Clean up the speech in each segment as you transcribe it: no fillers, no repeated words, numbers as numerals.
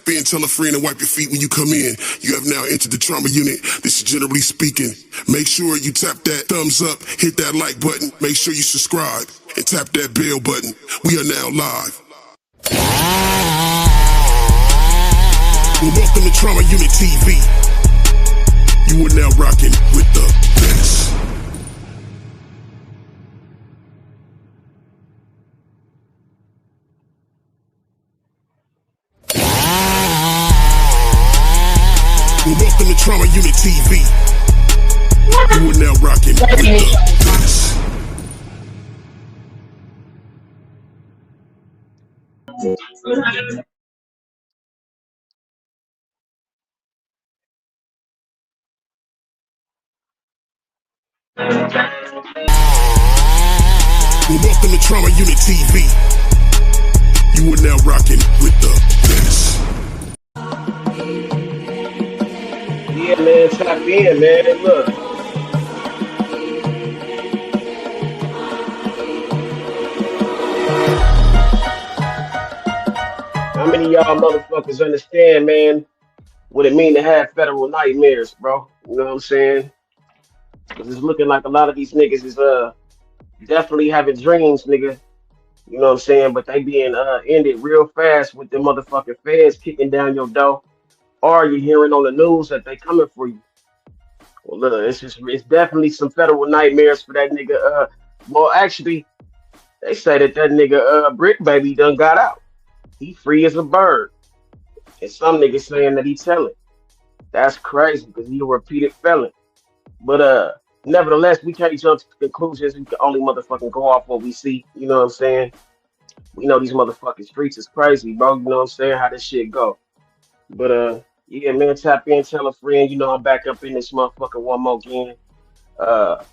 in, tell a friend, and wipe your feet when you come in. You have now entered the trauma unit. This is generally speaking. Make sure you tap that thumbs up, hit that like button, make sure you subscribe, and tap that bell button. We are now live. Well, welcome to Trauma Unit TV. You are now rocking with the best. Well, welcome to Trauma Unit TV. You are now rocking with the best. Well, welcome to Trauma Unit TV. You are now rocking with the best. Yeah, man, tap in, man. Look. How many of y'all motherfuckers understand, man, what it mean to have federal nightmares, bro? You know what I'm saying? Because it's looking like a lot of these niggas is definitely having dreams, nigga. You know what I'm saying? But they being ended real fast with the motherfucking feds kicking down your door. Or you hearing on the news that they coming for you. Well, look, it's definitely some federal nightmares for that nigga. Well, actually, they say that nigga Brick Baby done got out. He free as a bird. And some niggas saying that he telling. That's crazy because he a repeated felon. But nevertheless, we can't jump to conclusions. We can only motherfucking go off what we see. You know what I'm saying? We know these motherfucking streets is crazy, bro. You know what I'm saying? How this shit go. But yeah, man, tap in, tell a friend. You know I'm back up in this motherfucker one more again.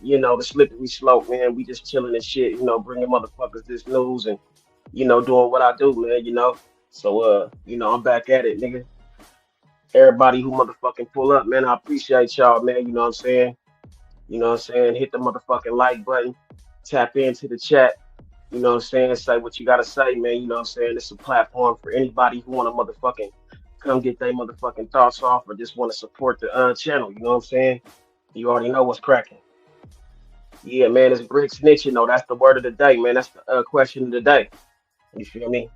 You know, the slippery slope, man. We just chilling and shit, you know, bringing motherfuckers this news and, you know, doing what I do, man, you know. So, you know, I'm back at it, nigga. Everybody who motherfucking pull up, man, I appreciate y'all, man, you know what I'm saying? You know what I'm saying? Hit the motherfucking like button, tap into the chat, you know what I'm saying? Say what you gotta say, man, you know what I'm saying? It's a platform for anybody who wanna motherfucking come get their motherfucking thoughts off or just wanna support the channel, you know what I'm saying? You already know what's cracking. Yeah, man, it's Brick snitching, though. That's the word of the day, man. That's the question of the day. You feel me?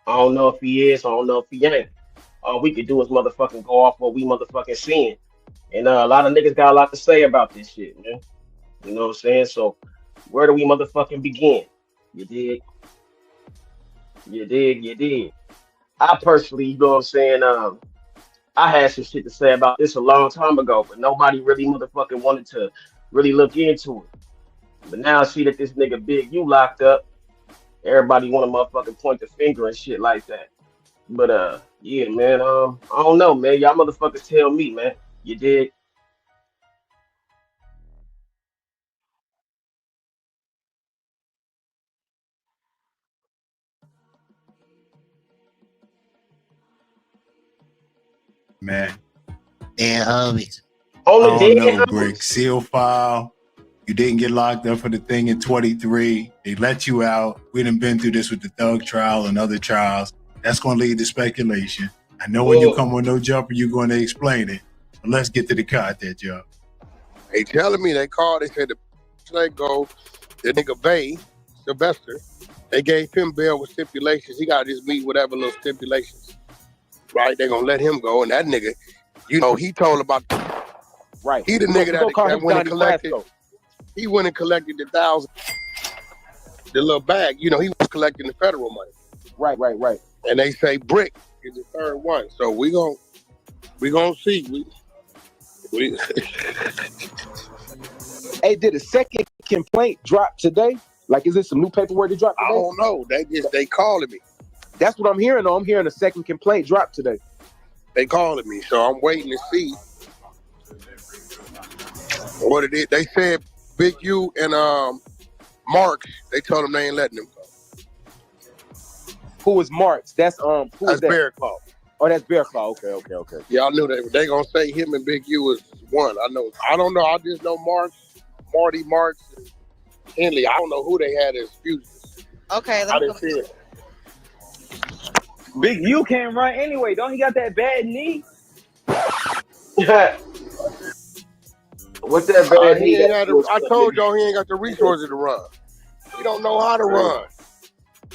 I don't know if he is. I don't know if he ain't. All we could do is motherfucking go off what we motherfucking seeing. And a lot of niggas got a lot to say about this shit, man. You know what I'm saying? So, where do we motherfucking begin? You dig? You dig? You dig? I personally, you know what I'm saying? I had some shit to say about this a long time ago, but nobody really motherfucking wanted to really look into it. But now I see that this nigga Big U locked up. Everybody want to motherfucking point the finger and shit like that. But yeah, man. I don't know, man. Y'all motherfuckers tell me, man. You did. Man, And On the I don't dead know, homies. Brick. Seal file. You didn't get locked up for the thing in 23. They let you out. We done been through this with the Thug trial and other trials. That's going to lead to speculation. I know when you come with no jumper, you're going to explain it. But let's get to the content, Joe. They telling me they called. They said the go. The nigga Bay, Sylvester, they gave him bail with stipulations. He got to just meet whatever little stipulations. Right? They're going to let him go. And that nigga, you know, he told about. Right. He the nigga that went and collected. He went and collected the little bag. You know, he was collecting the federal money. Right. And they say Brick is the third one. So we gonna see. We Hey, did a second complaint drop today? Like, is this some new paperwork that dropped today? I don't know. They calling me. That's what I'm hearing, though. I'm hearing a second complaint drop today. They calling me, so I'm waiting to see what it is. They said Big U and Marks. They told him they ain't letting him go. Who is Marks? That's who That's is that? Bear Claw. Oh, that's Bear Claw. Okay. Yeah, I knew they gonna say him and Big U is one. I know. I don't know. I just know Marty Marks, and Henley. I don't know who they had as fugitives. Okay, I didn't see it. Big U can't run anyway. Don't he got that bad knee? What that bad He knee ain't got to got. do with I something, told nigga? y'all he ain't got the resources to run. He don't know how to run.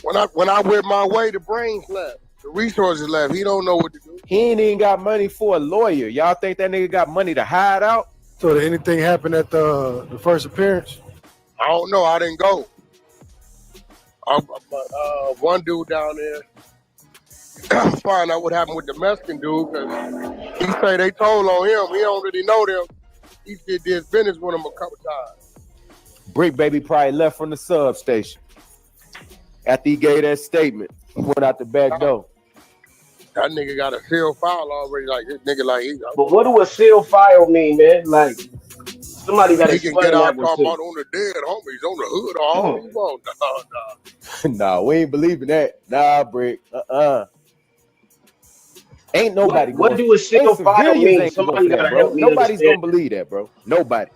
When I went my way, the brains left, the resources left. He don't know what to do. He ain't even got money for a lawyer. Y'all think that nigga got money to hide out? So did anything happen at the first appearance? I don't know. I didn't go. One dude down there find out what happened with the Mexican dude because he say they told on him. He don't really know them. He did this business with him a couple times. Brick Baby probably left from the substation after he gave that statement. Went out the back door. That nigga got a sealed file already. Like this nigga, like But what do a seal file mean, man? Like somebody got to he can get explain that out one talking to about me. on the dead homies, on the hood, all he want. Nah, we ain't believing that. Nah, Brick. Ain't nobody What going. do a Ain't seal file civilians mean? ain't going Somebody for got that, to bro. help me Nobody's understand. gonna believe that, bro. Nobody.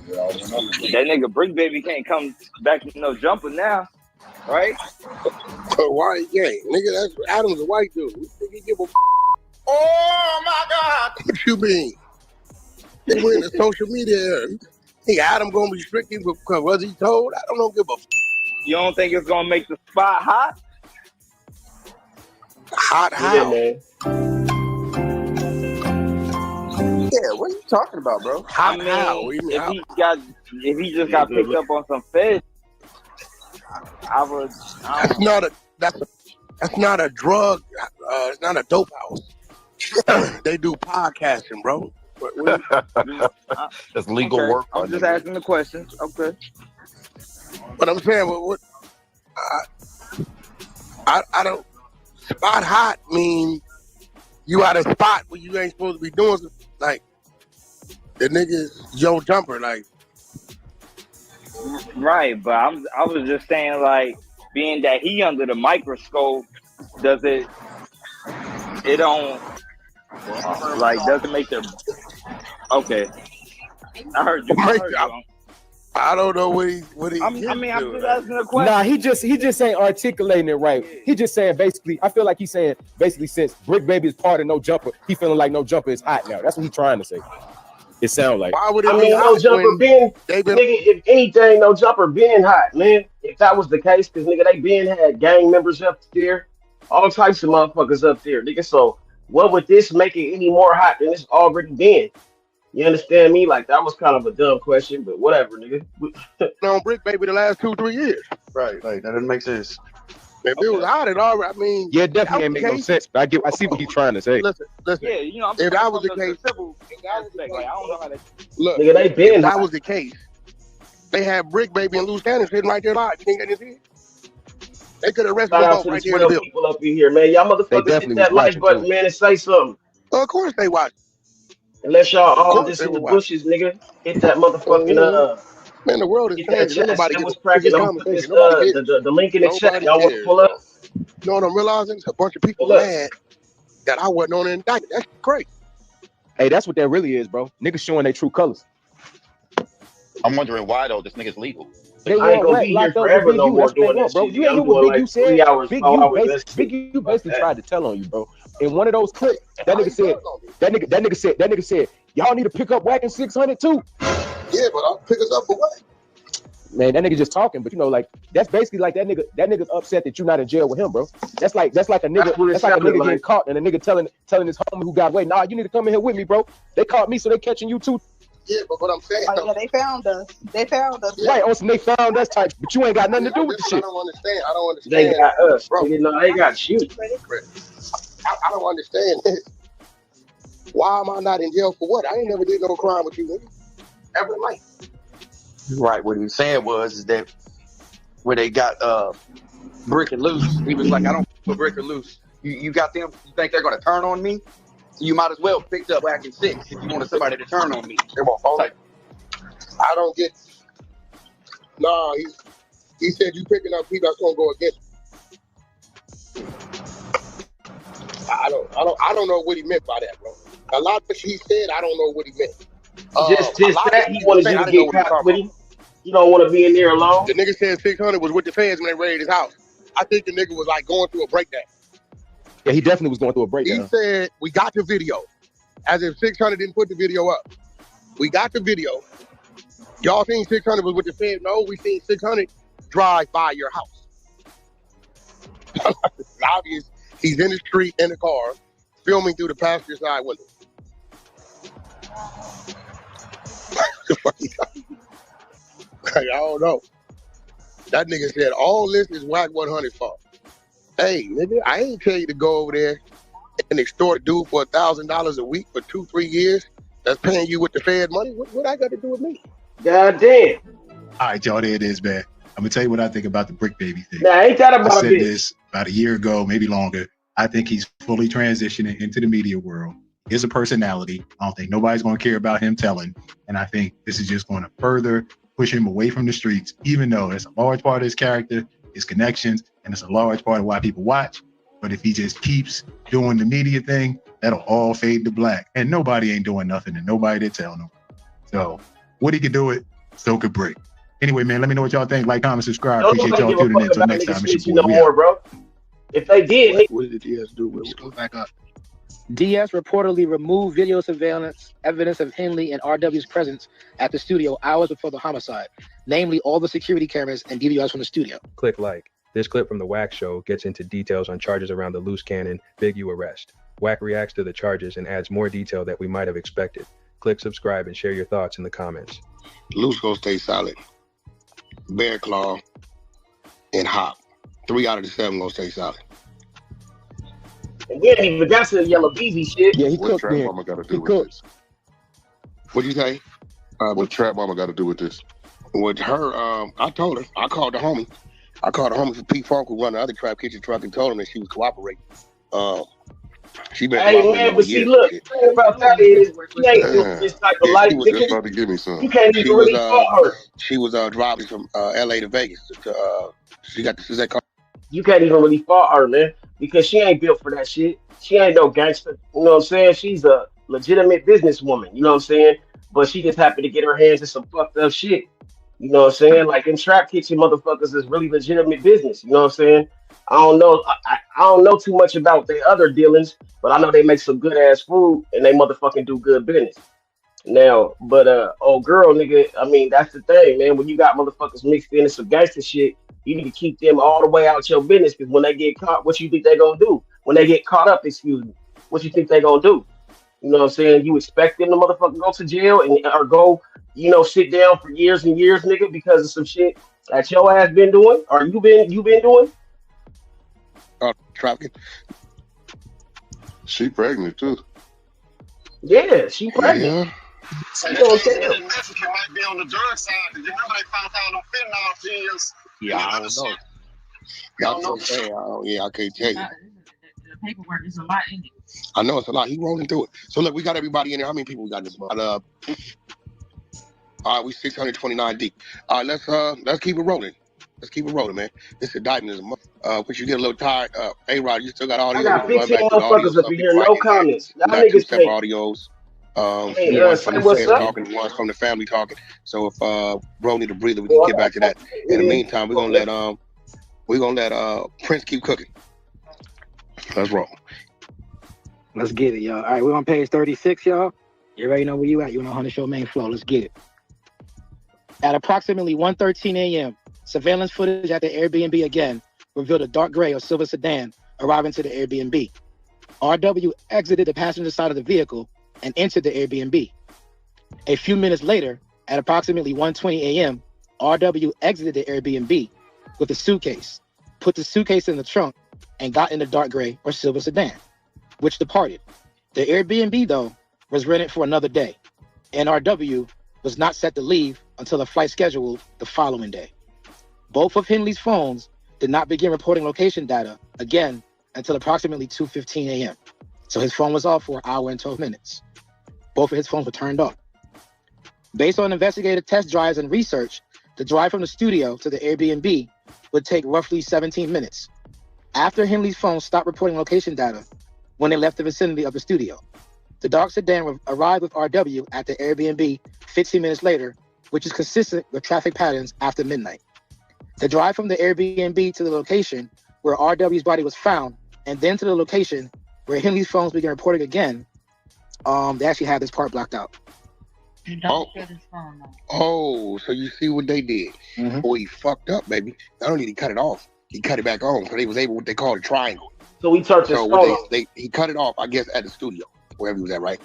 That nigga Brick Baby can't come back with no jumper now, right? Why he can't? Nigga, that's Adam's a white dude. Nigga, give a oh my God. What you mean? They were in the social media era. Think Adam gonna be stricken because was he told? I don't give a You don't think it's gonna make the spot hot? hot Yeah, how? man. Yeah, what are you talking about, bro? I Hot how? mean, What do you mean if how? he just got picked up on some feds, I don't know. That's not a drug. It's not a dope house. They do podcasting, bro. What That's legal Okay, work. I'm just asking the questions. Okay. I'm saying, what I don't. Spot hot mean you at a spot where you ain't supposed to be doing something. Like the niggas Joe Jumper, like Right, but I was just saying, like, being that he under the microscope, does it don't doesn't make their okay. I heard you. I don't know what he I'm gets just to. asking a question. Nah, he just ain't articulating it right. He just saying basically, I feel like he's saying basically since Brick Baby is part of No Jumper, he feeling like No Jumper is hot now. That's what he's trying to say. It sounds like. Why would it I be mean, no hot jumper when been, they been? nigga, if anything, no jumper been hot, man. If that was the case, because nigga, they been had gang members up there, all types of motherfuckers up there, nigga. So what would this make it any more hot than it's already been? You understand me? Like that was kind of a dumb question, but whatever, nigga. On Brick Baby the last 2-3 years. Right, that doesn't make sense. If it was hot, it already. I mean, Yeah, it definitely ain't make no sense. But I see what he's trying to say. Listen. Yeah, you know, I'm If that was the from case, civil aspect. Like, I don't know how to. look, Nigga, they been if that hot. was the case, they had Brick Baby and Loose Cannon sitting right there live. You think they didn't see it? They could have arrested Shout them out both to the right there in the 12 building. people up in here, man. Y'all They motherfuckers hit definitely was that like watching button, too. man, and say something. Of course they watched. Unless y'all Of all course just they in the were watching. bushes, nigga. Hit that motherfucking Man, the world is hit that changing. Don't chat. nobody Say give a what's it's cracking. just I'm gonna put conversation. this Nobody cares. the link in the chat. Nobody Y'all want to cares, pull bro. up? You know what I'm realizing? A bunch of people Pull up. mad that I wasn't on the indictment. That's crazy. Hey, that's what that really is, bro. Niggas showing their true colors. I'm wondering why though. This nigga's legal. They I ain't want gonna be here locked up with forever Big no U. more That's what they doing that want, bro. shit, You nigga. ain't I'm hear what doing Big U like said? 3 hours, Big 4 U hours. That's Big it. U Fuck basically that. tried to tell on you, bro. In one of those clips, that nigga said, y'all need to pick up whacking 600 too. Yeah, but I'll pick us up for what? Man, that nigga just talking, but you know, like that's basically like that nigga's upset that you're not in jail with him, bro. That's like a nigga, That's what it that's like a sounded nigga like. getting caught and a nigga telling his homie who got away, nah, you need to come in here with me, bro. They caught me, so they catching you too. Yeah, but what I'm saying, Oh yeah, they found us. Yeah. Right, on some they found us type, but you ain't got nothing to do with the This shit. I don't understand. I don't They understand, got us. bro. Nigga, no, they got you. I don't understand this. Why am I not in jail for what? I ain't never did no crime with you, nigga. Ever in life. Right. What he was saying is that where they got Brick and Loose, he was like, I don't put Brick and Loose. You got them. You think they're gonna turn on me? You might as well picked up Whacking 6 if you wanted somebody to turn on me. I don't get. Nah, he said you picking up people that's gonna go against you. I don't know what he meant by that, bro. A lot of shit he said, I don't know what he meant. Just A lot that of he people wanted say you I to didn't know get what he was caught talking with about. him. You don't want to be in there alone. The nigga said 600 was with the feds when they raided his house. I think the nigga was like going through a breakdown. Yeah, he definitely was going through a He breakdown. said, we got the video. As if 600 didn't put the video up. We got the video. Y'all seen 600 was with the Fed? No, we seen 600 drive by your house. It's obvious he's in the street in the car, filming through the passenger side window. I don't know. That nigga said all this is Whack 100 fault. Hey, nigga, I ain't tell you to go over there and extort a dude for $1,000 a week for 2-3 years. That's paying you with the Fed money. What I got to do with me? God damn. All right, y'all, there it is, man. I'm gonna tell you what I think about the Brick Baby thing. Now, ain't that I about said it? this about a year ago, maybe longer. I think he's fully transitioning into the media world. He's a personality. I don't think nobody's going to care about him telling. And I think this is just going to further push him away from the streets, even though it's a large part of his character, his connections, and it's a large part of why people watch. But if he just keeps doing the media thing, that'll all fade to black. And nobody ain't doing nothing and nobody to tell him. So Woody could do it, so could Brick. Anyway, man, let me know what y'all think. Like, comment, subscribe. Don't Appreciate nobody y'all give a tuning in. fuck Until about next niggas time, it's snitching your no boy. We more, out. bro. If they did, What did the DS do with Go back up. DS reportedly removed video surveillance evidence of Henley and RW's presence at the studio hours before the homicide, namely all the security cameras and DVRs from the studio. Click like. This clip from The Wack Show gets into details on charges around the Loose Cannon Big U arrest. Wack reacts to the charges and adds more detail that we might have expected. Click subscribe and share your thoughts in the comments. Loose gonna stay solid. Bear Claw and Hop. 3 out of the 7 gonna stay solid. and we ain't even got to the Yellow Beezy shit. Yeah, he What cooked Trap there. Mama got to He do with cooked. this? What'd you say? What Trap Mama got to do with this? With her, I told her. I called the homie. I called the homie for Pete Funk, who run the other Trap Kitchen truck, and told him that she was cooperating. She been Hey, cooperating man, over but see, years. look, the thing about that is, she ain't built for Damn. this type of Yeah, life, she was Just nigga. about to give me You some. can't She even was really fault her. she was driving from LA to Vegas to she got the Suzette car. You can't even really fault her, man, because she ain't built for that shit. She ain't no gangster. You know what I'm saying? She's a legitimate businesswoman. You know what I'm saying? But she just happened to get her hands in some fucked up shit. You know what I'm saying? Like in trap kitchen motherfuckers is really legitimate business. You know what I'm saying? I don't know. I don't know too much about their other dealings, but I know they make some good ass food and they motherfucking do good business. Now, but old girl, nigga, I mean, that's the thing, man. When you got motherfuckers mixed into some gangster shit, you need to keep them all the way out your business because when they get caught, what you think they gonna do? When they get caught up, excuse me, what you think they gonna do? You know what I'm saying? You expect them to motherfucking go to jail and or go, sit down for years and years, nigga, because of some shit that your ass been doing or you been doing? Trafficking. She pregnant too. Yeah, she pregnant. Yeah. You know what I'm saying? Mexican might be on the drug side. Because you remember they found out them fentanyl pills. Yeah, I don't know. That's what I'm saying. I can't tell you. The paperwork is a lot in it. I know it's a lot. He rolling through it. So look, we got everybody in there. How many people we got in this month? All right, we 629 deep. All right, let's keep it rolling. Let's keep it rolling, man. This indictment is a month. But you get a little tired. Hey, Rod, you still got I audio. got Going 15 back to the audio motherfuckers up stuff. in People here, might no get there. comments. We Y'all got 2 niggas separate can't. audios. Hey, One from say the what's feds up. talking, one from the family talking. So if bro need a breather, we can get back to that. In the meantime, we're gonna let Prince keep cooking. Let's roll. Let's get it, y'all. All right, we're on page 36, y'all. You already know where you at. You on the show main flow. Let's get it. At approximately 1:13 a.m., surveillance footage at the Airbnb again revealed a dark gray or silver sedan arriving to the Airbnb. RW exited the passenger side of the vehicle and entered the Airbnb. A few minutes later, at approximately 1:20 a.m., RW exited the Airbnb with a suitcase, put the suitcase in the trunk, and got in the dark gray or silver sedan, which departed. The Airbnb, though, was rented for another day, and RW was not set to leave until a flight scheduled the following day. Both of Henley's phones did not begin reporting location data again until approximately 2:15 a.m. So his phone was off for an hour and 12 minutes. Both of his phones were turned off. Based on investigative test drives and research, the drive from the studio to the Airbnb would take roughly 17 minutes. After Henley's phone stopped reporting location data when they left the vicinity of the studio, the dark sedan arrived with RW at the Airbnb 15 minutes later, which is consistent with traffic patterns after midnight. The drive from the Airbnb to the location where RW's body was found, and then to the location where Henley's phones began reporting again, they actually had this part blocked out. So you see what they did? Boy, he fucked up, baby. Not only did he cut it off, he cut it back on, so they was able what they call a triangle. So he turned his phone off. He cut it off, I guess, at the studio, wherever he was at, right?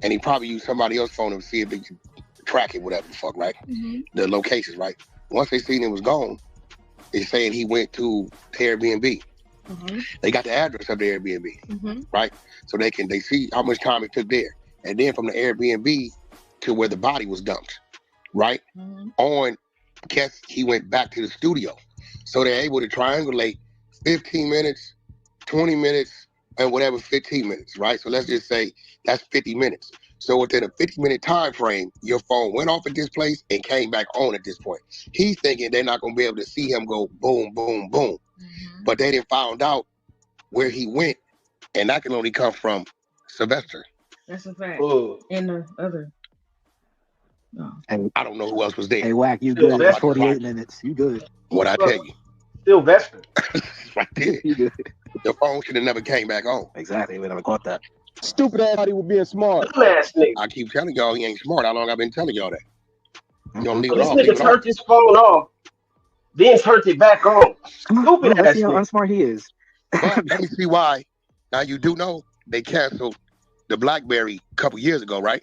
And he probably used somebody else's phone to see if they could track it, whatever the fuck, right? The locations, right? Once they seen it was gone, they saying he went to the Airbnb. They got the address of the Airbnb, right? So they see how much time it took there. And then from the Airbnb to where the body was dumped, right? Guess he went back to the studio. So they're able to triangulate 15 minutes, 20 minutes, and whatever 15 minutes, right? So let's just say that's 50 minutes. So within a 50-minute time frame, your phone went off at this place and came back on at this point. He's thinking they're not going to be able to see him go boom, boom, boom. But they didn't find out where he went, and that can only come from Sylvester. That's a fact. And the other. No. And I don't know who else was there. Hey, Wack, you good. It's 48 minutes. You good. What I tell you. Sylvester. Right there. You good. The phone should have never came back on. Exactly. We never caught that. Stupid ass body with being smart. Dumbass nigga. I keep telling y'all he ain't smart. How long I've been telling y'all that? You don't leave So it this off. nigga turned his phone off, then turned it back on. Stupid Let's ass see how nigga. unsmart he is. But let me see why. Now you do know they canceled the BlackBerry a couple years ago, right?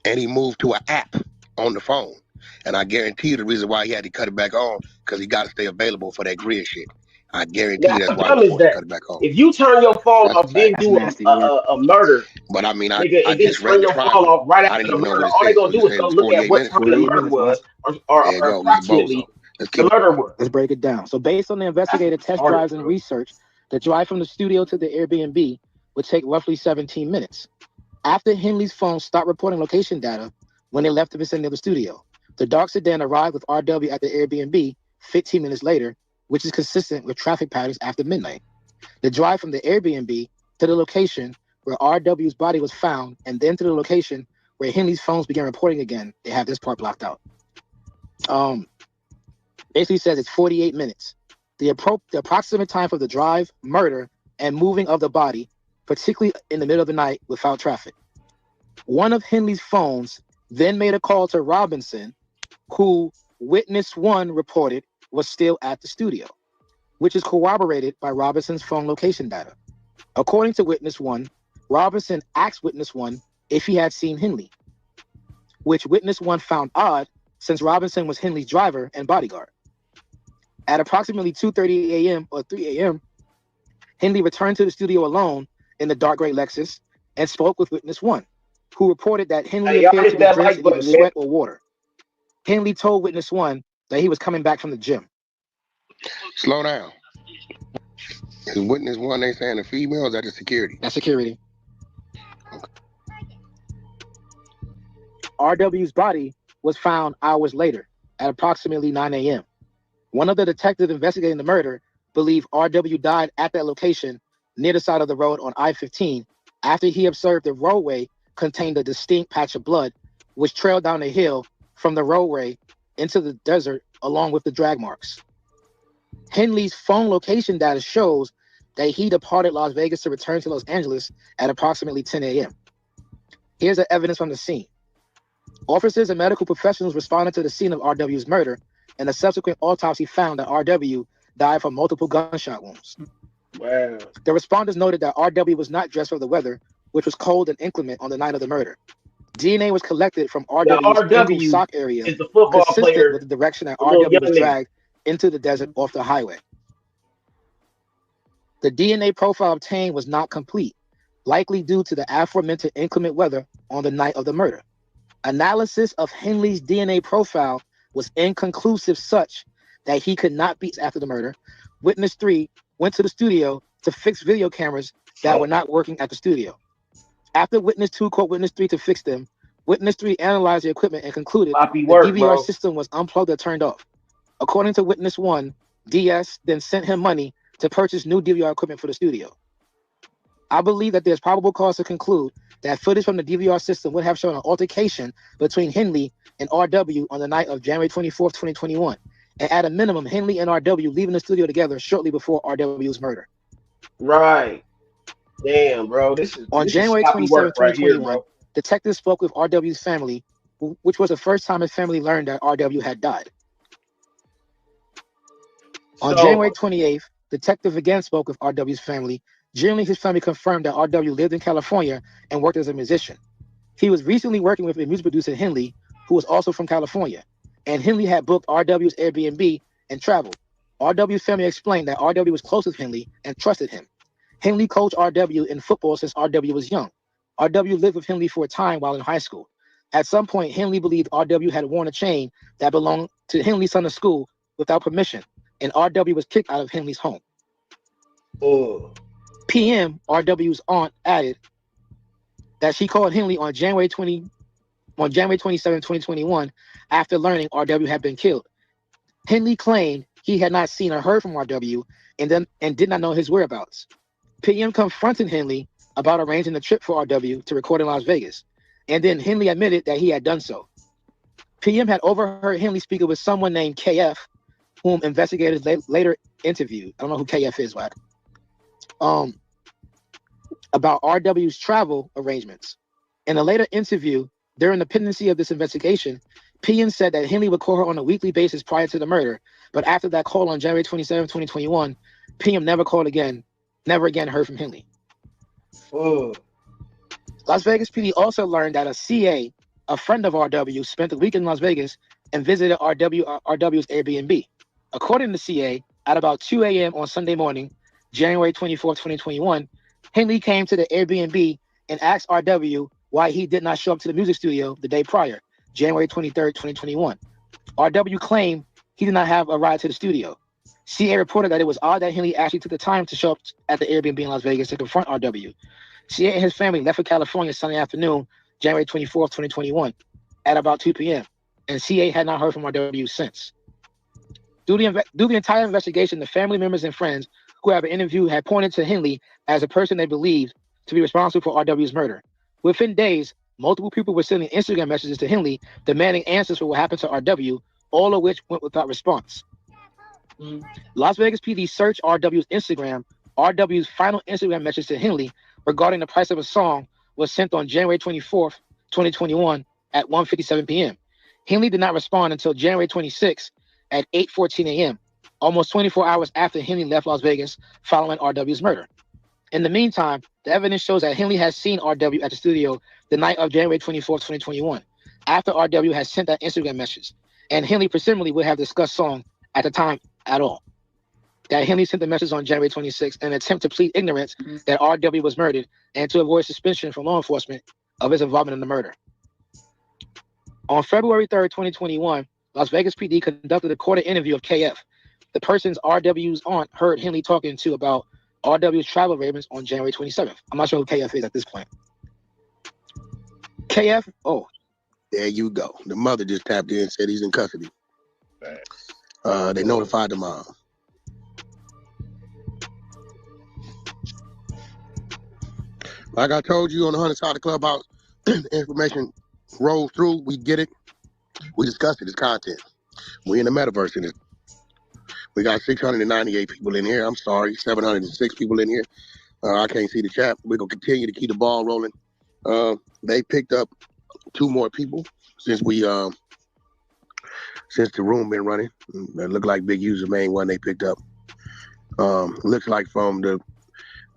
And he moved to an app on the phone. And I guarantee you the reason why he had to cut it back on, because he got to stay available for that grid shit. I guarantee Now, that's how why dumb he is was forced to that? cut it back on. If you turn your phone That's off, a then fact. do a murder, But I mean, I nigga, and then just read turn the your phone triangle. off right I after didn't the even know murder, what it all they said. gonna So do you is said go it was look at 48 what minutes. time the 48 murder minutes, was, There or you go. You approximately bozo. Let's the keep murder was. Let's break it down. So based on the investigative test Retarded, drives and bro. research, the drive from the studio to the Airbnb would take roughly 17 minutes. After Henley's phone stopped reporting location data when they left the vicinity of the studio, the dark sedan arrived with RW at the Airbnb 15 minutes later, which is consistent with traffic patterns after midnight. The drive from the Airbnb to the location where RW's body was found, and then to the location where Henley's phones began reporting again, they have this part blocked out. Basically says it's 48 minutes. The approximate time for the drive, murder, and moving of the body, particularly in the middle of the night without traffic. One of Henley's phones then made a call to Robinson, who witness one reported was still at the studio, which is corroborated by Robinson's phone location data. According to witness one, Robinson asked witness one if he had seen Henley, which witness one found odd since Robinson was Henley's driver and bodyguard. At approximately 2:30 a.m. or 3 a.m., Henley returned to the studio alone in the dark gray Lexus and spoke with witness one, who reported that Henley Hey, y'all appeared to hit be that drenched like in either button, man. sweat or water. Henley told witness one that he was coming back from the gym. Slow down. Is witness one they saying the female, or is that the security? That's security. RW's body was found hours later at approximately 9 a.m. One of the detectives investigating the murder believed RW died at that location near the side of the road on I-15 after he observed the roadway contained a distinct patch of blood which trailed down the hill from the roadway into the desert along with the drag marks. Henley's phone location data shows that he departed Las Vegas to return to Los Angeles at approximately 10 a.m. Here's the evidence from the scene. Officers and medical professionals responded to the scene of RW's murder, and a subsequent autopsy found that RW died from multiple gunshot wounds. Wow. The responders noted that RW was not dressed for the weather, which was cold and inclement on the night of the murder. DNA was collected from Now, RW's ankle RW sock area, is the football consistent player, with the direction that the little RW young was nigga. dragged into the desert off the highway. The DNA profile obtained was not complete, likely due to the aforementioned inclement weather on the night of the murder. Analysis of Henley's DNA profile was inconclusive, such that he could not be after the murder. Witness 3 went to the studio to fix video cameras that were not working at the studio. After Witness 2 called Witness 3 to fix them, Witness 3 analyzed the equipment and concluded Sloppy the work, DVR bro. system was unplugged or turned off. According to Witness 1, DS then sent him money to purchase new DVR equipment for the studio. I believe that there's probable cause to conclude that footage from the DVR system would have shown an altercation between Henley and RW on the night of January 24th, 2021, and at a minimum, Henley and RW leaving the studio together shortly before RW's murder. Right. Damn, bro. On This is January sloppy work 27, right here, 2021, bro. detectives spoke with RW's family, which was the first time his family learned that RW had died. On January So 28th, detective again spoke with RW's family. Generally, his family confirmed that RW lived in California and worked as a musician. He was recently working with a music producer, Henley, who was also from California, and Henley had booked RW's Airbnb and traveled. RW's family explained that RW was close with Henley and trusted him. Henley coached RW in football since RW was young. RW lived with Henley for a time while in high school. At some point, Henley believed RW had worn a chain that belonged to Henley's son of school without permission, and RW was kicked out of Henley's home. PM, RW's aunt, added that she called Henley on January 27, 2021, after learning RW had been killed. Henley claimed he had not seen or heard from RW and did not know his whereabouts. PM confronted Henley about arranging a trip for RW to record in Las Vegas, and then Henley admitted that he had done so. PM had overheard Henley speaking with someone named KF, whom investigators later interviewed. I don't know who KF is, what? About RW's travel arrangements. In a later interview, during the pendency of this investigation, PM said that Henley would call her on a weekly basis prior to the murder, but after that call on January 27, 2021, PM never called again, never again heard from Henley. Las Vegas PD also learned that a CA, a friend of RW, spent the week in Las Vegas and visited RW's Airbnb. According to CA, at about 2 a.m. on Sunday morning, January 24, 2021, Henley came to the Airbnb and asked RW why he did not show up to the music studio the day prior, January 23, 2021. RW claimed he did not have a ride to the studio. CA reported that it was odd that Henley actually took the time to show up at the Airbnb in Las Vegas to confront RW. CA and his family left for California Sunday afternoon, January 24, 2021, at about 2 p.m., and CA had not heard from RW since. Through the entire investigation, the family members and friends who have been interviewed had pointed to Henley as a person they believed to be responsible for RW's murder. Within days, multiple people were sending Instagram messages to Henley demanding answers for what happened to RW, all of which went without response. Las Vegas PD searched RW's Instagram. RW's final Instagram message to Henley regarding the price of a song was sent on January 24th, 2021 at 1:57 p.m. Henley did not respond until January 26th at 8:14 a.m., almost 24 hours after Henley left Las Vegas following RW's murder. In the meantime, the evidence shows that Henley has seen RW at the studio the night of January 24th, 2021, after RW had sent that Instagram message, and Henley presumably would have discussed song at the time at all. That Henley sent the message on January 26th in an attempt to plead ignorance that RW was murdered and to avoid suspicion from law enforcement of his involvement in the murder. On February 3rd, 2021, Las Vegas PD conducted a recorded interview of KF, the person's RW's aunt heard Henley talking to about RW's travel arrangements on January 27th. I'm not sure who KF is at this point. KF, there you go. The mother just tapped in and said he's in custody. They notified the mom. Like I told you on the 100 side of the clubhouse, information rolls through. We get it. We discuss it. It's content. We in the metaverse in it. We got 698 people in here. I'm sorry, 706 people in here. I can't see the chat. We're going to continue to keep the ball rolling. They picked up 2 more people since the room been running. It looked like Big U's the main one they picked up. Looks like from the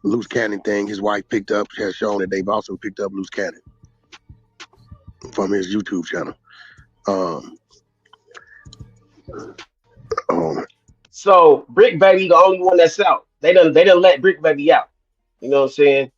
Loose Cannon thing his wife picked up has shown that they've also picked up Loose Cannon from his YouTube channel. So Brick Baby the only one that's out. They done let Brick Baby out. You know what I'm saying?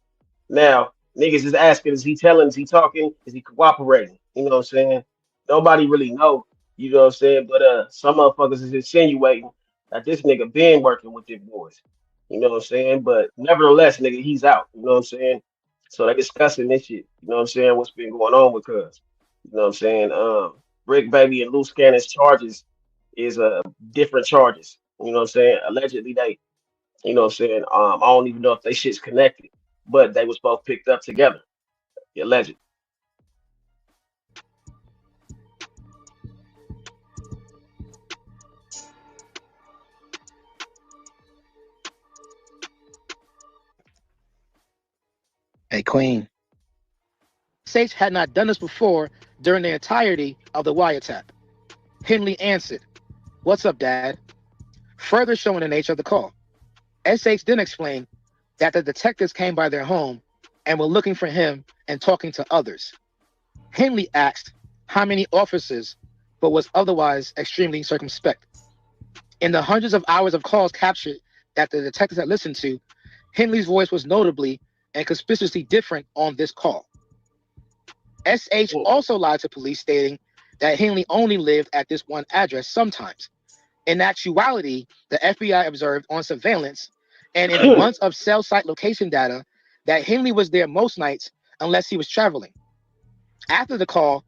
Now niggas is asking, is he telling? Is he talking? Is he cooperating? You know what I'm saying? Nobody really know. You know what I'm saying? But some motherfuckers is insinuating that this nigga been working with them boys. You know what I'm saying? But nevertheless, nigga, he's out. You know what I'm saying? So they discussing this shit. You know what I'm saying? What's been going on with cuz. You know what I'm saying? Brick Baby and Loose Cannon's charges is different charges. You know what I'm saying? Allegedly they, you know what I'm saying? I don't even know if they shit's connected, but they was both picked up together. Alleged. Hey, Queen. SH had not done this before during the entirety of the wiretap. Henley answered, "What's up, Dad?" Further showing the nature of the call. SH then explained that the detectives came by their home and were looking for him and talking to others. Henley asked how many officers, but was otherwise extremely circumspect. In the hundreds of hours of calls captured that the detectives had listened to, Henley's voice was notably and conspicuously different on this call. SH also lied to police, stating that Henley only lived at this one address sometimes. In actuality, the FBI observed on surveillance and in months of cell site location data that Henley was there most nights unless he was traveling. After the call,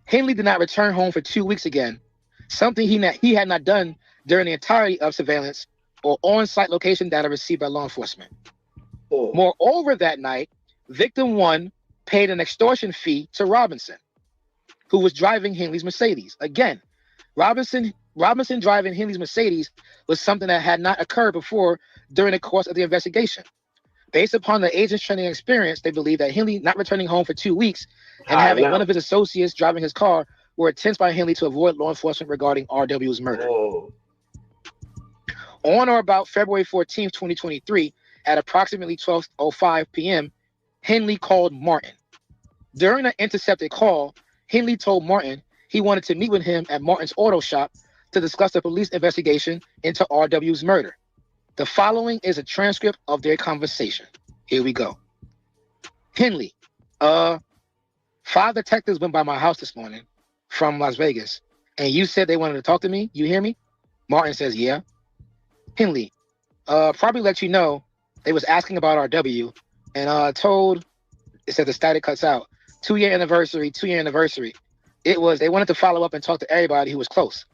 Henley did not return home for 2 weeks again, something he had not done during the entirety of surveillance or on-site location data received by law enforcement. Moreover, that night, victim 1 paid an extortion fee to Robinson, who was driving Henley's Mercedes. Again, Robinson driving Henley's Mercedes was something that had not occurred before during the course of the investigation. Based upon the agent's training experience, they believe that Henley not returning home for 2 weeks and having one of his associates driving his car were attempts by Henley to avoid law enforcement regarding RW's murder. On or about February 14th, 2023, at approximately 12:05 p.m., Henley called Martin. During an intercepted call, Henley told Martin he wanted to meet with him at Martin's auto shop to discuss the police investigation into RW's murder. The following is a transcript of their conversation. Here we go. Henley, 5 detectives went by my house this morning from Las Vegas, and you said they wanted to talk to me. You hear me? Martin says, yeah. Henley, probably let you know they was asking about RW, and told, it said the static cuts out, 2-year anniversary. It was, they wanted to follow up and talk to everybody who was close.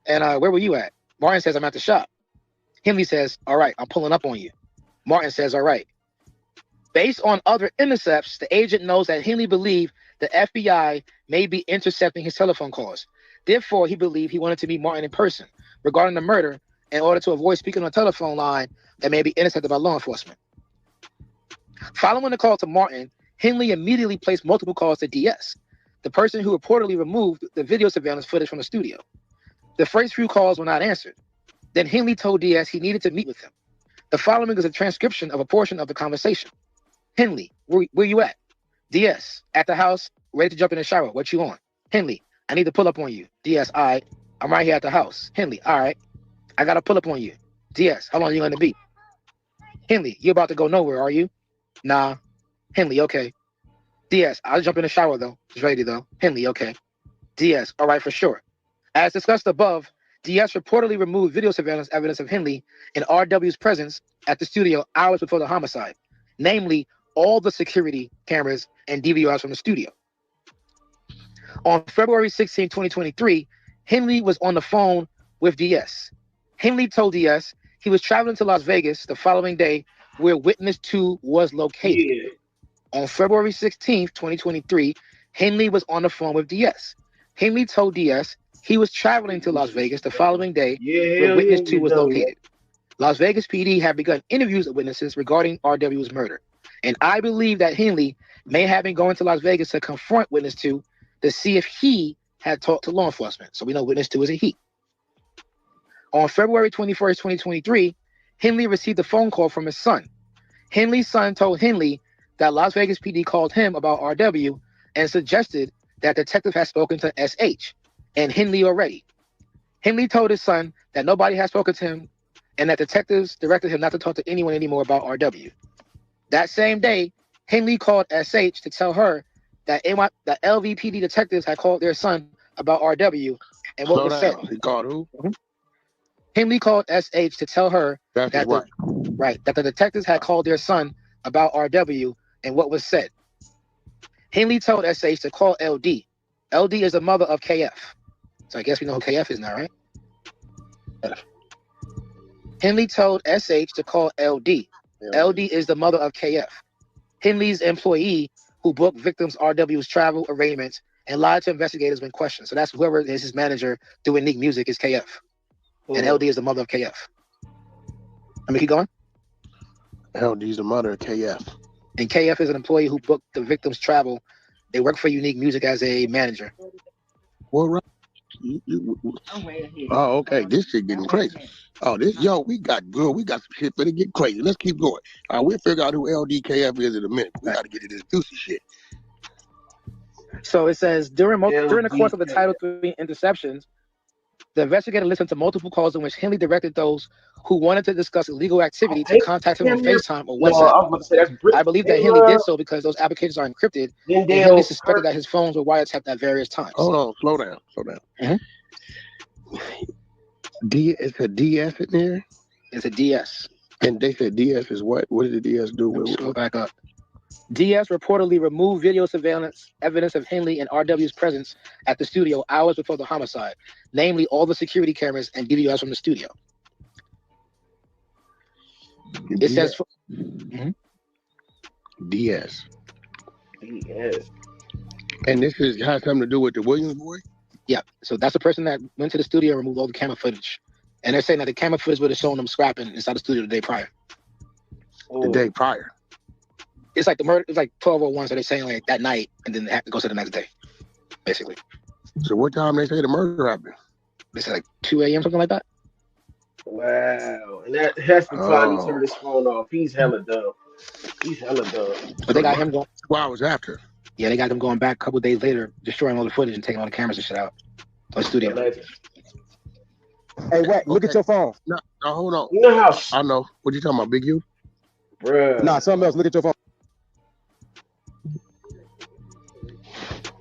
And where were you at? Martin says, I'm at the shop. Henley says, all right, I'm pulling up on you. Martin says, all right. Based on other intercepts, the agent knows that Henley believed the FBI may be intercepting his telephone calls. Therefore, he believed he wanted to meet Martin in person regarding the murder in order to avoid speaking on a telephone line that may be intercepted by law enforcement. Following the call to Martin, Henley immediately placed multiple calls to DS, the person who reportedly removed the video surveillance footage from the studio. The first few calls were not answered. Then Henley told DS he needed to meet with him. The following is a transcription of a portion of the conversation. Henley, where you at? DS, at the house, ready to jump in the shower. What you on? Henley, I need to pull up on you. DS, all right. I'm right here at the house. Henley, all right. I got to pull up on you. DS, how long are you going to be? Henley, you about to go nowhere, are you? Nah. Henley, okay. DS, I'll jump in the shower, though. It's ready, though. Henley, okay. DS, all right, for sure. As discussed above, DS reportedly removed video surveillance evidence of Henley and RW's presence at the studio hours before the homicide, namely all the security cameras and DVRs from the studio. On February 16, 2023, Henley was on the phone with DS. Henley told DS he was traveling to Las Vegas the following day where Witness 2 was located. On February 16, 2023, Henley was on the phone with DS. Henley told DS he was traveling to Las Vegas the following day where Witness 2 was located. Las Vegas PD had begun interviews of witnesses regarding RW's murder. And I believe that Henley may have been going to Las Vegas to confront Witness 2 to see if he had talked to law enforcement. So we know Witness 2 is a he. On February 21st, 2023, Henley received a phone call from his son. Henley's son told Henley that Las Vegas PD called him about RW and suggested that detective had spoken to SH and Henley already. Henley told his son that nobody had spoken to him and that detectives directed him not to talk to anyone anymore about RW. That same day, Henley called SH to tell her that LVPD detectives had called their son about RW and what was said. He called who? Henley called SH to tell her that the detectives had called their son about RW and what was said. Henley told SH to call LD. LD is the mother of KF. So I guess we know who KF is now, right? Henley told SH to call LD. LD is the mother of KF. Henley's employee who booked victims RW's travel arrangements and lied to investigators when questioned. So that's whoever is his manager doing Nick Music is KF. And LD is the mother of KF. Let me keep going. LD's the mother of KF. And KF is an employee who booked the victim's travel. They work for Unique Music as a manager. What? Right? Oh, okay. This shit getting crazy. Oh, we got some shit better get crazy. Let's keep going. We'll figure out who LDKF is in a minute. We got to get to this juicy shit. So it says during the course of the Title III interceptions, the investigator listened to multiple calls in which Henley directed those who wanted to discuss illegal activity to contact him on FaceTime or WhatsApp. I believe that Henley did so because those applications are encrypted, and Henley suspected that his phones were wiretapped at various times. Hold on, slow down. It's a DS in there? It's a DS. And they said DS is what? What did the DS do? Let's go back up. DS reportedly removed video surveillance evidence of Henley and RW's presence at the studio hours before the homicide, namely all the security cameras and DVRs from the studio. It says DS. And this has something to do with the Williams boy? Yeah. So that's the person that went to the studio and removed all the camera footage. And they're saying that the camera footage would have shown them scrapping inside the studio the day prior. The day prior? It's like the murder. It's like 12:01, so they're saying like that night, and then they have to go to the next day, basically. So what time they say the murder happened? They said like 2 a.m. something like that. Wow, and that's the time he turned his phone off. He's hella dumb. But they got him going 2 hours after. Yeah, they got him going back a couple days later, destroying all the footage and taking all the cameras and shit out on the studio. Hey, Wack, look at your phone. No, hold on. You know how? I know. What you talking about, Big U? Bruh. Nah, something else. Look at your phone.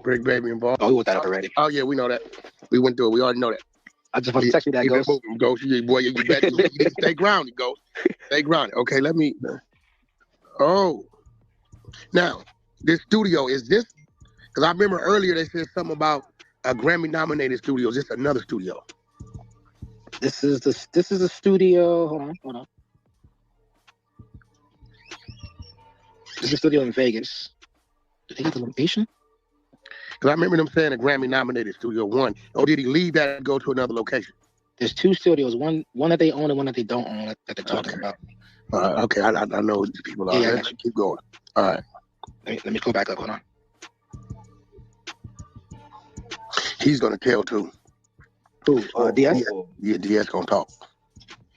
Brick Baby involved. Oh, we went that up already. Oh yeah, we know that. We went through it. We already know that. I just want to text you that, Ghost. Ghost, boy, you better stay grounded, Ghost. Stay grounded. Okay, let me. Oh, now this studio is this? Because I remember earlier they said something about a Grammy-nominated studio. Is this another studio? This is the studio. Hold on. This is a studio in Vegas. Did they get the location? Because I remember them saying a Grammy-nominated studio one. Or did he leave that and go to another location? There's two studios, one that they own and one that they don't own that they're talking about. Okay, I know who these people are. Yeah, Let's keep going. All right. Let me go back up. Hold on. He's going to tell too. Who? DS? Yeah, DS going to talk.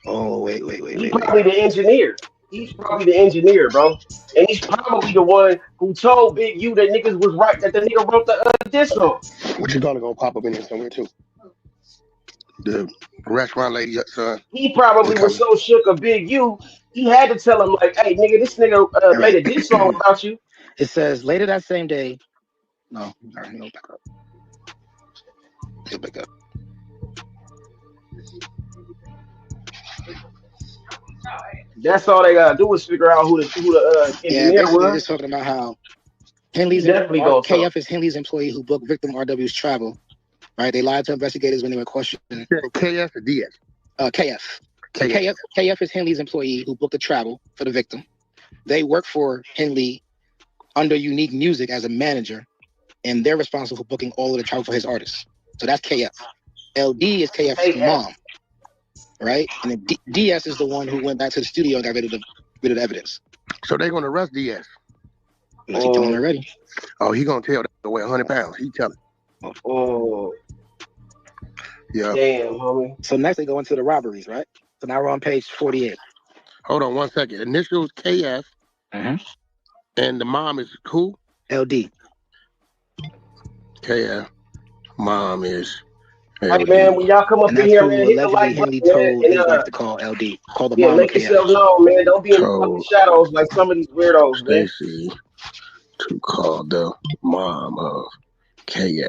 Oh, wait. He's probably the engineer. He's probably the engineer, bro. And he's probably the one who told Big U that niggas was right, that the nigga wrote the diss song. What you gonna pop up in here somewhere too? The restaurant lady, son. He probably was so shook of Big U, he had to tell him, like, hey, nigga, this nigga made a diss song about you. It says, later that same day. No, all right, let me go back up. That's all they gotta do is figure out who the engineer was. They're just talking about how Henley's KF is Henley's employee who booked victim RW's travel. Right? They lied to investigators when they were questioned. KF or DS? KF is Henley's employee who booked the travel for the victim. They work for Henley under Unique Music as a manager, and they're responsible for booking all of the travel for his artists. So that's KF. LD is KF's mom. Right? And then DS is the one who went back to the studio and got rid of the evidence. So they're going to arrest DS? Unless he telling already. Oh, he going to tell that to weigh 100 pounds. He telling. Oh. Yeah. Damn, homie. So next they go into the robberies, right? So now we're on page 48. Hold on 1 second. Initials KF. And the mom is who? LD. KF. Mom is... Hey man, when y'all come up in here, man, hit the like button, man, and like to call LD. Call the yeah, mom. make yourself known, man. Don't be in the fucking shadows like some of these weirdos, man. Stacy to call the mom of KF.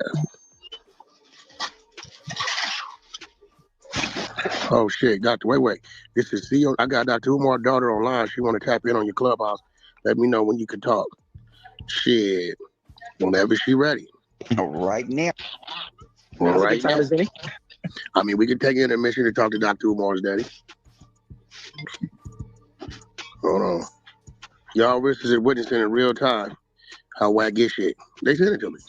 Oh shit, Doctor. Wait. This is CEO. I got Dr. Umar's daughter online. She want to tap in on your clubhouse. Let me know when you can talk. Shit, whenever she ready. Right now. Right now. I mean, we can take an intermission to talk to Dr. Umar's daddy. Hold on. Y'all witnesses witnessing in real time how Wack get shit. They sent it to me.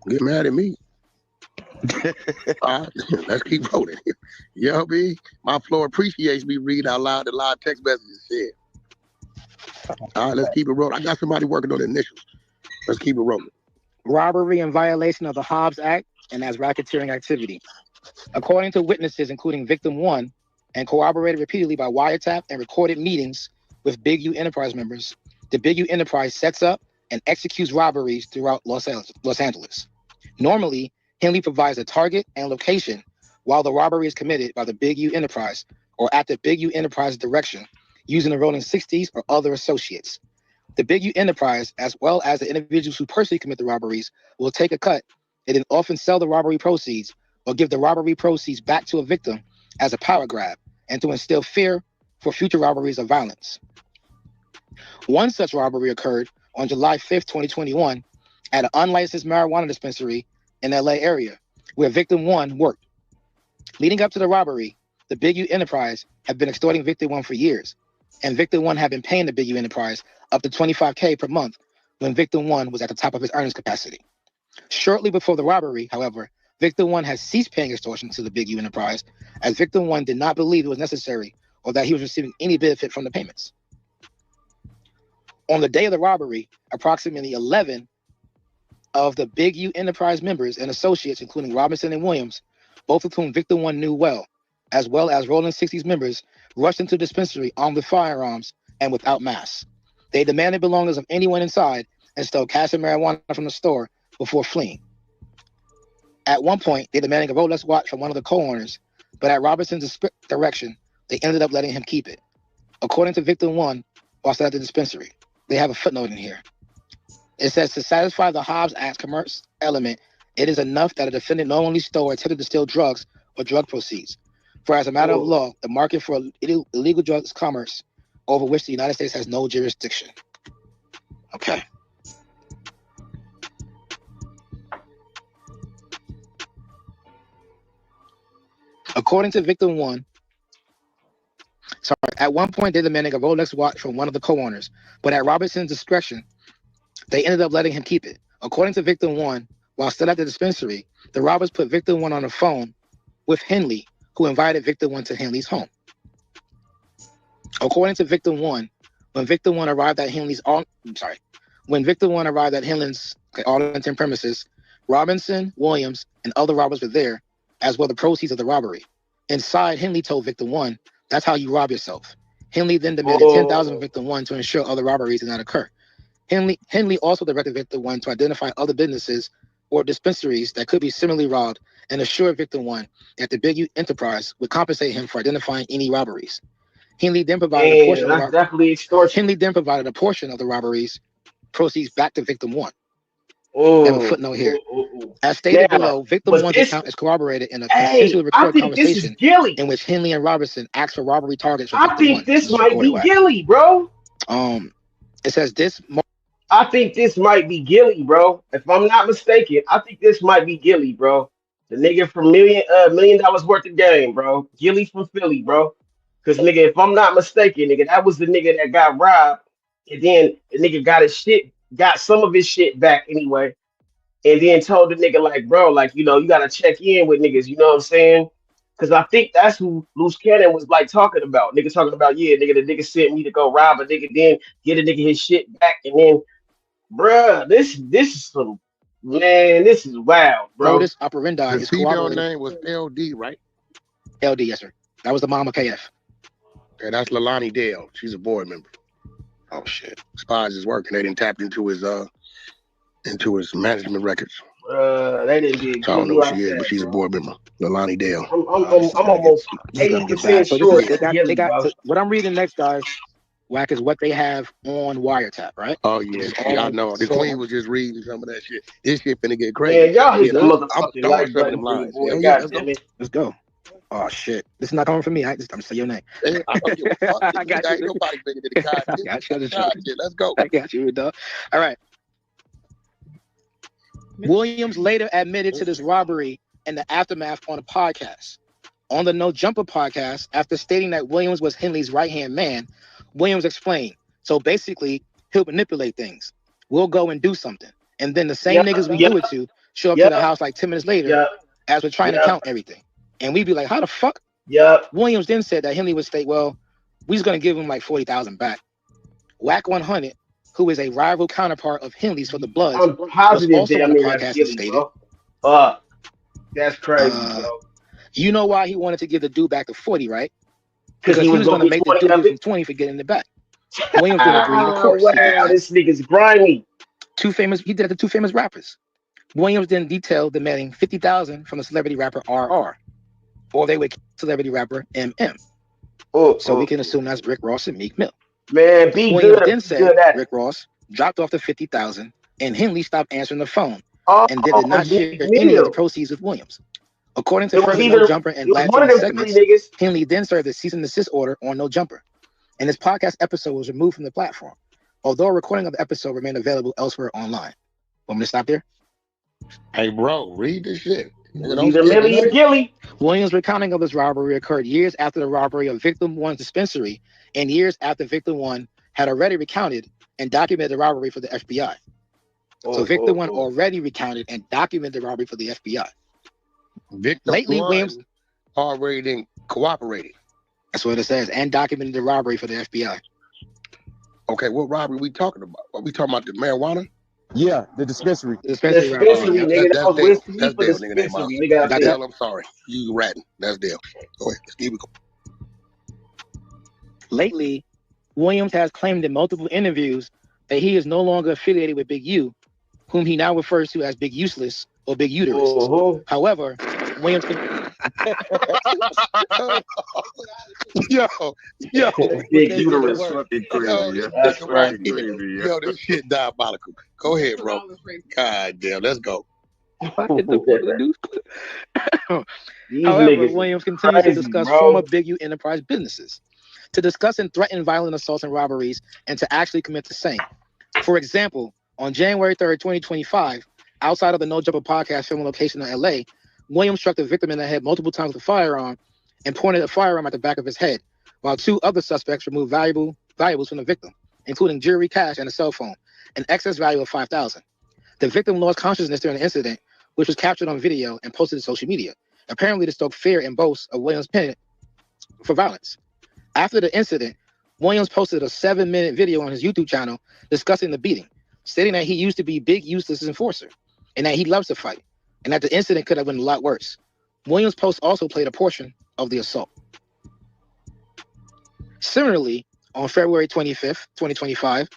Get mad at me. Let's keep voting. You know me? My floor appreciates me reading out loud the live text messages shit. All right, let's keep it rolling. I got somebody working on the initials. Let's keep it rolling. Robbery in violation of the Hobbs Act and as racketeering activity. According to witnesses, including victim 1, and corroborated repeatedly by wiretap and recorded meetings with Big U Enterprise members, the Big U Enterprise sets up and executes robberies throughout Los Angeles. Normally, Henley provides a target and location while the robbery is committed by the Big U Enterprise or at the Big U Enterprise direction using the Rolling 60s or other associates. The Big U Enterprise, as well as the individuals who personally commit the robberies, will take a cut and then often sell the robbery proceeds or give the robbery proceeds back to a victim as a power grab and to instill fear for future robberies of violence. One such robbery occurred on July 5th, 2021 at an unlicensed marijuana dispensary in the LA area where victim 1 worked. Leading up to the robbery, the Big U Enterprise had been extorting victim 1 for years, and victim 1 had been paying the Big U Enterprise up to $25K per month when victim 1 was at the top of his earnings capacity. Shortly before the robbery, however, victim 1 has ceased paying extortion to the Big U Enterprise as victim 1 did not believe it was necessary or that he was receiving any benefit from the payments. On the day of the robbery, approximately 11 of the Big U Enterprise members and associates, including Robinson and Williams, both of whom victim 1 knew well as Rolling 60s members, rushed into the dispensary armed with firearms and without masks. They demanded belongings of anyone inside and stole cash and marijuana from the store before fleeing. At one point, they demanded a Rolex watch from one of the co-owners, but at Robinson's direction, they ended up letting him keep it. According to victim 1, while still at the dispensary, they have a footnote in here. It says, to satisfy the Hobbs Act commerce element, it is enough that a defendant not only stole or attempted to steal drugs or drug proceeds. For as a matter of law, the market for illegal drugs commerce over which the United States has no jurisdiction. Okay. According to victim 1, at one point they demanded a Rolex watch from one of the co-owners, but at Robinson's discretion, they ended up letting him keep it. According to victim 1, while still at the dispensary, the robbers put victim 1 on the phone with Henley, who invited victim 1 to Henley's home. According to victim 1, when victim 1 arrived at Henley's Arlington premises, Robinson, Williams, and other robbers were there, as well the proceeds of the robbery. Inside, Henley told victim 1, "That's how you rob yourself." Henley then demanded $10,000 from victim 1 to ensure other robberies did not occur. Henley also directed victim 1 to identify other businesses or dispensaries that could be similarly robbed and assured victim 1 that the Big U Enterprise would compensate him for identifying any robberies. Henley then provided a portion of the robberies proceeds back to victim 1. I have a footnote here. As stated below, victim 1's account is corroborated in a consensually recorded conversation in which Henley and Robinson asked for robbery targets for victim 1. I think this might be Gilly, bro. It says this. I think this might be Gilly, bro. If I'm not mistaken, I think this might be Gilly, bro. The nigga from $1 million worth of game, bro. Gilly from Philly, bro. Cause nigga, if I'm not mistaken, nigga, that was the nigga that got robbed, and then the nigga got some of his shit back anyway, and then told the nigga like, bro, like, you know, you gotta check in with niggas, you know what I'm saying? Cause I think that's who Loose Cannon was like talking about. Nigga talking about, yeah, nigga, the nigga sent me to go rob a nigga, then get a nigga his shit back, and then, bruh, this is some, man, this is wild, bro. Modus operandi His female name was LD, right? LD, yes, sir. That was the mom of KF. Yeah, that's Lalani Dale. She's a board member. Oh shit. Spies is working. They didn't tap into his management records. They didn't get. So I don't know who she is, but she's a board member. Lalani Dale. I'm almost 80% sure they got what I'm reading next, guys. Whack is what they have on wiretap, right? Oh yeah, I know. The Queen was just reading some of that shit. This shit finna get crazy. Man, y'all hit the motherfucking like button, boy. Let's go. Oh shit! This is not coming from me. I'm gonna say your name. I got you. Nobody bigger than the guy. I got you. Let's go. I got you, dog. All right. Williams later admitted to this robbery in the aftermath on a podcast. On the No Jumper podcast, after stating that Williams was Henley's right-hand man, Williams explained, so basically, he'll manipulate things. We'll go and do something. And then the same niggas we do it to show up to the house like 10 minutes later as we're trying to count everything. And we'd be like, how the fuck? Williams then said that Henley would state, well, we just going to give him like $40,000 back. Whack 100, who is a rival counterpart of Henley's for the Bloods, I'm was positive also damn on the near that's podcast and Gilly, stated, bro. That's crazy, bro. you know why he wanted to give the dude back to 40, right? Because he was going to get make the 20 dude of lose it. him 20 for getting it back. Williams didn't agree, of course. Wow, this nigga's grimy. He did it to two famous rappers. Williams then detailed demanding $50,000 from the celebrity rapper RR, or they would kill celebrity rapper MM. So we can assume that's Rick Ross and Meek Mill. Man, be Williams good. then Be said good at Rick it. Ross dropped off the $50,000, and Henley stopped answering the phone, and did not share Meek any of the Mill. proceeds with Williams. According to It was further either No Jumper and it was Vlad one of TV them three segments, niggas. Henley then served a cease and desist order on No Jumper, and his podcast episode was removed from the platform, although a recording of the episode remained available elsewhere online. Want me to stop there? Hey, bro, read this shit. Either Millie or Gilly. Williams' recounting of this robbery occurred years after the robbery of Victim 1's dispensary, and years after Victim 1 had already recounted and documented the robbery for the FBI. So Victim 1 already recounted and documented the robbery for the FBI. Victim Lately, 1 Williams already then cooperated. That's what it says, and documented the robbery for the FBI. Okay, what robbery we talking about? Are we talking about the marijuana? Yeah, the dispensary. Dispensary Dispensary, robbery. nigga. That was Dale. Winston That's for Dale, nigga. Name dispensary, out. nigga. Got Dale, that? I'm sorry. You ratting. That's Dale. Go ahead. Let's keep it going. Lately, Williams has claimed in multiple interviews that he is no longer affiliated with Big U, whom he now refers to as Big Useless or Big Uterus. However, Williams can... yo, Big uterus. That's right. Yo, this shit diabolical. Go ahead, bro. God damn, let's go. However, Williams continues to discuss bro. former Big U enterprise businesses, to discuss and threaten violent assaults and robberies, and to actually commit the same. For example, on January 3rd, 2025, outside of the No Jumper podcast filming location in LA, Williams struck the victim in the head multiple times with a firearm and pointed a firearm at the back of his head, while two other suspects removed valuables from the victim, including jewelry, cash, and a cell phone, an excess value of $5,000. The victim lost consciousness during the incident, which was captured on video and posted to social media, apparently to stoke fear and boast of Williams' pen for violence. After the incident, Williams posted a 7-minute video on his YouTube channel discussing the beating, stating that he used to be Big Useless enforcer, and that he loves to fight, and that the incident could have been a lot worse. Williams' post also played a portion of the assault. Similarly, on February 25th, 2025,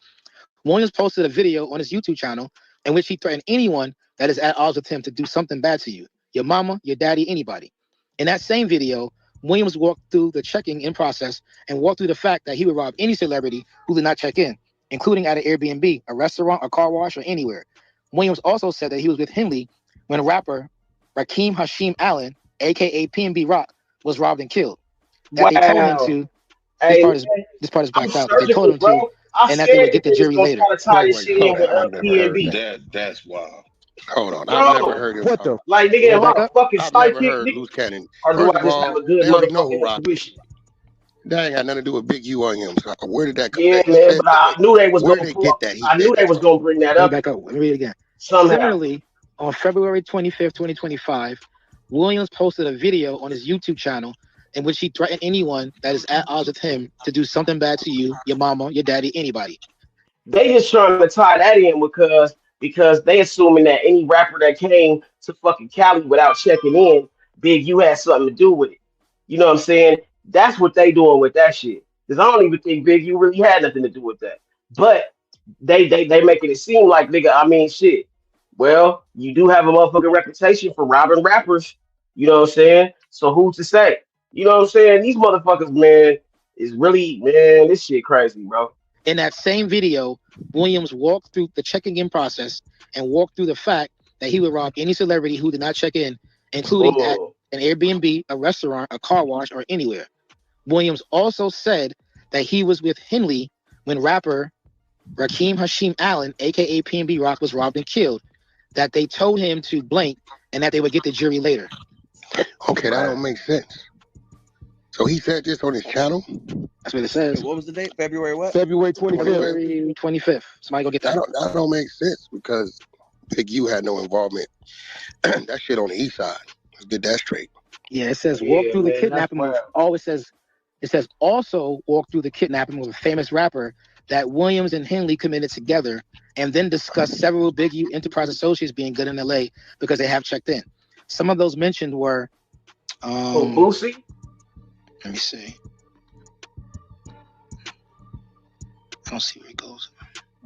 Williams posted a video on his YouTube channel in which he threatened anyone that is at odds with him to do something bad to you, your mama, your daddy, anybody. In that same video, Williams walked through the checking in process and walked through the fact that he would rob any celebrity who did not check in, including at an Airbnb, a restaurant, a car wash, or anywhere. Williams also said that he was with Henley when rapper Rakim Hashim Allen, aka PNB Rock, was robbed and killed. That they told him to. This part is blacked out. They told him to, and that they would get the jury later. That's wild. Hold on, I've never heard him. What the? Like, nigga, am I a fucking I've never psychic? heard loose cannon. Or do First I of just all, have a good they already know who motherfucking robbed him. intuition? That ain't got nothing to do with Big U on him. So where did that come Yeah, from? man, but I knew they was Where gonna did they pull get up. that? I knew they was gonna bring that up. Back up. Let me read it again. Somehow. Similarly, on February 25th, 2025, Williams posted a video on his YouTube channel in which he threatened anyone that is at odds with him to do something bad to you, your mama, your daddy, anybody. They just trying to tie that in because they assuming that any rapper that came to fucking Cali without checking in, Big U had something to do with it. You know what I'm saying? That's what they doing with that shit. Because I don't even think Big U really had nothing to do with that. But they making it seem like, nigga, I mean, shit. Well, you do have a motherfucking reputation for robbing rappers. You know what I'm saying? So who's to say? You know what I'm saying? These motherfuckers, man, is really, man, this shit crazy, bro. In that same video, Williams walked through the checking in process and walked through the fact that he would rob any celebrity who did not check in, including at an Airbnb, a restaurant, a car wash, or anywhere. Williams also said that he was with Henley when rapper Rakim Hashim Allen, aka PNB Rock, was robbed and killed, that they told him to blank and that they would get the jury later. Okay, that don't make sense. So he said this on his channel? That's what it says. What was the date? February what? February 25th. February 25th. Somebody go get that. That don't make sense because Big U had no involvement. That shit on the east side. Let's get that straight. Yeah, it says walk through the kidnapping. It says also walk through the kidnapping of a famous rapper that Williams and Henley committed together and then discussed several Big U enterprise associates being good in LA because they have checked in. Some of those mentioned were Boosie? Let me see. I don't see where he goes.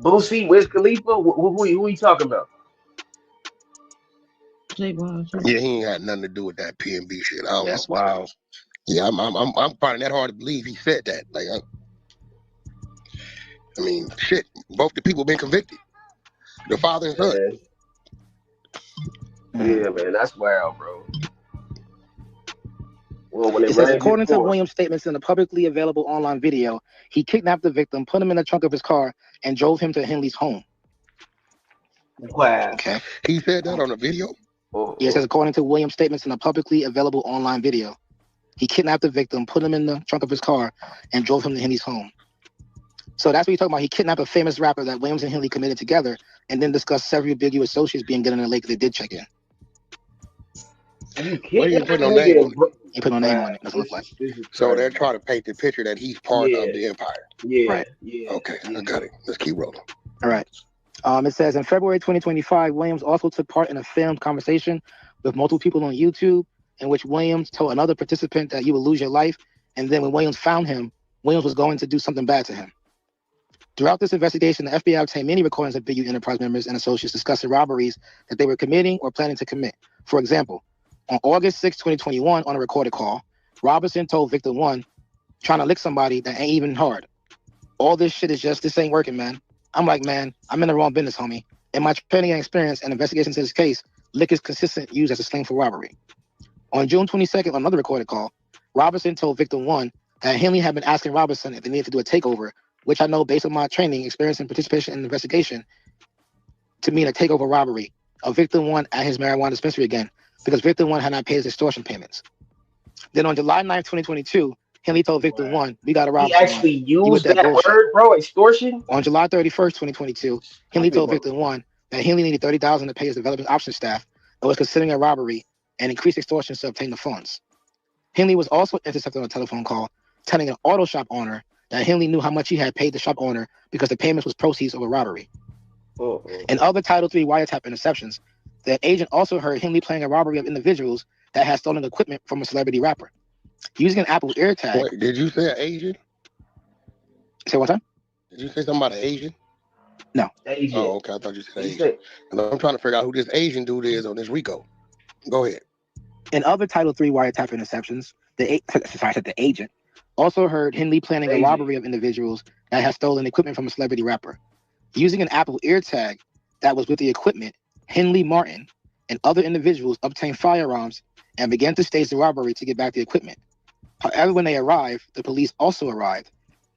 Boosie, Wiz Khalifa? Who you talking about? Yeah, he ain't had nothing to do with that PNB shit. I don't know. That's wild. Yeah, I'm finding that hard to believe he said that. Like, I mean, shit. Both the people been convicted. The father and son. Yeah, man, that's wild, bro. Well, when It says, according to Williams' statements in the publicly available online video, he kidnapped the victim, put him in the trunk of his car, and drove him to Henley's home. Wow. Okay. He said that on a video? Yeah, it says, according to Williams' statements in the publicly available online video, he kidnapped the victim, put him in the trunk of his car, and drove him to Henley's home. So that's what he's talking about. He kidnapped a famous rapper that Williams and Henley committed together, and then discussed several Big U associates being good in the lake. They did check in. Well, he didn't put no name on it. He put no name on it. Doesn't look like. So they're trying to paint the picture that he's part of the empire. Yeah. Right. Yeah. Okay, I got it. Let's keep rolling. All right. It says in February 2025, Williams also took part in a filmed conversation with multiple people on YouTube in which Williams told another participant that you will lose your life. And then when Williams found him, Williams was going to do something bad to him. Throughout this investigation, the FBI obtained many recordings of Big U Enterprise members and associates discussing robberies that they were committing or planning to commit. For example, on August 6, 2021, on a recorded call, Robinson told Victim 1, trying to lick somebody that ain't even hard. All this shit is just, this ain't working, man. I'm like, man, I'm in the wrong business, homie. In my training and experience and investigations to this case, lick is consistent used as a slang for robbery. On June 22nd, on another recorded call, Robinson told Victim 1 that Henley had been asking Robinson if they needed to do a takeover, which I know based on my training, experience, and participation in the investigation to mean a takeover robbery of Victim 1 at his marijuana dispensary again, because Victim 1 had not paid his extortion payments. Then on July 9th, 2022, Henley told Victim 1, we got to rob someone. He actually You with used that bullshit. word, bro, extortion? On July 31st, 2022, Henley told Victim 1 that Henley needed $30,000 to pay his development options staff and was considering a robbery and increased extortion to obtain the funds. Henley was also intercepted on a telephone call telling an auto shop owner that Henley knew how much he had paid the shop owner because the payments was proceeds of a robbery. In other Title III wiretap interceptions, the agent also heard Henley planning a robbery of individuals that had stolen equipment from a celebrity rapper. Using an Apple AirTag. Wait, did you say an Asian? Say one time? Did you say something about an Asian? No. Asian. Oh, okay. I thought you said Asian. And I'm trying to figure out who this Asian dude is on this Rico. Go ahead. In other Title III wiretap interceptions, the agent also heard Henley planning a robbery of individuals that had stolen equipment from a celebrity rapper. Using an Apple AirTag that was with the equipment, Henley Martin and other individuals obtained firearms and began to stage the robbery to get back the equipment. However, when they arrived, the police also arrived,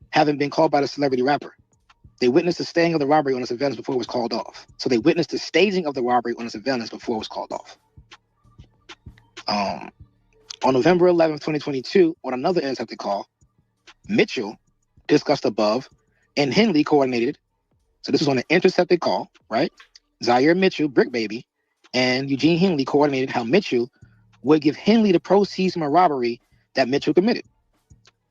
having been called by the celebrity rapper. They witnessed the staging of the robbery on a surveillance before it was called off. So they witnessed the staging of the robbery on a surveillance before it was called off. On November 11th, 2022, on another intercepted call, Mitchell, discussed above, and Henley coordinated. So this was on an intercepted call, right? Zaire Mitchell, Brick Baby, and Eugene Henley coordinated how Mitchell would give Henley the proceeds from a robbery that Mitchell committed.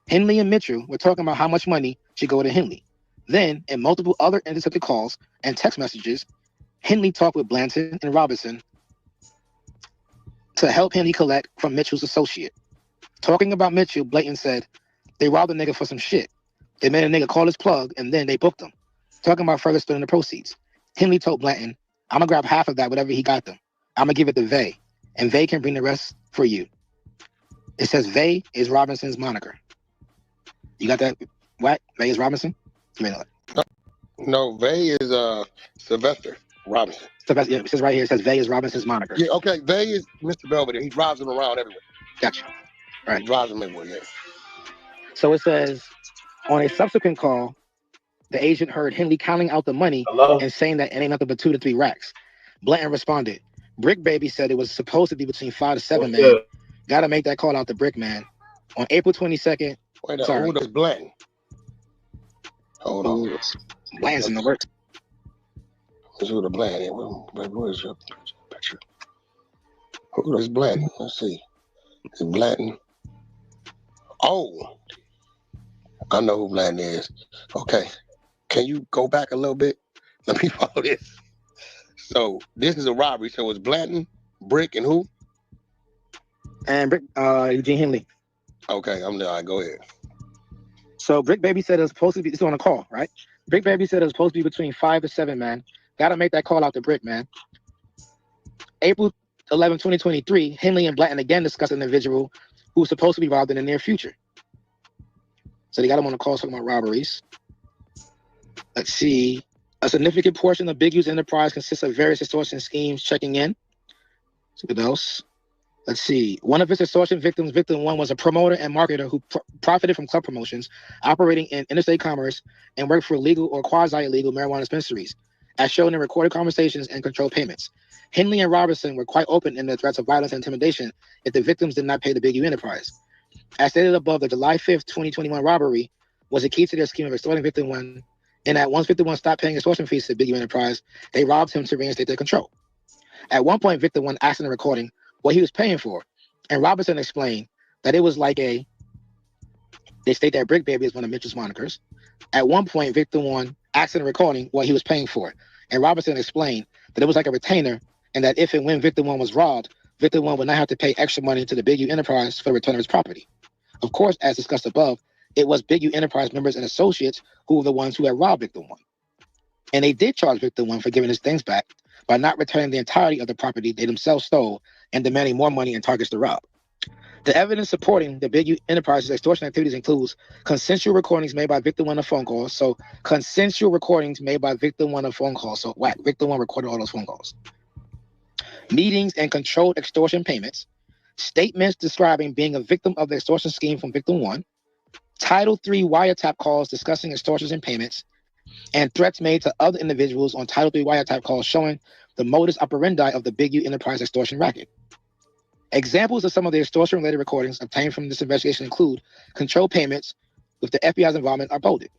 Henley and Mitchell were talking about how much money should go to Henley. Then, in multiple other intercepted calls and text messages, Henley talked with Blanton and Robinson to help Henley collect from Mitchell's associate. Talking about Mitchell, Blanton said, they robbed a nigga for some shit. They made a nigga call his plug, and then they booked him. Talking about further spending the proceeds. Henley told Blanton, I'm going to grab half of that, whatever he got them. I'm going to give it to Vay, and Vay can bring the rest for you. It says Vay is Robinson's moniker. You got that? What? Vay is Robinson? You may know it. No, Vay is Sylvester Robinson. Sylvester, yeah, it says right here, it says Vay is Robinson's moniker. Yeah, okay. Vay is Mr. Belvedere. He drives him around everywhere. Gotcha. Right. He drives him everywhere, yeah. So it says, on a subsequent call, the agent heard Henley counting out the money and saying that it ain't nothing but 2 to 3 racks. Blanton responded, Brick Baby said it was supposed to be between 5 to 7, man. Gotta make that call out to Brick, man. On April 22nd. Wait a minute, who does Blanton? Hold on. Blanton's in the works. Let's do the Blanton. Where is your picture? Who is Blanton? Let's see. Is Blanton? Oh, I know who Blanton is. Okay. Can you go back a little bit? Let me follow this. So this is a robbery. So it's Blanton, Brick, and who? And Brick, Eugene Henley. Okay, I'm there. Go ahead. So Brick Baby said it was supposed to be. It's on a call, right? Brick Baby said it was supposed to be between 5 to 7, man. Gotta make that call out to Brick, man. April 11, 2023, Henley and Blanton again discussed an individual who was supposed to be robbed in the near future. So they got him on a call talking about robberies. Let's see. A significant portion of Big U's enterprise consists of various extortion schemes checking in. Let's see what else. Let's see. One of his extortion victims, victim 1, was a promoter and marketer who profited from club promotions, operating in interstate commerce, and worked for legal or quasi-illegal marijuana dispensaries, as shown in recorded conversations and controlled payments. Henley and Robertson were quite open in their threats of violence and intimidation if the victims did not pay the Big U enterprise. As stated above, the July 5th, 2021 robbery was a key to their scheme of extorting victim 1, and that once victim 1 stopped paying extortion fees to the Big U enterprise, they robbed him to reinstate their control. At one point, victim 1 asked in the recording what he was paying for, and Robertson explained that it was like they state that Brick Baby is one of Mitchell's monikers. At one point, victim 1 asked in the recording what he was paying for, and Robertson explained that it was like a retainer, and that if and when victim 1 was robbed, victim 1 would not have to pay extra money to the Big U enterprise for the return of his property. Of course, as discussed above, it was Big U enterprise members and associates who were the ones who had robbed victim 1. And they did charge victim 1 for giving his things back by not returning the entirety of the property they themselves stole and demanding more money and targets to rob. The evidence supporting the Big U enterprise's extortion activities includes consensual recordings made by victim 1 of phone calls. So consensual recordings made by victim 1 of phone calls. So victim 1 recorded all those phone calls. Meetings and controlled extortion payments. Statements describing being a victim of the extortion scheme from victim 1. Title III wiretap calls discussing extortions and payments. And threats made to other individuals on Title III wiretap calls showing the modus operandi of the Big U enterprise extortion racket. Examples of some of the extortion-related recordings obtained from this investigation include controlled payments with the FBI's involvement are bolded.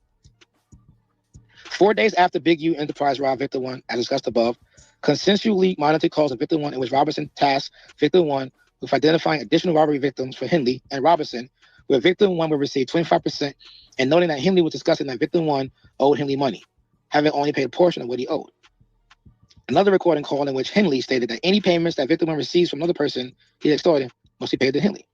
4 days after Big U enterprise robbed victim 1, as discussed above, consensually monitored calls of victim 1 in which Robertson tasked victim 1 with identifying additional robbery victims for Henley and Robertson, where victim 1 would receive 25%, and noting that Henley was discussing that victim 1 owed Henley money, having only paid a portion of what he owed. Another recording call in which Henley stated that any payments that victim 1 receives from another person he extorted must be paid to Henley.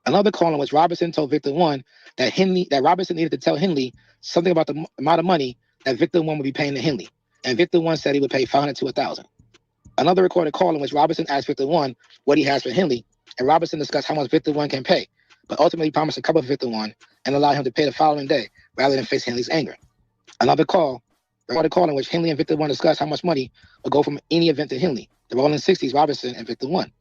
Another call in which Robertson told victim 1 that Robertson needed to tell Henley something about the amount of money that victim 1 would be paying to Henley, and victim 1 said he would pay $500 to $1,000. Another recorded call in which Robertson asked victim 1 what he has for Henley, and Robertson discussed how much victim 1 can pay, but ultimately promised to cover victim 1 and allow him to pay the following day rather than face Henley's anger. Another recorded call in which Henley and victim 1 discussed how much money would go from any event to Henley, the Rolling 60s, Robertson, and victim 1.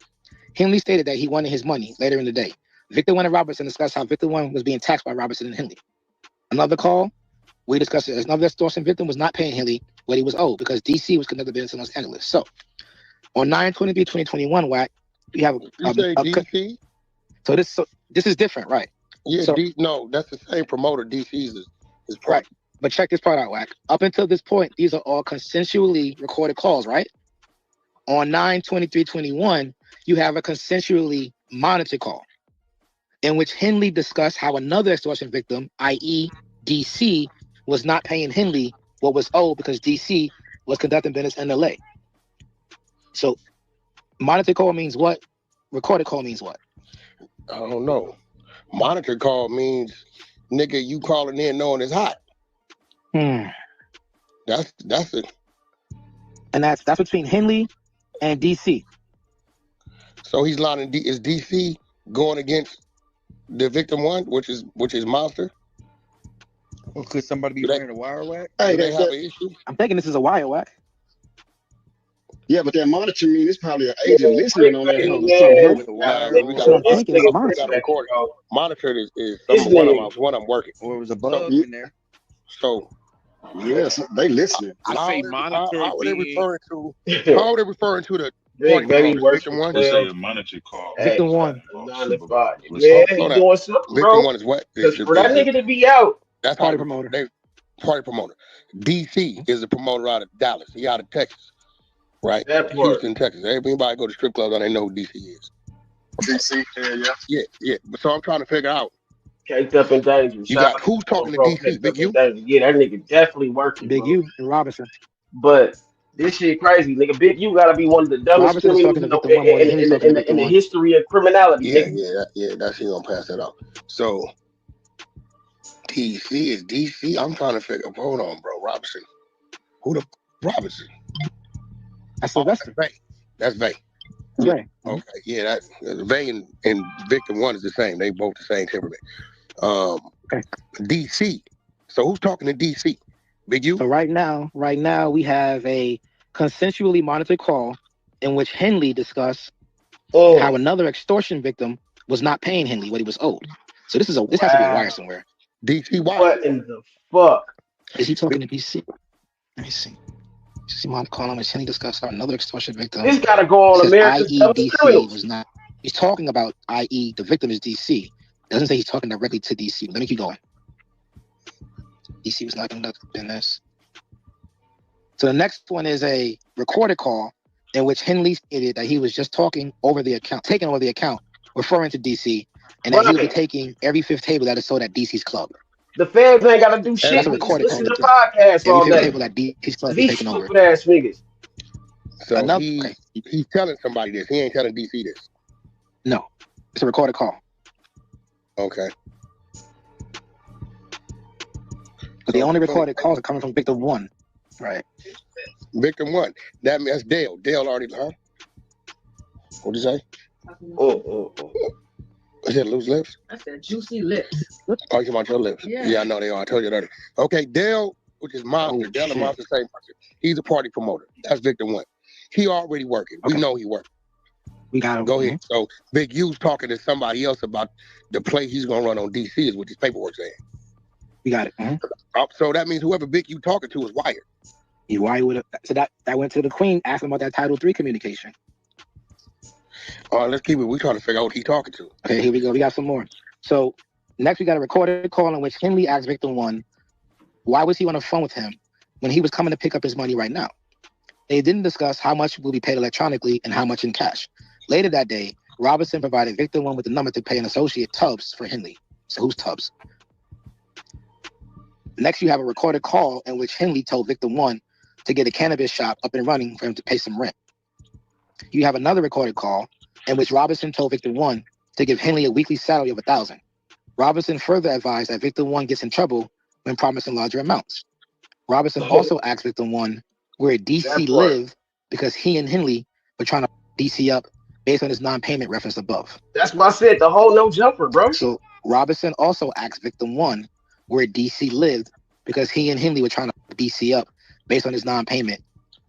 Henley stated that he wanted his money later in the day. Victim 1 and Robertson discussed how victim 1 was being taxed by Robertson and Henley. Another call, we discussed that another extortion victim was not paying Henley what he was owed because DC was conducting business in Los Angeles. So, on 9/23/2021, WAC, we have You say DC? So this is different, right? Yeah, So, no, that's the same promoter. DC's is right. But check this part out, WAC. Up until this point, these are all consensually recorded calls, right? On 9/23/21, you have a consensually monitored call in which Henley discussed how another extortion victim, i.e. DC, was not paying Henley what was owed because DC was conducting business in LA. So monitored call means what? Recorded call means what? I don't know. Monitor call means nigga, you calling in knowing it's hot. That's it. And that's between Henley and DC. So he's lining is DC going against the victim 1, which is Monster? Or could somebody be running a wire whack? Do they have an issue? I'm thinking this is a wire whack. Yeah, but that monitor mean it's probably an agent listening on that hoe or something. With a wire. We got to record it. Monitor is one I'm working. Or it was a bug in there. So yes, they listening. I say monitor. How are they referring to? How are they referring to the Big baby works victim 1? They say a monitor call. Victim 1. 9 to 5. Yeah, he's doing something, bro. Victim 1 is what? Because for that nigga to be out. That's party promoter. Party promoter. DC is the promoter out of Dallas. He out of Texas. Right? That part. Houston, Texas. Everybody go to strip clubs and they know who DC is. DC, yeah. Yeah. So I'm trying to figure out Caked up and dangerous. You Shout got out to who's Debo, talking to bro. DC? Caked up Big and U? dangerous. Yeah, that nigga definitely working, Big bro. U and Robinson. But this shit crazy, nigga. Big U gotta be one of the dumbest Robinson is criminals talking to Victim One more than Henry's talking to Victim in the One. history of criminality, Yeah, nigga. that's he gonna pass that off. So DC is DC. I'm trying to figure. Hold on, bro. Robinson. Who the Robinson? That's Sylvester. That's Vay. Right. Okay, yeah, that Vay and Victim One is the same. They both the same temperament. DC. So who's talking to DC? Big U? So right now we have a consensually monitored call in which Henley discussed how another extortion victim was not paying Henley what he was owed. So this has to be a wire somewhere. DC wire. What in the fuck? Is he talking to DC? Let me see. DC monitor call in which Henley discussed how another extortion victim. This gotta go on says, America's i.e. Dumbest DC Criminals. was not. He's talking about i.e. the victim is DC. Doesn't say he's talking directly to DC. Let me keep going. DC was not conducted in this. So the next one is a recorded call in which Henley stated that he was just taking over the account, referring to DC, and that he would be taking every fifth table that is sold at DC's club. The fans ain't gotta do shit. That's a Just recorded call. listen to podcasts all Every fifth day. table that DC's club is These taking over. stupid ass niggas. So he's telling somebody this. He ain't telling DC this. No, it's a recorded call. Okay. But the only recorded calls are coming from Victim One. Right. Victim One. That's Dale. Dale already, huh? What'd you say? I said loose lips? I said juicy lips. Oh, you talking about your lips? Yeah. I know they are. I told you that. Okay, Dale, which is Monster. Dale and Monster, same person. He's a party promoter. That's Victim One. He already working. We know he working. We got him. Go ahead. So Big U's talking to somebody else about the play he's gonna run on DC is what his paperwork saying. We got it. So that means whoever Big U talking to is wired. He wired with it. So that went to the Queen, asking about that Title III communication. All right, let's keep it. We trying to figure out what he's talking to. Okay, here we go. We got some more. So next we got a recorded call in which Henley asked Victim One, why was he on the phone with him when he was coming to pick up his money right now? They didn't discuss how much will be paid electronically and how much in cash. Later that day, Robinson provided Victim One with the number to pay an associate Tubbs for Henley. So who's Tubbs? Next, you have a recorded call in which Henley told Victim One to get a cannabis shop up and running for him to pay some rent. You have another recorded call in which Robinson told Victim One to give Henley a weekly salary of $1,000. Robinson further advised that Victim One gets in trouble when promising larger amounts. Robinson also asked Victim One where DC lived because he and Henley were trying to DC up based on his non-payment reference above. That's why I said the whole no jumper, bro. So Robinson also asked Victim One where DC lived because he and Henley were trying to DC up based on his non-payment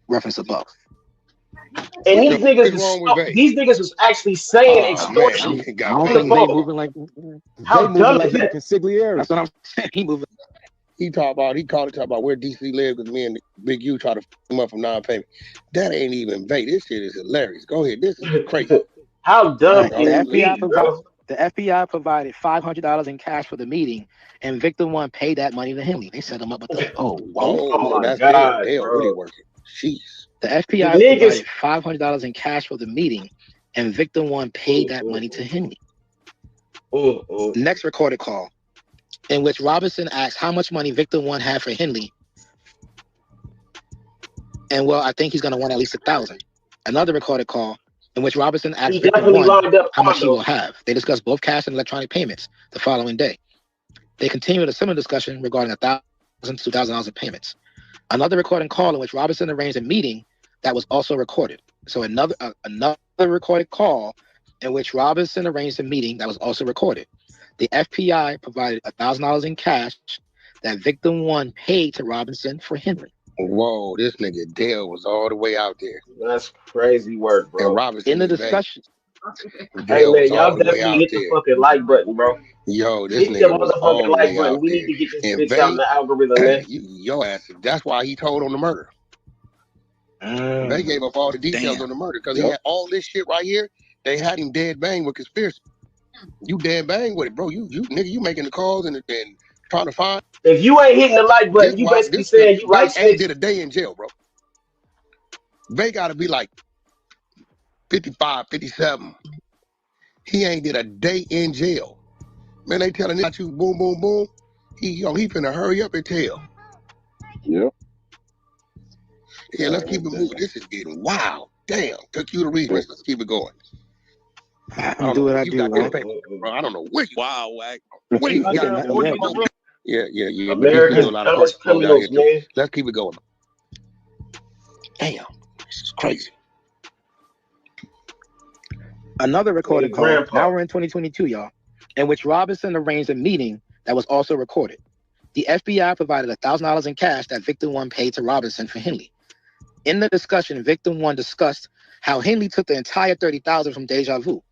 reference above. And these niggas was actually saying extortion. I don't think they moving like how dumb is that? Consigliere. That's what I'm saying. He moving. He called to talk about where DC lives because me and Big U try to f him up from non-payment. That ain't even bait. This shit is hilarious. Go ahead. This is crazy. How dumb the FBI provided $500 in cash for the meeting, and Victim One paid that money to Henley. They set him up with the my God, Dale bro. really working. Jeez. The FBI provided $500 in cash for the meeting, and Victim One paid that money to Henley. Next recorded call, in which Robinson asked how much money Victim One had for Henley. And well, I think he's gonna want at least $1,000. Another recorded call in which Robinson asked Victim One how much he will have. They discussed both cash and electronic payments the following day. They continued a similar discussion regarding $1,000 to $2,000 in payments. Another recording call in which Robinson arranged a meeting that was also recorded. So another recorded call in which Robinson arranged a meeting that was also recorded. The FBI provided $1,000 in cash that Victim One paid to Robinson for Henley. Whoa, this nigga Dale was all the way out there. That's crazy work, bro. And Robinson in the discussion. Hey man, y'all definitely hit the fucking like button, bro. Yo, this hit the nigga was all motherfucking the like way button. out We there. need to get this And bitch out in the algorithm, man. Your ass. That's why he told on the murder. They gave up all the details on the murder because he had all this shit right here. They had him dead bang with conspiracy. You dead bang with it, bro. You nigga, you making the calls and trying to find. If you ain't hitting the like button, you basically saying you like ain't did a day in jail, bro. They gotta be like 55, 57. He ain't did a day in jail. Man, they telling you boom, boom, boom. He finna hurry up and tell. Yep. Yeah, let's keep it moving. This is getting wild. Damn, took you to research. Let's keep it going. I don't Do know what where I you do, got your Wack. paper, bro. I don't know where you. Wow, Wack. Where you He got got it? nothing else. Yeah. But this nigga America's do a lot of dumbest flow down here criminals, too. man. Let's keep it going. Damn, this is crazy. Another recorded Nigga, call. grandpa. Now we're in 2022, y'all, in which Robinson arranged a meeting that was also recorded. The FBI provided $1,000 in cash that Victim 1 paid to Robinson for Henley. In the discussion, Victim 1 discussed how Henley took the entire $30,000 from Deja Vu,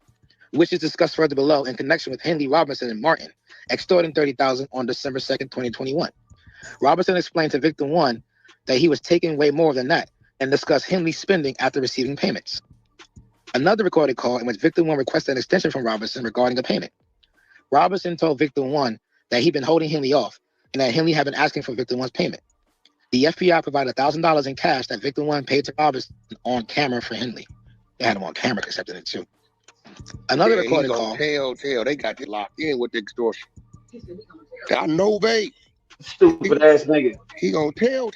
which is discussed further below in connection with Henley, Robinson, and Martin, extorting $30,000 on December 2nd, 2021. Robinson explained to Victim 1 that he was taking way more than that and discussed Henley's spending after receiving payments. Another recorded call in which Victim 1 requested an extension from Robinson regarding a payment. Robinson told Victim 1 that he'd been holding Henley off and that Henley had been asking for Victim 1's payment. The FBI provided $1,000 in cash that Victim 1 paid to Robinson on camera for Henley. They had him on camera accepting it too. Another recorded call. Tell. They got you locked in with the extortion. I know, babe. Stupid ass nigga. He gonna tell.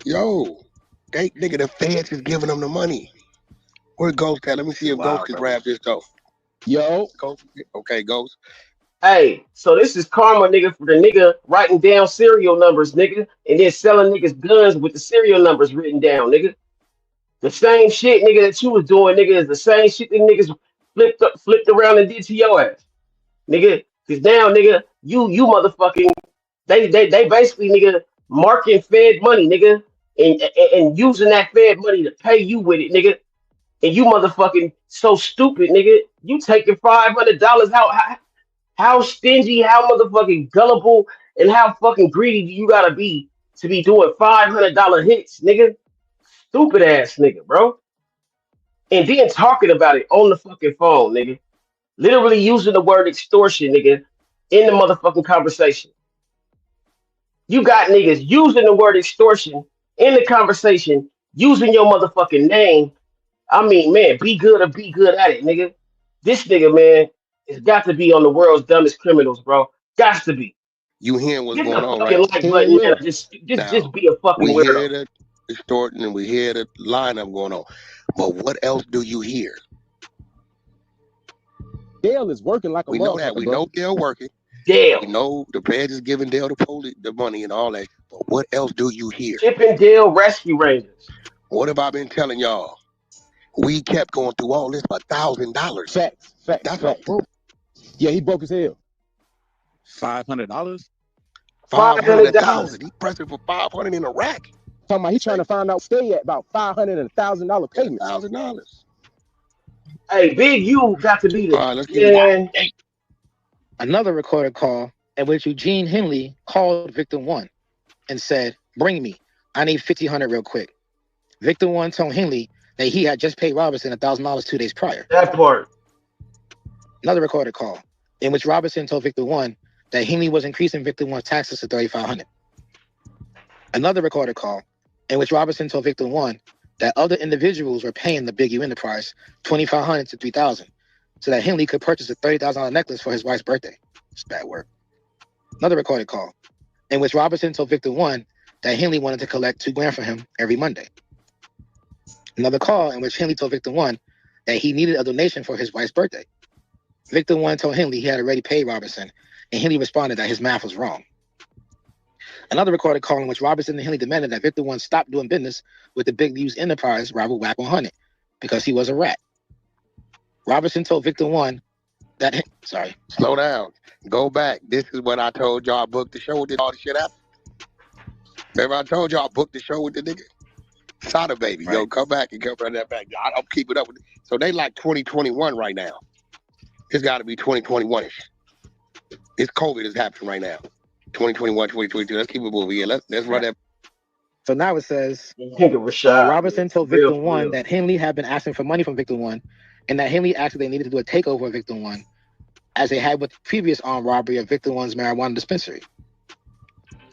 Yo, they nigga, the feds is giving them the money. Where Ghost at? Let me see if Ghost can grab this though. Yo. Ghost. Okay, Ghost. Hey, so this is karma, nigga, for the nigga writing down serial numbers, nigga, and then selling niggas guns with the serial numbers written down, nigga. The same shit, nigga, that you was doing, nigga, is the same shit that niggas flipped around and did to your ass, nigga. Cause now, nigga, you motherfucking, they basically, nigga, marking Fed money, nigga, and using that Fed money to pay you with it, nigga. And you motherfucking so stupid, nigga. You taking $500 how stingy, how motherfucking gullible, and how fucking greedy do you gotta be to be doing $500 hits, nigga? Stupid ass nigga, bro. And then talking about it on the fucking phone, nigga. Literally using the word extortion, nigga, in the motherfucking conversation. You got niggas using the word extortion in the conversation, using your motherfucking name. I mean, man, be good or be good at it, nigga. This nigga, man, has got to be on the world's dumbest criminals, bro. Got to be. You hearing what's Hit going the on, fucking right? like button, man. Just be a fucking We weirdo. hear the extorting and we hear the lineup going on. But what else do you hear? Dale is working like a We know that. We know Dale working. Dale. We know the feds is giving Dale the police the money and all that. But what else do you hear? Chippendale Rescue Rangers. What have I been telling y'all? We kept going through all this for $1,000. Facts. That's a broke. Yeah, he broke his hell. $500? $500,000. He pressing for $500 in a rack. Talking about he trying to find out stay at about $500 and $1,000 payments. $1,000. Hey, Big U got to be the all right, let's keep it. Another recorded call in which Eugene Henley called Victim 1 and said, "Bring me. I need $1,500 real quick." Victim 1 told Henley that he had just paid Robinson $1,000 2 days prior. That part. Another recorded call in which Robinson told Victim 1 that Henley was increasing Victim 1's taxes to $3,500. Another recorded call in which Robinson told Victim 1 that other individuals were paying the Big U Enterprise $2,500 to $3,000 so that Henley could purchase a $30,000 necklace for his wife's birthday. It's bad work. Another recorded call in which Robinson told Victim 1 that Henley wanted to collect $2,000 for him every Monday. Another call in which Henley told Victim 1 that he needed a donation for his wife's birthday. Victim 1 told Henley he had already paid Robinson, and Henley responded that his math was wrong. Another recorded call in which Robinson and Henley demanded that Victim 1 stop doing business with the Big U's Enterprise rival Wack 100 because he was a rat. Robinson told Victim 1 that... Sorry. Slow down. Go back. This is when I told y'all I booked the show with all the shit out. Remember I told y'all I booked the show with the nigga? Sada baby. Right. Yo, come back and come run that back. I'm keeping up with it. So they like 2021 right now. It's got to be 2021-ish. It's COVID is happening right now. 2021, 2022. Let's keep it moving. Yeah, let's run that. So now it says, Rashad, Robinson told Victim 1 that Henley had been asking for money from Victim 1 and that Henley asked if they needed to do a takeover of Victim 1 as they had with the previous armed robbery of Victim 1's marijuana dispensary.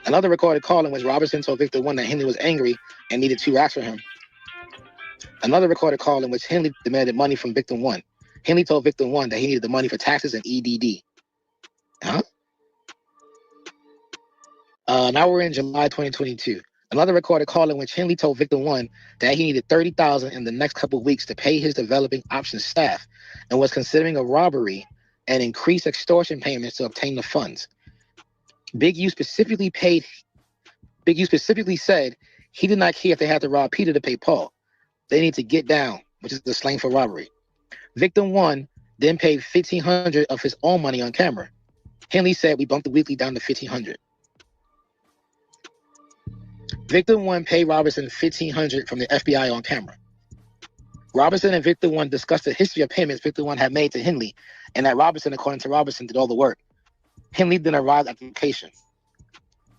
Another recorded call in which Robinson told Victim 1 that Henley was angry and needed 2 racks for him. Another recorded call in which Henley demanded money from Victim 1 Henley told victim 1 that he needed the money for taxes and EDD. Huh? Now we're in July 2022. Another recorded call in which Henley told victim 1 that he needed $30,000 in the next couple of weeks to pay his developing options staff and was considering a robbery and increased extortion payments to obtain the funds. Big U specifically said he did not care if they had to rob Peter to pay Paul. They need to get down, which is the slang for robbery. Victim 1 then paid $1,500 of his own money on camera. Henley said we bumped the weekly down to $1,500. Victim 1 paid Robertson $1,500 from the FBI on camera. Robertson and Victim 1 discussed the history of payments Victim 1 had made to Henley, and that Robertson, according to Robertson, did all the work. Henley then arrived at the location.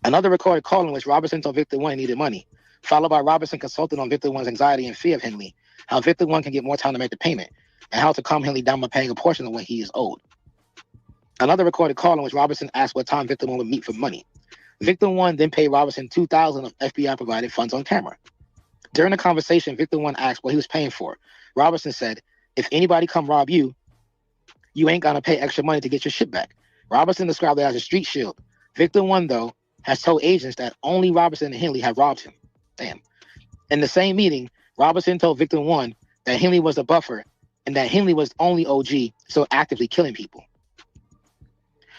Another recorded call in which Robertson told Victim 1 he needed money, followed by Robertson consulting on Victim 1's anxiety and fear of Henley, how Victim 1 can get more time to make the payment, and how to calm Henley down by paying a portion of what he is owed. Another recorded call in which Robertson asked what time Victim 1 would meet for money. Victim 1 then paid Robertson $2,000 of FBI-provided funds on camera. During the conversation, Victim 1 asked what he was paying for. Robertson said, if anybody come rob you, you ain't gonna pay extra money to get your shit back. Robertson described it as a street shield. Victim 1, though, has told agents that only Robertson and Henley have robbed him. Damn. In the same meeting, Robertson told Victim 1 that Henley was a buffer and that Henley was only OG, so actively killing people.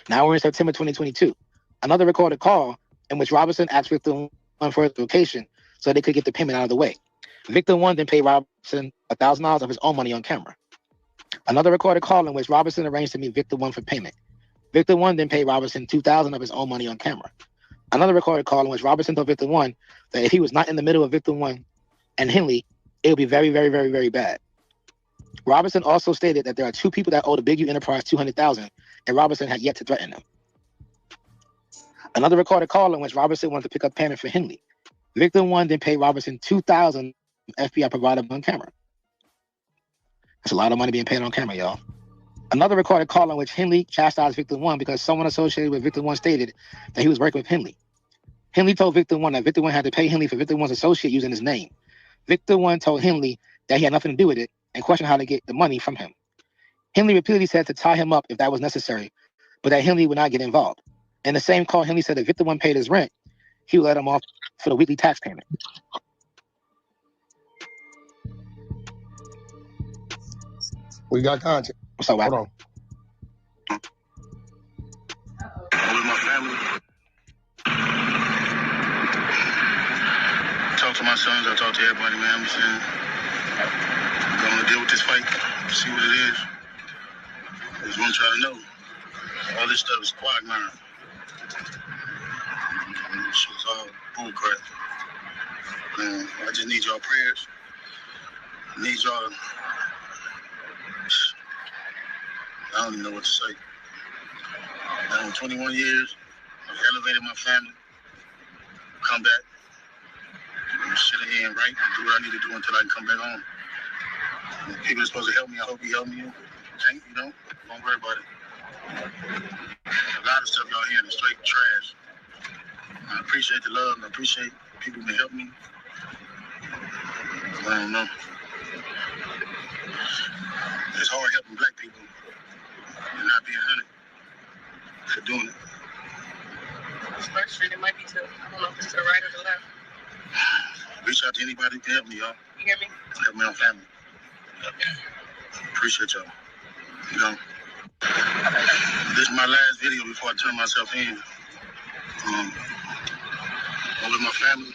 Now we're in September 2022. Another recorded call in which Robertson asked Victim 1 for his location so they could get the payment out of the way. Victim 1 then paid Robertson $1,000 of his own money on camera. Another recorded call in which Robertson arranged to meet Victim 1 for payment. Victim 1 then paid Robertson $2,000 of his own money on camera. Another recorded call in which Robertson told Victim 1 that if he was not in the middle of Victim 1 and Henley, it would be very, very, very, very bad. Robertson also stated that there are 2 people that owe the Big U Enterprise $200,000, and Robertson had yet to threaten them. Another recorded call in which Robertson wanted to pick up payment for Henley. Victim 1 then paid Robertson $2,000 FBI provided on camera. That's a lot of money being paid on camera, y'all. Another recorded call in which Henley chastised Victim 1 because someone associated with Victim 1 stated that he was working with Henley. Henley told Victim 1 that Victim 1 had to pay Henley for Victim 1's associate using his name. Victim 1 told Henley that he had nothing to do with it and questioned how to get the money from him. Henley repeatedly said to tie him up if that was necessary, but that Henley would not get involved. In the same call, Henley said that if Victim 1 paid his rent, he would let him off for the weekly tax payment. We got content. What's up, Hold on. With my family. Talk to my sons, I talk to everybody, man. I'm saying, I'm gonna deal with this fight, see what it is. I just want to try to know. All this stuff is quagmire. This shit's all bullcrap. Man, I just need y'all prayers. I need y'all. I don't even know what to say. 21 years, I've elevated my family. Come back. Sit here and write and do what I need to do until I can come back home. And people are supposed to help me. I hope you help me. Tank, you know, don't worry about it. A lot of stuff y'all hearing is straight trash. I appreciate the love and I appreciate people that help me. I don't know. It's hard helping black people and not being hunted for doing it. First Street, it might be to, I don't know if it's to the right or the left. Reach out to anybody who can help me, y'all. You hear me? Help my family. Appreciate y'all. You know, this is my last video before I turn myself in. I'm with my family.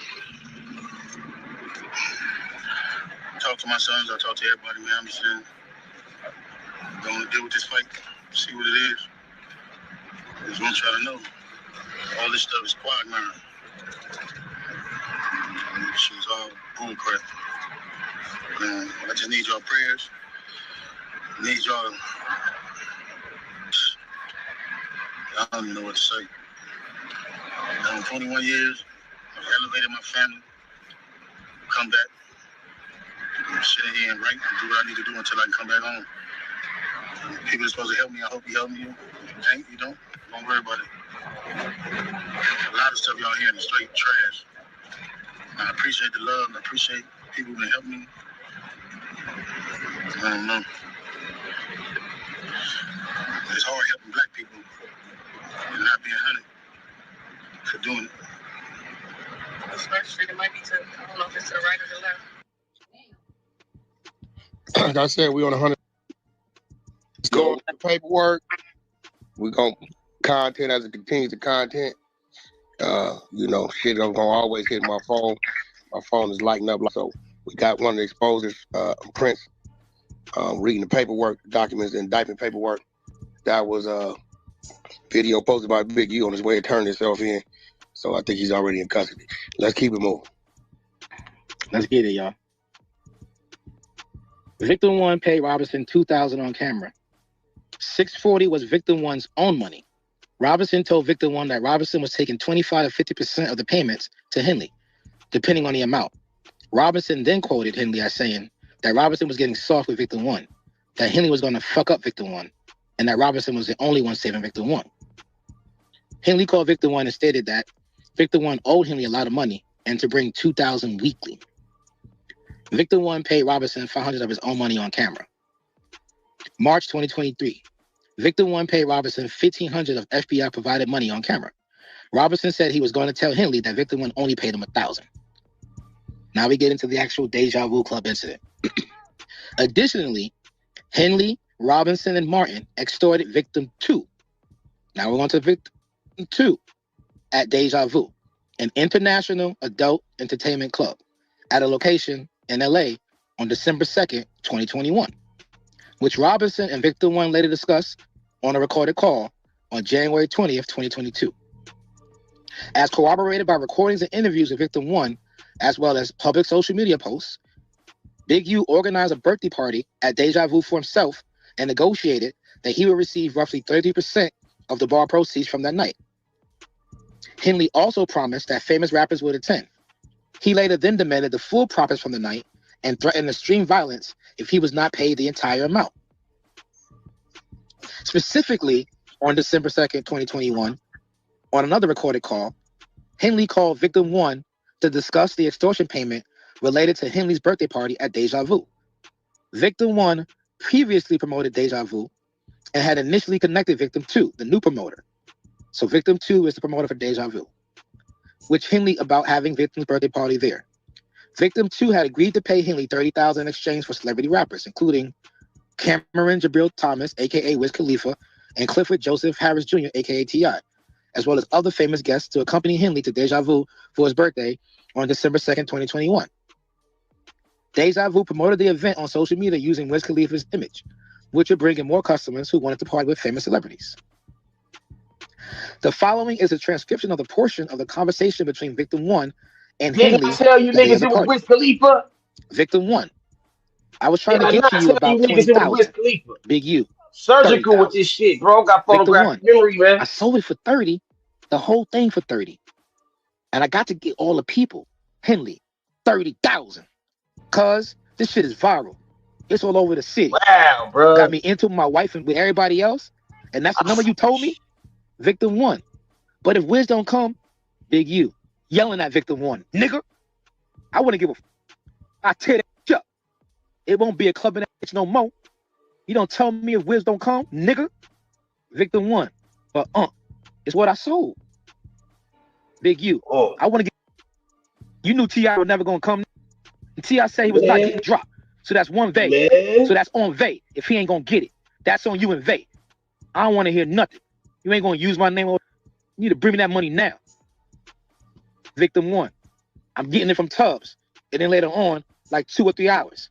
Talk to my sons, I talk to everybody, man. I'm just saying, I'm gonna deal with this fight, see what it is. I just want to try to know. All this stuff is quagmire. This shit's all bullcrap. Man, I just need y'all prayers. I need y'all. I don't even know what to say. 21 years, I've elevated my family. Come back. Sit here and write and do what I need to do until I can come back home. People are supposed to help me. I hope you help me. Tank, you don't worry about it. A lot of stuff y'all hearing is straight trash. I appreciate the love and I appreciate people that help me. I don't know. It's hard helping black people and not being hunted for doing it. This first street, it might be to, I don't know if it's to the right or the left. Like I said, we on 100. Let's go on the paperwork. We gonna content as it continues to content. You know, shit I'm gonna always hit my phone. My phone is lighting up. So we got one of the exposers, Prince, reading the paperwork, documents, the indictment paperwork. That was a video posted by Big U on his way to turn himself in. So I think he's already in custody. Let's keep it moving. Let's get it, y'all. Victim 1 paid Robinson $2,000 on camera. $640 was Victim 1's own money. Robinson told Victim 1 that Robinson was taking 25 to 50% of the payments to Henley, depending on the amount. Robinson then quoted Henley as saying that Robinson was getting soft with Victim 1, that Henley was going to fuck up Victim 1, and that Robinson was the only one saving Victim 1. Henley called Victim 1 and stated that Victim 1 owed Henley a lot of money and to bring $2,000 weekly. Victim 1 paid Robinson $500 of his own money on camera. March 2023. Victim 1 paid Robinson $1,500 of FBI provided money on camera. Robinson said he was going to tell Henley that Victim 1 only paid him $1,000. Now we get into the actual Deja Vu Club incident. Additionally, Henley, Robinson, and Martin extorted Victim 2. Now we're on to Victim 2 at Deja Vu, an international adult entertainment club at a location in LA on December 2nd, 2021, which Robinson and Victim 1 later discussed on a recorded call on January 20th, 2022. As corroborated by recordings and interviews with Victim 1, as well as public social media posts, Big U organized a birthday party at Deja Vu for himself and negotiated that he would receive roughly 30% of the bar proceeds from that night. Henley also promised that famous rappers would attend. He later then demanded the full profits from the night and threatened extreme violence if he was not paid the entire amount. Specifically, on December 2nd, 2021, on another recorded call, Henley called Victim 1 to discuss the extortion payment related to Henley's birthday party at Deja Vu. Victim 1 previously promoted Deja Vu and had initially connected Victim 2, the new promoter. So Victim 2 is the promoter for Deja Vu, which Henley about having Victim's birthday party there. Victim 2 had agreed to pay Henley $30,000 in exchange for celebrity rappers, including Cameron Jabril Thomas, a.k.a. Wiz Khalifa, and Clifford Joseph Harris Jr., a.k.a. T.I., as well as other famous guests to accompany Henley to Deja Vu for his birthday on December 2nd, 2021. Deja Vu promoted the event on social media using Wiz Khalifa's image, which would bring in more customers who wanted to party with famous celebrities. The following is a transcription of the portion of the conversation between Victim 1 and Henley. Did I tell you the day of niggas the it was party. Wiz Khalifa? Victim 1. I was trying Did to I get not to you tell about you niggas it was Wiz 20,000. Khalifa? Big U. Surgical with 30,000. this shit, bro. Got Victim photographic 1. memory, man. I sold it for 30, the whole thing for 30. And I got to get all the people. Henley, 30,000. Cause this shit is viral. It's all over the city. Wow, bro. Got me into my wife and with everybody else. And that's the number you told me? Victim 1. But if Wiz don't come, Big U. Yelling at Victim 1. Nigga, I wouldn't give a I tear that shit up. It won't be a club in that bitch no more. You don't tell me if Wiz don't come, nigga. Victim 1. But it's what I sold. Big U. I want to get. You knew T.I. was never gonna come. And T.I. said he was not getting dropped. So that's one Vay. So that's on Vay. If he ain't gonna get it, that's on you and Vay. I don't want to hear nothing. You ain't gonna use my name. You need to bring me that money now. Victim 1. I'm getting it from Tubbs. And then later on, like 2 or 3 hours,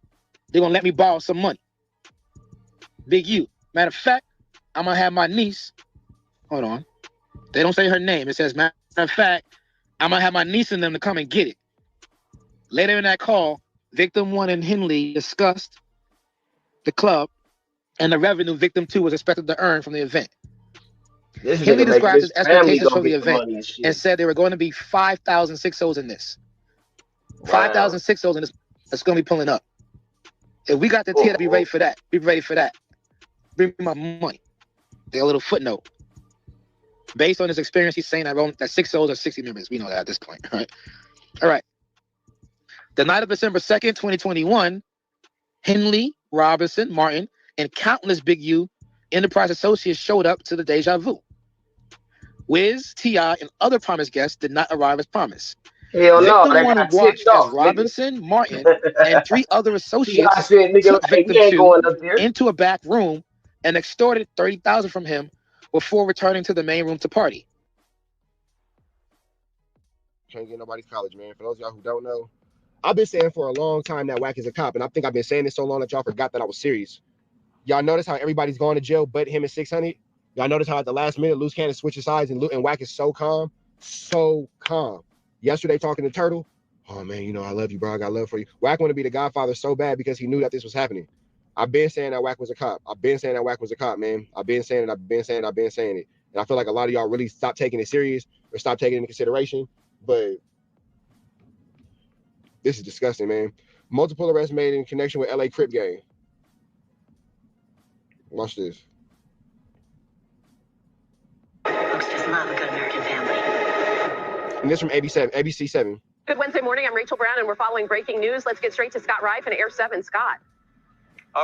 they're gonna let me borrow some money. Big U. Matter of fact, I'm gonna have my niece. Hold on. They don't say her name. It says, matter of fact, I'm gonna have my niece and them to come and get it. Later in that call, Victim 1 and Henley discussed the club and the revenue Victim 2 was expected to earn from the event. Henley described his expectations from the event and said there were going to be 5,000 6-0s in this. 5,000 6-0s in this that's going to be pulling up. If we got the tier to be ready for that, be ready for that. Bring me my money. They a little footnote. Based on his experience, he's saying that 6-0s are 60 members. We know that at this point, right? All right. The night of December 2nd, 2021, Henley, Robinson, Martin, and countless Big U Enterprise associates showed up to the Deja Vu. Wiz, T.I., and other promised guests did not arrive as promised. Hell no, Victim that one got watched tipped as off, nigga. Robinson, Martin, and 3 other T.I. associates said, nigga, took hey, we Victim ain't 2 going up there. into a back room and extorted $30,000 from him before returning to the main room to party. Can't get nobody's college, man. For those of y'all who don't know, I've been saying for a long time that Wack is a cop, and I think I've been saying this so long that y'all forgot that I was serious. Y'all notice how everybody's going to jail but him and 600? Y'all notice how at the last minute, Loose Cannon switches sides and Wack is so calm? So calm. Yesterday talking to Turtle, oh man, you know, I love you, bro. I got love for you. Wack wanted to be the Godfather so bad because he knew that this was happening. I've been saying that Wack was a cop. I've been saying that Wack was a cop, man. I've been saying it. And I feel like a lot of y'all really stopped taking it serious or stopped taking it into consideration. But this is disgusting, man. Multiple arrests made in connection with LA Crip gang. Watch this. Folks just love a good American family. And this from ABC 7. Good Wednesday morning. I'm Rachel Brown, and we're following breaking news. Let's get straight to Scott Reif and Air 7. Scott.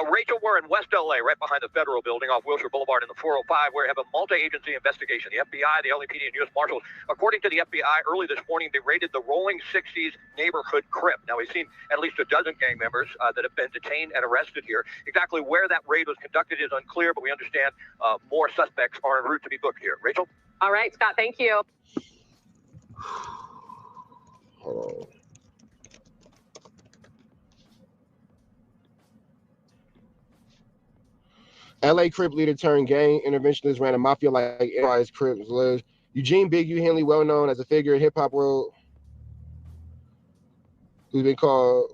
Rachel, we're in West LA, right behind the Federal Building off Wilshire Boulevard in the 405, where we have a multi-agency investigation. The FBI, the LAPD, and U.S. Marshals. According to the FBI, early this morning, they raided the Rolling 60s neighborhood Crip. Now, we've seen at least a dozen gang members that have been detained and arrested here. Exactly where that raid was conducted is unclear, but we understand more suspects are en route to be booked here. Rachel? All right, Scott, thank you. Hold on. LA Crip leader turned gang interventionist ran a mafia like Enterprise Crips. Eugene Big U Henley, well known as a figure in hip hop world, who's been called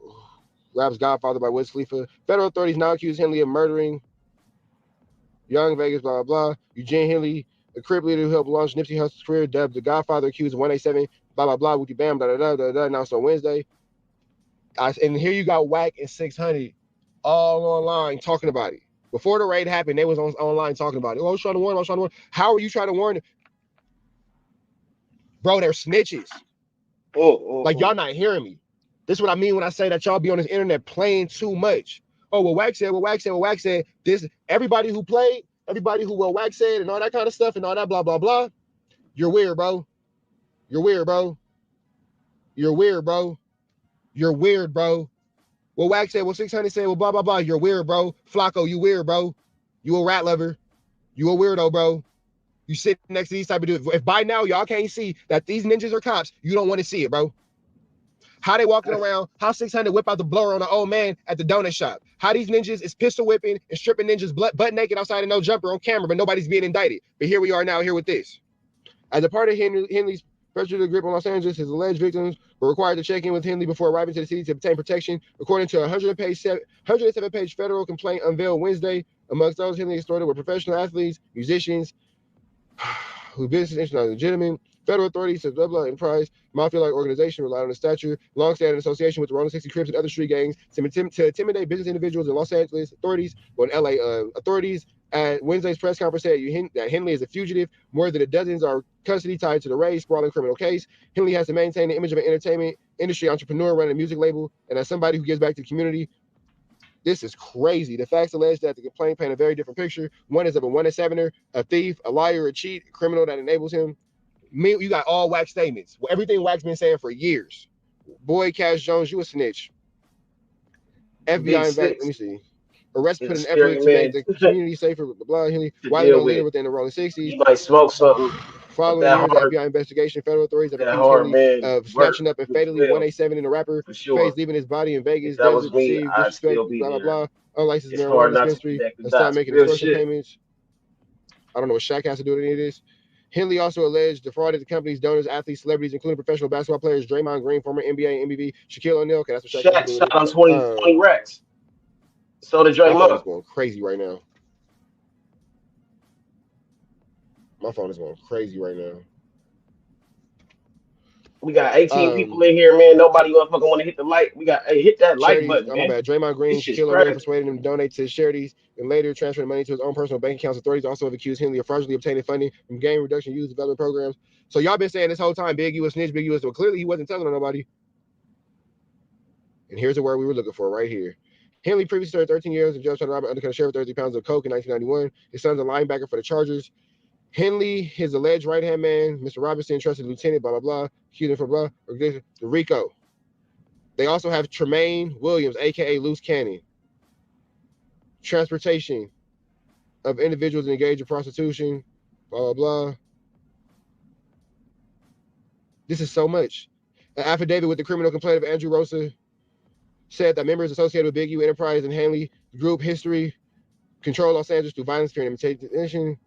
rap's godfather by Wiz Khalifa. Federal authorities now accuse Henley of murdering Young Vegas, blah, blah, blah. Eugene Henley, the Crip leader who helped launch Nipsey Hussle's career, dubbed the Godfather, accused of 187, blah, blah, blah, wooty bam, da, da, da, da, da, announced on Wednesday. And here you got Wack and 600 all online talking about it. Before the raid happened, they was online talking about it. Oh, I was trying to warn him. How are you trying to warn him? Bro, they're snitches. Like, y'all not hearing me. This is what I mean when I say that y'all be on this internet playing too much. Oh, well, Wack said. This, everybody who played, everybody who Wack said and all that kind of stuff and all that blah, blah, blah. You're weird, bro. You're weird, bro. Well, Wack said, well, 600 said, well, blah, blah, blah. You're weird, bro. Flacco, you weird, bro. You a rat lover. You a weirdo, bro. You sit next to these type of dudes. If by now y'all can't see that these ninjas are cops, you don't want to see it, bro. How they walking around, how 600 whip out the blower on an old man at the donut shop. How these ninjas is pistol whipping and stripping ninjas butt naked outside of no jumper on camera, but nobody's being indicted. But here we are now, here with this. As a part of Henley's pressure to grip on Los Angeles, his alleged victims were required to check in with Henley before arriving to the city to obtain protection. According to a 107-page federal complaint unveiled Wednesday, amongst those Henley extorted were professional athletes, musicians, whose business interests are legitimate. Federal authorities said blah blah enterprise mafia-like organization relied on a stature, long-standing association with the Rolling 60 Crips and other street gangs to intimidate business individuals in Los Angeles. Authorities, well, in LA, authorities at Wednesday's press conference said that Henley is a fugitive. More than a dozen are custody tied to the raid sprawling criminal case. Henley has to maintain the image of an entertainment industry entrepreneur running a music label and as somebody who gives back to the community. This is crazy. The facts allege that the complaint paint a very different picture. One is of a 1-7er, a thief, a liar, a cheat, a criminal that enables him. You got all Wack statements. Everything Wack's been saying for years. Boy, Cash Jones, you a snitch. FBI, let me see. Arrest put an effort to make the community safer. Blah, Henley, widely known leader within the Rolling 60s. He might smoke something. Following years of FBI investigation, federal authorities have accused Henley of snatching up and fatally 187 in a rapper face, leaving his body in Vegas. If that was me, deceived, I'd disrespect, still be blah, blah, there. blah. Unlicensed It's marijuana hard not to dispensary. connect the And start dots. making Real extortion shit. payments. I don't know what Shaq has to do with any of this. Henley also alleged defrauded the company's donors, athletes, celebrities, including professional basketball players Draymond Green, former NBA and MVP, Shaquille O'Neal. Okay, that's what Shaq has to do with Shaq it. shot on 20 racks. So did My phone is Draymond. going crazy right now. My phone is going crazy right now. We got 18 people in here, man. Nobody motherfucking want to hit the like. We got hit that like Charities, button, my man. bad. Draymond Green, This shit's Shaquille O'Neal crazy. persuaded him to donate to charities and later transferred money to his own personal bank accounts. Authorities also have accused Henley of fraudulently obtaining funding from gang reduction youth development programs. So y'all been saying this whole time, Big U a snitch, Big U. So clearly he wasn't telling nobody. And here's the word we were looking for right here. Henley previously served 13 years in jail trying to rob and undercut a sheriff 30 pounds of coke in 1991. His son's a linebacker for the Chargers. Henley, his alleged right-hand man, Mr. Robinson, trusted lieutenant, blah, blah, blah, accused him for blah, the RICO. They also have Tremaine Williams, a.k.a. Loose Cannon. Transportation of individuals engaged in prostitution, blah, blah, blah. This is so much. An affidavit with the criminal complaint of Andrew Rosa said that members associated with Big U Enterprise and Henley Group history control Los Angeles through violence, fear, and intimidation.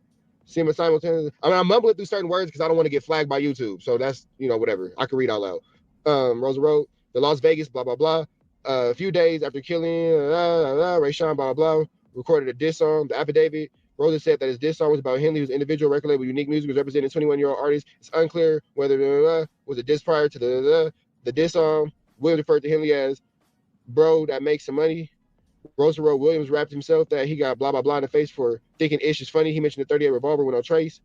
Simultaneously. I mean, I'm mumbling through certain words because I don't want to get flagged by YouTube. So that's, whatever. I can read out loud. Rosa wrote, the Las Vegas, blah, blah, blah. A few days after killing Ray Sean, blah, blah, blah, recorded a diss song. The affidavit, Rosa said that his diss song was about Henley, whose individual record label Unique Music was representing 21-year-old artist. It's unclear whether was a diss prior to the diss song. Williams referred to Henley as bro that makes some money. Rosa wrote Williams rapped himself that he got blah, blah, blah in the face for thinking Ish is funny. He mentioned the 38 revolver with no trace.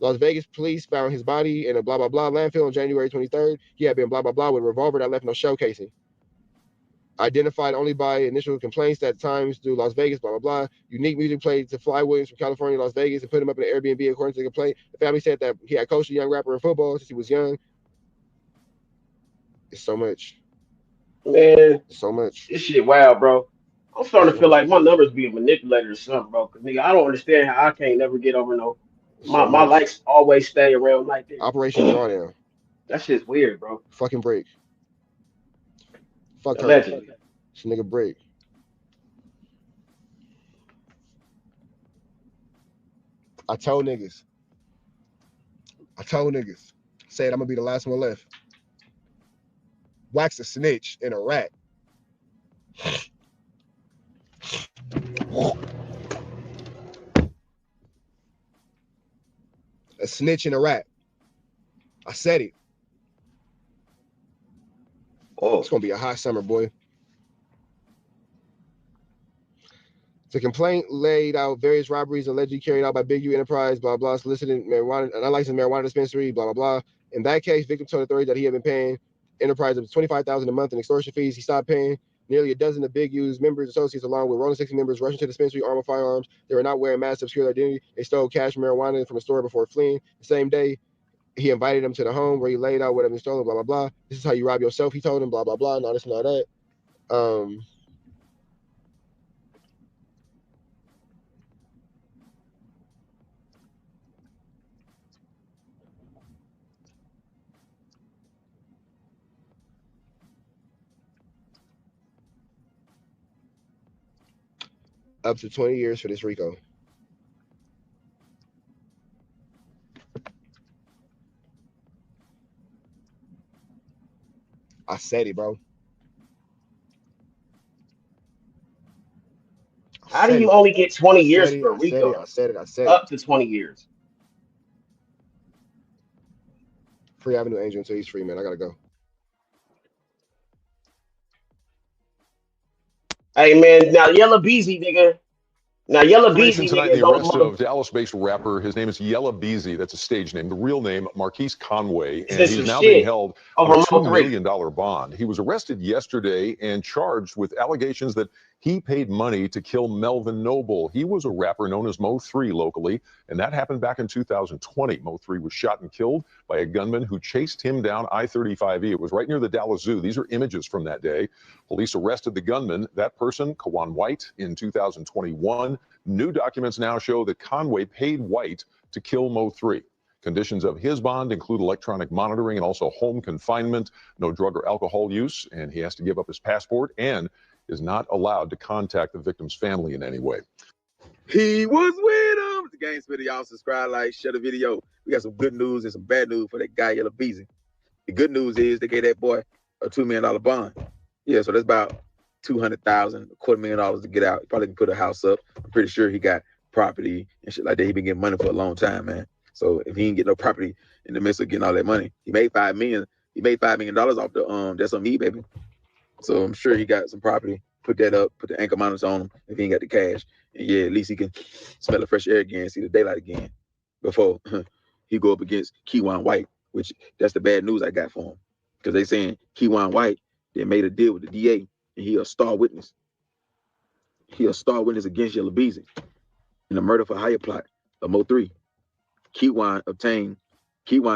Las Vegas police found his body in a blah, blah, blah landfill on January 23rd. He had been blah, blah, blah with a revolver that left no shell casing. Identified only by initial complaints at times through Las Vegas, blah, blah, blah. Unique Music played to fly Williams from California to Las Vegas and put him up in an Airbnb according to the complaint. The family said that he had coached a young rapper in football since he was young. It's so much. Man, so much. This shit wild, bro. I'm starting to feel like my numbers being manipulated or something, bro. Cause nigga, I don't understand how I can't never get over my likes always stay around like this. Operation Drawdown. That shit's weird, bro. Fucking break. Fuck her. Allegedly. This nigga break. I told niggas. Said I'm gonna be the last one left. Wax a snitch and a rat. A snitch and a rat. I said it. Oh. It's gonna be a hot summer, boy. The complaint laid out various robberies allegedly carried out by Big U Enterprise, blah, blah, soliciting marijuana, an unlicensed marijuana dispensary, blah, blah, blah. In that case, victim told authorities that he had been paying Enterprise of $25,000 a month in extortion fees. He stopped paying. Nearly a dozen of Big U's members, associates, along with Rolling 60 members, rushing to the dispensary armed with firearms. They were not wearing masks to obscure their identity. They stole cash and marijuana from a store before fleeing. The same day, he invited them to the home where he laid out what had been stolen, blah, blah, blah. This is how you rob yourself, he told him, blah, blah, blah, and all this and all that. Up to 20 years for this RICO. I said it, bro. How do you only get 20 years for RICO? I said it. Up to 20 years. Free Avenue Angel until he's free, man. I gotta go. Hey, man, now Yella Beezy, nigga. Now Yella Beezy, tonight, nigga. the arrest of Dallas-based rapper. His name is Yella Beezy. That's a stage name. The real name, Marquise Conway, and he's now being held on a $2 million bond. He was arrested yesterday and charged with allegations that he paid money to kill Melvin Noble. He was a rapper known as Mo 3 locally, and that happened back in 2020. Mo 3 was shot and killed by a gunman who chased him down I-35E. It was right near the Dallas Zoo. These are images from that day. Police arrested the gunman, that person, Kawan White, in 2021. New documents now show that Conway paid White to kill Mo 3. Conditions of his bond include electronic monitoring and also home confinement, no drug or alcohol use, and he has to give up his passport and is not allowed to contact the victim's family in any way. He was with him. The Games video, y'all subscribe, like, share the video. We got some good news and some bad news for that guy, Yella Beezy. The good news is they gave that boy a $2 million bond. Yeah, so that's about $200,000, $250,000 to get out. He probably can put a house up. I'm pretty sure he got property and shit like that. He been getting money for a long time, man. So if he ain't get no property in the midst of getting all that money, he made $5 million. He made $5 million off the that's on me, baby. So I'm sure he got some property. Put that up. Put the anchor monitors on him if he ain't got the cash. And yeah, at least he can smell the fresh air again, see the daylight again before he go up against Kewan White, which that's the bad news I got for him. Because they saying Kewan White, they made a deal with the DA and he a star witness. He a star witness against Yellow Beezy in the murder for hire plot of Mo 3. Keywan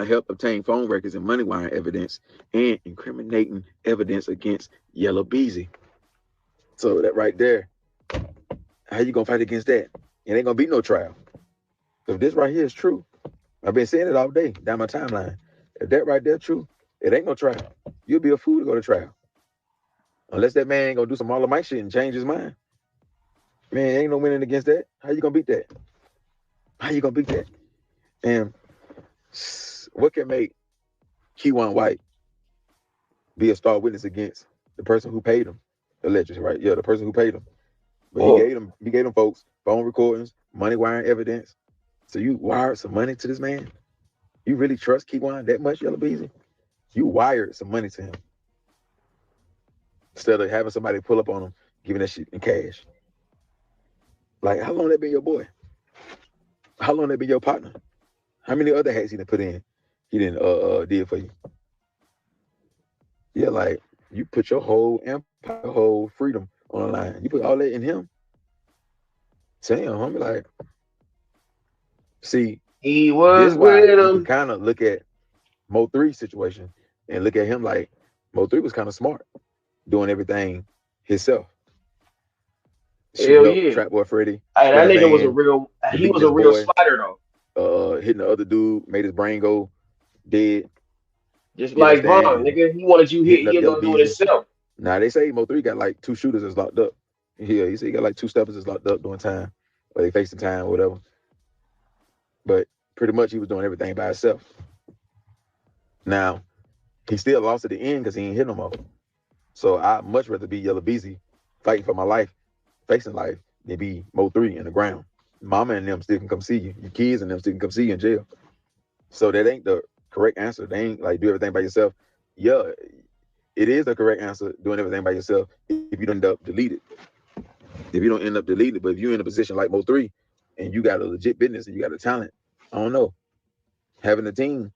helped obtain phone records and money wiring evidence and incriminating evidence against Yellow Beezy. So that right there, how you gonna fight against that? It ain't gonna be no trial. If this right here is true, I've been saying it all day down my timeline. If that right there true, it ain't no trial. You'll be a fool to go to trial. Unless that man ain't gonna do some all of my shit and change his mind. Man, ain't no winning against that. How you gonna beat that? How you gonna beat that? And what can make Keywan White be a star witness against the person who paid him? Allegedly, right? Yeah, the person who paid him. But he gave them folks phone recordings, money wiring evidence. So you wired some money to this man? You really trust Keywan that much, Yellow Beezy? You wired some money to him. Instead of having somebody pull up on him, giving that shit in cash. Like, how long that been your boy? How long that been your partner? How many other hats he done put in? He didn't did for you. Yeah, like you put your whole empire, your whole freedom on the line. You put all that in him. Damn, homie, like, see, he was this why with you him. can kind of look at Mo 3's situation and look at him like Mo 3 was kind of smart, doing everything himself. Hell yeah. Trap Boy Freddy. Hey, that nigga was a real. He was a real slider though. Hitting the other dude, made his brain go dead. Just like Vaughn, nigga. He wanted you hit. He ain't gonna do it himself. Nah, they say Mo 3 got like 2 shooters that's locked up. Yeah, he said he got like 2 steppers that's locked up during time, or they facing time, or whatever. But pretty much he was doing everything by himself. Now, he still lost at the end because he ain't hit no more. So I'd much rather be Yellow Beezy fighting for my life, facing life, than be Mo 3 in the ground. Mama and them still can come see you. Your kids and them still can come see you in jail. So that ain't the correct answer. They ain't like do everything by yourself. Yeah, it is the correct answer, doing everything by yourself, if you don't end up deleted. If you don't end up deleted, but if you're in a position like Mo 3 and you got a legit business and you got a talent, I don't know. Having a team,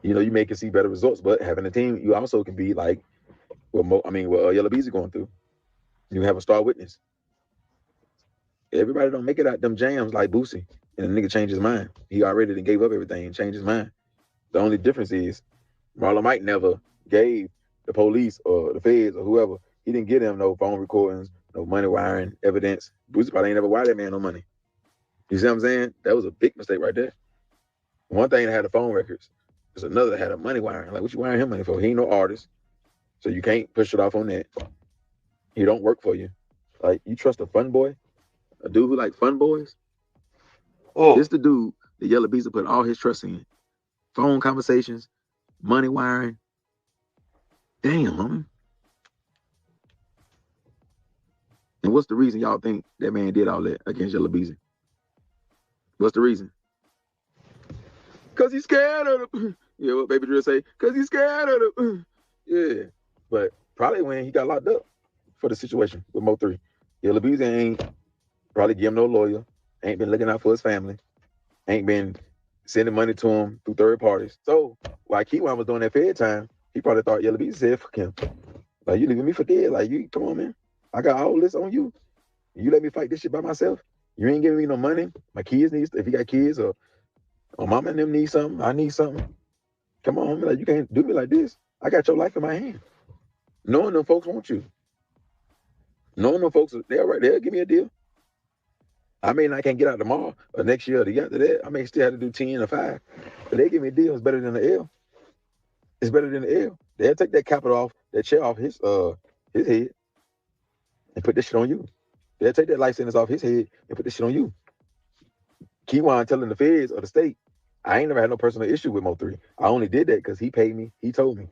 you know, you may can see better results, but having a team, you also can be like what Yellow Beezy going through. You have a star witness. Everybody don't make it out them jams like Boosie, and the nigga changed his mind. He already done gave up everything and changed his mind. The only difference is Marlon Mike never gave the police or the feds or whoever, he didn't give them no phone recordings, no money wiring evidence. Boosie probably ain't never wired that man no money. You see what I'm saying? That was a big mistake right there. One thing that had the phone records, there's another that had a money wiring. Like, what you wiring him money for? He ain't no artist, so you can't push it off on that. He don't work for you. Like, you trust a fun boy? A dude who like fun boys? This the dude that Yellow Beezy put all his trust in. Phone conversations, money wiring. Damn, homie. And what's the reason y'all think that man did all that against Yellow Beezy? What's the reason? Cause he's scared of him. Yeah, what Baby Drill say? Cause he's scared of him. Yeah, but probably when he got locked up for the situation with Mo 3. Yellow Beezy ain't probably give him no lawyer, ain't been looking out for his family, ain't been sending money to him through third parties. So while Keywan was doing that Fed time, he probably thought Yellow Beezy said, fuck him. Like, you leaving me for dead? Like, you come on, man. I got all this on you. You let me fight this shit by myself? You ain't giving me no money. My kids need, if you got kids or mama and them need something, I need something. Come on, like, you can't do me like this. I got your life in my hand. Knowing them folks want you. Knowing them folks, they'll give me a deal. I mean, I can't get out tomorrow or next year or the year after that. I may still have to do 10 or 5. But they give me a deal. It's better than the L. It's better than the L. They'll take that capital off, that chair off his head and put this shit on you. They'll take that life sentence off his head and put this shit on you. Keywan telling the feds or the state, I ain't never had no personal issue with Mo 3. I only did that because he paid me. He told me.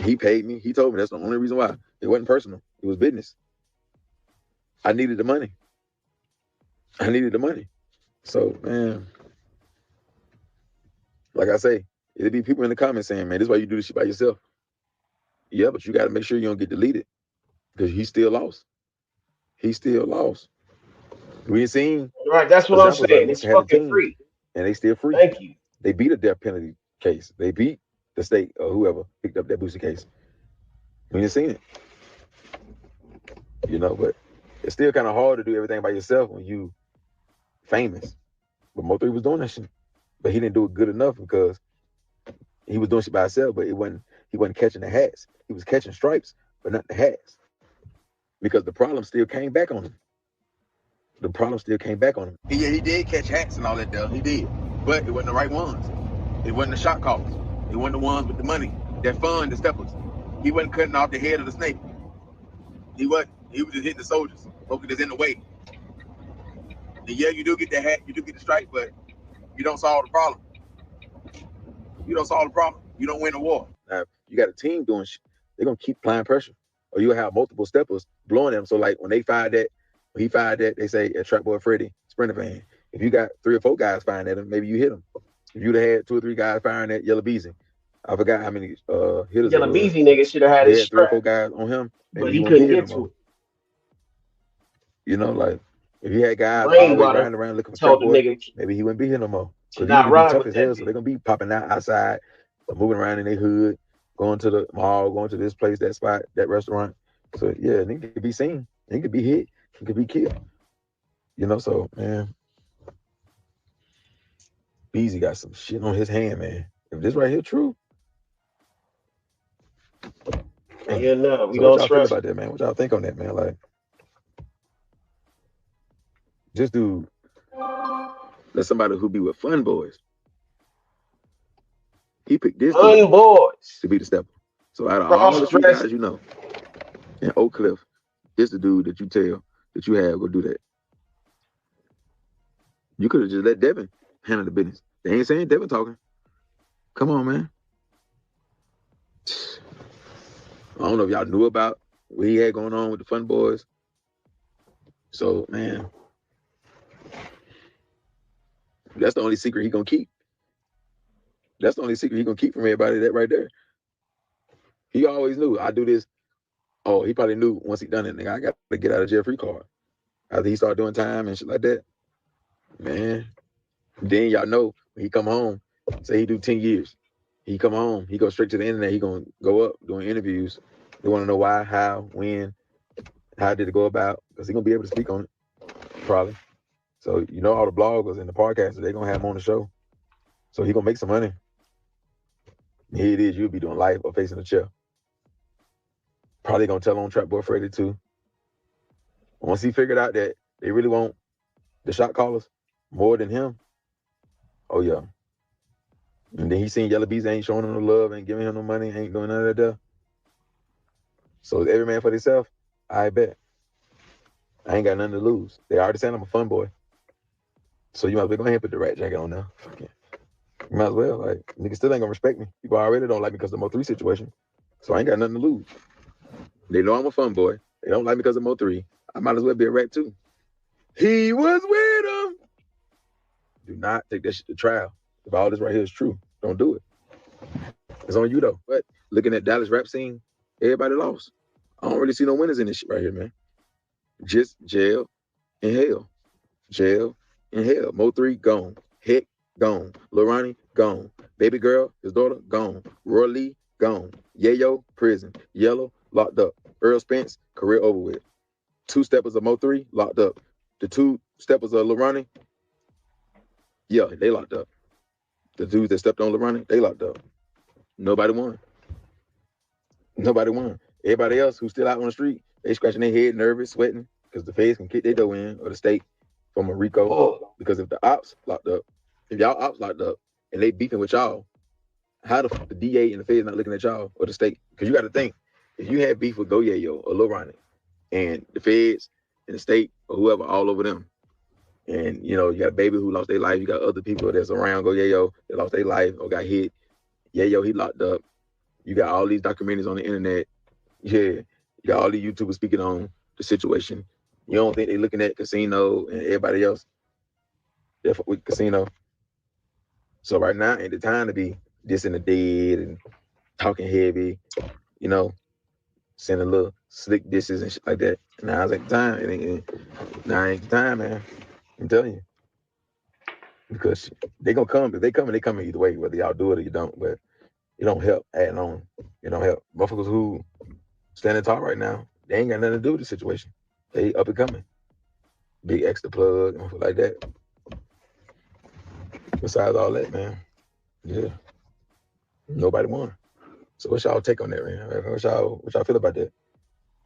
He paid me. He told me. That's the only reason why. It wasn't personal. It was business. I needed the money. I needed the money. So, man, like I say, it'll be people in the comments saying, man, this is why you do this shit by yourself. Yeah, but you got to make sure you don't get deleted because he's still lost. He's still lost. We ain't seen Right, that's what I'm saying. It's had a fucking team, free. and they still free. Thank you. They beat a death penalty case. They beat the state or whoever picked up that Boosie case. We ain't seen it. You know, but it's still kind of hard to do everything by yourself when you famous. But Mo3 was doing that shit, but he didn't do it good enough because he was doing shit by himself. But he wasn't catching the hats. He was catching stripes, but not the hats, because the problem still came back on him. The problem still came back on him. Yeah, he did catch hats and all that stuff. He did, but it wasn't the right ones. It wasn't the shot callers. It wasn't the ones with the money that fund the steppers. He wasn't cutting off the head of the snake. He wasn't. He was just hitting the soldiers. Folks that's in the way. And yeah, you do get the hat, you do get the strike, but you don't solve the problem. You don't solve the problem. You don't win the war. Now, you got a team doing shit. They're gonna keep applying pressure, or you'll have multiple steppers blowing them. So like when he fired that, they say a Trap Boy Freddy Sprinter van. If you got 3 or 4 guys firing at him, maybe you hit him. If you'd have had 2 or 3 guys firing at Yellow Beezy, I forgot how many hitters. Yellow Beezy nigga should have had his 3 or strap, 4 guys on him, but he couldn't get to it. You know, like if he had guys always Rainwater riding around looking for told Trap the Boy, nigga maybe he wouldn't be here no more. to Because not he be ride tough with as that hell, so bitch. they're gonna be popping out outside, moving around in their hood, going to the mall, going to this place, that spot, that restaurant. So yeah, nigga could be seen, he could be hit, he could be killed. You know, so man, Beezy got some shit on his hand, man. If this right here true, man. Yeah, no, we So what don't y'all feel trust. about that, man? What y'all think on that, man? Like, this dude, that's somebody who be with Fun Boys. He picked this Fun dude Boys to be the stepper. So out of all cross the street dress. guys you know, in Oak Cliff, this the dude that you tell that you have go do that. You could have just let Devin handle the business. They ain't saying Devin talking. Come on, man. I don't know if y'all knew about what he had going on with the Fun Boys. So, man, that's the only secret he gonna keep. That's the only secret he gonna keep from everybody, that right there. He always knew, I do this. Oh, he probably knew once he done it, nigga, I got to get out of jail free card. After he started doing time and shit like that, man. Then y'all know when he come home, say he do 10 years. He come home, he go straight to the internet. He gonna go up doing interviews. They want to know why, how, when, how did it go about? Because he gonna be able to speak on it, probably. So you know all the bloggers and the podcasters, they gonna have him on the show. So he gonna make some money. Here it is, you'll be doing live or facing the chair. Probably gonna tell on Trap Boy Freddy too. Once he figured out that they really want the shot callers more than him, oh yeah. And then he seen Yellow Bees ain't showing him no love, ain't giving him no money, ain't doing none of that stuff. So every man for themselves, I bet. I ain't got nothing to lose. They already saying I'm a fun boy. So you might as well go ahead and put the rat jacket on now. Fuck it. You might as well. Like, niggas still ain't gonna respect me. People already don't like me because of the Mo3 situation. So I ain't got nothing to lose. They know I'm a fun boy. They don't like me because of Mo3. I might as well be a rat too. He was with him. Do not take that shit to trial. If all this right here is true, don't do it. It's on you though. But looking at Dallas rap scene, everybody lost. I don't really see no winners in this shit right here, man. Just jail and hell. Jail and hell. Mo3 gone. Heck gone. Lil Ronnie gone. Baby girl, his daughter gone. Roy Lee gone. Yayo prison. Yellow locked up. Earl Spence career over with. 2 steppers of Mo3 locked up. The 2 steppers of Lil Ronnie, yeah, they locked up. The dudes that stepped on Lil Ronnie, they locked up. Nobody won. Nobody won. Everybody else who's still out on the street, they scratching their head, nervous, sweating, because the feds can kick their dough in, or the state from a RICO. Because if the ops locked up, if y'all ops locked up and they beefing with y'all, how the DA and the feds not looking at y'all or the state? Because you got to think, if you had beef with Go Yayo or Lil Ronnie, and the feds and the state or whoever all over them, and you know you got a baby who lost their life, you got other people that's around Go Yayo that lost their life or got hit. Yayo, he locked up. You got all these documentaries on the internet. Yeah, you got all these YouTubers speaking on the situation. You don't think they looking at Casino and everybody else with Casino? So right now ain't the time to be dissing the dead and talking heavy, you know, sending little slick disses and shit like that. Now's ain't the time. Now ain't the time, man. I'm telling you. Because they gonna come. If they come, they come either way, whether y'all do it or you don't. But it don't help adding on. It don't help. Motherfuckers who standing tall right now, they ain't got nothing to do with the situation. They up and coming. Big extra plug and stuff like that. Besides all that, man, yeah, nobody won. So what's y'all take on that, man? What y'all feel about that?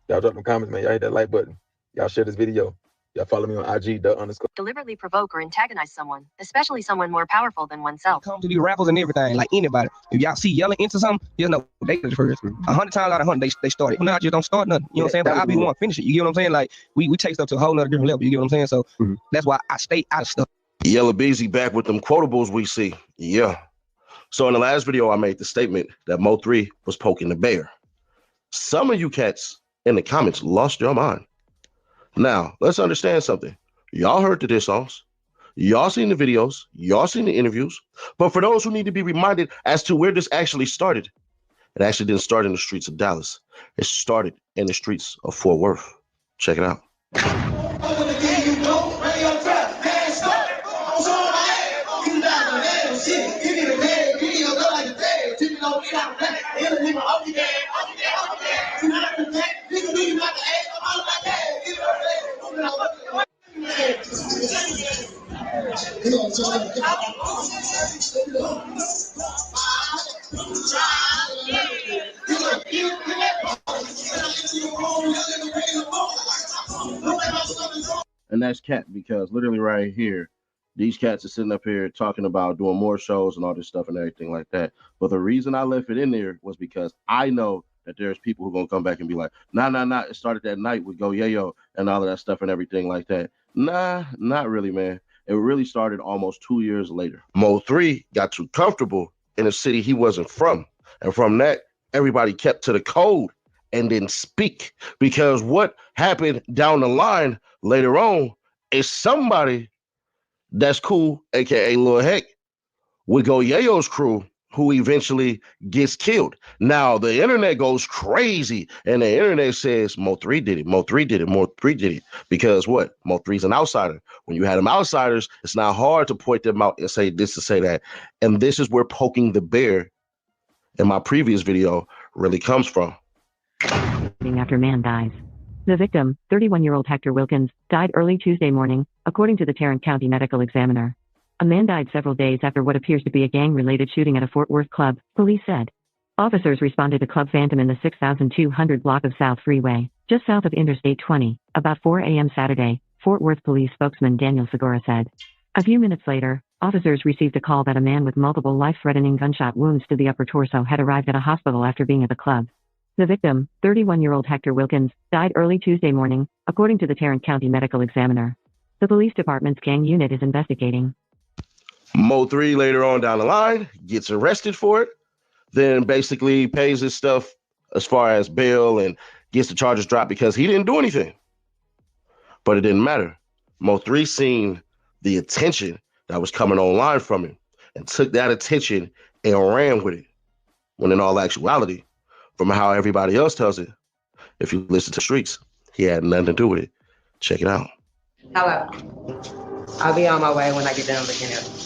Y'all drop them comments, man. Y'all hit that like button. Y'all share this video. Y'all follow me on IG, _. Deliberately provoke or antagonize someone, especially someone more powerful than oneself. Come to these rappers and everything, like anybody. If y'all see yelling into something, you know, they did it first. 100 times out of 100, they started. Now just don't start nothing. You know what I'm saying? But I'll be the one finish it. You get what I'm saying? Like, we take stuff to a whole nother different level. You get what I'm saying? So that's why I stay out of stuff. Yella Beezy back with them quotables we see. Yeah. So in the last video, I made the statement that Mo3 was poking the bear. Some of you cats in the comments lost your mind. Now, let's understand something. Y'all heard the diss songs. Y'all seen the videos. Y'all seen the interviews. But for those who need to be reminded as to where this actually started, it actually didn't start in the streets of Dallas. It started in the streets of Fort Worth. Check it out. And that's cat, because literally right here, these cats are sitting up here talking about doing more shows and all this stuff and everything like that. But the reason I left it in there was because I know that there's people who are going to come back and be like, nah, it started that night with Go Yayo and all of that stuff and everything like that. Nah, not really, man. It really started almost 2 years later. Mo3 got too comfortable in a city he wasn't from. And from that, everybody kept to the code and didn't speak. Because what happened down the line later on is somebody that's cool, aka Lil Heck, would Go Yayo's crew, who eventually gets killed. Now the internet goes crazy, and the internet says Mo3 did it, Mo3 did it, Mo3 did it. Because what? Mo3's an outsider. When you had them outsiders, it's not hard to point them out and say this to say that. And this is where poking the bear in my previous video really comes from. After man dies. The victim, 31-year-old Hector Wilkins, died early Tuesday morning, according to the Tarrant County Medical Examiner. A man died several days after what appears to be a gang-related shooting at a Fort Worth club, police said. Officers responded to Club Phantom in the 6200 block of South Freeway, just south of Interstate 20, about 4 a.m. Saturday, Fort Worth police spokesman Daniel Segura said. A few minutes later, officers received a call that a man with multiple life-threatening gunshot wounds to the upper torso had arrived at a hospital after being at the club. The victim, 31-year-old Hector Wilkins, died early Tuesday morning, according to the Tarrant County Medical Examiner. The police department's gang unit is investigating. Mo3 later on down the line gets arrested for it, then basically pays his stuff as far as bail and gets the charges dropped because he didn't do anything. But it didn't matter. Mo3 seen the attention that was coming online from him and took that attention and ran with it. When in all actuality, from how everybody else tells it, if you listen to streets, he had nothing to do with it. Check it out. Hello. I'll be on my way when I get done looking at it.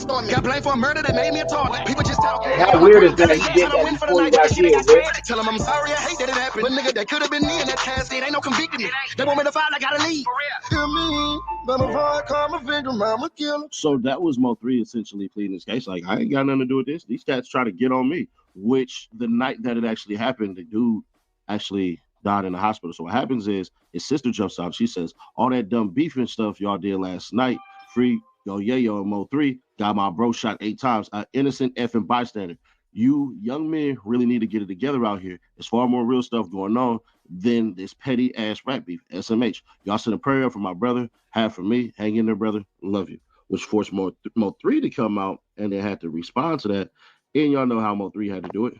Got blamed for a murder that made me a target. People just talking. How weird is that he did that before he got killed, man? Tell them I'm sorry, I hate that it happened. But nigga, that could have been me in that casket. Ain't no convicting me. They want me to file, I gotta leave. Hear me, but before I call my victim, I'm a killer. So that was Mo3 essentially pleading his case. Like, I ain't got nothing to do with this. These cats try to get on me. Which the night that it actually happened, the dude actually died in the hospital. So what happens is his sister jumps out. She says, all that dumb beef and stuff y'all did last night, free Go Yayo and Mo3, got my bro shot 8 times. An innocent effing bystander. You young men really need to get it together out here. There's far more real stuff going on than this petty ass rap beef. SMH. Y'all send a prayer for my brother, have for me. Hang in there, brother. Love you. Which forced Mo3 to come out and they had to respond to that. And y'all know how Mo3 had to do it.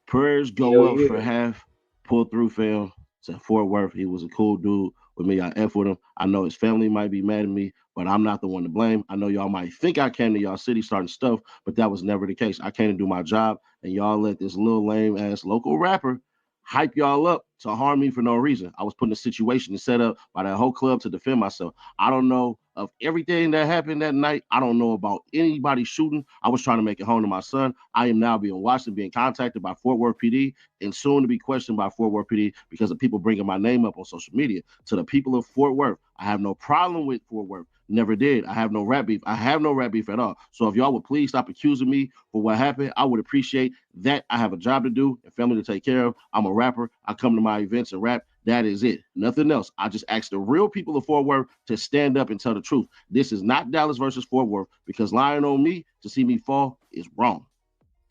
Prayers go up for half. Pull through, fam. It's at Fort Worth. He was a cool dude with me. I F with him. I know his family might be mad at me, but I'm not the one to blame. I know y'all might think I came to y'all city starting stuff, but that was never the case. I came to do my job, and y'all let this little lame-ass local rapper hype y'all up to harm me for no reason. I was put in a situation set up by that whole club to defend myself. I don't know of everything that happened that night. I don't know about anybody shooting. I was trying to make it home to my son. I am now being watched and being contacted by Fort Worth PD and soon to be questioned by Fort Worth PD because of people bringing my name up on social media. To the people of Fort Worth, I have no problem with Fort Worth. Never did. I have no rap beef. I have no rap beef at all. So if y'all would please stop accusing me for what happened, I would appreciate that. I have a job to do and family to take care of. I'm a rapper. I come to my events and rap. That is it. Nothing else. I just ask the real people of Fort Worth to stand up and tell the truth. This is not Dallas versus Fort Worth because lying on me to see me fall is wrong.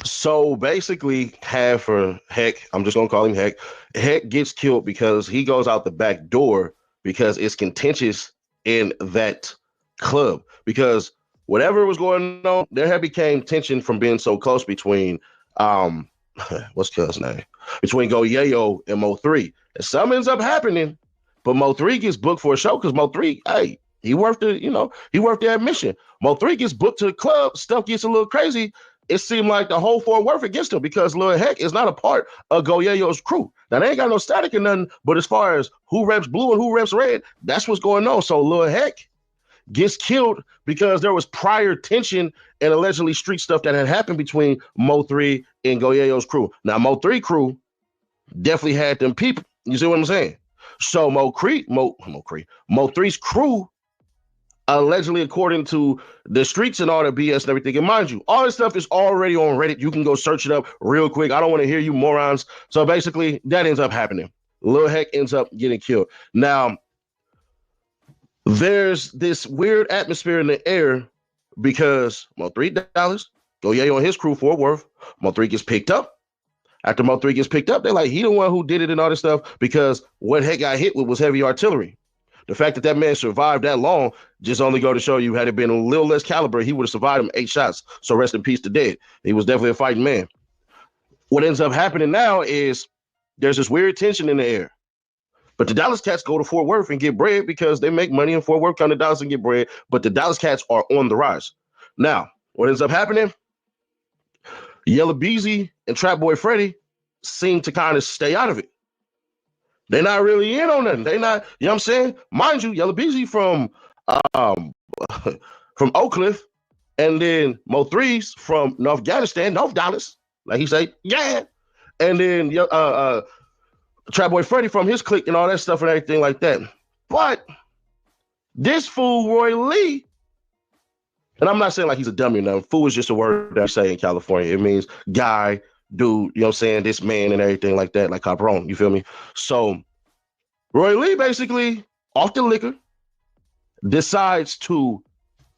So basically, Heck, I'm just going to call him Heck. Heck gets killed because he goes out the back door because it's contentious in that club. Because whatever was going on, there had became tension from being so close between, what's Cuz name? Between Go Yayo and Mo3. And something ends up happening, but Mo3 gets booked for a show because Mo3, hey, he worth the admission. Mo3 gets booked to the club, stuff gets a little crazy. It seemed like the whole Fort Worth against him because Lil Heck is not a part of Go Yayo's crew. Now, they ain't got no static or nothing, but as far as who reps blue and who reps red, that's what's going on. So Lil Heck gets killed because there was prior tension and allegedly street stuff that had happened between Mo3 and Go Yayo's crew. Now, Mo3 crew definitely had them people. You see what I'm saying? So Mo3's crew, allegedly, according to the streets and all the BS and everything, and mind you, all this stuff is already on Reddit. You can go search it up real quick. I don't want to hear you morons. So basically, that ends up happening. Lil Heck ends up getting killed. Now, there's this weird atmosphere in the air because Mo3 Dallas, Go Yayo and his crew, Fort Worth, Mo3 gets picked up. After Mo3 gets picked up, they're like, he the one who did it and all this stuff because what Heck got hit with was heavy artillery. The fact that man survived that long just only go to show you, had it been a little less caliber, he would have survived him 8 shots. So rest in peace to dead. He was definitely a fighting man. What ends up happening now is there's this weird tension in the air. But the Dallas Cats go to Fort Worth and get bread because they make money in Fort Worth, come to Dallas and get bread. But the Dallas Cats are on the rise. Now, what ends up happening? Yella Beezy and Trap Boy Freddy seem to kind of stay out of it. They're not really in on nothing. They not, you know what I'm saying? Mind you, Yella Beezy from Oak Cliff, and then Mo3's from North Dallas, like he say, yeah. And then Trap Boy Freddy from his clique and all that stuff and everything like that. But this fool, Roy Lee, and I'm not saying like he's a dummy or nothing. Fool is just a word that I say in California. It means guy, dude, you know what I'm saying? This man and everything like that, like Capron, you feel me? So Roy Lee basically, off the liquor, decides to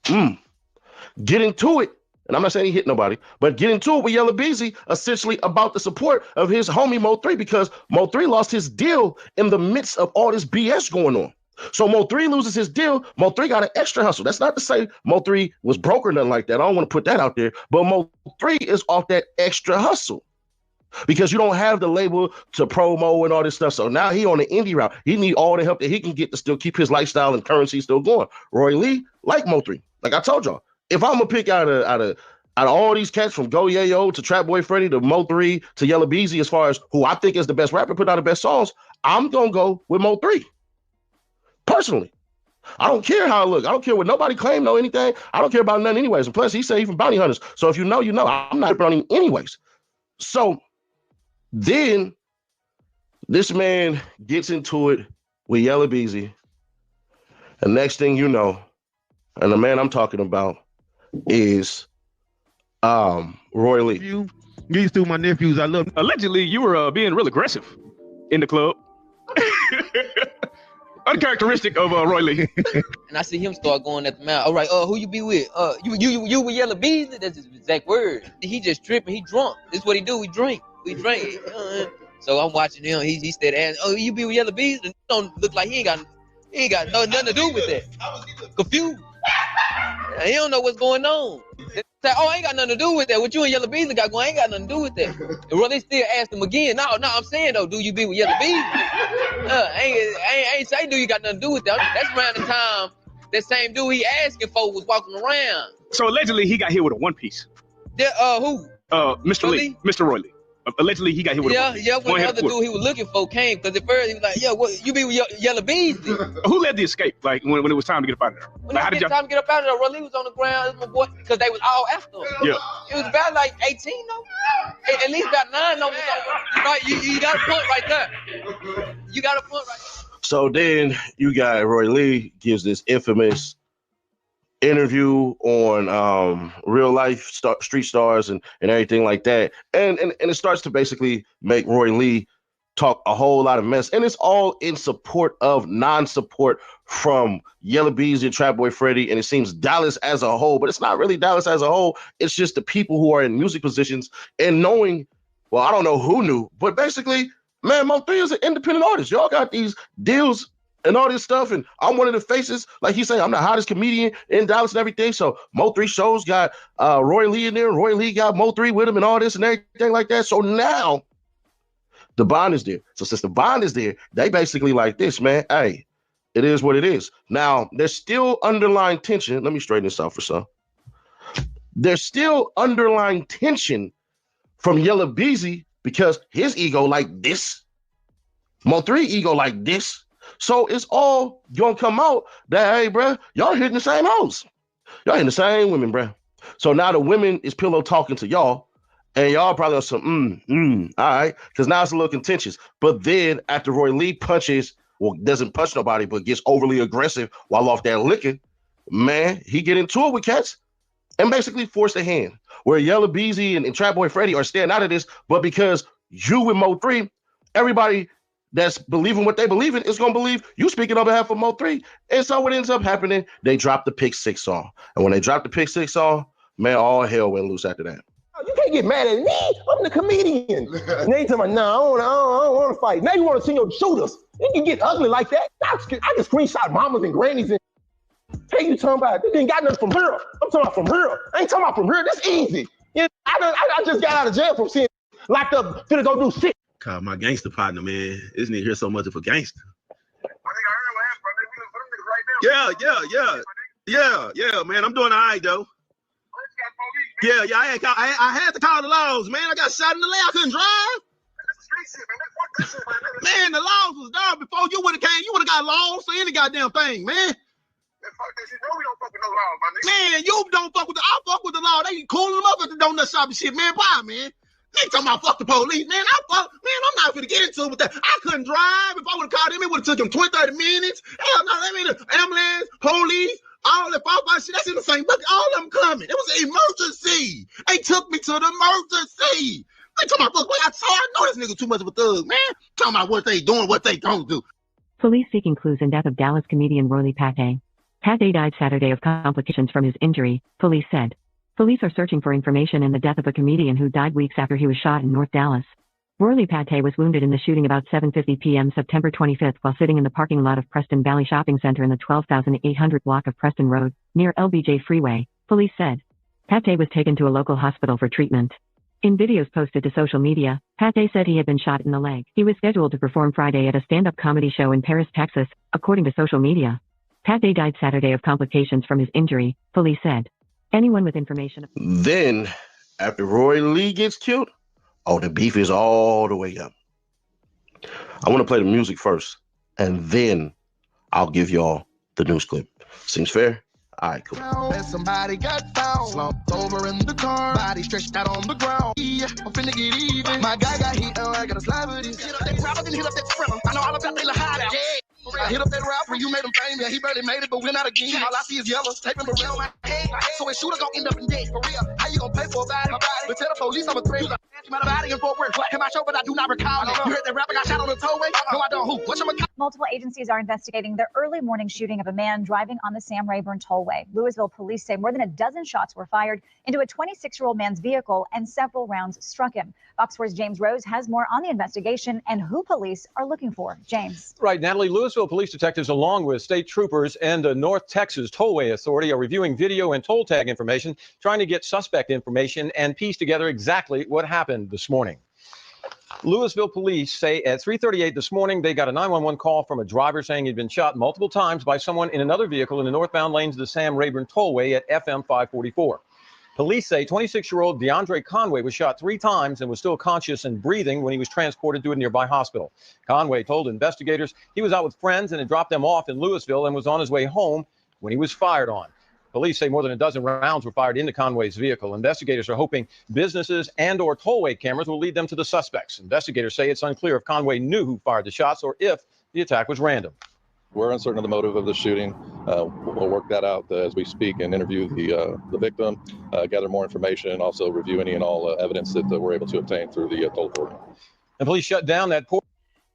get into it. And I'm not saying he hit nobody, but get into it with Yella Beezy, essentially about the support of his homie Mo3 because Mo3 lost his deal in the midst of all this BS going on. So Mo3 loses his deal. Mo3 got an extra hustle. That's not to say Mo3 was broke or nothing like that. I don't want to put that out there. But Mo3 is off that extra hustle because you don't have the label to promo and all this stuff. So now he on the indie route. He need all the help that he can get to still keep his lifestyle and currency still going. Roy Lee, like Mo3. Like I told y'all, if I'm gonna pick out of all these cats from Go Yayo to Trap Boy Freddy to Mo3 to Yella Beezy as far as who I think is the best rapper, put out the best songs, I'm gonna go with Mo3. Personally, I don't care how it looks. I don't care what nobody claim, no anything. I don't care about nothing anyways. And plus, he said he from Bounty Hunters. So if you know, you know. I'm not on him anyways. So then this man gets into it with Yella Beezy. And next thing you know, and the man I'm talking about is Roy Lee. You used to my nephews. I love. Allegedly, you were being real aggressive in the club. Uncharacteristic of Roy Lee. And I see him start going at the mouth. All right, who you be with? You with Yella Beezy? That's his exact word. He just tripping. He drunk. This is what he do. We drink. So I'm watching him. He said, you be with Yella Beezy? And don't look like he ain't got nothing to do with that. Confused. He don't know what's going on. Say, I ain't got nothing to do with that. What you and Yella Beezy got going, I ain't got nothing to do with that. And Roy, they still asked him again. No, I'm saying though, do you be with Yella Beezy? I ain't say do you got nothing to do with that. That's around the time that same dude he asking for was walking around. So allegedly he got hit with a one piece. Who? Mr. Lee. Mr. Roy Lee. Allegedly, he got hit with Yeah, a when the other dude he was looking for came, because at first he was like, "Yo, what you be with Yellow Beezy?" Who led the escape? Like when it was time to get up out of there? When Like, it was time to get up out of there, Rolly was on the ground, my boy, because they was all after him. Yeah. It was about like 18 though. At least about 9 of them. You got a point right there. You got a point right there. So then you got Roy Lee gives this infamous interview on real life street stars and everything like that. And it starts to basically make Roy Lee talk a whole lot of mess. And it's all in support of non-support from Yella Beezy and Trap Boy Freddy. And it seems Dallas as a whole, but it's not really Dallas as a whole. It's just the people who are in music positions and knowing, well, I don't know who knew, but basically, man, Mo3 is an independent artist. Y'all got these deals and all this stuff, and I'm one of the faces. Like he's saying, I'm the hottest comedian in Dallas and everything. So Mo3 shows got Roy Lee in there, and Roy Lee got Mo3 with him and all this and everything like that. So now the bond is there. So since the bond is there, they basically like this, man. Hey, it is what it is. Now, there's still underlying tension. Let me straighten this out for some. There's still underlying tension from Yella Beezy because his ego like this. Mo3 ego like this. So it's all gonna come out that, hey, bro, y'all hitting the same hoes. Y'all hitting the same women, bro. So now the women is pillow talking to y'all, and y'all probably on some, all right, because now it's a little contentious. But then after Roy Lee punches, well, doesn't punch nobody, but gets overly aggressive while off that liquor, man, he get into it with cats and basically force the hand. Where Yella Beezy and Trap Boy Freddy are staying out of this, but because you with Mo3, everybody that's believing what they believe in is going to believe you speaking on behalf of Mo3. And so what ends up happening, they drop the Pick 6 song. And when they drop the Pick 6 song, man, all hell went loose after that. You can't get mad at me. I'm the comedian. And they tell me, no, I don't want to fight. Now you want to see your shooters. You can get ugly like that. I can screenshot mamas and grannies and hey, you talking about? They ain't got nothing from here. I'm talking about from here. I ain't talking about from here. That's easy. Yeah, I just got out of jail from seeing locked up, finna go do shit. Call my gangster partner, man. This nigga here so much of a gangster. Yeah, man. I'm doing all right, though. Yeah, I had to call the laws, man. I got shot in the leg. I couldn't drive. Man, the laws was done before you would have came. You would have got lost or any goddamn thing, man. Man, you don't fuck with the, I fuck with the law. They calling them up at the donut shop and shit, man. Why, man? They talking about fuck the police, man. I'm not gonna get into it with that. I couldn't drive. If I would have called him, it would have took him 20, 30 minutes. Hell no, I mean, ambulance, police, all that firefight shit, that's in the same bucket. All of them coming. It was an emergency. They took me to the emergency. They talking about, I know this nigga too much of a thug, man. Talking about what they doing, what they don't do. Police seeking clues in death of Dallas comedian Roy Lee Pate. Pate died Saturday of complications from his injury, police said. Police are searching for information in the death of a comedian who died weeks after he was shot in North Dallas. Roy Lee Pate was wounded in the shooting about 7:50 p.m. September 25th while sitting in the parking lot of Preston Valley Shopping Center in the 12,800 block of Preston Road, near LBJ Freeway, police said. Pate was taken to a local hospital for treatment. In videos posted to social media, Pate said he had been shot in the leg. He was scheduled to perform Friday at a stand-up comedy show in Paris, Texas, according to social media. Pate died Saturday of complications from his injury, police said. Anyone with information. Then, after Roy Lee gets killed, the beef is all the way up. I want to play the music first, and then I'll give y'all the news clip. Seems fair? All right, cool. Somebody got found, slumped over in the car, body stretched out on the ground. Yeah, I'm finna get even. My guy got hit, I got a slide with this. Hit up that rapper, then hit up that thriller. I know all about they hideout. Yeah. I hit up that rapper, you made him famous. He barely made it, but we're not again. All I see is yellow, taping around my head. So his shooter gon' end up in debt, for real. How you gon' pay for a body? But tell the police I'm a threat. Ask my body in Fort Worth. Hit my show, but I do not recall it. You heard that rapper got shot on the tollway? No, I don't. Who? What's your Multiple agencies are investigating the early morning shooting of a man driving on the Sam Rayburn Tollway. Louisville police say more than a dozen shots were fired into a 26-year-old man's vehicle and several rounds struck him. Fox 4's James Rose has more on the investigation and who police are looking for. James. Right, Natalie, Louisville police detectives along with state troopers and the North Texas Tollway Authority are reviewing video and toll tag information, trying to get suspect information and piece together exactly what happened this morning. Louisville police say at 3:38 this morning, they got a 911 call from a driver saying he'd been shot multiple times by someone in another vehicle in the northbound lanes of the Sam Rayburn Tollway at FM 544. Police say 26-year-old DeAndre Conway was shot 3 times and was still conscious and breathing when he was transported to a nearby hospital. Conway told investigators he was out with friends and had dropped them off in Louisville and was on his way home when he was fired on. Police say more than a dozen rounds were fired into Conway's vehicle. Investigators are hoping businesses and/or tollway cameras will lead them to the suspects. Investigators say it's unclear if Conway knew who fired the shots or if the attack was random. We're uncertain of the motive of the shooting. We'll work that out as we speak and interview the victim, gather more information, and also review any and all evidence that we're able to obtain through the toll board. And police shut down that port.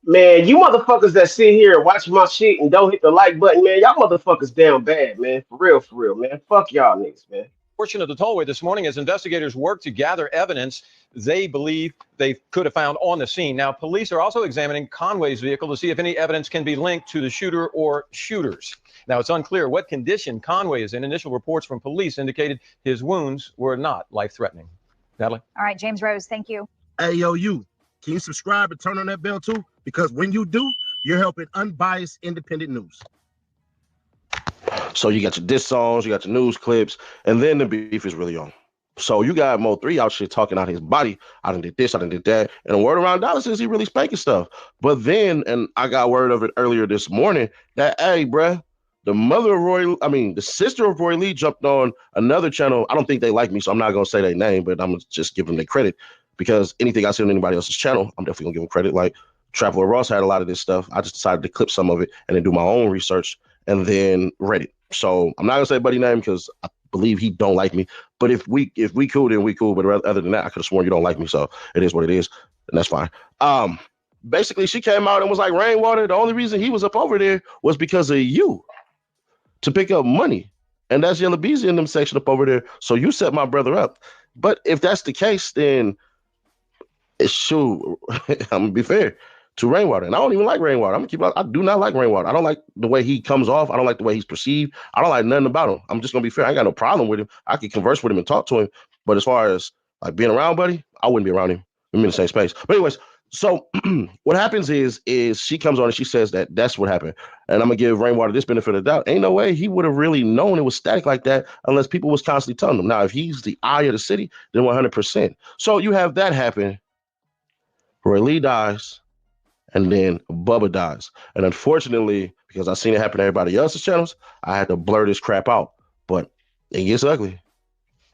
Man, you motherfuckers that sit here and watch my shit and don't hit the like button, man, y'all motherfuckers down bad, man. For real, man. Fuck y'all niggas, man. Portion of the tollway this morning as investigators work to gather evidence they believe they could have found on the scene. Now, police are also examining Conway's vehicle to see if any evidence can be linked to the shooter or shooters. Now, it's unclear what condition Conway is in. Initial reports from police indicated his wounds were not life-threatening. Natalie? All right, James Rose, thank you. Hey, yo, you. Can you subscribe and turn on that bell too? Because when you do, you're helping unbiased, independent news. So you got your diss songs, you got your news clips, and then the beef is really on. So you got Mo3 out shit talking out his body. I done did this, I done did that. And the word around Dallas is he really spanking stuff. But then, and I got word of it earlier this morning, that, hey, bruh, the sister of Roy Lee jumped on another channel. I don't think they like me, so I'm not going to say their name, but I'm going to just give them their credit. Because anything I see on anybody else's channel, I'm definitely going to give them credit. Like, Traveler Ross had a lot of this stuff. I just decided to clip some of it and then do my own research and then read it. So I'm not going to say buddy name because I believe he don't like me. But if we cool, then we cool. But other than that, I could have sworn you don't like me. So it is what it is. And that's fine. Basically, she came out and was like, Rainwater, the only reason he was up over there was because of you to pick up money. And that's Yella Beezy in them section up over there. So you set my brother up. But if that's the case, then it's true. I'm going to be fair to Rainwater. And I don't even like Rainwater. I'm going to keep it. I do not like Rainwater. I don't like the way he comes off. I don't like the way he's perceived. I don't like nothing about him. I'm just going to be fair. I ain't got no problem with him. I can converse with him and talk to him. But as far as like being around buddy, I wouldn't be around him. I'm in the same space. But anyways, so what happens is she comes on and she says that that's what happened. And I'm going to give Rainwater this benefit of the doubt. Ain't no way he would have really known it was static like that unless people was constantly telling him. Now, if he's the eye of the city, then 100%. So you have that happen. Roy Lee dies, and then Bubba dies. And unfortunately, because I've seen it happen to everybody else's channels, I had to blur this crap out. But it gets ugly.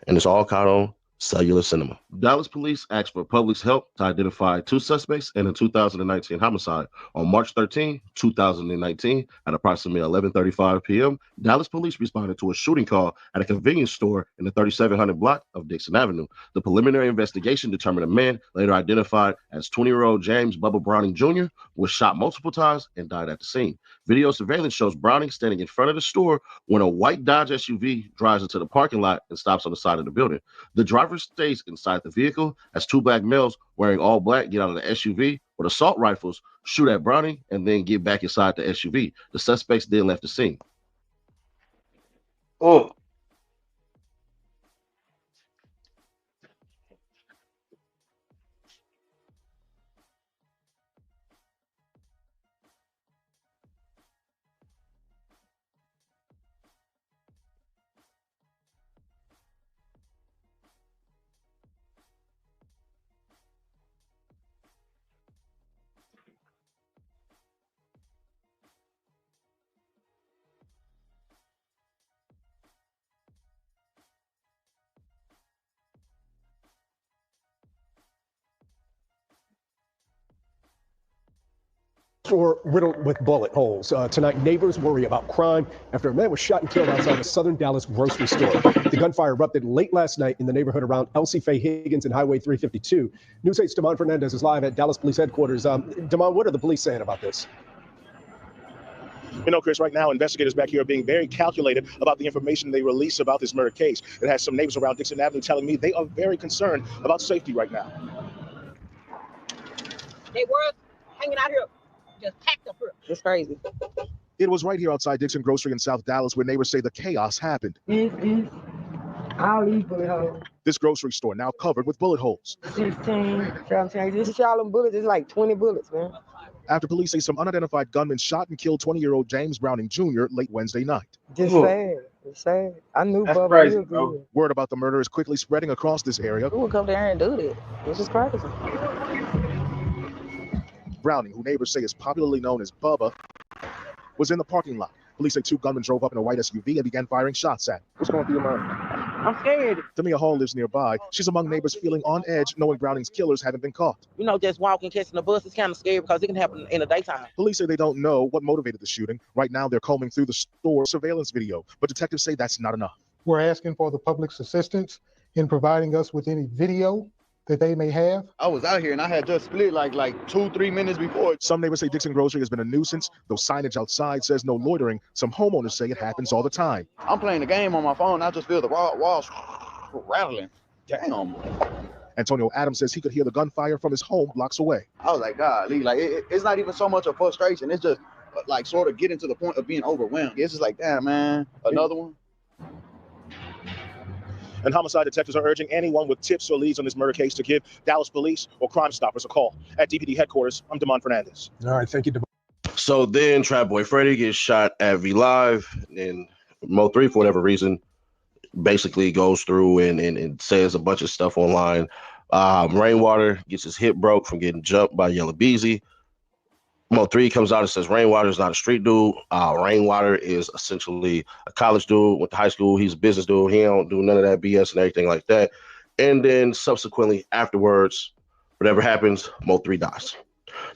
And it's all caught on cellular cinema. Dallas police asked for public's help to identify 2 suspects in a 2019 homicide. On March 13, 2019, at approximately 11:35 p.m., Dallas police responded to a shooting call at a convenience store in the 3700 block of Dixon Avenue. The preliminary investigation determined a man, later identified as 20-year-old James Bubba Browning Jr., was shot multiple times and died at the scene. Video surveillance shows Browning standing in front of the store when a white Dodge SUV drives into the parking lot and stops on the side of the building. The driver stays inside the vehicle as 2 black males wearing all black get out of the SUV with assault rifles, shoot at Browning, and then get back inside the SUV. The suspects then left the scene. Oh. Or riddled with bullet holes. Tonight, neighbors worry about crime after a man was shot and killed outside a southern Dallas grocery store. The gunfire erupted late last night in the neighborhood around Elsie Faye Higgins and Highway 352. News 8's Damon Fernandez is live at Dallas Police Headquarters. Damon, what are the police saying about this? You know, Chris, right now, investigators back here are being very calculated about the information they release about this murder case. It has some neighbors around Dixon Avenue telling me they are very concerned about safety right now. They were hanging out here. Just packed up here. It's crazy. It was right here outside Dixon Grocery in South Dallas where neighbors say the chaos happened. I'll leave bullet holes. This grocery store now covered with bullet holes. 16, 17. This is all them bullets. It's like 20 bullets, man. After police say some unidentified gunmen shot and killed 20-year-old James Browning Jr. late Wednesday night. Just sad. Sad. I knew That's Bubba crazy, real bro. good. Word about the murder is quickly spreading across this area. Who would come there and do that? It's just crazy. Browning, who neighbors say is popularly known as Bubba, was in the parking lot. Police say 2 gunmen drove up in a white SUV and began firing shots at him. What's going through your mind? I'm scared. Tamia Hall lives nearby. She's among neighbors feeling on edge, knowing Browning's killers haven't been caught. You know, just walking, catching the bus is kind of scary because it can happen in the daytime. Police say they don't know what motivated the shooting. Right now, they're combing through the store surveillance video, but detectives say that's not enough. We're asking for the public's assistance in providing us with any video that they may have. I was out here and I had just split like 2-3 minutes before. Some neighbors say Dixon Grocery has been a nuisance, though signage outside says no loitering. Some homeowners say it happens all the time. I'm playing the game on my phone. I just feel the walls rattling. Damn. Antonio Adams says he could hear the gunfire from his home blocks away. I was like, golly, like it's not even so much of frustration. It's just like sort of getting to the point of being overwhelmed. It's just like, damn, man, another one. And homicide detectives are urging anyone with tips or leads on this murder case to give Dallas police or Crime Stoppers a call. At DPD headquarters, I'm Damon Fernandez. All right, thank you, Damon. So then Trap Boy Freddy gets shot at V Live, and Mo3, for whatever reason, basically goes through and says a bunch of stuff online. Rainwater gets his hip broke from getting jumped by Yella Beezy. Mo3 comes out and says Rainwater is not a street dude. Rainwater is essentially a college dude, went to high school. He's a business dude. He don't do none of that BS and everything like that. And then subsequently afterwards, whatever happens, Mo3 dies.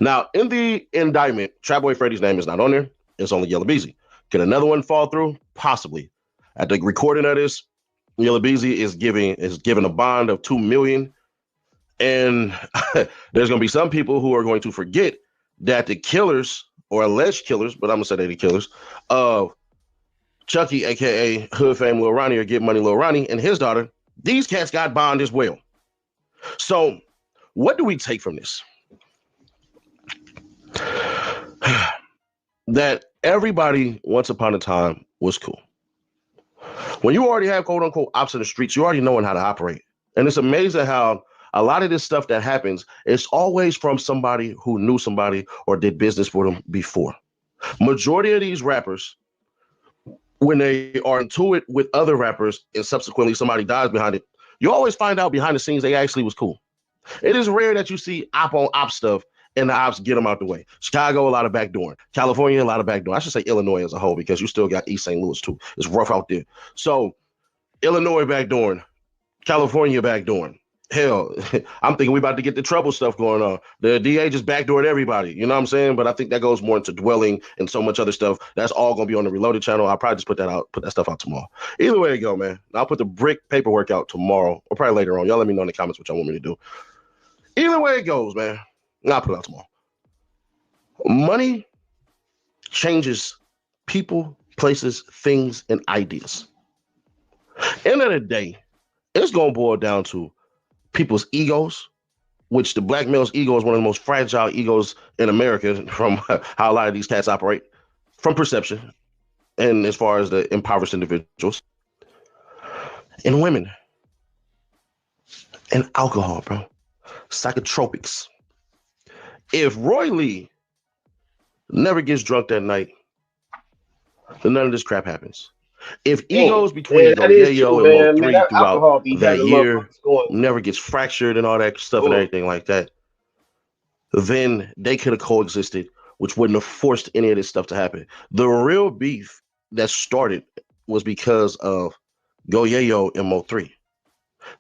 Now, in the indictment, Trap Boy Freddy's name is not on there. It's only Yella Beezy. Could another one fall through? Possibly. At the recording of this, Yella Beezy is given a bond of $2 million. And there's going to be some people who are going to forget that the killers, or alleged killers, but I'm going to say they're the killers, of Chucky, a.k.a. Hood Fame Lil Ronnie, or Get Money Lil Ronnie, and his daughter, these cats got bond as well. So what do we take from this? That everybody once upon a time was cool. When you already have quote unquote ops in the streets, you already knowing how to operate. And it's amazing how a lot of this stuff that happens, it's always from somebody who knew somebody or did business with them before. Majority of these rappers, when they are into it with other rappers and subsequently somebody dies behind it, you always find out behind the scenes they actually was cool. It is rare that you see op on op stuff and the ops get them out the way. Chicago, a lot of backdooring. California, a lot of backdooring. I should say Illinois as a whole, because you still got East St. Louis too. It's rough out there. So Illinois backdooring, California backdooring. Hell, I'm thinking we about to get the trouble stuff going on. The DA just backdoored everybody, you know what I'm saying? But I think that goes more into dwelling and so much other stuff. That's all gonna be on the Reloaded channel. I'll probably just put that stuff out tomorrow. Either way it go, man. I'll put the brick paperwork out tomorrow, or probably later on. Y'all let me know in the comments what y'all want me to do. Either way it goes, man. I'll put it out tomorrow. Money changes people, places, things, and ideas. End of the day, it's gonna boil down to people's egos, which the black male's ego is one of the most fragile egos in America from how a lot of these cats operate, from perception, and as far as the impoverished individuals, and women, and alcohol, bro, psychotropics. If Roy Lee never gets drunk that night, then none of this crap happens. If egos between Yayo and Mo3 throughout that year never gets fractured and all that stuff and everything like that, then they could have coexisted, which wouldn't have forced any of this stuff to happen. The real beef that started was because of Go Yayo and Mo3,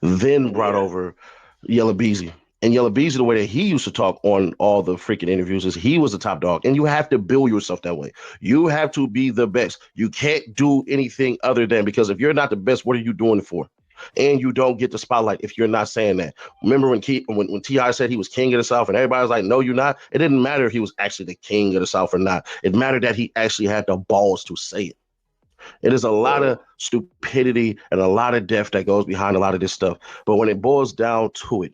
then brought over Yella Beezy. And Yella Beezy, the way that he used to talk on all the freaking interviews is he was the top dog. And you have to build yourself that way. You have to be the best. You can't do anything other than, because if you're not the best, what are you doing it for? And you don't get the spotlight if you're not saying that. Remember when T.I. said he was king of the South and everybody was like, no, you're not? It didn't matter if he was actually the king of the South or not. It mattered that he actually had the balls to say it. It is a lot of stupidity and a lot of death that goes behind a lot of this stuff. But when it boils down to it,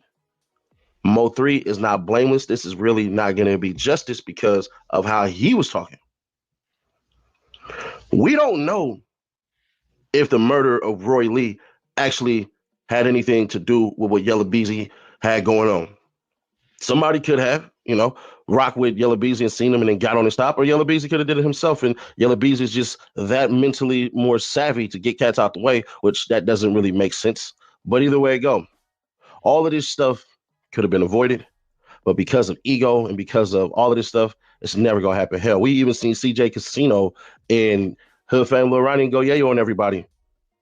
Mo3 is not blameless. This is really not going to be justice because of how he was talking. We don't know if the murder of Roy Lee actually had anything to do with what Yella Beezy had going on. Somebody could have, rock with Yella Beezy and seen him and then got on his top, or Yella Beezy could have did it himself, and Yella Beezy is just that mentally more savvy to get cats out the way, which that doesn't really make sense. But either way it go, all of this stuff could have been avoided, but because of ego and because of all of this stuff, it's never gonna happen. Hell, we even seen CJ Casino and Hood Fam Lil Ronnie go yayo on everybody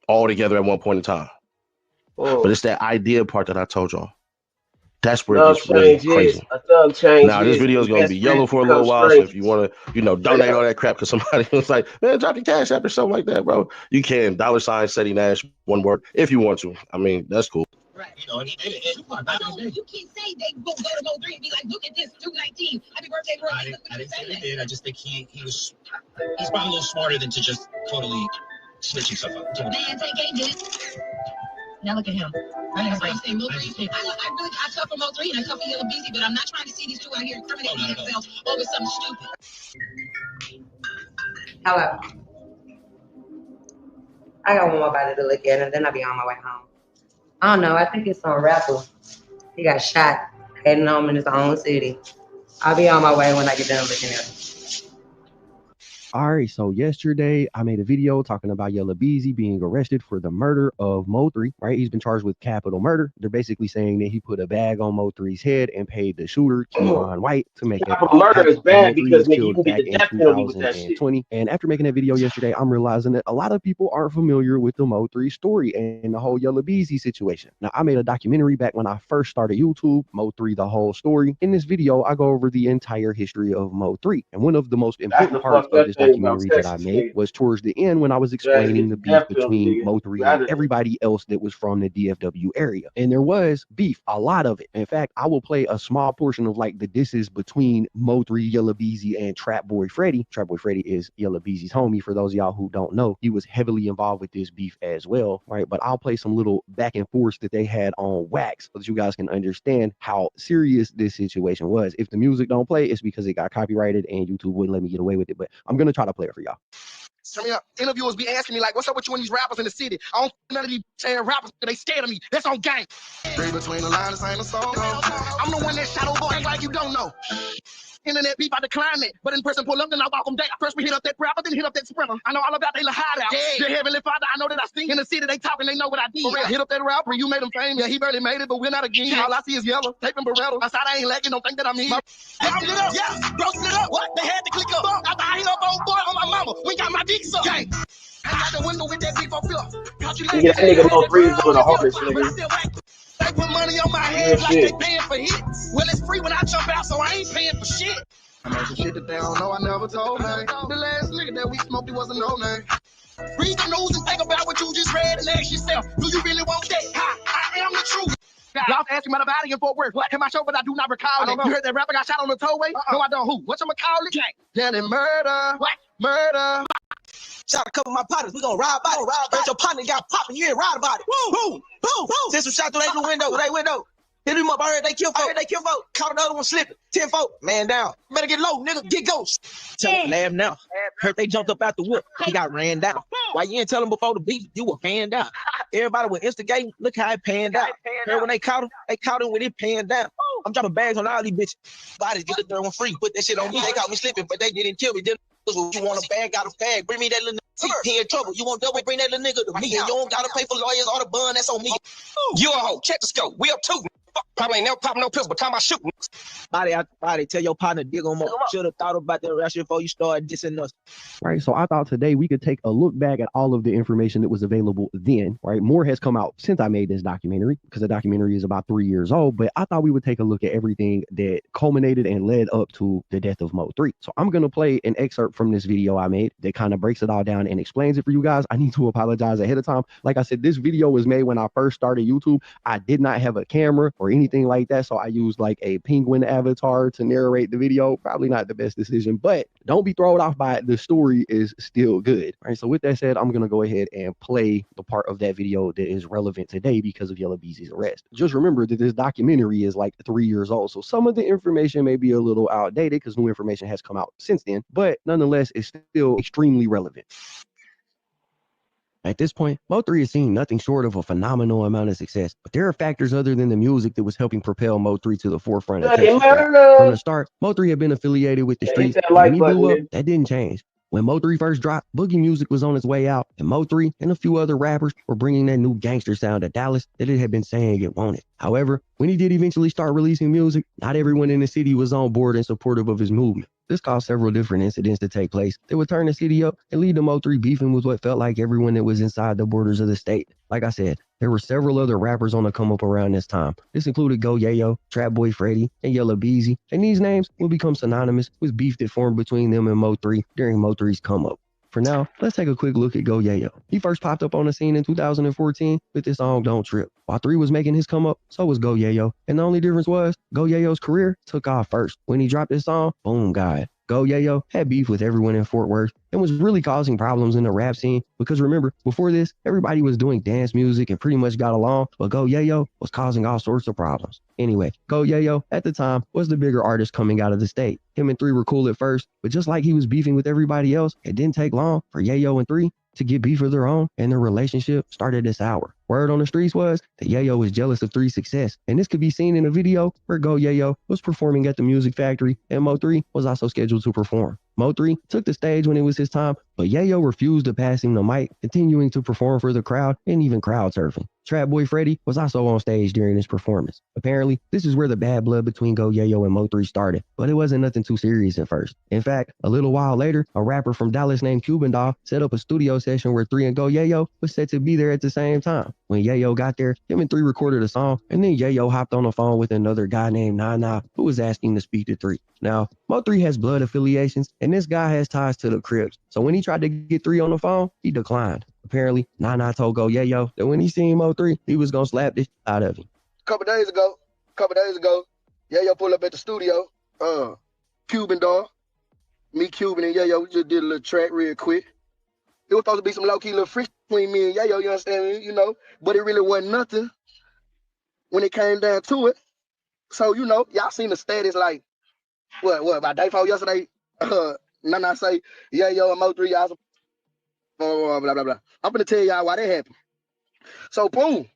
all together at one point in time. But it's that idea part that I told y'all. That's where it Love gets really changes. crazy. A thug changes. Now, this video is and going to best be yellow friends for a become little while, so if strangers. you want to, donate all that crap, because somebody was like, man, drop your cash app or something like that, bro, you can. $, Seti Nash, one word, if you want to. I mean, that's cool. Right. You know, you can't say they go to Mo 3 and be like, look at this 219. Happy birthday, bro. I didn't say he did. I just think he's probably a little smarter than to just totally switch himself up. Man, take did it. Now look at him. I say Mo 3. I tough for Mo 3 and I tough for Yella Beezy, but I'm not trying to see these two out here incriminating themselves over something stupid. Hello. I got one more body to look at and then I'll be on my way home. I don't know. I think it's some rapper. He got shot heading home in his own city. I'll be on my way when I get done looking at him. All right, so yesterday I made a video talking about Yella Beezy being arrested for the murder of Mo 3, right? He's been charged with capital murder. They're basically saying that he put a bag on Mo 3's head and paid the shooter, Kevon White, to make it Capital murder is bad because, nigga, you killed can get back the in death penalty with that shit. 2020. And after making that video yesterday, I'm realizing that a lot of people aren't familiar with the Mo 3 story and the whole Yella Beezy situation. Now, I made a documentary back when I first started YouTube, Mo 3, the whole story. In this video, I go over the entire history of Mo 3. And one of the most important parts of this documentary that I made was towards the end when I was explaining the beef between Mo 3 and everybody else that was from the DFW area. And there was beef, a lot of it. In fact, I will play a small portion of like the disses between Mo 3, Yella Beezy, and Trap Boy Freddy. Trap Boy Freddy is Yella Beezy's homie. For those of y'all who don't know, he was heavily involved with this beef as well, right? But I'll play some little back and forth that they had on wax so that you guys can understand how serious this situation was. If the music don't play, it's because it got copyrighted and YouTube wouldn't let me get away with it. But I'm gonna try to play it for y'all. Turn me up. Interviewers be asking me like, what's up with you and these rappers in the city? I don't none of these saying rappers, they scared of me. That's on gang. Read between the lines, ain't a song. I'm the one that shot over, act like you don't know. Internet beef, I decline it. But in person pull up, then I walk them down. First we hit up that rapper, then hit up that sprinter. I know all about they little hideout. Yeah. The Heavenly Father, I know that I sing. In the city, they talking, they know what I did. For real, hit up that rapper, you made him famous. Yeah, he barely made it, but we're not again. All I see is yellow, tape and Beretta. Outside, I ain't lacking, don't think that I'm in. Yeah, split up. Yeah, bro, split up. What? They had to click up. After I hit up on boy on my mama, we got my dick sucked. Gang. I got the window with that beef on flip. Nigga, that nigga Mo 3 is doing the hardest, nigga. They put money on my head like they paying for hits. Well, it's free when I jump out, so I ain't paying for shit. I know some shit that they don't know, I never told, man. The last nigga that we smoked, it wasn't no name. Read the news and think about what you just read and ask yourself, do you really want that? I am the truth. Y'all asking about a body in Fort Worth. What? In my show, but I do not recall it. You heard that rapper got shot on the tollway? No, I don't. Who? What's I'ma call it? Then it murder. What? Murder. Shot a couple of my partners, we gonna ride by it. Bet your partner got popping, you ain't ride about it. Boom, boom, boom. Send some shot through their window. Hit him up, I heard they kill folk. Caught another one slipping. 10 folk, man down. Better get low, nigga, get ghost. Tell him, laugh now. Heard they jumped up out the whip. He got ran down. Why you ain't tell him before the beef, you were fanned out. Everybody was instigating, look how it panned out. Heard when they caught him with it panned down. I'm dropping bags on all these bitches. Bodies get the third one free, put that shit on me. They got me slipping, but they didn't kill me. You want a bag, got a bag. Bring me that little nigga. He in trouble. You want double, bring that little nigga to me. And you don't gotta pay for lawyers or the bun, that's on me. You a hoe, check the scope. We up too. Probably ain't never popping no pills, but time I shoot. Body out the body, tell your partner, dig them up. Should have thought about that rap shit before you started dissing us. Right, so I thought today we could take a look back at all of the information that was available then, right? More has come out since I made this documentary, because the documentary is about 3 years old, but I thought we would take a look at everything that culminated and led up to the death of Mo 3. So I'm going to play an excerpt from this video I made that kind of breaks it all down and explains it for you guys. I need to apologize ahead of time. Like I said, this video was made when I first started YouTube. I did not have a camera or anything like that, so I used like a penguin avatar to narrate the video. Probably not the best decision, but don't be thrown off by it. The story is still good. All right, so with that said, I'm gonna go ahead and play the part of that video that is relevant today because of Yella Beezy's arrest. Just remember that this documentary is like 3 years old, so some of the information may be a little outdated because new information has come out since then, but nonetheless, it's still extremely relevant. At this point, Mo3 has seen nothing short of a phenomenal amount of success, but there are factors other than the music that was helping propel Mo3 to the forefront of Bloody Texas rap. murder. From the start, Mo3 had been affiliated with the Yeah, hit streets, that and when like he button, blew up, nigga. that didn't change. When Mo3 first dropped, boogie music was on its way out, and Mo3 and a few other rappers were bringing that new gangster sound to Dallas that it had been saying it wanted. However, when he did eventually start releasing music, not everyone in the city was on board and supportive of his movement. This caused several different incidents to take place that would turn the city up and lead to Mo3 beefing with what felt like everyone that was inside the borders of the state. Like I said, there were several other rappers on the come up around this time. This included Go Yayo, Trap Boy Freddy, and Yella Beezy, and these names will become synonymous with beef that formed between them and Mo3 during Mo3's come up. For now, let's take a quick look at Go Yayo. He first popped up on the scene in 2014 with this song Don't Trip. While 3 was making his come up, so was Go Yayo. And the only difference was, Go Yayo's career took off first. When he dropped this song, boom, guy. Go Yayo had beef with everyone in Fort Worth and was really causing problems in the rap scene because remember, before this, everybody was doing dance music and pretty much got along, but Go Yayo was causing all sorts of problems. Anyway, Go Yayo at the time was the bigger artist coming out of the state. Him and 3 were cool at first, but just like he was beefing with everybody else, it didn't take long for Yayo and 3 to get beef of their own, and their relationship started to sour. Word on the streets was that Yayo was jealous of 3's success, and this could be seen in a video where Go Yayo was performing at the Music Factory, and Mo3 was also scheduled to perform. Mo3 took the stage when it was his time, but Yayo refused to pass him the mic, continuing to perform for the crowd and even crowd surfing. Trap Boy Freddy was also on stage during his performance. Apparently, this is where the bad blood between Go Yayo and Mo3 started, but it wasn't nothing too serious at first. In fact, a little while later, a rapper from Dallas named Cuban Doll set up a studio session where 3 and Go Yayo was set to be there at the same time. When Yayo got there, him and 3 recorded a song, and then Yayo hopped on the phone with another guy named Nana who was asking to speak to 3. Now, Mo3 has blood affiliations, and this guy has ties to the Crips, so when he tried to get 3 on the phone, he declined. Apparently, Nana told Go Yayo that when he seen Mo3, he was gonna slap this out of him. Couple days ago, Yayo pulled up at the studio. Cuban Doll, me, Cuban, and Yayo, we just did a little track real quick. It was supposed to be some low-key little friction between me and Yayo, you understand me, you know? But it really wasn't nothing when it came down to it. So, you know, y'all seen the status like, what, about day 4 yesterday? Nana say, Yayo and Mo3, y'all, blah, blah, blah. I'm gonna tell y'all why that happened. So, boom.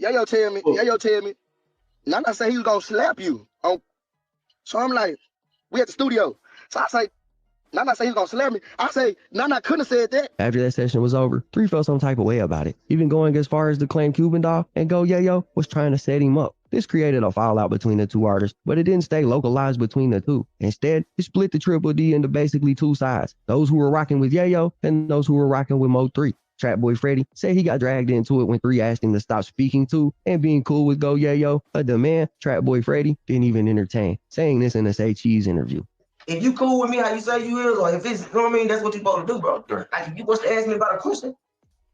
Yayo tell me, Nana say he was gonna slap you. So I'm like, we at the studio. So I say, Nana say he was gonna slap me. I say, Nana couldn't have said that. After that session was over, 3 felt some type of way about it, even going as far as to claim Cuban Doll and Go Yayo was trying to set him up. This created a fallout between the two artists, but it didn't stay localized between the two. Instead, it split the Triple D into basically 2 sides, those who were rocking with Yayo and those who were rocking with Mo3. Trap Boy Freddy said he got dragged into it when 3 asked him to stop speaking to and being cool with Go Yayo, a demand Trap Boy Freddy didn't even entertain, saying this in a Say Cheese interview. If you cool with me how you say you is, or if it's, you know what I mean, that's what you supposed to do, bro. Like, if you was to ask me about a question,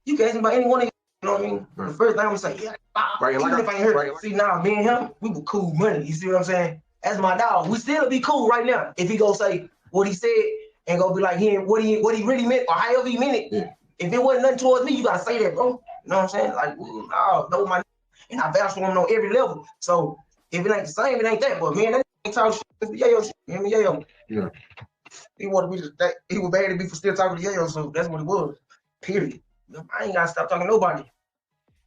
you can ask me about any one of you, you know what I mean? The first thing I'm gonna say, yeah, right, even if I ain't heard it. See, now, me and him, we were cool money, you see what I'm saying? That's my dog. We still be cool right now. If he go say what he said and go be like, what he really meant, or however he meant it. Yeah. If it wasn't nothing towards me, you gotta say that, bro. You know what I'm saying? Like, no, my, and I vouch for him on every level. So if it ain't the same, it ain't that. But man, that ain't talk shit. Yayo, him and Yayo. Yeah. He wanted me to. He was bad at me for still talking to Yayo, so that's what it was. Period. I ain't gotta stop talking to nobody.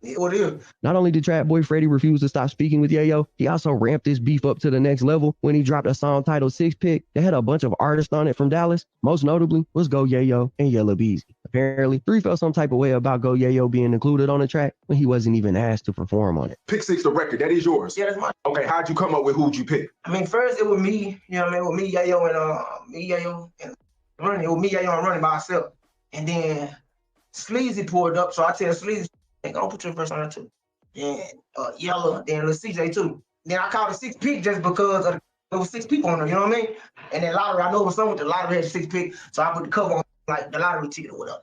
Yeah, what it is. Not only did Trap Boy Freddy refuse to stop speaking with Yayo, he also ramped this beef up to the next level when he dropped a song titled Six Pick that had a bunch of artists on it from Dallas. Most notably was Go Yayo and Yella Beezy. Apparently, 3 felt some type of way about Go Yayo being included on the track when he wasn't even asked to perform on it. Pick 6, the record, that is yours. Yeah, that's mine. Okay, how'd you come up with who'd you pick? I mean, first it was me, you know what I mean, with me, Yayo, and Running. It was me, Yayo, and Running by myself. And then Sleazy pulled up, so I tell Sleazy, hey, go put your verse on that too. And Yella, then Lil CJ too. Then I called it 6 Pick just because there was 6 people on there, you know what I mean? And then lottery, I know it was something with the lottery had 6 Pick, so I put the cover on like the lottery ticket or whatever.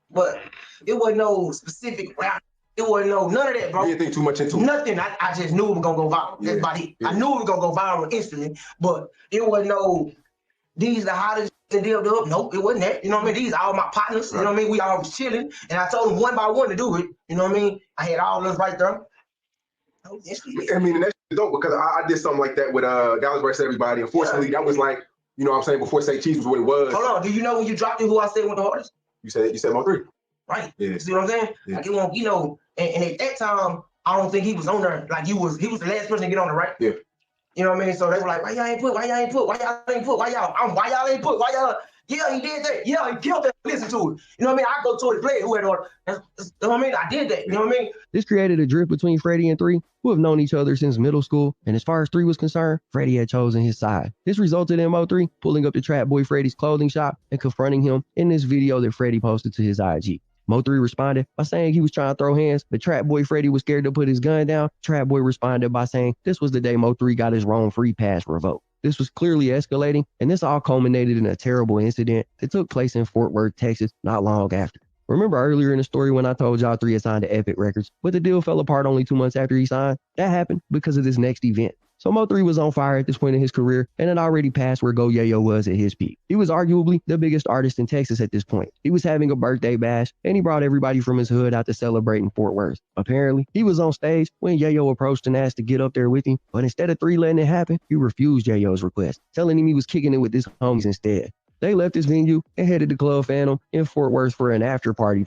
But it wasn't no specific rap. It wasn't none of that, bro. You didn't think too much into it? Nothing. I just knew it was gonna go viral. That's about it. Yeah. I knew it was gonna go viral instantly, but it wasn't these the hottest and deal up. Nope, it wasn't that. You know what I mean? These are all my partners. You know what I mean? We all was chilling, and I told them one by one to do it. You know what I mean? I had all of us right there. I mean, that's dope because I did something like that with Dallas vs. Everybody. Unfortunately, that was like, you know what I'm saying, before Say Cheese was what it was. Hold on, do you know when you dropped it who I said went the hardest? You said Mo3. right? Yeah. See what I'm saying? Yeah. Like it won't, you know, and at that time, I don't think he was on there. Like he was the last person to get on there, right? Yeah. You know what I mean? So they were like, why y'all ain't put? Why y'all ain't put? Why y'all ain't put? Why y'all ain't put? Why y'all? Yeah, he did that. Yeah, he killed that. Listen to it. You know what I mean? I go to the player who had order. You know what I mean? I did that. You know what I mean? This created a drift between Freddie and 3, who have known each other since middle school, and as far as 3 was concerned, Freddie had chosen his side. This resulted in Mo3 pulling up to Trap Boy Freddie's clothing shop and confronting him in this video that Freddie posted to his IG. Mo3 responded by saying he was trying to throw hands, but Trap Boy Freddie was scared to put his gun down. Trap Boy responded by saying this was the day Mo3 got his Roam free pass revoked. This was clearly escalating, and this all culminated in a terrible incident that took place in Fort Worth, Texas, not long after. Remember earlier in the story when I told y'all 3 had signed to Epic Records, but the deal fell apart only 2 months after he signed? That happened because of this next event. So Mo3 was on fire at this point in his career and had already passed where Go Yayo was at his peak. He was arguably the biggest artist in Texas at this point. He was having a birthday bash and he brought everybody from his hood out to celebrate in Fort Worth. Apparently, he was on stage when Yayo approached and asked to get up there with him, but instead of 3 letting it happen, he refused Yayo's request, telling him he was kicking it with his homies instead. They left his venue and headed to Club Phantom in Fort Worth for an after party.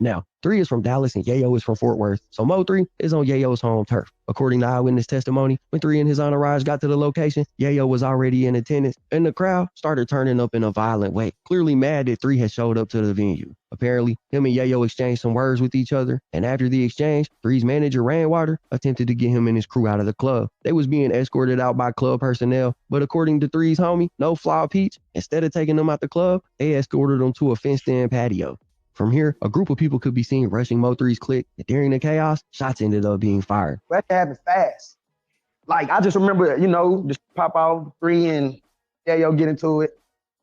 Now, 3 is from Dallas and Yayo is from Fort Worth, so Mo3 is on Yayo's home turf. According to eyewitness testimony, when 3 and his entourage got to the location, Yayo was already in attendance, and the crowd started turning up in a violent way, clearly mad that 3 had showed up to the venue. Apparently, him and Yayo exchanged some words with each other, and after the exchange, 3's manager, Rainwater, attempted to get him and his crew out of the club. They was being escorted out by club personnel, but according to 3's homie, No Flaw Peach, instead of taking them out the club, they escorted them to a fenced-in patio. From here, a group of people could be seen rushing Mo3's clique, and during the chaos, shots ended up being fired. That happened fast. Like I just remember, you know, just pop out 3 and Yayo get into it.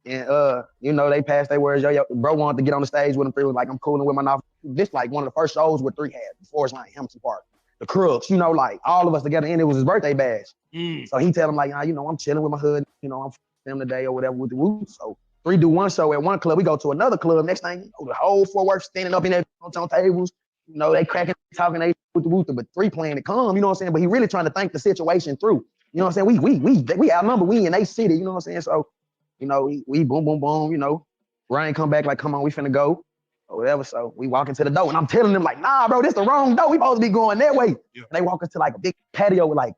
And you know, they passed their words. Yo, bro wanted to get on the stage with him. 3 was like, I'm cooling with my novel. This like one of the first shows where 3 had before it's like Hamilton Park. The Crooks, you know, like all of us together, and it was his birthday bash. So he tell him like, you know, I'm chilling with my hood, you know, I'm them today or whatever with the Woo. So 3 do one show at one club, we go to another club. Next thing, you know, the whole Fort Worth standing up in there on tables, you know, they cracking, talking, they with the Wooster, but 3 playing it calm, you know what I'm saying? But he really trying to think the situation through. You know what I'm saying? We outnumber, we in a city, you know what I'm saying? So, you know, we boom, boom, boom, you know. Ryan come back like, come on, we finna go. Or whatever. So we walk into the door and I'm telling them like, nah, bro, this the wrong door. We supposed to be going that way. Yeah. And they walk into like a big patio with like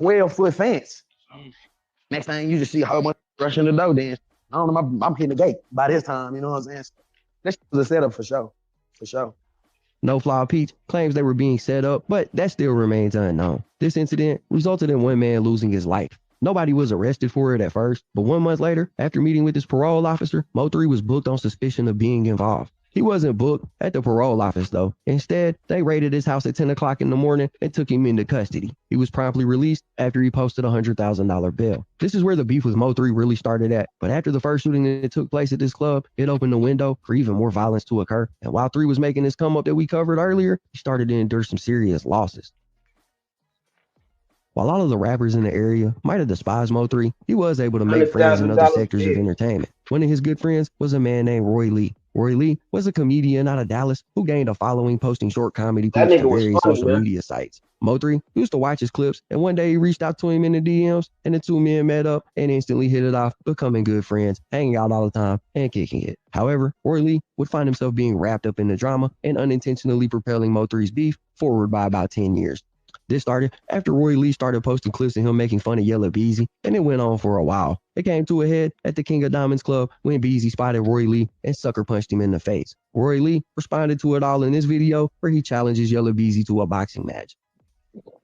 12-foot fence. Next thing you just see a whole bunch of rushing the door then. I don't know, I'm hitting the gate by this time, you know what I'm saying? So this was a setup for sure. For sure. No Flaw Peach claims they were being set up, but that still remains unknown. This incident resulted in one man losing his life. Nobody was arrested for it at first, but 1 month later, after meeting with his parole officer, Mo3 was booked on suspicion of being involved. He wasn't booked at the parole office though. Instead, they raided his house at 10 o'clock in the morning and took him into custody. He was promptly released after he posted a $100,000 bail. This is where the beef with Mo3 really started at, but after the first shooting that took place at this club, it opened the window for even more violence to occur. And while 3 was making this come up that we covered earlier, he started to endure some serious losses. While all of the rappers in the area might have despised Mo3, he was able to make friends in other sectors of entertainment. One of his good friends was a man named Roy Lee. Roy Lee was a comedian out of Dallas who gained a following posting short comedy clips to various social media sites. Mo3 used to watch his clips, and one day he reached out to him in the DMs, and the 2 men met up and instantly hit it off, becoming good friends, hanging out all the time, and kicking it. However, Roy Lee would find himself being wrapped up in the drama and unintentionally propelling Mo3's beef forward by about 10 years. This started after Roy Lee started posting clips of him making fun of Yella Beezy, and it went on for a while. It came to a head at the King of Diamonds Club when Beezy spotted Roy Lee and sucker punched him in the face. Roy Lee responded to it all in this video where he challenges Yella Beezy to a boxing match.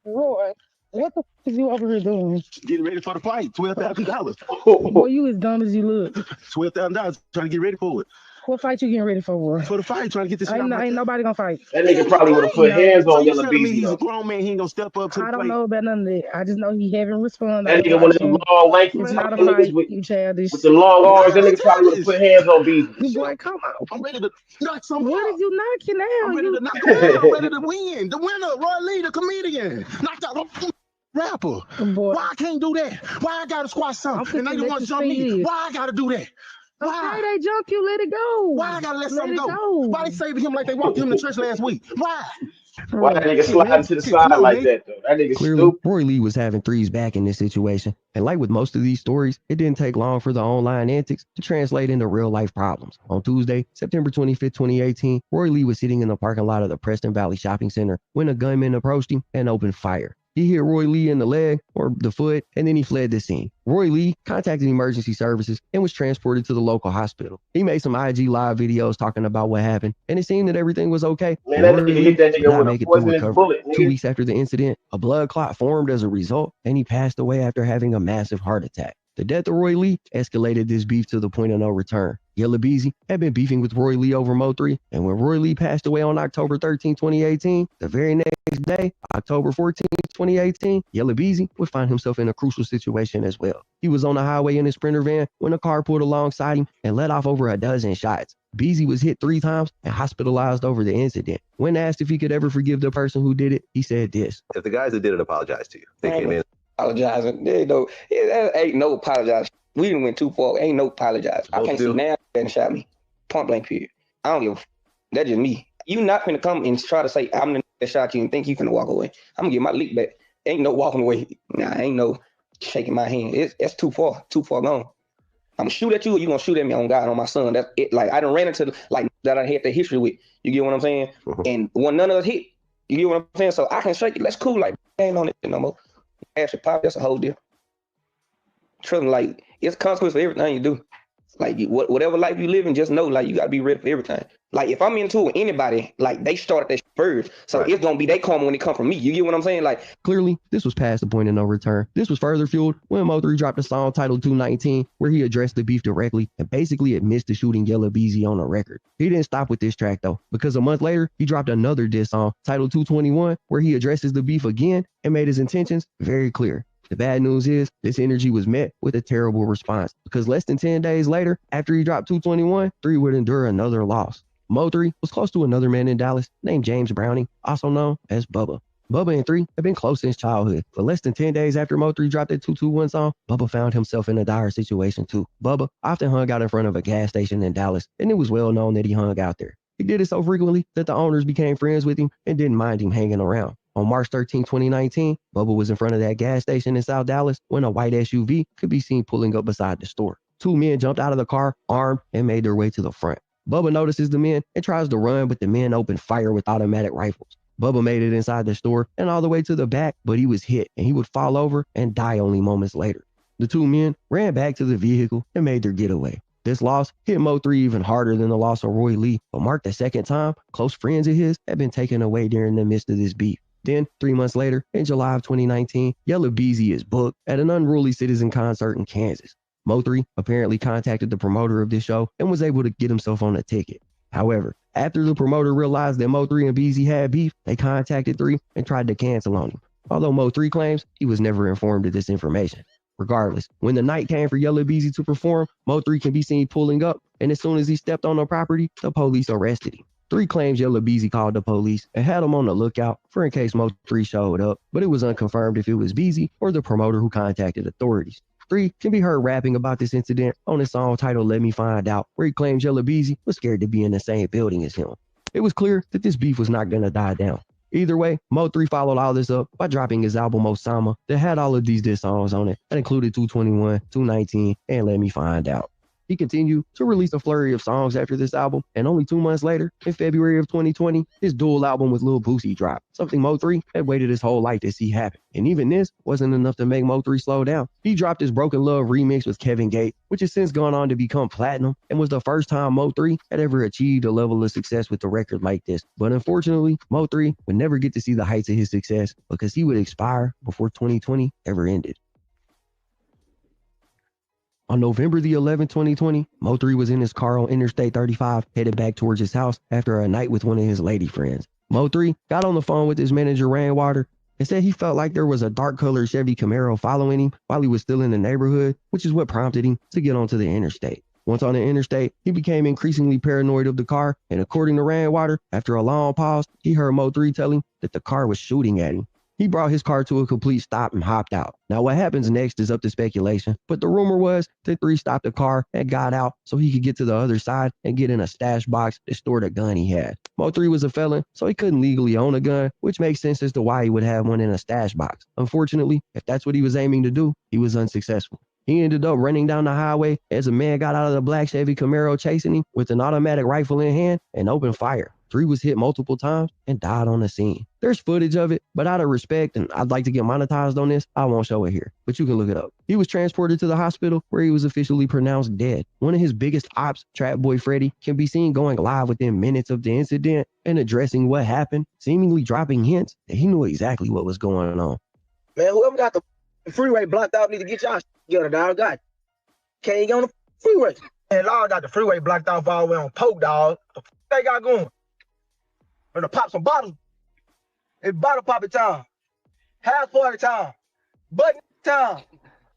Roy, what the f is you over here doing? Getting ready for the fight, $12,000. Boy, you as dumb as you look. $12,000, trying to get ready for it. What fight you getting ready for, boy? For the fight, trying to get this. Ain't nobody gonna fight. That nigga probably would have put hands on Yella Beezy. He's a grown man. He ain't gonna step up to the I don't plate. know about none of that. I just know he haven't responded. That nigga one of them long, lanky It's not a fight, you childish. with the long arms. That nigga probably would have put hands on Beezy. Boy, come on. I'm ready to knock some. What did you knock you now? I'm ready to knock him out. I'm ready to win. The winner, Roy Lee, the comedian. Knocked out a rapper. Boy. Why I can't do that? Why I gotta squash something? And they the ones jump me. Why I gotta do that? Why? Okay, they jump you, let it go. Why I gotta let something go? Why they saving him like they walked him to church last week? Why? Why that nigga sliding to the side like that, though? That nigga Clearly, stupid. Roy Lee was having threes back in this situation. And like with most of these stories, it didn't take long for the online antics to translate into real life problems. On Tuesday, September 25th, 2018, Roy Lee was sitting in the parking lot of the Preston Valley Shopping Center when a gunman approached him and opened fire. He hit Roy Lee in the leg or the foot, and then he fled the scene. Roy Lee contacted emergency services and was transported to the local hospital. He made some IG live videos talking about what happened, and it seemed that everything was okay. Man, that nigga hit that Did nigga not with a make it through poisonous recovery. bullet, 2 nigga. weeks after the incident, a blood clot formed as a result, and he passed away after having a massive heart attack. The death of Roy Lee escalated this beef to the point of no return. Yella Beezy had been beefing with Roy Lee over Mo3, and when Roy Lee passed away on October 13, 2018, the very next day, October 14, 2018, Yella Beezy would find himself in a crucial situation as well. He was on the highway in his Sprinter van when a car pulled alongside him and let off over a dozen shots. Beezy was hit 3 times and hospitalized over the incident. When asked if he could ever forgive the person who did it, he said this. If the guys that did it apologize to you, they came in. Apologizing. There ain't no apologize. We done went too far. Ain't no apologize. I can't see now and shot me. Point blank period. I don't give a f. That's just me. You not finna come and try to say I'm the that shot you and think you finna walk away. I'm gonna get my lick back. Ain't no walking away. Nah, ain't no shaking my hand. It's too far gone. I'm gonna shoot at you or you gonna shoot at me on God, on my son. That's it. Like I done ran into like that I had the history with. You get what I'm saying? And when none of us hit, you get what I'm saying? So I can shake it. That's cool. Like ain't on it no more. Actually, pop, that's a whole deal. Trust me, like it's consequence for everything you do. Like whatever life you live in, just know like you gotta be ready for everything. Like if I'm into it with anybody, like they started that first, so it's gonna be they karma when it come from me. You get what I'm saying? Like Clearly, this was past the point of no return. This was further fueled when Mo3 dropped a song titled 219, where he addressed the beef directly and basically admits to shooting Yella Beezy on a record. He didn't stop with this track though, because a month later, he dropped another diss song titled 221, where he addresses the beef again and made his intentions very clear. The bad news is this energy was met with a terrible response because less than 10 days later, after he dropped 221, 3 would endure another loss. Mo3 was close to another man in Dallas named James Browning, also known as Bubba. Bubba and 3 have been close since childhood, but less than 10 days after Mo3 dropped that 221 song, Bubba found himself in a dire situation too. Bubba often hung out in front of a gas station in Dallas, and it was well known that he hung out there. He did it so frequently that the owners became friends with him and didn't mind him hanging around. On March 13, 2019, Bubba was in front of that gas station in South Dallas when a white SUV could be seen pulling up beside the store. 2 men jumped out of the car, armed, and made their way to the front. Bubba notices the men and tries to run, but the men open fire with automatic rifles. Bubba made it inside the store and all the way to the back, but he was hit and he would fall over and die only moments later. The 2 men ran back to the vehicle and made their getaway. This loss hit Mo3 even harder than the loss of Roy Lee, but marked the second time close friends of his had been taken away during the midst of this beef. Then, 3 months later, in July of 2019, Yella Beezy is booked at an unruly citizen concert in Kansas. Mo3 apparently contacted the promoter of this show and was able to get himself on a ticket. However, after the promoter realized that Mo3 and Beezy had beef, they contacted 3 and tried to cancel on him. Although Mo3 claims he was never informed of this information. Regardless, when the night came for Yella Beezy to perform, Mo3 can be seen pulling up, and as soon as he stepped on the property, the police arrested him. 3 claims Yella Beezy called the police and had him on the lookout for in case Mo3 showed up, but it was unconfirmed if it was Beezy or the promoter who contacted authorities. 3 can be heard rapping about this incident on his song titled Let Me Find Out, where he claims Yella Beezy was scared to be in the same building as him. It was clear that this beef was not going to die down. Either way, Mo3 followed all this up by dropping his album Osama that had all of these diss songs on it that included 221, 219, and Let Me Find Out. He continued to release a flurry of songs after this album, and only 2 months later, in February of 2020, his dual album with Lil Boosie dropped, something Mo3 had waited his whole life to see happen. And even this wasn't enough to make Mo3 slow down. He dropped his Broken Love remix with Kevin Gates, which has since gone on to become platinum, and was the first time Mo3 had ever achieved a level of success with a record like this. But unfortunately, Mo3 would never get to see the heights of his success because he would expire before 2020 ever ended. On November the 11th, 2020, Mo3 was in his car on Interstate 35, headed back towards his house after a night with one of his lady friends. Mo3 got on the phone with his manager, Rainwater, and said he felt like there was a dark-colored Chevy Camaro following him while he was still in the neighborhood, which is what prompted him to get onto the interstate. Once on the interstate, he became increasingly paranoid of the car, and according to Rainwater, after a long pause, he heard Mo3 tell him that the car was shooting at him. He brought his car to a complete stop and hopped out. Now what happens next is up to speculation, but the rumor was that 3 stopped the car and got out so he could get to the other side and get in a stash box that stored a gun he had. Mo 3 was a felon, so he couldn't legally own a gun, which makes sense as to why he would have one in a stash box. Unfortunately, if that's what he was aiming to do, he was unsuccessful. He ended up running down the highway as a man got out of the black Chevy Camaro chasing him with an automatic rifle in hand and opened fire. 3 was hit multiple times and died on the scene. There's footage of it, but out of respect, and I'd like to get monetized on this, I won't show it here, but you can look it up. He was transported to the hospital where he was officially pronounced dead. One of his biggest ops, Trap Boy Freddy, can be seen going live within minutes of the incident and addressing what happened, seemingly dropping hints that he knew exactly what was going on. Man, whoever got the freeway blocked out need to get y'all together, dog. God, can't get on the freeway. And Lord got the freeway blocked off all the way on Polk, dog. The they got going? Or to pop some bottles. It's bottle popping time. House party time. Button time.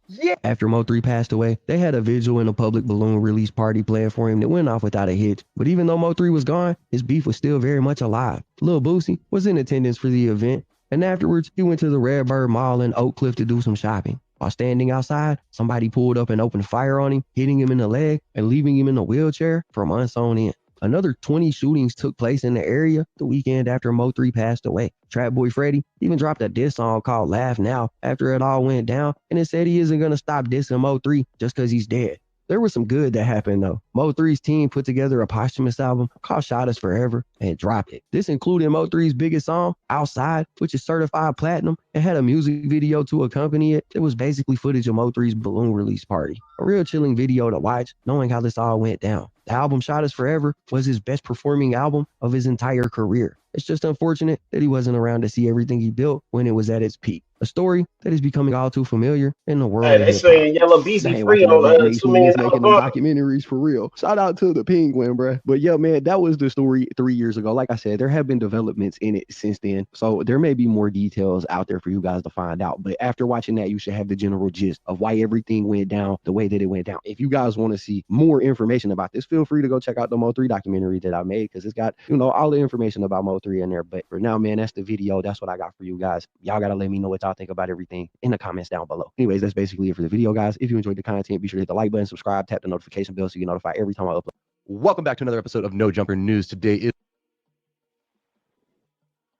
Yeah. After Mo 3 passed away, they had a vigil and a public balloon release party planned for him that went off without a hitch. But even though Mo 3 was gone, his beef was still very much alive. Lil Boosie was in attendance for the event, and afterwards, he went to the Redbird Mall in Oak Cliff to do some shopping. While standing outside, somebody pulled up and opened fire on him, hitting him in the leg and leaving him in a wheelchair for months on end. Another 20 shootings took place in the area the weekend after Mo 3 passed away. Trap Boy Freddy even dropped a diss song called Laugh Now after it all went down, and it said he isn't going to stop dissing Mo 3 just because he's dead. There was some good that happened though. Mo 3's team put together a posthumous album called Shot Us Forever and dropped it. This included Mo 3's biggest song, Outside, which is certified platinum, and had a music video to accompany it. It was basically footage of Mo 3's balloon release party. A real chilling video to watch, knowing how this all went down. The album Shot Us Forever was his best performing album of his entire career. It's just unfortunate that he wasn't around to see everything he built when it was at its peak. A story that is becoming all too familiar in the world. Hey, they saying Yellow Beezy free on $2 million making them documentaries for real. Shout out to the Penguin, bruh. But yeah, man, that was the story 3 years ago. Like I said, there have been developments in it since then. So there may be more details out there for you guys to find out. But after watching that, you should have the general gist of why everything went down the way that it went down. If you guys want to see more information about this, feel free to go check out the Mo 3 documentary that I made, because it's got, you know, all the information about Mo 3 in there. But for now, man, that's the video. That's what I got for you guys. Y'all got to let me know what y'all think about everything in the comments down below. Anyways, that's basically it for the video, guys. If you enjoyed the content, be sure to hit the like button, subscribe, tap the notification bell so you get notified every time I upload. Welcome back to another episode of No Jumper News. Today is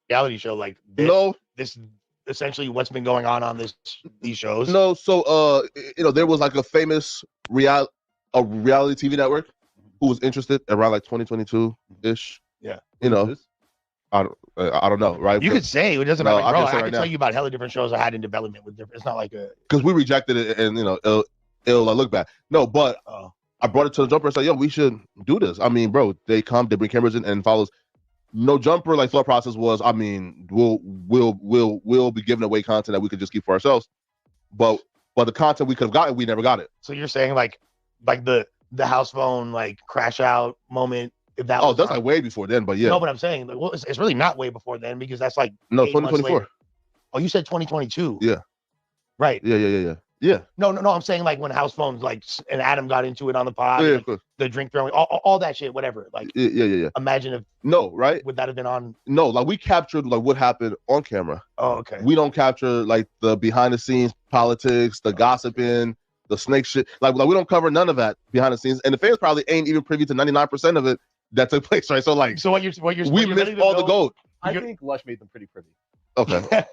reality show. Like this essentially what's been going on these shows. No, so there was like a famous reality TV network who was interested around like 2022 ish. Yeah, I don't know, right? You could say it doesn't matter. Like, bro, I can tell you you about hella different shows I had in development with different. It's not like a because we rejected it and it'll look bad. No, but I brought it to the Jumper and said, yo, we should do this. I mean, bro, they bring cameras in and follows. No Jumper, like thought process was, I mean, we'll be giving away content that we could just keep for ourselves. But the content we could have gotten, we never got it. So you're saying like the house phone like crash out moment. If that that's like way before then, but yeah. No, but I'm saying, like, well, it's really not way before then because that's like 2024. Oh, you said 2022. Yeah. Right. Yeah. No. I'm saying like when house phones like and Adam got into it on the pod. Yeah, like, the drink throwing, all that shit, whatever. Like yeah. Imagine if right? Would that have been on? No, like we captured like what happened on camera. Oh, okay. We don't capture like the behind the scenes politics, the gossiping, the snake shit. Like we don't cover none of that behind the scenes, and the fans probably ain't even privy to 99% of it that took place, right? So like, what you're we missed all the gold. I think Lush made them pretty privy. Okay.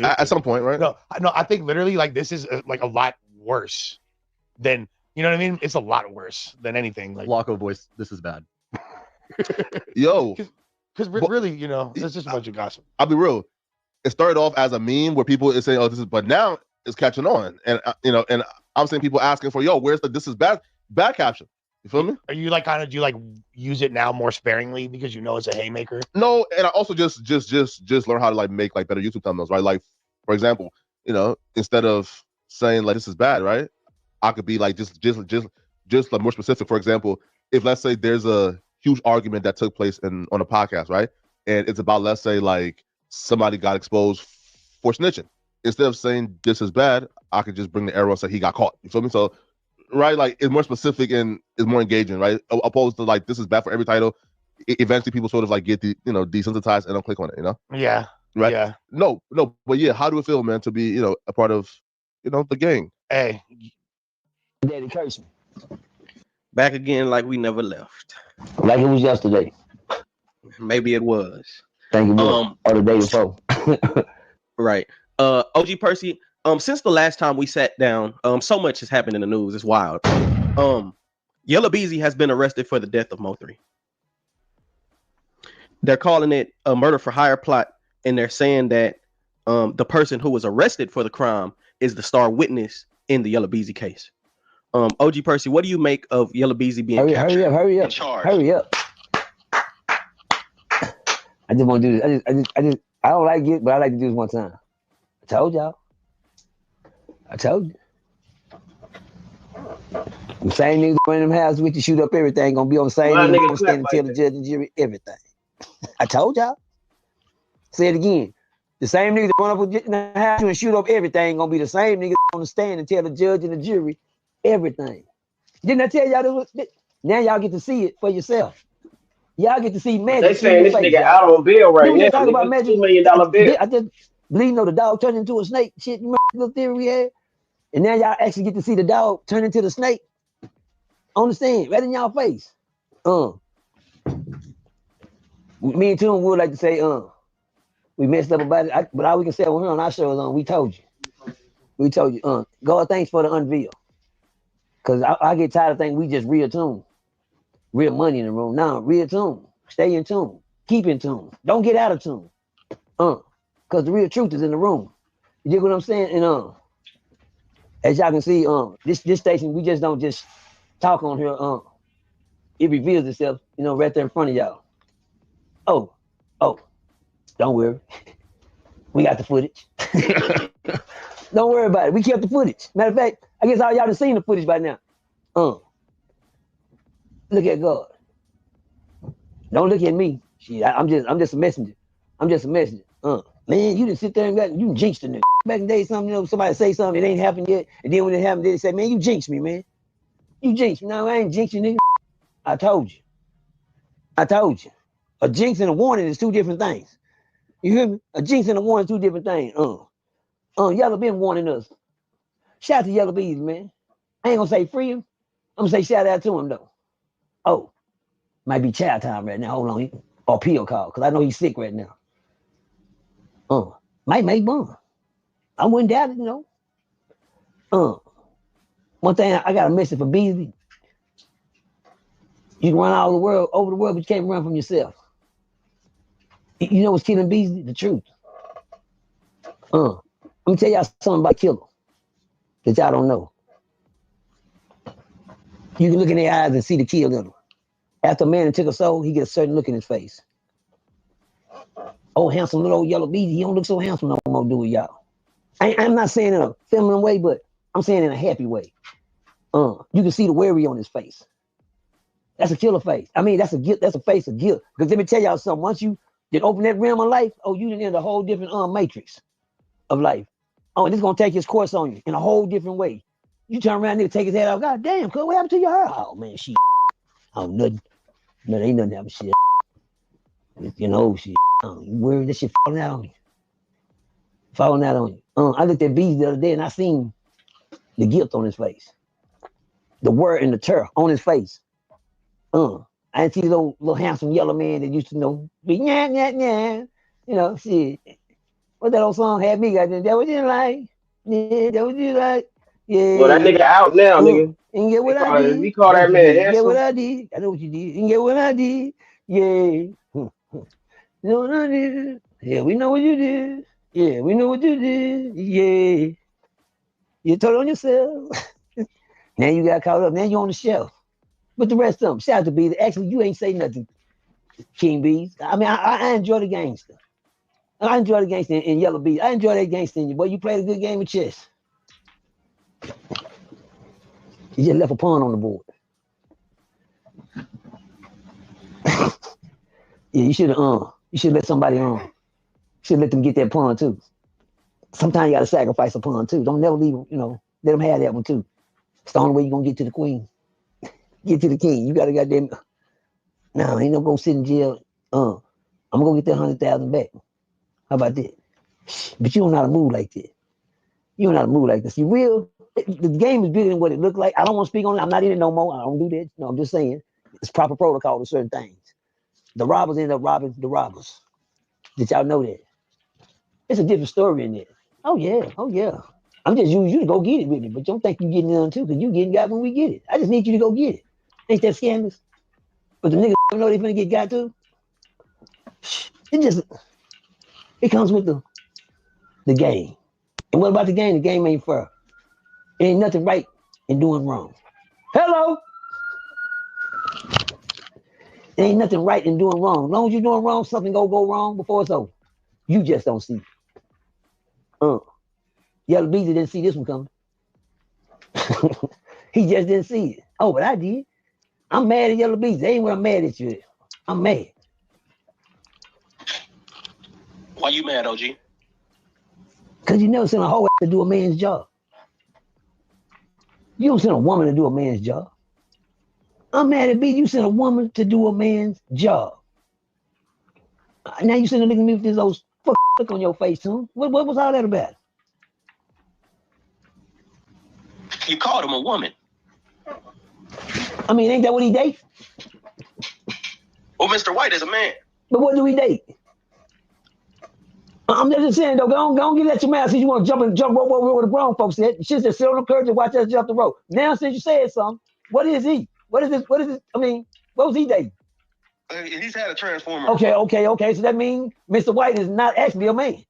At some point, right? No, I think literally like this is like a lot worse than, you know what I mean? It's a lot worse than anything. Like Loco voice, this is bad. Yo, because really, it's just a bunch of gossip. I'll be real. It started off as a meme where people is saying, "Oh, this is," but now it's catching on, and and I'm seeing people asking for, "Yo, where's the this is bad caption?" You feel me? Are you like do you like use it now more sparingly because it's a haymaker? No, and I also just learn how to like make like better YouTube thumbnails, right? Like, for example, instead of saying like this is bad, right? I could be like just like more specific. For example, if let's say there's a huge argument that took place on a podcast, right? And it's about, let's say, like somebody got exposed for snitching. Instead of saying this is bad, I could just bring the arrow and say he got caught. You feel me? So right, like it's more specific and it's more engaging, right? Opposed to like this is bad for every title. Eventually, people sort of like get desensitized and don't click on it, Yeah. Right? Yeah. No, but yeah, how do it feel, man, to be, a part of, the gang? Hey. Daddy curse me. Back again like we never left. Like it was yesterday. Maybe it was. Thank you, or the day before. Right. OG Percy, since the last time we sat down, so much has happened in the news. It's wild. Yella Beezy has been arrested for the death of Mo3. They're calling it a murder for hire plot, and they're saying that the person who was arrested for the crime is the star witness in the Yella Beezy case. OG Percy, what do you make of Yella Beezy being captured? Hurry up. I just want to do this. I don't like it, but I like to do this one time. I told y'all. I told you. The same niggas run them houses with you, shoot up everything, gonna be on the same niggas gonna stand and tell the judge and jury everything. I told y'all. Say it again. The same niggas that run up in the house and shoot up everything gonna be the same niggas on the stand and tell the judge and the jury everything. Didn't I tell y'all this? Now y'all get to see it for yourself. Y'all get to see Magic. They saying this nigga out on bail right now. Talk about Magic. $2 million bill. I just believe the dog turned into a snake. Shit, you remember the little theory we had? And now y'all actually get to see the dog turn into the snake on the stand, right in y'all face. Me and Tim would like to say, we messed up about it, but all we can say on our show is, we told you. We told you. God, thanks for the unveil. Because I get tired of thinking we just real tune. Real money in the room. No, real tune. Stay in tune. Keep in tune. Don't get out of tune. Because the real truth is in the room. You get what I'm saying? And as y'all can see, this station, we just don't just talk on here. It reveals itself, right there in front of y'all. Oh, don't worry. We got the footage. Don't worry about it. We kept the footage. Matter of fact, I guess all y'all have seen the footage by now. Look at God. Don't look at me. Shit, I'm just a messenger. I'm just a messenger. Man, you didn't sit there and you jinxed the nigga. Back in the day, somebody say something, it ain't happened yet, and then when it happened, they say, man, you jinxed me, man. You jinxed me. No, I ain't jinxed you, nigga. I told you. A jinx and a warning is two different things. You hear me? A jinx and a warning is two different things. Yellow been warning us. Shout out to Yellow Bees, man. I ain't gonna say free him. I'm gonna say shout out to him though. Oh, might be child time right now. Hold on, or pill call, cause I know he's sick right now. Might make bun. I wouldn't doubt it, One thing I got a message for Beasley. You can run all over the world, but you can't run from yourself. You know what's killing Beasley? The truth. Let me tell y'all something about Killer that y'all don't know. You can look in their eyes and see the kill in them. After a man took a soul, he gets a certain look in his face. Oh, handsome little old Yellow Beezy, he don't look so handsome no more, do it, y'all. I'm not saying in a feminine way, but I'm saying in a happy way. You can see the worry on his face. That's a killer face. I mean, that's a face of guilt. Because let me tell y'all something. Once you did open that realm of life, you didn't enter a whole different matrix of life. And it's gonna take his course on you in a whole different way. You turn around, nigga, take his head off. God damn, cuz what happened to your hair? Oh man, shit. Oh, nothing. No, ain't nothing happened, shit. Shit. You worried that shit falling out on you. Falling out on you. I looked at Bees the other day and I seen the guilt on his face. The word and the terror on his face. I didn't see the little handsome yellow man that used to be shit. What that old song had me got there? That was you like. Yeah, that was you like. Yeah. Well, that nigga out now, nigga. And get what I did. We call that man handsome. Get what I did. I know what you did. And get what I did. Yeah. You know what I did. Yeah, we know what you did. Yeah, we know what you did. Yeah. You told on yourself. Now you got caught up. Now you on the shelf. But the rest of them, shout out to Bees. Actually, you ain't say nothing, King Bees. I mean, I enjoy the gangster. I enjoy the gangster in Yellow Bees. I enjoy that gangster in you. Boy, you played a good game of chess. You just left a pawn on the board. Yeah, you should let somebody on. You should let them get that pawn too. Sometimes you gotta sacrifice a pawn too. Don't never leave them, let them have that one too. It's the only way you're gonna get to the queen. Get to the king. You gotta goddamn. No, ain't no go sit in jail. I'm gonna go get that 100,000 back. How about that? But you don't know how to move like that. You don't know how to move like this. You real? The game is bigger than what it looked like. I don't want to speak on it. I'm not in it no more. I don't do that. No, I'm just saying it's proper protocol to certain things. The robbers end up robbing the robbers. Did y'all know that? It's a different story in there. Oh yeah, oh yeah. I'm just using you to go get it with me, but don't think you getting none too, because you getting got when we get it. I just need you to go get it. Ain't that scandalous? But the niggas know they finna get got too. It comes with the game. And what about the game? The game ain't fair. There ain't nothing right in doing wrong. Hello? There ain't nothing right in doing wrong. As long as you're doing wrong, something go wrong before it's over. You just don't see it. Yellow Beezy didn't see this one coming. He just didn't see it. Oh, but I did. I'm mad at Yellow Beezy. That ain't what I'm mad at you at. I'm mad. Why you mad, OG? Because you never sent a hoe to do a man's job. You don't send a woman to do a man's job. I'm mad at B. You sent a woman to do a man's job. Now you sitting looking at me with this old look on your face, too. What was all that about? You called him a woman. I mean, ain't that what he date? Well, Mr. White is a man. But what do he date? I'm just saying, though, don't get that your mouth since you want to jump rope over where the grown folks said. You should just sit on the curb and watch us jump the rope. Now, since you said something, what is he? What is this? I mean, what was he dating? He's had a transformer. Okay. So that means Mr. White is not actually a man.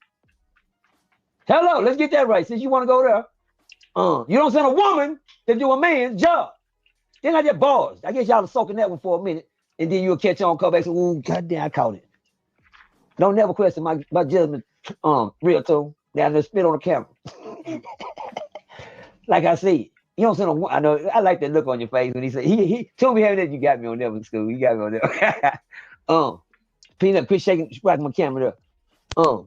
Hello, let's get that right. Since you want to go there, you don't send a woman to do a man's job. Then I get bars. I guess y'all are soaking that one for a minute, and then you'll catch on, come back and say, "Ooh, goddamn, I caught it." Don't never question my judgment, real too. Down there, spit on the camera. Like I said, you don't send a woman. I know. I like that look on your face when he said he told me having that. You got me on that in school. You got me on that. Peanut, quit shaking, rocking my camera up.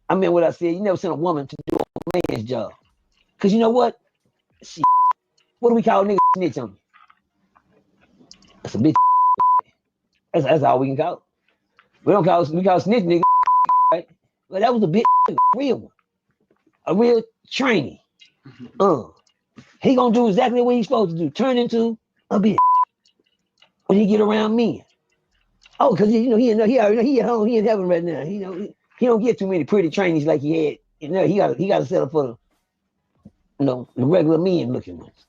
I mean what I said. You never send a woman to do a man's job. Cause you know what? Shit. What do we call niggas snitch on? That's a bitch. That's all we can call it. We call snitch nigga, right? But that was a bitch, real one. A real trainee. He gonna do exactly what he's supposed to do. Turn into a bitch. When he get around me. Oh, cause he already know he at home, he in heaven right now. He don't get too many pretty trainees like he had. He got to settle for the regular men looking ones.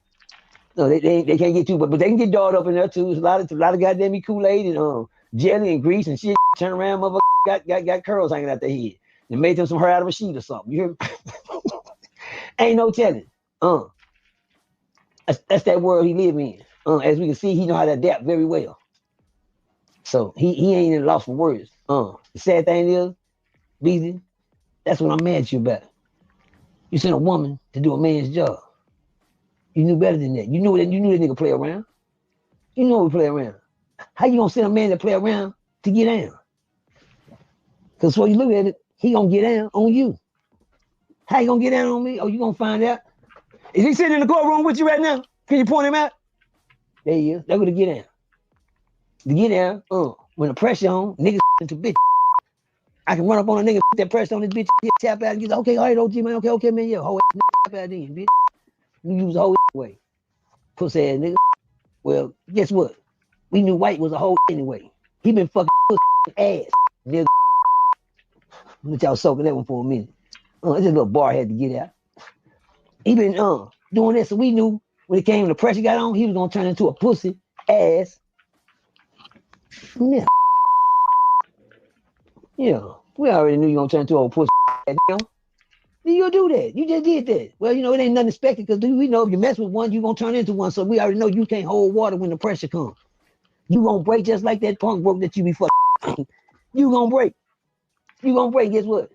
No, they can't get too, but they can get dolled up in there too. There's a lot of goddamn Kool-Aid and jelly and grease and shit. Turn around, motherfucker, got curls hanging out their head. They made them some hair out of a sheet or something. You hear me? Ain't no telling. That's that world he live in. As we can see, he know how to adapt very well. So he ain't in loss for words. The sad thing is, Beezy, that's what I'm mad at you about. You sent a woman to do a man's job. You knew better than that. You knew that nigga play around. You know we play around. How you gonna send a man to play around to get down? Because when you look at it, he gonna get down on you. How you gonna get down on me? Oh, you gonna find out. Is he sitting in the courtroom with you right now? Can you point him out? There he is. That's what to get down. To get down, when the pressure on, niggas into bitch. I can run up on a nigga, put that pressure on this bitch, tap out and get, okay, all right, OG, man, okay, man, yeah, whole tap out in, bitch. You use the whole way. Pussy ass nigga. Well, guess what? We knew White was a hoe anyway. He been fucking pussy ass, nigga. Let y'all soaking that one for a minute. It's just a little bar had to get out. He been doing that, so we knew when it came, the pressure got on, he was gonna turn into a pussy ass. Yeah. Yeah. We already knew you gonna turn into a pussy ass, you know? You do that. You just did that. Well, it ain't nothing expected because we know if you mess with one, you gonna turn into one. So we already know you can't hold water when the pressure comes. You gonna break just like that punk broke that you be fucking. You gonna break. You gonna break. Guess what?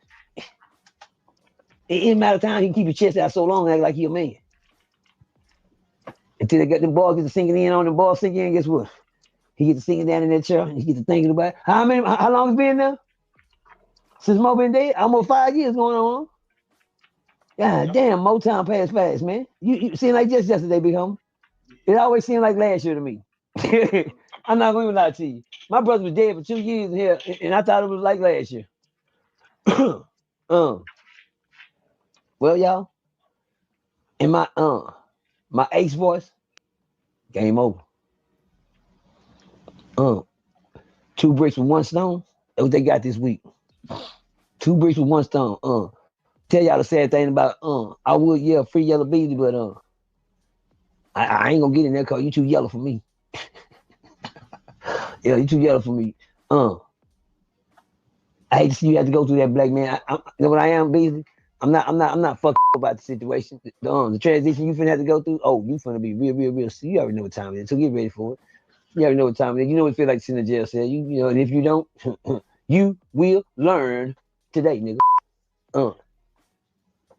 In a matter of time, he can keep your chest out so long, act like he a man. Until they got them balls get to sinking in on them balls sinking in, guess what? He gets to sinking down in that chair and he gets to thinking about it. How long it's been now? Since Mo been dead? Almost 5 years going on. God damn, Mo time passed fast, man. You seem like just yesterday, big homie. It always seemed like last year to me. I'm not gonna even lie to you. My brother was dead for 2 years here, and I thought it was like last year. Well, y'all, in my ace voice, game over. 2 bricks with 1 stone. That's what they got this week. 2 bricks with 1 stone. Tell y'all the sad thing about I would free yellow beasley, but I ain't gonna get in there cause you too yellow for me. Yeah, you too yellow for me. I hate to see you have to go through that, black man. You know what I am, Beasley? I'm not fucking about the situation. The transition you finna have to go through. Oh, you finna be real. See, you already know what time it is, so get ready for it. You already know what time it is. You know what it feel like sitting in a jail cell. You know, and if you don't, you will learn today, nigga.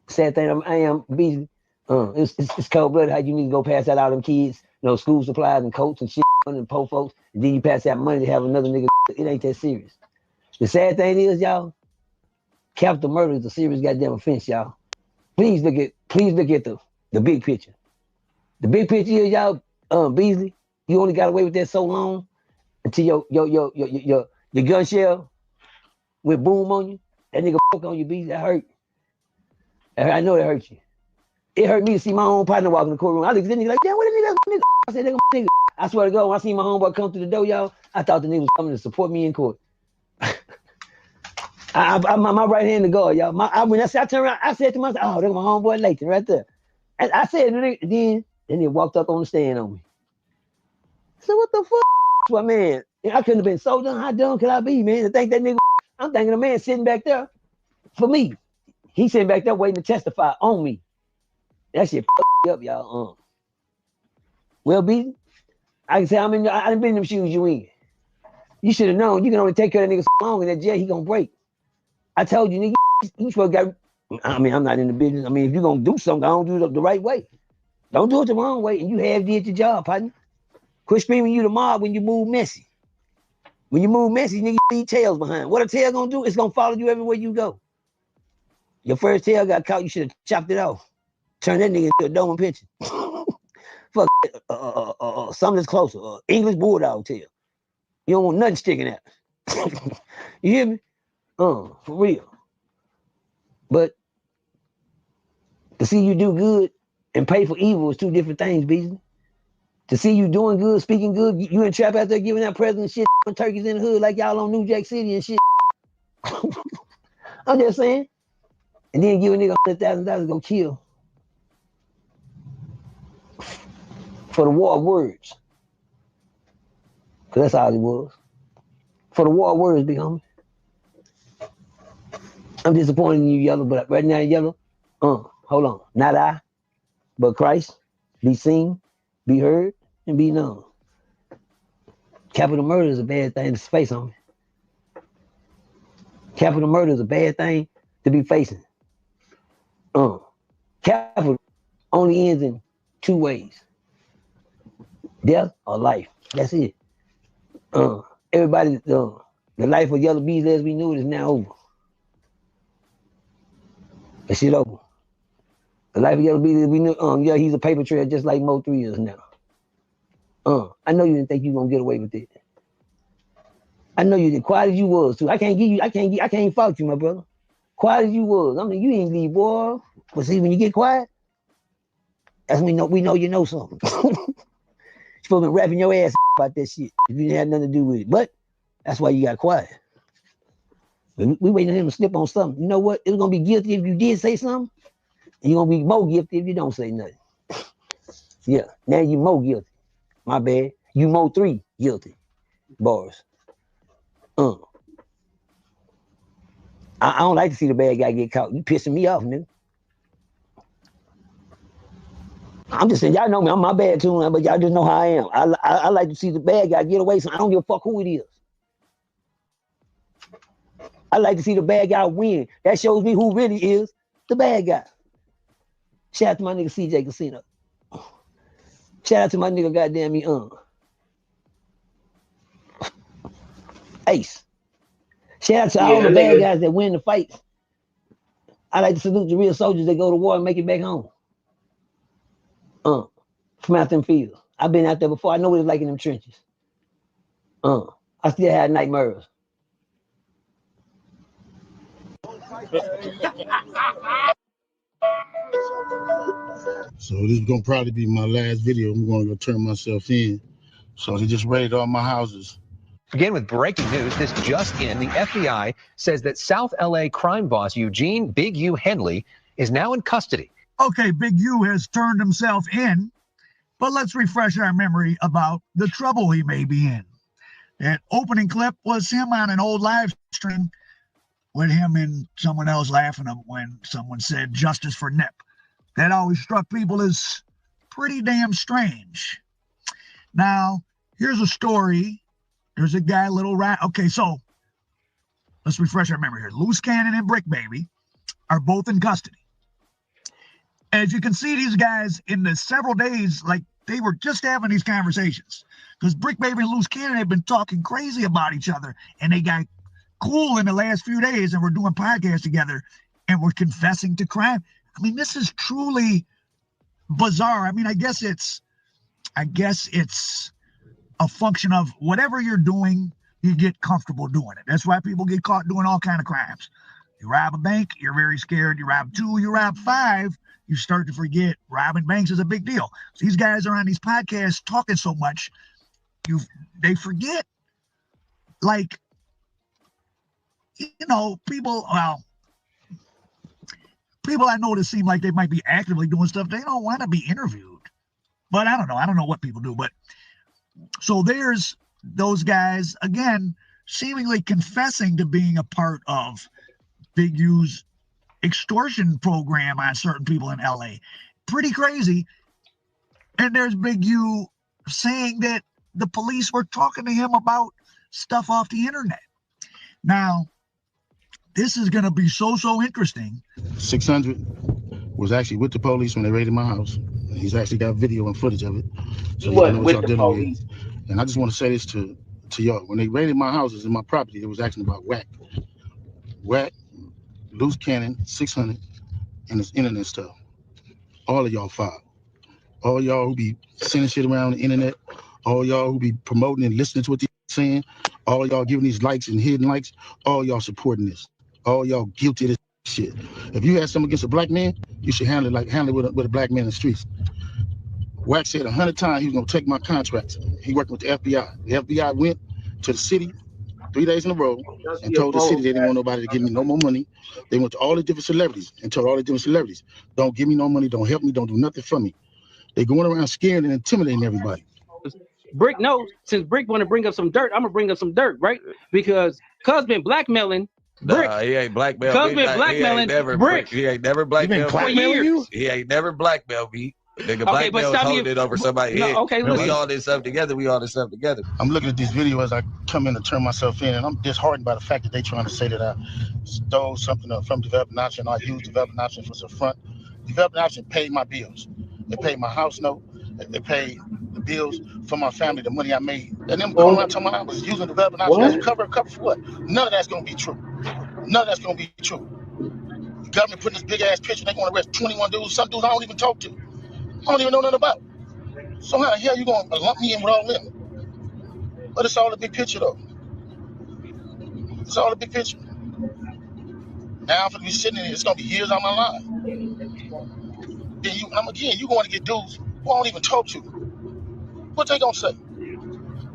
Sad thing I am, Beasley. It's cold blooded how you need to go pass out all them kids, school supplies and coats and shit and poor folks, and then you pass out money to have another nigga. It ain't that serious. The sad thing is, y'all, capital murder is a serious goddamn offense, y'all. Please look at the big picture. The big picture is, y'all, Beasley, you only got away with that so long until your gun shell went boom on you. That nigga fuck on you, Beasley. That hurt. I know it hurt you. It hurt me to see my own partner walk in the courtroom. I looked at that nigga like, damn, what that nigga? I said, nigga. I swear to God, when I seen my homeboy come through the door, y'all, I thought the nigga was coming to support me in court. My right hand to God, y'all. When I turned around, I said to myself, oh, there's my homeboy Lathan right there. And I said, then he walked up on the stand on me. I said, what the fuck? Well, man, I couldn't have been so done. How dumb could I be, man? To think that nigga, I'm thinking a man sitting back there for me. He sitting back there waiting to testify on me. That shit up, y'all. Well, B, I can say I done been in them shoes you in. You should have known you can only take care of that nigga so long in that jail, he gonna break. I told you, nigga, you supposed to I'm not in the business. If you're gonna do something, I don't do it the right way. Don't do it the wrong way, and you did your job, partner. Quit screaming you the mob when you move messy. When you move messy, nigga, you leave tails behind. What a tail gonna do? It's gonna follow you everywhere you go. Your first tail got caught, you should have chopped it off. Turn that nigga into a dome pitcher. Fuck something that's closer. English bulldog tail. You don't want nothing sticking out. You hear me? For real. But to see you do good and pay for evil is 2 different things, Beasley. To see you doing good, speaking good, you and Trap out there giving out president shit, turkeys in the hood like y'all on New Jack City and shit. I'm just saying. And then give a nigga $100,000 to go kill for the war of words. Cause that's all it was. For the war of words, big homie. I'm disappointed in you, Yellow, but right now, Yellow, hold on. Not I, but Christ. Be seen, be heard, and be known. Capital murder is a bad thing to face on. Capital murder is a bad thing to be facing. Capital only ends in 2 ways. Death or life. That's it. Everybody, the life of Yellow Bees as we knew it is now over. That shit over. The life of Yellow Bees as we knew, he's a paper trail just like Mo 3 is now. I know you didn't think you were gonna get away with it. I know you did. Quiet as you was too. I can't fault you, my brother. Quiet as you was. You ain't leave, boy. But see, when you get quiet, that's when we know you know something. You're supposed to be rapping your ass about that shit if you didn't have nothing to do with it. But that's why you got quiet. We waiting on him to slip on something. You know what? It's gonna be guilty if you did say something, and you're gonna be more guilty if you don't say nothing. Yeah, now you more guilty. My bad. You Mo 3 guilty. Bars. I don't like to see the bad guy get caught. You pissing me off, nigga. I'm just saying, y'all know me. I'm my bad too, but y'all just know how I am. I like to see the bad guy get away. So I don't give a fuck who it is. I like to see the bad guy win. That shows me who really is the bad guy. Shout out to my nigga CJ Casino. Shout out to my nigga goddamn me Ace. Shout out to all the bad guys that win the fights. I like to salute the real soldiers that go to war and make it back home. From out them fields. I've been out there before. I know what it's like in them trenches. I still had nightmares. So this is gonna probably be my last video. I'm gonna go turn myself in. So they just raided all my houses. Begin with breaking news. This just in. The FBI says that South LA crime boss Eugene Big U Henley is now in custody. Okay, Big U has turned himself in, but let's refresh our memory about the trouble he may be in. That opening clip was him on an old live stream with him and someone else laughing at him when someone said justice for Nip. That always struck people as pretty damn strange. Now, here's a story. There's a guy, Little Rat. Okay, so let's refresh our memory here. Loose Cannon and Brick Baby are both in custody. As you can see, these guys in the several days, like they were just having these conversations because Brick Baby and Loose Cannon have been talking crazy about each other, and they got cool in the last few days and we're doing podcasts together and we're confessing to crime. I mean, this is truly bizarre. I mean, I guess it's a function of whatever you're doing, you get comfortable doing it. That's why people get caught doing all kinds of crimes. You rob a bank, you're very scared. You rob 2, you rob 5, you start to forget robbing banks is a big deal. So these guys are on these podcasts talking so much, they forget. Like, you know, people I know that seem like they might be actively doing stuff. They don't want to be interviewed. But I don't know. I don't know what people do. But so there's those guys, again, seemingly confessing to being a part of Big U's extortion program on certain people in LA. Pretty crazy. And there's Big U saying that the police were talking to him about stuff off the internet. Now, this is going to be so interesting. 600 was actually with the police when they raided my house. He's actually got video and footage of it. So He wasn't with the police. And I just want to say this to y'all. When they raided my houses and my property, it was asking about Whack, Loose Cannon, 600, and this internet stuff. All of y'all filed. All y'all who be sending shit around the internet, all y'all who be promoting and listening to what they're saying, all y'all giving these likes and hidden likes, all y'all supporting this. All y'all guilty of this shit. If you had something against a black man, you should handle it with a black man in the streets. Wack said 100 times he was gonna take my contracts. He working with the FBI. The FBI went to the city 3 days in a row and told the city they didn't want nobody to give me no more money. They went to all the different celebrities and told all the different celebrities, don't give me no money, don't help me, don't do nothing for me. They going around scaring and intimidating everybody. Brick knows, since Brick want to bring up some dirt, I'm gonna bring up some dirt, right? Because Cuz been blackmailing Brick. Nah, he ain't blackmailed. Cuz been blackmailing Brick. He ain't never blackmailed for years. He ain't never blackmailed me. Nigga, Okay, blackmail is holding it over somebody's head. Okay, we listen. all this stuff together. I'm looking at this video as I come in to turn myself in, and I'm disheartened by the fact that they trying to say that I stole something from Developing Option. I used Developing Option for some front. Developing Option paid my bills. They paid my house note. They paid the bills for my family, the money I made. And them going around talking about I was using Developing Option as a cover for what? None of that's going to be true. None of that's going to be true. The government putting this big ass picture, they going to arrest 21 dudes, some dudes I don't even talk to. I don't even know nothing about. So how the hell you going to lump me in with all them? But it's all a big picture, though. It's all a big picture. Now I'm going to be sitting in here. It's going to be years on my life. Then you going to get dudes who I don't even talk to. What they going to say?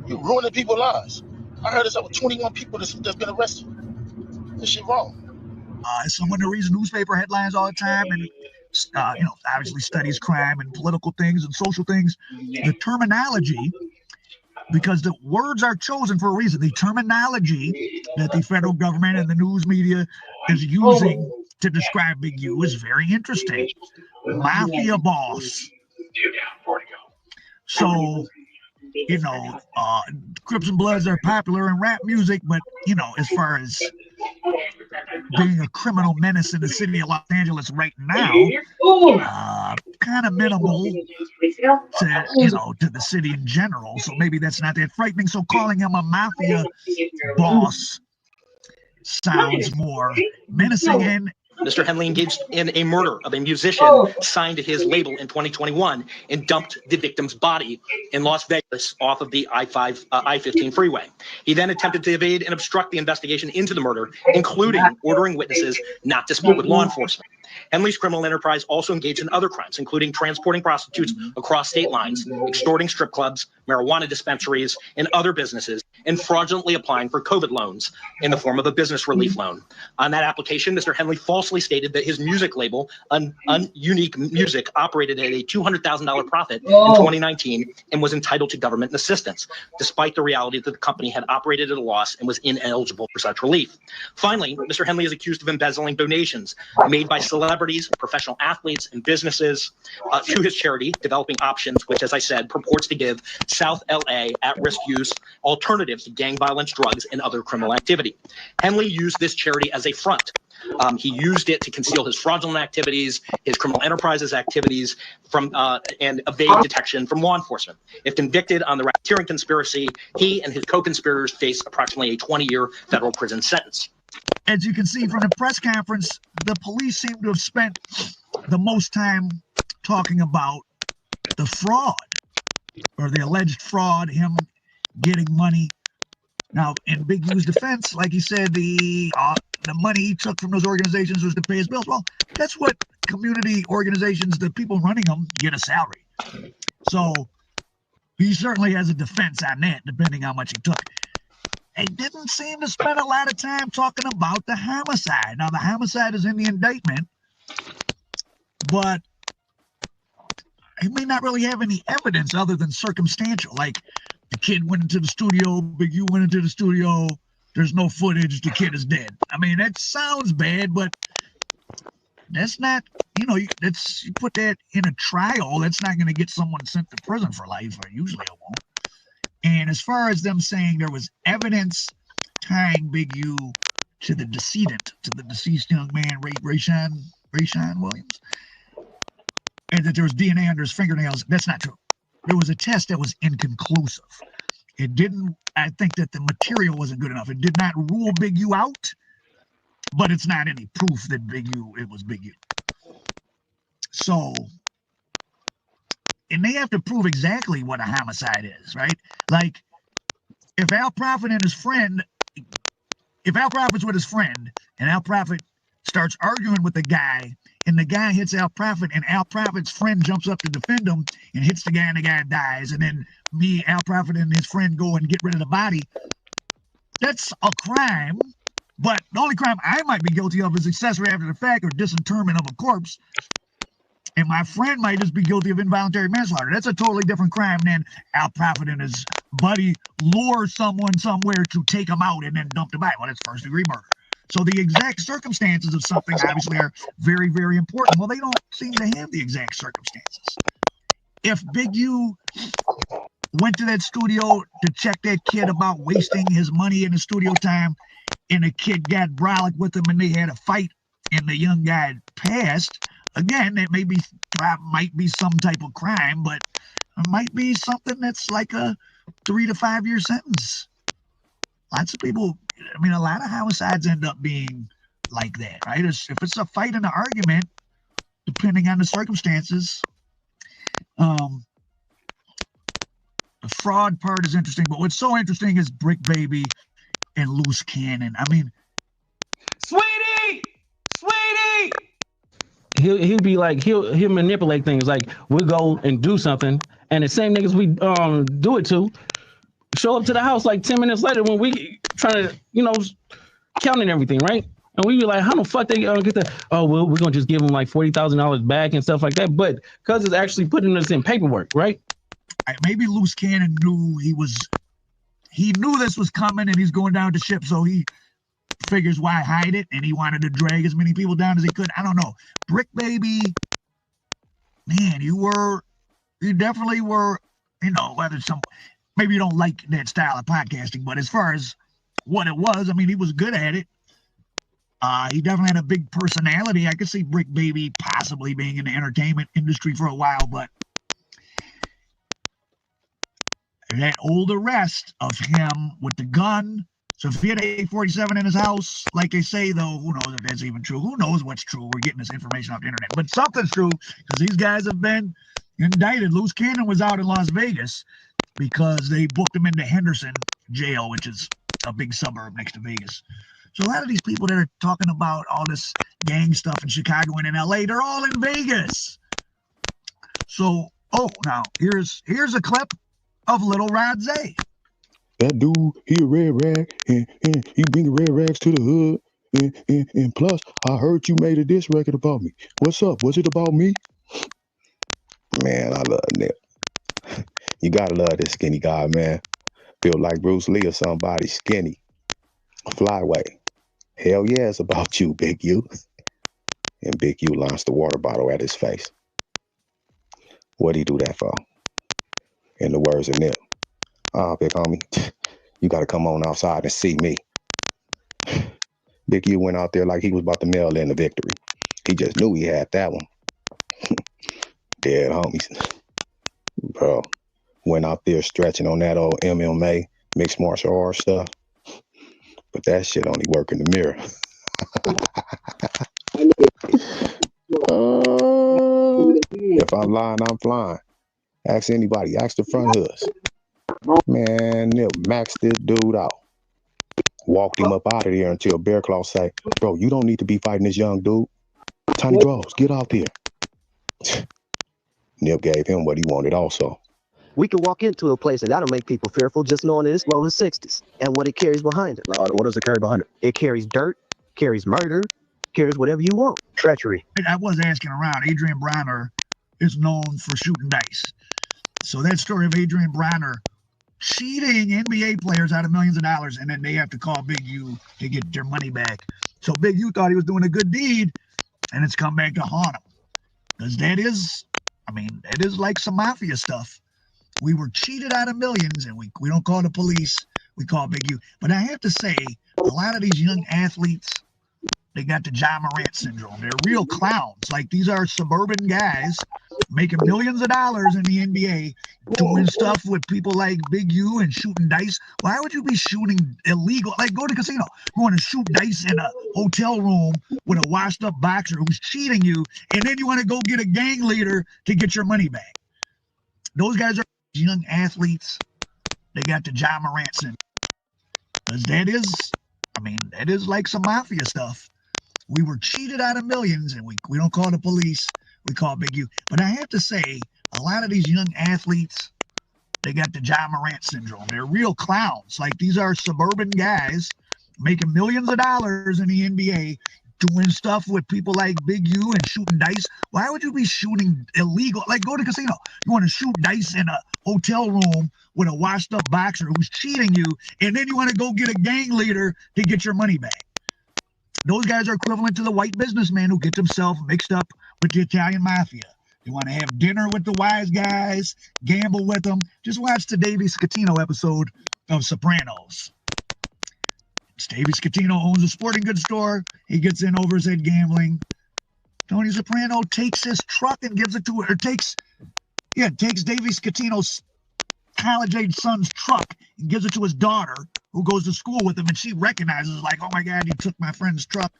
You ruining people's lives. I heard there's over 21 people that's been arrested. This shit wrong. Someone who reads newspaper headlines all the time and obviously studies crime and political things and social things. The terminology, because the words are chosen for a reason, the terminology that the federal government and the news media is using to describe Big U is very interesting. Mafia boss. So, Crips and Bloods are popular in rap music, but, as far as being a criminal menace in the city of Los Angeles right now, kind of minimal to the city in general. So maybe that's not that frightening. So calling him a mafia boss sounds more menacing. And Mr. Henley engaged in a murder of a musician signed to his label in 2021 and dumped the victim's body in Las Vegas off of the I-15 freeway. He then attempted to evade and obstruct the investigation into the murder, including ordering witnesses not to speak with law enforcement. Henley's criminal enterprise also engaged in other crimes, including transporting prostitutes across state lines, extorting strip clubs, marijuana dispensaries, and other businesses, and fraudulently applying for COVID loans in the form of a business relief loan. On that application, Mr. Henley falsely stated that his music label, Unique Music, operated at a $200,000 profit in 2019 and was entitled to government assistance, despite the reality that the company had operated at a loss and was ineligible for such relief. Finally, Mr. Henley is accused of embezzling donations made by celebrities, professional athletes, and businesses to his charity, Developing Options, which, as I said, purports to give South LA at-risk youth alternatives to gang violence, drugs, and other criminal activity. Henley used this charity as a front. He used it to conceal his fraudulent activities, his criminal enterprises activities from and evade detection from law enforcement. If convicted on the racketeering conspiracy, he and his co-conspirators face approximately a 20-year federal prison sentence. As you can see from the press conference, the police seem to have spent the most time talking about the fraud or the alleged fraud, him getting money. Now, in Big U's defense, like he said, the money he took from those organizations was to pay his bills. Well, that's what community organizations, the people running them, get a salary. So he certainly has a defense on that, depending how much he took. He didn't seem to spend a lot of time talking about the homicide. Now, the homicide is in the indictment, but he may not really have any evidence other than circumstantial. Like, the kid went into the studio, Big U went into the studio, there's no footage, the kid is dead. I mean, that sounds bad, but that's not, you put that in a trial, that's not going to get someone sent to prison for life, or usually it won't. And as far as them saying there was evidence tying Big U to the decedent, to the deceased young man, Rayshawn Williams, and that there was DNA under his fingernails, that's not true. There was a test that was inconclusive. It didn't, I think that the material wasn't good enough. It did not rule Big U out, but it's not any proof that it was Big U. So, and they have to prove exactly what a homicide is, right? Like, if Al Prophet and his friend, if Al Prophet's with his friend, and Al Prophet starts arguing with the guy, and the guy hits Al Prophet, and Al Prophet's friend jumps up to defend him and hits the guy, and the guy dies, and then Al Prophet and his friend go and get rid of the body, that's a crime. But the only crime I might be guilty of is accessory after the fact or disinterment of a corpse. And my friend might just be guilty of involuntary manslaughter. That's a totally different crime than Al Prophet and his buddy lure someone somewhere to take him out and then dump the body. Well, that's first-degree murder. So the exact circumstances of something obviously are very, very important. Well, they don't seem to have the exact circumstances. If Big U went to that studio to check that kid about wasting his money in the studio time, and the kid got brolic with him and they had a fight and the young guy passed, again, that might be some type of crime, but it might be something that's like a 3 to 5 year sentence. Lots of people, I mean, a lot of homicides end up being like that, right? If it's a fight and an argument, depending on the circumstances, the fraud part is interesting, but what's so interesting is Brick Baby and Loose Cannon. I mean, Sweetie! He'll be like, he'll manipulate things. Like, we'll go and do something, and the same niggas we do it to show up to the house like 10 minutes later when we trying to, counting everything, right? And we be like, how the fuck they get that? Oh, well, we're gonna just give them like $40,000 back and stuff like that. But because it's actually putting us in paperwork, right? Maybe Loose Cannon knew he knew this was coming and he's going down to ship, so he figures why hide it, and he wanted to drag as many people down as he could. I don't know. Brick Baby, man, you definitely were, whether maybe you don't like that style of podcasting, but as far as what it was, I mean, he was good at it. He definitely had a big personality. I could see Brick Baby possibly being in the entertainment industry for a while, but that old arrest of him with the gun So if he had an 847 in his house, like they say, though, who knows if that's even true? Who knows what's true? We're getting this information off the internet. But something's true because these guys have been indicted. Loose Cannon was out in Las Vegas because they booked him into Henderson jail, which is a big suburb next to Vegas. So a lot of these people that are talking about all this gang stuff in Chicago and in LA, they're all in Vegas. So, now here's a clip of Little Rod Zay. That dude, he a red rag, and he bringing red rags to the hood. And plus, I heard you made a diss record about me. What's up? Was it about me? Man, I love Nip. You gotta love this skinny guy, man. Feel like Bruce Lee or somebody skinny. Flyway. Hell yeah, it's about you, Big U. And Big U launched the water bottle at his face. What'd he do that for? In the words of Nip. Big homie, you gotta come on outside and see me. Big U went out there like he was about to mail in the victory. He just knew he had that one. Dead homies. Bro, went out there stretching on that old MMA, mixed martial arts stuff. But that shit only work in the mirror. If I'm lying, I'm flying. Ask anybody. Ask the front hoods. Man, Nip maxed this dude out. Walked him up out of there until Bear Claw say, bro, you don't need to be fighting this young dude. Tiny Draws, get out there. Nip gave him what he wanted also. We can walk into a place and that'll make people fearful just knowing it's low in 60s and what it carries behind it. What does it carry behind it? It carries dirt, carries murder, carries whatever you want. Treachery. I was asking around. Adrian Bronner is known for shooting dice. So that story of Adrian Bronner cheating NBA players out of millions of dollars, and then they have to call Big U to get their money back. So Big U thought he was doing a good deed, and it's come back to haunt him. Because that is like some mafia stuff. We were cheated out of millions, and we don't call the police. We call Big U. But I have to say, a lot of these young athletes, they got the Ja Morant syndrome. They're real clowns. Like, these are suburban guys making millions of dollars in the NBA, doing stuff with people like Big U and shooting dice. Why would you be shooting illegal? Like, go to the casino. You want to shoot dice in a hotel room with a washed-up boxer who's cheating you, and then you want to go get a gang leader to get your money back. Those guys are young athletes. They got the Ja Morant syndrome. Because that is like some mafia stuff. We were cheated out of millions, and we don't call the police. We call Big U. But I have to say, a lot of these young athletes, they got the Ja Morant syndrome. They're real clowns. Like, these are suburban guys making millions of dollars in the NBA, doing stuff with people like Big U and shooting dice. Why would you be shooting illegal? Like, go to the casino. You want to shoot dice in a hotel room with a washed-up boxer who's cheating you, and then you want to go get a gang leader to get your money back. Those guys are equivalent to the white businessman who gets himself mixed up with the Italian mafia. They want to have dinner with the wise guys, gamble with them. Just watch the Davey Scatino episode of Sopranos. Davey Scatino owns a sporting goods store. He gets in over his head gambling. Tony Soprano takes his truck and gives it to, takes Davey Scatino's college-age son's truck and gives it to his daughter, who goes to school with him, and she recognizes, like, oh my God, you took my friend's truck.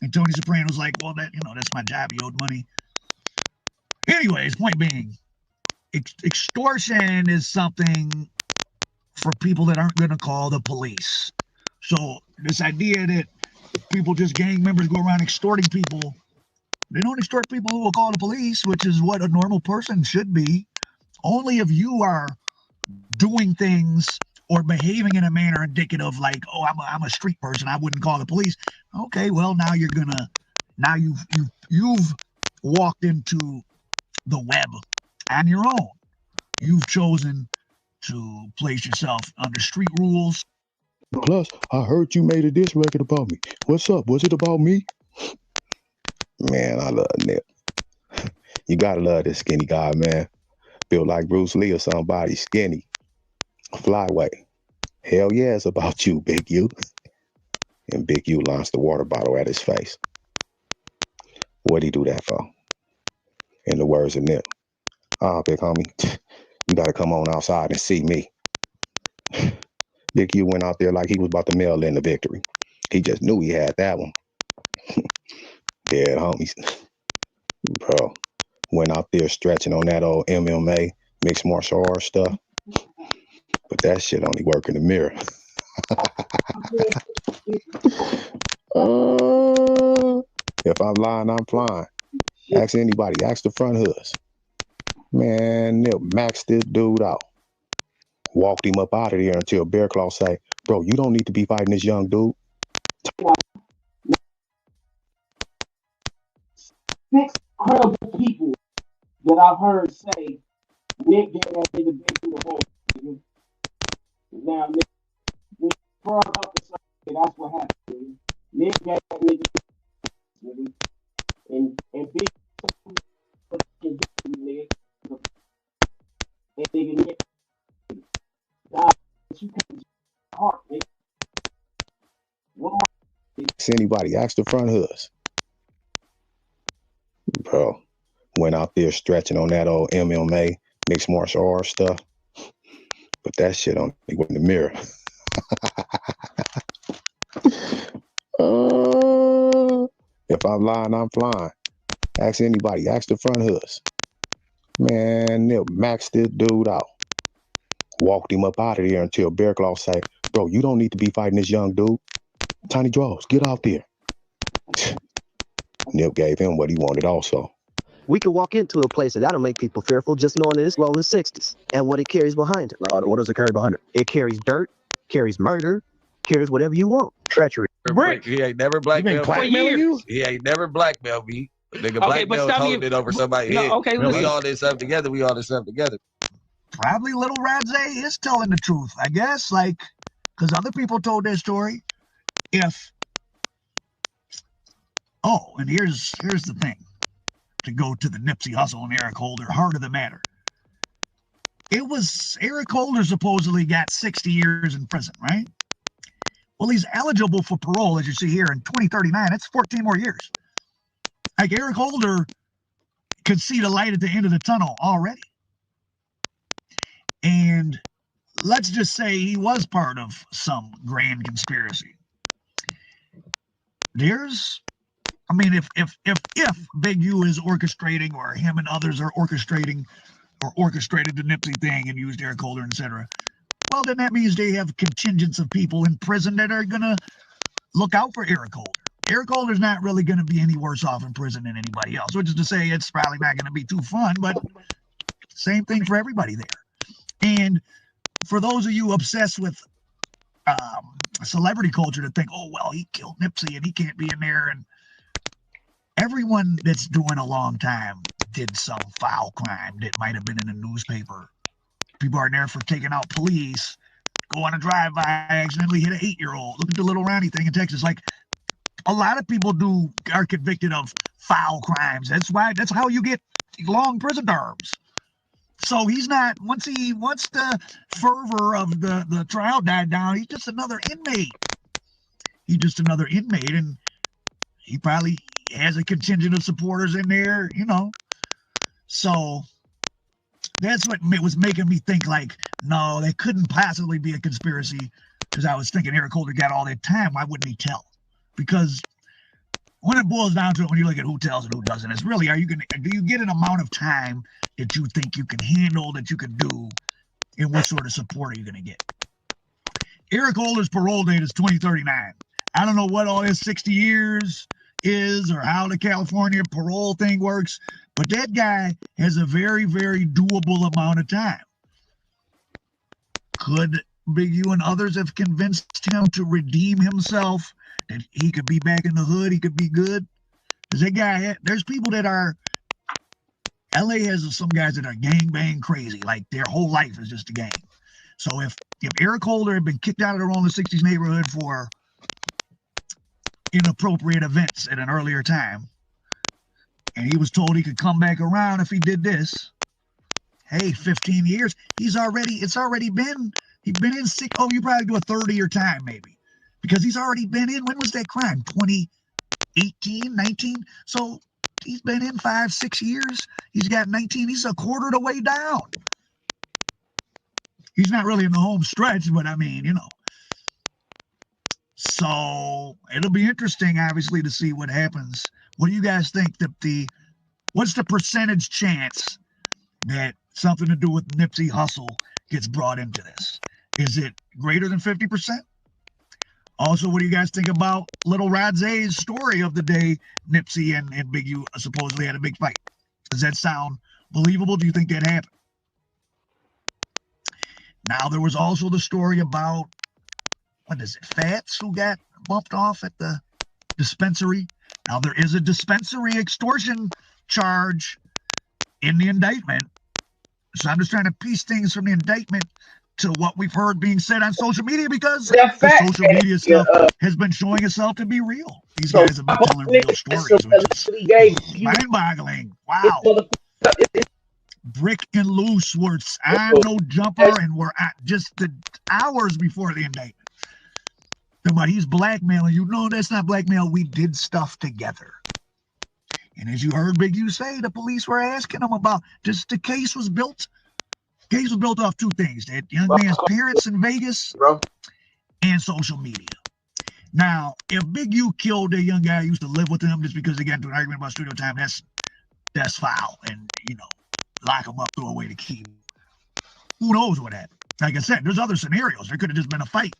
And Tony Soprano's like, well, that's my job. He owed money. Anyways, point being, extortion is something for people that aren't going to call the police. So this idea that gang members go around extorting people, they don't extort people who will call the police, which is what a normal person should be. Only if you are doing things or behaving in a manner indicative, like, oh, I'm a street person, I wouldn't call the police. Okay, well, now you've walked into the web on your own. You've chosen to place yourself under street rules. Plus, I heard you made a diss record about me. What's up? Was it about me? Man, I love Nip. You gotta love this skinny guy, man. Feel like Bruce Lee or somebody skinny. Flyway. Hell yeah, it's about you, Big U. And Big U launched the water bottle at his face. What'd he do that for? In the words of Nip. Big homie, you gotta come on outside and see me. Big U went out there like he was about to mail in the victory. He just knew he had that one. Yeah, homies. Bro, went out there stretching on that old MMA, mixed martial arts stuff. But that shit only work in the mirror. If I'm lying, I'm flying. Ask anybody. Ask the front hoods. Man, Nip maxed this dude out. Walked him up out of there until Bear Claw say, bro, you don't need to be fighting this young dude. Six credible people that I've heard say Nick gave that nigga big through the hole. Now, Nick brought up the something, that's what happened. Nigga. Nick gave that nigga, nigga. And big nigga. And nigga Nick. Nah, you can't heart, nigga. Ask anybody. Ask the front hoods. Bro, went out there stretching on that old MMA, mixed martial arts stuff. But that shit only went in the mirror. If I'm lying, I'm flying. Ask anybody. Ask the front hoods. Man, Nip maxed this dude out. Walked him up out of there until Bear Claw say, bro, you don't need to be fighting this young dude. Tiny Draws, get out there. Nip gave him what he wanted also. We could walk into a place that'll make people fearful just knowing it's rolling 60s and what it carries behind it. What does it carry behind it? It carries dirt, carries murder, carries whatever you want. Treachery. Brick. He ain't never blackmailed you. He ain't never blackmailed me. Nigga, Okay, blackmail is holding it over somebody's head. Okay, we all this stuff together. We all this stuff together. Probably little Radze is telling the truth, I guess, like, because other people told their story. And here's the thing, to go to the Nipsey Hussle and Eric Holder, heart of the matter. It was Eric Holder supposedly got 60 years in prison, right? Well, he's eligible for parole, as you see here, in 2039. That's 14 more years. Like, Eric Holder could see the light at the end of the tunnel already. And let's just say he was part of some grand conspiracy. If Big U is orchestrating, or him and others are orchestrating, or orchestrated the Nipsey thing and used Eric Holder, etc., well, then that means they have contingents of people in prison that are going to look out for Eric Holder. Eric Holder's not really going to be any worse off in prison than anybody else, which is to say it's probably not going to be too fun, but same thing for everybody there. And for those of you obsessed with celebrity culture that think, oh, well, he killed Nipsey and he can't be in there, and everyone that's doing a long time did some foul crime that might have been in the newspaper. People are there for taking out police, go on a drive-by, accidentally hit an 8-year-old. Look at the little Ronnie thing in Texas. Like, a lot of people are convicted of foul crimes. That's how you get long prison terms. So he's not, once the fervor of the trial died down, he's just another inmate. And he probably has a contingent of supporters in there, So that's what was making me think, like, no, they couldn't possibly be a conspiracy, because I was thinking Eric Holder got all that time. Why wouldn't he tell? Because when it boils down to it, when you look at who tells and who doesn't, it's really, do you get an amount of time that you think you can handle, that you can do, and what sort of support are you going to get? Eric Holder's parole date is 2039. I don't know what all his 60 years is or how the California parole thing works, but that guy has a very, very doable amount of time. Could Big U and others have convinced him to redeem himself, that he could be back in the hood, he could be good? Because that guy, there's people that are, LA has some guys that are gangbang crazy, like their whole life is just a gang. So if Eric Holder had been kicked out of the Rolling 60s neighborhood for inappropriate events at an earlier time, and he was told he could come back around if he did this, hey, 15 years, he's been in you probably do a third of your time maybe, because he's already been in, when was that crime, 2018, 19? So he's been in 5-6 years. He's got 19, he's a quarter of the way down. He's not really in the home stretch, but I mean, So it'll be interesting, obviously, to see what happens. What do you guys think that what's the percentage chance that something to do with Nipsey Hussle gets brought into this? Is it greater than 50%? Also, what do you guys think about Little Rod's story of the day Nipsey and Big U supposedly had a big fight? Does that sound believable? Do you think that happened? Now, there was also the story about, what is it, Fats, who got bumped off at the dispensary. Now, there is a dispensary extortion charge in the indictment. So I'm just trying to piece things from the indictment to what we've heard being said on social media, because the social media stuff has been showing itself to be real. These guys have been telling real stories, which is mind-boggling. Wow. Brick and Loose were on No Jumper and were at just the hours before the indictment. But he's blackmailing you. No, that's not blackmail. We did stuff together. And as you heard Big U say, the police were asking him about just the case was built. Case was built off two things: that young man's parents in Vegas and social media. Now, if Big U killed a young guy who used to live with him just because they got into an argument about studio time, that's foul. And lock him up, throw away the key. Who knows what happened? Like I said, there's other scenarios. There could have just been a fight.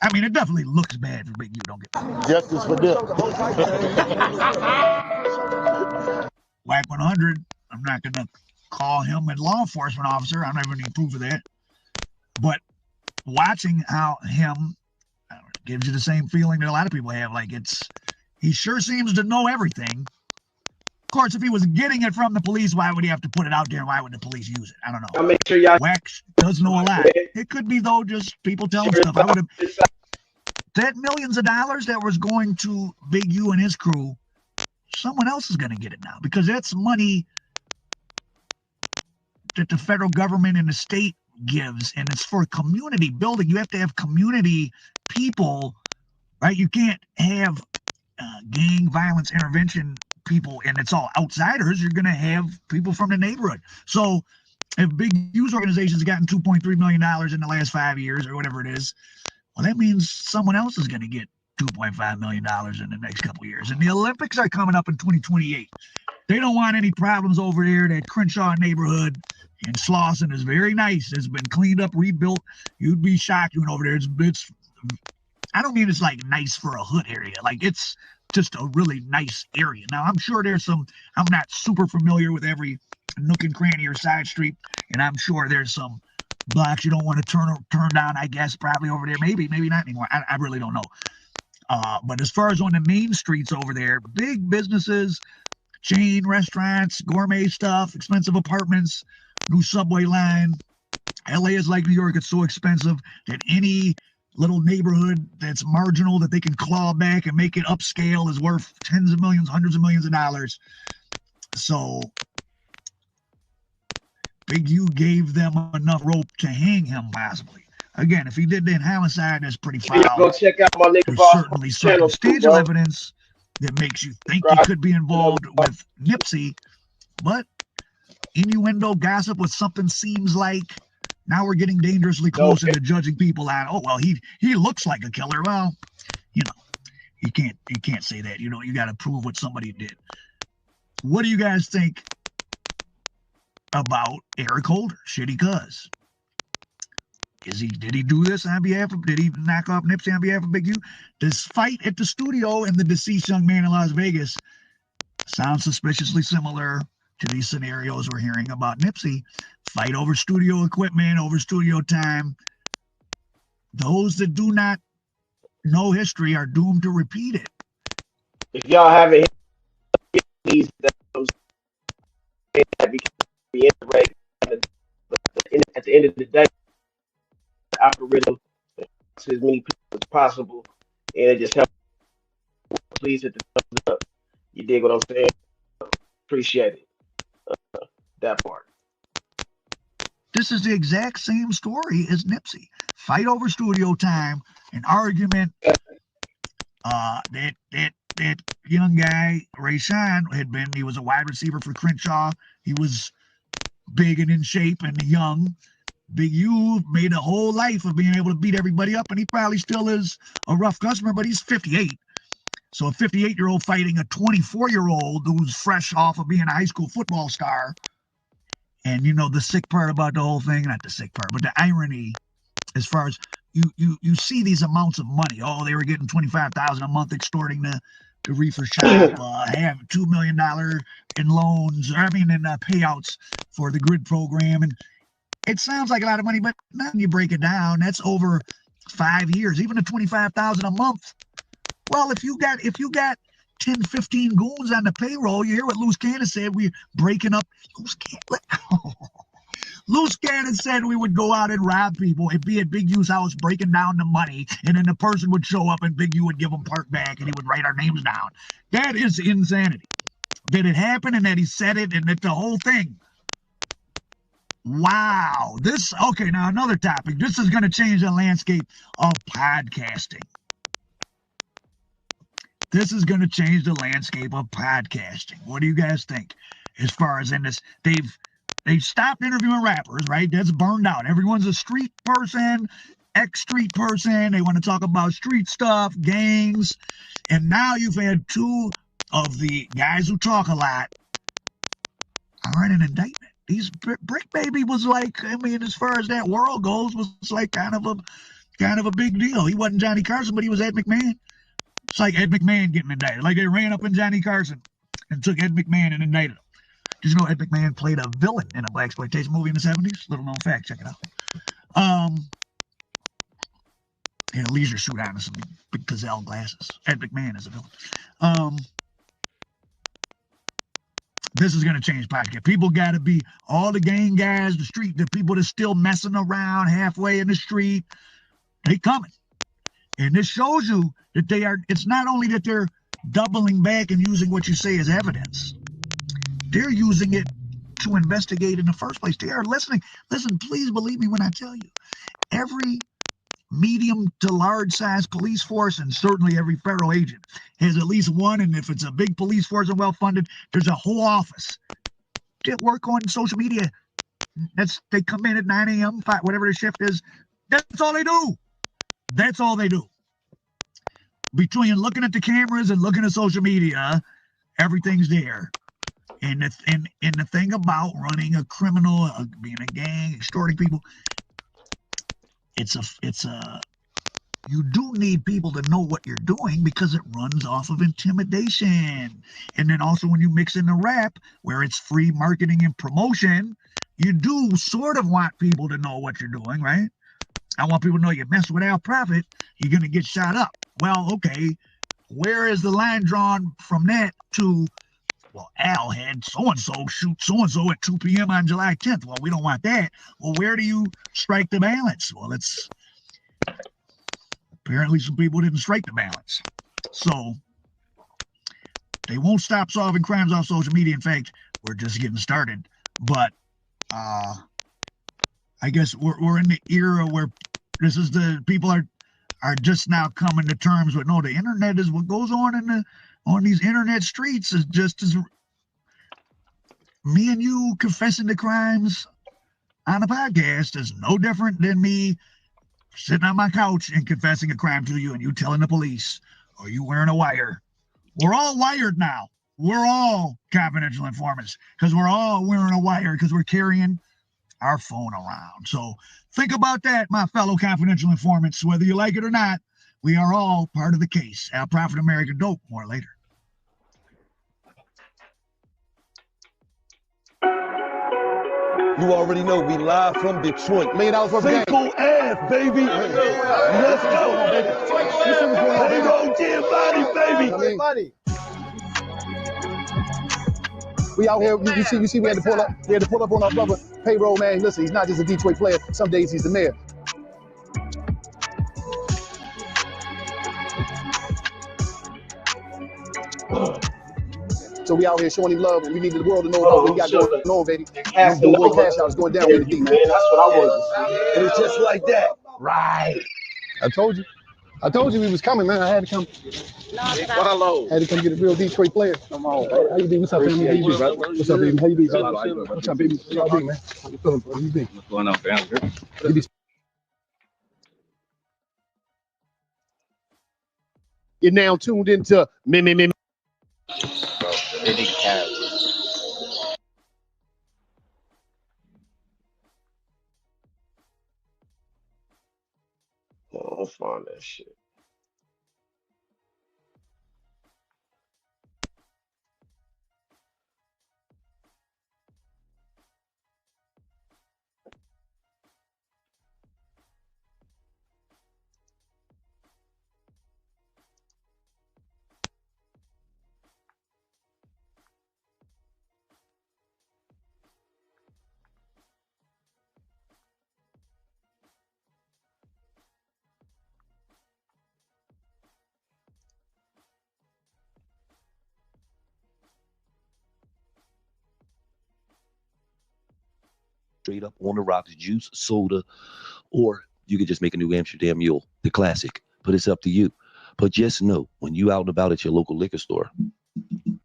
I mean, it definitely looks bad for Big U. Don't get me. Justice for Dip. Whack 100. I'm not going to call him a law enforcement officer. I don't have any proof of that. But watching how him gives you the same feeling that a lot of people have. Like he sure seems to know everything. Of course, if he was getting it from the police, why would he have to put it out there? Why would the police use it? I don't know. I'll make sure y'all. Wax does know a lot. It could be, though, just people telling stuff. That millions of dollars that was going to Big U and his crew, someone else is going to get it now, because that's money that the federal government and the state gives, and it's for community building. You have to have community people, right? You can't have gang violence intervention people and it's all outsiders. You're going to have people from the neighborhood. So if Big U's organization's gotten $2.3 million in the last 5 years or whatever it is, well, that means someone else is going to get $2.5 million in the next couple of years. And the Olympics are coming up in 2028. They don't want any problems over there. That Crenshaw neighborhood in Slauson is very nice. It's been cleaned up, rebuilt. You'd be shocked when over there. It's I don't mean it's like nice for a hood area. Like it's just a really nice area. Now, I'm sure there's I'm not super familiar with every nook and cranny or side street, and I'm sure there's some blocks you don't want to turn down, I guess, probably over there. Maybe not anymore. I really don't know. But as far as on the main streets over there, big businesses, chain restaurants, gourmet stuff, expensive apartments, new subway line. LA is like New York. It's so expensive that any little neighborhood that's marginal that they can claw back and make it upscale is worth tens of millions, hundreds of millions of dollars. So Big U gave them enough rope to hang him, possibly. Again, if he did that homicide, that's pretty foul. Go check out my nigga There's boss certainly channel, circumstantial evidence that makes you think he could be involved with Nipsey, but innuendo, gossip, with something seems like now we're getting dangerously close into judging people on, oh, well, he looks like a killer. Well, you can't say that. You got to prove what somebody did. What do you guys think about Eric Holder, Shitty Cuz? Did he do this on behalf of, did he knock off Nipsey on behalf of Big U? This fight at the studio and the deceased young man in Las Vegas sounds suspiciously similar to these scenarios we're hearing about Nipsey. Fight over studio equipment, over studio time. Those that do not know history are doomed to repeat it. If y'all haven't hit these, that be integrated at the end of the day, the algorithm to as many people as possible, and it just helps. Please hit the thumbs up. You dig what I'm saying? Appreciate it. That part. This is the exact same story as Nipsey. Fight over studio time, an argument. That young guy, Rayshawn, he was a wide receiver for Crenshaw. He was big and in shape and young. Big U made a whole life of being able to beat everybody up, and he probably still is a rough customer, but he's 58. So a 58-year-old fighting a 24-year-old who's fresh off of being a high school football star. And you know the sick part about the whole thing, not the sick part, but the irony, as far as you see these amounts of money. Oh, they were getting $25,000 a month extorting the reefer shop, have $2 million in loans, in payouts for the grid program, and it sounds like a lot of money, but then you break it down, that's over 5 years, even the $25,000 a month. Well, if you got 10, 15 goons on the payroll, you hear what Loose Cannon said, we're breaking up. Loose Cannon said we would go out and rob people and be at Big U's house breaking down the money, and then the person would show up and Big U would give them part back and he would write our names down. That is insanity. That it happened and that he said it and that the whole thing. Wow. Okay, now another topic. This is going to change the landscape of podcasting. This is going to change the landscape of podcasting. What do you guys think? As far as in this, they've stopped interviewing rappers, right? That's burned out. Everyone's a street person, ex-street person. They want to talk about street stuff, gangs. And now you've had two of the guys who talk a lot are in an indictment. Brick Baby was like, as far as that world goes, was like kind of a big deal. He wasn't Johnny Carson, but he was Ed McMahon. It's like Ed McMahon getting indicted. Like they ran up in Johnny Carson and took Ed McMahon and indicted him. Did you know Ed McMahon played a villain in a blaxploitation movie in the 70s? Little known fact, check it out. He had a leisure suit on and some big gazelle glasses. Ed McMahon is a villain. This is going to change podcast. People got to be all the gang guys, the people that's still messing around halfway in the street. They coming. And this shows you that it's not only that they're doubling back and using what you say as evidence. They're using it to investigate in the first place. They are listening. Listen, please believe me when I tell you, every medium to large size police force, and certainly every federal agent has at least one, and if it's a big police force and well funded, there's a whole office that work on social media. They come in at 9 a.m., whatever their shift is. That's all they do. That's all they do. Between looking at the cameras and looking at social media, everything's there. And the thing about running a criminal, being a gang, extorting people, you do need people to know what you're doing because it runs off of intimidation. And then also when you mix in the rap, where it's free marketing and promotion, you do sort of want people to know what you're doing, right? I want people to know you mess with Al Prophet, you're going to get shot up. Well, okay, where is the line drawn from that to, well, Al had so-and-so shoot so-and-so at 2 p.m. on July 10th. Well, we don't want that. Well, where do you strike the balance? Well, apparently some people didn't strike the balance. So they won't stop solving crimes off social media. In fact, we're just getting started. But I guess we're in the era where people are just now coming to terms with, no, the internet is what goes on on these internet streets is just as me and you confessing the crimes on a podcast is no different than me sitting on my couch and confessing a crime to you and you telling the police or you wearing a wire. We're all wired now. We're all confidential informants because we're all wearing a wire because we're carrying our phone around. So think about that, my fellow confidential informants. Whether you like it or not, we are all part of the case. Al Prophet American Dope, more later. You already know we live from Detroit. $1 million for the game. Cinco Ave, baby. Let's go. They gon' get money, baby. Money. We out here, you see we had to pull up. We had to pull up on our brother payroll, man. Listen, he's not just a Detroit player. Some days he's the mayor. So we out here showing him love, and we need the world to know about what we got going on, baby. The cash out is going down with the D, man. That's what I want to see. And it's just like that. Right. I told you. I told you we was coming, man. I had to come. Follow. Had to come get a real Detroit player. Come on, bro. How you be? What's up, family? How you be, brother? What's up, baby? How you be, brother? What's up, baby? How y'all be, man? How you feeling, bro? How you be? What's going on, family? You be. You're now tuned into me. Bro, Eddie Cat. Oh, I'll find that shit. Straight up on the rocks, juice, soda, or you could just make a New Amsterdam Mule, the classic. But it's up to you. But just know, when you out and about at your local liquor store. I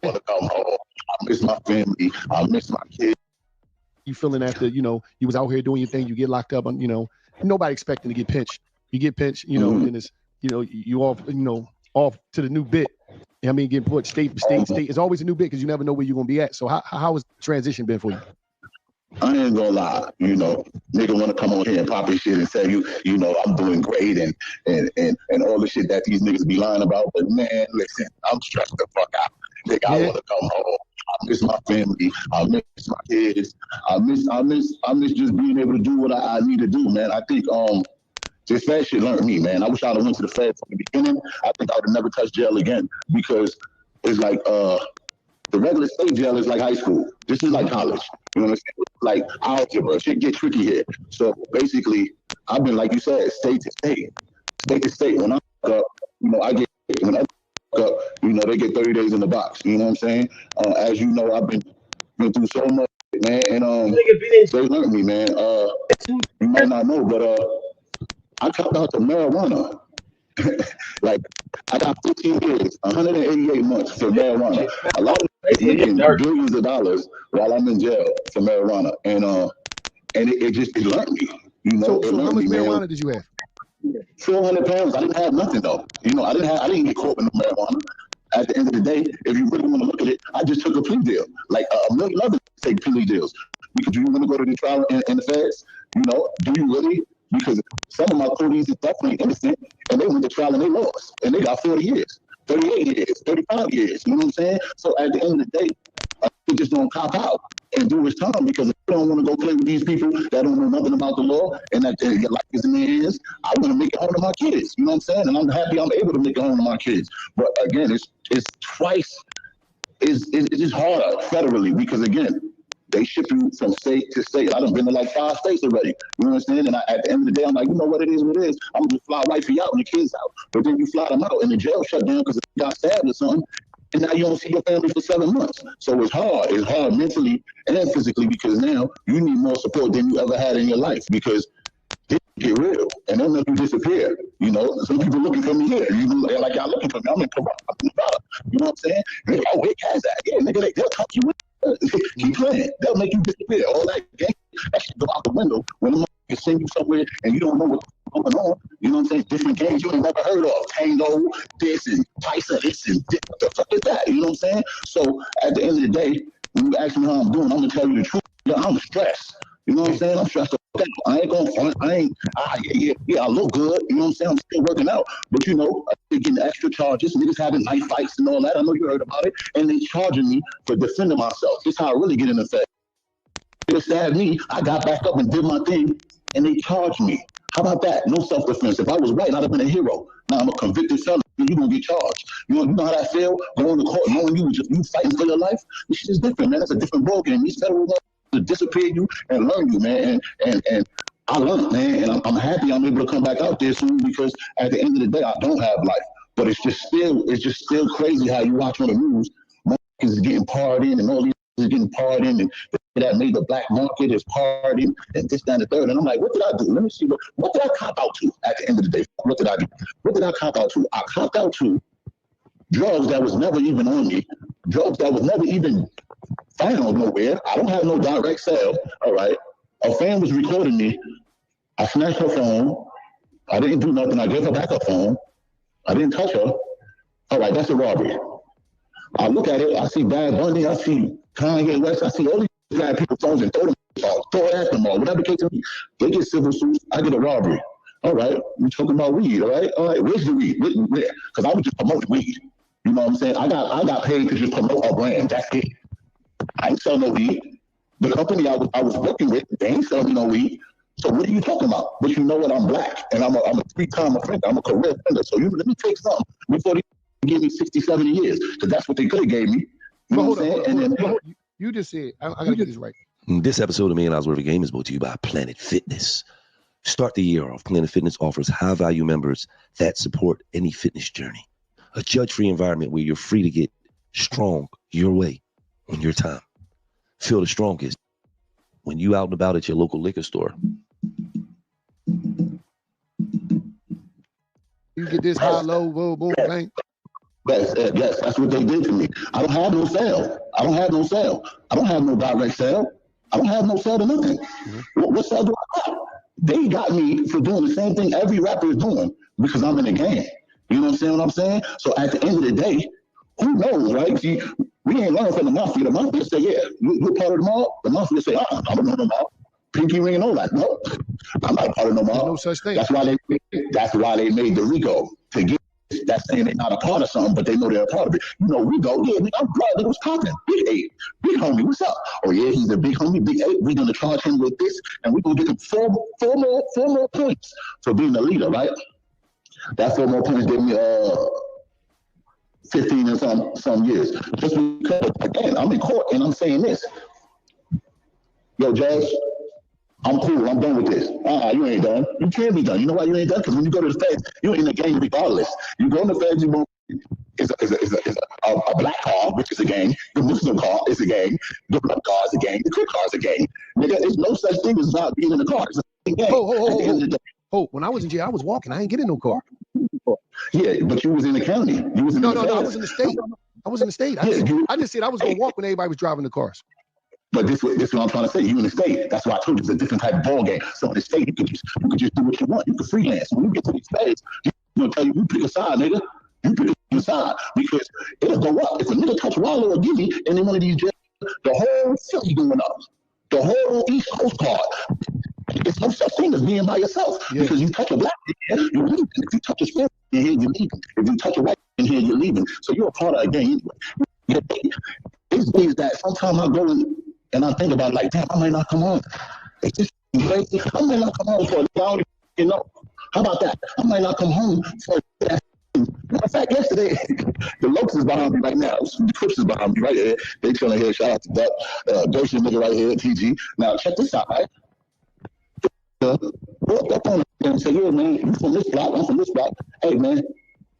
want to come home. I miss my family. I miss my kids. You feeling after, you was out here doing your thing, you get locked up, nobody expecting to get pinched. You get pinched, then it's, you off, off to the new bit. I mean, getting put state. It's always a new bit because you never know where you're going to be at. So how has transition been for you? I ain't gonna lie, nigga want to come on here and pop his shit and tell you, I'm doing great and all the shit that these niggas be lying about. But man, listen, I'm stressed the fuck out. Nigga, I want to come home. I miss my family. I miss my kids. I miss just being able to do what I need to do, man. I think this Fed shit learned me, man. I wish I'd have went to the Fed from the beginning. I think I would have never touched jail again because it's like the regular state jail is like high school. This is like college. You know what I'm saying? Like algebra. Shit get tricky here. So basically, I've been, like you said, state to state. State to state. When I fuck up, I get, when I fuck up, they get 30 days in the box. You know what I'm saying? As you know, I've been through so much, man. And they learned me, man. You might not know, but I copped out to marijuana. Like, I got 15 years, 188 months for marijuana. A lot of making billions of dollars while I'm in jail for marijuana, and it learned me. So it how much me, marijuana man. did you have? 400 pounds. I didn't have nothing though. I didn't get caught with no marijuana. At the end of the day, if you really want to look at it, I just took a plea deal. Like a million others take plea deals. Because you want to go to the trial in the feds, do you really? Because some of my police are definitely innocent, and they went to trial and they lost, and they got 40 years, 38 years, 35 years. You know what I'm saying? So at the end of the day, he just don't cop out and do his time because if you don't want to go play with these people that don't know nothing about the law and that your life is in their hands, I want to make it home to my kids. You know what I'm saying? And I'm happy I'm able to make it home to my kids. But again, it's twice, it's just harder federally because again, they ship you from state to state. I done been to like 5 states already. You know what I'm saying? And at the end of the day, I'm like, you know what it is, what it is. I'm gonna fly wifey out and the kids out. But then you fly them out and the jail shut down because they got stabbed or something. And now you don't see your family for 7 months. So it's hard. It's hard mentally and physically because now you need more support than you ever had in your life because they get real and they'll let you disappear. Some people looking for me here. They're like, y'all looking for me. I'm in Corona. You know what I'm saying? Like, oh, where Kaz at? Yeah, nigga, they'll talk you in. Keep playing. They'll make you disappear. All that game, that should go out the window when the can send you somewhere and you don't know what's going on. You know what I'm saying? Different games you ain't never heard of. Tango, this and Tyson, this and this. What the fuck is that? You know what I'm saying? So at the end of the day, when you ask me how I'm doing, I'm gonna tell you the truth. I'm stressed. You know what I'm saying? I'm stressed out. I ain't going front. I look good. You know what I'm saying? I'm still working out. But they getting extra charges. Niggas having knife fights and all that. I know you heard about it. And they charging me for defending myself. This is how I really get in effect. They stabbed me. I got back up and did my thing. And they charged me. How about that? No self-defense. If I was white, I'd have been a hero. Now I'm a convicted felon. You're going to get charged. You know how that feel? Going to court, knowing you fighting for your life? This shit is different, man. That's a different ballgame. These federal laws to disappear you and learn you, man. And I learned, man. And I'm happy I'm able to come back out there soon because at the end of the day, I don't have life. But it's just still crazy how you watch on the news. Motherfuckers is getting parred in and all these is getting parred in and that made the black market is party and this, that, and the third. And I'm like, what did I do? Let me see. What did I cop out to at the end of the day? What did I do? What did I cop out to? I copped out to drugs that was never even on me, drugs that was never even found nowhere. I don't have no direct sale, all right? A fan was recording me. I snatched her phone. I didn't do nothing. I gave her back her phone. I didn't touch her. All right, that's a robbery. I look at it, I see Bad Bunny, I see Kanye West, I see all these grab people's phones and throw it at them all. Whatever the case may be, they get civil suits, I get a robbery. All right, we're talking about weed, all right? All right, where's the weed? Where? Because I was just promoting weed. You know what I'm saying? I got paid to just promote a brand, that's it. I ain't sell no weed. The company I was working with, they ain't selling me no weed. So what are you talking about? But you know what, I'm black, and I'm a 3-time offender, I'm a career offender. So let me take something before they give me 60, 70 years, because that's what they could have gave me. You know what I'm saying? Hold on. You just said, I gotta get this right. This episode of $1 Million Worth of Game is brought to you by Planet Fitness. Start the year off. Planet Fitness offers high-value members that support any fitness journey. A judge-free environment where you're free to get strong your way on your time. Feel the strongest when you out and about at your local liquor store. You get this high, low, boom, boom, bang. Yes, that's what they did to me. I don't have no sale. I don't have no direct sale. I don't have no sale to nothing. What sale do I have? They got me for doing the same thing every rapper is doing because I'm in the game. You know what I'm saying? So at the end of the day, who knows, right? See, we ain't learning from the mafia. The mafia say, yeah, you're part of the mob. The mafia say, I don't know the mob. Pinky ring and all that. No, I'm not part of the mob. There's no such thing. That's why they made the RICO to get that saying they're not a part of something, but they know they're a part of it. You know, RICO, yeah, I'm glad it was popping. Big homie, what's up? Oh yeah, he's a big homie, big 8. We're gonna charge him with this, and we're gonna give him four more points for being the leader, right? That 4 more points gave me 15 and some years. Just because, again, I'm in court and I'm saying this. Yo, Judge, I'm cool. I'm done with this. You ain't done. You can't be done. You know why you ain't done? Because when you go to the feds, you're in the game regardless. You go in the feds, you won't. It's a black car, which is a gang. The Muslim car is a gang. The black car is a gang. The Crip car is a gang. Nigga, there's no such thing as not being in the car. It's a gang. When I was in jail, I was walking. I ain't getting no car. Yeah, but you was in the county. You was in No, I was in the state. I was in the state. I just said I was gonna walk when everybody was driving the cars. But this is what I'm trying to say. You in the state. That's why I told you it's a different type of ball game. So in the state, you could just do what you want. You can freelance. When you get to these states, you're gonna tell you pick a side, nigga. You pick a side because it'll go up. If a nigga touch Wallow or Gibby and in one of these jails, the whole city going up. The whole East Coast part. It's no such thing as being by yourself because you touch a black man, you're leaving. If you touch a Spanish in here, you're leaving. If you touch a white in here, you're leaving. So you're a part of a gang anyway. It's days that sometimes I go and I think about like, damn, I might not come home. It's just crazy. I might not come home for a long, you know. How about that? I might not come home for that. Matter of fact, yesterday, the Lopes is behind me right now. The Crips is behind me right here. They chilling here. Shout out to Duck. Dirty nigga right here, TG. Now, check this out, right? Walked up on him and said, yeah, man, you from this block, I'm from this block. Hey, man,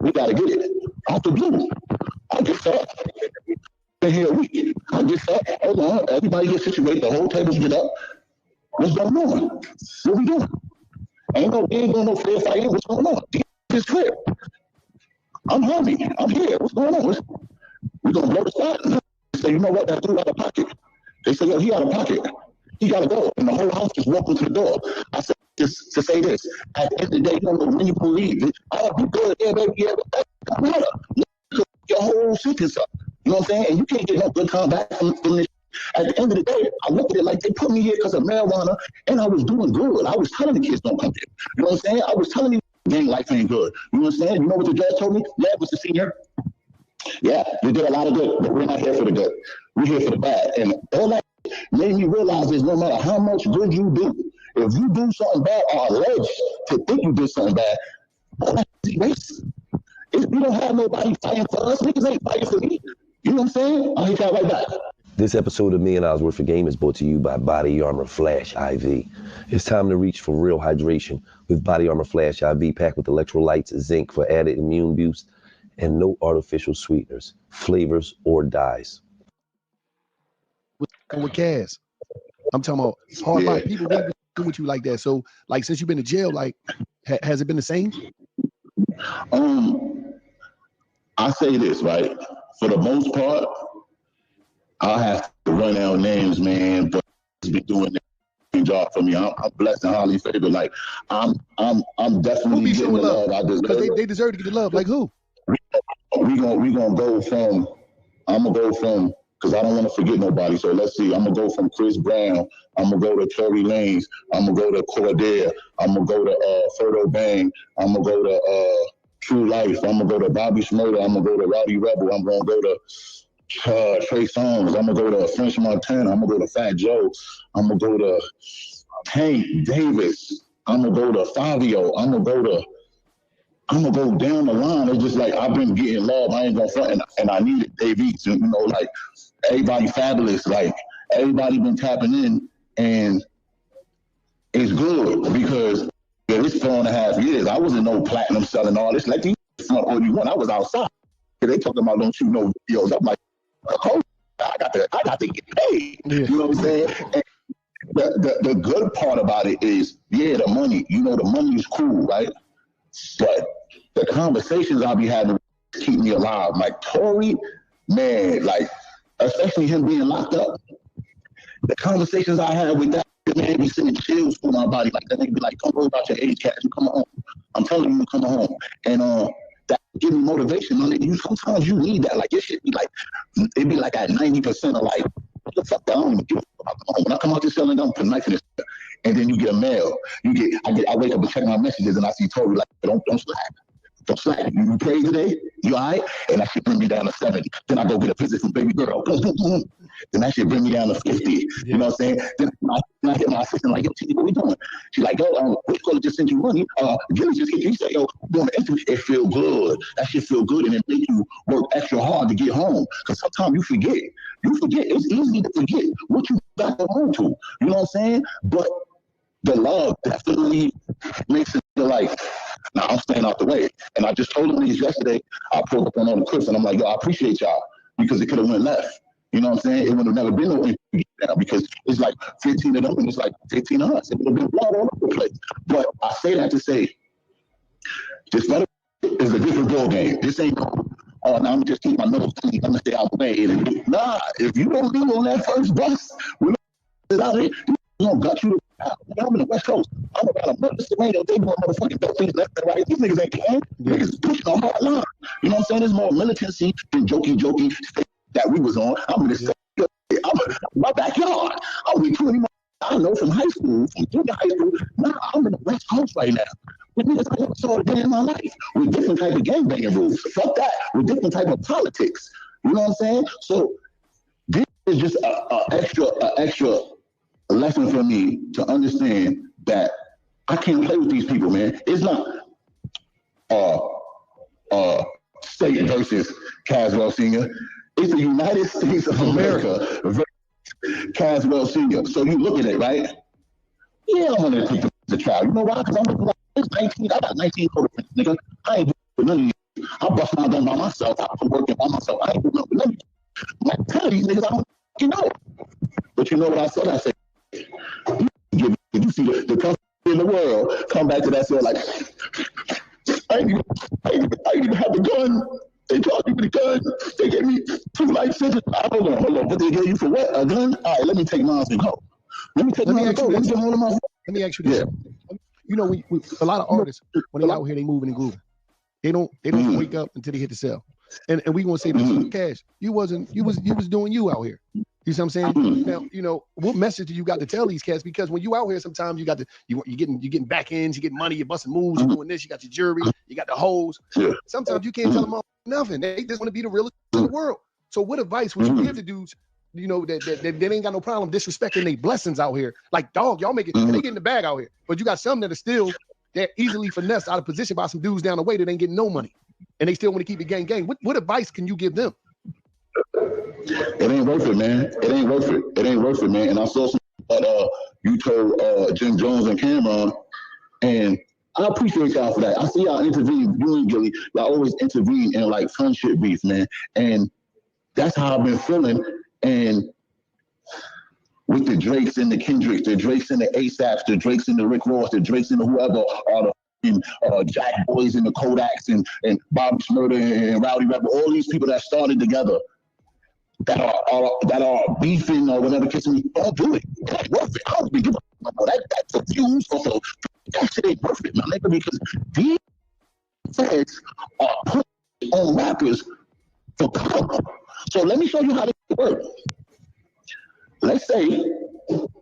we got to get it. Out the blue. I get up. Been here a week. I get up. Hold on. Everybody get situated. The whole tables get up. What's going on? What we doing? We ain't going no fair fight. What's going on? It's clear. I'm hungry. I'm here. What's going on? We're going to blow the spot. They say, you know what? That dude out of pocket. They say, yo, he out of pocket. He got to go. And the whole house just walked into the door. I said, just to say this, at the end of the day, you don't know when you can leave. I'll be good. Yeah, baby. Yeah, but that don't matter. Your whole sentence up. You know what I'm saying? And you can't get no good time back from this. At the end of the day, I look at it like they put me here because of marijuana, and I was doing good. I was telling the kids don't come here. You know what I'm saying? I was telling them gang life ain't good. You know what I'm saying? You know what the judge told me? Yeah, Mr. Senior. Yeah, you did a lot of good, but we're not here for the good. We're here for the bad. And all that made me realize is no matter how much good you do, if you do something bad or alleged to think you did something bad, all that is erased. If we don't have nobody fighting for us, niggas ain't fighting for me. You know what I'm saying? I'll hit y'all right back. This episode of $1 Million Worth of Game is brought to you by Body Armor Flash IV. It's time to reach for real hydration with Body Armor Flash IV, packed with electrolytes, zinc for added immune boost, and no artificial sweeteners, flavors, or dyes. With Kaz. I'm talking about hard body people be with you like that. So, like, since you've been to jail, like, has it been the same? I say this, right? For the most part, I'll have to run out names, man, but it's been doing that job for me. I'm blessed and highly favored. Like, I'm definitely getting the love I deserve. Because they deserve to get the love. Like who? We gonna go from. I'm gonna go from, because I don't want to forget nobody. So let's see. I'm gonna go from Chris Brown. I'm gonna go to Tory Lanez. I'm gonna go to Cordair. I'm gonna go to Ferdo Bang. I'm gonna go to True Life. I'm gonna go to Bobby Shmurda. I'm gonna go to Rowdy Rebel. I'm gonna go to Trey Songz. I'm gonna go to French Montana. I'm gonna go to Fat Joe. I'm gonna go to Tank Davis. I'm gonna go to Fabio. I'm gonna go down the line. It's just like I've been getting love. I ain't gonna front, and I needed Dave Eats. You know, like everybody fabulous. Like everybody been tapping in, and it's good because it's 4.5 years. I wasn't no platinum selling artist. Like these front all you want. I was outside. They talking about don't shoot no videos. I'm like, oh, I got to get paid. Yeah. You know what I'm saying? And the good part about it is, yeah, the money. You know, the money is cool, right? But the conversations I'll be having keep me alive. Like Tory, man, like especially him being locked up. The conversations I had with that man be sending chills through my body. Like that nigga be like, don't worry about your age, cat. You come home. I'm telling you to come home. And that give me motivation on it. Sometimes you need that. Like it should be like it be like at 90% of like, what the fuck? I don't even give a fuck. When I come out this selling, I'm putting knife in this. And then you get a mail. I wake up and check my messages and I see Tory like, don't slack. Don't slack. You pray today? You all right? And that shit bring me down to 70. Then I go get a visit from baby girl. Boom, boom, boom. Then that shit bring me down to 50. You know what I'm saying? Then I hit my assistant like, yo, T, what we doing? She's like, yo, we gonna just send you money. Gilly just hit you. He said, yo, doing the interview. It feel good. That shit feel good, and it make you work extra hard to get home. Because sometimes you forget. It's easy to forget what you got to home to. You know what I'm saying? But the love definitely makes it feel like, nah, I'm staying out the way. And I just told him this yesterday. I pulled up on the clips and I'm like, yo, I appreciate y'all because it could have went left. You know what I'm saying? It would have never been no interview now because it's like 15 of them and it's like 15 of us. It would have been blood all over the place. But I say that to say, this better is a different ball game. This ain't no, now I'm gonna just keep my nose clean. I'm gonna stay out the way. Nah, if you don't live on that first bus, we're out here, we're gonna gut you. I'm in the West Coast. I'm about a month. They doing motherfucking dope things left and right. These niggas ain't playing. Niggas is pushing a hard line. You know what I'm saying? There's more militancy than jokey that we was on. I'm in this. My backyard. I'm with 20 I know from high school, from junior high school. Nah, I'm in the West Coast right now. With niggas I never saw a day in my life. With different type of gangbanging rules. Fuck that. With different type of politics. You know what I'm saying? So this is just a extra lesson for me to understand that I can't play with these people, man. It's not state versus Caswell Sr. It's the United States of America versus Caswell Sr. So you look at it, right? Yeah, I'm gonna take the trial. You know why? Because I'm looking like it's 19. I got 19 photographs, nigga. I ain't doing none of you. I bust my gun by myself. I'm working by myself. I ain't doing nothing with none of you. I'm like, tell these niggas I don't know. But you know what I said? I said, did you see the country in the world come back to that cell like, I ain't even have the gun. They charged me with the gun. They gave me 2 life sentences. Hold on. What they gave you for what? A gun? All right, let me take mine and go. Let me ask you this. You know, a lot of artists, when they out here, they moving and grooving. They don't wake up until they hit the cell. And we gonna say this, Cash. You was doing you out here. You see what I'm saying? Now, you know, what message do you got to tell these cats? Because when you out here, sometimes you got to you're getting back ends, you getting money, you're busting moves, you're doing this, you got your jewelry, you got the hoes. Sometimes you can't tell them all nothing. They just want to be the realest in the world. So what advice would you give to dudes, you know, that ain't got no problem disrespecting their blessings out here? Like, dog, y'all make it, they get in the bag out here. But you got some that are still, they're easily finessed out of position by some dudes down the way that ain't getting no money. And they still want to keep it gang. What advice can you give them? It ain't worth it, man. It ain't worth it, man. And I saw some you told Jim Jones and Cameron, and I appreciate y'all for that. I see y'all intervene, you and Gilly, y'all always intervene in like friendship beef, man. And that's how I've been feeling. And with the Drakes and the Kendricks, the Drakes and the ASAPs, the Drakes and the Rick Ross, the Drakes and the whoever, or the Jack Boys and the Kodaks and Bobby Shmurda and Rowdy Rebel, all these people that started together that are beefing or whatever case me, don't do it. That's worth it. I don't be giving up. That's a views also. That shit ain't worth it, my nigga, because these feds are putting on rappers for power. So let me show you how this works. Let's say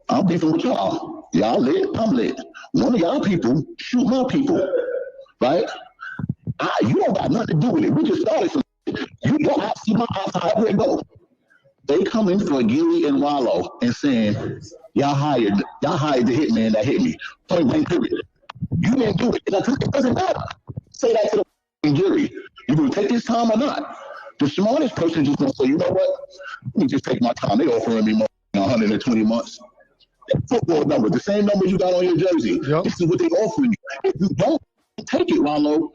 I'm beefing with y'all. Y'all lit, I'm lit. One of y'all people shoot my people, right? You don't got nothing to do with it. We just started some. You don't see my eyes however it go. They come in for Gilly and Wallow and saying, y'all hired the hitman that hit me. Point blank period. You didn't do it. It doesn't matter. Say that to the jury. You gonna take this time or not? The smartest person just gonna say, you know what? Let me just take my time. They offering me more than 120 months. Football number, the same number you got on your jersey. Yep. This is what they offering you. If you don't take it, Wallow,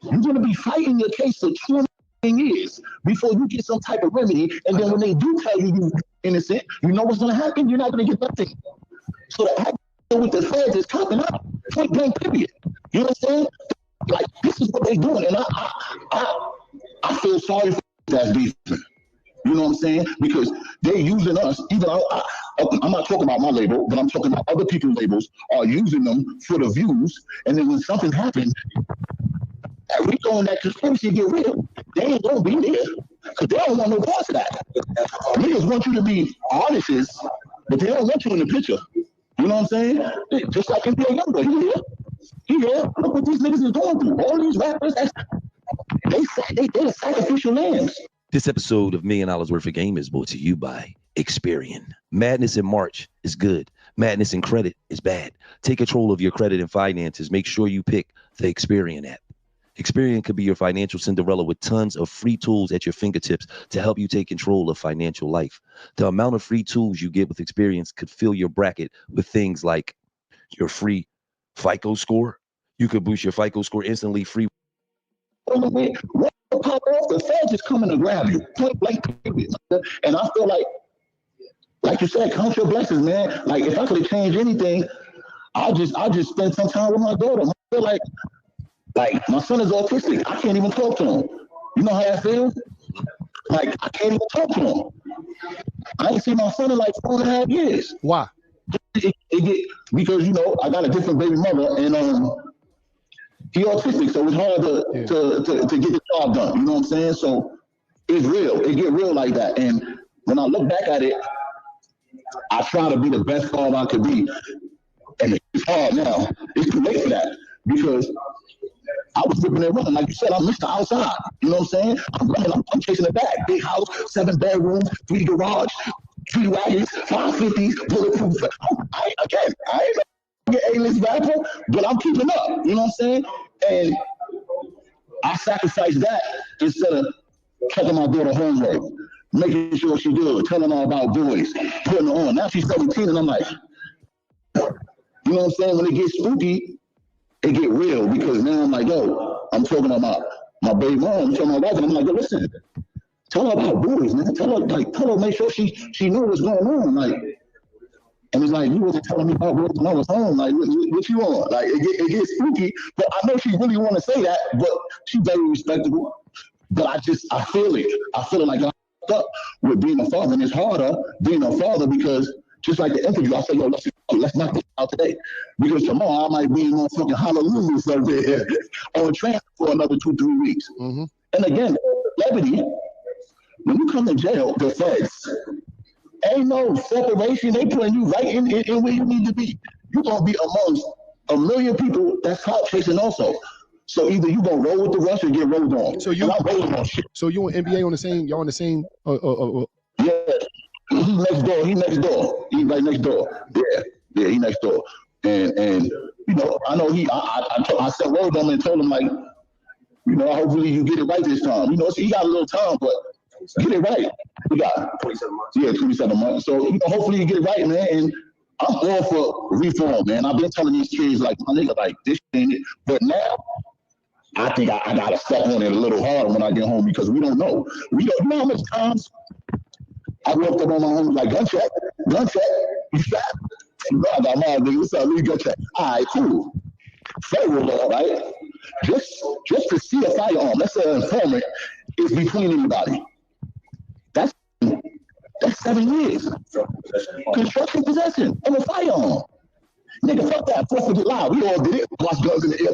you're gonna be fighting your case for 20 years before you get some type of remedy, and then when they do tell you you're innocent, you know what's going to happen? You're not going to get nothing. So the action with the feds is copping out. Point blank period. You know what I'm saying? Like, this is what they're doing, and I feel sorry for that beefing. You know what I'm saying? Because they're using us. Even I'm not talking about my label, but I'm talking about other people's labels are using them for the views, and then when something happens, that Rico and that conspiracy get real, they ain't gonna be there because they don't want no parts of that. Niggas want you to be artists, but they don't want you in the picture. You know what I'm saying? Just like NBA Youngboy, he here. Look what these niggas is going through. All these rappers, they're sacrificial lambs. This episode of $1 Million Worth of Game is brought to you by Experian. Madness in March is good. Madness in credit is bad. Take control of your credit and finances. Make sure you pick the Experian app. Experian could be your financial Cinderella with tons of free tools at your fingertips to help you take control of financial life. The amount of free tools you get with Experian could fill your bracket with things like your free FICO score. You could boost your FICO score instantly free. Pop off, the feds is coming to grab you. Point blank. And I feel like you said, count your blessings, man. Like if I could have changed anything, I'll just spend some time with my daughter. I feel like my son is autistic. I can't even talk to him. You know how that feels? Like I can't even talk to him. I ain't seen my son in like 4.5 years. Why? Because I got a different baby mother, and he autistic, so it's hard to get the job done. You know what I'm saying? So it's real. It get real like that. And when I look back at it, I try to be the best father I could be. And it's hard now. It's too late for that because I was ripping and running. Like you said, I'm Mr. Outside. You know what I'm saying? I'm running. I'm chasing the bag. Big house, 7 bedrooms, 3 garage, 3 wagons, 550s, bulletproof. I ain't a A-list rapper, but I'm keeping up. You know what I'm saying? And I sacrificed that instead of checking my daughter homework, making sure she good, telling her about boys, putting her on. Now she's 17, and I'm like, you know what I'm saying? When it gets spooky, it get real because now I'm like, yo, I'm talking about my baby mom, I'm talking about my wife, and I'm like, yo, listen, tell her about boys, man. Tell her, make sure she knows what's going on. Like, and it's like, you wasn't telling me about boys when I was home. Like, what you on? Like, it gets spooky, but I know she really want to say that, but she's very respectable. But I feel it. I feel it like I'm up with being a father, and it's harder being a father because just like the interview, I say, yo, let's knock this out today. Because tomorrow I might be in motherfucking Honolulu somewhere on transfer for another 2-3 weeks. Mm-hmm. And again, celebrity, when you come to jail, the feds, ain't no separation. They putting you right in where you need to be. You're going to be amongst a million people that's clout chasing also. So either you going to roll with the rush or get rolled on. So you on shit. So you and NBA on the same, y'all on the same, yeah. He next door. He right next door. Yeah, he next door. And I know I sent word on him and told him like, hopefully you get it right this time. He got a little time, but get it right. He got 27 months. Yeah, 27 months. So hopefully you get it right, man. And I'm all for reform, man. I've been telling these kids like, my nigga, like this ain't it. But now I think I gotta step on it a little harder when I get home because we don't know. We don't know how much times I walked up on my home like gun check. You strapped? No, I got mine, nigga. What's up? Let me go check. All right, cool. Federal law, right? Just to see a firearm, let's say an informant is between anybody. That's 7 years. Constructive possession of a firearm. Nigga, fuck that. Force to get loud. We all did it. Watch guns in the air.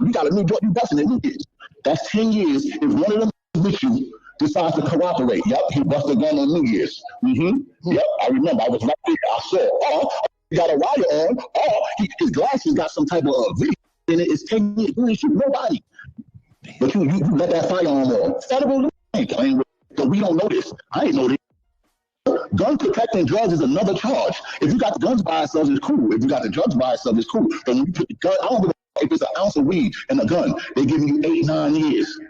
You got a new drug, you busting it. That's 10 years. If one of them with you decides to cooperate, yep, he busted a gun on New Year's. Yep, I remember. I was right there. I saw. Oh, he got a wire on. Oh, his glasses got some type of video in it. It's 10 years. You ain't shoot nobody. But you let that firearm on. Federal ain't playing with it. But we don't know this. I ain't know this. Gun protecting drugs is another charge. If you got the guns by itself, it's cool. If you got the drugs by itself, it's cool. But when you put the gun, I don't give a fuck if it's an ounce of weed and a gun. They giving you 8-9 years.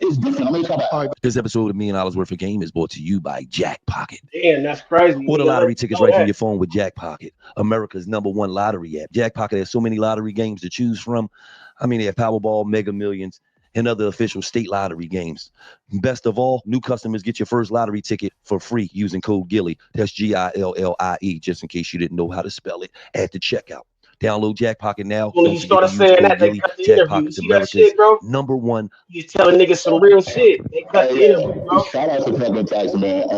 It's different. I'm gonna talk about. This episode of $1 Million Worth of Game is brought to you by Jack Pocket. Damn, that's crazy. Order lottery tickets right from your phone with Jack Pocket, America's #1 lottery app. Jack Pocket has so many lottery games to choose from. I mean, they have Powerball, Mega Millions, and other official state lottery games. Best of all, new customers get your first lottery ticket for free using code GILLIE. That's GILLIE, just in case you didn't know how to spell it at the checkout. Download Jack Pocket now. When you started saying that, they cut the interview. You see that shit, bro? #1. You telling niggas some real shit. They cut the interview, bro. Shout out to Pepper Tax, man.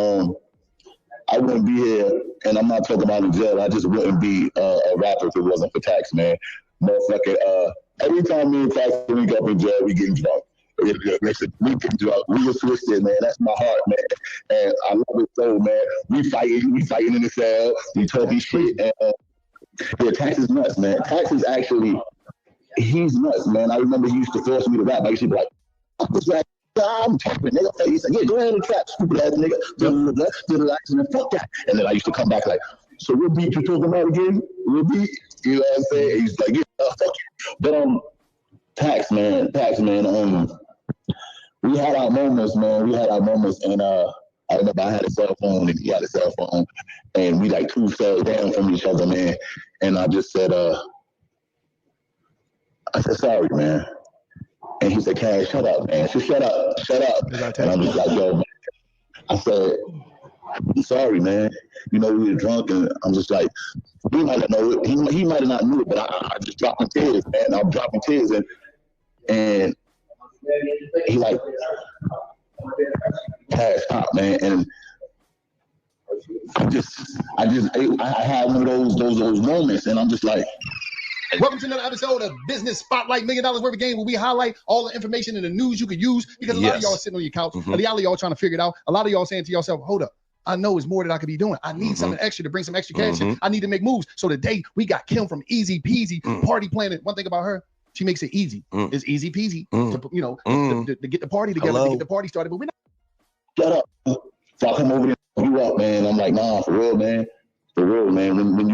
I wouldn't be here, and I'm not talking about in jail. I just wouldn't be a rapper if it wasn't for Tax, man. Motherfucker, every time me and Tax link up in jail, we getting drunk. We getting drunk. We just twisted, man. That's my heart, man. And I love it so, man. We fighting in the cell. We talking shit. And, yeah, Tax is nuts, man. Tax is actually, he's nuts, man. I remember he used to force me to rap. I used to be like, fuck this rap. I'm talking, nigga. He said, yeah, go ahead and trap, stupid ass nigga. Fuck that. And then I used to come back like, so what beat you talking about again? What beat? You know what I'm saying? He's like, yeah, fuck you. But Tax, man. We had our moments, man. And I remember I had a cell phone and he had a cell phone, and we like 2 cells down from each other, man. And I just said, sorry, man. And he said, Cash, shut up, man. Just shut up. And I'm just like, yo, man. I said, I'm sorry, man. You know, we were drunk, and I'm just like, he might not know it. He might have not knew it, but I just dropping tears, man. I'm dropping tears, and he like, Cash, stop, man. And I had one of those moments, and I'm just like. Welcome to another episode of Business Spotlight, $1 Million Worth of Game, where we highlight all the information and the news you could use, because a lot of y'all are sitting on your couch, a lot of y'all trying to figure it out. A lot of y'all saying to yourself, hold up, I know it's more that I could be doing. I need something extra to bring some extra cash in. I need to make moves. So today we got Kim from Easy Peasy Party Planning. One thing about her, she makes it easy. It's easy peasy to get the party together, to get the party started. But we're not. Shut up. So I come over there and you up, man. I'm like, nah, for real, man. For real, man. When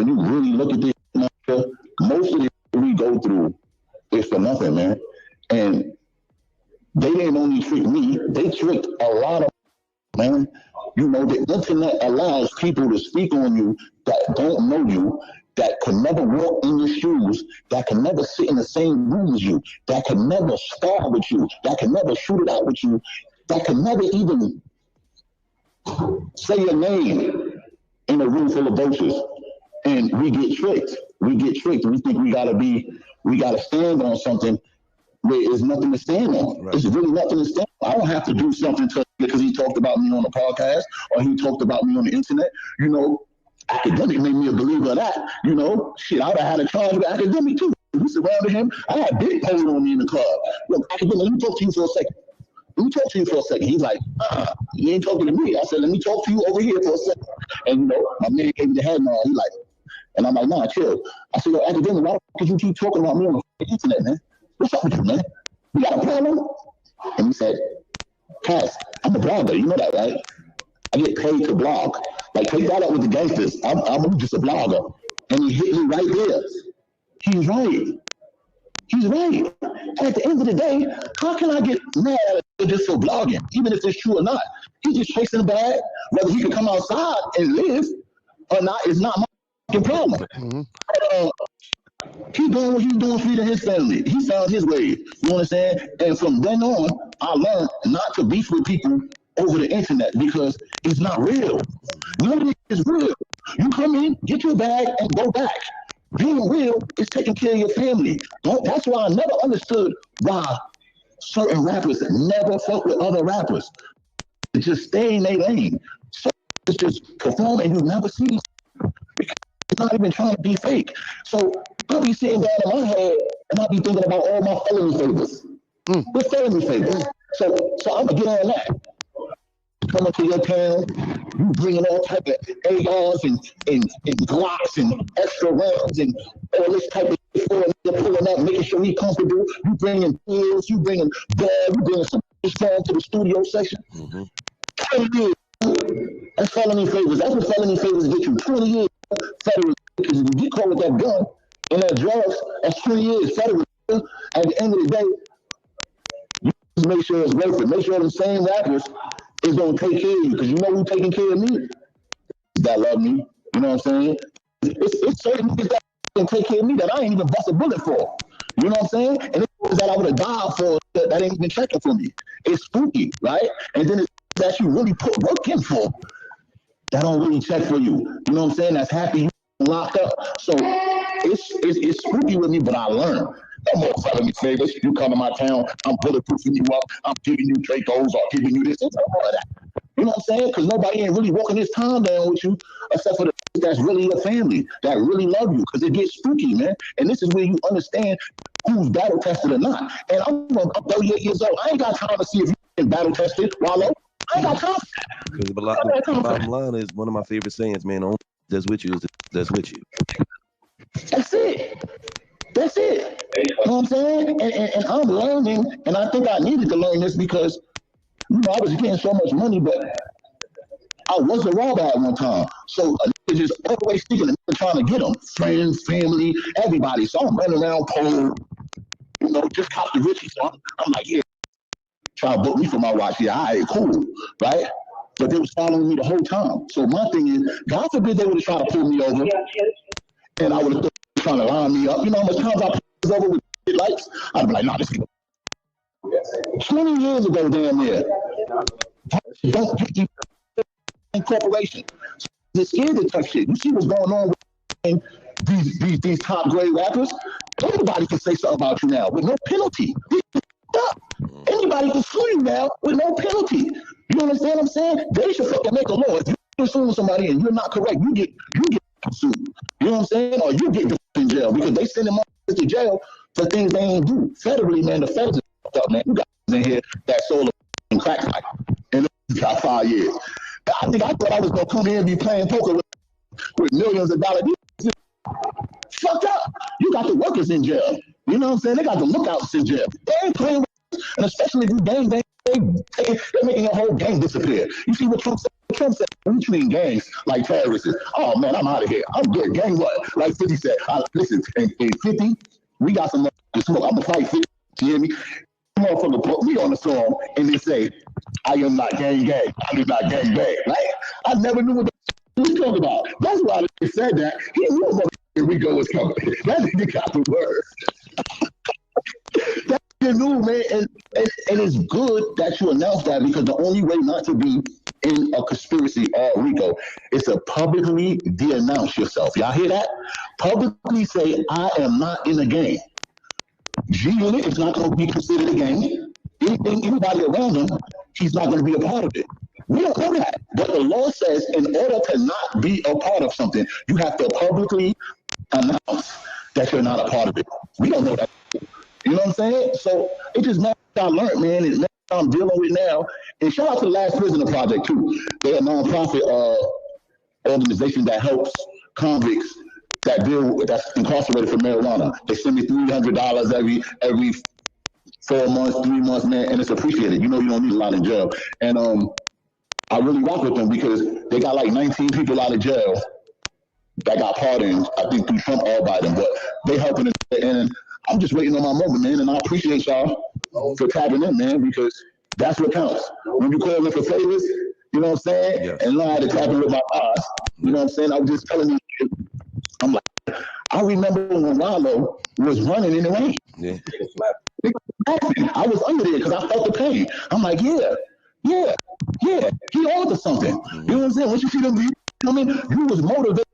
you really look at this, most of the we go through is for nothing, man. And they didn't only trick me, they tricked a lot of man. You know, the internet allows people to speak on you that don't know you, that can never walk in your shoes, that can never sit in the same room as you, that can never spar with you, that can never shoot it out with you, that can never even say your name in a room full of vultures. And we get tricked. We think we gotta stand on something where there's nothing to stand on. Right. It's really nothing to stand on. I don't have to do something because he talked about me on the podcast or he talked about me on the internet. You know, Academic made me a believer of that. You know, shit, I would have had a charge with Academic too. We surrounded him. I had Big Pole on me in the club. Look, Academic, let me talk to you for a second. He's like, you ain't talking to me. I said, let me talk to you over here for a second. And you know, my man gave me the head nod. He like, and I'm like, nah, chill. I said, yo, Academic, why the fuck you keep talking about me on the internet, man? What's up with you, man? You got a problem? And he said, Cass, I'm a blogger. You know that, right? I get paid to blog. Like, take that up with the gangsters. I'm just a blogger. And he hit me right there. He's right. At the end of the day, how can I get mad at it just for blogging, even if it's true or not? He's just chasing a bag. Whether he can come outside and live or not is not my fucking problem. He's doing what he's doing, feeding his family. He found his way. You know what I'm saying? And from then on, I learned not to beef with people over the internet because it's not real. None of it is real. You come in, get your bag, and go back. Being real is taking care of your family. That's why I never understood why certain rappers never fuck with other rappers. They just stay in their lane. So it's just perform and you never see them. It's not even trying to be fake. So I'll be sitting down in my head and I'll be thinking about all my felony favors. What felony favors? So I'm gonna get on that. Coming to your town, you bringing all type of ARs and Glocks and extra rounds and all this type of shit for a nigga pulling up, making sure he comfortable. You bringing pills, you bringing bag, you bringing some phone to the studio section. 20 years. That's felony favors. That's what felony favors get you. 20 years federal. Because if you get caught with that gun and that drugs, that's 20 years federal. At the end of the day, you just make sure it's worth it. Make sure the same rappers is gonna take care of you. Because you know who's taking care of me? That love me. You know what I'm saying? It's certain niggas that can take care of me that I ain't even bust a bullet for. You know what I'm saying? And it's that I would have died for that ain't even checking for me. It's spooky, right? And then it's that you really put work in for that don't really check for you. You know what I'm saying? That's happy you locked up. So it's spooky with me, but I learn. No more felony favors. You come to my town, I'm bulletproofing you up. I'm giving you Dracos or giving you this. It's all of that. You know what I'm saying? Because nobody ain't really walking this time down with you except for the that's really your family, that really love you. Because it gets spooky, man. And this is where you understand who's battle tested or not. And I'm 38 years old. I ain't got time to see if you been battle tested, Wallow. I ain't got time for that. Because the bottom line is one of my favorite sayings, man. Only that's with you is that's with you. That's it. That's it. You know what I'm saying? And I'm learning, and I think I needed to learn this because, you know, I was getting so much money, but I was a robber at one time. So a nigga just always thinking of trying to get them. Friends, family, everybody. So I'm running around pole, you know, just cop the Richie. So I'm like, yeah, trying to book me for my watch. Yeah, all right, cool, right? But they was following me the whole time. So my thing is, God forbid they would have tried to pull me over, and I would have trying to line me up. You know how much times I pulled over with lights? I'd be like, nah, this is 20 years ago, damn near. Don't get you incorporation. So they're scared to touch shit. You see what's going on with these top grade rappers? Anybody can say something about you now with no penalty. Anybody can sue you now with no penalty. You understand what I'm saying? They should fucking make a law. If you're suing somebody and you're not correct, you get sued. You know what I'm saying? Or you get in jail because they send them to jail for things they ain't do. Federally, man, the feds are fucked up, man. You guys in here that sold a crack pipe and it got 5 years. I thought I was gonna come here and be playing poker with millions of dollars. Fucked up. You got the workers in jail. You know what I'm saying? They got the lookouts in jail. They ain't playing with us. And especially if you gang bang, they're making your whole gang disappear. You see what Trump said? Trump said, we treating gangs like terrorists. Oh man, I'm out of here. I'm good. Gang what? Like 50 said. Listen, in 50, we got some smoke. I'm gonna fight 50. You hear me? Motherfucker put me on the song and they say, I am not gang. I am not gang bang. Right? I never knew what he was talking about. That's why he said that. He knew what Rico was coming. That nigga got the word. That's new, man. And it's good that you announced that because the only way not to be in a conspiracy or Rico is to publicly de-announce yourself. Y'all hear that? Publicly say, I am not in a gang. G-Unit is not going to be considered a gang. Anybody around him, he's not going to be a part of it. We don't know that. But the law says in order to not be a part of something, you have to publicly announce that you're not a part of it. We don't know that. You know what I'm saying? So it just matters I learned, man, and I'm dealing with now. And shout out to the Last Prisoner Project, too. They're a nonprofit organization that helps convicts that's incarcerated for marijuana. They send me $300 every 4 months, 3 months, man, and it's appreciated. You know you don't need a lot in jail. And I really rock with them because they got like 19 people out of jail that got pardoned, I think through Trump all by them, but they helping it. And I'm just waiting on my moment, man, and I appreciate y'all for tapping in, man, because that's what counts. When you call in for favors, you know what I'm saying? Yes. And learn how to tap in with my eyes. You know what I'm saying? I was just telling you, I'm like, I remember when Wallow was running in the rain. Yeah. I was under there because I felt the pain. I'm like, yeah, Yeah, yeah, he on to something. You know what I'm saying? Once you see them, I mean, you was motivated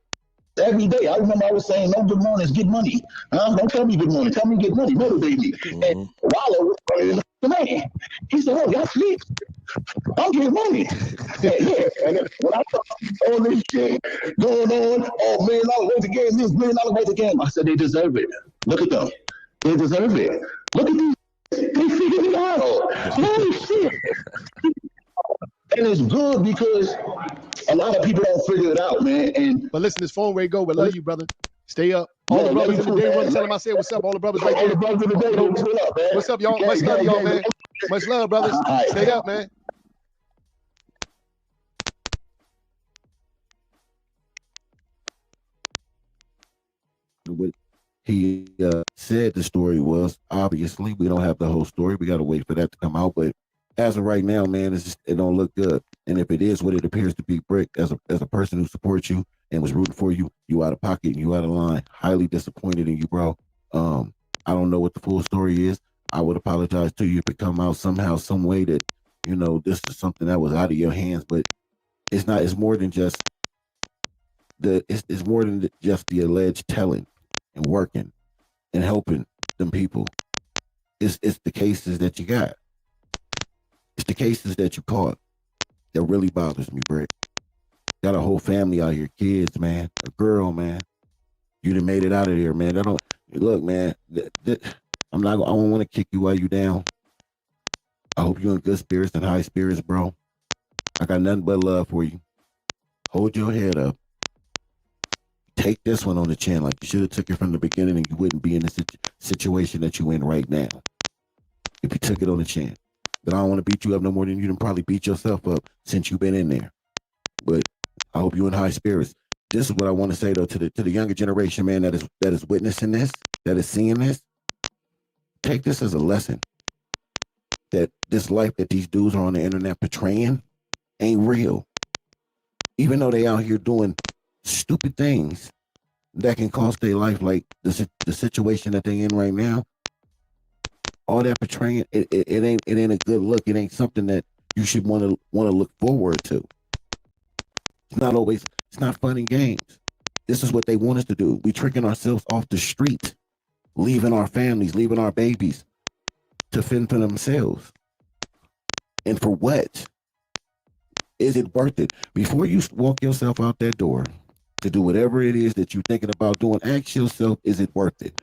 every day. I remember I was saying, no good morning, get money. Don't tell me good morning, tell me get money, motivate me. And Wallow was the man. He said, oh, y'all sleep. I'm getting money. Yeah, and then when I saw all this shit going on, oh, $1 million worth of game, this $1 million worth of game, I said, they deserve it. Look at them. They deserve it. Look at these. They figured it out. Holy shit. And it's good because a lot of people don't figure it out, man. And but listen, this phone way go. But love you, brother. Stay up. All the brothers in the day room, tell them I said what's up. All the brothers right there. All the brothers in the day room, what's up, man? What's up, y'all? Much love, y'all, man. Much love, brothers. Stay up, man. What he said the story was, obviously we don't have the whole story. We got to wait for that to come out. But as of right now, man, it don't look good. And if it is what it appears to be, Brick, as a person who supports you and was rooting for you, you out of pocket and you out of line. Highly disappointed in you, bro. I don't know what the full story is. I would apologize to you if it come out somehow, some way that, you know, this is something that was out of your hands. But it's not. It's more than just it's more than just the alleged telling and working and helping them people. It's the cases that you got. It's the cases that you caught that really bothers me, Brick. Got a whole family out here, kids, man, a girl, man. You done made it out of here, man. I don't look, man. I don't want to kick you while you down. I hope you're in good spirits and high spirits, bro. I got nothing but love for you. Hold your head up. Take this one on the chin like you should have took it from the beginning, and you wouldn't be in the situation that you in right now if you took it on the chin. But I don't want to beat you up no more than you done probably beat yourself up since you've been in there. But I hope you're in high spirits. This is what I want to say though to the younger generation, man, that is witnessing this, that is seeing this. Take this as a lesson that this life that these dudes are on the internet portraying ain't real. Even though they out here doing stupid things that can cost their life, like the situation that they in right now. All that portraying, it ain't a good look. It ain't something that you should want to look forward to. It's not fun and games. This is what they want us to do. We tricking ourselves off the street, leaving our families, leaving our babies to fend for themselves. And for what? Is it worth it? Before you walk yourself out that door to do whatever it is that you're thinking about doing, ask yourself, is it worth it?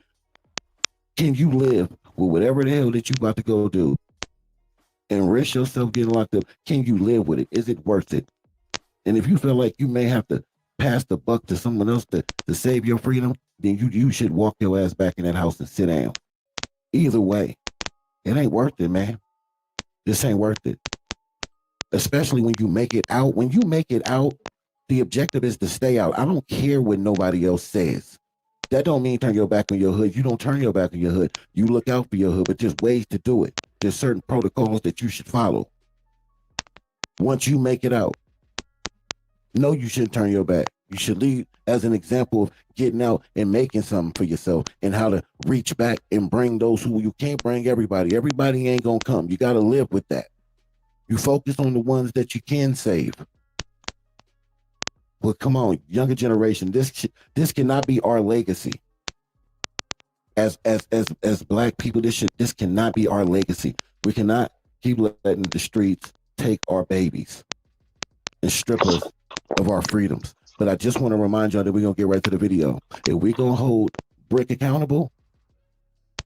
Can you live with whatever the hell that you about to go do and risk yourself getting locked up? Can you live with it? Is it worth it? And if you feel like you may have to pass the buck to someone else to save your freedom, then you should walk your ass back in that house and sit down. Either way, it ain't worth it, man. This ain't worth it. Especially when you make it out. When you make it out, the objective is to stay out. I don't care what nobody else says. That don't mean turn your back on your hood. You don't turn your back on your hood. You look out for your hood, but there's ways to do it. There's certain protocols that you should follow. Once you make it out, no, you shouldn't turn your back. You should lead as an example of getting out and making something for yourself and how to reach back and bring those who you can't bring everybody. Everybody ain't gonna come. You got to live with that. You focus on the ones that you can save. Well, come on, younger generation. This cannot be our legacy. As black people, this cannot be our legacy. We cannot keep letting the streets take our babies and strip us of our freedoms. But I just want to remind y'all that we're gonna get right to the video. If we gonna hold Brick accountable,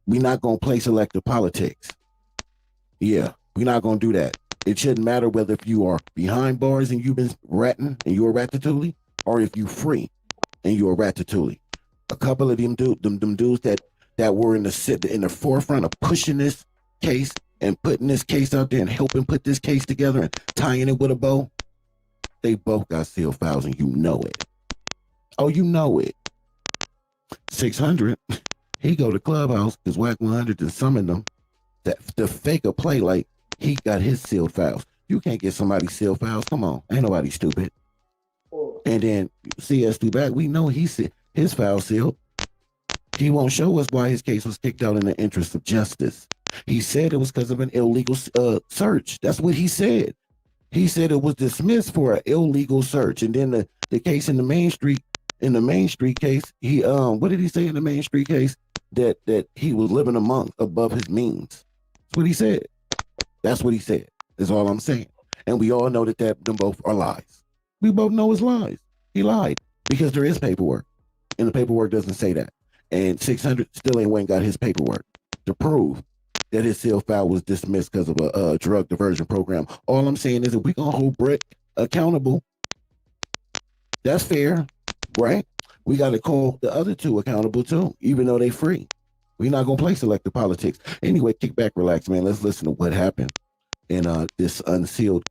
we're not gonna play selective politics. Yeah, we're not gonna do that. It shouldn't matter whether if you are behind bars and you've been ratting and you're a ratatouille, or if you free and you're a ratatouille. A couple of them dudes that were in the forefront of pushing this case and putting this case out there and helping put this case together and tying it with a bow, they both got sealed files and you know it. Oh, you know it. 600, he go to Clubhouse because Whack 100 to summon them to fake a play like he got his sealed files. You can't get somebody sealed files. Come on. Ain't nobody stupid. And then CS2 back, we know his file sealed. He won't show us why his case was kicked out in the interest of justice. He said it was because of an illegal search. That's what he said. He said it was dismissed for an illegal search. And then the case in the Main Street case, he what did he say in the Main Street case? That he was living above his means. That's what he said. That's what he said. Is all I'm saying. And we all know that them both are lies. We both know it's lies. He lied because there is paperwork, and the paperwork doesn't say that. And 600 still ain't went and got his paperwork to prove that his seal file was dismissed because of a drug diversion program. All I'm saying is that we gonna hold Brett accountable. That's fair, right? We got to call the other two accountable too, even though they free. We're not gonna play selective politics. Anyway, kick back, relax, man. Let's listen to what happened in this unsealed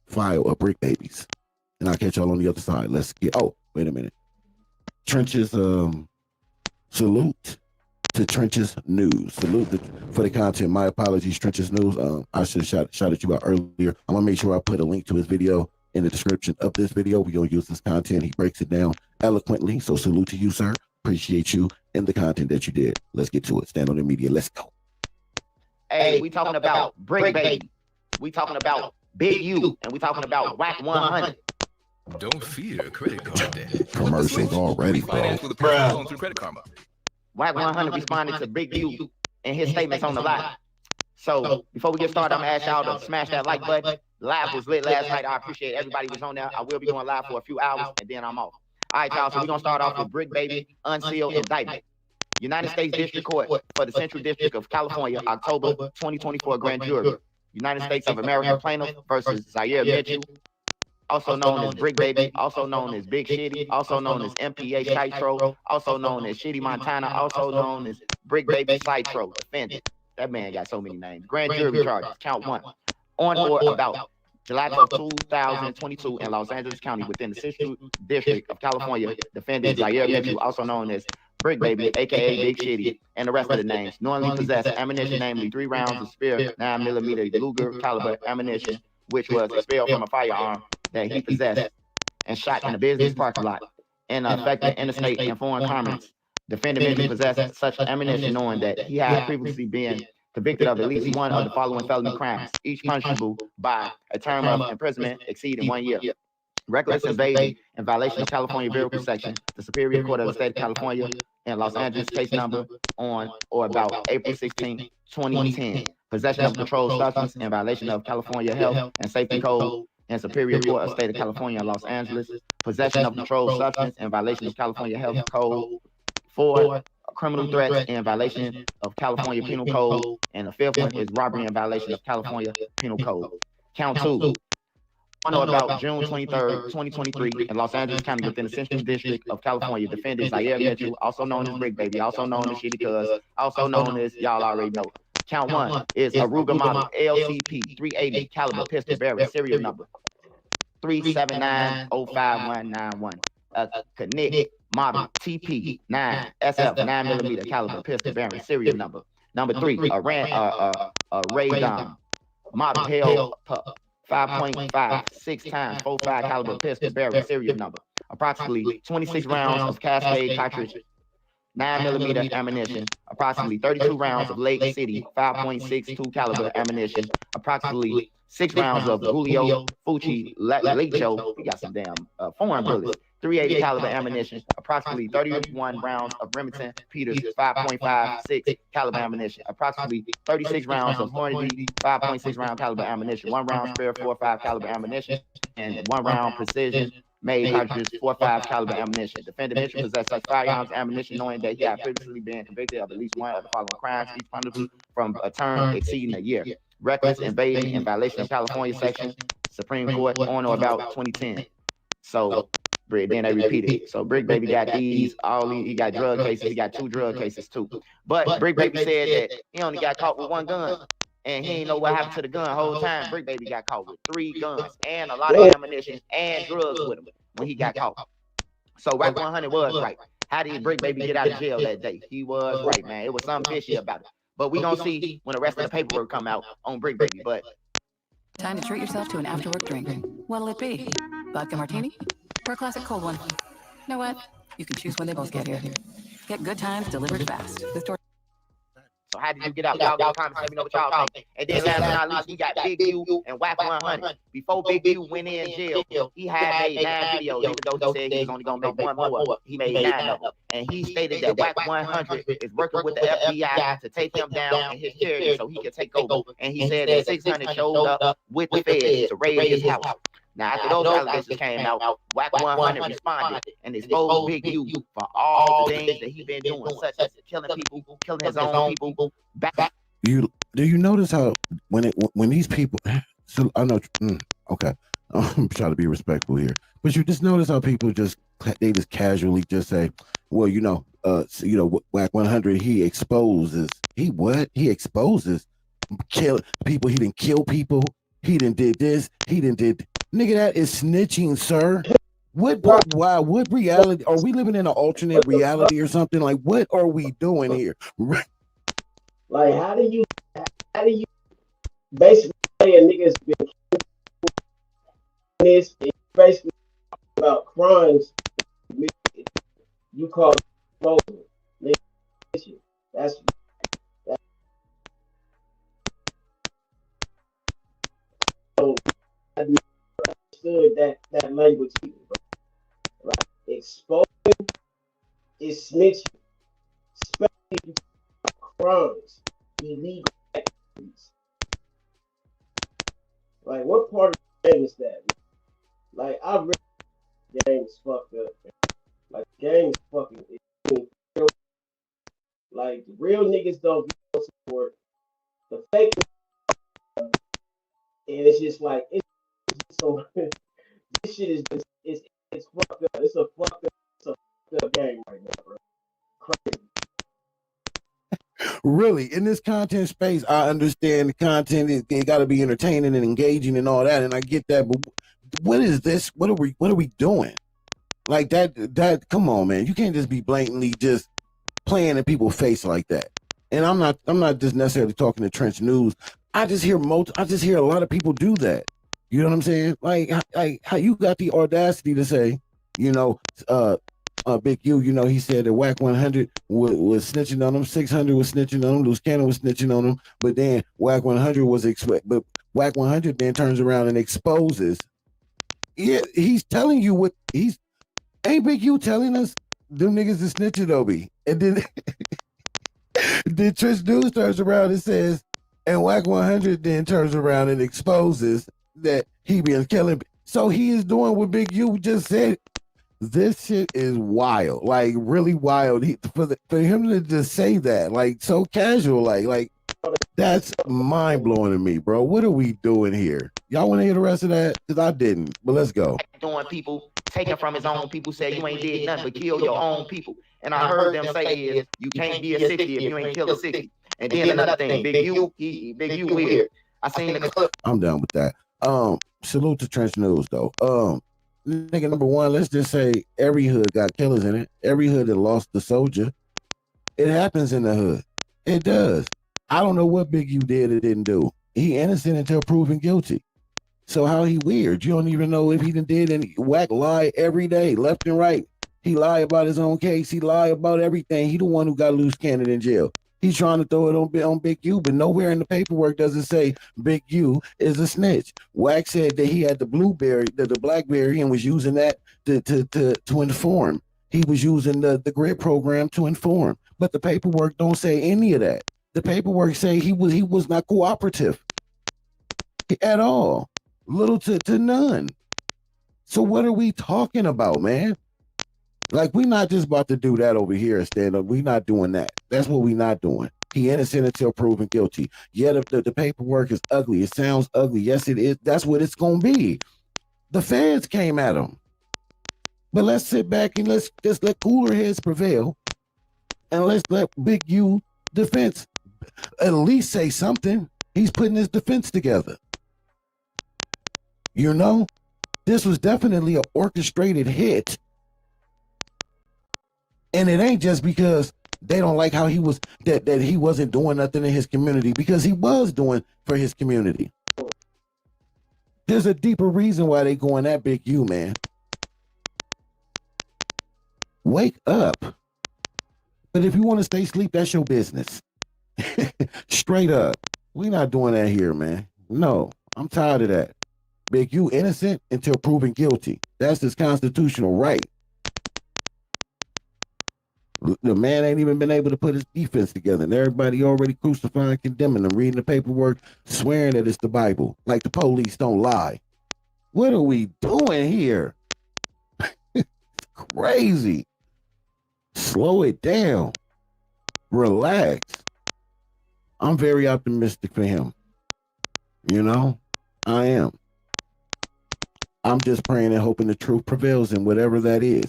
file of Brick Babies, and I'll catch y'all on the other side. Let's get. Oh, wait a minute. Trenches. Salute to Trenches News. Salute for the content. My apologies, Trenches News. I should have shouted you out earlier. I'm gonna make sure I put a link to his video in the description of this video. We're gonna use this content. He breaks it down eloquently. So salute to you, sir. Appreciate you and the content that you did. Let's get to it. Stand on the media. Let's go. Hey, we talking about Brick Baby. We talking about Big U, and we talking about Whack 100. Don't fear credit card debt. Commercials already, bro. Whack 100 responded to Big U and his statements on the live. So before we get started, I'm gonna ask y'all to smash that like button. Live was lit last night. I appreciate everybody was on there. I will be going live for a few hours and then I'm off. All right, y'all. So we're gonna start off with Brick Baby unsealed indictment. United States District Court for the Central District of California, October 2024 grand jury. United States of America plaintiff versus Zaire Mitchell, also known as Brick Baby, also known as Big Shitty, also known as MPA Citro, also known as Shitty Montana, also known as Brick Baby Citro, defendant. That man got so many names. Grand jury charges, count 1. On or about July 12, 2022 in Los Angeles County within the Central District of California, defendant Zaire Mitchell, also known as Brick Baby, aka Big Shitty, and the rest of the names, knowingly possessed ammunition, namely 3 rounds of Spear 9mm Luger caliber ammunition, which was expelled from a firearm that he possessed and shot in a business parking lot and affected interstate and foreign commerce. Defendant Mitchell possessed such ammunition knowing that he had previously been convicted of at least one of the following felony crimes, each punishable by a term of imprisonment exceeding 1 year. Reckless invading in violation of California Vehicle Section, the Superior Court of the State of California in Los Angeles, case number on or about April 16, 2010. Possession of controlled substance in violation of California Health and Safety Code and Superior Court of State of California in Los Angeles. Possession of controlled substance in violation of California Health Code. 4, criminal threats in violation of California Penal Code. And the 5th one is robbery in violation of California Penal Code. Count 2. On or about June 23rd, 2023, in Los Angeles County within the Central District of California, defendant Zaire Mitchell, also known as Brick Baby, also known as Shitty Cuz, also known as, y'all already know. Count 1 is a Ruger model LCP 380 caliber pistol bearing serial number 379059191. A Knick model TP 9 SF 9mm caliber pistol bearing serial number. Number 3, a Ray Dom model Hell Pup 5.5 6x45 caliber pistol bearing serial number. Approximately 26 rounds of Cascade cartridge 9mm ammunition, approximately 32 rounds of Lake City 5.62 caliber ammunition, approximately 6 rounds of Julio Fucci Lecho, we got some damn foreign bullets, 380 caliber ammunition, approximately 31 rounds of Remington Peters 5.56 caliber ammunition, approximately 36 rounds of Hornady 5.6 round caliber ammunition, 1 round spare 4.5 caliber ammunition, and 1 round precision made cartridges 4.5 caliber ammunition. Defendant Mitchell possessed such firearms ammunition knowing that he had previously been convicted of at least one of the following crimes, each punishable from a term exceeding a year. Reckless invading in violation of California Section, Supreme Court on or about 2010. So, then they repeated. So Brick Baby got these, he got drug cases, he got 2 drug cases too. But Brick Baby said that he only got caught with 1 gun. And he ain't know what happened to the gun the whole time. Brick Baby got caught with 3 guns and a lot of ammunition and drugs with him when he got caught. So Rack 100 was right. How did Brick Baby get out of jail that day? He was right, man. It was something fishy about it. But we gonna see when the rest of the paperwork come out on Brick Baby. But time to treat yourself to an after-work drink. What'll it be? Vodka martini or a classic cold one? You know what? You can choose when they both get here. Get good times delivered fast. So how did you get out? Y'all got comments. Let me know what y'all think. And then last but not least, we got Big U and Whack 100. Before Big U went in jail, he had made 9 videos, even though he said he was only gonna make one more. He made 9 of them. And he stated that Whack 100 is working with the FBI to take him down in his charity so he can take over. And he said that 600 showed up with the feds to raid his house. Now, after those allegations came out, Whack 100 responded and exposed Big U for all the things that he been doing, such as killing people, killing his own people. Do you notice how when these people? So I know. Okay, I'm trying to be respectful here, but you just notice how people just casually just say, well, Whack 100 he exposes. He exposes kill people. He didn't kill people. He didn't did this. He didn't did. Nigga, that is snitching, sir. What reality? Are we living in an alternate reality or something? Like, what are we doing here? Like, how do you basically say a nigga's been this? It's basically about crimes. You call it exposure. That's so I never understood that language either. Right? Exposing is snitching, especially if you talk crimes, illegal activities. Like, what part of the game is that? Like, I really the game is fucked up. Like, the game is fucking. Like, the real niggas don't get no support. The fake, and it's just like it's just so. This shit is just it's fucked up. It's a fucked up game right now, bro. Crazy. Really, in this content space, I understand the content is it got to be entertaining and engaging and all that, and I get that. But what is this? What are we doing? Like that? Come on, man! You can't just be blatantly just playing in people's face like that. And I'm not just necessarily talking to Trench News. I just hear a lot of people do that. You know what I'm saying? Like how you got the audacity to say, Big U, he said that Whack 100 was snitching on him, 600 was snitching on him, Loose Cannon was snitching on him, but then Whack 100 but Whack 100 then turns around and exposes. Yeah, he's telling you what ain't Big U telling us them niggas is snitching on me. And then then Trish News turns around and says, and Whack 100 then turns around and exposes that he been killing. So he is doing what Big U just said. This shit is wild, like really wild. For him to just say that, like so casual, like that's mind blowing to me, bro. What are we doing here? Y'all want to hear the rest of that? Because I didn't, but let's go. Doing people, taking from his own people, say you ain't did nothing but kill your own people. And I heard them say is you can't be a 60 if you ain't kill a 60. And then another thing, Big U weird. I seen the clip. I'm done with that. Salute to Trench News though. Nigga, number one, let's just say every hood got killers in it. Every hood that lost the soldier. It happens in the hood. It does. I don't know what Big U did or didn't do. He innocent until proven guilty. So how he weird? You don't even know if he did any. Whack lie every day, left and right. He lie about his own case. He lie about everything. He the one who got Loose Cannon in jail. He's trying to throw it on Big U, but nowhere in the paperwork does it say Big U is a snitch. Whack said that he had the BlackBerry, and was using that to inform. He was using the grid program to inform, but the paperwork don't say any of that. The paperwork say he was not cooperative at all, little to none. So what are we talking about, man? Like, we're not just about to do that over here and stand up. We're not doing that. That's what we're not doing. He innocent until proven guilty. Yet if the paperwork is ugly, it sounds ugly. Yes, it is. That's what it's going to be. The feds came at him. But let's sit back and let's just let cooler heads prevail. And let's let Big U defense at least say something. He's putting his defense together. This was definitely an orchestrated hit. And it ain't just because they don't like how he was, that he wasn't doing nothing in his community, because he was doing for his community. There's a deeper reason why they going at Big U, man. Wake up. But if you want to stay asleep, that's your business. Straight up. We not doing that here, man. No, I'm tired of that. Big U innocent until proven guilty. That's his constitutional right. The man ain't even been able to put his defense together, and everybody already crucifying, condemning him, reading the paperwork, swearing that it's the Bible, like the police don't lie. What are we doing here? Crazy. Slow it down. Relax. I'm very optimistic for him. You know, I am. I'm just praying and hoping the truth prevails in whatever that is.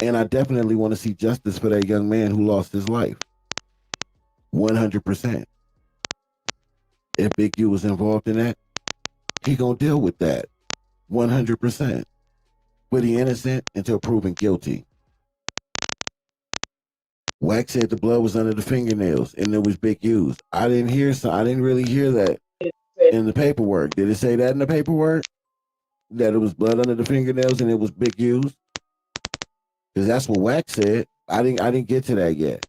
And I definitely want to see justice for that young man who lost his life. 100%. If Big U was involved in that, he gonna deal with that. 100%. But he innocent until proven guilty. Wax said the blood was under the fingernails and it was Big U's. I didn't really hear that in the paperwork. Did it say that in the paperwork? That it was blood under the fingernails and it was Big U's? Because that's what Wax said. I didn't get to that yet.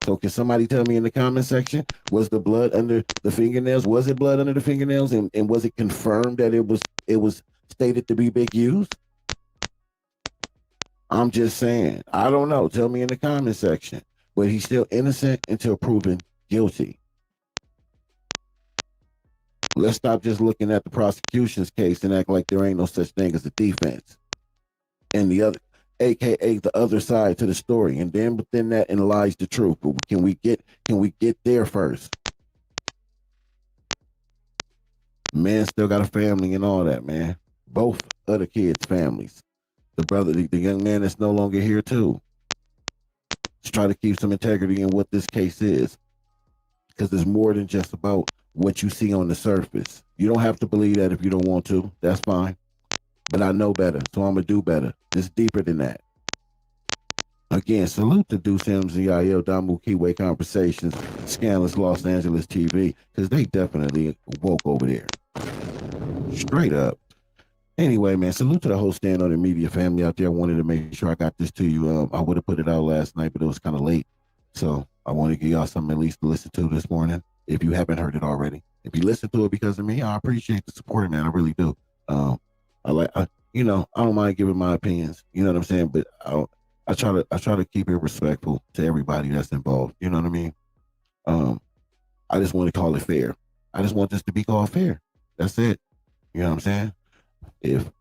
So can somebody tell me in the comment section, was the blood under the fingernails? Was it blood under the fingernails? And was it confirmed that it was stated to be Big U's? I'm just saying. I don't know. Tell me in the comment section. But he's still innocent until proven guilty. Let's stop just looking at the prosecution's case and act like there ain't no such thing as a defense. And the other, AKA the other side to the story. And then within that lies the truth. But can we get there first? Man still got a family and all that, man. Both other kids' families. The brother, the young man that's no longer here too. Let's try to keep some integrity in what this case is. Because it's more than just about what you see on the surface. You don't have to believe that if you don't want to. That's fine. But I know better, so I'm going to do better. It's deeper than that. Again, salute to Deuce MZIL, Damu Kiwi Conversations, Scandalous Los Angeles TV, because they definitely woke over there. Straight up. Anyway, man, salute to the whole Stand On the Media family out there. I wanted to make sure I got this to you. I would have put it out last night, but it was kind of late. So I want to give y'all something at least to listen to this morning, if you haven't heard it already. If you listen to it because of me, I appreciate the support, man. I really do. I don't mind giving my opinions. You know what I'm saying? But I try to keep it respectful to everybody that's involved. You know what I mean? I just want to call it fair. I just want this to be called fair. That's it. You know what I'm saying? If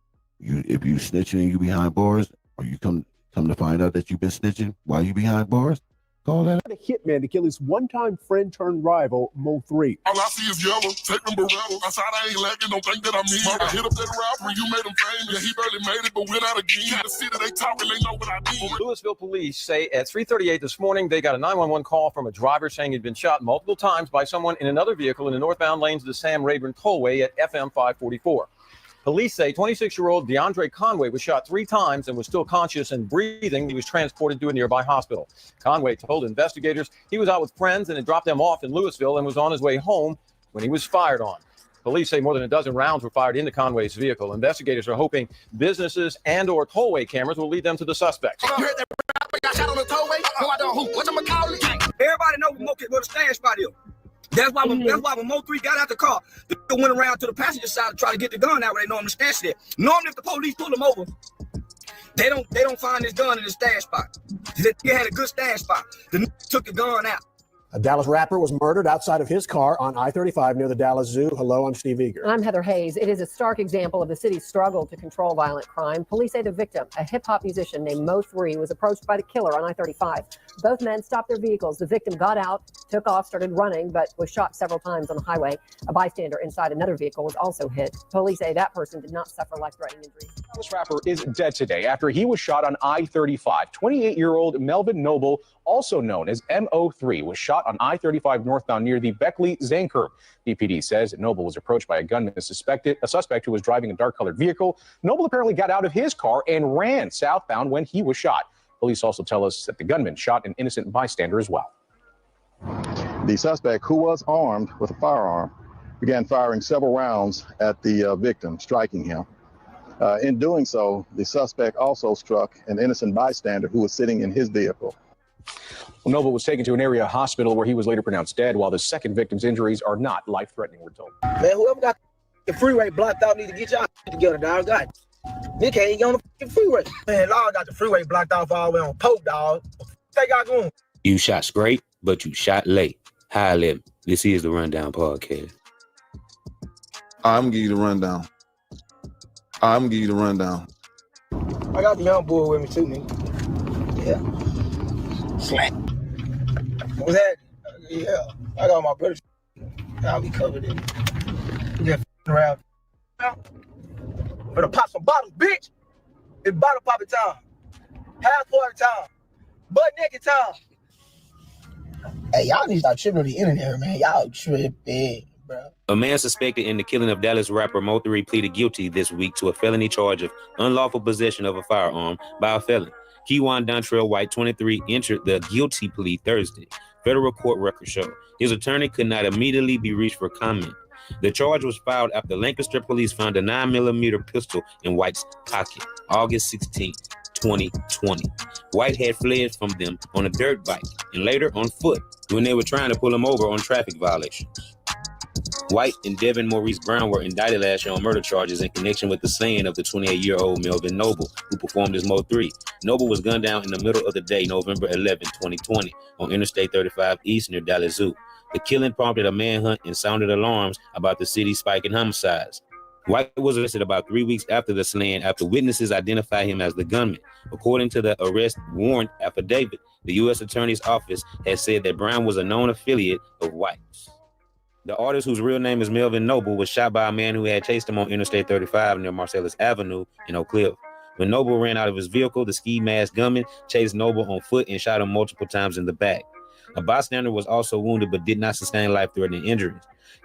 you snitching and you behind bars, or you come to find out that you've been snitching while you behind bars, call that a hitman to kill his one-time friend turned rival, Mo 3. All I see is yellow, take them Barrettas. Outside I ain't lacking, don't think that I'm mean. I hit up that rapper, you made him famous. Yeah, he barely made it, but without a game. The city they talking, they know what I mean. Louisville police say at 3:38 this morning, they got a 911 call from a driver saying he'd been shot multiple times by someone in another vehicle in the northbound lanes of the Sam Rayburn Tollway at FM 544. Police say 26-year-old DeAndre Conway was shot 3 times and was still conscious and breathing. He was transported to a nearby hospital. Conway told investigators he was out with friends and had dropped them off in Louisville and was on his way home when he was fired on. Police say more than a dozen rounds were fired into Conway's vehicle. Investigators are hoping businesses and/or tollway cameras will lead them to the suspects. You heard that rapper got shot on the tollway? Go out there, who? Everybody know where the stand spot is. That's why when Mo 3 got out the car, they went around to the passenger side to try to get the gun out where they normally stash it. Normally, if the police pull them over, they don't find this gun in the stash spot. They had a good stash spot. They took the gun out. A Dallas rapper was murdered outside of his car on I-35 near the Dallas Zoo. Hello, I'm Steve Eager. I'm Heather Hayes. It is a stark example of the city's struggle to control violent crime. Police say the victim, a hip-hop musician named Mo 3, was approached by the killer on I-35. Both men stopped their vehicles. The victim got out, took off, started running, but was shot several times on the highway. A bystander inside another vehicle was also hit. Police say that person did not suffer life-threatening injuries. This rapper is dead today after he was shot on I-35. 28-year-old Melvin Noble, also known as MO3, was shot on I-35 northbound near the Beckley-Zane curve. BPD says that Noble was approached by a gunman a suspect who was driving a dark-colored vehicle. Noble apparently got out of his car and ran southbound when he was shot. Police also tell us that the gunman shot an innocent bystander as well. The suspect, who was armed with a firearm, began firing several rounds at the victim, striking him. In doing so, the suspect also struck an innocent bystander who was sitting in his vehicle. Well, Noble was taken to an area hospital where he was later pronounced dead, while the second victim's injuries are not life-threatening, we're told. Man, whoever got the freeway blocked out need to get y'all together, dog. God, Nick ain't even on the freeway. Man, Lord got the freeway blocked off all the way on Pope, dog. They got going. You shot straight, but you shot late. High limit. This is the Rundown Podcast. I'm gonna give you the rundown. I'm gonna give you the rundown. I got the young boy with me too, nigga. Yeah. Slack. What's that? Yeah. I got my brother. I'll be covered in it. Just around. Better pop some bottles, bitch. It's bottle popping time. Half party time. Butt naked time. Hey, y'all need to stop tripping on the internet, man. Y'all tripping, bro. A man suspected in the killing of Dallas rapper Mo 3 pleaded guilty this week to a felony charge of unlawful possession of a firearm by a felon. Keywan Dontrell White, 23, entered the guilty plea Thursday. Federal court records show his attorney could not immediately be reached for comment. The charge was filed after Lancaster police found a 9mm pistol in White's pocket August 16, 2020. White had fled from them on a dirt bike and later on foot when they were trying to pull him over on traffic violations. White and Devin Maurice Brown were indicted last year on murder charges in connection with the slaying of the 28-year-old Melvin Noble, who performed as Mo 3. Noble was gunned down in the middle of the day, November 11, 2020, on Interstate 35 East near Dallas Zoo. The killing prompted a manhunt and sounded alarms about the city's spike in homicides. White was arrested about 3 weeks after the slaying after witnesses identified him as the gunman. According to the arrest warrant affidavit, the U.S. Attorney's Office has said that Brown was a known affiliate of White's. The artist, whose real name is Melvin Noble, was shot by a man who had chased him on Interstate 35 near Marcellus Avenue in Oak Cliff. When Noble ran out of his vehicle, the ski mask gunman chased Noble on foot and shot him multiple times in the back. A bystander was also wounded but did not sustain life-threatening injuries.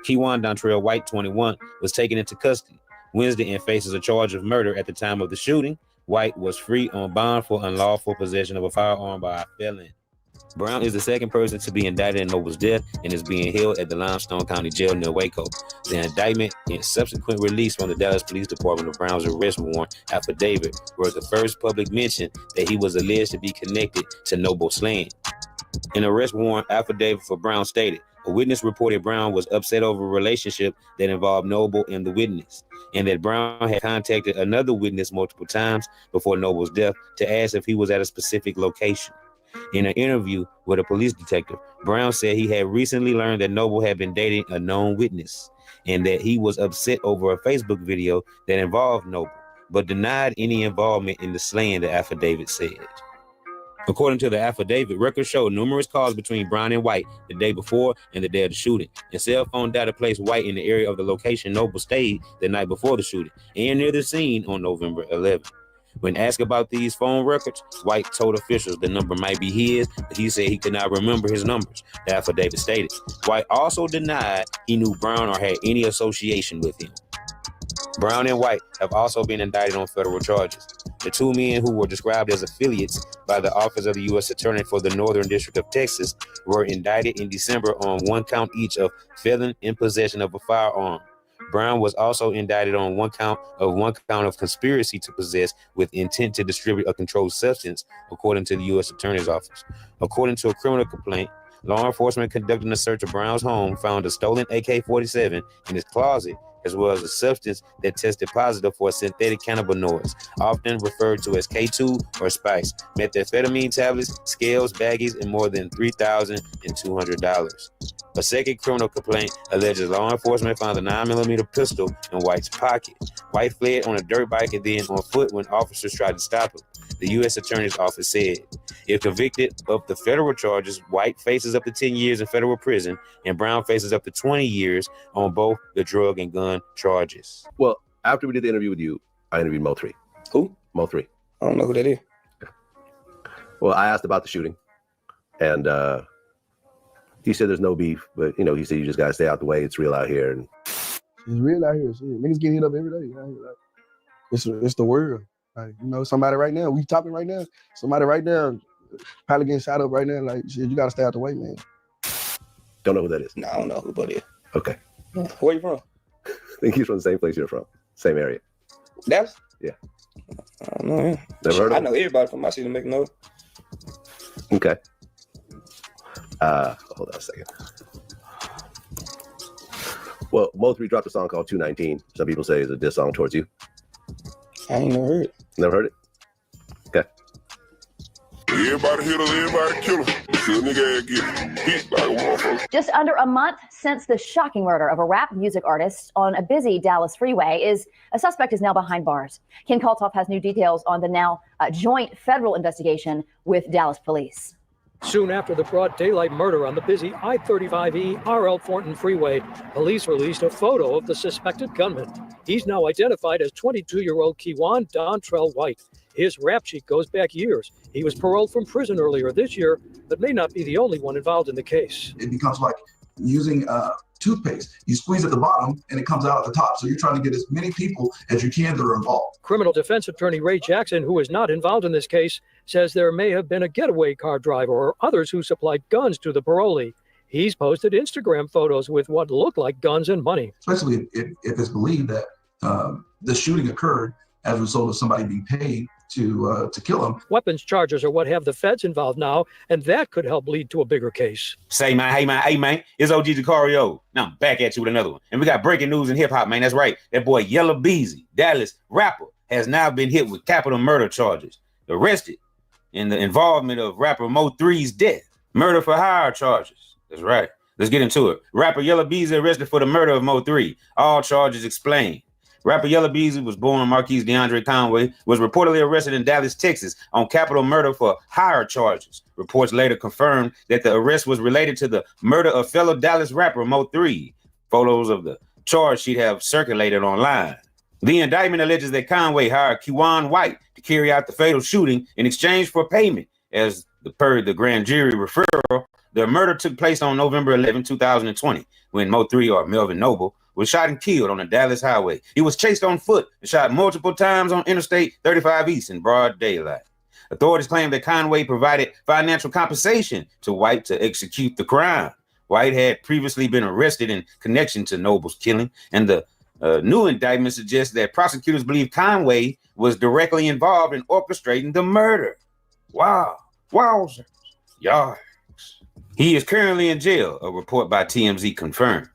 Keywan Dontrell White, 21, was taken into custody Wednesday and faces a charge of murder at the time of the shooting. White was free on bond for unlawful possession of a firearm by a felon. Brown is the second person to be indicted in Noble's death and is being held at the Limestone County Jail near Waco. The indictment and subsequent release from the Dallas Police Department of Brown's arrest warrant affidavit were the first public mention that he was alleged to be connected to Noble's slaying. An arrest warrant affidavit for Brown stated, a witness reported Brown was upset over a relationship that involved Noble and the witness, and that Brown had contacted another witness multiple times before Noble's death to ask if he was at a specific location. In an interview with a police detective, Brown said he had recently learned that Noble had been dating a known witness and that he was upset over a Facebook video that involved Noble, but denied any involvement in the slaying, the affidavit said. According to the affidavit, records show numerous calls between Brown and White the day before and the day of the shooting, and cell phone data placed White in the area of the location Noble stayed the night before the shooting and near the scene on November 11th. When asked about these phone records, White told officials the number might be his, but he said he could not remember his numbers, the affidavit stated. White also denied he knew Brown or had any association with him. Brown and White have also been indicted on federal charges. The two men, who were described as affiliates by the Office of the U.S. Attorney for the Northern District of Texas, were indicted in December on one count each of felon in possession of a firearm. Brown was also indicted on one count of conspiracy to possess with intent to distribute a controlled substance, according to the U.S. Attorney's Office. According to a criminal complaint, law enforcement conducting a search of Brown's home found a stolen AK-47 in his closet, as well as a substance that tested positive for synthetic cannabinoids, often referred to as K2 or spice, methamphetamine tablets, scales, baggies, and more than $3,200. A second criminal complaint alleges law enforcement found a 9mm pistol in White's pocket. White fled on a dirt bike and then on foot when officers tried to stop him. The U.S. Attorney's Office said, if convicted of the federal charges, White faces up to 10 years in federal prison, and Brown faces up to 20 years on both the drug and gun charges. Well, after we did the interview with you, I interviewed Mo 3. Who? Mo 3. I don't know who that is. Well, I asked about the shooting, and he said there's no beef, but, he said you just got to stay out the way. It's real out here. And it's real out here. Shit. Niggas get hit up every day. It's the world. Like, somebody right now, we talking right now, somebody right now probably getting shot up right now. Like, shit, you got to stay out the way, man. Don't know who that is. No, I don't know who that is. Okay. Where you from? I think he's from the same place you're from. Same area. Dallas? Yeah. I don't know him. Never heard of him? I know everybody from my city to make noise. Okay. Hold on a second. Well, Mo3 dropped a song called 219. Some people say it's a diss song towards you. I ain't never heard it. Never heard it? Okay. Everybody hit her, everybody kill her. See a nigga ass get beat like a motherfucker. Just under a month since the shocking murder of a rap music artist on a busy Dallas freeway, a suspect is now behind bars. Ken Kaltoff has new details on the now joint federal investigation with Dallas police. Soon after the broad daylight murder on the busy I-35E R.L. Thornton freeway, police released a photo of the suspected gunman. He's now identified as 22-year-old Kewan Dontrell White. His rap sheet goes back years. He was paroled from prison earlier this year, but may not be the only one involved in the case. It becomes like using toothpaste. You squeeze at the bottom and it comes out at the top. So you're trying to get as many people as you can that are involved. Criminal defense attorney Ray Jackson, who is not involved in this case, says there may have been a getaway car driver or others who supplied guns to the parolee. He's posted Instagram photos with what look like guns and money. Especially if it's believed that the shooting occurred as a result of somebody being paid to kill him. Weapons charges are what have the feds involved now, and that could help lead to a bigger case. Say, man, hey, man, it's OG Jacario. Now I'm back at you with another one. And we got breaking news in hip-hop, man. That's right. That boy Yella Beezy, Dallas rapper, has now been hit with capital murder charges. Arrested in the involvement of rapper Mo3's death. Murder for hire charges. That's right. Let's get into it. Rapper Yella Beezy arrested for the murder of Mo3. All charges explained. Rapper Yella Beezy was born on Marquise DeAndre Conway, was reportedly arrested in Dallas, Texas on capital murder for hire charges. Reports later confirmed that the arrest was related to the murder of fellow Dallas rapper Mo3. Photos of the charge sheet have circulated online. The indictment alleges that Conway hired Kewan White to carry out the fatal shooting in exchange for payment. As per the grand jury referral, the murder took place on November 11, 2020, when Mo3, or Melvin Noble, was shot and killed on the Dallas highway. He was chased on foot and shot multiple times on Interstate 35 East in broad daylight. Authorities claim that Conway provided financial compensation to White to execute the crime. White had previously been arrested in connection to Noble's killing, and the new indictment suggests that prosecutors believe Conway was directly involved in orchestrating the murder. Wow. Wowzers. Yikes. He is currently in jail, a report by TMZ confirmed.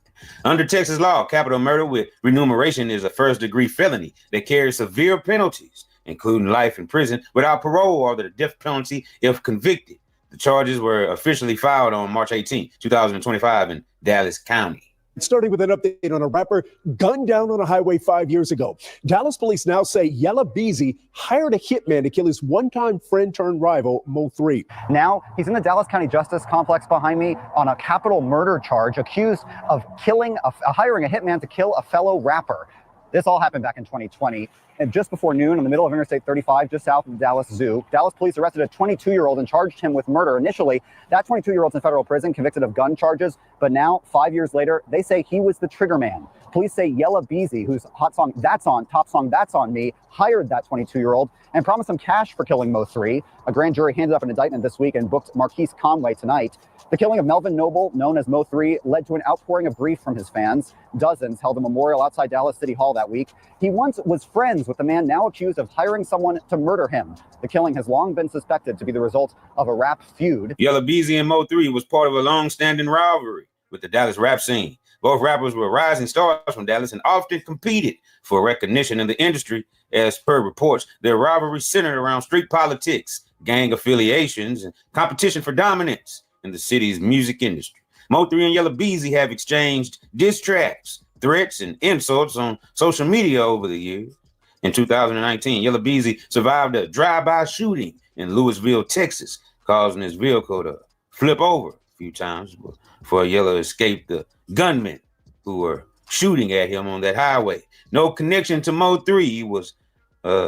Under Texas law, capital murder with remuneration is a first-degree felony that carries severe penalties, including life in prison without parole or the death penalty if convicted. The charges were officially filed on March 18, 2025 in Dallas County. Starting with an update on a rapper gunned down on a highway 5 years ago. Dallas police now say Yella Beezy hired a hitman to kill his one-time friend turned rival, Mo3. Now he's in the Dallas County Justice Complex behind me on a capital murder charge, accused of hiring a hitman to kill a fellow rapper. This all happened back in 2020. And just before noon, in the middle of Interstate 35, just south of the Dallas Zoo, Dallas police arrested a 22-year-old and charged him with murder. Initially, that 22-year-old's in federal prison, convicted of gun charges. But now, 5 years later, they say he was the trigger man. Police say Yella Beezy, whose hot song That's On, top song That's On Me, hired that 22-year-old and promised him cash for killing Mo3. A grand jury handed up an indictment this week and booked Marquise Conway tonight. The killing of Melvin Noble, known as Mo3, led to an outpouring of grief from his fans. Dozens held a memorial outside Dallas City Hall that week. He once was friends with the man now accused of hiring someone to murder him. The killing has long been suspected to be the result of a rap feud. Yella Beezy and Mo3 was part of a long-standing rivalry with the Dallas rap scene. Both rappers were rising stars from Dallas and often competed for recognition in the industry. As per reports, their rivalry centered around street politics, gang affiliations, and competition for dominance in the city's music industry. Mo3 and Yella Beezy have exchanged diss tracks, threats, and insults on social media over the years. In 2019, Yella Beezy survived a drive-by shooting in Louisville, Texas, causing his vehicle to flip over a few times before Yella escaped the gunmen who were shooting at him on that highway. No connection to Mo3 was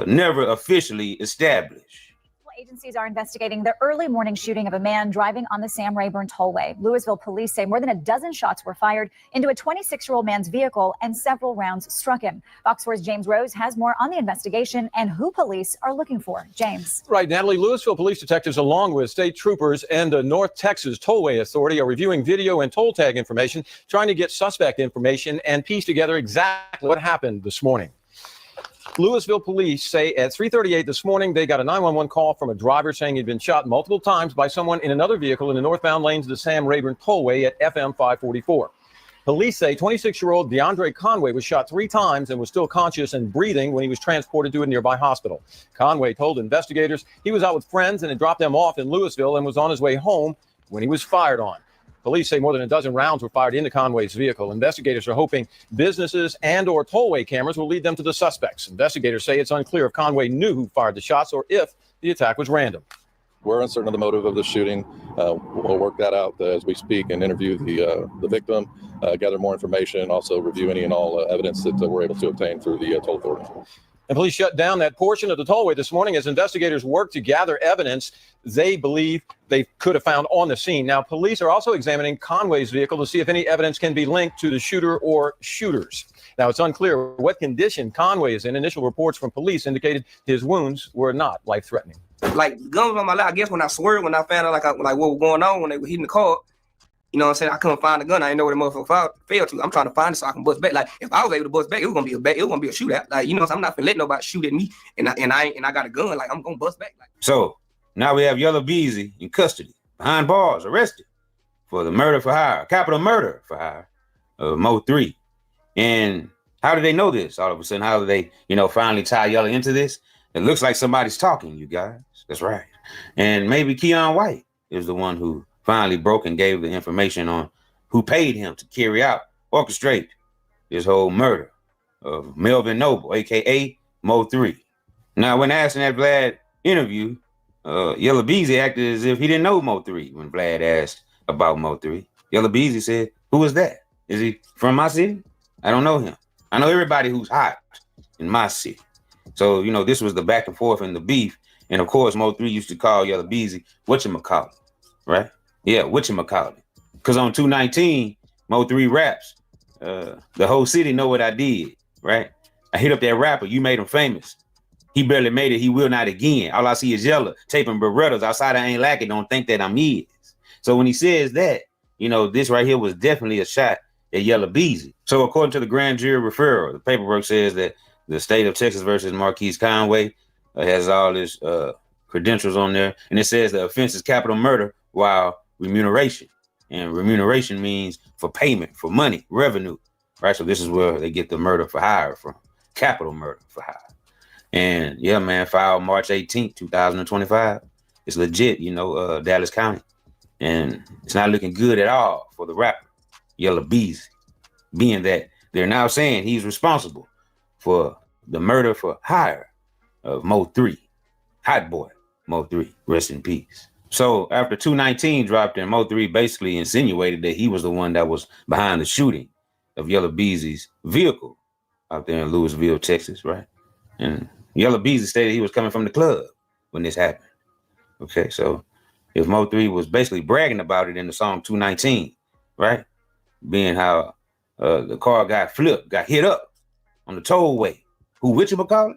never officially established. Agencies are investigating the early morning shooting of a man driving on the Sam Rayburn Tollway. Louisville police say more than a dozen shots were fired into a 26-year-old man's vehicle and several rounds struck him. Fox 4's James Rose has more on the investigation and who police are looking for. James. Right, Natalie, Louisville police detectives along with state troopers and the North Texas Tollway Authority are reviewing video and toll tag information, trying to get suspect information and piece together exactly what happened this morning. Louisville police say at 3:38 this morning, they got a 911 call from a driver saying he'd been shot multiple times by someone in another vehicle in the northbound lanes of the Sam Rayburn Tollway at FM 544. Police say 26-year-old DeAndre Conway was shot 3 times and was still conscious and breathing when he was transported to a nearby hospital. Conway told investigators he was out with friends and had dropped them off in Louisville and was on his way home when he was fired on. Police say more than a dozen rounds were fired into Conway's vehicle. Investigators are hoping businesses and or tollway cameras will lead them to the suspects. Investigators say it's unclear if Conway knew who fired the shots or if the attack was random. We're uncertain of the motive of the shooting. We'll work that out as we speak and interview the victim, gather more information, also review any and all evidence that we're able to obtain through the toll authority. And police shut down that portion of the tollway this morning as investigators work to gather evidence they believe they could have found on the scene. Now, police are also examining Conway's vehicle to see if any evidence can be linked to the shooter or shooters. Now, it's unclear what condition Conway is in. Initial reports from police indicated his wounds were not life-threatening. Like guns on my lap. I guess when I swerved, when I found out like what was going on when they were hitting the car, you know what I'm saying? I couldn't find the gun. I didn't know where the motherfucker fell to. I'm trying to find it so I can bust back. Like if I was able to bust back, it was gonna be a shootout. Like you know, so I'm not gonna let nobody shoot at me. And I got a gun. Like I'm gonna bust back. Like. So now we have Yellow Beezy in custody, behind bars, arrested for the murder for hire, capital murder for hire of Mo 3. And how did they know this? All of a sudden, how did they, finally tie Yellow into this? It looks like somebody's talking, you guys. That's right. And maybe Keon White is the one who finally broke and gave the information on who paid him to carry out, orchestrate this whole murder of Melvin Noble, a.k.a. Mo 3. Now, when asked in that Vlad interview, Yellow Beezy acted as if he didn't know Mo 3 when Vlad asked about Mo 3. Yellow Beezy said, "Who is that? Is he from my city? I don't know him. I know everybody who's hot in my city." So, this was the back and forth and the beef. And of course, Mo 3 used to call Yellow Beezy whatchamacallit, right? Yeah, whatchamacallit. Because on 219, Mo 3 raps, the whole city know what I did, right? I hit up that rapper, you made him famous. He barely made it, he will not again. All I see is Yellow taping Berettas outside. I ain't lacking, don't think that I'm his. So when he says that, this right here was definitely a shot at Yellow Beezy. So according to the grand jury referral, the paperwork says that the state of Texas versus Marquise Conway has all his credentials on there. And it says the offense is capital murder while remuneration. And remuneration means for payment, for money, revenue, right? So this is where they get the murder for hire from, capital murder for hire. And yeah, man, filed March 18th, 2025. It's legit, Dallas County. And it's not looking good at all for the rapper, Yellow Beezy, being that they're now saying he's responsible for the murder for hire of Mo 3, hot boy Mo 3, rest in peace. So after 219 dropped in, Mo 3 basically insinuated that he was the one that was behind the shooting of Yellow Beezy's vehicle out there in Louisville, Texas, right? And Yellow Beezy stated he was coming from the club when this happened. Okay, so if Mo 3 was basically bragging about it in the song 219, right? Being how the car got flipped, got hit up on the tollway. Who, whatchamacallit?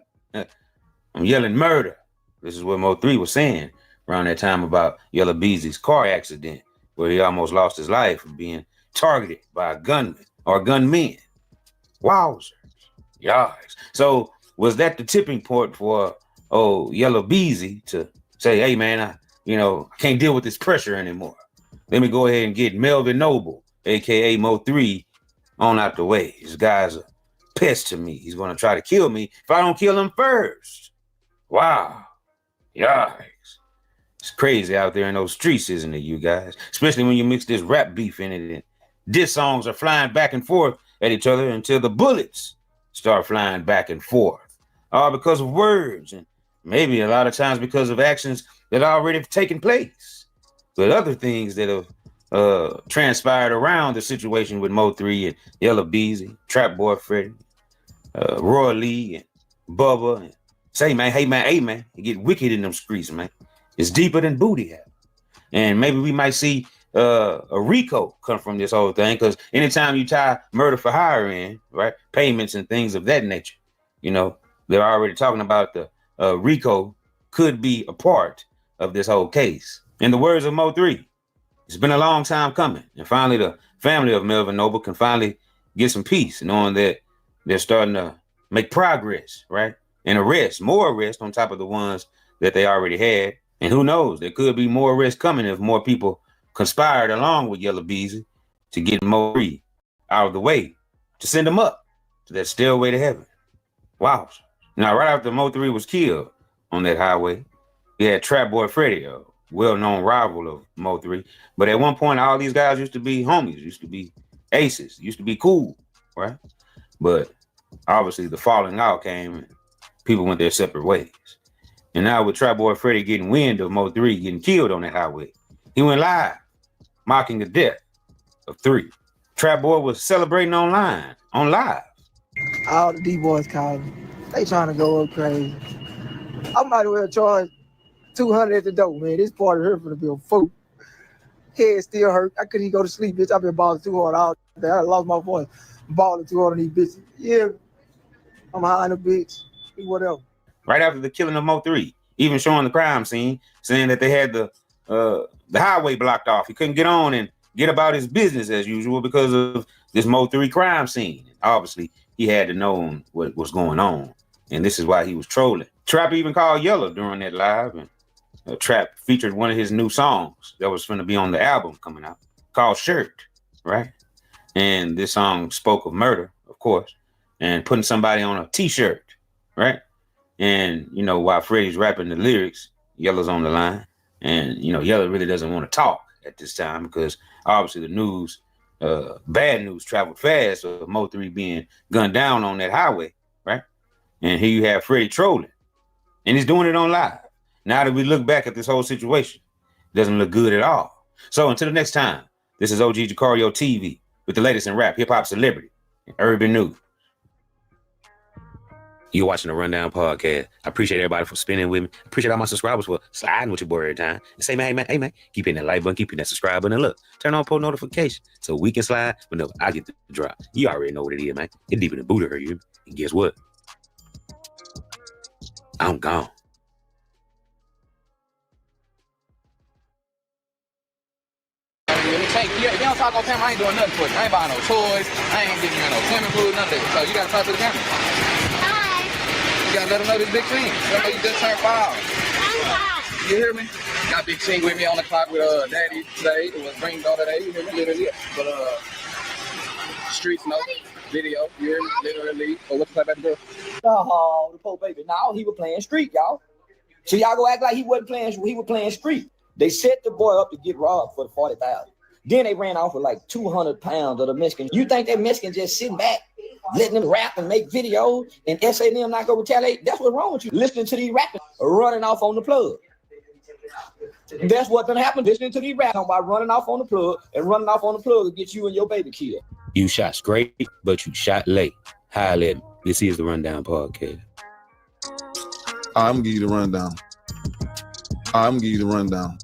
I'm yelling murder. This is what Mo 3 was saying around that time about Yellow Beezy's car accident, where he almost lost his life from being targeted by a gunman or gunmen. Wowzers. Yikes. So was that the tipping point for Yellow Beezy to say, hey, man, I can't deal with this pressure anymore. Let me go ahead and get Melvin Noble, a.k.a. Mo 3, on out the way. This guy's a pest to me. He's going to try to kill me if I don't kill him first. Wow. Yikes. It's crazy out there in those streets, isn't it, you guys? Especially when you mix this rap beef in it and diss songs are flying back and forth at each other until the bullets start flying back and forth. All because of words, and maybe a lot of times because of actions that already have taken place. But other things that have transpired around the situation with Mo 3 and Yellow Beezy, Trap Boy Freddy, Roy Lee, and Bubba, and say, man, hey, man, you get wicked in them streets, man. It's deeper than booty hap. And maybe we might see a RICO come from this whole thing, because anytime you tie murder for hire in, right, payments and things of that nature, they're already talking about the RICO could be a part of this whole case. In the words of Mo 3, it's been a long time coming. And finally, the family of Melvin Noble can finally get some peace, knowing that they're starting to make progress, right? And more arrests on top of the ones that they already had. And who knows, there could be more arrests coming if more people conspired along with Yella Beezy to get Mo 3 out of the way, to send him up to that stairway to heaven. Wow. Now, right after Mo 3 was killed on that highway, he had Trap Boy Freddy, a well-known rival of Mo 3. But at one point, all these guys used to be homies, used to be aces, used to be cool, right? But obviously the falling out came and people went their separate ways. And now with Trap Boy Freddy getting wind of Mo 3 getting killed on that highway, he went live, mocking the death of 3. Trap Boy was celebrating on live. All the D-boys calling. They trying to go up crazy. I might as well charge $200 at the door, man. This party here for the bill food. Head still hurt. I couldn't even go to sleep, bitch. I've been balling too hard all day. I lost my voice. Balling too hard on these bitches. Yeah, I'm high in the bitch. Whatever. Right after the killing of Mo 3, even showing the crime scene, saying that they had the highway blocked off. He couldn't get on and get about his business as usual because of this Mo 3 crime scene. Obviously, he had to know what was going on, and this is why he was trolling. Trap even called Yella during that live, and Trap featured one of his new songs that was going to be on the album coming out called Shirt, right? And this song spoke of murder, of course, and putting somebody on a t-shirt, right? And, you know, while Freddie's rapping the lyrics, Yella's on the line. And, you know, Yella really doesn't want to talk at this time because obviously the news, bad news traveled fast of Mo 3 being gunned down on that highway, right? And here you have Freddie trolling. And he's doing it on live. Now that we look back at this whole situation, it doesn't look good at all. So until the next time, this is OG Jacario TV with the latest in rap, hip-hop, celebrity, and urban news. You're watching the Rundown Podcast. I appreciate everybody for spending with me. I appreciate all my subscribers for sliding with your boy every time. And say, man, hey, man, keep hitting that like button, keep hitting that subscribe button, and look, turn on post notification so we can slide whenever I get the drop. You already know what it is, man. It's deep in the booty hurt you. And guess what? I'm gone. You don't talk on camera, I ain't doing nothing for you. I ain't buying no toys, I ain't getting you no swimming pool, nothing. So you gotta talk to the camera. Hi. You gotta let them know this big thing. Let them know you just turned 5. You hear me? Got Big Ching with me on the clock with Daddy today. It was Green Daughter Day. You hear me? Literally. But streets know. Video. You hear me? Literally. Oh, what you play, baby girl? Oh, the poor baby. Now he was playing street, y'all. So y'all go act like he wasn't playing. He was playing street. They set the boy up to get robbed for the 40,000. Then they ran off with like 200 pounds of the Mexican. You think that Mexican just sitting back, letting them rap and make videos and S&M not go retaliate? That's what's wrong with you. Listening to these rappers running off on the plug. That's what done happened. Listening to these rappers by running off on the plug and running off on the plug to get you and your baby killed. You shot straight, but you shot late. Holla at me. This is the Rundown Podcast. I'm gonna give you the rundown. I'm gonna give you the rundown.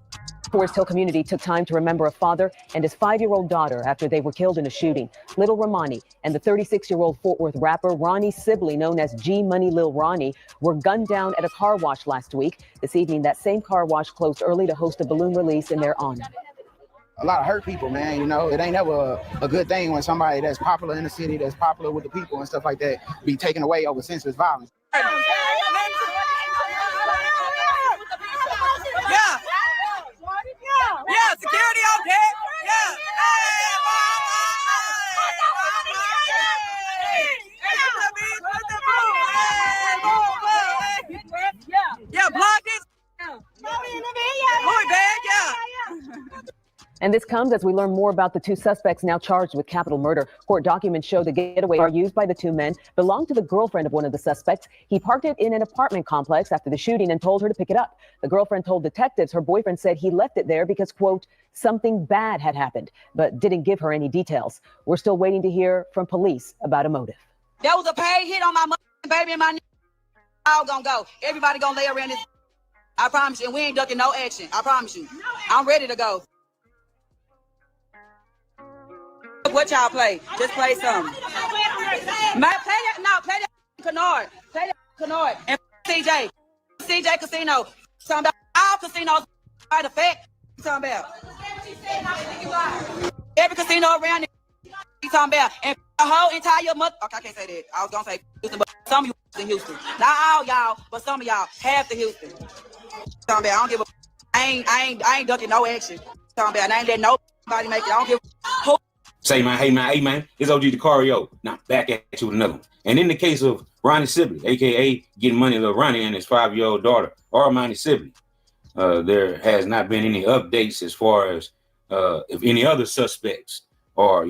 Forest Hill community took time to remember a father and his 5-year-old daughter after they were killed in a shooting. Little Romani and the 36-year-old Fort Worth rapper Ronnie Sibley, known as G Money Lil Ronnie, were gunned down at a car wash last week. This evening, that same car wash closed early to host a balloon release in their honor. A lot of hurt people, man. You know, it ain't never a good thing when somebody that's popular in the city, that's popular with the people and stuff like that, be taken away over senseless violence. Yeah, security on deck. Yeah. Yeah, block this. Boy, bad, yeah. And this comes as we learn more about the 2 suspects now charged with capital murder. Court documents show the getaway car used by the 2 men belonged to the girlfriend of one of the suspects. He parked it in an apartment complex after the shooting and told her to pick it up. The girlfriend told detectives her boyfriend said he left it there because, quote, something bad had happened, but didn't give her any details. We're still waiting to hear from police about a motive. There was a paid hit on my baby and my all gonna go. Everybody gonna lay around this. I promise you, and we ain't ducking no action. I promise you. I'm ready to go. What y'all play? Just play something. Man, play that Canard. Play that Canard. And CJ Casino. Talking about all casinos by the fact. Talking about every casino around You talking about and the whole entire month. Okay, I can't say that. I was gonna say Houston, but some of you in Houston. Not all y'all, but some of y'all half the Houston. Talking about I don't give a. I ain't ducking no action. Talking about I ain't letting nobody make it. I don't give a who. Say, man, hey, man, it's OG DeCario. Now, back at you with another one. And in the case of Ronnie Sibley, a.k.a. getting money to Ronnie and his 5-year-old daughter, Armani Sibley, there has not been any updates as far as if any other suspects are,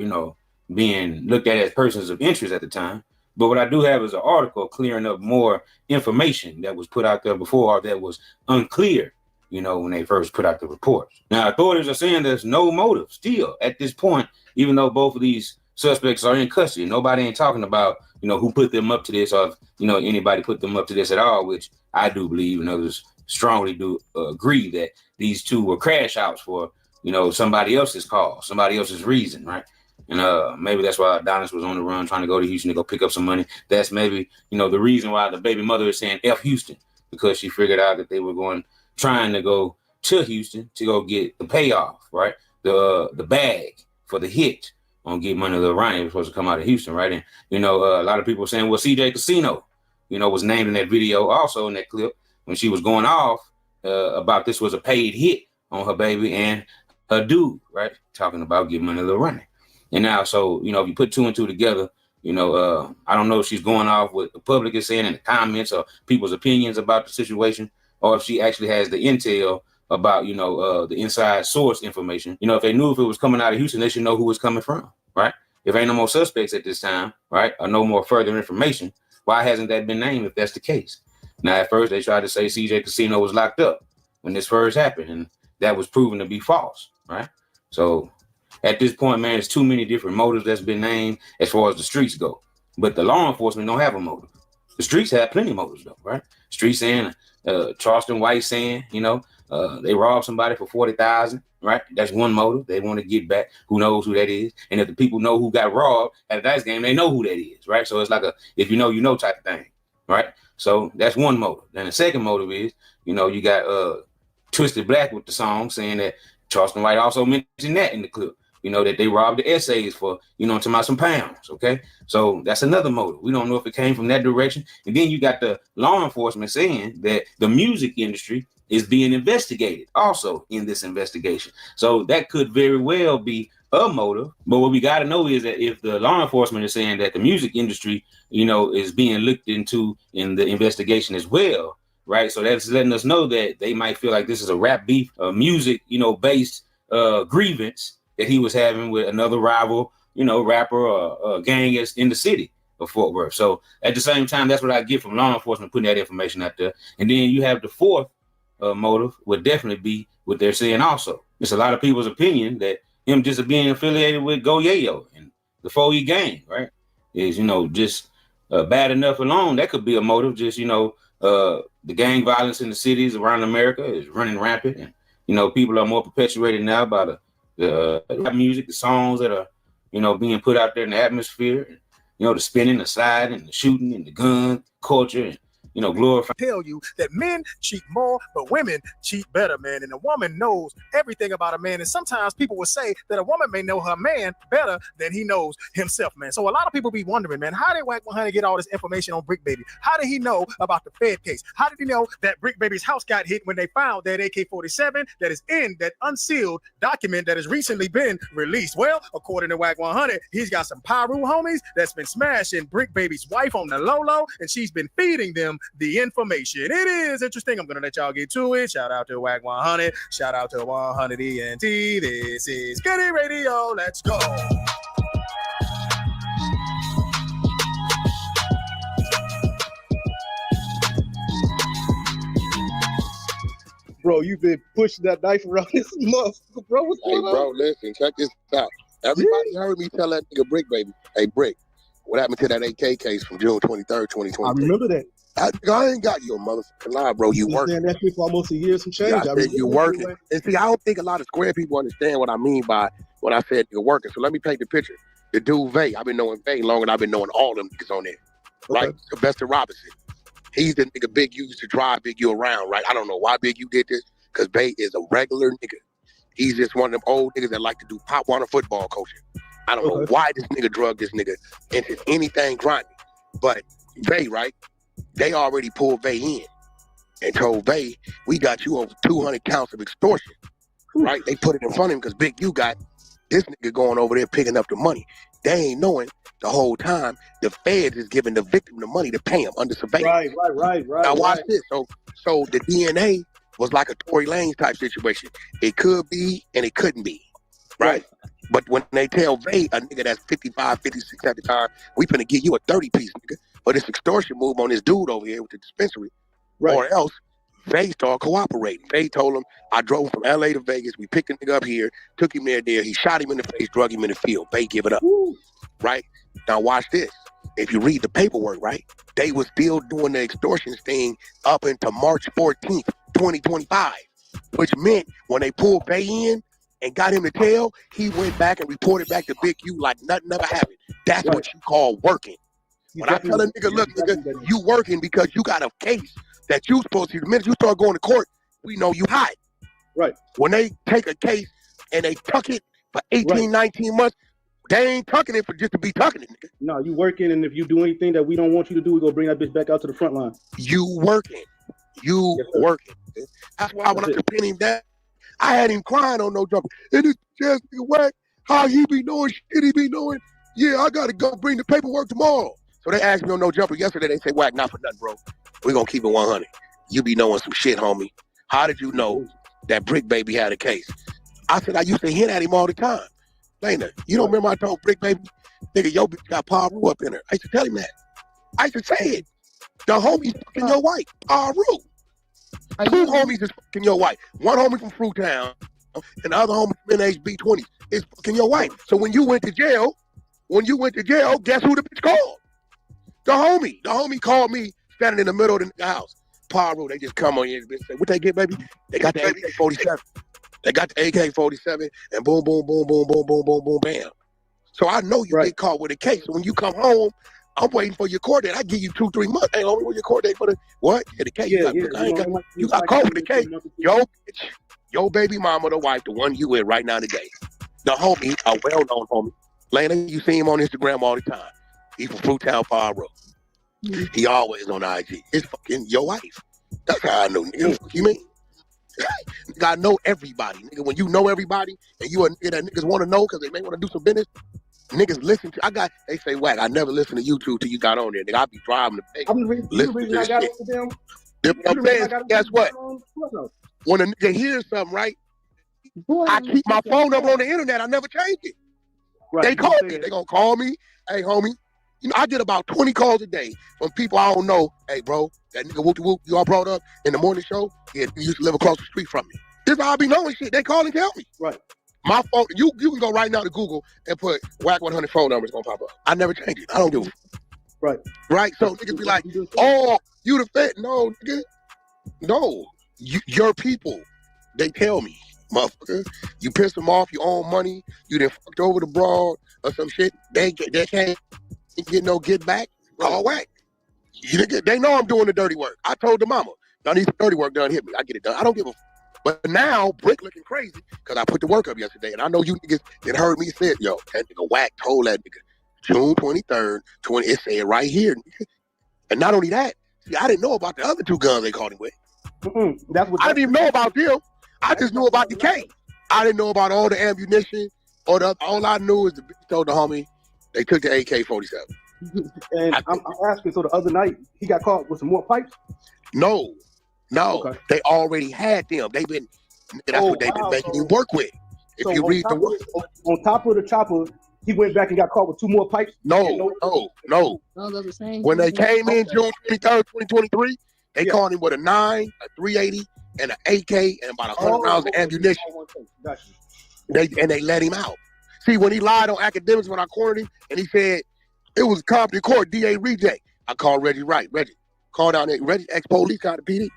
being looked at as persons of interest at the time. But what I do have is an article clearing up more information that was put out there before or that was unclear, when they first put out the reports. Now, authorities are saying there's no motive still at this point, even though both of these suspects are in custody. Nobody ain't talking about, who put them up to this or, anybody put them up to this at all, which I do believe and others strongly do agree that these two were crash outs for, somebody else's cause, somebody else's reason, right? And maybe that's why Adonis was on the run trying to go to Houston to go pick up some money. That's maybe, the reason why the baby mother is saying F Houston, because she figured out that they were trying to go to Houston to go get the payoff, right? The bag for the hit on Get Money to Ronnie was supposed to come out of Houston, right? And, a lot of people were saying, well, CJ Casino, was named in that video also in that clip when she was going off about this was a paid hit on her baby and her dude, right? Talking about Get Money to Ronnie. And now, so, if you put two and two together, I don't know if she's going off what the public is saying in the comments or people's opinions about the situation, or if she actually has the intel about, the inside source information. If they knew if it was coming out of Houston, they should know who it's coming from, right? If ain't no more suspects at this time, right, or no more further information, why hasn't that been named if that's the case? Now, at first, they tried to say CJ Casino was locked up when this first happened, and that was proven to be false, right? So at this point, man, there's too many different motives that's been named as far as the streets go. But the law enforcement don't have a motive. The streets have plenty of motives, though, right? Streets saying, Charleston White saying, they robbed somebody for $40,000, right? That's one motive. They want to get back. Who knows who that is? And if the people know who got robbed at a dice game, they know who that is, right? So it's like a if you know type of thing, right? So that's one motive. Then the second motive is, you got Twisted Black with the song saying that Charleston White also mentioned that in the clip. That they robbed the essays for, to my some pounds, okay? So that's another motive. We don't know if it came from that direction. And then you got the law enforcement saying that the music industry is being investigated also in this investigation. So that could very well be a motive. But what we got to know is that if the law enforcement is saying that the music industry, is being looked into in the investigation as well, right? So that's letting us know that they might feel like this is a rap beef, music, based grievance that he was having with another rival, rapper or gang in the city of Fort Worth. So at the same time, that's what I get from law enforcement putting that information out there. And then you have the fourth motive would definitely be what they're saying also. It's a lot of people's opinion that him just being affiliated with Go Yayo and the 4E gang, right, is, just bad enough alone. That could be a motive. Just, the gang violence in the cities around America is running rampant. And, people are more perpetuated now by the rap music, the songs that are, being put out there in the atmosphere, and, the spinning, the sliding, the shooting, and the gun culture, and, glorify. Tell you that men cheat more, but women cheat better, man. And a woman knows everything about a man. And sometimes people will say that a woman may know her man better than he knows himself, man. So a lot of people be wondering, man, how did Wack 100 get all this information on Brick Baby? How did he know about the Fed case? How did he know that Brick Baby's house got hit when they found that AK-47 that is in that unsealed document that has recently been released? Well, according to Wack 100, he's got some Pyru homies that's been smashing Brick Baby's wife on the low, and she's been feeding them the information. It is interesting. I'm gonna let y'all get to it. Shout out to Wack 100. Shout out to 100 ENT. This is Goody Radio. Let's go. Bro, you've been pushing that knife around this motherfucker, bro. What's going on? Bro, listen, check this out. Everybody heard me tell that nigga Brick Baby, hey, Brick, what happened to that AK case from June 23rd, 2023? I remember that. I ain't got your motherfucking lie, bro. You working. That shit for almost a year, some change. I said you working. And see, I don't think a lot of square people understand what I mean by when I said you're working. So let me paint the picture. The dude Vay, I've been knowing Vay longer than I've been knowing all them niggas on there. Okay. Right? Sylvester Robinson. He's the nigga Big U used to drive Big U around, right? I don't know why Big U did this, because Vay is a regular nigga. He's just one of them old niggas that like to do pop water football coaching. I don't know why this nigga drugged this nigga into anything grimy. But Vay, right? They already pulled Vay in and told Vay, we got you over 200 counts of extortion, right? They put it in front of him because Big U got this nigga going over there picking up the money. They ain't knowing the whole time the feds is giving the victim the money to pay him under surveillance. Right. Now watch this. So the DNA was like a Tory Lanez type situation. It could be and it couldn't be, right? But when they tell Vay, a nigga that's 55, 56 at the time, we finna give you a 30-piece, nigga, for this extortion move on this dude over here with the dispensary. Or else Vay started cooperating. Vay told him, I drove from LA to Vegas. We picked the nigga up here, took him there. He shot him in the face, drug him in the field. Vay give it up. Right? Now watch this. If you read the paperwork, right, they was still doing the extortion thing up until March 14th, 2025, which meant when they pulled Vay in and got him to tell, he went back and reported back to Big U like nothing ever happened. That's what you call working. When I tell a nigga, look, nigga, you working because you got a case that you supposed to, the minute you start going to court, we know you hot. Right. When they take a case and they tuck it for 18, 19 months, they ain't tucking it for just to be tucking it, nigga. No, you working, and if you do anything that we don't want you to do, we're gonna bring that bitch back out to the front line. You working. Working. That's why when I could pin him down, I had him crying on no jumper. And this just nigga whack, how he be knowing shit he be knowing. Yeah, I gotta go bring the paperwork tomorrow. So they asked me on no jumper yesterday. They say, whack, not for nothing, bro. We're gonna keep it 100. You be knowing some shit, homie. How did you know that Brick Baby had a case? I said, I used to hint at him all the time. Lena, you don't remember I told Brick Baby, nigga, yo bitch got Paru up in her. I used to tell him that. I used to say it. The homie's fucking your wife, Paru. Two homies is fucking your wife. One homie from Fruitown and the other homie from NHB20 is fucking your wife. So when you went to jail, guess who the bitch called? The homie called me standing in the middle of the house. Paru, they just come on here and say, what they get, baby? They got the AK-47. They got the AK-47 and boom, boom, boom, boom, boom, boom, boom, boom, bam. So I know you get caught with a case. So when you come home, I'm waiting for your court date. I give you 2-3 months. Hey, homie, what's your court date for the what? Yeah, the case. You got caught with the case. Yo, bitch, your baby mama, the wife, the one you with right now today. The homie, a well-known homie. Lena, you see him on Instagram all the time. He from Fruitown Far Road. He always on IG. It's fucking your wife. That's how I know, nigga. You mean? Nigga, I know everybody. Nigga, when you know everybody and you a nigga that niggas want to know because they may want to do some business, niggas listen to. They say, whack, I never listened to YouTube till you got on there. Nigga, I be driving the pay. Listen to this shit. I'm saying, guess what? When a nigga hears something, right? I keep my phone up on the internet. I never change it. They call me. They gonna call me. Hey, homie. You know, I get about 20 calls a day from people I don't know. Hey, bro, that nigga whoop you all brought up in the morning show, yeah, he used to live across the street from me. This is how I be knowing shit. They call and tell me. Right. My phone, you can go right now to Google and put whack 100 phone numbers gonna pop up. I never change it. I don't give a Right. Right? So niggas be like, oh, you the fed. No, nigga. No. Your people, they tell me, motherfucker, you piss them off, you own money, you done fucked over the broad or some shit, they can't get no get back, all whack. They know I'm doing the dirty work. I told the mama, I need some dirty work done, hit me. I get it done. I don't give a But now, Brick looking crazy because I put the work up yesterday. And I know you niggas that heard me say, yo, that nigga whack told that nigga June 23rd, it said right here. Nigga. And not only that, see, I didn't know about the other two guns they caught him with. I didn't even know about them. I just knew about the K. I didn't know about all the ammunition. All I knew is the bitch told the homie they took the AK-47. And I'm asking, so the other night, he got caught with some more pipes? No. Okay. They already had them. That's what they've been making him work with. If you read the work. On top of the chopper, he went back and got caught with 2 more pipes? No. When they came in June 23rd, 2023, they caught him with a 9, a 380, and an AK, and about 100 rounds of ammunition. They let him out. See, when he lied on academics when I cornered him, and he said it was Compton Court, DA reject, I called Reggie Wright. Reggie, call down there. Reggie, ex-police, got the PD.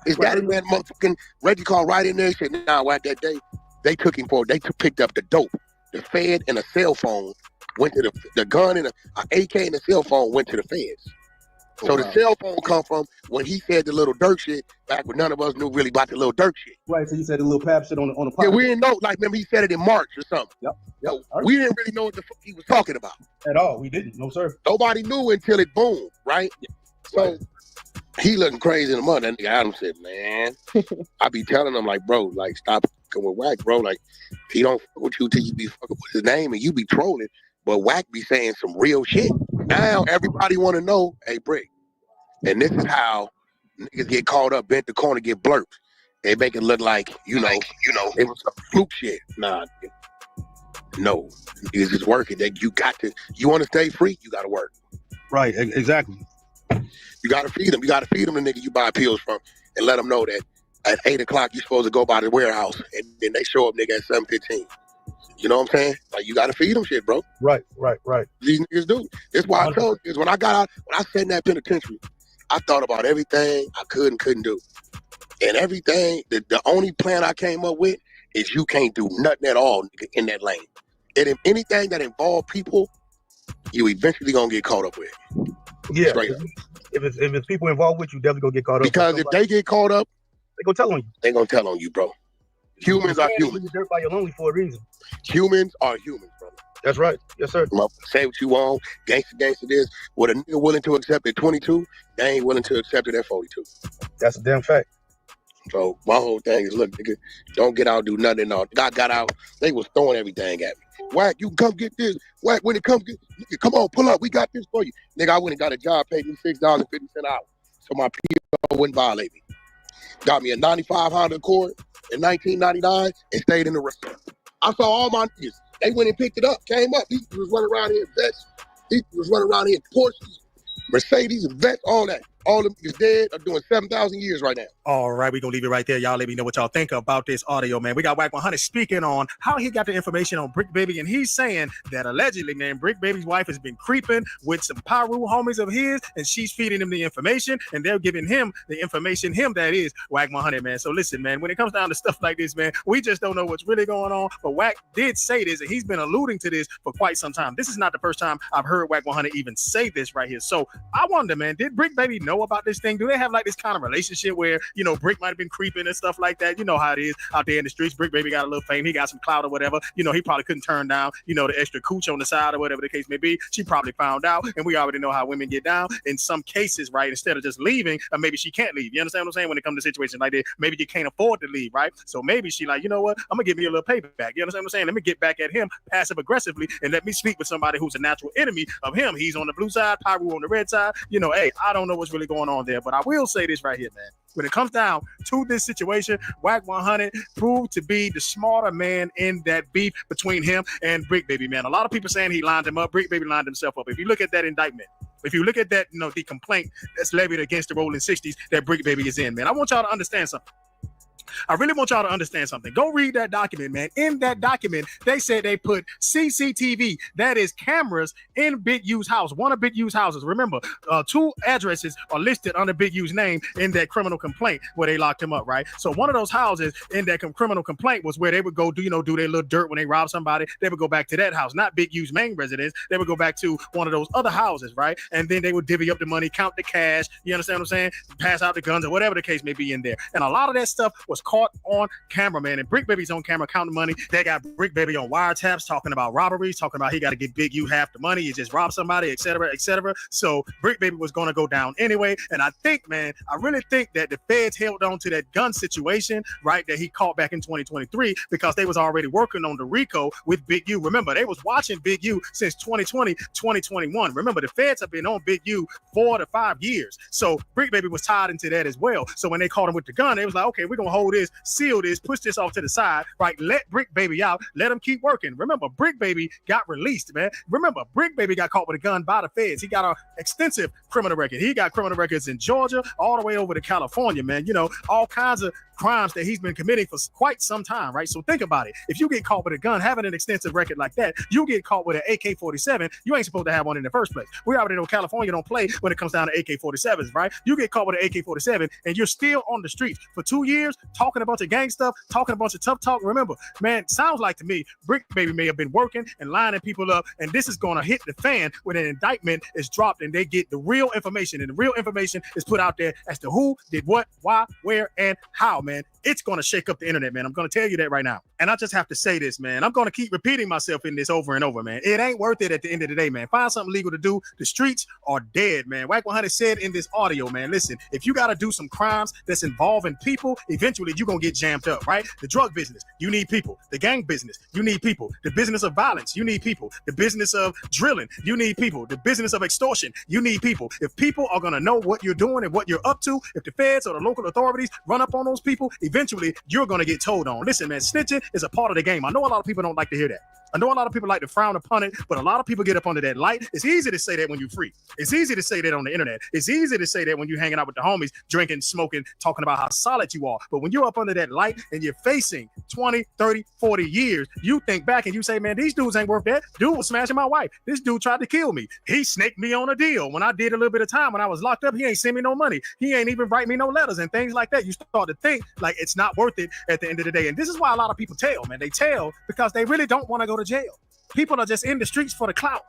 His daddy man, motherfucking Reggie called right in there and said, nah, at that day, they took him for, picked up the dope. The Fed and a cell phone went to the gun and an AK and a cell phone went to the feds. So the cell phone come from when he said the little dirt shit back when none of us knew really about the little dirt shit. Right. So you said the little pap shit on the Yeah, we didn't know. Like, remember he said it in March or something. Yep. So we didn't really know what the fuck he was talking about at all. We didn't. No, sir. Nobody knew until it boomed, right? So he looking crazy in the mud. And Adam said, "Man, I be telling him like, bro, like stop fucking with Wack, bro. Like he don't fuck with you till you be fucking with his name and you be trolling, but Wack be saying some real shit. Now everybody want to know, hey, Brick." And this is how niggas get caught up, bent the corner, get blurped. They make it look like, you know, it was some fluke shit. Nah, no, it's just working. That you want to stay free, you got to work. Right, exactly. You got to feed them. You got to feed them the nigga you buy pills from and let them know that at 8 o'clock you're supposed to go by the warehouse and then they show up, nigga, at 7:15. You know what I'm saying? Like, you got to feed them shit, bro. Right. These niggas do. That's why I told you, when I got out, when I sat in that penitentiary, I thought about everything I could and couldn't do. And everything, the only plan I came up with is you can't do nothing at all in that lane. And if anything that involves people, you eventually gonna get caught up with. Yeah. Straight up. If it's people involved with you, definitely gonna get caught up. Because if they get caught up, they gonna tell on you. They gonna tell on you, bro. Humans are humans. Dirt by your lonely for a reason. Humans are humans, brother. That's right. Yes, sir. Say what you want. Gangster this. What a nigga willing to accept at 22, they ain't willing to accept it at 42. That's a damn fact. So my whole thing is, look, nigga, don't get out, do nothing. No, I got out. They was throwing everything at me. Wack, you come get this. Wack, when it comes, nigga, come on, pull up. We got this for you. Nigga, I went and got a job, paid me $6.50 an hour, so my PO wouldn't violate me. Got me a 95 Honda Accord in 1999 and stayed in the restaurant. I saw all my niggas. They went and picked it up, came up. These was running around here in Vets. These was running around here in Porsches, Mercedes, and Vets, all that. All them niggas dead are doing 7,000 years right now. All right, we're going to leave it right there. Y'all let me know what y'all think about this audio, man. We got Wack 100 speaking on how he got the information on Brick Baby, and he's saying that allegedly, man, Brick Baby's wife has been creeping with some Pyru homies of his, and she's feeding him the information, and they're giving him the information, that is Wack 100, man. So listen, man, when it comes down to stuff like this, man, we just don't know what's really going on, but Wack did say this, and he's been alluding to this for quite some time. This is not the first time I've heard Wack 100 even say this right here. So I wonder, man, did Brick Baby know about this thing? Do they have like this kind of relationship where, you know, Brick might have been creeping and stuff like that? You know how it is out there in the streets. Brick Baby got a little fame. He got some clout or whatever. You know, he probably couldn't turn down, you know, the extra cooch on the side or whatever the case may be. She probably found out, and we already know how women get down in some cases, right? Instead of just leaving, or maybe she can't leave. You understand what I'm saying? When it comes to situations like that, maybe you can't afford to leave, right? So maybe she like, you know what? I'm gonna give me a little payback. You understand what I'm saying? Let me get back at him passive aggressively and let me sleep with somebody who's a natural enemy of him. He's on the blue side, Pyru on the red side. You know, hey, I don't know what's really going on there, but I will say this right here, man. When it comes down to this situation, Wack 100 proved to be the smarter man in that beef between him and Brick Baby, man. A lot of people saying he lined him up. Brick Baby lined himself up. If you look at that indictment, if you look at that, you know, the complaint that's levied against the Rolling 60s that Brick Baby is in, man, I want y'all to understand something. I really want y'all to understand something. Go read that document, man. In that document, they said they put CCTV, that is cameras, in Big U's house, one of Big U's houses. Remember, 2 addresses are listed under Big U's name in that criminal complaint where they locked him up, right? So one of those houses in that criminal complaint was where they would go do their little dirt when they rob somebody. They would go back to that house, not Big U's main residence. They would go back to one of those other houses, right? And then they would divvy up the money, count the cash, you understand what I'm saying? Pass out the guns or whatever the case may be in there. And a lot of that stuff was caught on camera, man. And Brick Baby's on camera counting money. They got Brick Baby on wiretaps talking about robberies, talking about he got to give Big U half the money. He just robbed somebody, etc., etc. So Brick Baby was going to go down anyway. And I think, man, I really think that the feds held on to that gun situation, right, that he caught back in 2023 because they was already working on the RICO with Big U. Remember, they was watching Big U since 2020, 2021. Remember, the feds have been on Big U 4 to 5 years. So Brick Baby was tied into that as well. So when they caught him with the gun, they was like, okay, we're going to hold this, seal this, push this off to the side, right? Let Brick Baby out. Let him keep working. Remember, Brick Baby got released, man. Remember, Brick Baby got caught with a gun by the feds. He got an extensive criminal record. He got criminal records in Georgia all the way over to California, man. You know, all kinds of crimes that he's been committing for quite some time, right? So think about it. If you get caught with a gun, having an extensive record like that, you get caught with an AK-47, you ain't supposed to have one in the first place. We already know California don't play when it comes down to AK-47s, right? You get caught with an AK-47 and you're still on the streets for 2 years, talking a bunch of gang stuff, talking a bunch of tough talk. Remember, man, sounds like to me, Brick Baby may have been working and lining people up, and this is going to hit the fan when an indictment is dropped and they get the real information, and the real information is put out there as to who did what, why, where, and how, man. It's going to shake up the internet, man. I'm going to tell you that right now. And I just have to say this, man. I'm going to keep repeating myself in this over and over, man. It ain't worth it at the end of the day, man. Find something legal to do. The streets are dead, man. Wack 100 said in this audio, man, listen, if you got to do some crimes that's involving people, eventually you're going to get jammed up, right? The drug business, you need people. The gang business, you need people. The business of violence, you need people. The business of drilling, you need people. The business of extortion, you need people. If people are going to know what you're doing and what you're up to, if the feds or the local authorities run up on those people, eventually you're going to get told on. Listen, man, snitching is a part of the game. I know a lot of people don't like to hear that. I know a lot of people like to frown upon it, but a lot of people get up under that light. It's easy to say that when you're free. It's easy to say that on the internet. It's easy to say that when you're hanging out with the homies, drinking, smoking, talking about how solid you are. But when you're up under that light and you're facing 20, 30, 40 years, you think back and you say, man, these dudes ain't worth that. Dude was smashing my wife. This dude tried to kill me. He snaked me on a deal. When I did a little bit of time, when I was locked up, he ain't send me no money. He ain't even write me no letters and things like that. You start to think like it's not worth it at the end of the day. And this is why a lot of people tell, man. They tell because they really don't want to go to jail. People are just in the streets for the clout.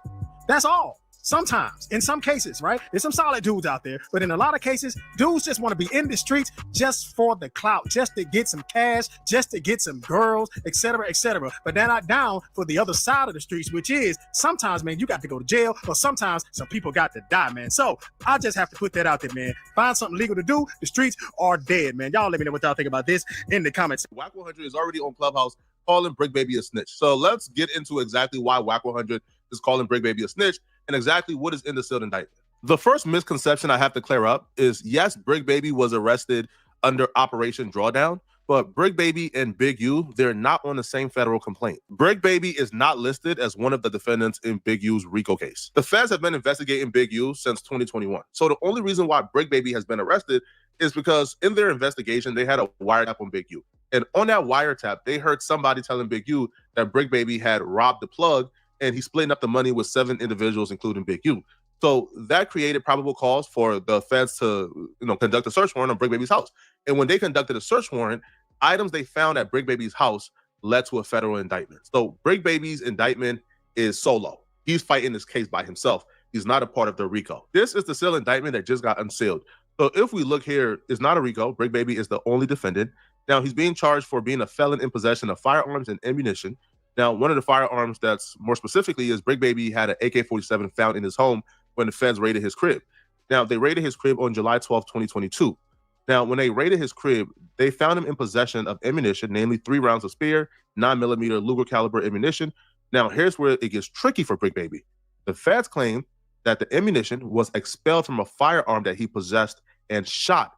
That's all. Sometimes, in some cases, right? There's some solid dudes out there, but in a lot of cases, dudes just want to be in the streets just for the clout, just to get some cash, just to get some girls, etc., etc. But they're not down for the other side of the streets, which is sometimes, man, you got to go to jail, or sometimes some people got to die, man. So I just have to put that out there, man. Find something legal to do. The streets are dead, man. Y'all let me know what y'all think about this in the comments. Wack 100 is already on Clubhouse calling Brick Baby a snitch. So let's get into exactly why Wack 100 is calling Brick Baby a snitch and exactly what is in the sealed indictment. The first misconception I have to clear up is, yes, Brick Baby was arrested under Operation Drawdown, but Brick Baby and Big U, they're not on the same federal complaint. Brick Baby is not listed as one of the defendants in Big U's RICO case. The feds have been investigating Big U since 2021. So the only reason why Brick Baby has been arrested is because in their investigation, they had a wiretap on Big U. And on that wiretap, they heard somebody telling Big U that Brick Baby had robbed the plug and he's splitting up the money with 7 individuals, including Big U. So that created probable cause for the feds to, conduct a search warrant on Brick Baby's house. And when they conducted a search warrant, items they found at Brick Baby's house led to a federal indictment. So Brick Baby's indictment is solo. He's fighting this case by himself. He's not a part of the RICO. This is the sealed indictment that just got unsealed. So if we look here, it's not a RICO. Brick Baby is the only defendant. Now, he's being charged for being a felon in possession of firearms and ammunition. Now, one of the firearms that's more specifically is Brick Baby had an AK-47 found in his home when the feds raided his crib. Now, they raided his crib on July 12, 2022. Now, when they raided his crib, they found him in possession of ammunition, namely 3 rounds of Speer, 9mm Luger caliber ammunition. Now, here's where it gets tricky for Brick Baby. The feds claim that the ammunition was expelled from a firearm that he possessed and shot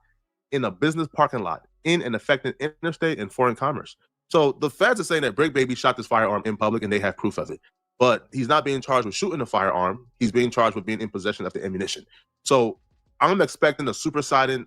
in a business parking lot in and affecting interstate and foreign commerce. So the feds are saying that Brick Baby shot this firearm in public and they have proof of it. But he's not being charged with shooting the firearm. He's being charged with being in possession of the ammunition. So I'm expecting a superseded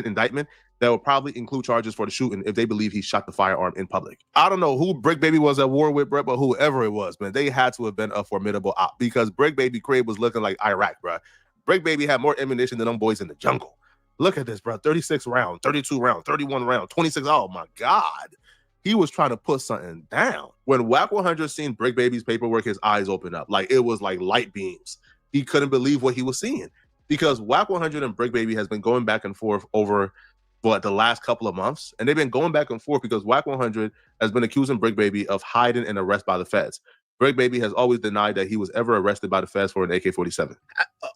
indictment that will probably include charges for the shooting if they believe he shot the firearm in public. I don't know who Brick Baby was at war with, bro, but whoever it was, man, they had to have been a formidable op because Brick Baby crib was looking like Iraq, bro. Brick Baby had more ammunition than them boys in the jungle. Look at this, bro. 36 rounds, 32 rounds, 31 rounds, 26. Oh, my God. He was trying to put something down. When Wack 100 seen Brick Baby's paperwork, his eyes opened up. Like, it was like light beams. He couldn't believe what he was seeing because Wack 100 and Brick Baby has been going back and forth over the last couple of months. And they've been going back and forth because Wack 100 has been accusing Brick Baby of hiding an arrest by the feds. Brick Baby has always denied that he was ever arrested by the feds for an AK-47.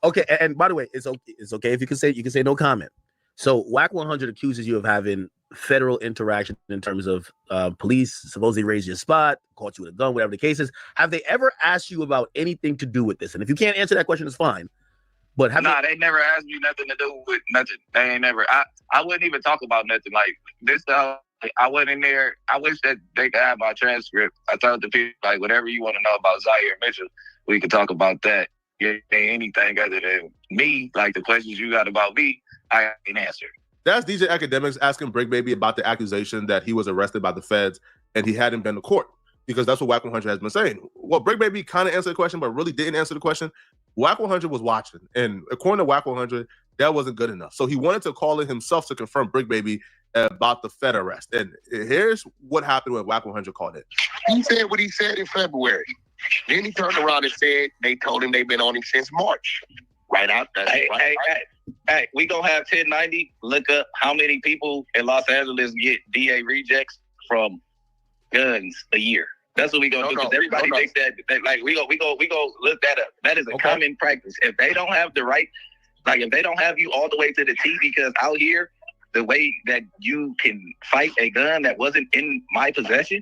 Okay, and by the way, it's okay if you can say no comment. So Wack 100 accuses you of having federal interaction in terms of police supposedly raised your spot, caught you with a gun, whatever the case is. Have they ever asked you about anything to do with this? And if you can't answer that question, it's fine. But they never asked me nothing to do with nothing. They ain't never. I wouldn't even talk about nothing like this. I went in there. I wish that they could have my transcript. I told the people, like, whatever you want to know about Zaire Mitchell, we could talk about that. Yeah, anything other than me, like the questions you got about me, I can answer. That's DJ Academics asking Brick Baby about the accusation that he was arrested by the feds and he hadn't been to court, because that's what Wack 100 has been saying. Well, Brick Baby kind of answered the question, but really didn't answer the question. Wack 100 was watching, and according to Wack 100, that wasn't good enough. So he wanted to call in himself to confirm Brick Baby about the Fed arrest. And here's what happened when WAC 100 called it. He said what he said in February. Then he turned around and said they told him they've been on him since March. Right out. Hey, we gonna have 1090 look up how many people in Los Angeles get DA rejects from guns a year. That's what we gonna do, because everybody thinks that like we go look that up. That is a common practice. If they don't have the right, like if they don't have you all the way to the T, because out here the way that you can fight a gun that wasn't in my possession,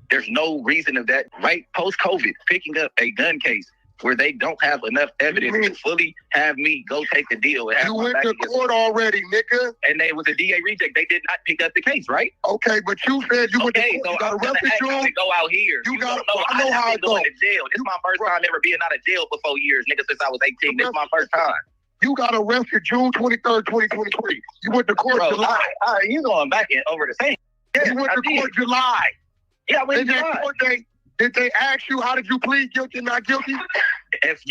there's no reason of that. Right post-COVID, picking up a gun case where they don't have enough evidence to fully have me go take the deal. And have you went to court already, nigga. And they was a DA reject. They did not pick up the case, right? Okay, but you said you went to court. So You got I'm arrested, gonna go out here. You got. I know how it goes. Jail. This is my first time ever being out of jail for 4 years, nigga. Since I was 18, this is my first time. You got arrested June 23rd, 2023. You went to court July. All right, you going back in over the same. Yeah, you went to court July. Yeah, I went to July. Did they ask you how did you plead guilty, not guilty? If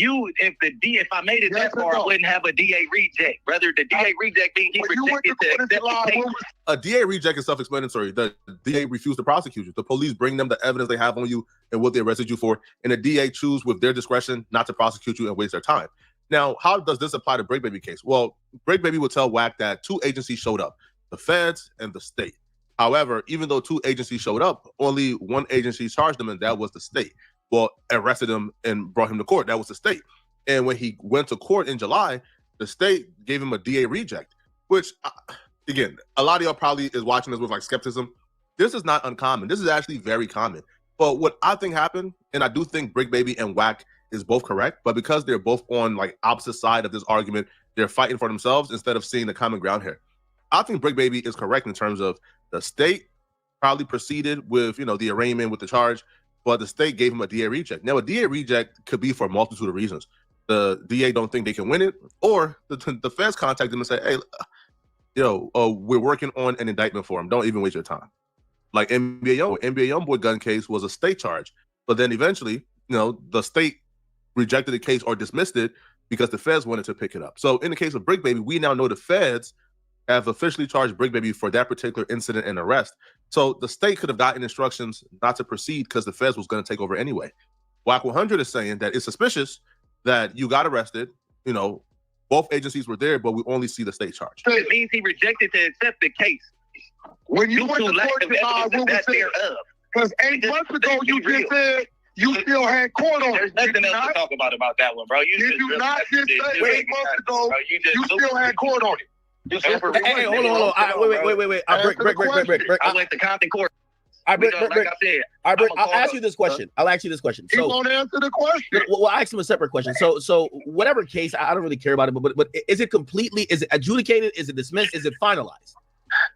I made it that far, I wouldn't have a DA reject. Rather, the DA reject being he rejected to accept the case. A DA reject is self-explanatory. The DA refused to prosecute you. The police bring them the evidence they have on you and what they arrested you for, and the DA choose with their discretion not to prosecute you and waste their time. Now, how does this apply to Break Baby case? Well, Break Baby would tell WAC that 2 agencies showed up, the feds and the state. However, even though 2 agencies showed up, only 1 agency charged him, and that was the state. Well, arrested him and brought him to court. That was the state. And when he went to court in July, the state gave him a DA reject, which, again, a lot of y'all probably is watching this with like skepticism. This is not uncommon. This is actually very common. But what I think happened, and I do think Brick Baby and WAC is both correct, but because they're both on like opposite side of this argument, they're fighting for themselves instead of seeing the common ground here. I think Brick Baby is correct in terms of the state probably proceeded with, the arraignment with the charge, but the state gave him a DA reject. Now, a DA reject could be for a multitude of reasons. The DA don't think they can win it, or the feds contact them and say, hey, we're working on an indictment for him. Don't even waste your time. Like NBA Youngboy gun case was a state charge, but then eventually, the state rejected the case or dismissed it because the feds wanted to pick it up. So in the case of Brick Baby, we now know the feds have officially charged Brick Baby for that particular incident and arrest. So the state could have gotten instructions not to proceed because the feds was going to take over anyway. WAC 100 is saying that it's suspicious that you got arrested. Both agencies were there, but we only see the state charge. So it means he rejected to accept the case. When you went to court July, what was said? Because 8 months ago, you just said you still had court on. There's nothing else to talk about that one, bro. Did you not just say 8 months ago you still had court on it? Hey, hold on. Wait. Break. I went to Compton Court. Break. I'll ask you this question. He won't answer the question. Well, I'll ask him a separate question. So whatever case, I don't really care about it, but is it adjudicated? Is it dismissed? Is it finalized?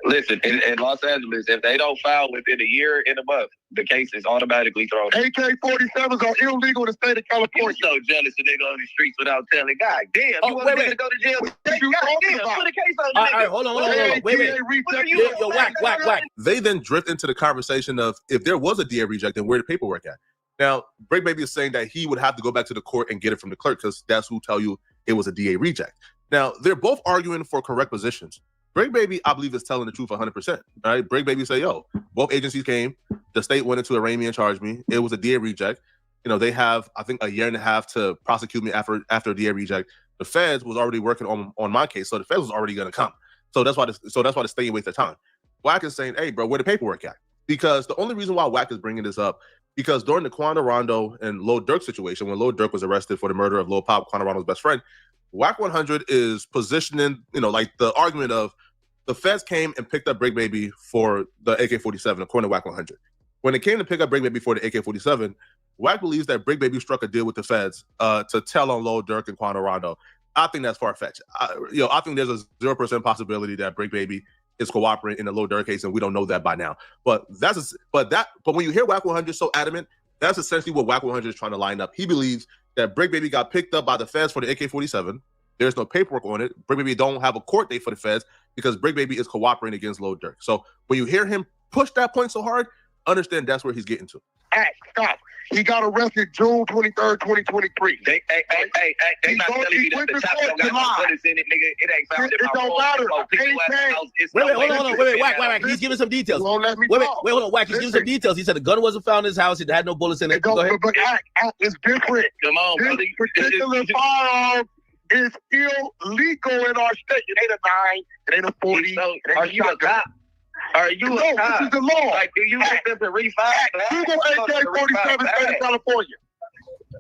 Listen, in Los Angeles, if they don't file within a year and a month, the case is automatically thrown. AK-47s are illegal in the state of California. You're so jealous of nigga on the streets without telling. God damn, you want to go to jail? God damn, put a case on the nigga. All right, hold on. Wait. Whack. They then drift into the conversation of if there was a DA reject, then where the paperwork at? Now, Break Baby is saying that he would have to go back to the court and get it from the clerk because that's who tell you it was a DA reject. Now, they're both arguing for correct positions. Break Baby, I believe, is telling the truth 100%. All right, Break Baby say, both agencies came. The state wanted to arraign me and charge me. It was a DA reject. They have, I think, a year and a half to prosecute me after a DA reject. The feds was already working on my case, so the feds was already going to come. So that's why the state wasted their time. WAC is saying, hey, bro, where the paperwork at? Because the only reason why WAC is bringing this up, because during the Quando Rondo and Lil Durk situation, when Lil Durk was arrested for the murder of Lil Pop, Quando Rondo's best friend, WAC 100 is positioning, like the argument of the feds came and picked up Break Baby for the AK-47, according to WAC 100. When it came to pick up Break Baby for the AK-47, WAC believes that Break Baby struck a deal with the feds to tell on Lil Durk and Quando Rondo. I think that's far-fetched. I think there's a 0% possibility that Break Baby is cooperating in the Lil Durk case, and we don't know that by now. But when you hear WAC 100 so adamant, that's essentially what WAC 100 is trying to line up. He believes that Break Baby got picked up by the feds for the AK-47. There's no paperwork on it. Break Baby don't have a court date for the feds because Break Baby is cooperating against Lil Durk. So when you hear him push that point so hard, understand that's where he's getting to. Stop. He got arrested June 23rd, 2023. They not telling me that the top don't got no bullets in it, nigga. It ain't found in my don't room. matter. Wait, hold on. Whack. He's giving some details. Hold on. Whack. He's giving some details. He said the gun wasn't found in his house. It had no bullets in it. Go ahead. But it's different. Come on, brother. This particular firearm is still legal in our state. It ain't a 9. It ain't a 40. Are you a cop? Are you a cop? This is the law. Like, do you want them to refile? Google AK-47 state of California.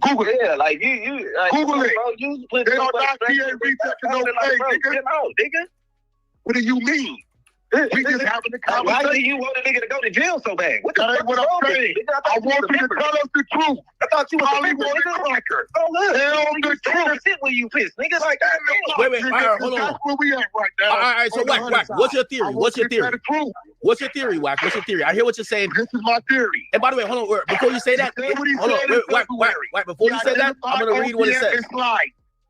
Google it. Yeah, like you like, Google it. Bro, you put they so are much not pressure DA on rejecting no like, pay, bro, nigga. get out, nigga. What do you mean? We just having a conversation. Why do you want a nigga to go to jail so bad? What the That ain't fuck what is wrong I'm with saying. you? Nigga, I want you to tell us the truth. I thought you was a member, Hollywood nigga. cracker. Oh, look. Tell the You truth. sit when you piss, nigga. Like, Wait. All right, hold on. That's where we at right now. All right. So, Whack. What's your theory? What's your theory? What's your theory, Whack? What's your theory? I hear what you're saying. This is my theory. And by the way, hold on. Before you say that, hold on. Whack. Before you say that, I'm gonna read what it says.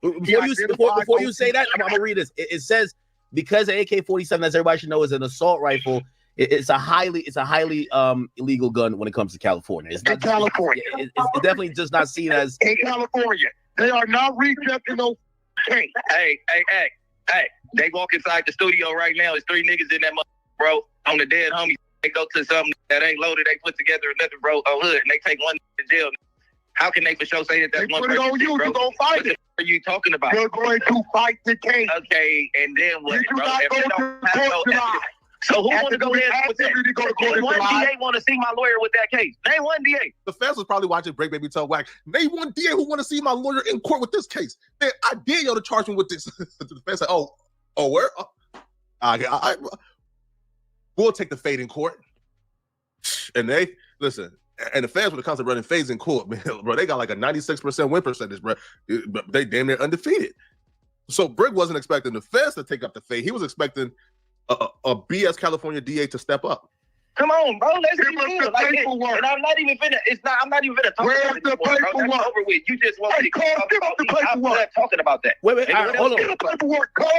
Before you say that, I'm gonna read this. It says because the AK-47, as everybody should know, is an assault rifle. It's a highly illegal gun when it comes to California. It's not in California. It's definitely just not seen as in California. They are not rejecting no case. Hey. They walk inside the studio right now. There's 3 niggas in that bro. On the dead homies. They go to something that ain't loaded. They put together another bro on hood and they take one to jail. How can they for sure say that that's one person? Put it on you. Bro? You gonna fight it. What are you talking about? You're going to fight the case. Okay, and then what, You bro? not If go we to don't have court no tonight. evidence. So who want to go there with that? One DA want to see my lawyer with that case. Name one DA. The fans was probably watching Break Baby tell Whack, name one DA who want to see my lawyer in court with this case. Man, I dare y'all to charge me with this. The fans said, oh, where? We'll take the fade in court. And they, listen, and the fans when it comes to running fades in court, man, bro, they got like a 96% win percentage, bro. They damn near undefeated. So Brick wasn't expecting the feds to take up the fade. He was expecting a BS California DA to step up. Come on, bro. Let's Give be us real. the Like, paperwork. and I'm not even finna. I'm not even finna talk Where's about it the anymore, bro. paperwork? That's over with. You just want Hey, me to Carl, talk give about up the me. I'm paperwork. not talking about that. Wait, Nigga, all right, hold on. Give up the paperwork, Carl.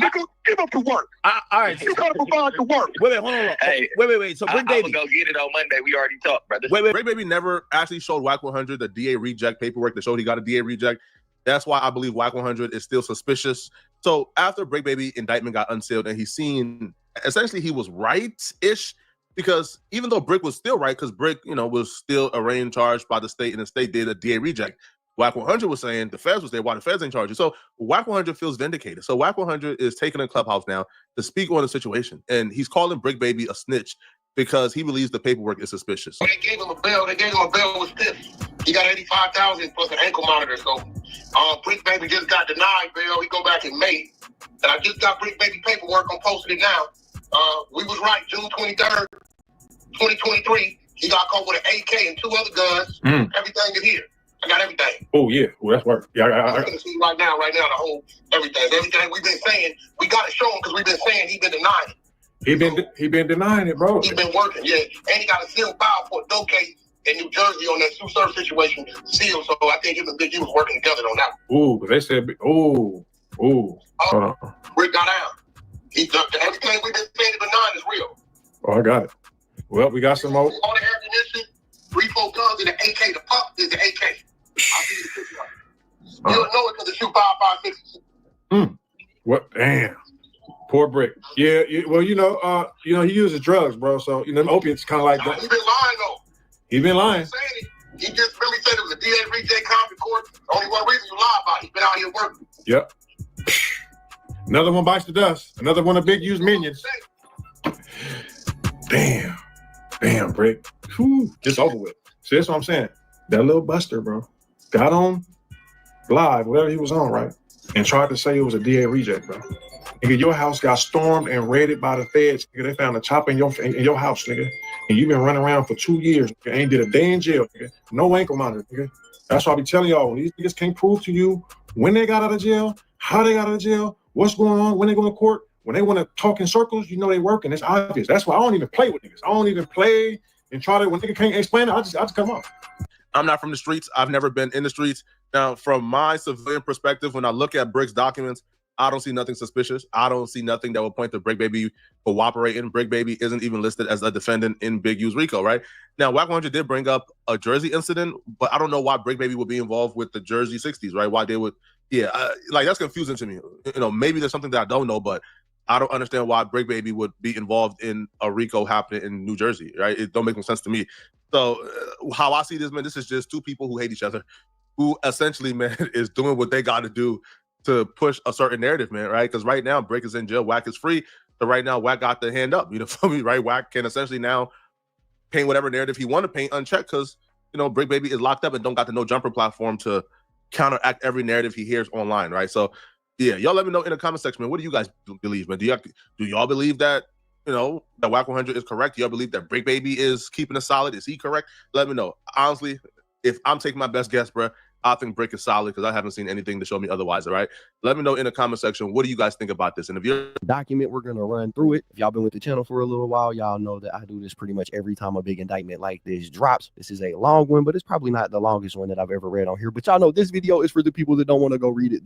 Nigga, give up the work. All right. You gotta provide the work. Wait, hold on. Hey, wait. So Brick I'm Baby. gonna go get it on Monday. We already talked, brother. Wait. Break Baby never actually showed Whack 100 the DA reject paperwork that showed he got a DA reject. That's why I believe Whack 100 is still suspicious. So after Break Baby indictment got unsealed and he's seen, essentially he was right-ish, because even though Brick was still right, because Brick, was still arraigned, charged by the state, and the state did a DA reject. Whack 100 was saying the feds was there, why the feds ain't charging. So Whack 100 feels vindicated. So Whack 100 is taking a clubhouse now to speak on the situation, and he's calling Brick Baby a snitch because he believes the paperwork is suspicious. They gave him a bail. They gave him a bail with stiff. He got $85,000 plus an ankle monitor. So Brick Baby just got denied bail. He go back in May. And I just got Brick Baby paperwork. I'm posting it now. We was right. June 23rd, 2023. He got caught with an AK and 2 other guns. Everything is here. I got everything. Oh yeah, well, that's work. Yeah, I'm gonna see right now, the whole everything we've been saying. We gotta show him because we've been saying he's been denying it. He been denying it, bro. He's been working, yeah. And he got a sealed file for a dope case in New Jersey on that Sue Surf situation sealed. So I think him and Big U was working together on that. Ooh, but they said, hold on. Rick got out. Everything we've been saying to denying is real. Oh, I got it. Well, we got some more. All the ammunition, 3-4 guns, and the AK. The pump is the AK. I'll see the picture of it. You'll know it because it shoot 5.56. What? Damn. Poor Brick. Yeah. Well, he uses drugs, bro. So opiates kind of like that. He been lying though. He been lying. He just really said it was a DA reject conference court. Only one reason you lie about it. He's been out here working. Yep. Another one bites the dust. Another one of Big U's minions. Damn, Brick. Whew, it's over with. See, that's what I'm saying. That little buster, bro, got on live, whatever he was on, right, and tried to say it was a DA reject, bro. Nigga, your house got stormed and raided by the feds. Nigga, they found a chopper in your house, nigga, and you've been running around for 2 years. Nigga, ain't did a day in jail, nigga. No ankle monitor, nigga. That's why I be telling y'all, when these niggas can't prove to you when they got out of jail, how they got out of jail, what's going on, when they go to court, when they want to talk in circles, they working. It's obvious. That's why I don't even play with niggas. I don't even play and try to, when nigga can't explain it, I just come off. I'm not from the streets. I've never been in the streets. Now, from my civilian perspective, when I look at Brick's documents, I don't see nothing suspicious. I don't see nothing that would point to Brick Baby cooperating. Brick Baby isn't even listed as a defendant in Big U's RICO, right? Now, Wack 100 did bring up a Jersey incident, but I don't know why Brick Baby would be involved with the Jersey 60s, right? Why they would, like that's confusing to me. Maybe there's something that I don't know, but I don't understand why Brick Baby would be involved in a RICO happening in New Jersey, right? It don't make no sense to me. So how I see this, man, this is just two people who hate each other, who essentially, man, is doing what they got to do to push a certain narrative, man, right? Because right now, Brick is in jail, Wack is free. So right now, Wack got the hand up, for me, right? Wack can essentially now paint whatever narrative he want to paint unchecked because, Brick Baby is locked up and don't got the no jumper platform to counteract every narrative he hears online, right? So, yeah, y'all let me know in the comment section, man. What do you guys believe, man? Do y'all believe that, that Wack 100 is correct? Do y'all believe that Brick Baby is keeping it solid? Is he correct? Let me know. Honestly, if I'm taking my best guess, bro, I think Brick is solid because I haven't seen anything to show me otherwise, all right? Let me know in the comment section, what do you guys think about this? And if you're document, we're going to run through it. If y'all been with the channel for a little while, y'all know that I do this pretty much every time a big indictment like this drops. This is a long one, but it's probably not the longest one that I've ever read on here. But y'all know this video is for the people that don't want to go read it.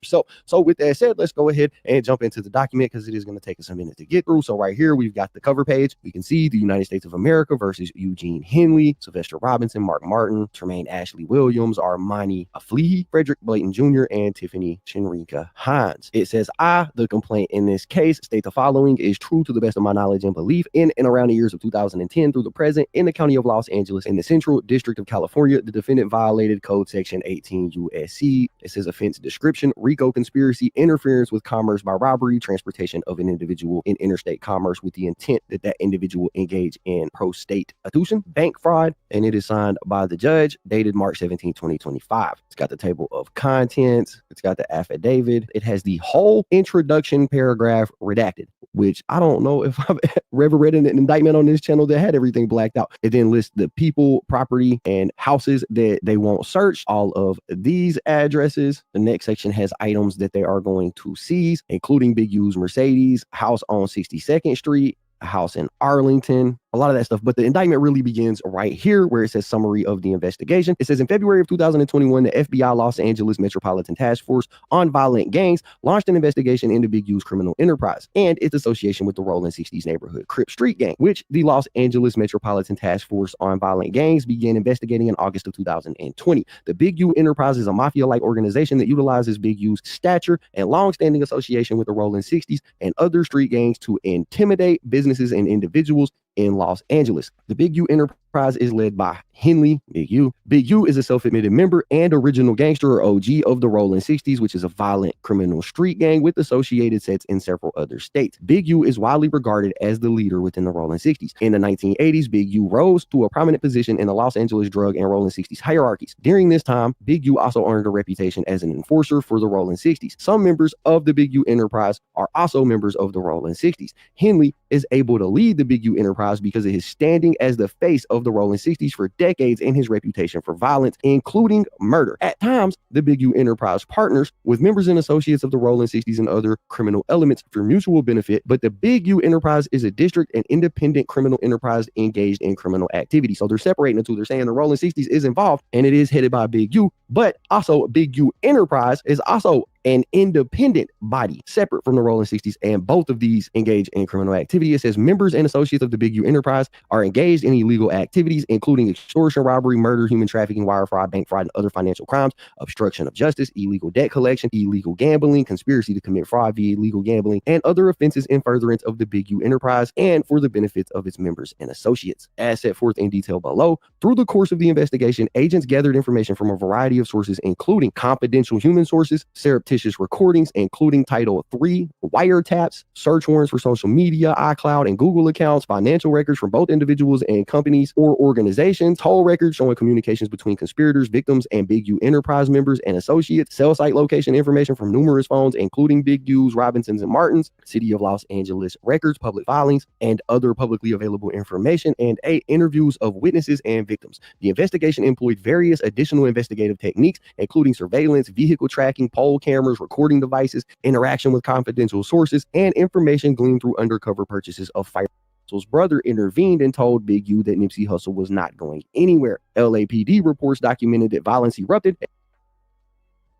So with that said, let's go ahead and jump into the document because it is going to take us a minute to get through. So right here, we've got the cover page. We can see the United States of America versus Eugene Henley, Sylvester Robinson, Mark Martin, Tremaine Ashley Williams, Armani Aflehi, Frederick Blayton Jr., and Tiffany Chinrika Hines. It says, the complaint in this case, state the following is true to the best of my knowledge and belief in and around the years of 2010 through the present in the county of Los Angeles in the Central District of California. The defendant violated Code Section 18 USC. It says offense description, RICO conspiracy, interference with commerce by robbery, transportation of an individual in interstate commerce with the intent that that individual engage in prostitution, bank fraud, and it is signed by the judge, dated March 17, 2025. It's got the table of contents. It's got the affidavit. It has the whole introduction paragraph redacted, which I don't know if I've ever read an indictment on this channel that had everything blacked out. It then lists the people, property, and houses that they won't search, all of these addresses. The next section has items that they are going to seize, including Big U's Mercedes, house on 62nd Street, a house in Arlington, a lot of that stuff. But the indictment really begins right here where it says summary of the investigation. It says in February of 2021, the FBI Los Angeles Metropolitan Task Force on Violent Gangs launched an investigation into Big U's criminal enterprise and its association with the Rolling 60s neighborhood Crip Street Gang, which the Los Angeles Metropolitan Task Force on Violent Gangs began investigating in August of 2020. The Big U enterprise is a mafia-like organization that utilizes Big U's stature and long-standing association with the Rolling 60s and other street gangs to intimidate businesses and individuals in Los Angeles. The Big U enterprise is led by Henley, Big U. Big U is a self-admitted member and original gangster or OG of the Rolling 60s, which is a violent criminal street gang with associated sets in several other states. Big U is widely regarded as the leader within the Rolling 60s. In the 1980s, Big U rose to a prominent position in the Los Angeles drug and Rolling 60s hierarchies. During this time, Big U also earned a reputation as an enforcer for the Rolling 60s. Some members of the Big U enterprise are also members of the Rolling 60s. Henley is able to lead the Big U enterprise because of his standing as the face of the Rolling 60s for decades and his reputation for violence, including murder. At times, the Big U enterprise partners with members and associates of the Rolling 60s and other criminal elements for mutual benefit, but the Big U enterprise is a district and independent criminal enterprise engaged in criminal activity. So they're separating the two. They're saying the Rolling 60s is involved and it is headed by Big U, but also Big U enterprise is also an independent body separate from the Rolling 60s, and both of these engage in criminal activity. It says members and associates of the Big U enterprise are engaged in illegal activities, including extortion, robbery, murder, human trafficking, wire fraud, bank fraud, and other financial crimes, obstruction of justice, illegal debt collection, illegal gambling, conspiracy to commit fraud via illegal gambling, and other offenses in furtherance of the Big U enterprise and for the benefits of its members and associates. As set forth in detail below, through the course of the investigation, agents gathered information from a variety of sources, including confidential human sources, surreptitious recordings, including Title III, wiretaps, search warrants for social media, iCloud, and Google accounts, financial records from both individuals and companies or organizations, toll records showing communications between conspirators, victims, and Big U enterprise members and associates, cell site location information from numerous phones, including Big U's, Robinson's, and Martin's, City of Los Angeles records, public filings, and other publicly available information, and 8 interviews of witnesses and victims. The investigation employed various additional investigative techniques, including surveillance, vehicle tracking, poll cameras, recording devices, interaction with confidential sources, and information gleaned through undercover purchases of firearms Hussle's brother intervened and told Big U that Nipsey Hussle was not going anywhere. LAPD reports documented that violence erupted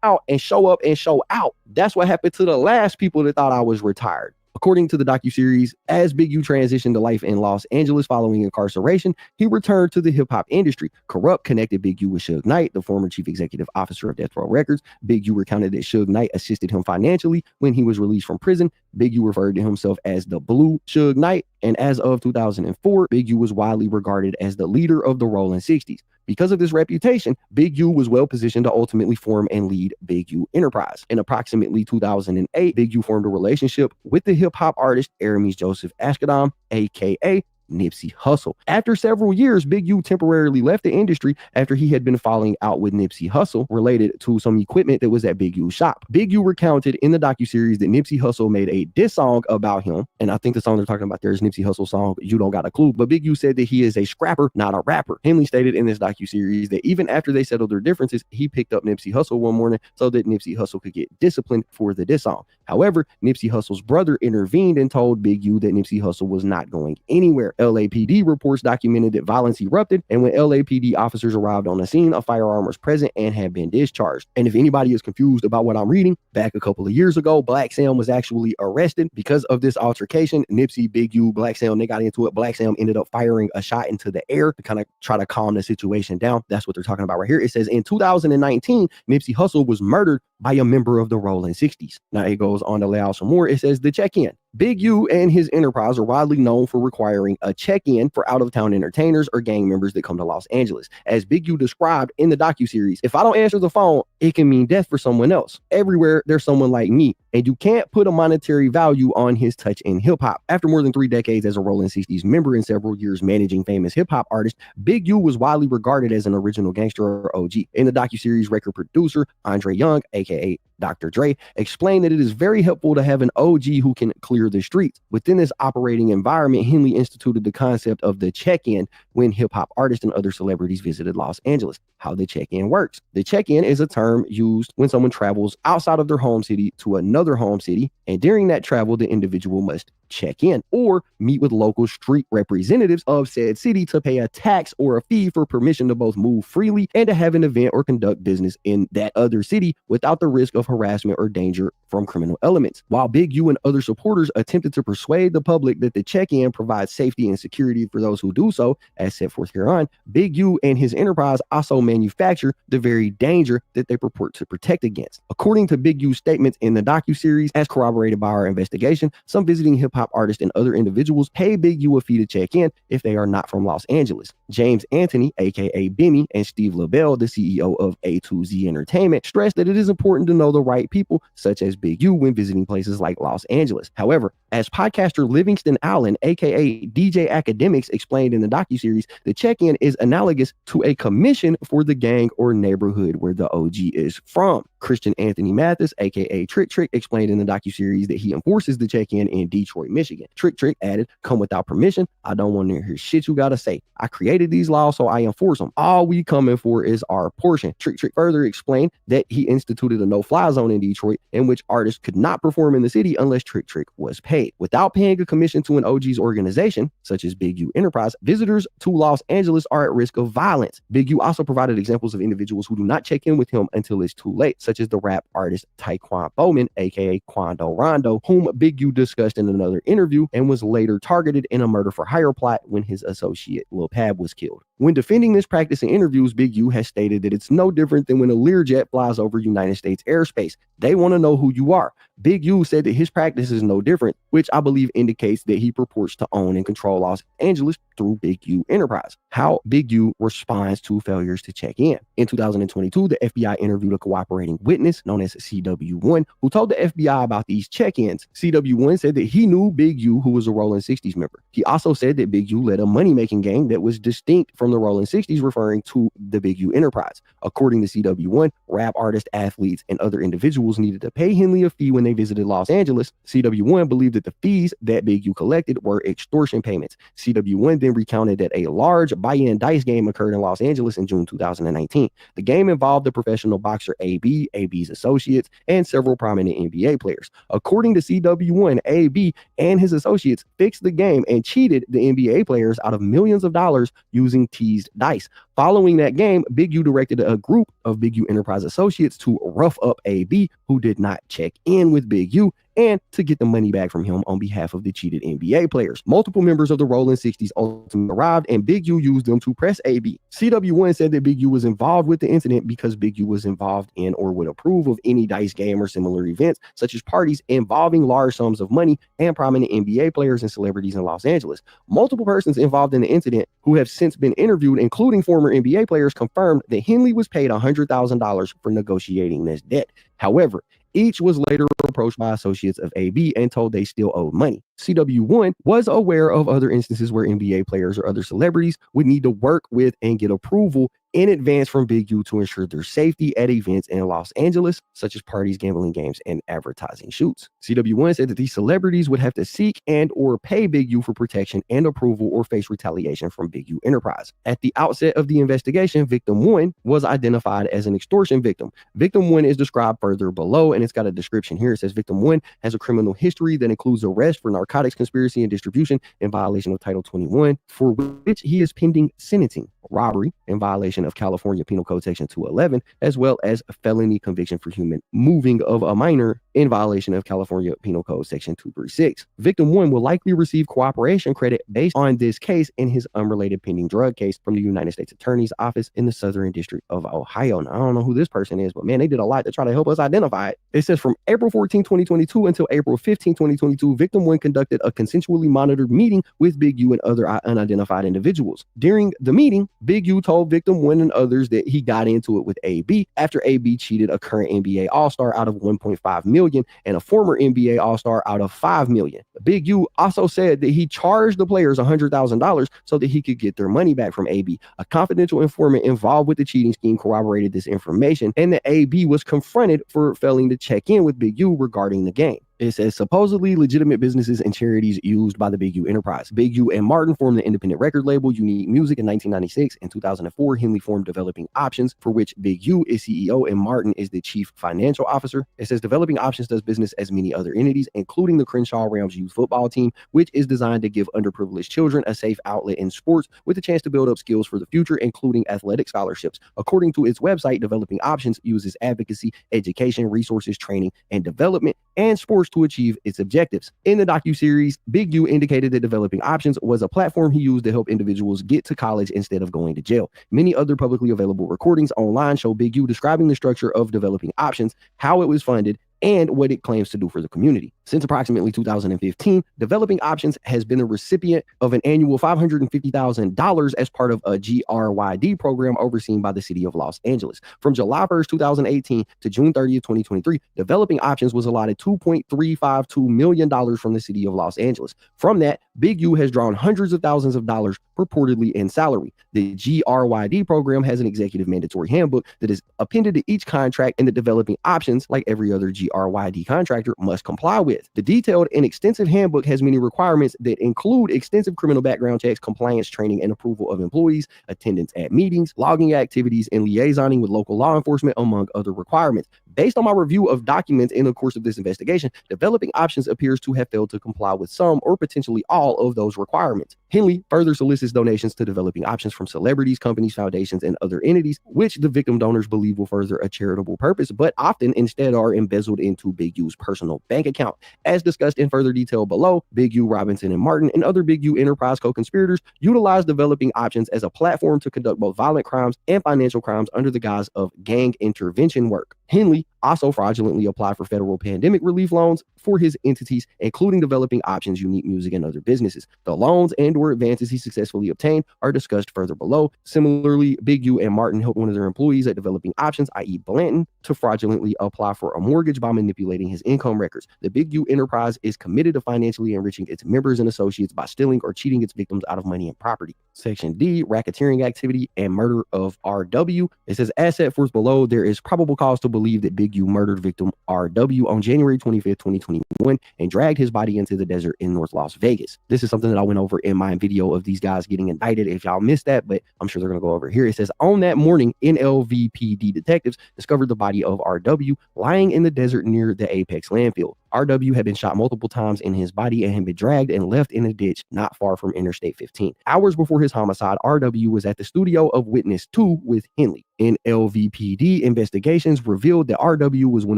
out and show up and show out. That's what happened to the last people that thought I was retired. According to the docuseries, as Big U transitioned to life in Los Angeles following incarceration, he returned to the hip-hop industry. Corrupt connected Big U with Suge Knight, the former chief executive officer of Death Row Records. Big U recounted that Suge Knight assisted him financially when he was released from prison. Big U referred to himself as the Blue Suge Knight, and as of 2004, Big U was widely regarded as the leader of the Rolling 60s. Because of this reputation, Big U was well positioned to ultimately form and lead Big U Enterprise. In approximately 2008, Big U formed a relationship with the hip-hop artist Aramis Joseph Ashkadam, aka Nipsey Hussle. After several years, Big U temporarily left the industry after he had been falling out with Nipsey Hussle related to some equipment that was at Big U's shop. Big U recounted in the docuseries that Nipsey Hussle made a diss song about him, and I think the song they're talking about there is Nipsey Hussle's song, You Don't Got a Clue, but Big U said that he is a scrapper, not a rapper. Henley stated in this docuseries that even after they settled their differences, he picked up Nipsey Hussle one morning so that Nipsey Hussle could get disciplined for the diss song. However, Nipsey Hussle's brother intervened and told Big U that Nipsey Hussle was not going anywhere. LAPD reports documented that violence erupted, and when LAPD officers arrived on the scene, a firearm was present and had been discharged. And if anybody is confused about what I'm reading, back a couple of years ago, Black Sam was actually arrested because of this altercation. Nipsey, Big U, Black Sam, they got into it. Black Sam ended up firing a shot into the air to kind of try to calm the situation down. That's what they're talking about right here. It says in 2019, Nipsey Hussle was murdered by a member of the Rolling 60s. Now it goes on to lay out some more. It says the check-in. Big U and his enterprise are widely known for requiring a check-in for out-of-town entertainers or gang members that come to Los Angeles. As Big U described in the docuseries, if I don't answer the phone, it can mean death for someone else. Everywhere, there's someone like me, and you can't put a monetary value on his touch in hip-hop. After more than 3 decades as a Rolling 60s member and several years managing famous hip-hop artists, Big U was widely regarded as an original gangster or OG. In the docuseries, record producer Andre Young, aka Dr. Dre, explained that it is very helpful to have an OG who can clear the streets. Within this operating environment, Henley instituted the concept of the check-in when hip-hop artists and other celebrities visited Los Angeles. How the check-in works. The check-in is a term used when someone travels outside of their home city to another home city, and during that travel, the individual must check in or meet with local street representatives of said city to pay a tax or a fee for permission to both move freely and to have an event or conduct business in that other city without the risk of harassment or danger from criminal elements. While Big U and other supporters attempted to persuade the public that the check-in provides safety and security for those who do so, as set forth hereon, Big U and his enterprise also manufacture the very danger that they purport to protect against. According to Big U's statements in the docuseries, as corroborated by our investigation, some visiting hip-hop artists and other individuals pay Big U a fee to check in if they are not from Los Angeles. James Anthony, aka Bimmy, and Steve LaBelle, the CEO of A2Z Entertainment, stressed that it is important to know the right people, such as Big U, when visiting places like Los Angeles. However, as podcaster Livingston Allen, aka DJ Academics, explained in the docuseries, the check-in is analogous to a commission for the gang or neighborhood where the OG is from. Christian Anthony Mathis, aka Trick Trick, explained in the docuseries that he enforces the check-in in Detroit, Michigan. Trick Trick added, "Come without permission. I don't want to hear shit you gotta say. I created these laws, so I enforce them. All we coming for is our portion." Trick Trick further explained that he instituted a no-fly zone in Detroit in which artists could not perform in the city unless Trick Trick was paid. Without paying a commission to an OG's organization, such as Big U Enterprise, visitors to Los Angeles are at risk of violence. Big U also provided examples of individuals who do not check in with him until it's too late, such as the rap artist Taekwon Bowman, aka Quando Rondo, whom Big U discussed in another interview and was later targeted in a murder for hire plot when his associate Lil Pab was killed. When defending this practice in interviews, Big U has stated that it's no different than when a Learjet flies over United States airspace. They want to know who you are. Big U said that his practice is no different, which I believe indicates that he purports to own and control Los Angeles through Big U Enterprise. How Big U responds to failures to check in. In 2022, the FBI interviewed a cooperating witness known as CW1, who told the FBI about these check-ins. CW1 said that he knew Big U, who was a Rolling 60s member. He also said that Big U led a money-making gang that was distinct from the Rolling 60s, referring to the Big U Enterprise. According to CW1, rap artists, athletes, and other individuals needed to pay Henley a fee when they visited Los Angeles. CW1 believed that the fees that Big U collected were extortion payments. CW1 then recounted that a large buy-in dice game occurred in Los Angeles in June 2019. The game involved the professional boxer AB, AB's associates, and several prominent NBA players. According to CW1, AB and his associates fixed the game and cheated the NBA players out of millions of dollars using teased dice. Following that game, Big U directed a group of Big U Enterprise associates to rough up AB, who did not check in with Big U, and to get the money back from him on behalf of the cheated NBA players. Multiple members of the Rolling 60s ultimately arrived, and Big U used them to press AB. CW1 said that Big U was involved with the incident because Big U was involved in or would approve of any dice game or similar events, such as parties involving large sums of money and prominent NBA players and celebrities in Los Angeles. Multiple persons involved in the incident who have since been interviewed, including former NBA players, confirmed that Henley was paid $100,000 for negotiating this debt. However, each was later approached by associates of AB and told they still owed money. CW1 was aware of other instances where NBA players or other celebrities would need to work with and get approval in advance from Big U to ensure their safety at events in Los Angeles, such as parties, gambling games, and advertising shoots. CW1 said that these celebrities would have to seek and or pay Big U for protection and approval or face retaliation from Big U Enterprise. At the outset of the investigation, Victim 1 was identified as an extortion victim. Victim 1 is described further below, and it's got a description here. It says Victim 1 has a criminal history that includes arrest for narcotics conspiracy and distribution in violation of Title 21, for which he is pending sentencing, robbery in violation of California Penal Code Section 211, as well as a felony conviction for human moving of a minor in violation of California Penal Code Section 236. Victim 1 will likely receive cooperation credit based on this case in his unrelated pending drug case from the United States Attorney's Office in the Southern District of Ohio. Now, I don't know who this person is, but man, they did a lot to try to help us identify it. It says from April 14, 2022 until April 15, 2022, Victim 1 conducted a consensually monitored meeting with Big U and other unidentified individuals. During the meeting, Big U told Victim 1 and others that he got into it with AB after AB cheated a current NBA All-Star out of $1.5 million and a former NBA All-Star out of $5 million. Big U also said that he charged the players $100,000 so that he could get their money back from AB. A confidential informant involved with the cheating scheme corroborated this information, and that AB was confronted for failing to check in with Big U regarding the game. It says supposedly legitimate businesses and charities used by the Big U Enterprise. Big U and Martin formed the independent record label Unique Music in 1996. In 2004, Henley formed Developing Options, for which Big U is CEO and Martin is the chief financial officer. It says Developing Options does business as many other entities, including the Crenshaw Rams youth football team, which is designed to give underprivileged children a safe outlet in sports with a chance to build up skills for the future, including athletic scholarships. According to its website, Developing Options uses advocacy, education, resources, training, and development, and sports to achieve its objectives. In the docuseries, Big U indicated that Developing Options was a platform he used to help individuals get to college instead of going to jail. Many other publicly available recordings online show Big U describing the structure of Developing Options, how it was funded, and what it claims to do for the community. Since approximately 2015, Developing Options has been a recipient of an annual $550,000 as part of a GRYD program overseen by the city of Los Angeles. From July 1st, 2018 to June 30th, 2023, Developing Options was allotted $2.352 million from the city of Los Angeles. From that, Big U has drawn hundreds of thousands of dollars purportedly in salary. The GRYD program has an executive mandatory handbook that is appended to each contract, and the Developing Options, like every other GRYD contractor, must comply with. The detailed and extensive handbook has many requirements that include extensive criminal background checks, compliance training, and approval of employees, attendance at meetings, logging activities, and liaisoning with local law enforcement, among other requirements. Based on my review of documents in the course of this investigation, Developing Options appears to have failed to comply with some or potentially all of those requirements. Henley further solicits donations to Developing Options from celebrities, companies, foundations, and other entities, which the victim donors believe will further a charitable purpose, but often instead are embezzled into Big U's personal bank account. As discussed in further detail below, Big U, Robinson, and Martin, and other Big U Enterprise co-conspirators utilize Developing Options as a platform to conduct both violent crimes and financial crimes under the guise of gang intervention work. Henley also fraudulently applied for federal pandemic relief loans for his entities, including Developing Options, Unique Music, and other businesses. The loans and or advances he successfully obtained are discussed further below. Similarly, Big U and Martin helped one of their employees at Developing Options, i.e. Blanton, to fraudulently apply for a mortgage by manipulating his income records. The Big U Enterprise is committed to financially enriching its members and associates by stealing or cheating its victims out of money and property. Section D, racketeering activity and murder of RW. It says, as set forth below, there is probable cause to believe that Big U murdered victim RW on January 25th, 2021, and dragged his body into the desert in North Las Vegas. This is something that I went over in my video of these guys getting indicted, if y'all missed that, but I'm sure they're going to go over here. It says, on that morning, NLVPD detectives discovered the body of RW lying in the desert near the Apex landfill. RW had been shot multiple times in his body and had been dragged and left in a ditch not far from Interstate 15. Hours before his homicide, RW was at the studio of Witness 2 with Henley. NLVPD investigations revealed that RW was one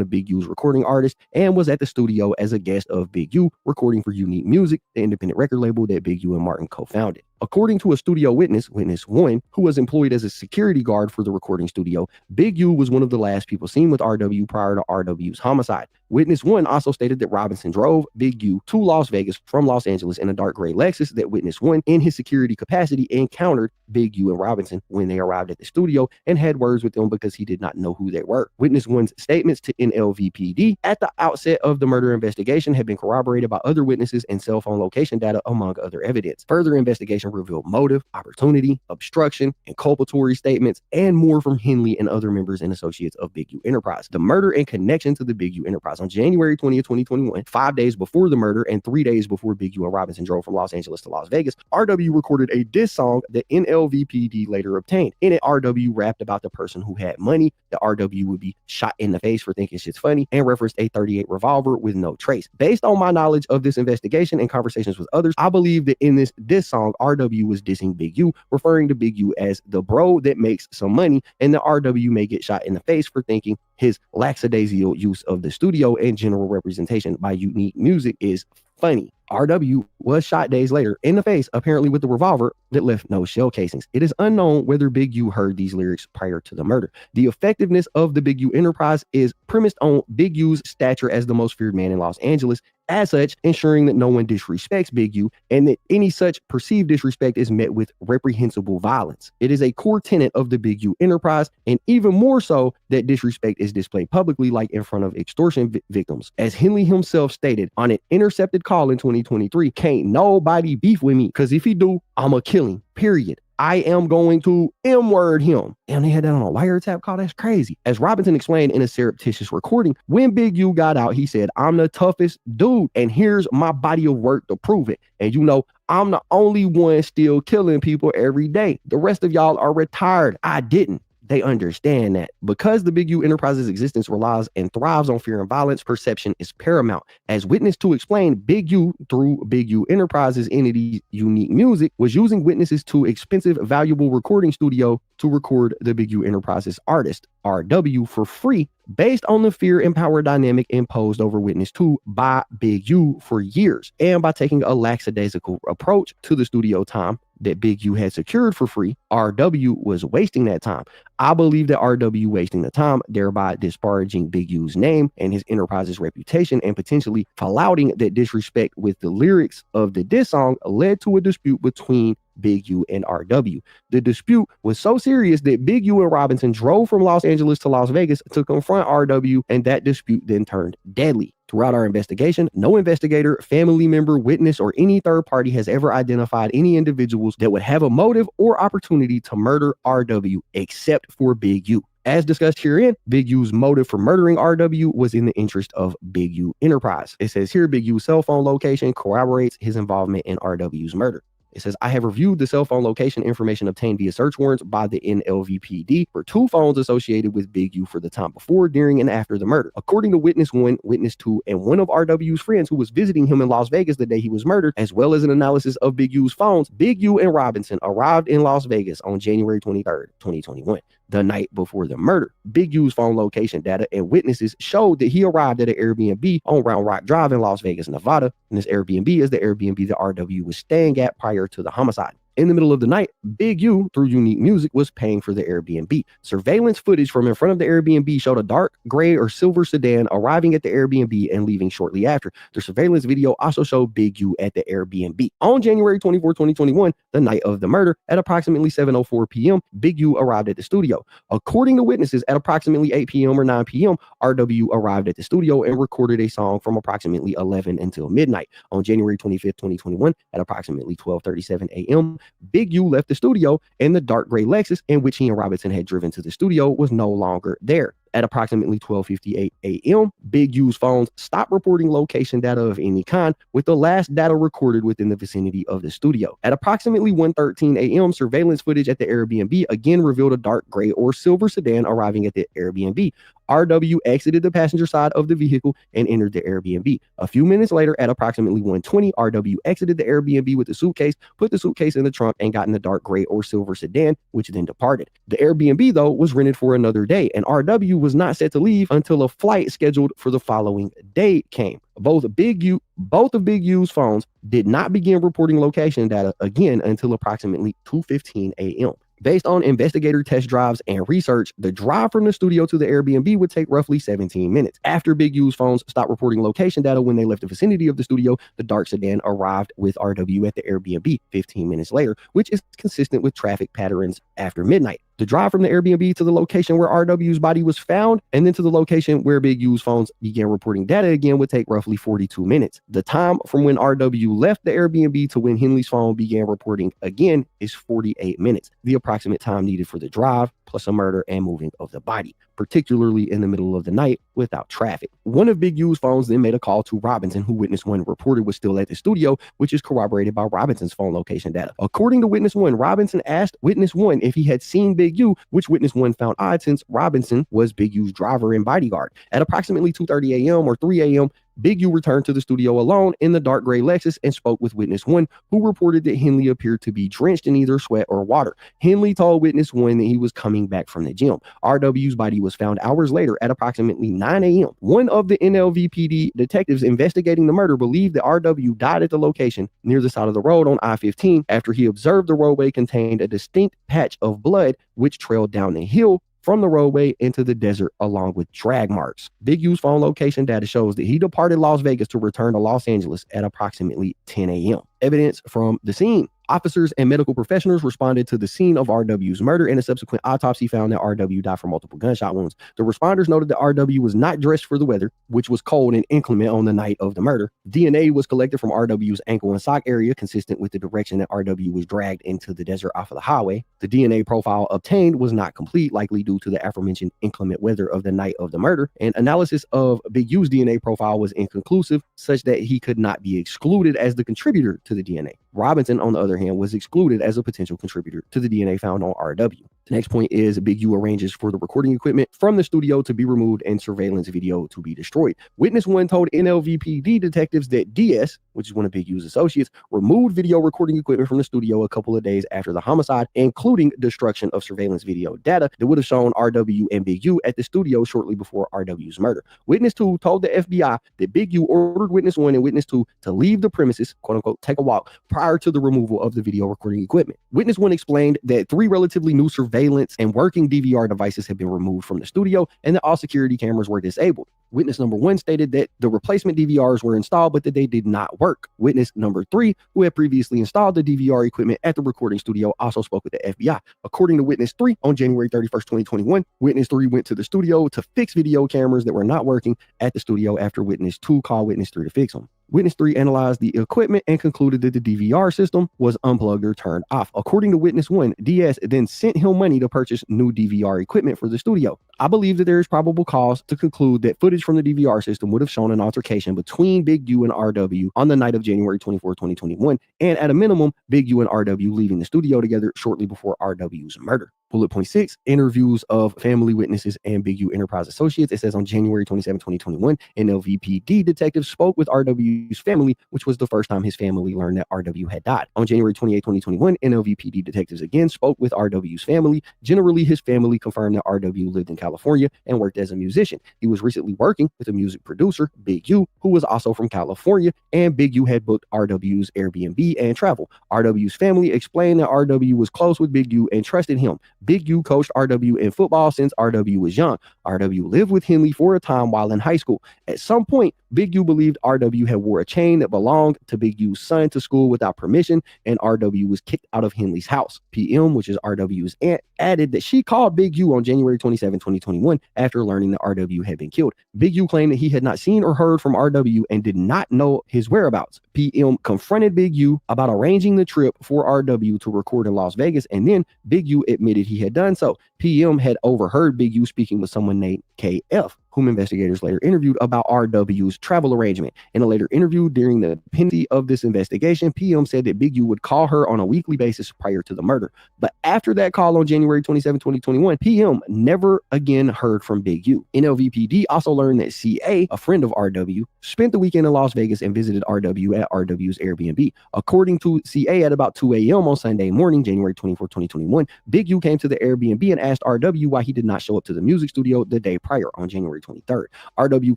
of Big U's recording artists and was at the studio as a guest of Big U, recording for Unique Music, the independent record label that Big U and Martin co-founded. According to a studio witness, Witness 1, who was employed as a security guard for the recording studio, Big U was one of the last people seen with RW prior to RW's homicide. Witness 1 also stated that Robinson drove Big U to Las Vegas from Los Angeles in a dark gray Lexus, that Witness 1, in his security capacity, encountered Big U and Robinson when they arrived at the studio and had words with them because he did not know who they were. Witness 1's statements to NLVPD at the outset of the murder investigation had been corroborated by other witnesses and cell phone location data, among other evidence. Further investigation revealed motive, opportunity, obstruction, inculpatory statements, and more from Henley and other members and associates of Big U Enterprise. The murder and connection to the Big U Enterprise. On January 20th, 2021, 5 days before the murder and 3 days before Big U and Robinson drove from Los Angeles to Las Vegas, RW recorded a diss song that NLVPD later obtained. In it, RW rapped about the person who had money, that RW would be shot in the face for thinking shit's funny, and referenced a .38 revolver with no trace. Based on my knowledge of this investigation and conversations with others, I believe that in this diss song, RW was dissing Big U, referring to Big U as the bro that makes some money, and that RW may get shot in the face for thinking his lackadaisical use of the studio and general representation by Unique Music is funny. RW was shot days later in the face, apparently with a revolver that left no shell casings. It is unknown whether Big U heard these lyrics prior to the murder. The effectiveness of the Big U Enterprise is premised on Big U's stature as the most feared man in Los Angeles, as such, ensuring that no one disrespects Big U and that any such perceived disrespect is met with reprehensible violence. It is a core tenet of the Big U Enterprise, and even more so that disrespect is displayed publicly, like in front of extortion victims. As Henley himself stated on an intercepted call in 2023, can't nobody beef with me, because if he do, I'ma kill him, period. I am going to M-word him. And they had that on a wiretap call. That's crazy. As Robinson explained in a surreptitious recording, when Big U got out, he said, I'm the toughest dude, and here's my body of work to prove it. And you know, I'm the only one still killing people every day. The rest of y'all are retired. I didn't. They understand that because the Big U Enterprise's existence relies and thrives on fear and violence, perception is paramount. As Witness 2 explained, Big U, through Big U Enterprise's entity Unique Music, was using Witness's too expensive, valuable recording studio to record the Big U Enterprise's artist, RW, for free, based on the fear and power dynamic imposed over Witness 2 by Big U for years, and by taking a lackadaisical approach to the studio time that Big U had secured for free, RW was wasting that time. I believe that RW wasting the time, thereby disparaging Big U's name and his enterprise's reputation, and potentially flouting that disrespect with the lyrics of the diss song, led to a dispute between Big U and RW. The dispute was so serious that Big U and Robinson drove from Los Angeles to Las Vegas to confront RW, and that dispute then turned deadly. Throughout our investigation, no investigator, family member, witness, or any third party has ever identified any individuals that would have a motive or opportunity to murder RW except for Big U. As discussed herein, Big U's motive for murdering RW was in the interest of Big U Enterprise. It says here, Big U's cell phone location corroborates his involvement in RW's murder. It says, I have reviewed the cell phone location information obtained via search warrants by the NLVPD for 2 phones associated with Big U for the time before, during, and after the murder. According to Witness 1, Witness 2, and one of RW's friends who was visiting him in Las Vegas the day he was murdered, as well as an analysis of Big U's phones, Big U and Robinson arrived in Las Vegas on January 23rd, 2021. The night before the murder. Big U's phone location data and witnesses showed that he arrived at an Airbnb on Round Rock Drive in Las Vegas, Nevada. And this Airbnb is the Airbnb that RW was staying at prior to the homicide. In the middle of the night, Big U, through Unique Music, was paying for the Airbnb. Surveillance footage from in front of the Airbnb showed a dark gray or silver sedan arriving at the Airbnb and leaving shortly after. The surveillance video also showed Big U at the Airbnb. On January 24, 2021, the night of the murder, at approximately 7:04 p.m., Big U arrived at the studio. According to witnesses, at approximately 8 p.m. or 9 p.m., RW arrived at the studio and recorded a song from approximately 11 until midnight. On January 25, 2021, at approximately 12:37 a.m., Big U left the studio, and the dark gray Lexus in which he and Robinson had driven to the studio was no longer there. At approximately 12:58 a.m., Big U's phones stopped reporting location data of any kind, with the last data recorded within the vicinity of the studio. At approximately 1:13 a.m., surveillance footage at the Airbnb again revealed a dark gray or silver sedan arriving at the Airbnb. RW exited the passenger side of the vehicle and entered the Airbnb. A few minutes later, at approximately 1:20, RW exited the Airbnb with the suitcase, put the suitcase in the trunk, and got in the dark gray or silver sedan, which then departed. The Airbnb, though, was rented for another day, and RW was not set to leave until a flight scheduled for the following day came. Both of Big U's phones did not begin reporting location data again until approximately 2:15 a.m. Based on investigator test drives and research, the drive from the studio to the Airbnb would take roughly 17 minutes. After Big U's phones stopped reporting location data when they left the vicinity of the studio, the dark sedan arrived with RW at the Airbnb 15 minutes later, which is consistent with traffic patterns after midnight. The drive from the Airbnb to the location where RW's body was found and then to the location where Big U's phones began reporting data again would take roughly 42 minutes. The time from when RW left the Airbnb to when Henley's phone began reporting again is 48 minutes, the approximate time needed for the drive plus a murder and moving of the body, particularly in the middle of the night without traffic. One of Big U's phones then made a call to Robinson, who Witness 1 reported was still at the studio, which is corroborated by Robinson's phone location data. According to Witness 1, Robinson asked Witness 1 if he had seen Big U, which Witness 1 found odd since Robinson was Big U's driver and bodyguard. At approximately 2:30 a.m. or 3 a.m., Big U returned to the studio alone in the dark gray Lexus and spoke with Witness 1, who reported that Henley appeared to be drenched in either sweat or water. Henley told Witness 1 that he was coming back from the gym. RW's body was found hours later at approximately 9 a.m. One of the NLVPD detectives investigating the murder believed that RW died at the location near the side of the road on I-15 after he observed the roadway contained a distinct patch of blood which trailed down the hill from the roadway into the desert along with drag marks. Big U's phone location data shows that he departed Las Vegas to return to Los Angeles at approximately 10 a.m. Evidence from the scene. Officers and medical professionals responded to the scene of RW's murder, and a subsequent autopsy found that RW died from multiple gunshot wounds. The responders noted that RW was not dressed for the weather, which was cold and inclement on the night of the murder. DNA was collected from RW's ankle and sock area, consistent with the direction that RW was dragged into the desert off of the highway. The DNA profile obtained was not complete, likely due to the aforementioned inclement weather of the night of the murder, and analysis of Big U's DNA profile was inconclusive, such that he could not be excluded as the contributor to the DNA. Robinson, on the other hand, was excluded as a potential contributor to the DNA found on RW. The next point is Big U arranges for the recording equipment from the studio to be removed and surveillance video to be destroyed. Witness 1 told NLVPD detectives that DS, which is one of Big U's associates, removed video recording equipment from the studio a couple of days after the homicide, including destruction of surveillance video data that would have shown RW and Big U at the studio shortly before RW's murder. Witness 2 told the FBI that Big U ordered Witness 1 and Witness 2 to leave the premises, quote unquote, take a walk, prior to the removal of the video recording equipment. Witness 1 explained that 3 relatively new surveillance and working DVR devices had been removed from the studio and that all security cameras were disabled. Witness number 1 stated that the replacement DVRs were installed, but that they did not work. Witness number 3, who had previously installed the DVR equipment at the recording studio, also spoke with the FBI. According to Witness 3, on January 31st, 2021, Witness 3 went to the studio to fix video cameras that were not working at the studio after Witness 2 called Witness 3 to fix them. Witness 3 analyzed the equipment and concluded that the DVR system was unplugged or turned off. According to Witness 1, DS then sent him money to purchase new DVR equipment for the studio. I believe that there is probable cause to conclude that footage from the DVR system would have shown an altercation between Big U and RW on the night of January 24, 2021, and at a minimum, Big U and RW leaving the studio together shortly before RW's murder. Bullet point 6, interviews of family witnesses and Big U Enterprise associates. It says on January 27, 2021, NLVPD detectives spoke with RW's family, which was the first time his family learned that RW had died. On January 28, 2021, NLVPD detectives again spoke with RW's family. Generally, his family confirmed that RW lived in California and worked as a musician. He was recently working with a music producer, Big U, who was also from California, and Big U had booked RW's Airbnb and travel. RW's family explained that RW was close with Big U and trusted him. Big U coached RW in football since RW was young. RW lived with Henley for a time while in high school. At some point, Big U believed RW had wore a chain that belonged to Big U's son to school without permission, and RW was kicked out of Henley's house. PM, which is RW's aunt, added that she called Big U on January 27, 2021, after learning that RW had been killed. Big U claimed that he had not seen or heard from RW and did not know his whereabouts. PM confronted Big U about arranging the trip for RW to record in Las Vegas, and then Big U admitted he had done so. PM had overheard Big U speaking with someone named KF, whom investigators later interviewed about RW's travel arrangement. In a later interview during the pendency of this investigation, PM said that Big U would call her on a weekly basis prior to the murder. But after that call on January 27, 2021, PM never again heard from Big U. NLVPD also learned that CA, a friend of RW, spent the weekend in Las Vegas and visited RW at RW's Airbnb. According to CA, at about 2 a.m. on Sunday morning, January 24, 2021, Big U came to the Airbnb and asked RW why he did not show up to the music studio the day prior on January 23rd. RW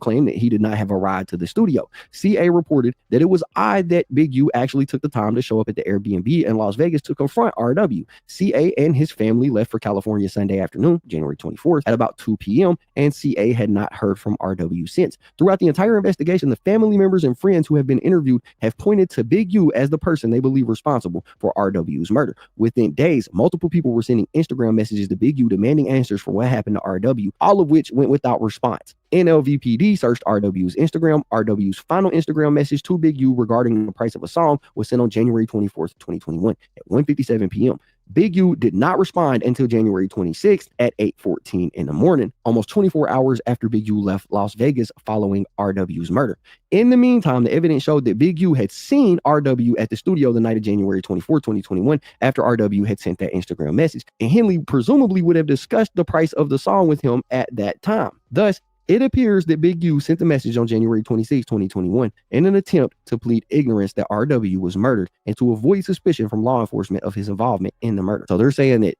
claimed that he did not have a ride to the studio. CA reported that it was odd that Big U actually took the time to show up at the Airbnb in Las Vegas to confront RW. CA and his family left for California Sunday afternoon, January 24th, at about 2 p.m., and CA had not heard from RW since. Throughout the entire investigation, the family members and friends who have been interviewed have pointed to Big U as the person they believe responsible for RW's murder. Within days, multiple people were sending Instagram messages to Big U demanding answers for what happened to RW, all of which went without response. NLVPD searched RW's Instagram. RW's final Instagram message to Big U regarding the price of a song was sent on January 24th, 2021 at 1:57 p.m. Big U did not respond until January 26th at 8:14 in the morning, almost 24 hours after Big U left Las Vegas following RW's murder. In the meantime, the evidence showed that Big U had seen RW at the studio the night of January 24, 2021, after RW had sent that Instagram message, and Henley presumably would have discussed the price of the song with him at that time. Thus, it appears that Big U sent the message on January 26, 2021 in an attempt to plead ignorance that RW was murdered and to avoid suspicion from law enforcement of his involvement in the murder. So they're saying that,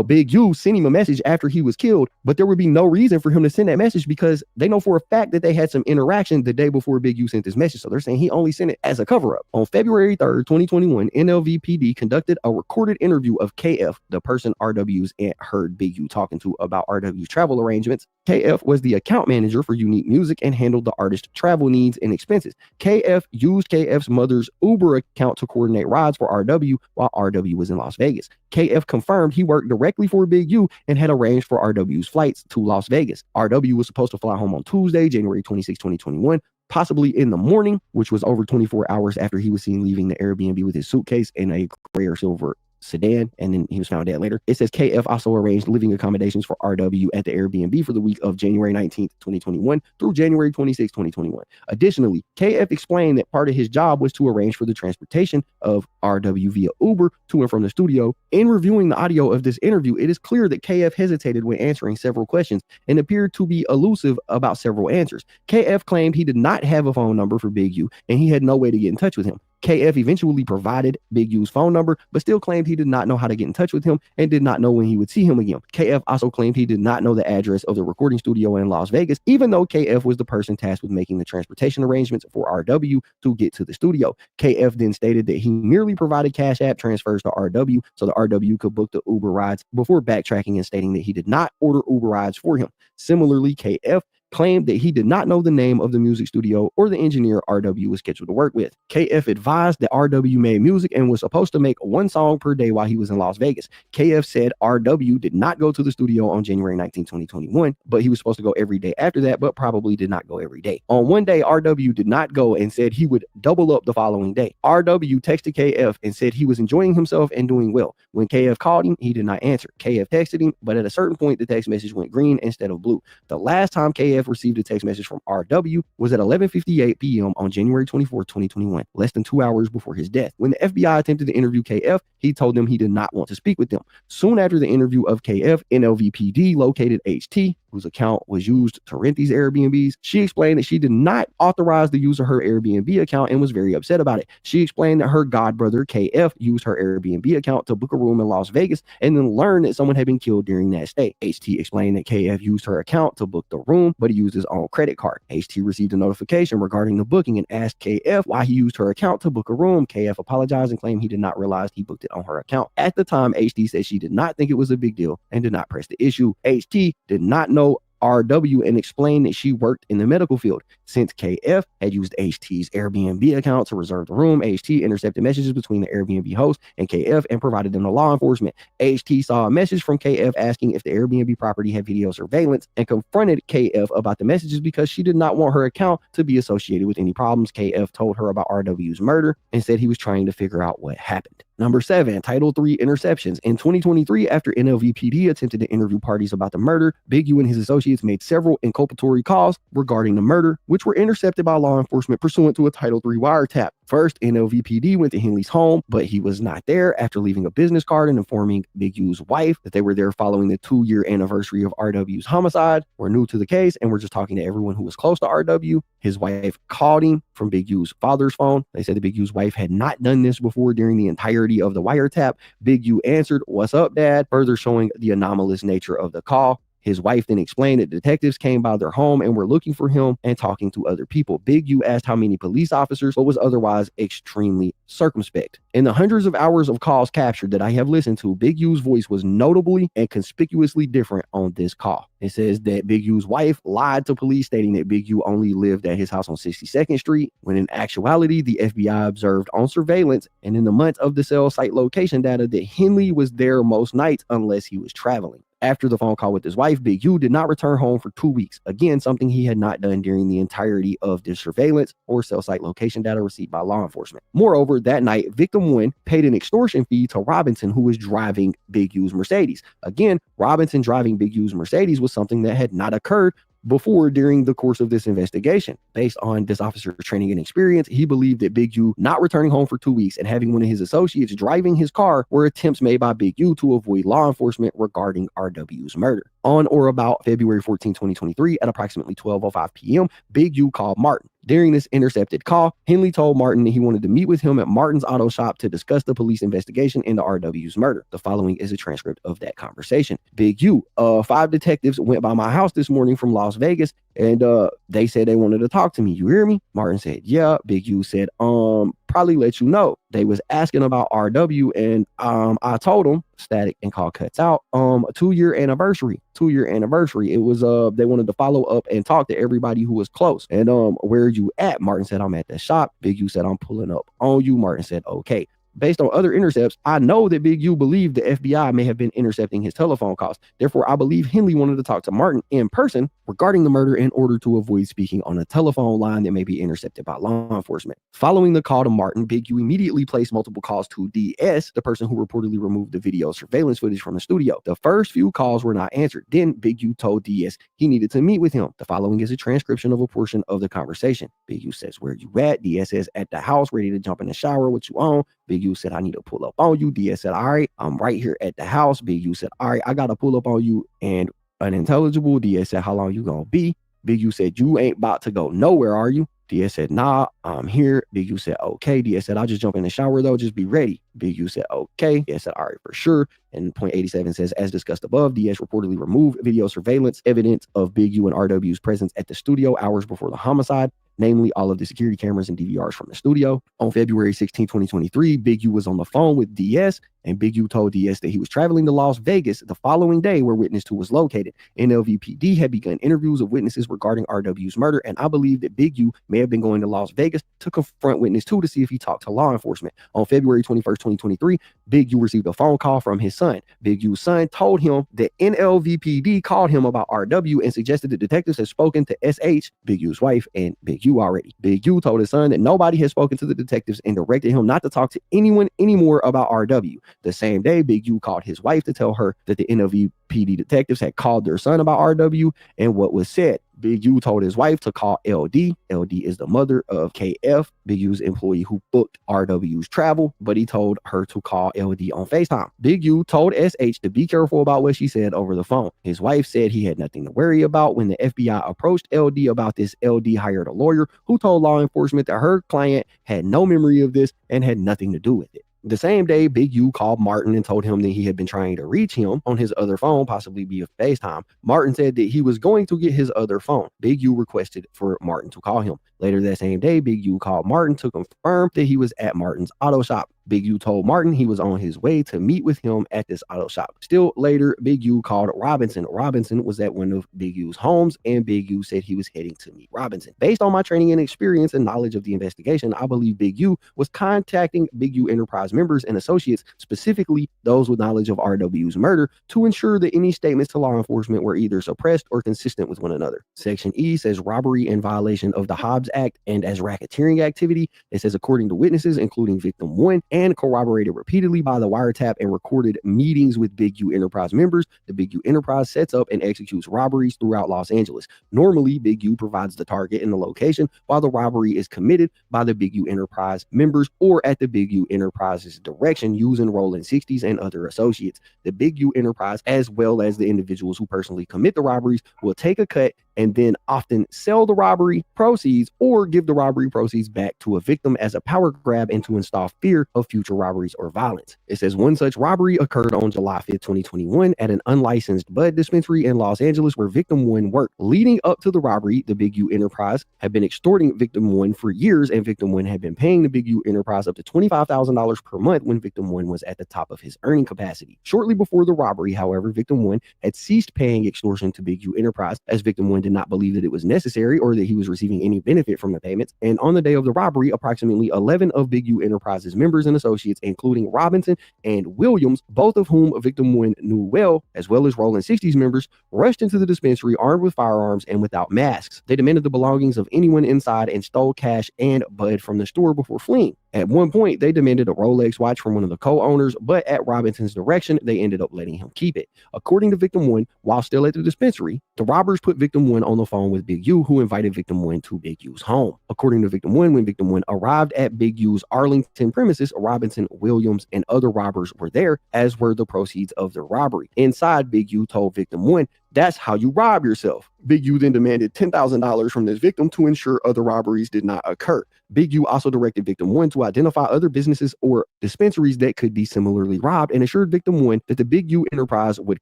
Big U sent him a message after he was killed, but there would be no reason for him to send that message because they know for a fact that they had some interaction the day before Big U sent this message. So they're saying he only sent it as a cover-up. On February 3rd, 2021, NLVPD conducted a recorded interview of KF, the person RW's aunt heard Big U talking to about RW's travel arrangements. KF was the account manager for Unique Music and handled the artist's travel needs and expenses. KF used KF's mother's Uber account to coordinate rides for RW while RW was in Las Vegas. KF confirmed he worked directly for Big U and had arranged for RW's flights to Las Vegas. RW was supposed to fly home on Tuesday, January 26, 2021, possibly in the morning, which was over 24 hours after he was seen leaving the Airbnb with his suitcase in a gray or silver sedan, and then he was found dead later. It says KF also arranged living accommodations for RW at the Airbnb for the week of January 19th, 2021 through January 26, 2021. Additionally, KF explained that part of his job was to arrange for the transportation of RW via Uber to and from the studio. In reviewing the audio of this interview, it is clear that KF hesitated when answering several questions and appeared to be elusive about several answers. KF claimed he did not have a phone number for Big U and he had no way to get in touch with him. KF eventually provided Big U's phone number, but still claimed he did not know how to get in touch with him and did not know when he would see him again. KF also claimed he did not know the address of the recording studio in Las Vegas, even though KF was the person tasked with making the transportation arrangements for RW to get to the studio. KF then stated that he merely provided Cash App transfers to RW so that RW could book the Uber rides before backtracking and stating that he did not order Uber rides for him. Similarly, KF claimed that he did not know the name of the music studio or the engineer RW was scheduled to work with. KF advised that RW made music and was supposed to make one song per day while he was in Las Vegas. KF said RW did not go to the studio on January 19, 2021, but he was supposed to go every day after that, but probably did not go every day. On one day, RW did not go and said he would double up the following day. RW texted KF and said he was enjoying himself and doing well. When KF called him, he did not answer. KF texted him, but at a certain point, the text message went green instead of blue. The last time KF received a text message from RW was at 11:58 p.m. on January 24, 2021, less than 2 hours before his death. When the FBI attempted to interview KF, he told them he did not want to speak with them. Soon after the interview of KF, NLVPD located HT, whose account was used to rent these Airbnbs. She explained that she did not authorize the use of her Airbnb account and was very upset about it. She explained that her godbrother, KF, used her Airbnb account to book a room in Las Vegas and then learned that someone had been killed during that stay. HT explained that KF used her account to book the room, but he used his own credit card. HT received a notification regarding the booking and asked KF why he used her account to book a room. KF apologized and claimed he did not realize he booked it on her account. At the time, HT said she did not think it was a big deal and did not press the issue. HT did not know RW and explained that she worked in the medical field. Since KF had used HT's Airbnb account to reserve the room, HT intercepted messages between the Airbnb host and KF and provided them to law enforcement. HT saw a message from KF asking if the Airbnb property had video surveillance and confronted KF about the messages because she did not want her account to be associated with any problems. KF told her about RW's murder and said he was trying to figure out what happened. Number 7, Title III interceptions. In 2023, after NLVPD attempted to interview parties about the murder, Big U and his associates made several inculpatory calls regarding the murder, which were intercepted by law enforcement pursuant to a Title III wiretap. First, NLVPD went to Henley's home, but he was not there after leaving a business card and informing Big U's wife that they were there following the 2-year anniversary of RW's homicide. We're new to the case, and we're just talking to everyone who was close to RW. His wife called him from Big U's father's phone. They said that Big U's wife had not done this before during the entirety of the wiretap. Big U answered, "What's up, Dad?" further showing the anomalous nature of the call. His wife then explained that detectives came by their home and were looking for him and talking to other people. Big U asked how many police officers, but was otherwise extremely circumspect. In the hundreds of hours of calls captured that I have listened to, Big U's voice was notably and conspicuously different on this call. It says that Big U's wife lied to police, stating that Big U only lived at his house on 62nd Street, when in actuality, the FBI observed on surveillance and in the months of the cell site location data that Henley was there most nights unless he was traveling. After the phone call with his wife, Big U did not return home for 2 weeks. Again, something he had not done during the entirety of the surveillance or cell site location data received by law enforcement. Moreover, that night, victim 1 paid an extortion fee to Robinson, who was driving Big U's Mercedes. Again, Robinson driving Big U's Mercedes was something that had not occurred before during the course of this investigation. Based on this officer's training and experience, he believed that Big U not returning home for 2 weeks and having one of his associates driving his car were attempts made by Big U to avoid law enforcement regarding RW's murder. On or about February 14, 2023, at approximately 12:05 p.m., Big U called Martin. During this intercepted call, Henley told Martin that he wanted to meet with him at Martin's auto shop to discuss the police investigation into RW's murder. The following is a transcript of that conversation. Big U, 5 detectives went by my house this morning from Las Vegas, and they said they wanted to talk to me. You hear me? Martin said, yeah. Big U said, probably let you know. They was asking about RW, and I told them, static and call cuts out, a 2-year anniversary. 2-year anniversary. It was they wanted to follow up and talk to everybody who was close. And where are you at? Martin said, I'm at the shop. Big U said, I'm pulling up on you. Martin said, okay. Based on other intercepts, I know that Big U believed the FBI may have been intercepting his telephone calls. Therefore, I believe Henley wanted to talk to Martin in person regarding the murder in order to avoid speaking on a telephone line that may be intercepted by law enforcement. Following the call to Martin, Big U immediately placed multiple calls to DS, the person who reportedly removed the video surveillance footage from the studio. The first few calls were not answered. Then Big U told DS he needed to meet with him. The following is a transcription of a portion of the conversation. Big U says, where you at? DS says, at the house, ready to jump in the shower. What you on? Big U said, I need to pull up on you. DS said, all right, I'm right here at the house. Big U said, all right, I got to pull up on you. And unintelligible, DS said, how long you gonna be? Big U said, you ain't about to go nowhere, are you? DS said, nah, I'm here. Big U said, okay. DS said, I'll just jump in the shower though, just be ready. Big U said, okay. DS said, all right, for sure. And point 87 says, as discussed above, DS reportedly removed video surveillance evidence of Big U and RW's presence at the studio hours before the homicide, namely all of the security cameras and DVRs from the studio. On February 16, 2023, Big U was on the phone with DS, and Big U told DS that he was traveling to Las Vegas the following day where witness 2 was located. NLVPD had begun interviews of witnesses regarding RW's murder, and I believe that Big U may have been going to Las Vegas to confront witness 2 to see if he talked to law enforcement. On February 21st, 2023, Big U received a phone call from his son. Big U's son told him that NLVPD called him about RW and suggested the detectives had spoken to SH, Big U's wife, and Big U already. Big U told his son that nobody had spoken to the detectives and directed him not to talk to anyone anymore about RW. The same day, Big U called his wife to tell her that the NLVPD detectives had called their son about RW and what was said. Big U told his wife to call LD. LD is the mother of KF, Big U's employee who booked RW's travel, but he told her to call LD on FaceTime. Big U told SH to be careful about what she said over the phone. His wife said he had nothing to worry about. When the FBI approached LD about this, LD hired a lawyer who told law enforcement that her client had no memory of this and had nothing to do with it. The same day, Big U called Martin and told him that he had been trying to reach him on his other phone, possibly via FaceTime. Martin said that he was going to get his other phone. Big U requested for Martin to call him. Later that same day, Big U called Martin to confirm that he was at Martin's auto shop. Big U told Martin he was on his way to meet with him at this auto shop. Still later, Big U called Robinson. Robinson was at one of Big U's homes, and Big U said he was heading to meet Robinson. Based on my training and experience and knowledge of the investigation, I believe Big U was contacting Big U Enterprise members and associates, specifically those with knowledge of RW's murder, to ensure that any statements to law enforcement were either suppressed or consistent with one another. Section E says robbery in violation of the Hobbs Act and as racketeering activity. It says according to witnesses, including victim 1 and corroborated repeatedly by the wiretap and recorded meetings with Big U Enterprise members, the Big U Enterprise sets up and executes robberies throughout Los Angeles. Normally, Big U provides the target and the location, while the robbery is committed by the Big U Enterprise members or at the Big U Enterprise's direction using Rolling 60s and other associates. The Big U Enterprise, as well as the individuals who personally commit the robberies, will take a cut and then often sell the robbery proceeds or give the robbery proceeds back to a victim as a power grab and to install fear of future robberies or violence. It says one such robbery occurred on July 5th, 2021 at an unlicensed bud dispensary in Los Angeles where victim 1 worked. Leading up to the robbery, the Big U Enterprise had been extorting victim 1 for years, and victim 1 had been paying the Big U Enterprise up to $25,000 per month when victim 1 was at the top of his earning capacity. Shortly before the robbery, however, victim 1 had ceased paying extortion to Big U Enterprise as victim 1 did not believe that it was necessary or that he was receiving any benefit from the payments. And on the day of the robbery, approximately 11 of Big U Enterprise's members and associates, including Robinson and Williams, both of whom victim 1 knew well, as well as Rolling 60s members, rushed into the dispensary armed with firearms and without masks. They demanded the belongings of anyone inside and stole cash and bud from the store before fleeing. At one point, they demanded a Rolex watch from one of the co-owners, but at Robinson's direction, they ended up letting him keep it. According to victim 1, while still at the dispensary, the robbers put victim 1 on the phone with Big U, who invited victim 1 to Big U's home. According to victim 1, when victim 1 arrived at Big U's Arlington premises, Robinson, Williams, and other robbers were there, as were the proceeds of the robbery. Inside, Big U told victim 1, "That's how you rob yourself." Big U then demanded $10,000 from this victim to ensure other robberies did not occur. Big U also directed victim 1 to identify other businesses or dispensaries that could be similarly robbed and assured victim 1 that the Big U Enterprise would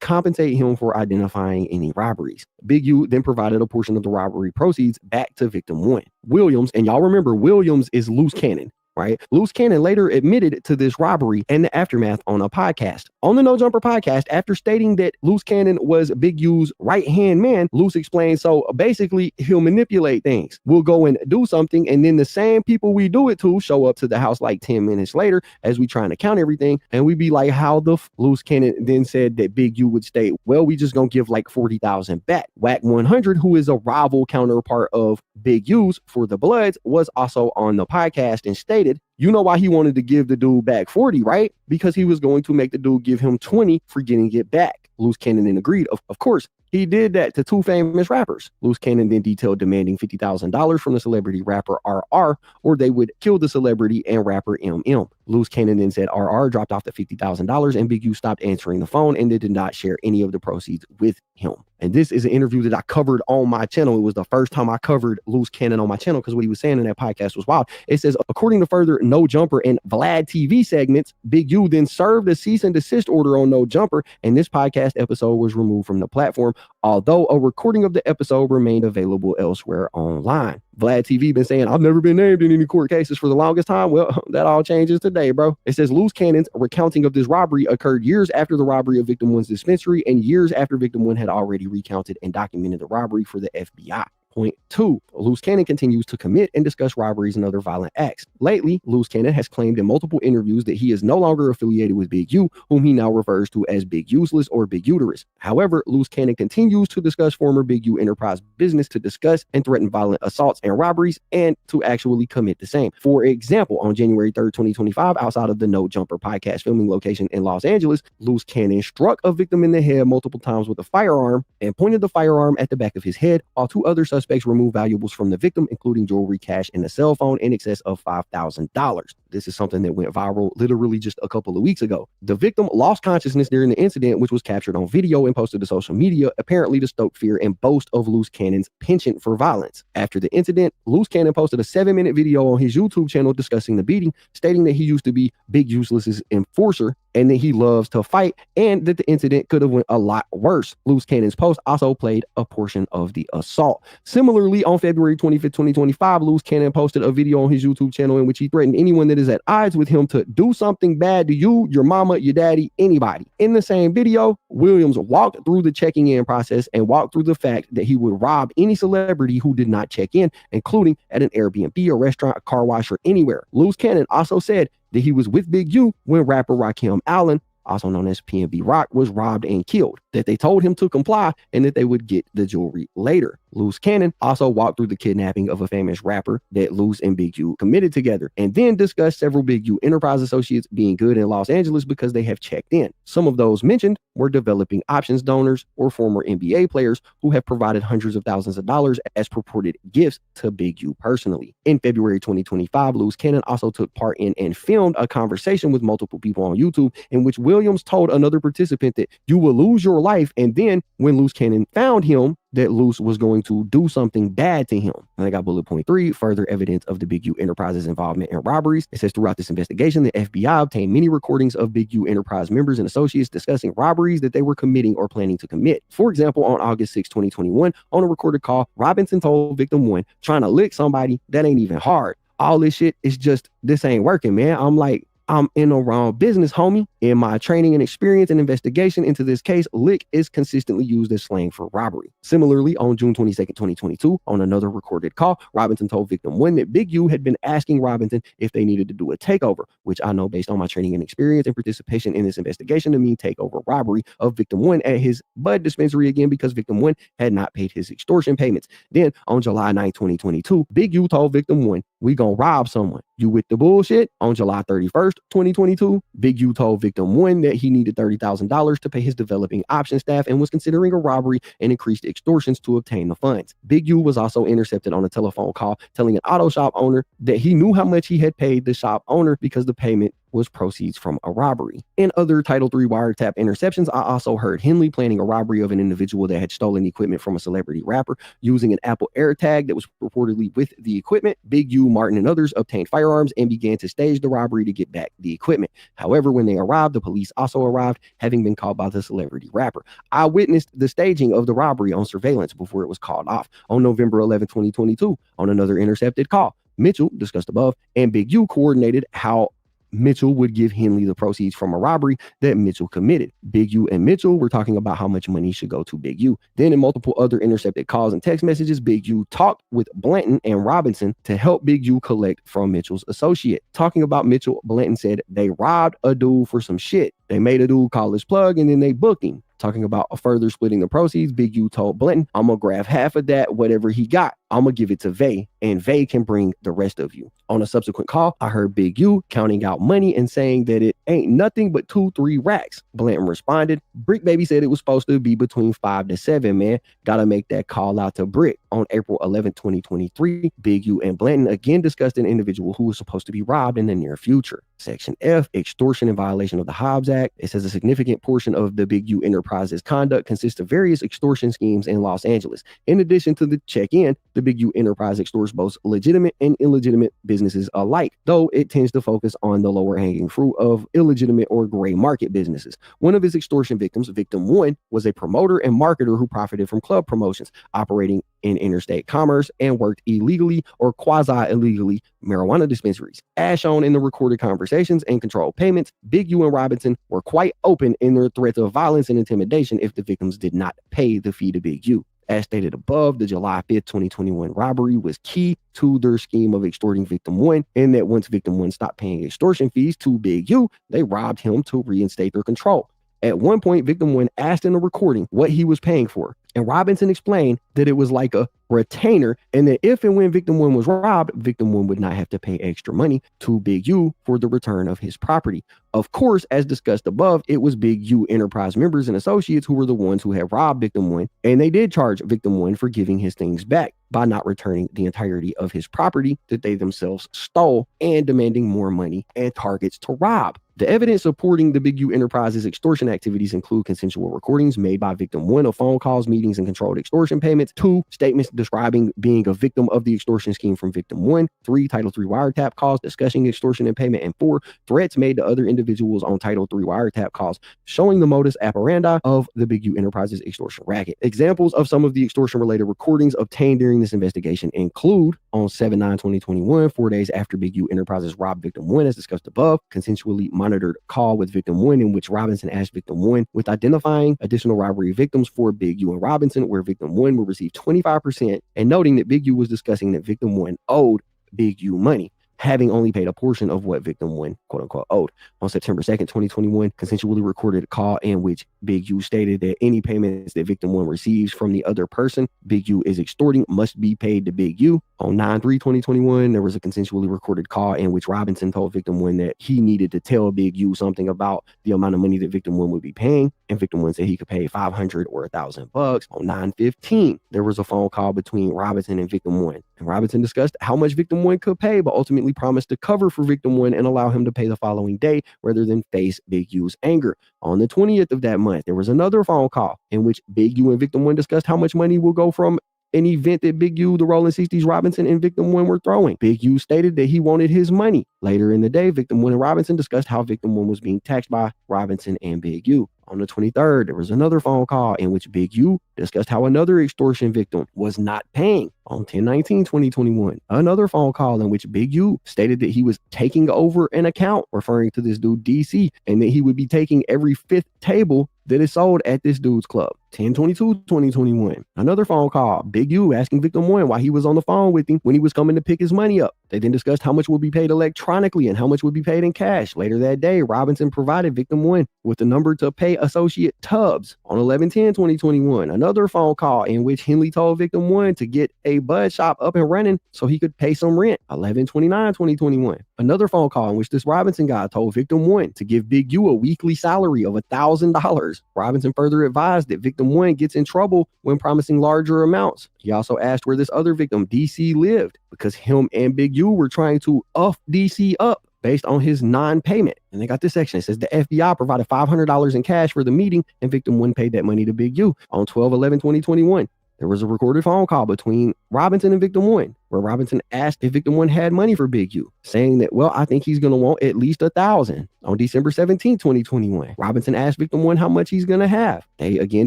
compensate him for identifying any robberies. Big U then provided a portion of the robbery proceeds back to victim 1. Williams, and y'all remember Williams is Loose Cannon, right? Loose Cannon later admitted to this robbery and the aftermath on a podcast. On the No Jumper podcast, after stating that Loose Cannon was Big U's right-hand man, Loose explained, so basically he'll manipulate things. We'll go and do something, and then the same people we do it to show up to the house like 10 minutes later as we trying to count everything, and we be like, how the Loose Cannon then said that Big U would state, well, we just gonna give like 40,000 back. Whack 100, who is a rival counterpart of Big U's for the Bloods, was also on the podcast and stated, you know why he wanted to give the dude back 40, right? Because he was going to make the dude give him 20 for getting it back. Loose Cannon then agreed. Of course, he did that to 2 famous rappers. Loose Cannon then detailed demanding $50,000 from the celebrity rapper RR, or they would kill the celebrity and rapper MM. Loose Cannon then said RR dropped off the $50,000 and Big U stopped answering the phone and they did not share any of the proceeds with him. And this is an interview that I covered on my channel. It was the first time I covered Loose Cannon on my channel because what he was saying in that podcast was wild. It says, according to further No Jumper and Vlad TV segments, Big U then served a cease and desist order on No Jumper, and this podcast episode was removed from the platform, although a recording of the episode remained available elsewhere online. Vlad TV been saying, I've never been named in any court cases for the longest time. Well, that all changes today, bro. It says Loose Cannon's recounting of this robbery occurred years after the robbery of victim 1's dispensary and years after victim 1 had already recounted and documented the robbery for the FBI. Point 2. Loose Cannon continues to commit and discuss robberies and other violent acts. Lately, Loose Cannon has claimed in multiple interviews that he is no longer affiliated with Big U, whom he now refers to as Big Useless or Big Uterus. However, Loose Cannon continues to discuss former Big U Enterprise business to discuss and threaten violent assaults and robberies and to actually commit the same. For example, on January 3rd, 2025, outside of the No Jumper podcast filming location in Los Angeles, Loose Cannon struck a victim in the head multiple times with a firearm and pointed the firearm at the back of his head, while 2 other suspects removed valuables from the victim, including jewelry, cash, and a cell phone in excess of $5,000. This is something that went viral literally just a couple of weeks ago. The victim lost consciousness during the incident, which was captured on video and posted to social media, apparently to stoke fear and boast of Loose Cannon's penchant for violence. After the incident, Loose Cannon posted a 7-minute video on his YouTube channel discussing the beating, stating that he used to be Big Useless's enforcer and that he loves to fight and that the incident could have went a lot worse. Loose Cannon's post also played a portion of the assault. Similarly, on February 25th, 2025, Loose Cannon posted a video on his YouTube channel in which he threatened anyone that is at odds with him to do something bad to you, your mama, your daddy, anybody. In the same video, Williams walked through the checking in process and walked through the fact that he would rob any celebrity who did not check in, including at an Airbnb, a restaurant, a car wash, or anywhere. Loose Cannon also said that he was with Big U when rapper Rakim Allen also known as PNB Rock, was robbed and killed, that they told him to comply and that they would get the jewelry later. Loose Cannon also walked through the kidnapping of a famous rapper that Loose and Big U committed together, and then discussed several Big U Enterprise associates being good in Los Angeles because they have checked in. Some of those mentioned were developing options donors or former NBA players who have provided hundreds of thousands of dollars as purported gifts to Big U personally. In February 2025, Loose Cannon also took part in and filmed a conversation with multiple people on YouTube in which Williams told another participant that you will lose your life, and then when Loose Cannon found him, that Loose was going to do something bad to him. And I got bullet point 3, further evidence of the Big U Enterprise's involvement in robberies. It says throughout this investigation, the FBI obtained many recordings of Big U Enterprise members and associates discussing robberies that they were committing or planning to commit. For example, on August 6, 2021, on a recorded call, Robinson told victim 1, trying to lick somebody, that ain't even hard. All this shit is just, this ain't working, man. I'm like, I'm in the wrong business, homie. In my training and experience and investigation into this case, lick is consistently used as slang for robbery. Similarly, on June 22nd, 2022, on another recorded call, Robinson told victim 1 that Big U had been asking Robinson if they needed to do a takeover, which I know based on my training and experience and participation in this investigation to mean takeover robbery of victim 1 at his bud dispensary again because victim 1 had not paid his extortion payments. Then on July 9, 2022, Big U told victim 1, we gonna rob someone. You with the bullshit? On July 31st, 2022, Big U told victim 1 that he needed $30,000 to pay his developing option staff and was considering a robbery and increased extortions to obtain the funds. Big U was also intercepted on a telephone call telling an auto shop owner that he knew how much he had paid the shop owner because the payment was proceeds from a robbery. In other Title III wiretap interceptions, I also heard Henley planning a robbery of an individual that had stolen equipment from a celebrity rapper using an Apple AirTag that was purportedly with the equipment. Big U, Martin, and others obtained firearms and began to stage the robbery to get back the equipment. However, when they arrived, the police also arrived, having been called by the celebrity rapper. I witnessed the staging of the robbery on surveillance before it was called off. On November 11, 2022, on another intercepted call, Mitchell, discussed above, and Big U coordinated how Mitchell would give Henley the proceeds from a robbery that Mitchell committed. Big U and Mitchell were talking about how much money should go to Big U. Then in multiple other intercepted calls and text messages, Big U talked with Blanton and Robinson to help Big U collect from Mitchell's associate. Talking about Mitchell, Blanton said they robbed a dude for some shit. They made a dude call his plug and then they booked him. Talking about further splitting the proceeds, Big U told Blanton, I'm gonna grab half of that, whatever he got. I'm gonna give it to Vay, and Vay can bring the rest of you. On a subsequent call, I heard Big U counting out money and saying that it ain't nothing but 2-3 racks. Blanton responded, Brick Baby said it was supposed to be between 5 to 7, man. Gotta make that call out to Brick. On April 11, 2023, Big U and Blanton again discussed an individual who was supposed to be robbed in the near future. Section F, extortion in violation of the Hobbs Act. It says a significant portion of the Big U Enterprise's conduct consists of various extortion schemes in Los Angeles. In addition to the check-in, the Big U Enterprise extorts both legitimate and illegitimate businesses alike, though it tends to focus on the lower hanging fruit of illegitimate or gray market businesses. One of his extortion victims, victim 1, was a promoter and marketer who profited from club promotions, operating in interstate commerce, and worked illegally or quasi-illegally marijuana dispensaries. As shown in the recorded conversations and controlled payments, Big U and Robinson were quite open in their threats of violence and intimidation if the victims did not pay the fee to Big U. As stated above, the July 5th, 2021 robbery was key to their scheme of extorting victim 1, and that once victim 1 stopped paying extortion fees to Big U, they robbed him to reinstate their control. At one point, victim 1 asked in the recording what he was paying for, and Robinson explained that it was like a retainer, and that if and when victim 1 was robbed, victim 1 would not have to pay extra money to Big U for the return of his property. Of course, as discussed above, it was Big U Enterprise members and associates who were the ones who had robbed victim 1, and they did charge victim 1 for giving his things back by not returning the entirety of his property that they themselves stole and demanding more money and targets to rob. The evidence supporting the Big U Enterprise's extortion activities include consensual recordings made by victim 1 of phone calls, meetings, and controlled extortion payments. 2, statements describing being a victim of the extortion scheme from victim 1. 3, Title III wiretap calls discussing extortion and payment. And 4, threats made to other individuals on Title III wiretap calls showing the modus operandi of the Big U Enterprise's extortion racket. Examples of some of the extortion-related recordings obtained during this investigation include on 7/9/2021, 4 days after Big U Enterprises robbed victim 1, as discussed above, consensually monitored call with victim 1 in which Robinson asked victim 1 with identifying additional robbery victims for Big U and Robinson, where victim 1 will receive 25%, and noting that Big U was discussing that victim 1 owed Big U money. having only paid a portion of what victim 1, quote unquote, owed. On September 2nd, 2021, consensually recorded a call in which Big U stated that any payments that victim 1 receives from the other person Big U is extorting must be paid to Big U. On 9/3/2021, there was a consensually recorded call in which Robinson told victim 1 that he needed to tell Big U something about the amount of money that victim 1 would be paying, and victim 1 said he could pay $500 or $1,000. On 9/15, there was a phone call between Robinson and victim 1, and Robinson discussed how much victim 1 could pay, but ultimately promised to cover for victim 1 and allow him to pay the following day rather than face Big U's anger. On the 20th of that month, there was another phone call in which Big U and victim 1 discussed how much money will go from an event that Big U, the Rolling 60s, Robinson, and victim 1 were throwing. Big U stated that he wanted his money. Later in the day, victim 1 and Robinson discussed how victim 1 was being taxed by Robinson and Big U. On the 23rd, there was another phone call in which Big U discussed how another extortion victim was not paying. On 10/19/2021, another phone call in which Big U stated that he was taking over an account, referring to this dude DC, and that he would be taking every 5th table that is sold at this dude's club. 10/22/2021, another phone call, Big U asking victim 1 why he was on the phone with him when he was coming to pick his money up. They then discussed how much would be paid electronically and how much would be paid in cash. Later that day, Robinson provided victim 1 with the number to pay associate Tubbs. On 11/10/2021, another phone call in which Henley told victim 1 to get a bud shop up and running so he could pay some rent. 11/29/2021, another phone call in which this Robinson guy told victim 1 to give Big U a weekly salary of $1,000. Robinson further advised that victim 1 gets in trouble when promising larger amounts. He also asked where this other victim, DC, lived because him and Big U were trying to DC up based on his non-payment. And they got this section. It says the FBI provided $500 in cash for the meeting, and victim 1 paid that money to Big U. On 12/11/2021, there was a recorded phone call between Robinson and victim 1, where Robinson asked if victim 1 had money for Big U, saying that, well, I think he's going to want at least $1,000. On December 17, 2021, Robinson asked victim 1 how much he's going to have. They again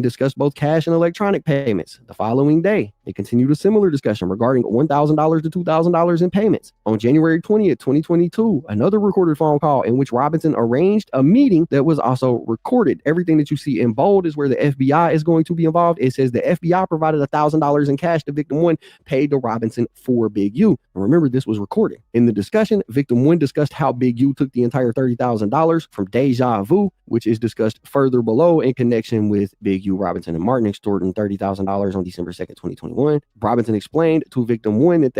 discussed both cash and electronic payments. The following day, they continued a similar discussion regarding $1,000 to $2,000 in payments. On January 20th, 2022, another recorded phone call in which Robinson arranged a meeting that was also recorded. Everything that you see in bold is where the FBI is going to be involved. It says the FBI provided $1,000 in cash to victim 1, paid to Robinson for Big U. And remember, this was recorded. In the discussion, victim 1 discussed how Big U took the entire $30,000 from Deja Vu, which is discussed further below in connection with Big U, Robinson, and Martin extorting $30,000 on December 2nd, 2021. Robinson explained to victim 1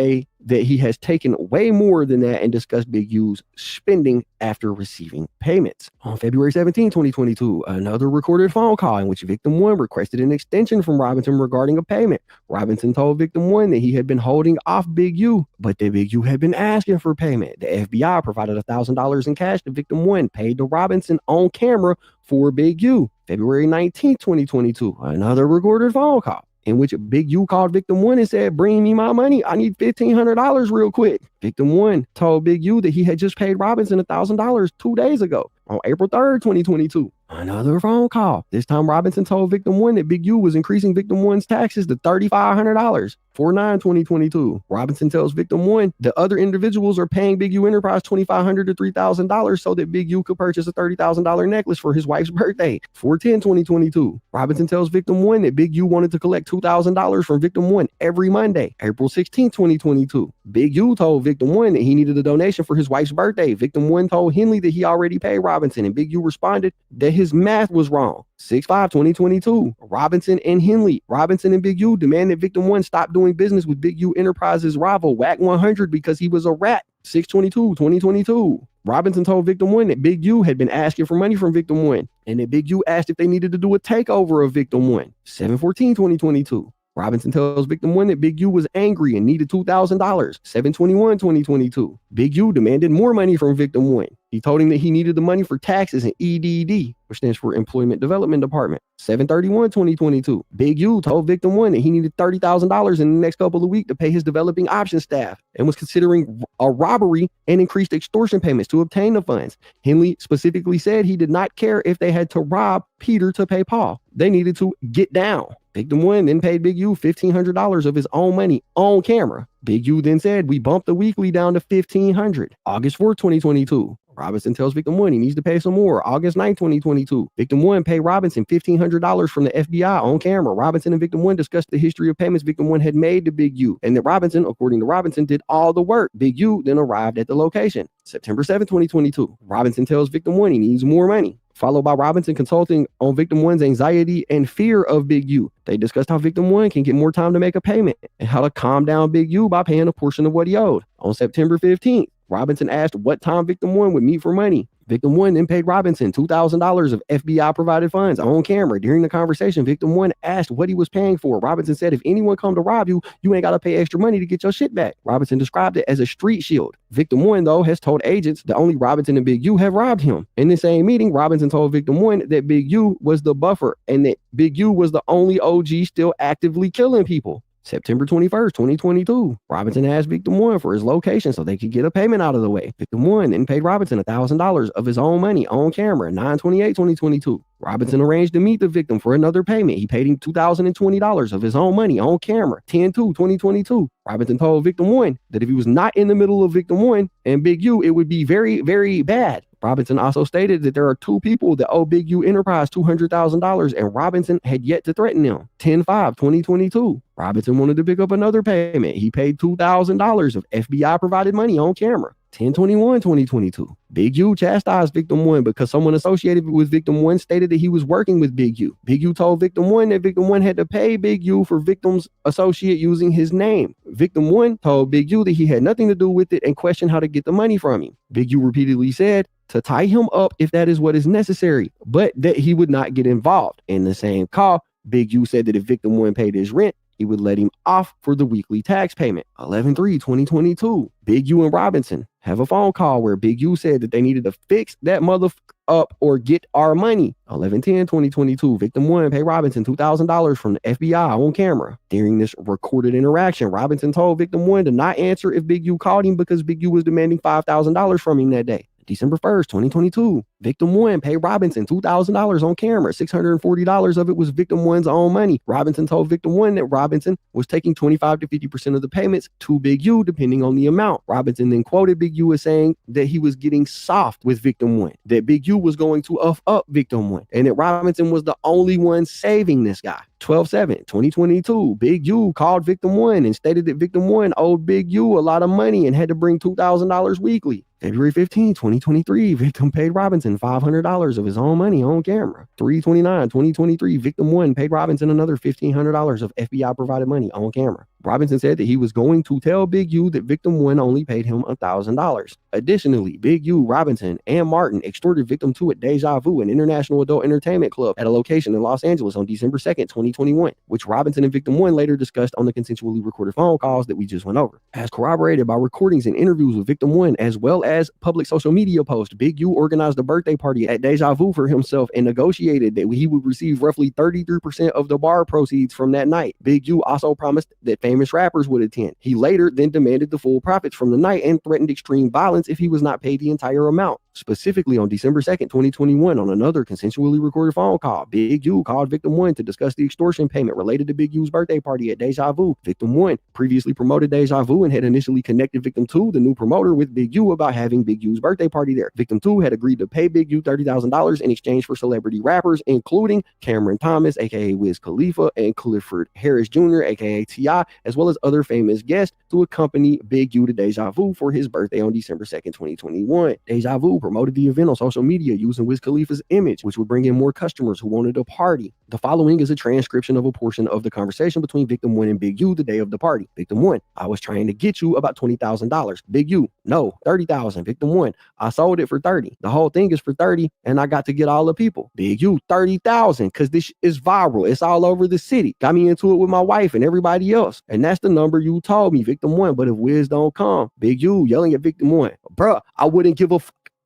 that he has taken way more than that and discussed Big U's spending after receiving payments. On February 17, 2022, another recorded phone call in which victim 1 requested an extension from Robinson regarding a payment. Robinson told victim 1 that he had been holding off Big U, but that Big U had been asking for payment. The FBI provided $1,000 in cash to victim 1, paid to Robinson on camera for Big U. February 19, 2022, another recorded phone call in which Big U called victim 1 and said, bring me my money. I need $1,500 real quick. Victim 1 told Big U that he had just paid Robinson $1,000 2 days ago. On April 3rd, 2022, another phone call. This time Robinson told victim 1 that Big U was increasing victim 1's taxes to $3,500. 4/9/2022, Robinson tells victim 1 the other individuals are paying Big U Enterprise $2,500 to $3,000 so that Big U could purchase a $30,000 necklace for his wife's birthday. 4/10/2022, Robinson tells victim 1 that Big U wanted to collect $2,000 from victim 1 every Monday. April 16, 2022, Big U told victim 1 that he needed a donation for his wife's birthday. Victim 1 told Henley that he already paid Robinson, and Big U responded that his math was wrong. 6/5/2022, Robinson and Big U demand that victim 1 stop doing business with Big U Enterprises rival Whack 100 because he was a rat. 6/22/2022, Robinson told victim 1 that Big U had been asking for money from victim 1 and that Big U asked if they needed to do a takeover of victim 1. 7/14/2022, Robinson tells victim 1 that Big U was angry and needed $2,000. 7/21/2022, Big U demanded more money from victim 1. He told him that he needed the money for taxes and EDD, which stands for Employment Development Department. 7/31/2022, Big U told victim 1 that he needed $30,000 in the next couple of weeks to pay his developing option staff and was considering a robbery and increased extortion payments to obtain the funds. Henley specifically said he did not care if they had to rob Peter to pay Paul. They needed to get down. Victim 1 then paid Big U $1,500 of his own money on camera. Big U then said, we bumped the weekly down to $1,500. August 4th, 2022, Robinson tells victim 1 he needs to pay some more. August 9, 2022. Victim 1 paid Robinson $1,500 from the FBI on camera. Robinson and victim 1 discussed the history of payments victim 1 had made to Big U, and that Robinson, according to Robinson, did all the work. Big U then arrived at the location. September 7, 2022. Robinson tells victim 1 he needs more money, followed by Robinson consulting on victim 1's anxiety and fear of Big U. They discussed how victim 1 can get more time to make a payment and how to calm down Big U by paying a portion of what he owed. On September 15th, Robinson asked what time victim 1 would meet for money. Victim 1 then paid Robinson $2,000 of FBI provided funds on camera. During the conversation, victim 1 asked what he was paying for. Robinson said, if anyone come to rob you, you ain't got to pay extra money to get your shit back. Robinson described it as a street shield. Victim 1, though, has told agents that only Robinson and Big U have robbed him. In the same meeting, Robinson told victim 1 that Big U was the buffer and that Big U was the only OG still actively killing people. September 21st, 2022. Robinson asked victim 1 for his location so they could get a payment out of the way. Victim 1 then paid Robinson $1,000 of his own money on camera. 9/28/2022. Robinson arranged to meet the victim for another payment. He paid him $2,020 of his own money on camera. 10/2/2022. Robinson told victim 1 that if he was not in the middle of victim 1 and Big U, it would be very, very bad. Robinson also stated that there are 2 people that owe Big U Enterprise $200,000 and Robinson had yet to threaten them. 10/5/2022. Robinson wanted to pick up another payment. He paid $2,000 of FBI provided money on camera. 10/21/2022. Big U chastised victim 1 because someone associated with victim 1 stated that he was working with Big U. Big U told victim 1 that victim 1 had to pay Big U for victim's associate using his name. Victim 1 told Big U that he had nothing to do with it and questioned how to get the money from him. Big U repeatedly said to tie him up if that is what is necessary, but that he would not get involved. In the same call, Big U said that if victim 1 paid his rent, he would let him off for the weekly tax payment. 11/3/2022. Big U and Robinson have a phone call where Big U said that they needed to fix that motherfucker up or get our money. 11/10/2022. Victim 1 paid Robinson $2,000 from the FBI on camera. During this recorded interaction, Robinson told victim 1 to not answer if Big U called him because Big U was demanding $5,000 from him that day. December 1st, 2022. Victim 1 paid Robinson $2,000 on camera. $640 of it was victim 1's own money. Robinson told victim 1 that Robinson was taking 25 to 50% of the payments to Big U depending on the amount. Robinson then quoted Big U as saying that he was getting soft with victim 1, that Big U was going to up victim 1, and that Robinson was the only one saving this guy. 12/7/2022. Big U called victim 1 and stated that victim 1 owed Big U a lot of money and had to bring $2,000 weekly. February 15, 2023, victim paid Robinson $500 of his own money on camera. 3/29/2023, victim 1 paid Robinson another $1,500 of FBI provided money on camera. Robinson said that he was going to tell Big U that victim 1 only paid him $1,000. Additionally, Big U, Robinson, and Martin extorted victim 2 at Deja Vu, an international adult entertainment club at a location in Los Angeles on December 2nd, 2021, which Robinson and victim 1 later discussed on the consensually recorded phone calls that we just went over. As corroborated by recordings and interviews with victim 1, as well as public social media posts, Big U organized a birthday party at Deja Vu for himself and negotiated that he would receive roughly 33% of the bar proceeds from that night. Big U also promised that famous rappers would attend. He later then demanded the full profits from the night and threatened extreme violence if he was not paid the entire amount. Specifically on December 2nd, 2021, on another consensually recorded phone call, Big U called victim 1 to discuss the extortion payment related to Big U's birthday party at Deja Vu. Victim 1 previously promoted Deja Vu and had initially connected victim 2, the new promoter, with Big U about having Big U's birthday party there. Victim 2 had agreed to pay Big U $30,000 in exchange for celebrity rappers, including Cameron Thomas, aka Wiz Khalifa, and Clifford Harris Jr., aka T.I., as well as other famous guests to accompany Big U to Deja Vu for his birthday on December 2nd, 2021. Deja Vu promoted the event on social media using Wiz Khalifa's image, which would bring in more customers who wanted to party. The following is a transcription of a portion of the conversation between victim 1 and Big U the day of the party. Victim 1: I was trying to get you about $20,000. Big U: no, $30,000. Victim 1: I sold it for $30. The whole thing is for $30 and I got to get all the people. Big U: $30,000 because this is viral. It's all over the city. Got me into it with my wife and everybody else. And that's the number you told me, victim 1. But if Wiz don't come, Big U yelling at victim 1: bruh, I wouldn't give a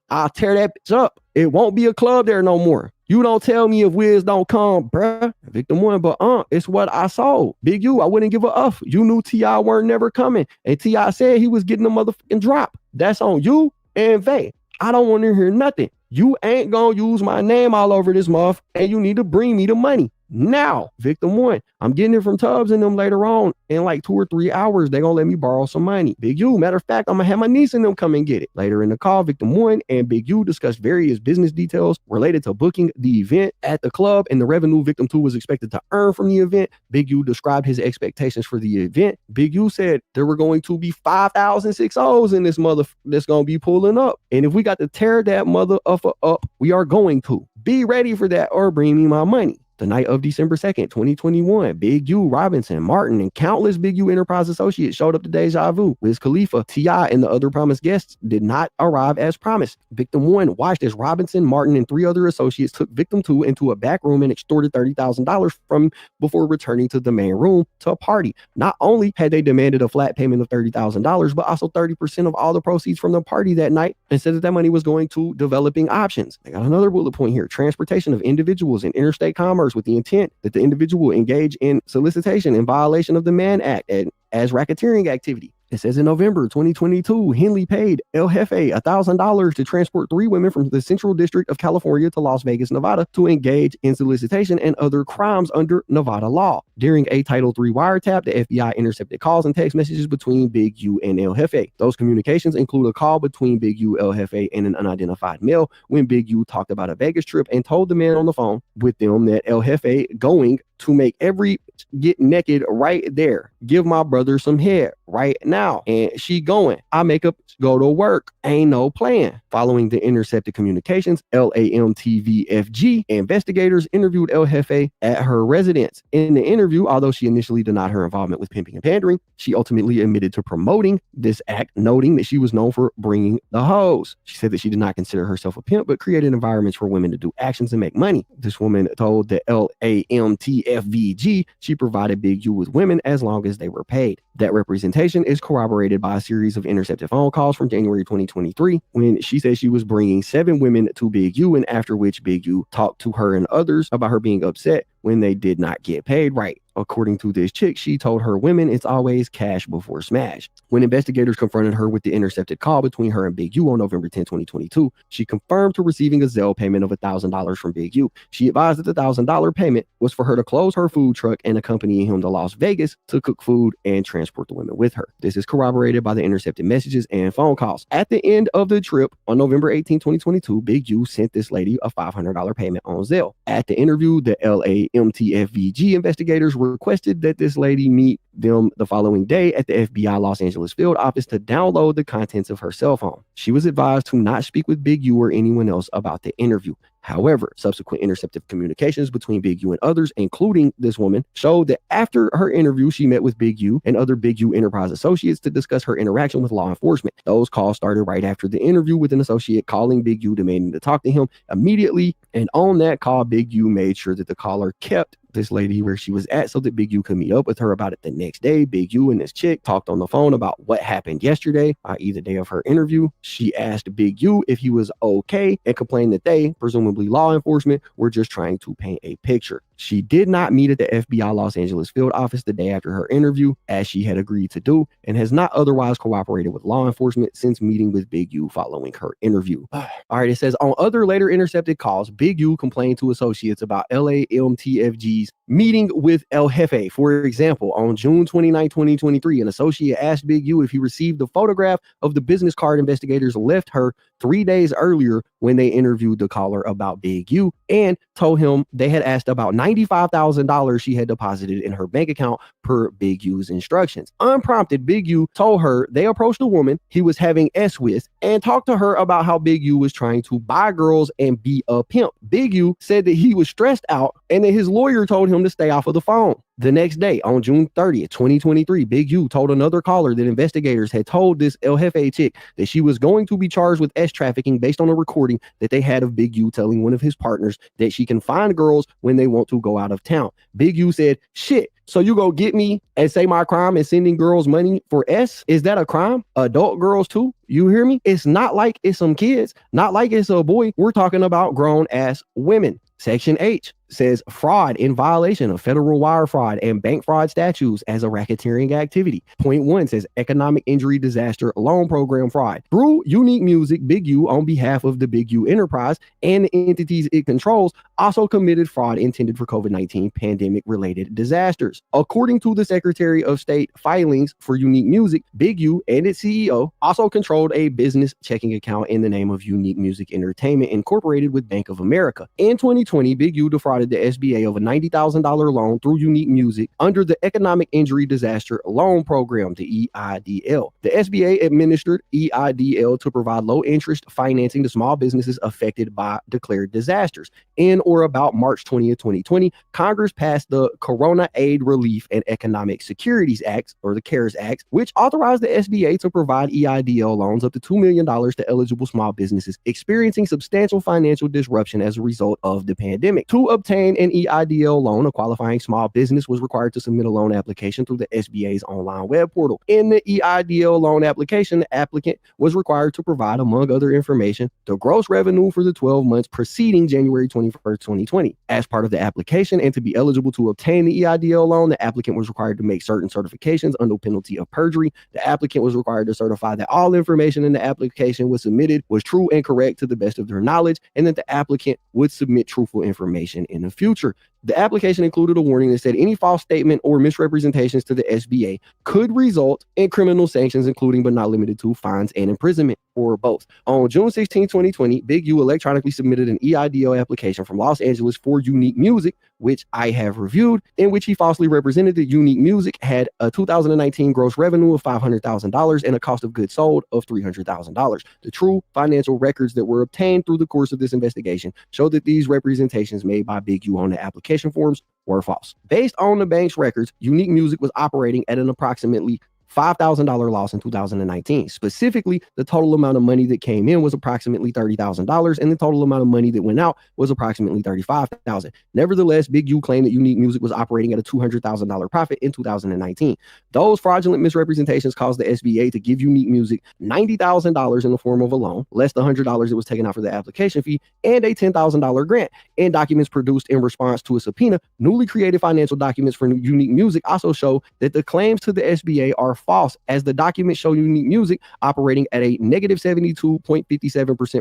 I'll tear that bitch up. It won't be a club there no more. You don't tell me if Wiz don't come, bruh. Victim 1: but it's what I sold. Big U: I wouldn't give a F. You knew T.I. weren't never coming. And T.I. said he was getting a motherfucking drop. That's on you and Vay. I don't want to hear nothing. You ain't gonna use my name all over this muff, and you need to bring me the money. Now, victim 1, I'm getting it from Tubbs and them later on in like 2 or 3 hours. They gonna let me borrow some money. Big U, matter of fact, I'm gonna have my niece and them come and get it. Later in the call, victim 1 and Big U discussed various business details related to booking the event at the club and the revenue victim 2 was expected to earn from the event. Big U described his expectations for the event. Big U said there were going to be 5,006 in this mother that's gonna be pulling up. And if we got to tear that mother up, we are going to. Be ready for that or bring me my money. The night of December 2nd, 2021, Big U, Robinson, Martin, and countless Big U Enterprise associates showed up to Deja Vu. Wiz Khalifa, T.I., and the other promised guests did not arrive as promised. Victim 1 watched as Robinson, Martin, and 3 other associates took victim 2 into a back room and extorted $30,000 from before returning to the main room to a party. Not only had they demanded a flat payment of $30,000, but also 30% of all the proceeds from the party that night and said that money was going to developing options. I got another bullet point here. Transportation of individuals in interstate commerce with the intent that the individual engage in solicitation in violation of the Mann Act as racketeering activity. It says in November 2022, Henley paid El Jefe $1,000 to transport 3 women from the Central District of California to Las Vegas, Nevada to engage in solicitation and other crimes under Nevada law. During a Title III wiretap, the FBI intercepted calls and text messages between Big U and El Jefe. Those communications include a call between Big U, El Jefe, and an unidentified male when Big U talked about a Vegas trip and told the man on the phone with them that El Jefe going to make every get naked right there. Give my brother some head right now. And she going, I make up, go to work. Ain't no plan. Following the intercepted communications, LAMTVFG investigators interviewed El Jefe at her residence. In the interview, although she initially denied her involvement with pimping and pandering, she ultimately admitted to promoting this act, noting that she was known for bringing the hoes. She said that she did not consider herself a pimp, but created environments for women to do actions and make money. This woman told the LAMTFVG she provided Big U with women as long as they were paid. That representation is corroborated by a series of intercepted phone calls from January 2023 when she said she was bringing 7 women to Big U, and after which Big U talked to her and others about her being upset when they did not get paid right. According to this chick, she told her women it's always cash before smash. When investigators confronted her with the intercepted call between her and Big U on November 10, 2022, she confirmed to receiving a Zelle payment of $1,000 from Big U. She advised that the $1,000 payment was for her to close her food truck and accompany him to Las Vegas to cook food and transport the women with her. This is corroborated by the intercepted messages and phone calls. At the end of the trip on November 18, 2022, Big U sent this lady a $500 payment on Zelle. At the interview, the LAMTFVG investigators requested that this lady meet them the following day at the FBI Los Angeles field office to download the contents of her cell phone. She was advised to not speak with Big U or anyone else about the interview. However, subsequent intercepted communications between Big U and others, including this woman, showed that after her interview, she met with Big U and other Big U Enterprise associates to discuss her interaction with law enforcement. Those calls started right after the interview, with an associate calling Big U demanding to talk to him immediately. And on that call, Big U made sure that the caller kept this lady where she was at so that Big U could meet up with her about it the next day. Big U and this chick talked on the phone about what happened yesterday, i.e. the day of her interview. She asked Big U if he was okay and complained that they, presumably law enforcement, were just trying to paint a picture. She did not meet at the FBI Los Angeles field office the day after her interview, as she had agreed to do, and has not otherwise cooperated with law enforcement since meeting with Big U following her interview. All right, it says on other later intercepted calls, Big U complained to associates about LAMTFG's meeting with El Jefe. For example, on June 29, 2023, an associate asked Big U if he received the photograph of the business card investigators left her 3 days earlier when they interviewed the caller about Big U, and told him they had asked about $95,000 she had deposited in her bank account per Big U's instructions. Unprompted, Big U told her they approached a woman he was having S with and talked to her about how Big U was trying to buy girls and be a pimp. Big U said that he was stressed out and that his lawyer told him to stay off of the phone. The next day, on June 30th, 2023, Big U told another caller that investigators had told this El Jefe chick that she was going to be charged with S trafficking based on a recording that they had of Big U telling one of his partners that she can find girls when they want to go out of town. Big U said, shit, so you go get me and say my crime is sending girls money for S? Is that a crime? Adult girls too? You hear me? It's not like it's some kids, not like it's a boy. We're talking about grown ass women. Section H. says fraud in violation of federal wire fraud and bank fraud statutes as a racketeering activity. Point 1 says economic injury disaster loan program fraud. Through Unique Music, Big U, on behalf of the Big U enterprise and the entities it controls, also committed fraud intended for COVID-19 pandemic-related disasters. According to the Secretary of State filings for Unique Music, Big U and its CEO also controlled a business checking account in the name of Unique Music Entertainment Incorporated with Bank of America. In 2020, Big U defrauded the SBA of a $90,000 loan through Unique Music under the Economic Injury Disaster Loan Program, the EIDL. The SBA administered EIDL to provide low-interest financing to small businesses affected by declared disasters. In or about March 20th, 2020, Congress passed the Corona Aid Relief and Economic Securities Act, or the CARES Act, which authorized the SBA to provide EIDL loans up to $2 million to eligible small businesses experiencing substantial financial disruption as a result of the pandemic. To obtain an EIDL loan, a qualifying small business was required to submit a loan application through the SBA's online web portal. In the EIDL loan application, the applicant was required to provide, among other information, the gross revenue for the 12 months preceding January 21st, 2020. As part of the application, and to be eligible to obtain the EIDL loan, the applicant was required to make certain certifications under penalty of perjury. The applicant was required to certify that all information in the application was submitted was true and correct to the best of their knowledge, and that the applicant would submit truthful information in the future. The application included a warning that said any false statement or misrepresentations to the SBA could result in criminal sanctions, including but not limited to fines and imprisonment, or both. On June 16, 2020, Big U electronically submitted an EIDL application from Los Angeles for Unique Music, which I have reviewed, in which he falsely represented that Unique Music had a 2019 gross revenue of $500,000 and a cost of goods sold of $300,000. The true financial records that were obtained through the course of this investigation show that these representations made by Big U on the application forms were false. Based on the bank's records, Unique Music was operating at an approximately $5,000 loss in 2019. Specifically, the total amount of money that came in was approximately $30,000, and the total amount of money that went out was approximately $35,000. Nevertheless, Big U claimed that Unique Music was operating at a $200,000 profit in 2019. Those fraudulent misrepresentations caused the SBA to give Unique Music $90,000 in the form of a loan, less the $100 that was taken out for the application fee, and a $10,000 grant. In documents produced in response to a subpoena, newly created financial documents for Unique Music also show that the claims to the SBA are false, as the documents show Unique Music operating at a negative 72.57%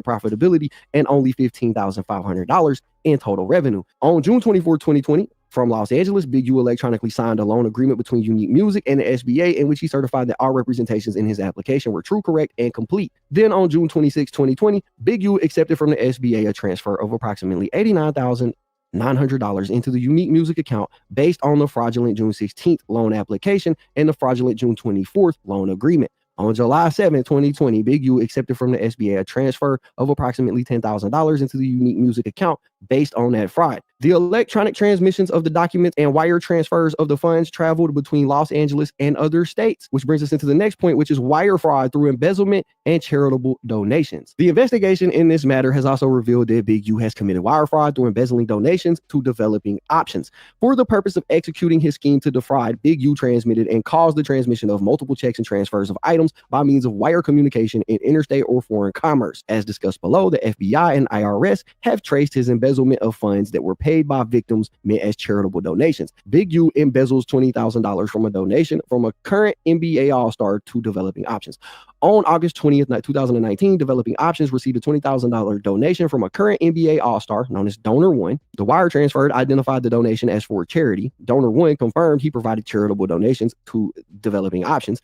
profitability and only $15,500 in total revenue. On June 24, 2020, from Los Angeles, Big U electronically signed a loan agreement between Unique Music and the SBA, in which he certified that all representations in his application were true, correct, and complete. Then on June 26, 2020, Big U accepted from the SBA a transfer of approximately $89,900 into the Unique Music account based on the fraudulent June 16th loan application and the fraudulent June 24th loan agreement. On July 7, 2020, Big U accepted from the SBA a transfer of approximately $10,000 into the Unique Music account based on that fraud. The electronic transmissions of the documents and wire transfers of the funds traveled between Los Angeles and other states, which brings us into the next point, which is wire fraud through embezzlement and charitable donations. The investigation in this matter has also revealed that Big U has committed wire fraud through embezzling donations to developing options. For the purpose of executing his scheme to defraud, Big U transmitted and caused the transmission of multiple checks and transfers of items by means of wire communication in interstate or foreign commerce. As discussed below, the FBI and IRS have traced his embezzlement of funds that were paid by victims meant as charitable donations. Big U embezzles $20,000 from a donation from a current NBA All-Star to Developing Options. On August 20th, 2019, Developing Options received a $20,000 donation from a current NBA All-Star known as Donor 1. The wire transferred identified the donation as for charity. Donor 1 confirmed he provided charitable donations to Developing Options.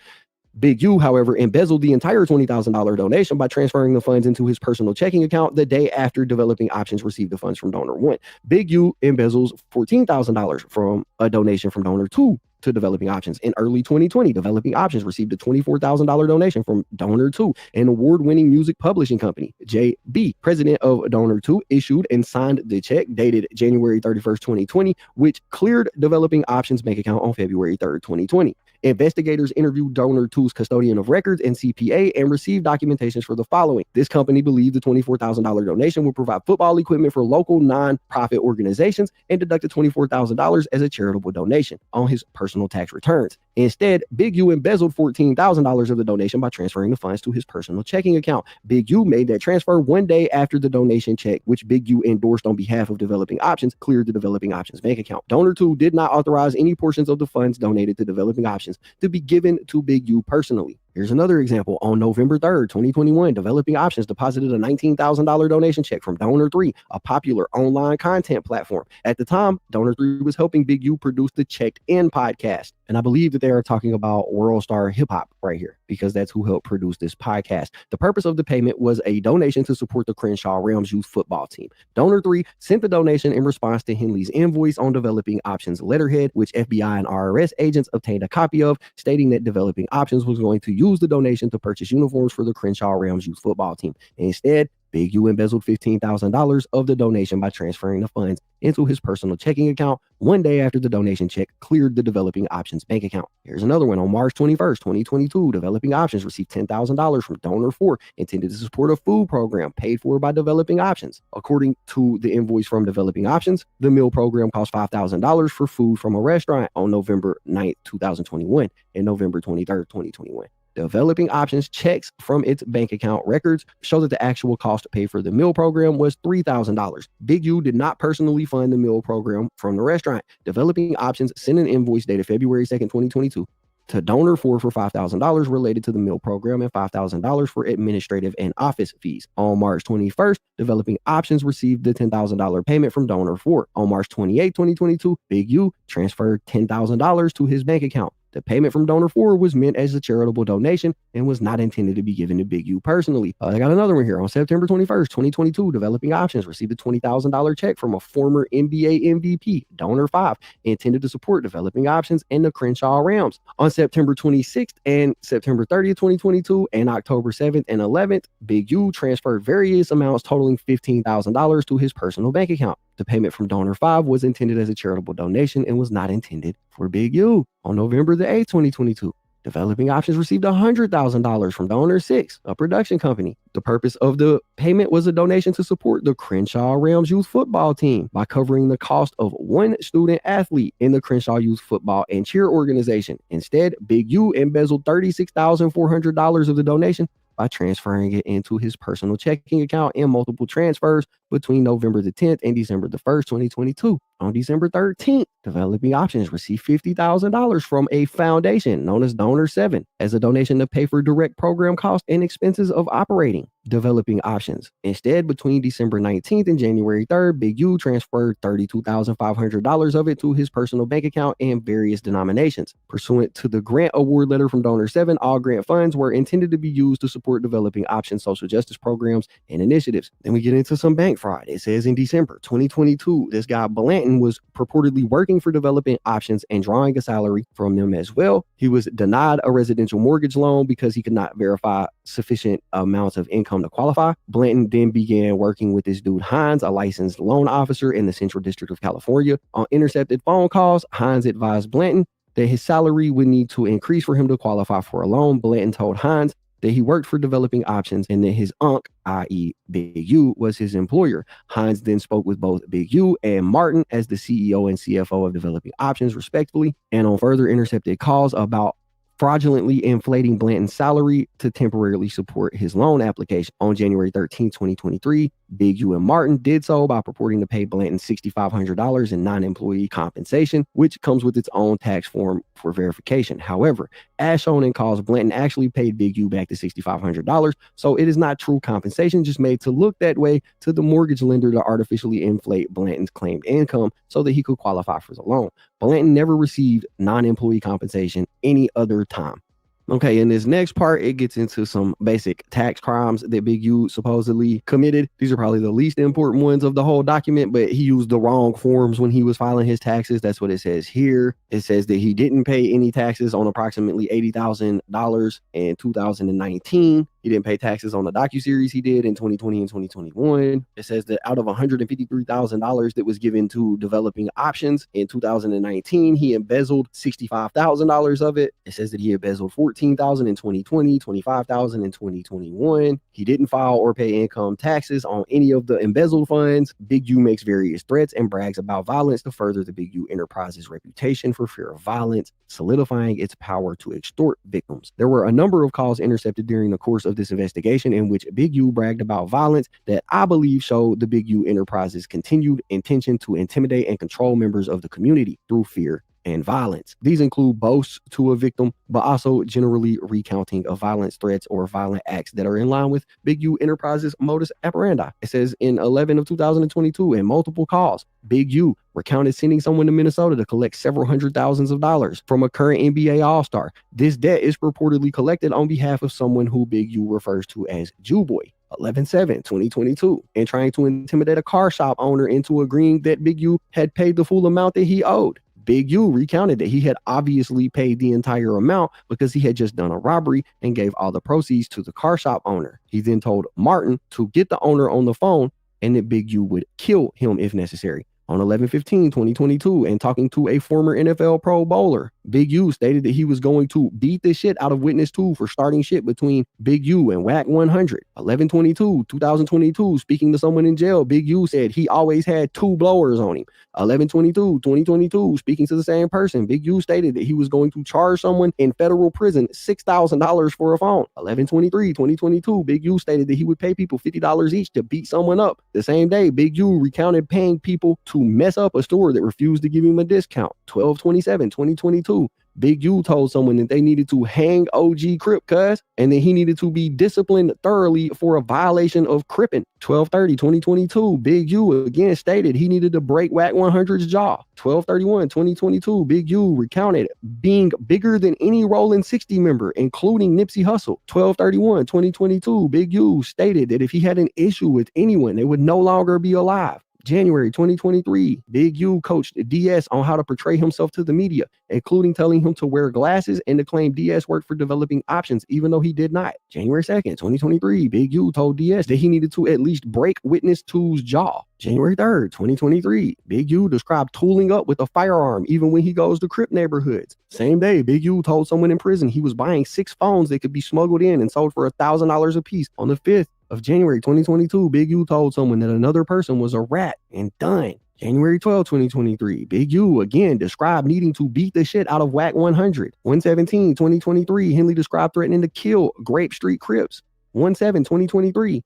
Big U, however, embezzled the entire $20,000 donation by transferring the funds into his personal checking account the day after Developing Options received the funds from Donor 1. Big U embezzles $14,000 from a donation from Donor 2 to Developing Options. In early 2020, Developing Options received a $24,000 donation from Donor 2, an award-winning music publishing company. JB, president of Donor 2, issued and signed the check dated January 31st, 2020, which cleared Developing Options bank account on February 3rd, 2020. Investigators interviewed donor 2's custodian of records and CPA and received documentations for the following. This company believed the $24,000 donation would provide football equipment for local non-profit organizations and deducted $24,000 as a charitable donation on his personal tax returns. Instead, Big U embezzled $14,000 of the donation by transferring the funds to his personal checking account. Big U made that transfer one day after the donation check, which Big U endorsed on behalf of Developing Options, cleared the Developing Options bank account. Donor 2 did not authorize any portions of the funds donated to Developing Options to be given to Big U personally. Here's another example. On November 3rd, 2021, Developing Options deposited a $19,000 donation check from Donor 3, a popular online content platform. At the time, Donor 3 was helping Big U produce the Checked In podcast. And I believe that they are talking about World Star Hip Hop right here, because that's who helped produce this podcast. The purpose of the payment was a donation to support the Crenshaw Rams youth football team. Donor 3 sent the donation in response to Henley's invoice on Developing Options letterhead, which FBI and IRS agents obtained a copy of, stating that Developing Options was going to use the donation to purchase uniforms for the Crenshaw Rams youth football team. Instead, Big U embezzled $15,000 of the donation by transferring the funds into his personal checking account one day after the donation check cleared the Developing Options bank account. Here's another one. On March 21st, 2022, Developing Options received $10,000 from Donor 4 intended to support a food program paid for by Developing Options. According to the invoice from Developing Options, the meal program cost $5,000 for food from a restaurant on November 9th, 2021 and November 23rd, 2021. Developing Options checks from its bank account records show that the actual cost to pay for the meal program was $3,000. Big U did not personally fund the meal program from the restaurant. Developing Options sent an invoice dated February 2nd, 2022 to Donor 4 for $5,000 related to the meal program and $5,000 for administrative and office fees. On March 21st, Developing Options received the $10,000 payment from Donor 4. On March 28, 2022, Big U transferred $10,000 to his bank account. The payment from Donor 4 was meant as a charitable donation and was not intended to be given to Big U personally. I got another one here. On September 21st, 2022, Developing Options received a $20,000 check from a former NBA MVP, Donor 5, intended to support Developing Options and the Crenshaw Rams. On September 26th and September 30th, 2022, and October 7th and 11th, Big U transferred various amounts totaling $15,000 to his personal bank account. The payment from Donor 5 was intended as a charitable donation and was not intended for Big U. On November the 8th, 2022, Developing Options received $100,000 from Donor 6, a production company. The purpose of the payment was a donation to support the Crenshaw Rams youth football team by covering the cost of one student athlete in the Crenshaw youth football and cheer organization. Instead, Big U embezzled $36,400 of the donation by transferring it into his personal checking account in multiple transfers between November the 10th and December the 1st, 2022. On December 13th, Developing Options received $50,000 from a foundation known as Donor 7 as a donation to pay for direct program costs and expenses of operating Developing Options. Instead, between December 19th and January 3rd, Big U transferred $32,500 of it to his personal bank account in various denominations. Pursuant to the grant award letter from Donor 7, all grant funds were intended to be used to support Developing Options social justice programs and initiatives. Then we get into some bank fraud. It says in December 2022, this guy Blanton was purportedly working for Developing Options and drawing a salary from them as well. He was denied a residential mortgage loan because he could not verify sufficient amounts of income to qualify. Blanton then began working with this dude Hines, a licensed loan officer in the Central District of California. On intercepted phone calls, Hines advised Blanton that his salary would need to increase for him to qualify for a loan. Blanton told Hines that he worked for Developing Options and that his uncle, i.e. Big U, was his employer. Hines then spoke with both Big U and Martin as the CEO and CFO of Developing Options, respectively, and on further intercepted calls about fraudulently inflating Blanton's salary to temporarily support his loan application. On January 13, 2023, Big U and Martin did so by purporting to pay Blanton $6,500 in non-employee compensation, which comes with its own tax form for verification. However, as shown in calls, Blanton actually paid Big U back the $6,500, so it is not true compensation, just made to look that way to the mortgage lender to artificially inflate Blanton's claimed income so that he could qualify for the loan. Blanton never received non-employee compensation any other time. Okay, in this next part, it gets into some basic tax crimes that Big U supposedly committed. These are probably the least important ones of the whole document, but he used the wrong forms when he was filing his taxes. That's what it says here. It says that he didn't pay any taxes on approximately $80,000 in 2019. He didn't pay taxes on the docuseries he did in 2020 and 2021. It says that out of $153,000 that was given to developing options in 2019, he embezzled $65,000 of it. It says that he embezzled $14,000 in 2020, $25,000 in 2021. He didn't file or pay income taxes on any of the embezzled funds. Big U makes various threats and brags about violence to further the Big U Enterprises reputation for fear of violence, solidifying its power to extort victims. There were a number of calls intercepted during the course of this investigation in which Big U bragged about violence that I believe showed the Big U Enterprises' continued intention to intimidate and control members of the community through fear and violence. These include boasts to a victim, but also generally recounting of violence threats or violent acts that are in line with Big U Enterprises' modus operandi. It says in 11 of 2022, in multiple calls, Big U recounted sending someone to Minnesota to collect several $100,000s from a current NBA All-Star. This debt is reportedly collected on behalf of someone who Big U refers to as Jew Boy. 11/7/2022, and trying to intimidate a car shop owner into agreeing that Big U had paid the full amount that he owed. Big U recounted that he had obviously paid the entire amount because he had just done a robbery and gave all the proceeds to the car shop owner. He then told Martin to get the owner on the phone and that Big U would kill him if necessary. On 11/15/2022, and talking to a former NFL Pro Bowler, Big U stated that he was going to beat the shit out of Witness 2 for starting shit between Big U and Whack 100. 11/22/2022, speaking to someone in jail, Big U said he always had 2 blowers on him. 11/22/2022, speaking to the same person, Big U stated that he was going to charge someone in federal prison $6,000 for a phone. 11/23/2022, Big U stated that he would pay people $50 each to beat someone up. The same day, Big U recounted paying people to mess up a store that refused to give him a discount. 12/27/2022, Big U told someone that they needed to hang OG Crip cuz, and that he needed to be disciplined thoroughly for a violation of Crippin'. 12/30/2022, Big U again stated he needed to break Whack 100's jaw. 12/31/2022, Big U recounted being bigger than any Rollin' 60 member, including Nipsey Hussle. 12/31/2022, Big U stated that if he had an issue with anyone, they would no longer be alive. January 2023, Big U coached DS on how to portray himself to the media, including telling him to wear glasses and to claim DS worked for developing options, even though he did not. January 2nd, 2023, Big U told DS that he needed to at least break Witness 2's jaw. January 3rd, 2023, Big U described tooling up with a firearm even when he goes to Crip neighborhoods. Same day, Big U told someone in prison he was buying 6 phones that could be smuggled in and sold for $1,000 a piece. On the 5th of January 2022, Big U told someone that another person was a rat and done. January 12, 2023, Big U again described needing to beat the shit out of Whack 100. 1/17/2023, Henley described threatening to kill Grape Street Crips. 1/7/2023,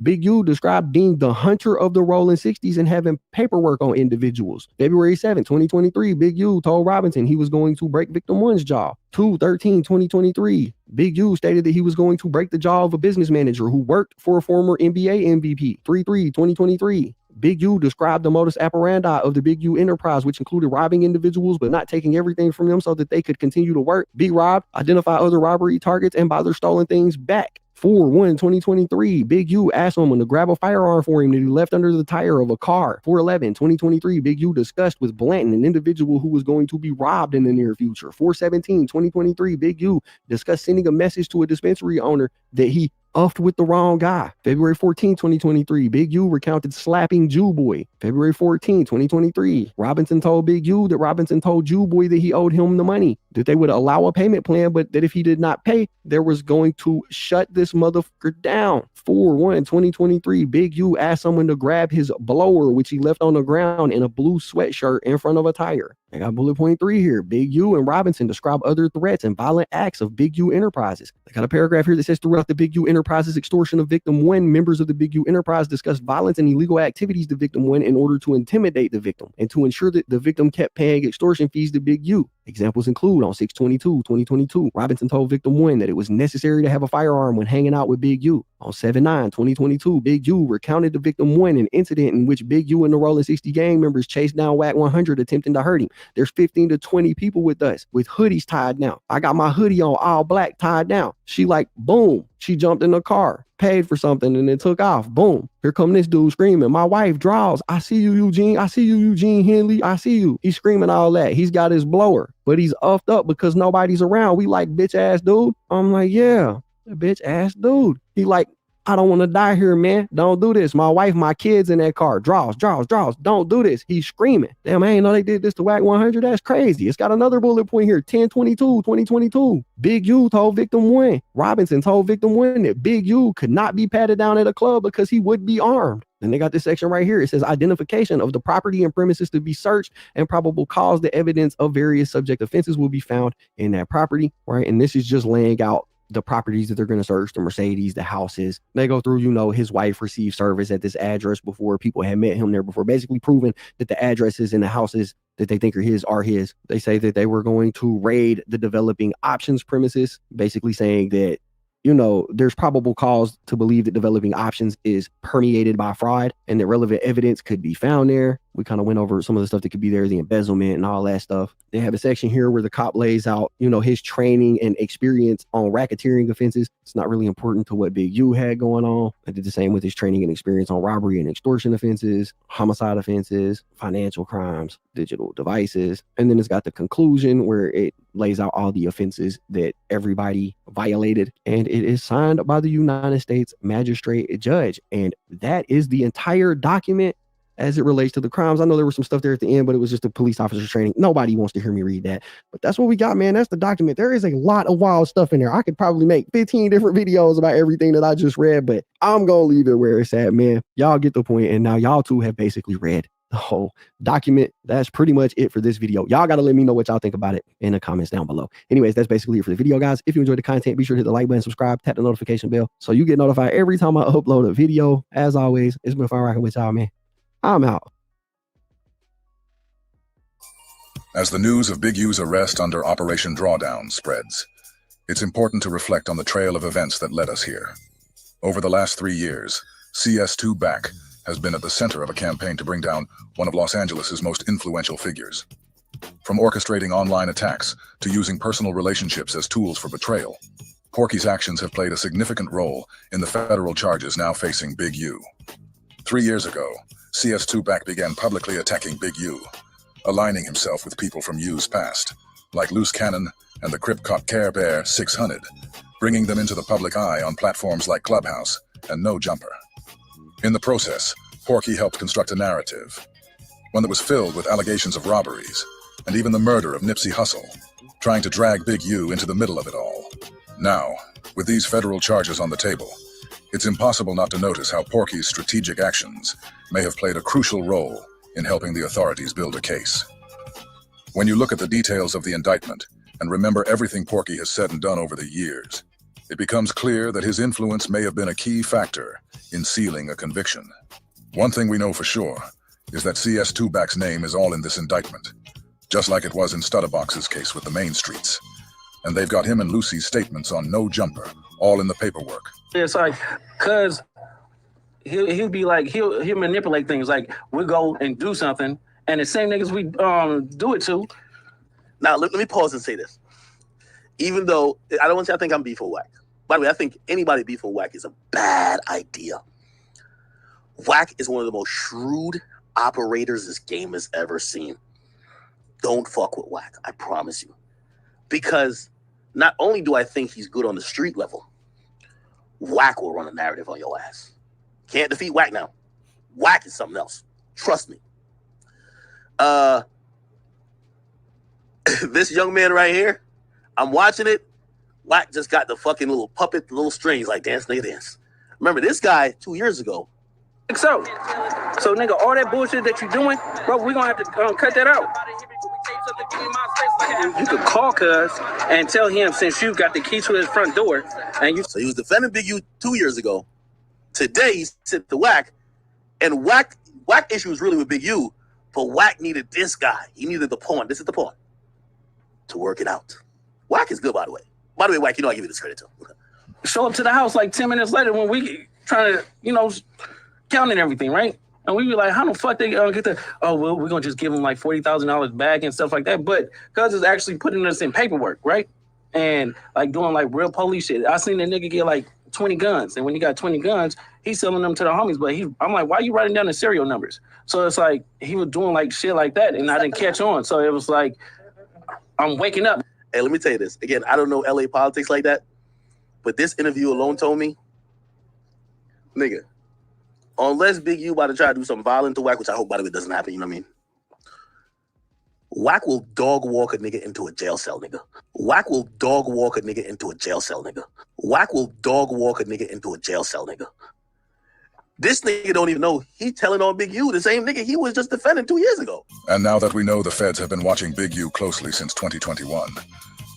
Big U described being the hunter of the Rollin' 60s and having paperwork on individuals. February 7, 2023, Big U told Robinson he was going to break Victim 1's jaw. 2/13/2023, Big U stated that he was going to break the jaw of a business manager who worked for a former NBA MVP. 3/3/2023, Big U described the modus operandi of the Big U enterprise, which included robbing individuals but not taking everything from them so that they could continue to work, be robbed, identify other robbery targets, and buy their stolen things back. 4/1/2023, Big U asked someone to grab a firearm for him that he left under the tire of a car. 4/11/2023, Big U discussed with Blanton an individual who was going to be robbed in the near future. 4/17/2023, Big U discussed sending a message to a dispensary owner that he uffed with the wrong guy. February 14, 2023, Big U recounted slapping Jew Boy. February 14, 2023, Robinson told Big U that Robinson told Jew Boy that he owed him the money, that they would allow a payment plan, but that if he did not pay, there was going to shut this motherfucker down. 4/1/2023, Big U asked someone to grab his blower, which he left on the ground in a blue sweatshirt in front of a tire. I got bullet point 3 here. Big U and Robinson describe other threats and violent acts of Big U Enterprises. I got a paragraph here that says throughout the Big U Enterprises extortion of Victim 1, members of the Big U Enterprise discussed violence and illegal activities to Victim 1 in order to intimidate the victim and to ensure that the victim kept paying extortion fees to Big U. Examples include on 6/22/2022, Robinson told Victim 1 that it was necessary to have a firearm when hanging out with Big U. On 7/9/2022, Big U recounted to Victim 1 an incident in which Big U and the Rollin' 60 gang members chased down Whack 100 attempting to hurt him. There's 15 to 20 people with us with hoodies tied down. I got my hoodie on all black tied down. She like, boom. She jumped in the car, paid for something, and then took off. Boom. Here come this dude screaming. My wife draws. I see you, Eugene. I see you, Eugene Henley. I see you. He's screaming all that. He's got his blower, but he's uffed up because nobody's around. We like, bitch ass dude. I'm like, yeah. The bitch ass dude. He like, I don't want to die here, man. Don't do this. My wife, my kids in that car. Draws. Don't do this. He's screaming. Damn, I ain't know they did this to Whack 100. That's crazy. It's got another bullet point here. 10/22, 2022. Big U told victim 1. Robinson told victim 1 that Big U could not be patted down at a club because he would be armed. Then they got this section right here. It says identification of the property and premises to be searched and probable cause. The evidence of various subject offenses will be found in that property, right? And this is just laying out the properties that they're going to search, the Mercedes, the houses. They go through, his wife received service at this address before. People had met him there before, basically proving that the addresses and the houses that they think are his. They say that they were going to raid the developing options premises, basically saying that, there's probable cause to believe that developing options is permeated by fraud and that relevant evidence could be found there. We kind of went over some of the stuff that could be there, the embezzlement and all that stuff. They have a section here where the cop lays out, his training and experience on racketeering offenses. It's not really important to what Big U had going on. I did the same with his training and experience on robbery and extortion offenses, homicide offenses, financial crimes, digital devices. And then it's got the conclusion where it lays out all the offenses that everybody violated. And it is signed by the United States magistrate judge. And that is the entire document as it relates to the crimes. I know there was some stuff there at the end, but it was just the police officer training. Nobody wants to hear me read that. But that's what we got, man. That's the document. There is a lot of wild stuff in there. I could probably make 15 different videos about everything that I just read, but I'm going to leave it where it's at, man. Y'all get the point. And now y'all two have basically read the whole document. That's pretty much it for this video. Y'all got to let me know what y'all think about it in the comments down below. Anyways, that's basically it for the video, guys. If you enjoyed the content, be sure to hit the like button, subscribe, tap the notification bell so you get notified every time I upload a video. As always, it's been fun rocking with y'all, man. I'm out. As the news of Big U's arrest under Operation Drawdown spreads, it's important to reflect on the trail of events that led us here. Over the last 3 years, CS2 Back has been at the center of a campaign to bring down one of Los Angeles' most influential figures. From orchestrating online attacks to using personal relationships as tools for betrayal, Porky's actions have played a significant role in the federal charges now facing Big U. 3 years ago, CS2 Back began publicly attacking Big U, aligning himself with people from U's past, like Loose Cannon and the Crip Cop Care Bear 600, bringing them into the public eye on platforms like Clubhouse and No Jumper. In the process, Porky helped construct a narrative, one that was filled with allegations of robberies and even the murder of Nipsey Hussle, trying to drag Big U into the middle of it all. Now, with these federal charges on the table, it's impossible not to notice how Porky's strategic actions may have played a crucial role in helping the authorities build a case. When you look at the details of the indictment and remember everything Porky has said and done over the years, it becomes clear that his influence may have been a key factor in sealing a conviction. One thing we know for sure is that CS2 Back's name is all in this indictment, just like it was in Stutterbox's case with the Main Streets. And they've got him and Lucy's statements on No Jumper all in the paperwork. It's like, cause he'll be like, he'll manipulate things. Like, we'll go and do something, and the same niggas we do it to. Now, let me pause and say this. Even though, I don't want to think I'm beef with Whack. By the way, I think anybody beef with Whack is a bad idea. Whack is one of the most shrewd operators this game has ever seen. Don't fuck with Whack, I promise you. Because not only do I think he's good on the street level, Whack will run a narrative on your ass. Can't defeat Whack now. Whack is something else. Trust me. This young man right here, I'm watching it. Whack just got the fucking little puppet, the little strings, like dance, nigga, dance. Remember, this guy 2 years ago. So nigga, all that bullshit that you're doing, bro, we're gonna have to cut that out. You could call Cuz and tell him, since you got the key to his front door, and you. So he was defending Big U 2 years ago. Today he sent the Whack, and Whack issue was really with Big U, but Whack needed this guy. He needed the pawn. This is the pawn to work it out. Whack is good, by the way. By the way, Whack, I give you this credit too. Show up to the house like 10 minutes later when we trying to, counting everything, right? And we be like, how the fuck they get that? Oh, well, we're going to just give them like $40,000 back and stuff like that. But Cuz is actually putting us in paperwork, right? And like doing like real police shit. I seen a nigga get like 20 guns. And when he got 20 guns, he's selling them to the homies. But I'm like, why are you writing down the serial numbers? So it's like, he was doing like shit like that. And I didn't catch on. So it was like, I'm waking up. Hey, let me tell you this. Again, I don't know LA politics like that. But this interview alone told me, nigga, unless Big U about to try to do something violent to Wack, which I hope, by the way, doesn't happen, you know what I mean? Wack will dog walk a nigga into a jail cell, nigga. Wack will dog walk a nigga into a jail cell, nigga. Wack will dog walk a nigga into a jail cell, nigga. This nigga don't even know he telling on Big U, the same nigga he was just defending 2 years ago. And now that we know the feds have been watching Big U closely since 2021,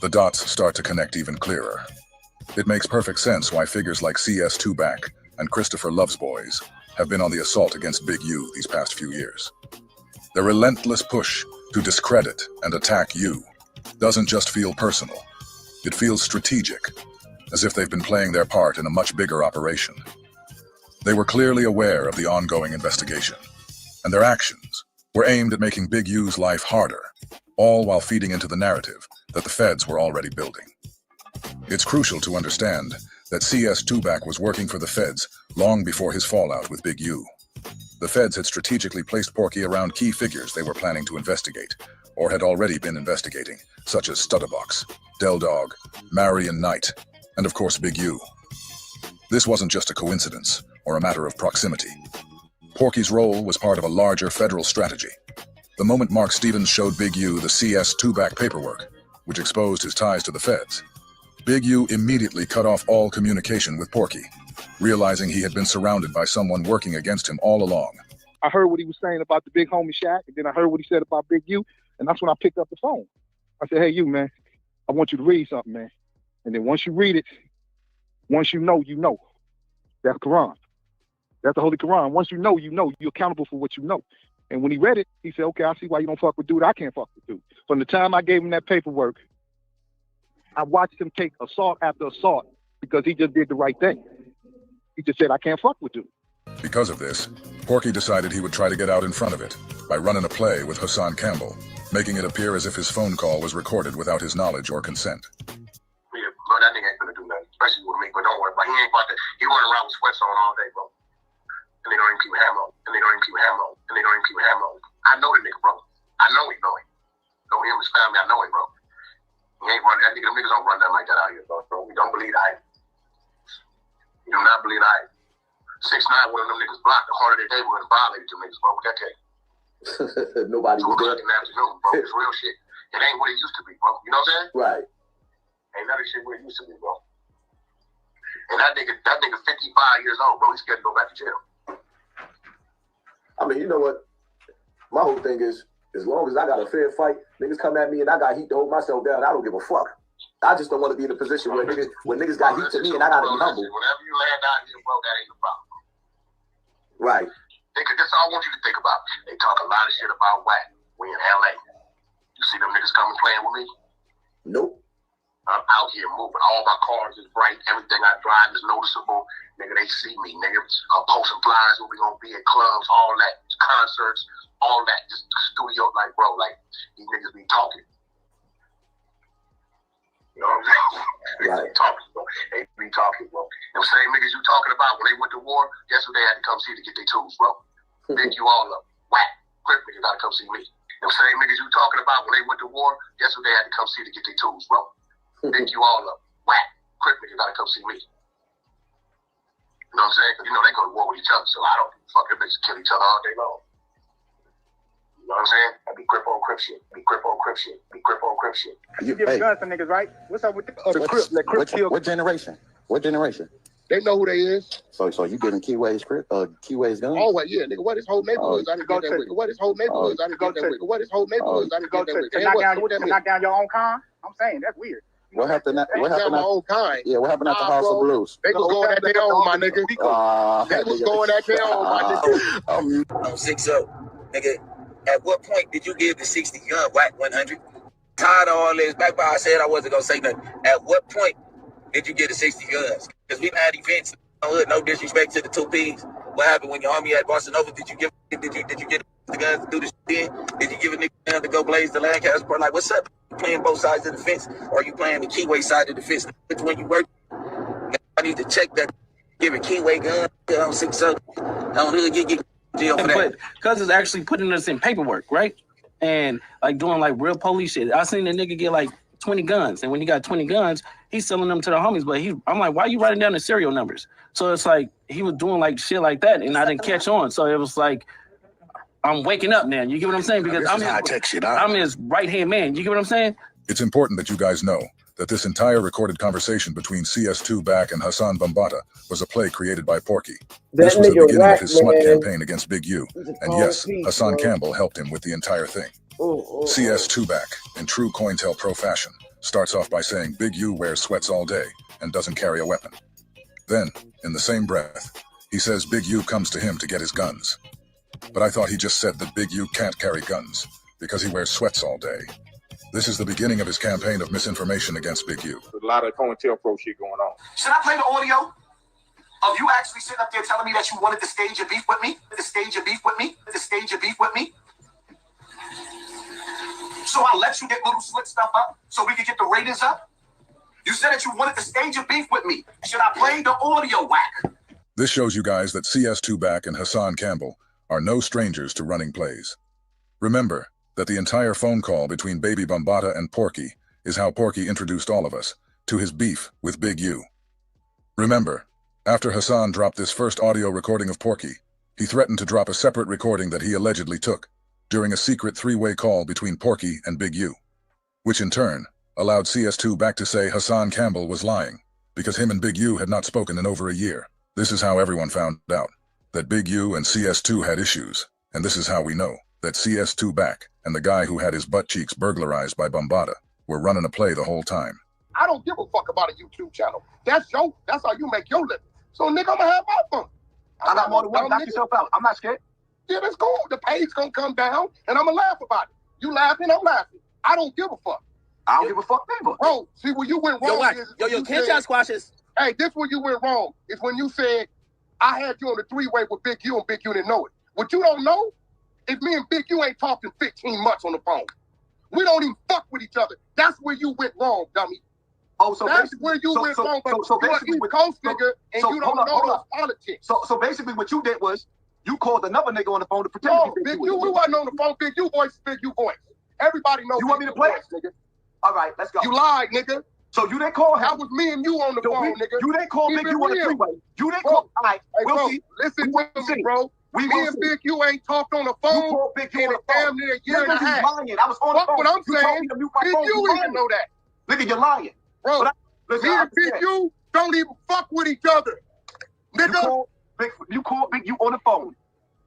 the dots start to connect even clearer. It makes perfect sense why figures like CS2 Back and Christopher Loves Boys have been on the assault against Big U these past few years. Their relentless push to discredit and attack you doesn't just feel personal. It feels strategic, as if they've been playing their part in a much bigger operation. They were clearly aware of the ongoing investigation, and their actions were aimed at making Big U's life harder, all while feeding into the narrative that the feds were already building. It's crucial to understand that CS2 Back was working for the feds long before his fallout with Big U. The feds had strategically placed Porky around key figures they were planning to investigate, or had already been investigating, such as Stutterbox, Del Dog, Marion Knight, and of course Big U. This wasn't just a coincidence or a matter of proximity. Porky's role was part of a larger federal strategy. The moment Mark Stevens showed Big U the CS2 Back paperwork, which exposed his ties to the feds, Big U immediately cut off all communication with Porky, realizing he had been surrounded by someone working against him all along. I heard what he was saying about the big homie Shaq, and then I heard what he said about Big U, and that's when I picked up the phone. I said, hey, you, man, I want you to read something, man. And then once you read it, once you know, you know. That's Quran. That's the Holy Quran. Once you know, you're accountable for what you know. And when he read it, he said, okay, I see why you don't fuck with dude. I can't fuck with dude. From the time I gave him that paperwork, I watched him take assault after assault because he just did the right thing. He just said, I can't fuck with dude. Because of this, Porky decided he would try to get out in front of it by running a play with Hassan Campbell, making it appear as if his phone call was recorded without his knowledge or consent. Yeah, bro, that nigga ain't gonna do nothing, especially with me, but don't worry, but he ain't about to, he running around with sweats on all day, bro. And they don't even keep hammer. And they don't even keep hammer. And they don't even keep hammer. I know the nigga, bro. I know he know him. Know him, his family, I know him, bro. He ain't running, that nigga, them niggas don't run nothing like that out here, bro. We don't believe that. We do not believe that. 6ix9ine, one of them niggas blocked the harder they were and violated them niggas, bro. What that take? Nobody was there. In the afternoon, bro. It's real shit. It ain't what it used to be, bro. You know what I'm saying? Right. Ain't none of this shit where it used to be, bro. And that nigga 55 years old, bro. He's scared to go back to jail. I mean, you know what? My whole thing is, as long as I got a fair fight, niggas come at me and I got heat to hold myself down, I don't give a fuck. I just don't want to be in a position where niggas got heat to me and I gotta be humble. Whenever you land out here, bro, that ain't the problem. Right. That's all I want you to think about. They talk a lot of shit about Wack. We in LA. You see them niggas coming playing with me? Nope. I'm out here moving. All my cars is bright. Everything I drive is noticeable. Nigga, they see me. Nigga, I'm posting flyers where we gonna be at clubs, all that, concerts, all that. Just studio, like, bro, like, these niggas be talking. You know what I'm saying? Right. They talking, bro. They be talking, bro. Them same niggas you talking about when they went to war, guess who they had to come see to get their tools, bro? Pick you all up. Whack. Quick niggas gotta come see me. Them same niggas you talking about when they went to war, guess who they had to come see to get their tools, bro? Pick you all up. Whack. Quick niggas gotta come see me. You know what I'm saying? Because you know they go to war with each other, so I don't fuck them niggas kill each other all day long. You know what I'm saying? I be grip on crip shit. Be grip on crip shit. Be grip on crip shit. You give guns to niggas, right? What's up with the crip? The crip kill. What generation? What generation? They know who they is. So you giving Keyway's guns? Always, yeah, nigga. What is whole neighborhoods? I didn't get that with. What is whole neighborhoods? I didn't get that with. What is whole neighborhoods? I didn't get that with. To knock down your own kind? I'm saying that's weird. What happened? What happened? My own kind. Yeah, what happened at the House of Blues? They was going at their own, my nigga. They was going at their own, my nigga. I'm 6'0", nigga. At what point did you give the 60 gun Wack 100? Tired of all this. Back by I said I wasn't gonna say nothing. At what point did you get the 60 guns? Because we've had events. No disrespect to the 2Ps. What happened when your army at Barcelona? Did you get the guns to do the shit in? Did you give a nigga to go blaze the Lancaster part? Like, what's up? You playing both sides of the fence, or you playing the Keyway side of the fence? Which one you work? I need to check that. Giving Keyway gun on 6'0". On hood get jail for that. But cuz it's actually putting us in paperwork, right? And like doing like real police shit. I seen the nigga get like 20 guns, and when he got 20 guns, he's selling them to the homies. But I'm like, why are you writing down the serial numbers? So it's like he was doing like shit like that, and I didn't catch on. So it was like, I'm waking up now. You get what I'm saying? Because I'm his right-hand man. You get what I'm saying? It's important that you guys know that this entire recorded conversation between CS2 Back and Hassan Bambata was a play created by Porky. This was the beginning of his smut campaign against Big U. And yes, Hassan Campbell helped him with the entire thing. CS2 Back, in true COINTELPRO fashion, starts off by saying Big U wears sweats all day and doesn't carry a weapon. Then, in the same breath, he says Big U comes to him to get his guns. But I thought he just said that Big U can't carry guns because he wears sweats all day. This is the beginning of his campaign of misinformation against Big U. There's a lot of COINTELPRO shit going on. Should I play the audio of you actually sitting up there telling me that you wanted to stage a beef with me? To stage a beef with me? To stage a beef with me? So I let you get little slick stuff up so we could get the ratings up? You said that you wanted to stage a beef with me. Should I play the audio, whack? This shows you guys that CS2 Back and Hassan Campbell are no strangers to running plays. Remember that the entire phone call between Baby Bambata and Porky is how Porky introduced all of us to his beef with Big U. Remember, after Hassan dropped this first audio recording of Porky, he threatened to drop a separate recording that he allegedly took during a secret three-way call between Porky and Big U, which in turn allowed CS2 Back to say Hassan Campbell was lying because him and Big U had not spoken in over a year. This is how everyone found out that Big U and CS2 had issues, and this is how we know that CS2 Back and the guy who had his butt cheeks burglarized by Bambata were running a play the whole time. I don't give a fuck about a YouTube channel. That's how you make your living. So nigga, I'm gonna have my fun. I got more than one. Knock yourself out. I'm not scared. Yeah, that's cool. The page gonna come down and I'm gonna laugh about it. You laughing, I'm laughing. I don't give a fuck. I don't give a fuck, neither. Bro, see where you went wrong Can't y'all squash this? Hey, this where you went wrong is when you said I had you on the three-way with Big U and Big U didn't know it. What you don't know is me and Big U ain't talking 15 months on the phone. We don't even fuck with each other. That's where you went wrong, dummy. Oh, so that's where you went wrong. But you're an East Coast nigga and you don't know those politics. So basically what you did was you called another nigga on the phone to pretend to be Big U. We wasn't on the phone. Big U voice is Big U voice. Everybody knows. You want me to play it, nigga? All right, let's go. You lied, nigga. So you didn't call him. That was me and you on the phone, nigga. You didn't call Big U on the freeway. You didn't call. All right, we'll see. Listen to me, bro. Me and Big U ain't talked on the phone in damn near a year and a half. Lying. I was on the phone. What I'm saying, Big U even know that. Nigga, you're lying. Bro, me and Big U don't even fuck with each other. Nigga. You called Big U on the phone.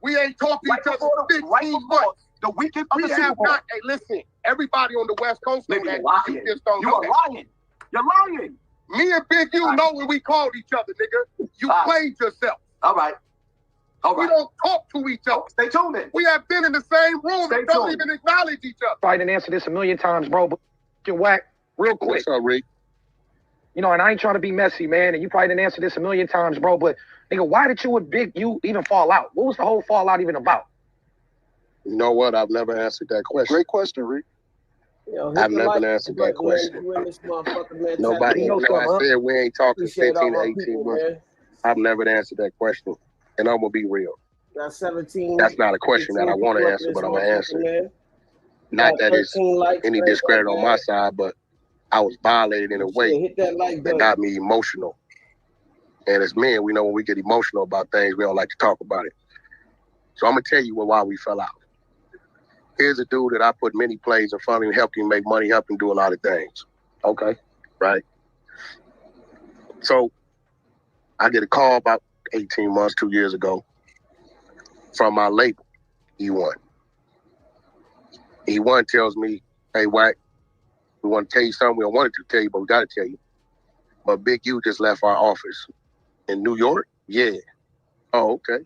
We ain't talked to each other 15 months. The weekend of the Super Bowl. Hey, listen, everybody on the West Coast know that. You just don't you know are that. lying. You're lying. Me and Big U know when we called each other, nigga. You played yourself. All right. We don't talk to each other. Stay tuned then. We have been in the same room and don't even acknowledge each other. I didn't answer this a million times, bro, but you whack real quick. What's up, Rick? You know, and I ain't trying to be messy, man, and you probably didn't answer this a million times, bro, but nigga, why did you and Big U even fall out? What was the whole fallout even about? You know what? I've never answered that question. Great question, Rick. I've never answered that question. Nobody knows. I said we ain't talking 15 to 18 months. I've never answered that question. And I'm going to be real. That's 17. That's not a question that I want to answer, but I'm going to answer it. Not that it's any discredit on my side, but I was violated in a way that got me emotional. And as men, we know when we get emotional about things, we don't like to talk about it. So I'm going to tell you why we fell out. Here's a dude that I put many plays in front of him, helped him make money, helped him do a lot of things. Okay, right? So I get a call about 18 months, 2 years ago from my label, E1. E1 tells me, hey, Wack, we want to tell you something. We don't want to tell you, but we got to tell you. But Big U just left our office in New York? Yeah. Oh, okay.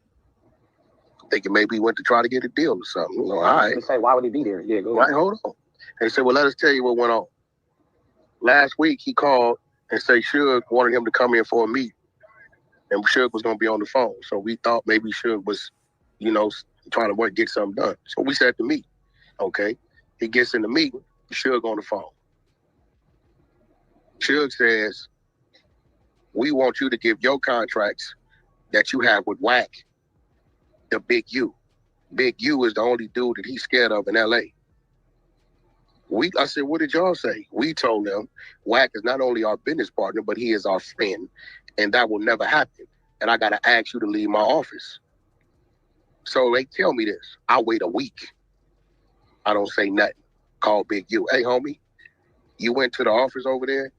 Thinking maybe he went to try to get a deal or something. You know, all right. Say, why would he be there? Yeah, go right, hold on. And he said, well, let us tell you what went on. Last week, he called and said Suge wanted him to come in for a meeting. And Suge was going to be on the phone. So we thought maybe Suge was, you know, trying to get something done. So we said to meet. Okay. He gets in the meeting, Suge on the phone. Suge says, we want you to give your contracts that you have with Wack to Big U. Big U is the only dude that he's scared of in LA. I said, what did y'all say? We told them Wack is not only our business partner, but he is our friend, and that will never happen. And I got to ask you to leave my office. So they tell me this. I wait a week. I don't say nothing. Call Big U. Hey, homie, you went to the office over there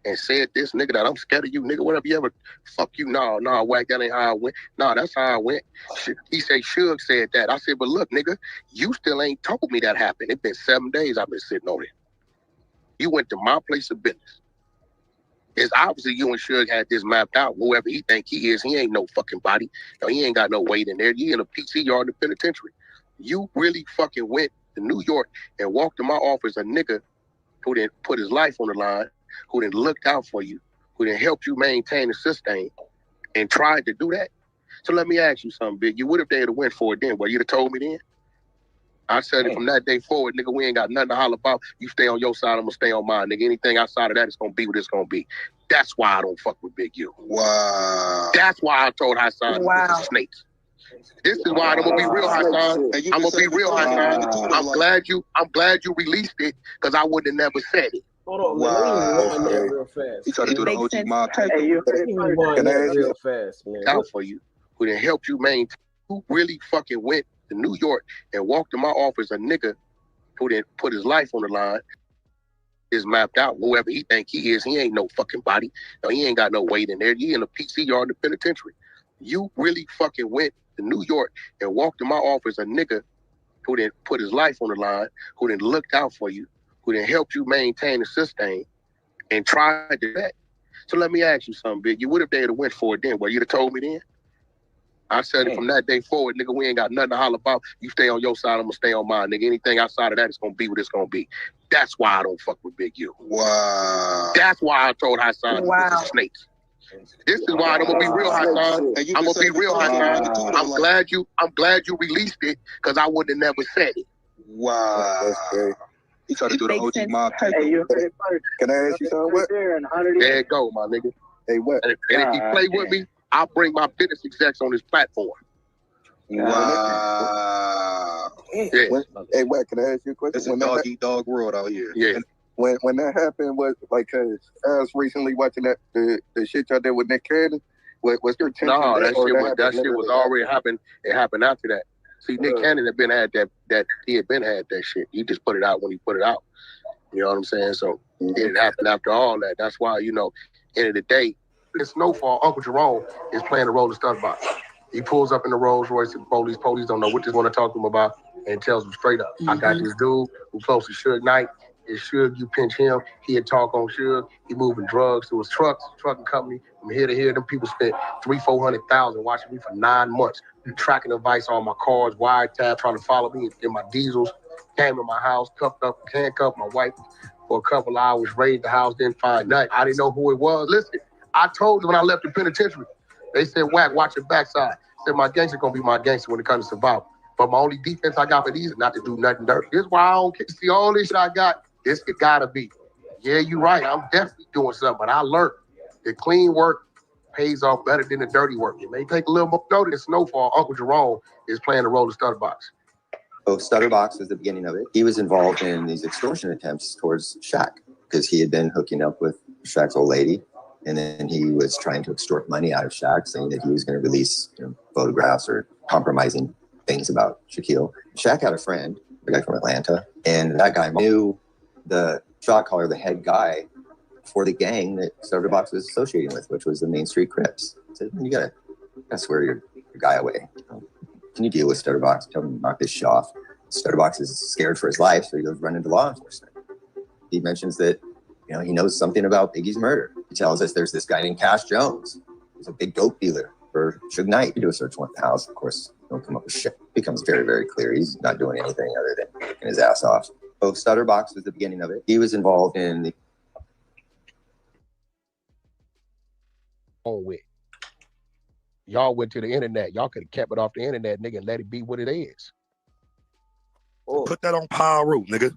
and said this, nigga, that I'm scared of you, nigga, whatever you ever, fuck you, nah, Wack, that ain't how I went. Nah, that's how I went. He said, Suge said that. I said, but look, nigga, you still ain't told me that happened. It's been 7 days I've been sitting on it. You went to my place of business. It's obviously you and Suge had this mapped out. Whoever he think he is, he ain't no fucking body. No, he ain't got no weight in there. You in a PC yard in the penitentiary. You really fucking went to New York and walked to my office, a nigga who didn't put his life on the line, who didn't look out for you, who didn't help you maintain and sustain, and tried to do that. So let me ask you something, Big. You would have dared to went for it then. Well, you'd have told me then. I said it from that day forward, nigga, we ain't got nothing to holler about. You stay on your side, I'm gonna stay on mine, nigga. Anything outside of that is gonna be what it's gonna be. That's why I don't fuck with Big U. Wow. That's why I told Hassan this is snakes. This is why I'm gonna be real, Hassan. I'm gonna be real, Hassan. I'm glad you released it, because I would have never said it. Hold on, Wow. man. Let me real real fast. He tried to do the OG mob type. Hey, you Can I ask real you? fast, man. Out for you, who didn't help you maintain, who really fucking went to New York and walked to my office, a nigga who didn't put his life on the line, is mapped out. Whoever he think he is, he ain't no fucking body. No, he ain't got no weight in there. You in a PC yard in the penitentiary. You really fucking went to New York and walked to my office, a nigga who didn't put his life on the line, who didn't look out for you, who didn't help you maintain and sustain, and tried to do that. So let me ask you something, Big. You would have dared to went for it then. Well, you'd have told me then. I said it from that day forward, nigga, we ain't got nothing to holler about. You stay on your side, I'm gonna stay on mine, nigga. Anything outside of that is gonna be what it's gonna be. That's why I don't fuck with Big U. Wow. That's why I told Hassan this is snakes. This is why I'm gonna be real, Hassan. I'm gonna be real, Hassan. I'm glad you released it, because I would have never said it. Wow. That's great. He tried to do the OG mob type. Hey, you heard it first. Can I ask you something? What? There it go, my nigga. Hey, what? And if he play with me, I'll bring my business execs on his platform. Wow. Yeah. Hey, what? Can I ask you a question? It's a dog eat dog world out here. Yeah. When that happened, was like, cause I was recently watching that the shit y'all did with Nick Cannon. Was there tension? No, that there, shit was already happened. It happened after that. See, Nick Cannon had had that shit. He just put it out when he put it out. You know what I'm saying? So it didn't happen after all that. That's why, end of the day, it's Snowfall. Uncle Jerome is playing the role of stunt box. He pulls up in the Rolls Royce and police don't know what they want to talk to him about, and tells them straight up, I got this dude who close to Suge Knight. It's Suge, you pinch him, he'd talk on Suge. He moving drugs to his trucking company. From here to here, them people spent $300,000-$400,000 watching me for 9 months. Tracking advice on my cars, wiretap, trying to follow me in my diesels. Came to my house, handcuffed my wife for a couple hours, raided the house, didn't find nothing. I didn't know who it was. Listen, I told them when I left the penitentiary, they said, Wack, watch your backside. I said, my gangster gonna be my gangster when it comes to survival. But my only defense I got for these is not to do nothing dirty. This is why I don't see all this shit I got. This it gotta be. Yeah, you're right. I'm definitely doing something, but I learned that clean work pays off better than the dirty work. It may take a little more notice. Snowfall, Uncle Jerome is playing the role of stunt box. So Stutterbox was the beginning of it. He was involved in these extortion attempts towards Shaq because he had been hooking up with Shaq's old lady. And then he was trying to extort money out of Shaq, saying that he was going to release photographs or compromising things about Shaquille. Shaq had a friend, a guy from Atlanta, and that guy knew the shot caller, the head guy for the gang that Stutterbox was associating with, which was the Main Street Crips. He said, you gotta swear your guy away. Can you deal with Stutterbox? Tell him to knock this shit off. Stutterbox is scared for his life, so he goes running to law enforcement. He mentions that he knows something about Biggie's murder. He tells us there's this guy named Cash Jones. He's a big dope dealer for Suge Knight. We do a search warrant at the house. Of course, don't come up with shit. It becomes very, very clear. He's not doing anything other than working his ass off. So Stutterbox was the beginning of it. He was involved in the with. Y'all went to the internet. Y'all could have kept it off the internet, nigga, and let it be what it is. Put that on Power Root, nigga.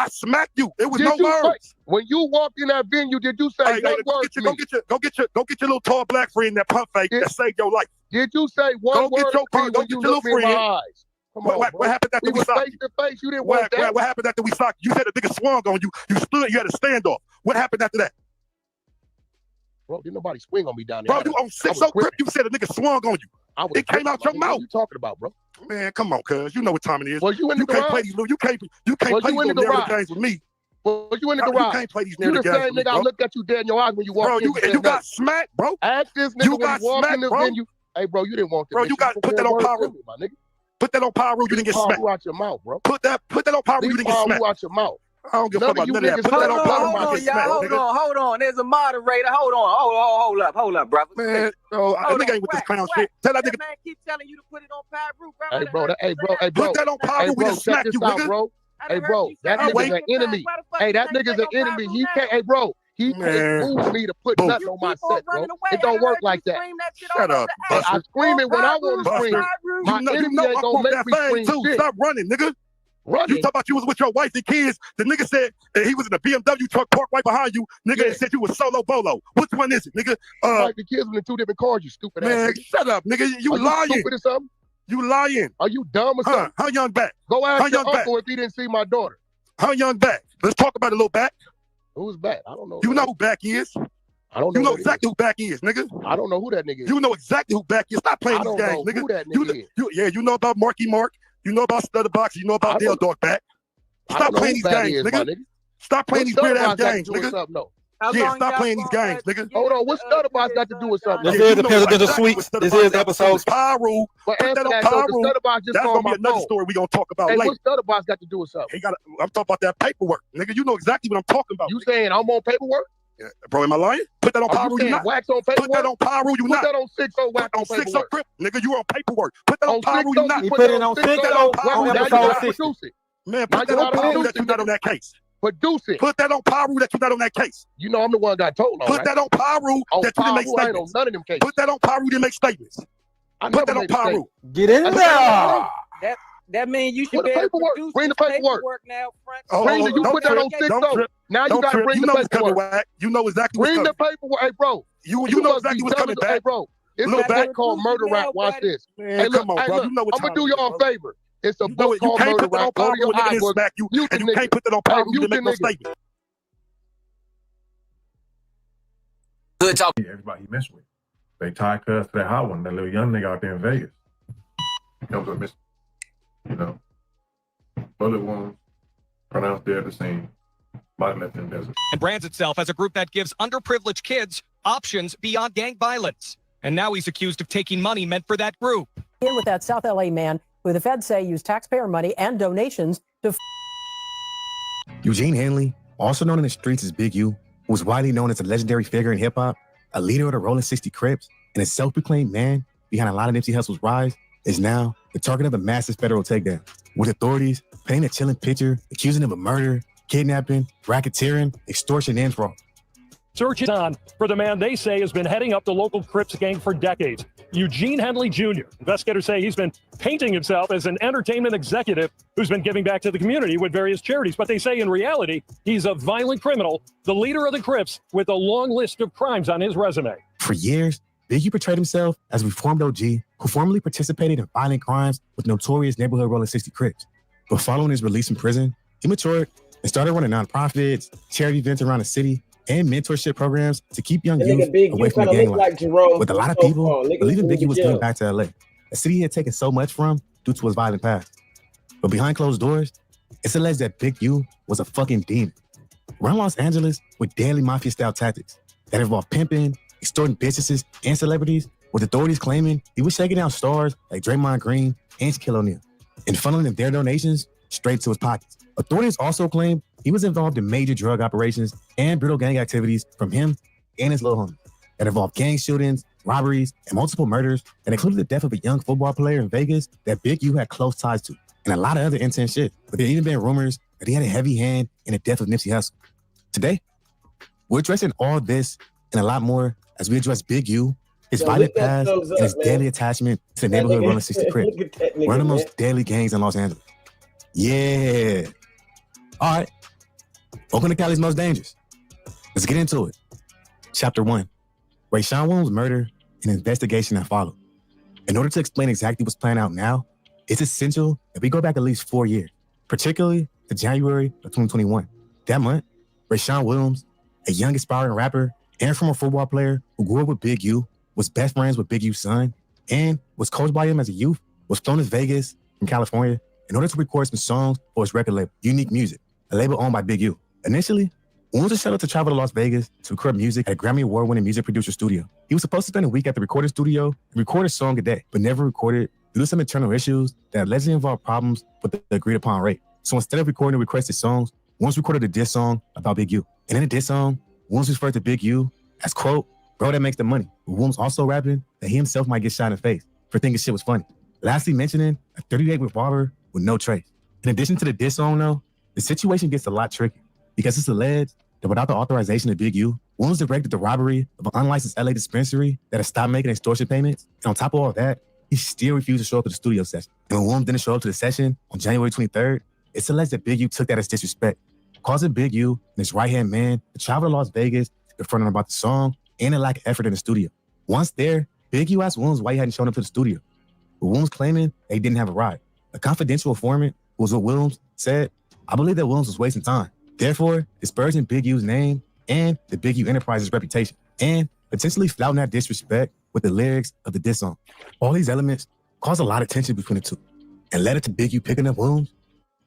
I smacked you. It was Did no you words. say, when you walked in that venue, did you say one word to me? Go get your little tall black friend that pump fake that saved your life. Did you say one word to me when you looked me in my eyes? Come on, What happened after we was socked face you? to face. You didn't want that. What happened after we socked you? You said a nigga swung on you. You stood. You had a standoff. What happened after that? Bro, didn't nobody swing on me down there. Bro, you on 6-0 grip. You said a nigga swung on you. It came out your mouth. What you talking about, bro? Man, come on, cuz. You know what time it is. Was you in the can't garage? play these little. You can't play these little narrative games with me. Was you in the garage? You can't play these narrative You the games same with me, nigga bro. I looked at you dead in your eyes when you walked in. Bro, you got smacked, bro. Ask this nigga You when got you walked in smacked, the bro. venue. Hey, bro, you didn't want this. Bro, you got put that on power. My nigga. Put that on power. You didn't get smacked. Out your mouth, bro. Put that on power. You didn't get smacked. Out your mouth. I don't give a fuck about none of that. Put that on power. Hold on, y'all. Hold on. There's a moderator. Hold up, brother. Man, bro, I nigga ain't with this clown shit. Tell that nigga. Man, keep telling you to put it on Pyro, bro. Hey, bro. Put that on power. We just smack you, nigga. Bro. Hey, bro, that nigga's an enemy. Hey, that nigga's an enemy. He can't. Hey, bro. He can't move me to put nothing on my set, bro. It don't work like that. Shut up, I scream it when I want to scream. My enemy ain't gonna make me scream shit. Stop running, nigga. Running. You talk about you was with your wife and kids. The nigga said that he was in a BMW truck parked right behind you. Nigga, and said you was solo bolo. Which one is it, nigga? Like the kids were in 2 different cars, you stupid Man, ass nigga. shut up, nigga. You Are lying. You stupid or something? You lying. Are you dumb or something? How young back? Go ask How your young uncle if he didn't see my daughter. How young back? Let's talk about a little back. Who's back? I don't know. You know who back is. I don't know. You know exactly who back is, nigga. I don't know who that nigga is. You know exactly who back is. Stop playing these games, nigga. Who that nigga is. You know about Marky Mark. You know about Stutterbox. You know about Dale Dog back. Stop playing these games, nigga. Stop playing these weird ass games, nigga. Yeah, stop playing these games, nigga. Hold on, what's Stutterbox got to do with something? This is the Presidential Suite. This is episode. Power rule. But answer that, so the Stutterbox just that's gonna be another story we gonna talk about later. What's Stutterbox got to do with something? I'm talking about that paperwork, nigga. You know exactly what I'm talking about. You saying I'm on paperwork? Yeah, bro, am I lying? Put that on power rule. You not. Wax on paperwork? Put that on power rule. You not. Put that on 6-0 wax on paperwork. 6-0 crip, nigga. You on paperwork. Put that on power rule. You not. He put it on 6-0 on episode 60. Man, put that on power rule that you're not on that case. Produce it. Put that on power rule that you're not on that case. You know I'm the one got told on. Put that on power rule that you didn't make statements. None of them cases. Put that on power rule. Didn't make statements. Put that on power rule. Get in there. That means you should be able to produce bring the paperwork now, Frank. Bring the, you put that on 6-0. Now you got to bring the paperwork. You know exactly what's coming. Bring the paperwork. Hey, bro. You know exactly what's coming back. Hey, bro. It's a book called Murder Rap. Watch this. Hey, look, I'm going to do y'all a favor. It's a book called Murder Rap. Go to your iBook. You can't put that on power rule to make no statement. Good talk. Everybody he messed with. They tied Cuz to that hot one, that little young nigga out there in Vegas. That was a miss. You know, bullet wounds, pronounced dead at the scene, body left in the desert. And brands itself as a group that gives underprivileged kids options beyond gang violence. And now he's accused of taking money meant for that group. In with that South LA man who the feds say used taxpayer money and donations to. Eugene Henley, also known in the streets as Big U, who was widely known as a legendary figure in hip-hop, a leader of the Rolling 60 Crips, and a self-proclaimed man behind a lot of Nipsey Hussle's rise, is now the target of a massive federal takedown, with authorities painting a chilling picture, accusing him of murder, kidnapping, racketeering, extortion, and fraud. Search is on for the man they say has been heading up the local Crips gang for decades, Eugene Henley Jr. Investigators say he's been painting himself as an entertainment executive who's been giving back to the community with various charities. But they say in reality, he's a violent criminal, the leader of the Crips with a long list of crimes on his resume. For years, Big U portrayed himself as a reformed OG who formerly participated in violent crimes with notorious neighborhood Rolling 60 Crips. But following his release from prison, he matured and started running nonprofits, charity events around the city, and mentorship programs to keep young youth away from the gang life. With a lot of people believing Big U was going back to LA, a city he had taken so much from due to his violent past. But behind closed doors, it's alleged that Big U was a fucking demon. Run Los Angeles with daily mafia-style tactics that involved pimping, extorting businesses and celebrities, with authorities claiming he was shaking down stars like Draymond Green and Shaquille O'Neal and funneling their donations straight to his pockets. Authorities also claim he was involved in major drug operations and brutal gang activities from him and his little homie that involved gang shootings, robberies, and multiple murders that included the death of a young football player in Vegas that Big U had close ties to, and a lot of other intense shit. But there even been rumors that he had a heavy hand in the death of Nipsey Hussle. Today, we're addressing all this and a lot more as we address Big U, his violent past, and his daily attachment to the neighborhood Rolling 60 Crips, one of the most deadly gangs in Los Angeles. Yeah. All right. Welcome to Cali's Most Dangerous. Let's get into it. Chapter 1. Rayshawn Williams' murder and investigation that followed. In order to explain exactly what's playing out now, it's essential that we go back at least 4 years, particularly to January of 2021. That month, Rayshawn Williams, a young aspiring rapper and former football player who grew up with Big U, was best friends with Big U's son, and was coached by him as a youth, was flown to Vegas from California in order to record some songs for his record label, Unique Music, a label owned by Big U. Initially, Williams was scheduled to travel to Las Vegas to record music at a Grammy Award-winning music producer studio. He was supposed to spend a week at the recording studio and record a song a day, but never recorded due to some internal issues that allegedly involved problems with the agreed-upon rate. So instead of recording the requested songs, Williams recorded a diss song about Big U. And in the diss song, Williams referred to Big U as, quote, bro that makes the money. But Williams also rapping that he himself might get shot in the face for thinking shit was funny. Lastly mentioning a 38 revolver with no trace. In addition to the diss song though, the situation gets a lot tricky because it's alleged that without the authorization of Big U, Williams directed the robbery of an unlicensed LA dispensary that had stopped making extortion payments. And on top of all that, he still refused to show up to the studio session. And when Williams didn't show up to the session on January 23rd, it's alleged that Big U took that as disrespect, causing Big U and his right-hand man to travel to Las Vegas to confront him about the song and the lack of effort in the studio. Once there, Big U asked Williams why he hadn't shown up to the studio, but Williams claiming they didn't have a ride. A confidential informant, who was what Williams said, I believe that Williams was wasting time, therefore disparaging Big U's name and the Big U Enterprises reputation, and potentially flouting that disrespect with the lyrics of the diss song. All these elements caused a lot of tension between the two and led it to Big U picking up Williams,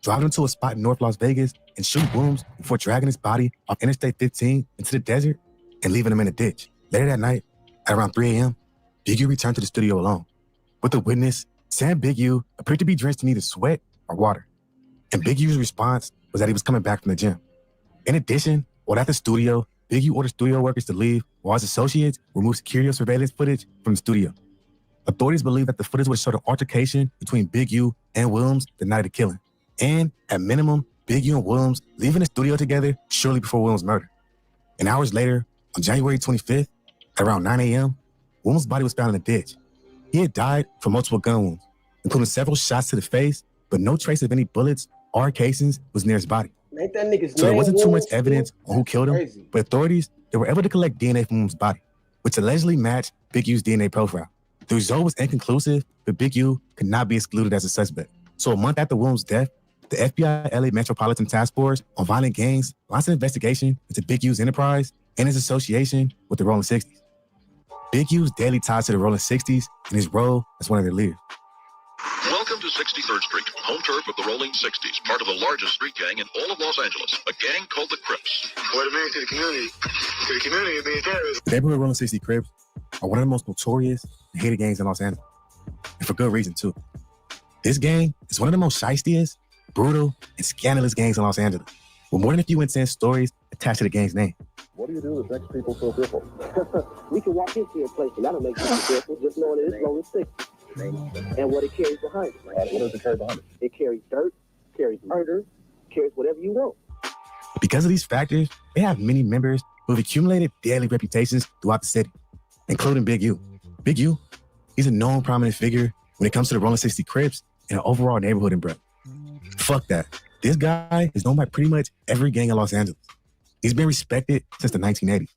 driving him to a spot in North Las Vegas and shooting Williams before dragging his body off Interstate 15 into the desert and leaving him in a ditch. Later that night, at around 3 a.m., Big U returned to the studio alone, with the witness saying Big U appeared to be drenched in either sweat or water. And Big U's response was that he was coming back from the gym. In addition, while at the studio, Big U ordered studio workers to leave while his associates removed security surveillance footage from the studio. Authorities believe that the footage would show the altercation between Big U and Williams the night of the killing. And at minimum, Big U and Williams leaving the studio together shortly before Williams' murder. And hours later, on January 25th, at around 9 a.m., Williams' body was found in a ditch. He had died from multiple gun wounds, including several shots to the face, but no trace of any bullets or casings was near his body. So there wasn't too much evidence on who killed him, but authorities, they were able to collect DNA from Williams' body, which allegedly matched Big U's DNA profile. The result was inconclusive, but Big U could not be excluded as a suspect. So a month after Williams' death, the FBI LA Metropolitan Task Force on Violent Gangs launched an investigation into Big U's enterprise and his association with the Rolling 60s. Big U's daily ties to the Rolling 60s and his role as one of their leaders. Welcome to 63rd Street, home turf of the Rolling 60s, part of the largest street gang in all of Los Angeles, a gang called the Crips. What it means to the community. To the community, it means terrorism. The neighborhood Rolling 60 Crips are one of the most notorious and hated gangs in Los Angeles, and for good reason, too. This gang is one of the most shystiest, brutal, and scandalous gangs in Los Angeles, with more than a few intense stories attached to the gang's name. What do you do that makes people so fearful? We can walk into a place and that'll make people fearful, just knowing it is Rolling 60. And what it carries behind it. Right? What does it carry behind it? It carries dirt, carries murder, carries whatever you want. Because of these factors, they have many members who have accumulated deadly reputations throughout the city, including Big U. Big U, he's a known prominent figure when it comes to the Rolling 60 Crips and the overall neighborhood in Brooklyn. Fuck that. This guy is known by pretty much every gang in Los Angeles. He's been respected since the 1980s.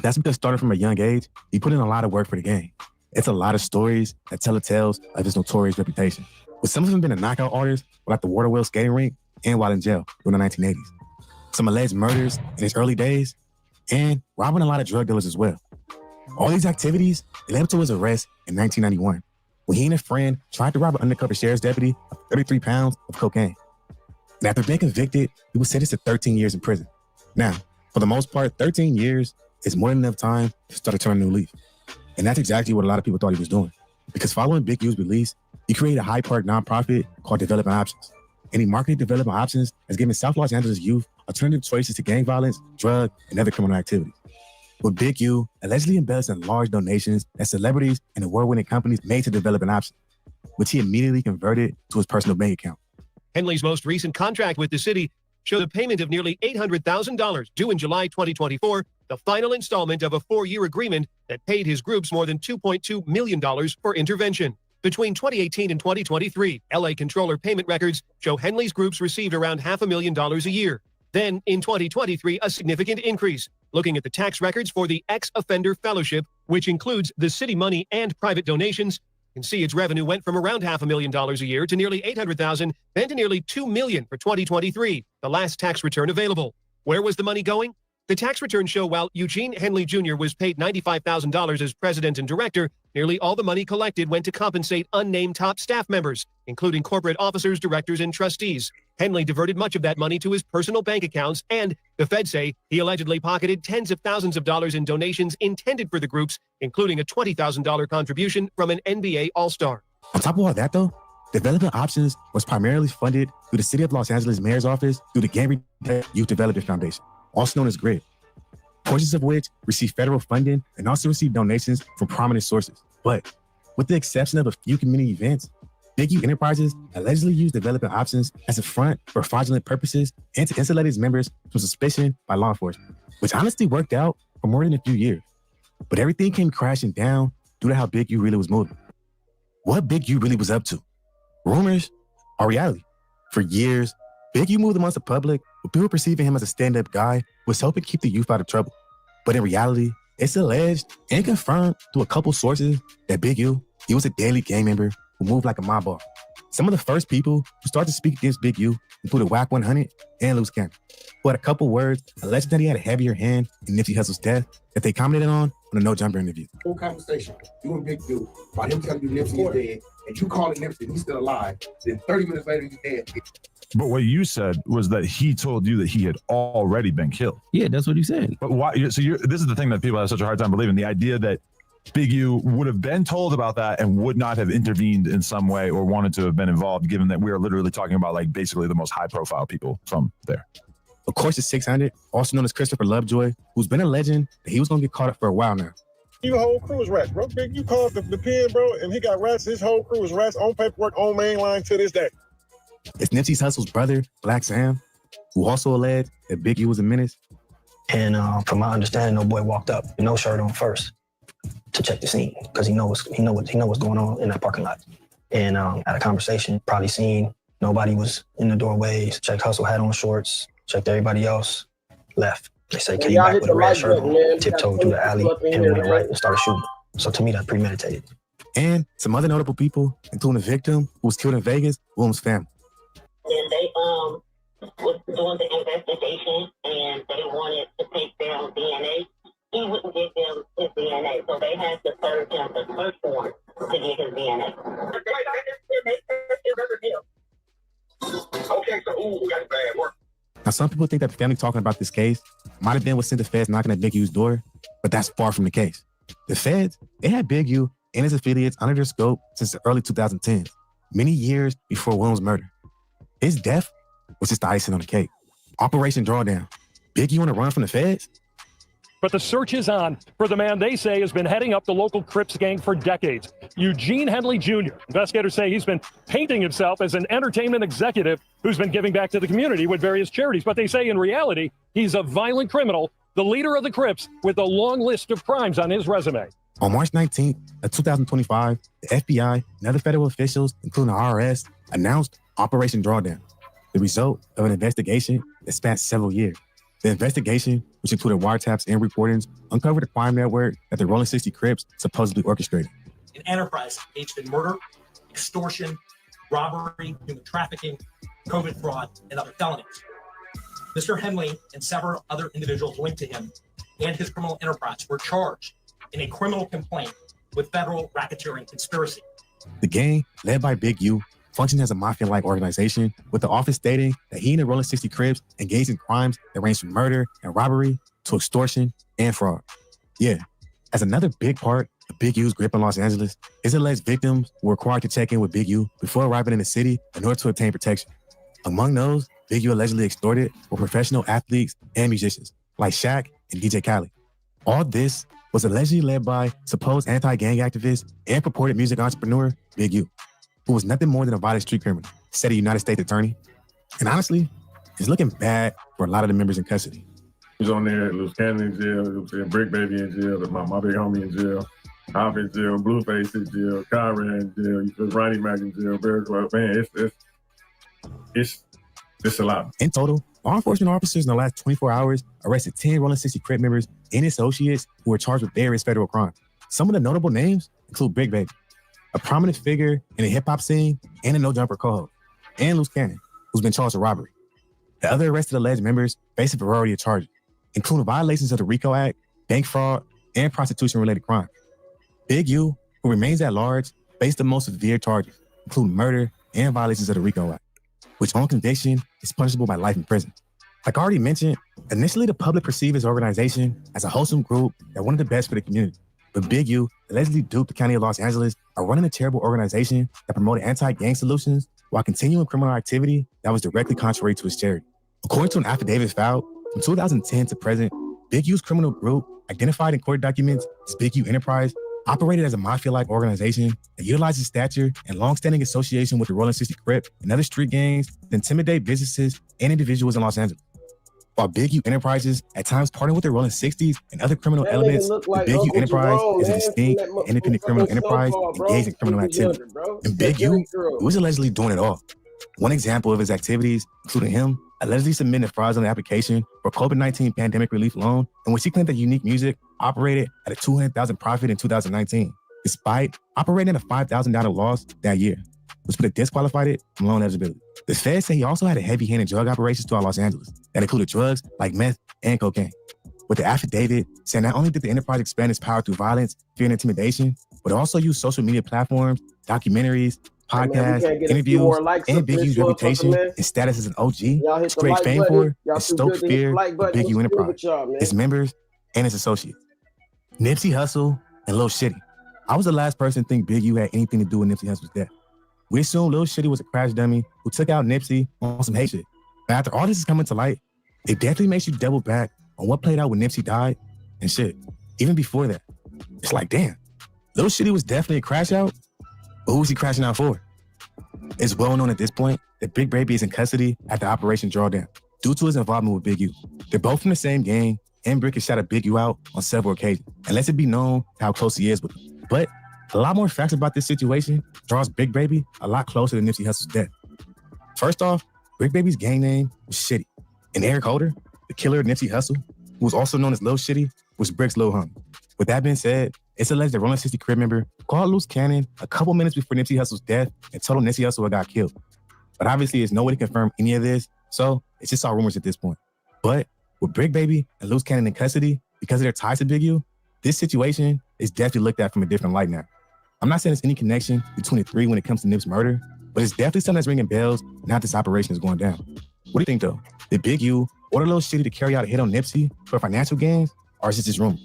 That's because starting from a young age, he put in a lot of work for the gang. It's a lot of stories that tell the tales of his notorious reputation, with some of them being a knockout artist while at the Waterwell skating rink and while in jail during the 1980s. Some alleged murders in his early days, and robbing a lot of drug dealers as well. All these activities led up to his arrest in 1991, when he and a friend tried to rob an undercover sheriff's deputy of 33 pounds of cocaine. And after being convicted, he was sentenced to 13 years in prison. Now, for the most part, 13 years is more than enough time to start to turn a new leaf. And that's exactly what a lot of people thought he was doing. Because following Big U's release, he created a Hyde Park nonprofit called Development Options. And he marketed Development Options as giving South Los Angeles youth alternative choices to gang violence, drug, and other criminal activities. With Big U allegedly embezzling large donations that celebrities and award-winning companies made to Development Options, which he immediately converted to his personal bank account. Henley's most recent contract with the city showed a payment of nearly $800,000 due in July 2024, the final installment of a 4-year agreement that paid his groups more than $2.2 million for intervention. Between 2018 and 2023, LA Controller payment records show Henley's groups received around $500,000 a year. Then, in 2023, a significant increase. Looking at the tax records for the Ex-Offender Fellowship, which includes the city money and private donations, you can see its revenue went from around $500,000 a year to nearly $800,000, then to nearly $2 million for 2023, the last tax return available. Where was the money going? The tax returns show while Eugene Henley Jr. was paid $95,000 as president and director, nearly all the money collected went to compensate unnamed top staff members, including corporate officers, directors, and trustees. Henley diverted much of that money to his personal bank accounts, and the feds say he allegedly pocketed tens of thousands of dollars in donations intended for the groups, including a $20,000 contribution from an NBA All-Star. On top of all that, though, Development Options was primarily funded through the City of Los Angeles Mayor's Office through the Gang Youth Development Foundation, also known as GRID, portions of which receive federal funding and also receive donations from prominent sources. But with the exception of a few community events, Big U Enterprises allegedly used Development Options as a front for fraudulent purposes and to insulate its members from suspicion by law enforcement, which honestly worked out for more than a few years. But everything came crashing down due to how Big U really was moving. What Big U really was up to? Rumors are reality. For years, Big U moved amongst the public, with people perceiving him as a stand-up guy who was helping keep the youth out of trouble. But in reality, it's alleged and confirmed through a couple sources that Big U, he was a daily gang member who moved like a mob boss. Some of the first people who started to speak against Big U included Whack 100 and Loose Cannon, who had a couple words alleging that he had a heavier hand in Nipsey Hussle's death that they commented on a No Jumper interview. Whole conversation, you and Big U, about him telling you Nipsey is dead, and you calling Nipsey and he's still alive, then 30 minutes later he's dead. But what you said was that he told you that he had already been killed. Yeah, that's what he said. But why? So this is the thing that people have such a hard time believing, the idea that Big U would have been told about that and would not have intervened in some way or wanted to have been involved, given that we are literally talking about like basically the most high profile people from there. Of course, the 600, also known as Christopher Lovejoy, who's been a legend that he was going to get caught up for a while now. Your whole crew is rats, bro. Big, you called the pen, bro, and he got rats. His whole crew is rats on paperwork, on main line to this day. It's Nipsey Hussle's brother, Black Sam, who also alleged that Big U was a menace. And from my understanding, no boy walked up, no shirt on first, to check the scene because he knows what's going on in that parking lot. And had a conversation, probably seen nobody was in the doorways. Checked Hustle had on shorts. Checked everybody else. Left. They say came back with a red shirt on, tiptoed through the alley, and then went right and started shooting. So to me, that's premeditated. And some other notable people, including the victim who was killed in Vegas, William's family. And they was doing the investigation, and they wanted to take their DNA. He wouldn't give them his DNA, so they had to serve him the search warrant to get his DNA. Okay, so who got bad work? Now, some people think that the family talking about this case might have been what sent the feds knocking at Big U's door, but that's far from the case. The feds, they had Big U and his affiliates under their scope since the early 2010s, many years before William's murder. His death was just the icing on the cake. Operation Drawdown. Big U on the run from the feds? But the search is on for the man they say has been heading up the local Crips gang for decades, Eugene Henley Jr. Investigators say he's been painting himself as an entertainment executive who's been giving back to the community with various charities. But they say in reality, he's a violent criminal, the leader of the Crips with a long list of crimes on his resume. On March 19th of 2025, the FBI and other federal officials, including the IRS, announced Operation Drawdown, the result of an investigation that spanned several years. The investigation, which included wiretaps and reportings, uncovered a crime network that the Rolling 60 Crips supposedly orchestrated. An enterprise engaged in murder, extortion, robbery, human trafficking, COVID fraud, and other felonies. Mr. Henley and several other individuals linked to him and his criminal enterprise were charged in a criminal complaint with federal racketeering conspiracy. The gang, led by Big U, functioned as a mafia-like organization, with the office stating that he and the Rolling 60 Crips engaged in crimes that ranged from murder and robbery to extortion and fraud. Yeah, as another big part of Big U's grip in Los Angeles, his alleged victims were required to check in with Big U before arriving in the city in order to obtain protection. Among those, Big U allegedly extorted were professional athletes and musicians, like Shaq and DJ Khaled. All this was allegedly led by supposed anti-gang activist and purported music entrepreneur Big U, who was nothing more than a violent street criminal, said a United States attorney. And honestly, it's looking bad for a lot of the members in custody. He was on there, Loose Cannon in jail, Brick Baby in jail, my big homie in jail, Hop in jail, Blueface in jail, Kyra in jail, Ronnie Mac in jail, man, it's a lot. In total, law enforcement officers in the last 24 hours arrested 10 Rolling 60 Crip members and associates who were charged with various federal crimes. Some of the notable names include Brick Baby, a prominent figure in the hip-hop scene and a No Jumper co-host, and Loose Cannon, who's been charged with robbery. The other arrested alleged members face a variety of charges, including violations of the RICO Act, bank fraud, and prostitution-related crimes. Big U, who remains at large, faced the most severe charges, including murder and violations of the RICO Act, which on conviction is punishable by life in prison. Like I already mentioned, initially the public perceived his organization as a wholesome group that wanted the best for the community. But Big U allegedly duped the county of Los Angeles by running a terrible organization that promoted anti-gang solutions while continuing criminal activity that was directly contrary to his charity. According to an affidavit filed from 2010 to present, Big U's criminal group, identified in court documents as Big U Enterprise, operated as a mafia-like organization that utilizes stature and long-standing association with the Rolling 60 Crip and other street gangs to intimidate businesses and individuals in Los Angeles. While Big U Enterprises at times partner with the Rolling 60s and other criminal elements, the Big U Enterprise is a distinct, independent criminal enterprise engaged in criminal activity. And Big U was allegedly doing it all. One example of his activities, including him allegedly submitting a fraudulent application for COVID-19 pandemic relief loan, in which he claimed that Unique Music operated at a $200,000 profit in 2019, despite operating at a $5,000 loss that year, which would have disqualified it from loan eligibility. The feds say he also had a heavy hand in drug operations throughout Los Angeles that included drugs like meth and cocaine. With the affidavit saying not only did the enterprise expand its power through violence, fear, and intimidation, but also used social media platforms, documentaries, podcasts, interviews, and Big U's reputation and status as an OG to create fame for and stoke fear of Big U Enterprise, its members, and its associates. Nipsey Hussle and Lil Shitty. I was the last person to think Big U had anything to do with Nipsey Hussle's death. We assumed Lil Shitty was a crash dummy who took out Nipsey on some hate shit. But after all this is coming to light, it definitely makes you double back on what played out when Nipsey died and shit. Even before that, it's like, damn, Lil Shitty was definitely a crash out, but who was he crashing out for? It's well known at this point that Big Baby is in custody at the Operation Drawdown due to his involvement with Big U. They're both from the same gang, and Brick has shot a Big U out on several occasions and lets it be known how close he is with him. But a lot more facts about this situation draws Big Baby a lot closer to Nipsey Hussle's death. First off, Big Baby's gang name was Shitty, and Eric Holder, the killer of Nipsey Hussle, who was also known as Lil Shitty, was Brick's Lil Homie. With that being said, it's alleged that Rolling 60 Crib member called Loose Cannon a couple minutes before Nipsey Hussle's death and told him Nipsey Hussle had got killed. But obviously, there's no way to confirm any of this, so it's just all rumors at this point. But with Brick Baby and Loose Cannon in custody, because of their ties to Big U, this situation is definitely looked at from a different light now. I'm not saying there's any connection between the three when it comes to Nip's murder, but it's definitely something that's ringing bells now this operation is going down. What do you think, though? Did Big U order Lil Shitty to carry out a hit on Nipsey for financial gains, or is it just rumor?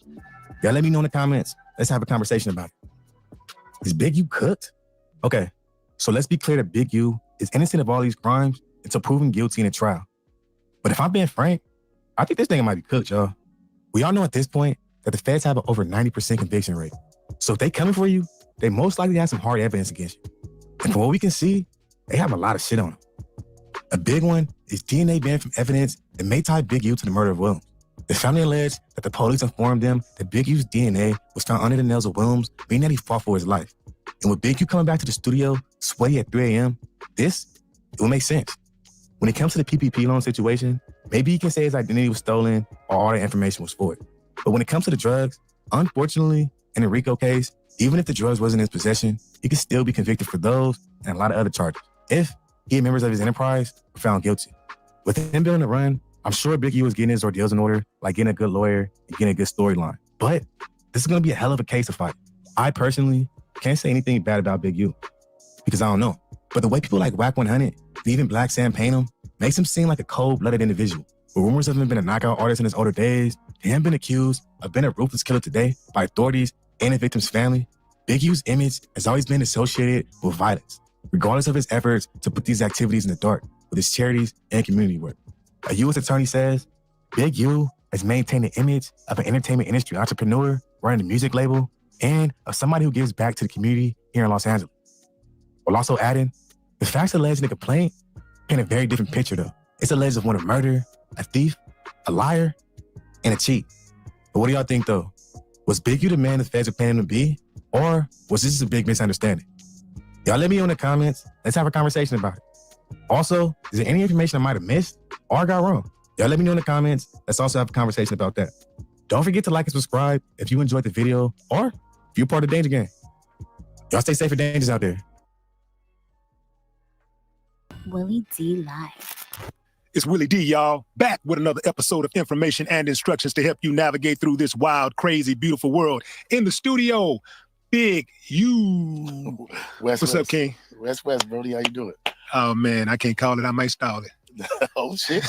Y'all let me know in the comments. Let's have a conversation about it. Is Big U cooked? Okay, so let's be clear that Big U is innocent of all these crimes until proven guilty in a trial. But if I'm being frank, I think this thing might be cooked, y'all. We all know at this point that the feds have an over 90% conviction rate. So if they coming for you, they most likely have some hard evidence against you. And from what we can see, they have a lot of shit on them. A big one is DNA being from evidence that may tie Big U to the murder of Williams. The family alleged that the police informed them that Big U's DNA was found under the nails of Williams, meaning that he fought for his life. And with Big U coming back to the studio, sweaty at 3 a.m., it would make sense. When it comes to the PPP loan situation, maybe he can say his identity was stolen or all the information was for it. But when it comes to the drugs, unfortunately, in the RICO case, even if the drugs wasn't in his possession, he could still be convicted for those and a lot of other charges if he and members of his enterprise were found guilty. With him being on the run, I'm sure Big U was getting his ordeals in order, like getting a good lawyer and getting a good storyline. But this is going to be a hell of a case to fight. I personally can't say anything bad about Big U because I don't know. But the way people like Wack 100 and even Black Sam paint him makes him seem like a cold-blooded individual. With rumors of him being a knockout artist in his older days, and him being accused of being a ruthless killer today by authorities and the victim's family, Big U's image has always been associated with violence, regardless of his efforts to put these activities in the dark with his charities and community work. A U.S. attorney says, Big U has maintained the image of an entertainment industry entrepreneur running a music label and of somebody who gives back to the community here in Los Angeles. While also adding, the facts alleged in the complaint paint a very different picture though. It's alleged of one of murder, a thief, a liar, and a cheat. But what do y'all think though? Was Big U the man the feds were planning him to be? Or was this just a big misunderstanding? Y'all let me know in the comments. Let's have a conversation about it. Also, is there any information I might have missed or I got wrong? Y'all let me know in the comments. Let's also have a conversation about that. Don't forget to like and subscribe if you enjoyed the video or if you're part of the Danger Gang. Y'all stay safe and dangerous out there. Willie D Live. It's Willie D, y'all, back with another episode of information and instructions to help you navigate through this wild, crazy, beautiful world. In the studio, Big U. What's up, King? West, Brody, how you doing? Oh, man, I can't call it. I might stall it. Oh, shit.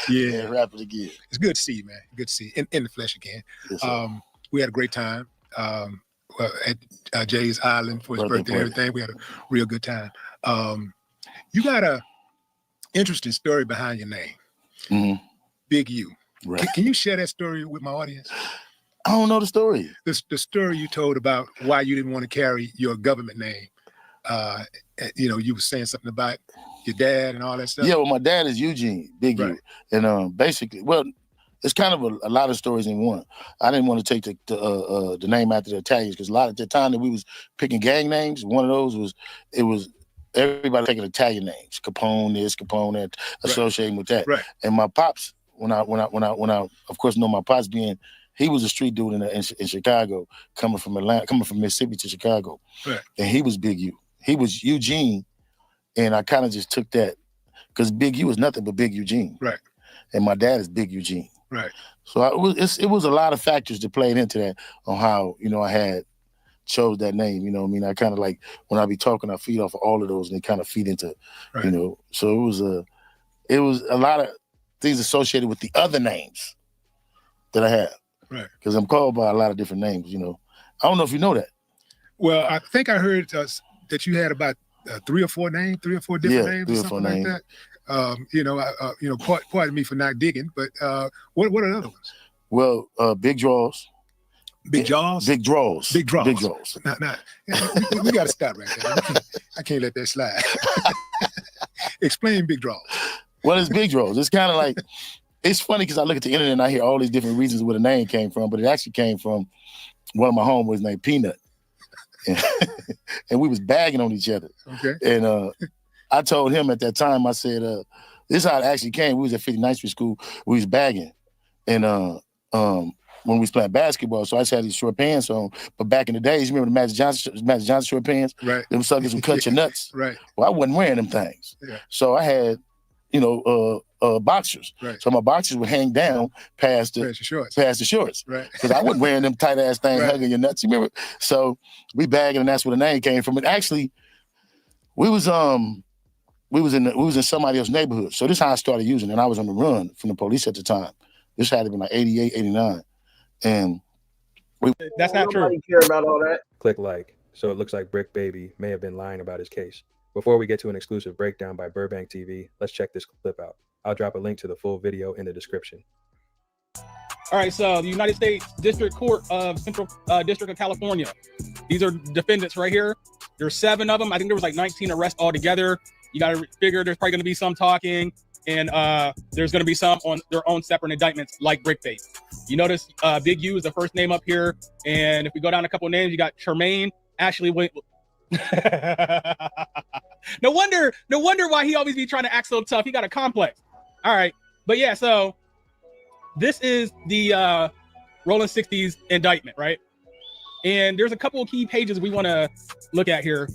Yeah. Rap it again. It's good to see you, man. Good to see you in the flesh again. Yes, we had a great time at Jay's Island for his birthday and everything. We had a real good time. You got a interesting story behind your name. Mm-hmm. Big U. Right. Can you share that story with my audience? I don't know the story. The story you told about why you didn't want to carry your government name. You were saying something about your dad and all that stuff. Yeah, well, my dad is Eugene, Big U. And basically, well, it's kind of a lot of stories in one. I didn't want to take the name after the Italians because a lot at the time that we was picking gang names, one of those was everybody taking Italian names, Capone this, Capone that, associating with that. Right. And my pops, when I of course know my pops being, he was a street dude in Chicago, coming from Mississippi to Chicago. Right. And he was Big U. He was Eugene, and I kind of just took that because Big U is nothing but Big Eugene. Right. And my dad is Big Eugene. Right. So it was a lot of factors that played into that on how, I had chose that name. You know what I mean? I kind of like, when I be talking, I feed off of all of those and they kind of feed into, so it was a lot of things associated with the other names that I have. Right. Because I'm called by a lot of different names, I don't know if you know that. Well, I think I heard that you had about 3 or 4 names, 3 or 4 different names, 3 or or 4 something names. like that. Pardon me for not digging, but what are the other ones? Well, Big Draws. Big Jaws? Big Draws. Big Draws. Big Draws. Now, we got to stop right there. I can't let that slide. Explain Big Draws. Well, it's Big Draws. It's kind of like, it's funny because I look at the internet and I hear all these different reasons where the name came from, but it actually came from one of my homeboys named Peanut. And we was bagging on each other. Okay. And I told him at that time, I said, this is how it actually came. We was at 59th Street School. We was bagging. And when we was playing basketball, so I just had these short pants on. But back in the days, you remember the Magic Johnson short pants? Right. Them suckers would cut your nuts. Right. Well, I wasn't wearing them things. Yeah. So I had, boxers. Right. So my boxers would hang down past the shorts. Right. Because I wasn't wearing them tight ass things Right. hugging your nuts. You remember? So we bagging, and that's where the name came from. And actually, we was in somebody else's neighborhood. So this is how I started using it. And I was on the run from the police at the time. This had to be like 88, 89. And that's not true. Nobody care about all that. Click like. So it looks like Brick Baby may have been lying about his case. Before we get to an exclusive breakdown by Burbank TV, let's check this clip out. I'll drop a link to the full video in the description. All right, so the United States District Court of Central District of California. These are defendants right here. There's 7 of them. I think there was like 19 arrests altogether. You got to figure there's probably going to be some talking, and there's going to be some on their own separate indictments, like Brick Baby. You notice Big U is the first name up here, and if we go down a couple names, you got Tremaine, Ashley Wayne. No wonder why he always be trying to act so tough. He got a complex. All right, but yeah, so this is the Rolling 60s indictment, right? And there's a couple of key pages we want to look at here.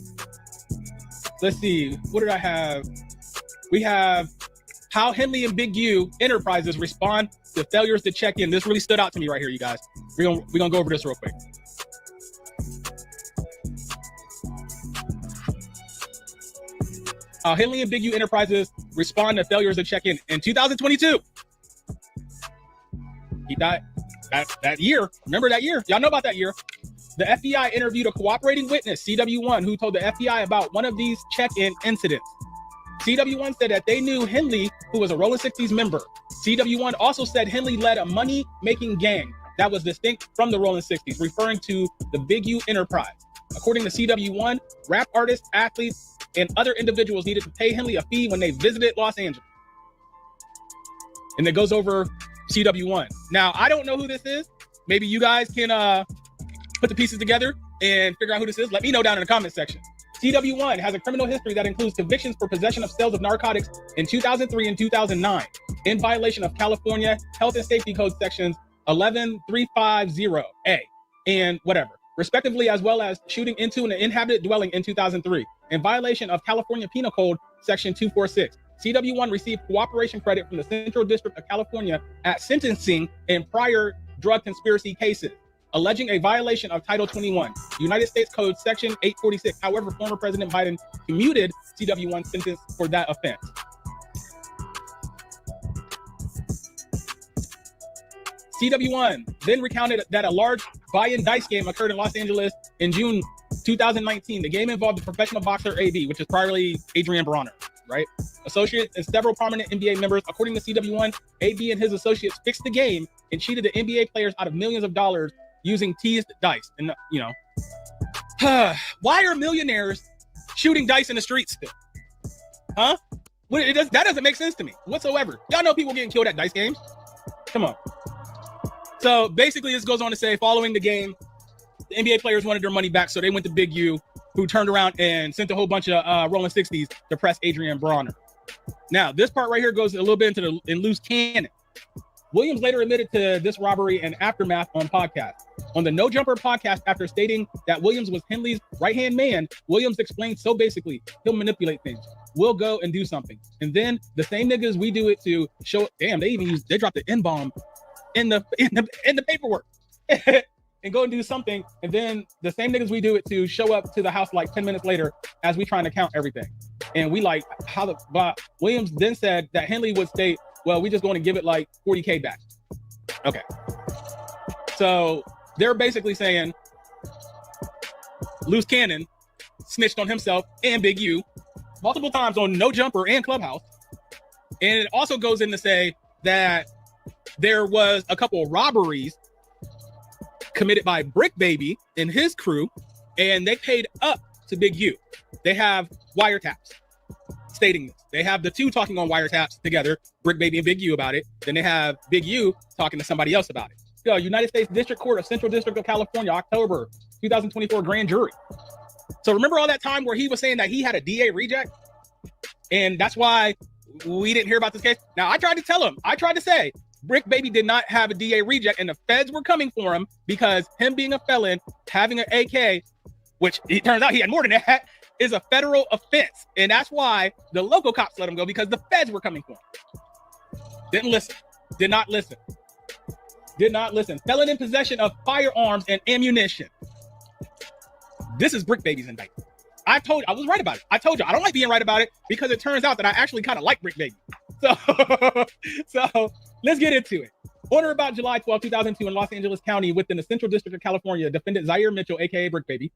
Let's see, what did I have? We have how Henley and Big U Enterprises respond to failures to check in. This really stood out to me right here, you guys. We're gonna go over this real quick. Henley and Big U Enterprises respond to failures to check in 2022. He died that year. Remember that year? Y'all know about that year. The FBI interviewed a cooperating witness, CW1, who told the FBI about one of these check-in incidents. CW1 said that they knew Henley, who was a Rolling 60s member. CW1 also said Henley led a money-making gang that was distinct from the Rolling 60s, referring to the Big U Enterprise. According to CW1, rap artists, athletes, and other individuals needed to pay Henley a fee when they visited Los Angeles. And it goes over CW1. Now, I don't know who this is. Maybe you guys can put the pieces together and figure out who this is. Let me know down in the comment section. CW1 has a criminal history that includes convictions for possession of sales of narcotics in 2003 and 2009 in violation of California Health and Safety Code sections 11350A and whatever, respectively, as well as shooting into an inhabited dwelling in 2003 in violation of California Penal Code section 246. CW1 received cooperation credit from the Central District of California at sentencing in prior drug conspiracy cases, alleging a violation of Title 21, United States Code Section 846. However, former President Biden commuted CW1's sentence for that offense. CW1 then recounted that a large buy-in dice game occurred in Los Angeles in June 2019. The game involved the professional boxer AB, which is primarily Adrian Bronner, right? Associates and several prominent NBA members. According to CW1, AB and his associates fixed the game and cheated the NBA players out of millions of dollars using teased dice. And, you know, why are millionaires shooting dice in the streets still? Huh? That doesn't make sense to me whatsoever. Y'all know people getting killed at dice games. Come on. So basically, this goes on to say, following the game, the NBA players wanted their money back, so they went to Big U who turned around and sent a whole bunch of Rolling 60s to press Adrian Bronner. Now, this part right here goes a little bit into in loose cannon. Williams later admitted to this robbery and aftermath on podcast. On the No Jumper podcast, after stating that Williams was Henley's right-hand man, Williams explained so basically, he'll manipulate things. We'll go and do something. And then the same niggas we do it to show, damn, they dropped the N-bomb in the paperwork. And go and do something. And then the same niggas we do it to show up to the house like 10 minutes later as we trying to count everything. And we like, but Williams then said that Henley would state, well, we just going to give it like 40K back. Okay. So they're basically saying Loose Cannon snitched on himself and Big U multiple times on No Jumper and Clubhouse. And it also goes in to say that there was a couple of robberies committed by Brick Baby and his crew, and they paid up to Big U. They have wiretaps stating this. They have the two talking on wiretaps together, Brick Baby and Big U, about it. Then they have Big U talking to somebody else about it. Yo, United States District Court of Central District of California, October 2024 grand jury. So remember all that time where he was saying that he had a DA reject? And that's why we didn't hear about this case. Now, I tried to tell him, I tried to say, Brick Baby did not have a DA reject, and the feds were coming for him because him being a felon, having an AK, which it turns out he had more than that, is a federal offense. And that's why the local cops let him go, because the feds were coming for him. Didn't listen. Did not listen. Did not listen. Felon in possession of firearms and ammunition. This is Brick Baby's indictment. I was right about it. I told you, I don't like being right about it because it turns out that I actually kind of like Brick Baby. So let's get into it. On or about July 12, 2002 in Los Angeles County within the Central District of California, defendant Zaire Mitchell, aka Brick Baby,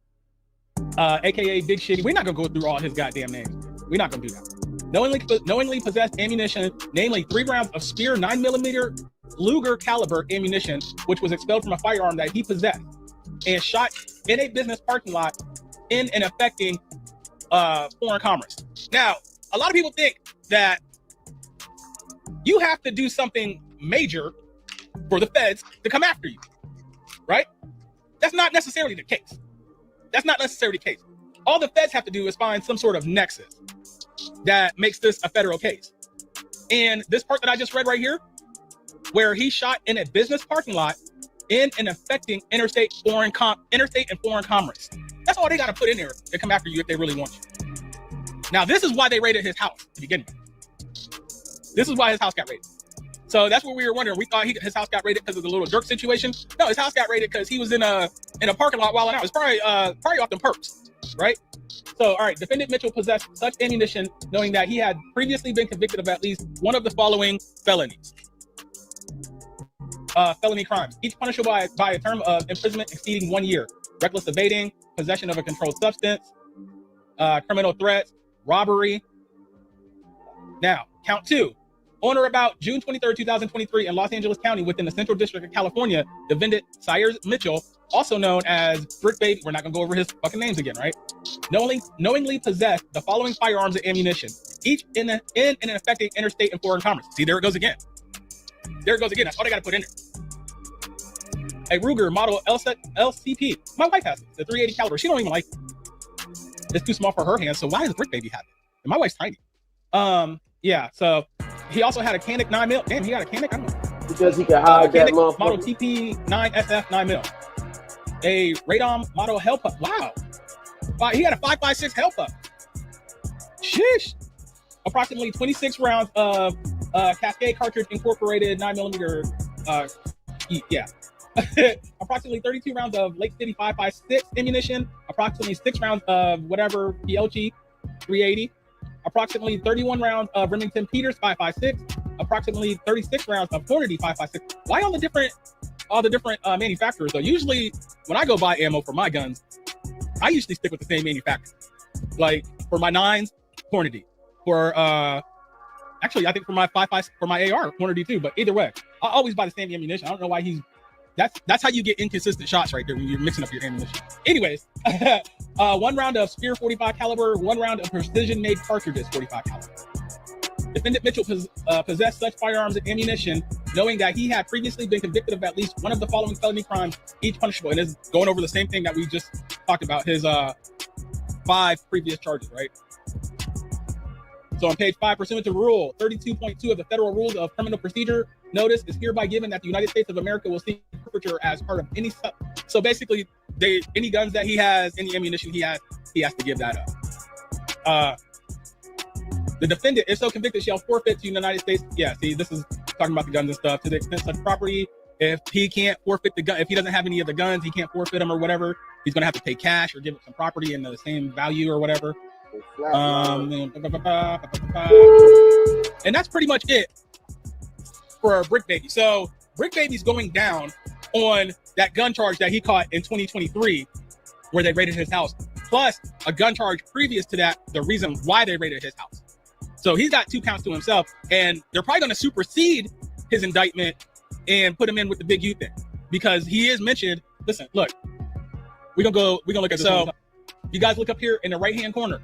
aka Big Shitty. We're not gonna go through all his goddamn names. We're not gonna do that. Knowingly possessed ammunition, namely 3 rounds of Spear 9mm Luger caliber ammunition, which was expelled from a firearm that he possessed, and shot in a business parking lot in and affecting foreign commerce. Now, a lot of people think that you have to do something major for the feds to come after you, right? That's not necessarily the case. That's not necessarily the case. All the feds have to do is find some sort of nexus that makes this a federal case. And this part that I just read right here, where he shot in a business parking lot in and affecting interstate and foreign commerce. That's all they got to put in there to come after you if they really want you. Now, this is why they raided his house to begin with. This is why his house got raided. So that's what we were wondering. We thought his house got raided because of the little jerk situation. No, his house got raided because he was in a parking lot wilding out. It's probably off them perks, right? So, all right, defendant Mitchell possessed such ammunition knowing that he had previously been convicted of at least one of the following felonies. Felony crimes, each punishable by a term of imprisonment exceeding 1 year. Reckless evading, possession of a controlled substance, criminal threats, robbery. Now, count 2. On or about June 23rd, 2023 in Los Angeles County within the Central District of California, defendant Zaire Mitchell, also known as Brick Baby, we're not gonna go over his fucking names again, right? Knowingly possessed the following firearms and ammunition, each in and affecting interstate and foreign commerce. See, there it goes again. There it goes again. That's all they gotta put in there. A Ruger model LCP. My wife has it. The 380 caliber. She don't even like it. It's too small for her hands. So why does Brick Baby have it? And my wife's tiny. Yeah. So he also had a Canik 9mm. Damn, he got a Canik. I don't know. Because he can hide that Canik motherfucker. model TP9SF 9mm. A Radom model Hellpup. Wow. He had a 5.56 Hellpup. Sheesh. Approximately 26 rounds of Cascade cartridge incorporated 9mm. Yeah. Approximately 32 rounds of Lake City 5.56 ammunition. Approximately 6 rounds of whatever PLG 380. Approximately 31 rounds of Remington Peters 5.56. Approximately 36 rounds of Hornady 5.56. Why all the different manufacturers though? Usually when I go buy ammo for my guns, I usually stick with the same manufacturer. Like for my 9s, Hornady. For actually I think for my 5.56 for my AR, Hornady too. But either way, I always buy the same ammunition. I don't know why that's how you get inconsistent shots right there when you're mixing up your ammunition. Anyways, 1 round of Spear 45 caliber, 1 round of precision made cartridges 45 caliber. Defendant Mitchell possessed such firearms and ammunition knowing that he had previously been convicted of at least one of the following felony crimes, each punishable. And it's going over the same thing that we just talked about, his 5 previous charges, right? So on page 5, pursuant to Rule 32.2 of the Federal Rules of Criminal Procedure, notice is hereby given that the United States of America will seek forfeiture as part of any so basically, any guns that he has, any ammunition he has to give that up. The defendant, if so convicted, shall forfeit to the United States. Yeah, see, this is talking about the guns and stuff. To the extent such property, if he can't forfeit the gun, if he doesn't have any of the guns, he can't forfeit them or whatever. He's gonna have to pay cash or give up some property in the same value or whatever. And that's pretty much it for Brick Baby. So Brick Baby's going down on that gun charge that he caught in 2023, where they raided his house, plus a gun charge previous to that, the reason why they raided his house. So he's got 2 counts to himself, and they're probably going to supersede his indictment and put him in with the Big U thing, because he is mentioned. Listen, look, we're gonna look at this. So you guys look up here in the right-hand corner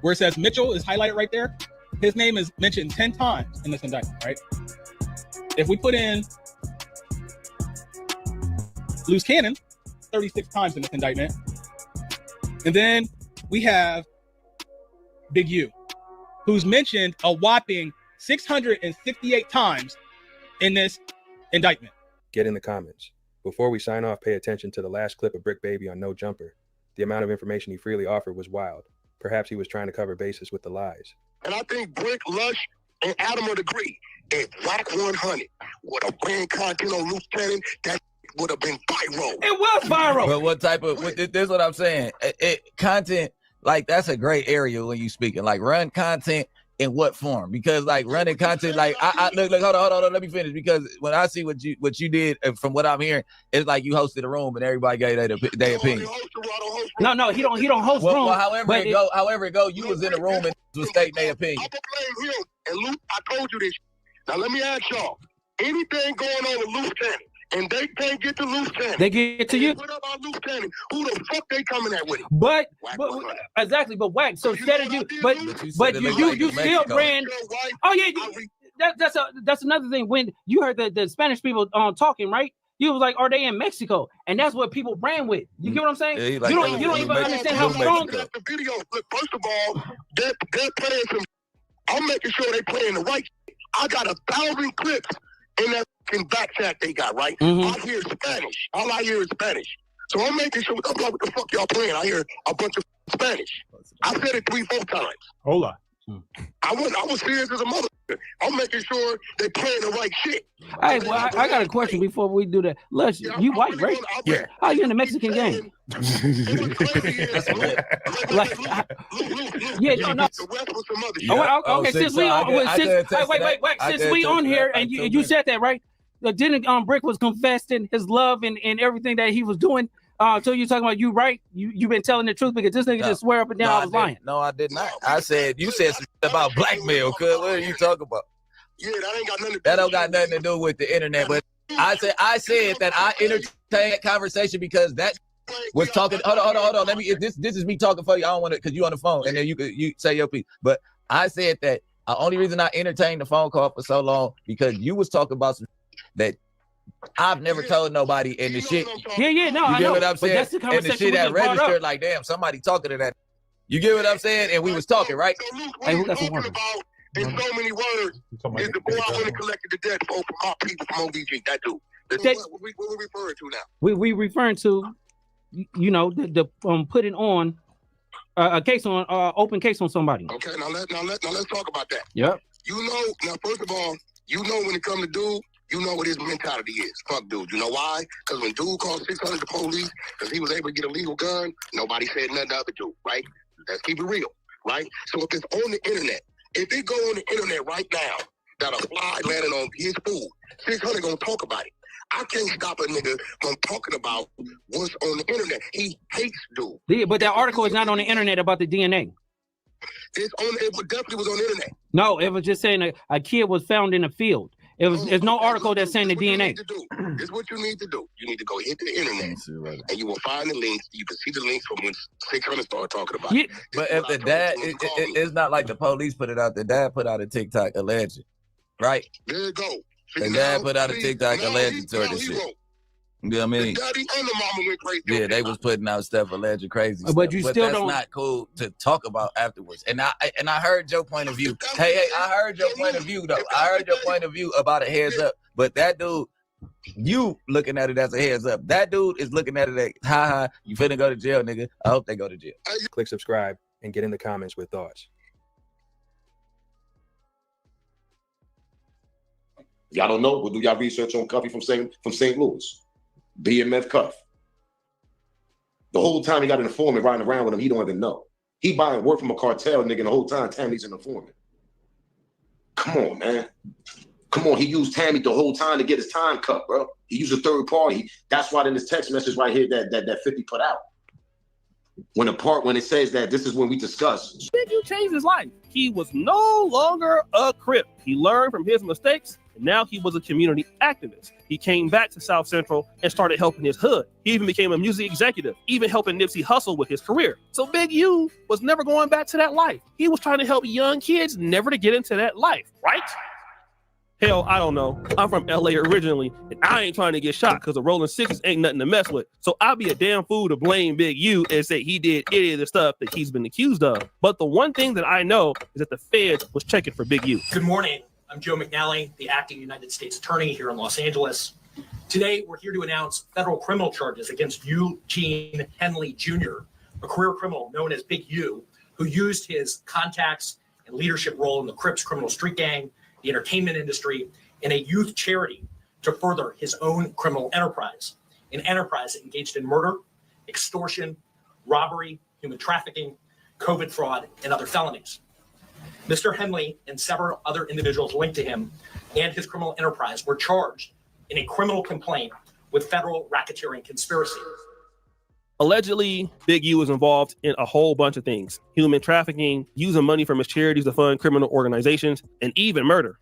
where it says Mitchell is highlighted right there. His name is mentioned 10 times in this indictment, right? If we put in Loose Cannon 36 times in this indictment, and then we have Big U, who's mentioned a whopping 668 times in this indictment. Get in the comments. Before we sign off, pay attention to the last clip of Brick Baby on No Jumper. The amount of information he freely offered was wild. Perhaps he was trying to cover bases with the lies. And I think Brick, Lush, and Adam would agree. If Black 100 would have banned content on Loose Cannon, that would have been viral. It was viral. But what type of, this is what I'm saying. Content, like, that's a great area when you speaking. Like, run content in what form? Because, like, running content, like, I look, hold on, let me finish. Because when I see what you did, from what I'm hearing, it's like you hosted a room and everybody gave their opinion. No, he don't host room. Well, however it go, you was in the room and was stating their opinion. I'm blame him. And Luke, I told you this. Now let me ask y'all. Anything going on with Loose Cannon, and they can't get to Loose Cannon. They get to you. What about Loose Cannon? Who the fuck they coming at with it? But exactly, but Wack. So instead of you, but you still ran. Oh yeah, that's another thing. When you heard the Spanish people talking, right? You was like, are they in Mexico? And that's what people ran with. You get what I'm saying? Yeah, like, you don't even understand how strong. The video. Look, first of all, they're playing some. I'm making sure they playing the right. I got 1,000 clips in that fucking back chat they got, right? I hear Spanish. All I hear is Spanish. So I'm making sure, I'm like, what the fuck y'all playing? I hear a bunch of Spanish. I said it 3-4 times. Hola. I was serious as a mother. I'm making sure they playing the right shit. Hey, well, I got a question before we do that. Lush, you white, right? Yeah. How you in the Mexican game? Okay, since we on here, and you said that, right? Didn't Brick was confessing his love and everything that he was doing. So you talking about you, right? You've been telling the truth, because this nigga just swear up and down I was lying. No, I did not. I said you said some shit about blackmail. Cuz what are you talking about? Yeah, that ain't got nothing. That don't got nothing to do with the internet. But I said that I entertained that conversation because that was talking. Hold on. Let me. This is me talking for you. I don't want to, because you on the phone, and then you say your piece. But I said that the only reason I entertained the phone call for so long because you was talking about some that I've never told nobody, and the shit. Yeah, you get what I'm saying? And the shit that registered, like, damn, somebody talking to that. You get what I'm saying? And we was talking, right? So Luke, what you're talking about in so many words is the boy I went and collected the debt for our people from OVG. That dude. What we referring to now? We referring to, you know, the putting on a case on open case on somebody. Okay, now let's talk about that. Yep. You know, now first of all, you know when it comes to dude. You know what his mentality is. Fuck dude. You know why? Because when dude called 600 to police because he was able to get a legal gun, nobody said nothing to other dude, right? Let's keep it real, right? So if it's on the internet, if it go on the internet right now that a fly landed on his food, 600 gonna talk about it. I can't stop a nigga from talking about what's on the internet. He hates dude. Yeah, but that article is not on the internet about the DNA. It definitely was on the internet. No, it was just saying a kid was found in a field. There's no article that's saying the DNA. This is what you need to do. You need to go hit the internet, and you will find the links. You can see the links from when 600 started talking about it. But if the dad, it's not like the police put it out. The dad put out a TikTok alleged, right? There you go. The dad put out a TikTok alleged to this shit. You know what I mean? The daddy and the mama went crazy. Yeah, they was putting out stuff alleged crazy But stuff. you But still that's don't- not cool to talk about afterwards. And I heard your point of view. Hey, I heard your point of view though. I heard your point of view about a heads up. But that dude, you looking at it as a heads up. That dude is looking at it like, ha, you finna go to jail, nigga. I hope they go to jail. Click subscribe and get in the comments with thoughts. Y'all don't know, but do y'all research on Cuffy from St. Louis? BMF Cuff. The whole time he got an informant riding around with him, he don't even know. He buying work from a cartel nigga, and the whole time Tammy's an informant. Come on, man. Come on, he used Tammy the whole time to get his time cut, bro. He used a third party. That's why in this text message right here that 50 put out. When it says that this is when we discuss. Big U changed his life. He was no longer a Crip. He learned from his mistakes, and now he was a community activist. He came back to South Central and started helping his hood. He even became a music executive, even helping Nipsey hustle with his career. So Big U was never going back to that life. He was trying to help young kids never to get into that life, right? Hell, I don't know. I'm from LA originally, and I ain't trying to get shot because the Rolling Sixes ain't nothing to mess with. So I'll be a damn fool to blame Big U and say he did any of the stuff that he's been accused of. But the one thing that I know is that the feds was checking for Big U. Good morning. I'm Joe McNally, the acting United States Attorney here in Los Angeles. Today, we're here to announce federal criminal charges against Eugene Henley Jr., a career criminal known as Big U, who used his contacts and leadership role in the Crips criminal street gang, the entertainment industry, and a youth charity to further his own criminal enterprise, an enterprise that engaged in murder, extortion, robbery, human trafficking, COVID fraud, and other felonies. Mr. Henley and several other individuals linked to him and his criminal enterprise were charged in a criminal complaint with federal racketeering conspiracy. Allegedly, Big U was involved in a whole bunch of things: human trafficking, using money from his charities to fund criminal organizations, and even murder.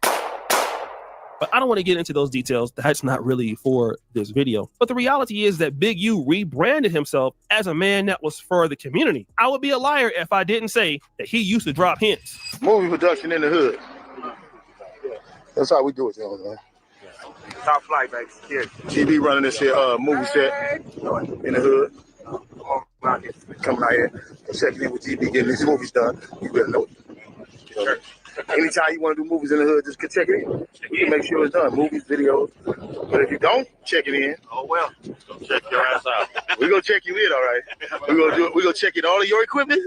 But I don't want to get into those details. That's not really for this video. But the reality is that Big U rebranded himself as a man that was for the community. I would be a liar if I didn't say that he used to drop hints. Movie production in the hood. That's how we do it, man. Top flight, baby. Yeah. GB running this here movie set in the hood. Coming out here, checking in with GB, getting these movies done. You better know it. Sure. Anytime you want to do movies in the hood, just check it in. We can make sure it's done. Movies, videos. But if you don't, check it in. Oh well. Check your ass out. We're gonna check you in, all right. We're gonna check in all of your equipment.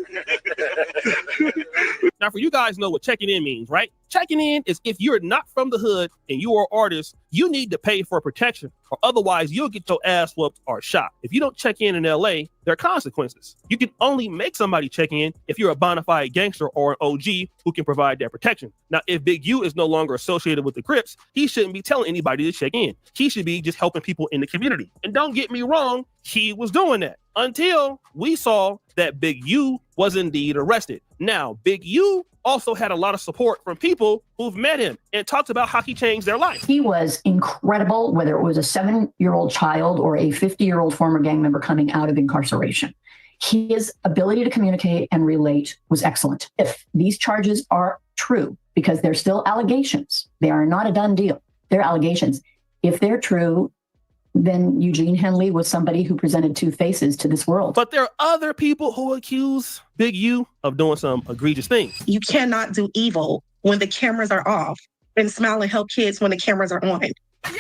Now, for you guys know what checking in means, right? Checking in is if you're not from the hood and you are an artist, you need to pay for protection, or otherwise you'll get your ass whooped or shot. If you don't check in LA, there are consequences. You can only make somebody check in if you're a bona fide gangster or an OG who can provide that protection. Now, if Big U is no longer associated with the Crips, he shouldn't be telling anybody to check in. He should be just helping people in the community. And don't get me wrong, he was doing that until we saw that Big U was indeed arrested. Now, Big U also had a lot of support from people who've met him and talked about how he changed their life. He was incredible, whether it was a 7-year-old child or a 50-year-old former gang member coming out of incarceration. His ability to communicate and relate was excellent. If these charges are true, because they're still allegations, they are not a done deal. They're allegations. If they're true, then Eugene Henley was somebody who presented two faces to this world. But there are other people who accuse Big U of doing some egregious things. You cannot do evil when the cameras are off and smile and help kids when the cameras are on.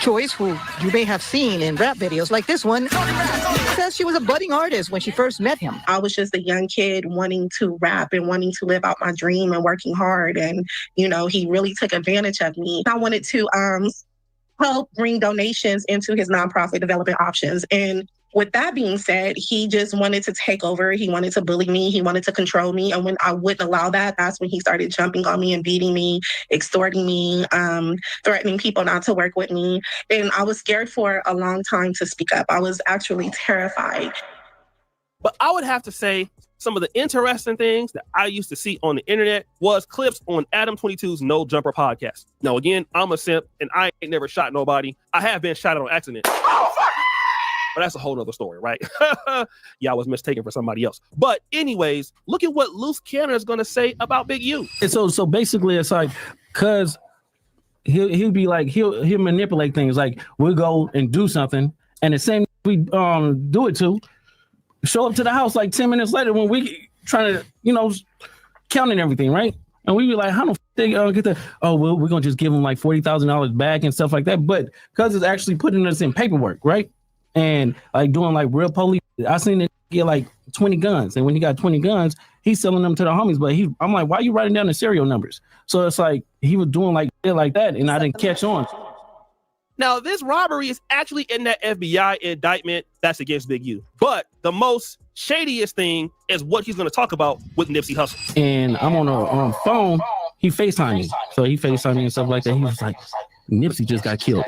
Choice, who you may have seen in rap videos like this one, says she was a budding artist when she first met him. I was just a young kid wanting to rap and wanting to live out my dream and working hard. And, you know, he really took advantage of me. I wanted to help bring donations into his nonprofit development options. And with that being said, he just wanted to take over. He wanted to bully me. He wanted to control me. And when I wouldn't allow that, that's when he started jumping on me and beating me, extorting me, threatening people not to work with me. And I was scared for a long time to speak up. I was actually terrified. But I would have to say some of the interesting things that I used to see on the internet was clips on Adam 22's No Jumper podcast. Now, again, I'm a simp and I ain't never shot nobody. I have been shot on accident. But that's a whole nother story, right? Yeah, I was mistaken for somebody else. But anyways, look at what Loose Cannon is going to say about Big U. And so basically it's like, cause he'll be like, he'll manipulate things. Like we'll go and do something and the same we do it to show up to the house like 10 minutes later when we trying to, you know, counting everything, right? And we be like, how the f they get that? Oh, well, we're gonna just give them like $40,000 back and stuff like that. But because it's actually putting us in paperwork, right? And like doing like real police. I seen it get like 20 guns, and when he got 20 guns, he's selling them to the homies. But I'm like, why are you writing down the serial numbers? So it's like he was doing like shit like that, and I didn't catch on. Now, this robbery is actually in that FBI indictment that's against Big U. But the most shadiest thing is what he's going to talk about with Nipsey Hussle. And I'm on a phone. He FaceTimed me. So he FaceTimed me and stuff like that. He was like, Nipsey just got killed.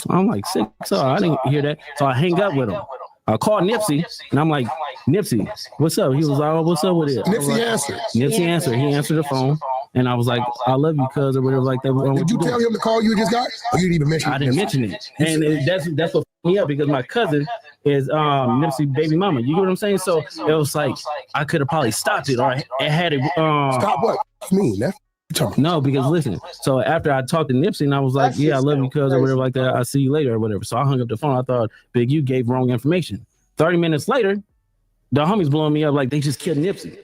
I'm like, sick. So I didn't hear that. So I hang up with him. I called Nipsey, and I'm like, Nipsey, what's up? He was like, oh, what's up with it? Nipsey answered. Nipsey answered. He answered the phone. And I was like, I love you, cuz, or whatever like that. Did you tell him to call you just got? Or you didn't even mention it? I didn't mention it. And that's what fucked me up, because my cousin is Nipsey baby mama. You get what I'm saying? So it was like, I could have probably stopped it, or it had it. Stop what? Me, no, because listen, so after I talked to Nipsey, and I was like, yeah, I love you, cuz, or whatever like that. I'll see you later, or whatever. So I hung up the phone. I thought Big U gave wrong information. 30 minutes later, the homies blowing me up like they just killed Nipsey.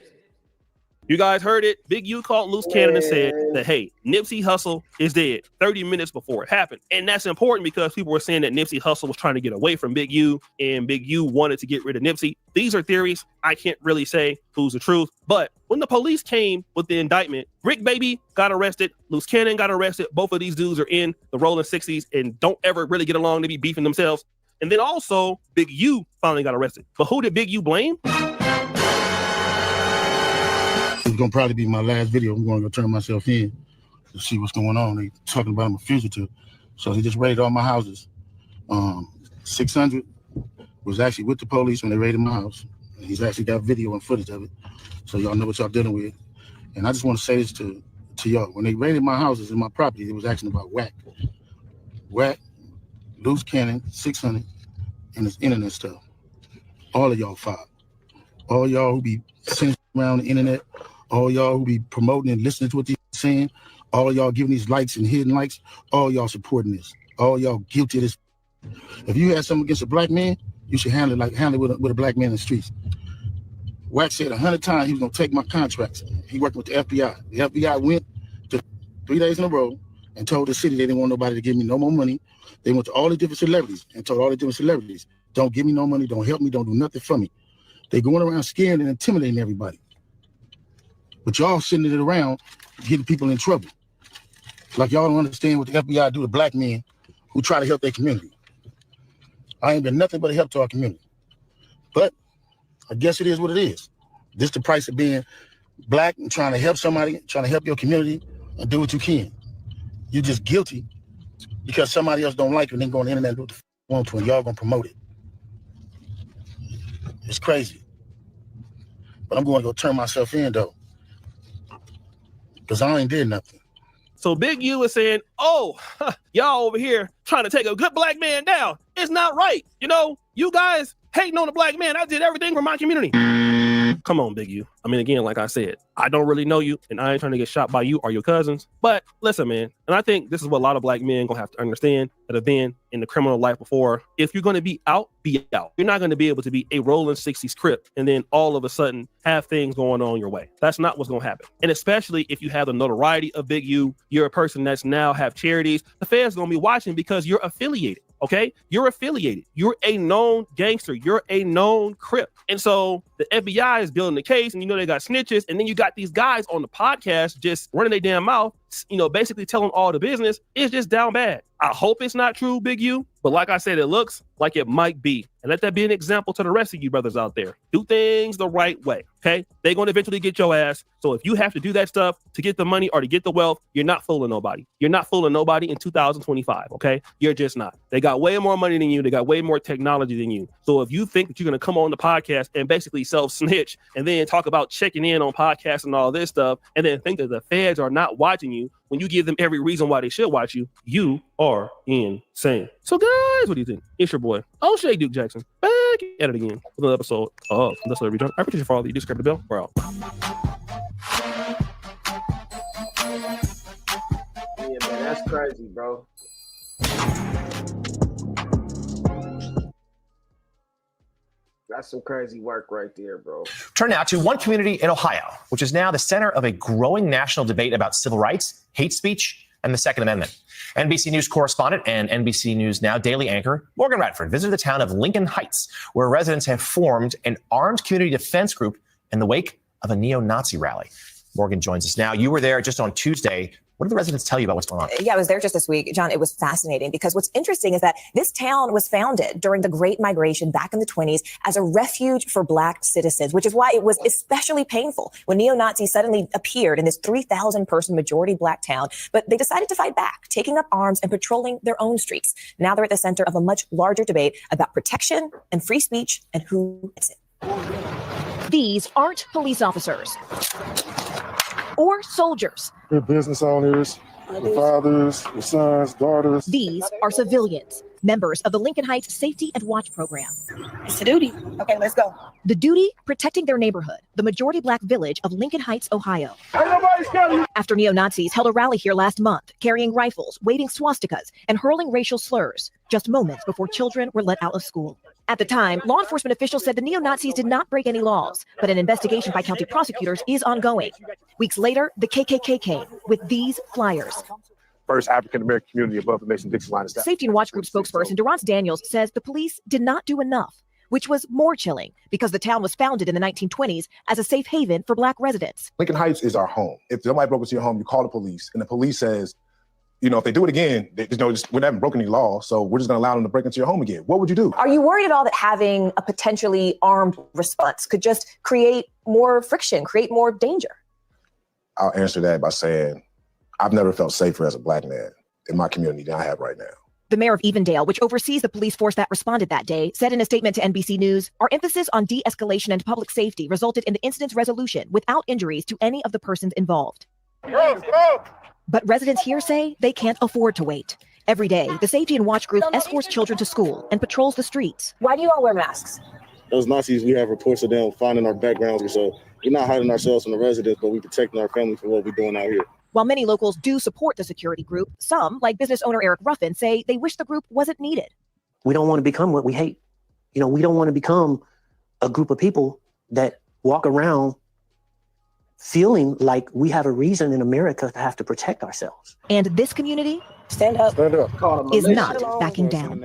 You guys heard it. Big U called Loose Cannon and said that, hey, Nipsey Hussle is dead 30 minutes before it happened. And that's important because people were saying that Nipsey Hussle was trying to get away from Big U and Big U wanted to get rid of Nipsey. These are theories. I can't really say who's the truth. But when the police came with the indictment, Brick Baby got arrested. Loose Cannon got arrested. Both of these dudes are in the rolling 60s and don't ever really get along. They be beefing themselves. And then also Big U finally got arrested. But who did Big U blame? It's gonna probably be my last video. I'm gonna go turn myself in to see what's going on. They talking about I'm a fugitive. So he just raided all my houses. 600 was actually with the police when they raided my house. And he's actually got video and footage of it. So y'all know what y'all dealing with. And I just want to say this to y'all. When they raided my houses and my property, it was actually about Whack, Loose Cannon, 600, and this internet stuff. All of y'all five. All y'all who be sending around the internet, all y'all who be promoting and listening to what they're saying, all y'all giving these likes and hidden likes, all y'all supporting this. All y'all guilty of this. If you had something against a black man, you should handle it with a black man in the streets. Wack said 100 times he was gonna take my contracts. He worked with the FBI. The FBI went to 3 days in a row and told the city they didn't want nobody to give me no more money. They went to all the different celebrities and told all the different celebrities, don't give me no money, don't help me, don't do nothing for me. They going around scaring and intimidating everybody. But y'all sending it around, getting people in trouble. Like y'all don't understand what the FBI do to black men who try to help their community. I ain't been nothing but a help to our community. But I guess it is what it is. This the price of being black and trying to help somebody, trying to help your community and do what you can. You're just guilty because somebody else don't like you and then go on the internet and do what the want to, and y'all gonna promote it. It's crazy. But I'm going to go turn myself in, though. Because I ain't did nothing. So Big U is saying, oh, y'all over here trying to take a good black man down. It's not right. You know, you guys hating on the black man. I did everything for my community. Come on, Big U. I mean, again, like I said, I don't really know you, and I ain't trying to get shot by you or your cousins. But listen, man, and I think this is what a lot of black men gonna have to understand that have been in the criminal life before. If you're gonna be out, be out. You're not gonna be able to be a rolling 60s Crip and then all of a sudden have things going on your way. That's not what's gonna happen. And especially if you have the notoriety of Big U, you're a person that's now have charities. The feds gonna be watching because you're affiliated. Okay, you're affiliated. You're a known gangster. You're a known Crip. And so the FBI is building the case, and you know they got snitches, and then you got these guys on the podcast just running their damn mouth, you know, basically telling all the business. It's just down bad. I hope it's not true, Big U, but like I said, it looks like it might be. And let that be an example to the rest of you brothers out there. Do things the right way, okay? They're going to eventually get your ass. So if you have to do that stuff to get the money or to get the wealth, you're not fooling nobody. You're not fooling nobody in 2025, okay? You're just not. They got way more money than you. They got way more technology than you. So if you think that you're going to come on the podcast and basically self-snitch and then talk about checking in on podcasts and all this stuff, and then think that the feds are not watching you when you give them every reason why they should watch you, you are insane. So guys, what do you think? It's your boy, O'Shea Duke Jackson, back at it again with another episode of Let's Let It Return. I appreciate you for all that you do. Subscribe to the bell. We're out. Yeah, man, that's crazy, bro. That's some crazy work right there, bro. Turn now to one community in Ohio, which is now the center of a growing national debate about civil rights, hate speech, and the Second Amendment. NBC News correspondent and NBC News Now daily anchor Morgan Radford visited the town of Lincoln Heights, where residents have formed an armed community defense group in the wake of a neo-Nazi rally. Morgan joins us now. You were there just on Tuesday. What did the residents tell you about what's going on? Yeah, I was there just this week. John, it was fascinating because what's interesting is that this town was founded during the Great Migration back in the 1920s as a refuge for Black citizens, which is why it was especially painful when neo-Nazis suddenly appeared in this 3,000-person majority Black town. But they decided to fight back, taking up arms and patrolling their own streets. Now they're at the center of a much larger debate about protection and free speech and who gets it. These aren't police officers or soldiers. They're business owners, their fathers, their sons, daughters. These are civilians, members of the Lincoln Heights Safety and Watch Program. It's the duty. Okay, let's go. The duty, protecting their neighborhood, the majority Black village of Lincoln Heights, Ohio. After neo-Nazis held a rally here last month, carrying rifles, waving swastikas, and hurling racial slurs, just moments before children were let out of school. At the time, law enforcement officials said the neo-Nazis did not break any laws, but an investigation by county prosecutors is ongoing. Weeks later, the KKK came with these flyers. First African-American community above the Mason-Dixon line of staff. Safety and Watch Group spokesperson Durrance Daniels says the police did not do enough, which was more chilling because the town was founded in the 1920s as a safe haven for Black residents. Lincoln Heights is our home. If somebody broke into your home, you call the police, and the police says, you know, if they do it again, we haven't broken any law, so we're just going to allow them to break into your home again. What would you do? Are you worried at all that having a potentially armed response could just create more friction, create more danger? I'll answer that by saying I've never felt safer as a Black man in my community than I have right now. The mayor of Evendale, which oversees the police force that responded that day, said in a statement to NBC News, "Our emphasis on de-escalation and public safety resulted in the incident's resolution without injuries to any of the persons involved." But residents here say they can't afford to wait. Every day, the Safety and Watch Group escorts children to school and patrols the streets. Why do you all wear masks? Those Nazis, we have reports of them finding our backgrounds, so we're not hiding ourselves from the residents, but we're protecting our family from what we're doing out here. While many locals do support the security group, some, like business owner Eric Ruffin, say they wish the group wasn't needed. We don't want to become what we hate. You know, we don't want to become a group of people that walk around feeling like we have a reason in America to have to protect ourselves. And this community, stand up, is not backing down.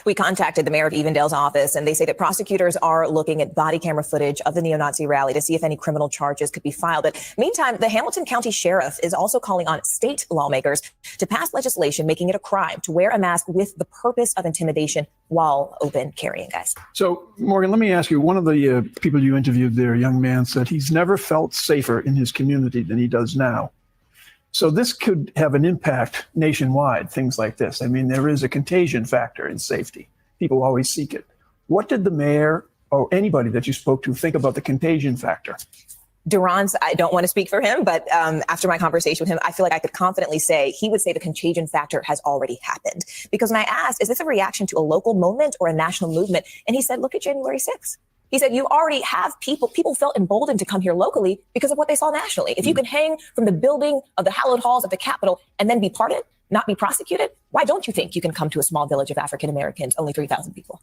We contacted the mayor of Evendale's office, and they say that prosecutors are looking at body camera footage of the neo-Nazi rally to see if any criminal charges could be filed. But meantime, the Hamilton County Sheriff is also calling on state lawmakers to pass legislation making it a crime to wear a mask with the purpose of intimidation while open carrying, guys. So, Morgan, let me ask you, one of the people you interviewed there, a young man, said he's never felt safer in his community than he does now. So this could have an impact nationwide, things like this. I mean, there is a contagion factor in safety. People always seek it. What did the mayor or anybody that you spoke to think about the contagion factor? Durrance, I don't want to speak for him, but after my conversation with him, I feel like I could confidently say he would say the contagion factor has already happened. Because when I asked, is this a reaction to a local moment or a national movement? And he said, look at January 6th. He said, you already have people felt emboldened to come here locally because of what they saw nationally. If you can hang from the building of the hallowed halls of the Capitol and then be pardoned, not be prosecuted, why don't you think you can come to a small village of African Americans, only 3,000 people?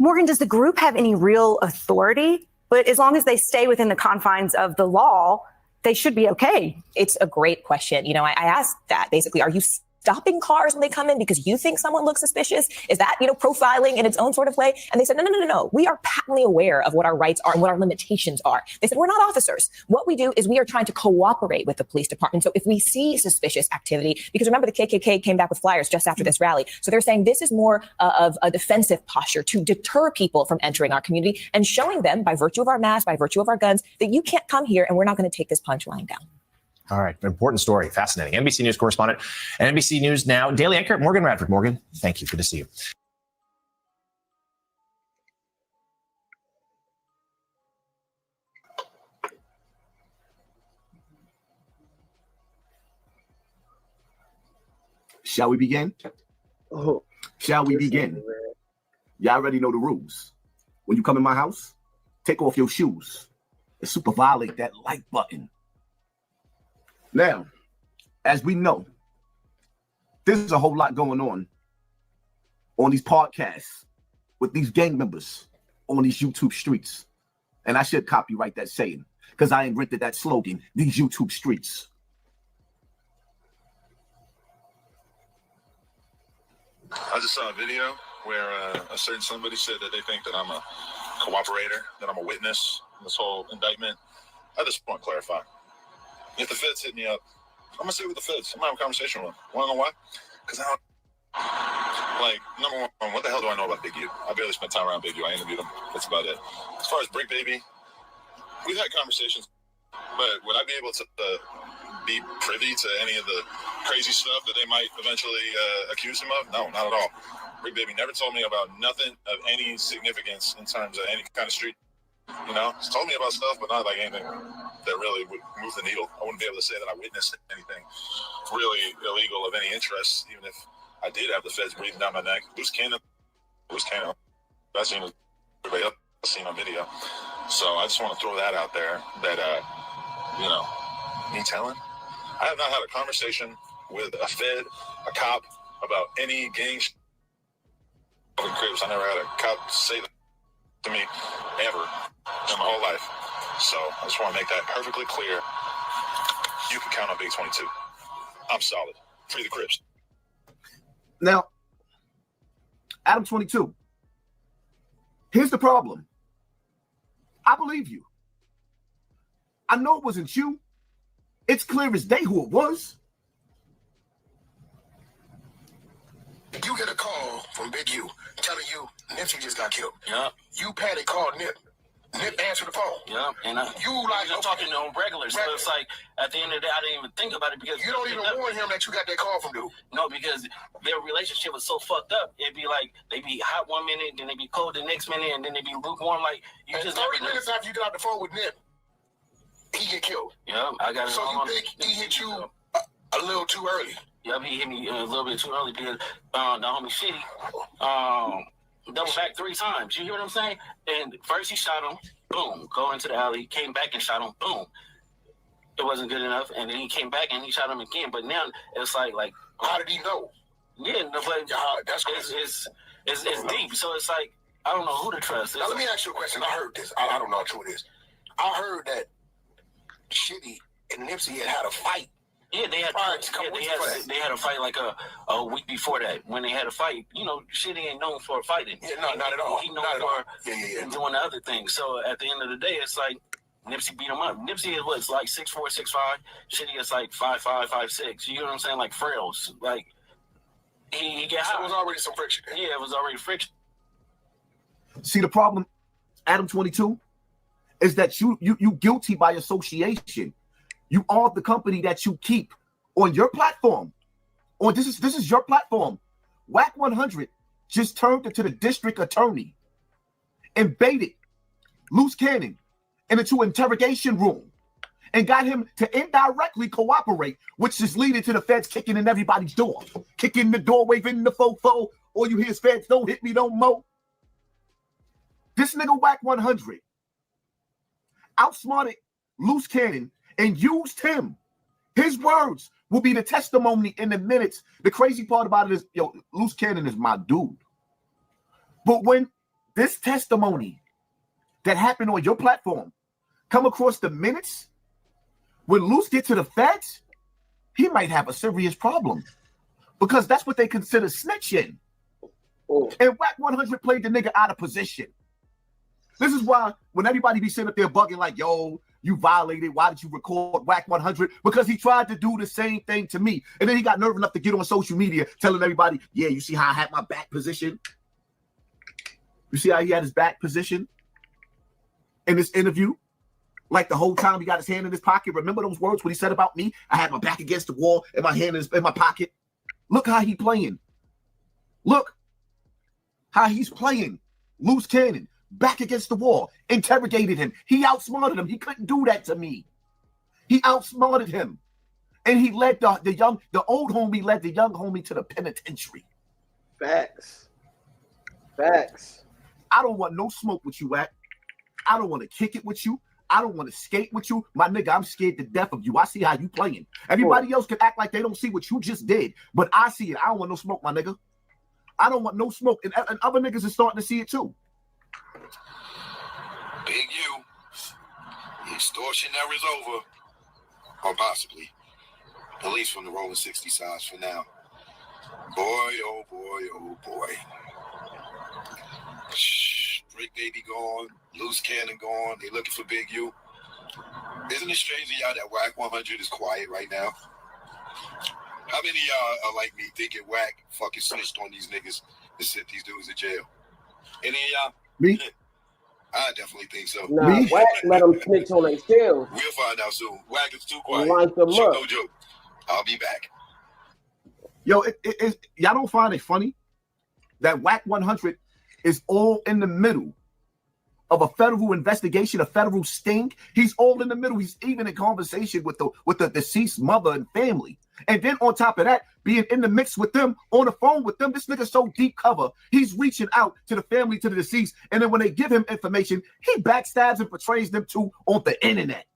Morgan, does the group have any real authority? But as long as they stay within the confines of the law, they should be okay. It's a great question. You know, I asked that basically, are you stopping cars when they come in because you think someone looks suspicious? Is that, profiling in its own sort of way? And they said, no. We are patently aware of what our rights are and what our limitations are. They said, we're not officers. What we do is we are trying to cooperate with the police department. So if we see suspicious activity, because remember the KKK came back with flyers just after this rally. So they're saying this is more of a defensive posture to deter people from entering our community and showing them by virtue of our masks, by virtue of our guns, that you can't come here and we're not going to take this punch lying down. All right. Important story. Fascinating. NBC News correspondent and NBC News Now daily anchor, Morgan Radford. Morgan, thank you. Good to see you. Shall we begin? Shall we begin? Y'all already know the rules. When you come in my house, take off your shoes and super violate that like button. Now, as we know, there's a whole lot going on these podcasts with these gang members on these YouTube streets. And I should copyright that saying because I invented that slogan, these YouTube streets. I just saw a video where a certain somebody said that they think that I'm a cooperator, that I'm a witness in this whole indictment. I just want to clarify. If the feds hit me up, I'm going to sit with the feds. I'm going to have a conversation with them. Want to know why? Because I don't... Like, number one, what the hell do I know about Big U? I barely spent time around Big U. I interviewed him. That's about it. As far as Brick Baby, we've had conversations, but would I be able to be privy to any of the crazy stuff that they might eventually accuse him of? No, not at all. Brick Baby never told me about nothing of any significance in terms of any kind of street. You know, he's told me about stuff, but not like anything that really would move the needle. I wouldn't be able to say that I witnessed anything really illegal of any interest, even if I did have the feds breathing down my neck. Loose cannon. I've seen on video. So I just want to throw that out there that, you know, me telling. I have not had a conversation with a fed, a cop, about any gang Crips. I never had a cop say that to me ever in my whole life. So I just want to make that perfectly clear. You can count on Big 22. I'm solid. Free the Crips. Now, Adam 22, here's the problem. I believe you. I know it wasn't you. It's clear as day who it was. You get a call from Big U telling you Nipsey just got killed. Yeah. You panic, call Nip. Nip answer the phone. Yeah, and you like I'm talking on regular, so it's like at the end of the day, I didn't even think about it because you don't even warn him that you got that call from dude. No, because their relationship was so fucked up. It'd be like they be hot one minute, then they be cold the next minute, and then they be lukewarm. Like you and just 30 minutes after you get out the phone with Nip, he get killed. Yeah, I got it. So you think he hit you a little too early? Yep, he hit me a little bit too early because the homie Shitty double back 3 times. You hear what I'm saying? And first he shot him, boom, go into the alley, came back and shot him, boom. It wasn't good enough, and then he came back and he shot him again. But now it's like how did he know? Yeah, no, but that's it's deep. So it's like I don't know who to trust. Now let me ask you a question. I heard this. I don't know how true it is. I heard that Shitty and Nipsey had a fight. Yeah, they had a fight like a week before that. When they had a fight, you know, Shitty ain't known for fighting. Yeah, no, not at all. He known for doing the other things. So at the end of the day, it's like Nipsey beat him up. Nipsey is what's like 6'4", 6'5". Shitty is like 5'5", 5'6". You know what I'm saying? Like frails. Like he get hot. So it was already some friction. Yeah, it was already friction. See the problem, Adam 22, is that you guilty by association. You are the company that you keep on your platform. This is your platform. WAC 100 just turned into the district attorney and baited Loose Cannon into an interrogation room and got him to indirectly cooperate, which is leading to the feds kicking in everybody's door, kicking the door, waving the fofo. All you hear is feds, don't hit me, don't mo. This nigga WAC 100 outsmarted Loose Cannon and used him. His words will be the testimony in the minutes. The crazy part about it is, Loose Cannon is my dude. But when this testimony that happened on your platform come across the minutes, when Loose gets to the feds, he might have a serious problem because that's what they consider snitching. And WAC 100 played the nigga out of position. This is why when everybody be sitting up there bugging like, yo, you violated. Why did you record WAC 100? Because he tried to do the same thing to me. And then he got nerve enough to get on social media telling everybody, yeah, you see how I had my back position? You see how he had his back position in this interview? Like the whole time he got his hand in his pocket. Remember those words when he said about me? I had my back against the wall and my hand in my pocket. Look how he playing. Look how he's playing. Loose Cannon. Back against the wall, interrogated him. He outsmarted him. He couldn't do that to me. He outsmarted him. And he led the old homie led the young homie to the penitentiary. Facts. I don't want no smoke with you, WAC. I don't want to kick it with you. I don't want to skate with you. My nigga, I'm scared to death of you. I see how you playing. Everybody else can act like they don't see what you just did, but I see it. I don't want no smoke, my nigga. I don't want no smoke. And other niggas are starting to see it too. Big U. The extortion era is over. Or possibly. At least from the rolling 60 size for now. Boy, oh boy, oh boy. Brick Baby gone. Loose Cannon gone. They looking for Big U. Isn't it strange y'all that Whack 100 is quiet right now? How many of y'all are like me thinking Whack fucking snitched on these niggas and sent these dudes to jail? Any of y'all? Me? I definitely think so. Nah, Whack let them snitch on themselves. We'll find out soon. Whack is too quiet. Light them Shoot, up. no joke. I'll be back. Yo, y'all don't find it funny that Whack 100 is all in the middle of a federal investigation, a federal sting? He's all in the middle. He's even in conversation with the deceased mother and family. And then on top of that, being in the mix with them, on the phone with them, this nigga's so deep cover. He's reaching out to the family, to the deceased. And then when they give him information, he backstabs and portrays them too on the internet.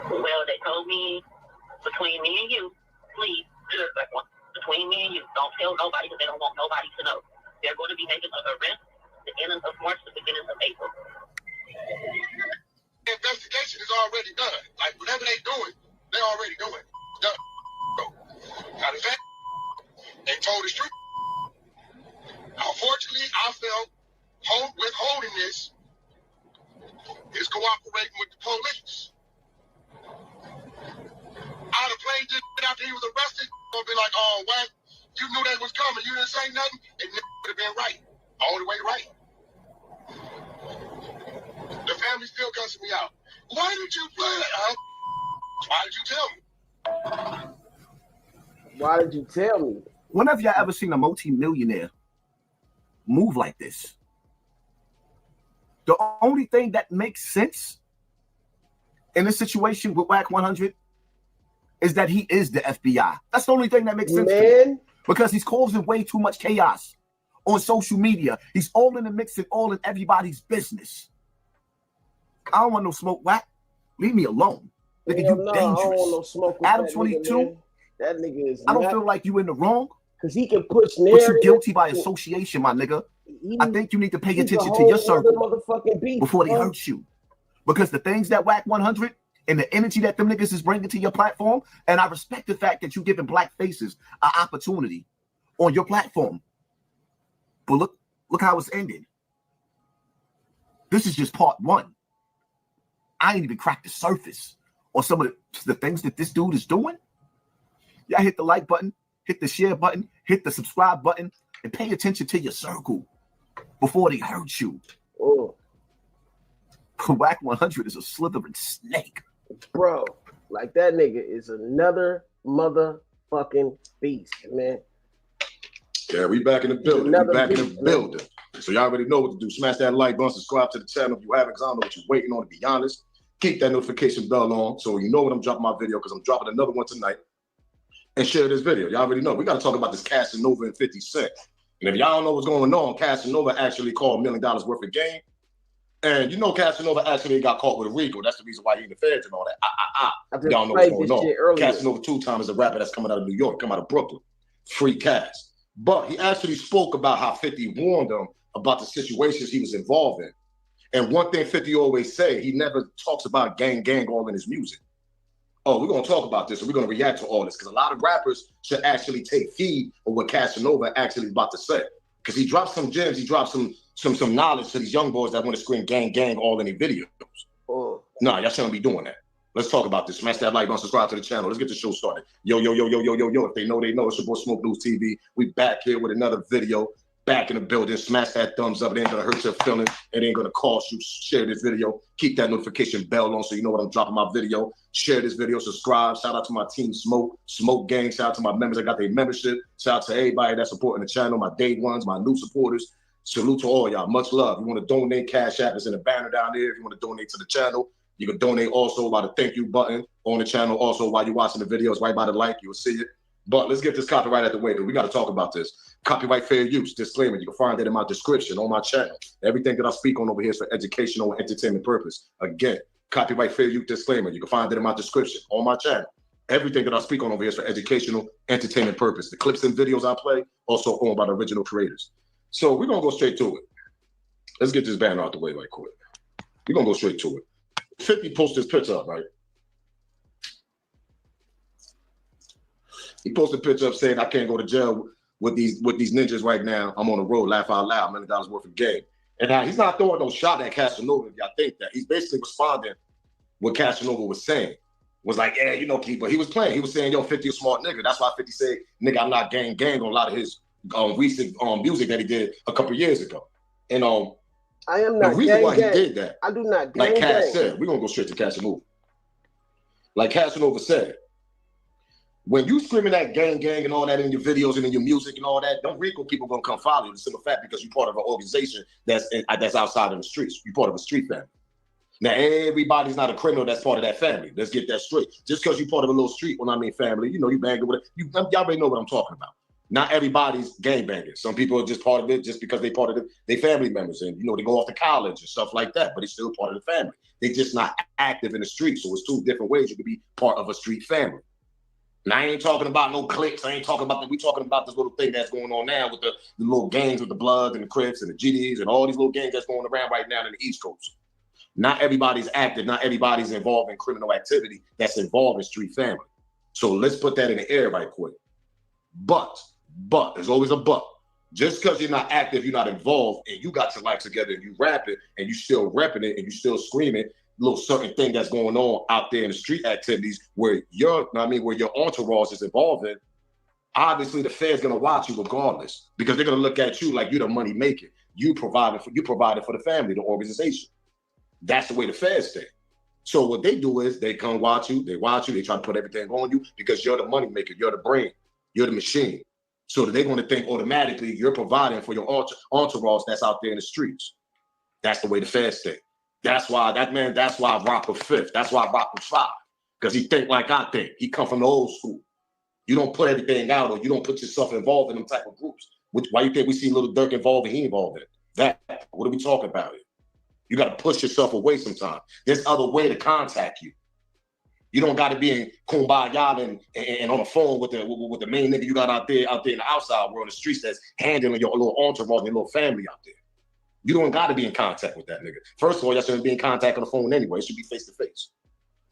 Well, they told me between me and you, please, between me and you, don't tell nobody because they don't want nobody to know. They're going to be making an arrest the end of March, the beginning of April. The investigation is already done. Like, whatever they doing, they already doing. Done. Now, the fact they told the street. Unfortunately, I felt withholding this is cooperating with the police. I'd have played this after he was arrested. Gonna be like, oh, Whack, you knew that was coming. You didn't say nothing. It would have been right. All the way right. The family still cussing me out. Why did you play that? Why did you tell me? Why did you tell me? Whenever y'all ever seen a multi-millionaire move like this, the only thing that makes sense in this situation with Whack 100 is that he is the FBI. That's the only thing that makes sense to me. Because he's causing way too much chaos on social media. He's all in the mix and all in everybody's business. I don't want no smoke, Whack. Leave me alone. Nigga, you dangerous. I don't want no smoke with Adam that 22, nigga, that nigga is I don't feel like you in the wrong. Because he can push But narrative. you're guilty by association, my nigga. I think you need to pay attention to your circle before they hurt you. Because the things that Whack 100 and the energy that them niggas is bringing to your platform, and I respect the fact that you're giving black faces an opportunity on your platform. But look how it's ended. This is just part one. I ain't even cracked the surface on some of the things that this dude is doing. Y'all hit the like button, hit the share button, hit the subscribe button, and pay attention to your circle before they hurt you. Oh. Whack 100 is a slithering snake. Bro, like that nigga is another motherfucking beast, man. Yeah, we back in the building. We back in the building. So y'all already know what to do. Smash that like button, subscribe to the channel if you haven't, because I don't know what you're waiting on, to be honest. Keep that notification bell on so you know when I'm dropping my video, because I'm dropping another one tonight. And share this video. Y'all already know. We got to talk about this Casanova and 50 Cent. And if y'all don't know what's going on, Casanova actually called $1 million worth of game. And you know Casanova actually got caught with a RICO. That's the reason why he in the feds and all that. Y'all know what's going on. Casanova 2 times is a rapper that's coming out of New York, coming out of Brooklyn. Free cash. But he actually spoke about how 50 warned him about the situations he was involved in. And one thing 50 always say, he never talks about gang all in his music. Oh, we're going to talk about this, and we're going to react to all this, because a lot of rappers should actually take heed of what Casanova actually is about to say. Because he drops some gems, he drops some knowledge to these young boys that want to scream gang all in their videos. Oh. Nah, y'all shouldn't be doing that. Let's talk about this. Smash that like button, subscribe to the channel. Let's get the show started. Yo. If they know, they know. It's your boy Smoke News TV. We back here with another video. Back in the building. Smash that thumbs up. It ain't going to hurt your feelings. It ain't going to cost you. Share this video. Keep that notification bell on so you know when I'm dropping my video. Share this video. Subscribe. Shout out to my team Smoke Gang. Shout out to my members that got their membership. Shout out to everybody that's supporting the channel. My day ones, my new supporters. Salute to all y'all. Much love. You want to donate, Cash App is in the banner down there. If you want to donate to the channel, you can donate also by the thank you button on the channel. Also, while you're watching the videos, right by the like, you'll see it. But let's get this copyright out the way, because we got to talk about this. Copyright fair use, disclaimer. You can find that in my description on my channel. Everything that I speak on over here is for educational and entertainment purpose. Again, Copyright fair use disclaimer. You can find it in my description on my channel. Everything that I speak on over here is for educational, entertainment purpose. The clips and videos I play also owned by the original creators. So we're gonna go straight to it. Let's get this banner out the way right quick. We're gonna go straight to it. 50 posted this picture up, right? He posted a picture up saying, I can't go to jail with these ninjas right now. I'm on the road, laugh out loud, $1 million worth of game. And now he's not throwing no shot at Casanova if y'all think that. He's basically responding what Casanova was saying. Was like, yeah, you know, Keeper. He was playing. He was saying, yo, 50 a smart nigga. That's why 50 said, nigga, I'm not gang on a lot of his recent music that he did a couple years ago. And I am not the reason gang, why gang. he did that, I do not like gang, Cass gang. said, we're gonna go straight to Casanova. Like Casanova said, when you screaming that gang and all that in your videos and in your music and all that, don't Rico people gonna come follow you. The simple fact because you're part of an organization that's outside of the streets. You're part of a street family. Now everybody's not a criminal that's part of that family. Let's get that straight. Just because you're part of a little street, when I mean family, you know, you banging with it. Y'all already know what I'm talking about. Not everybody's gang banging. Some people are just part of it just because they part of their family members, and you know they go off to college and stuff like that. But it's still part of the family. They're just not active in the street. So it's two different ways you could be part of a street family. Now I ain't talking about no cliques. I ain't talking about that. We talking about this little thing that's going on now with the little gangs with the Bloods and the Crips and the GDs and all these little gangs that's going around right now in the East Coast. Not everybody's active. Not everybody's involved in criminal activity that's involved in street family. So let's put that in the air right quick. But there's always a but. Just because you're not active, you're not involved, and you got your life together and you rap it and you still repping it and you still screaming little certain thing that's going on out there in the street activities where your entourage is involved in, obviously the Fed's gonna watch you regardless because they're gonna look at you like you're the money maker. You provided for the family, the organization. That's the way the Feds think. So what they do is they come watch you, they try to put everything on you because you're the money maker, you're the brain, you're the machine. So that they're gonna think automatically you're providing for your entourage that's out there in the streets. That's the way the Feds think. That's why I rock with fifth. That's why I rock with five. Because he think like I think. He come from the old school. You don't put everything out or you don't put yourself involved in them type of groups. Why you think we see Little Dirk involved and he involved in it? That, what are we talking about here? You got to push yourself away sometimes. There's other way to contact you. You don't got to be in Kumbaya and on the phone with the main nigga you got out there in the outside world, the streets that's handling your little entourage and your little family out there. You don't got to be in contact with that nigga. First of all, you shouldn't be in contact on the phone anyway. It should be face to face.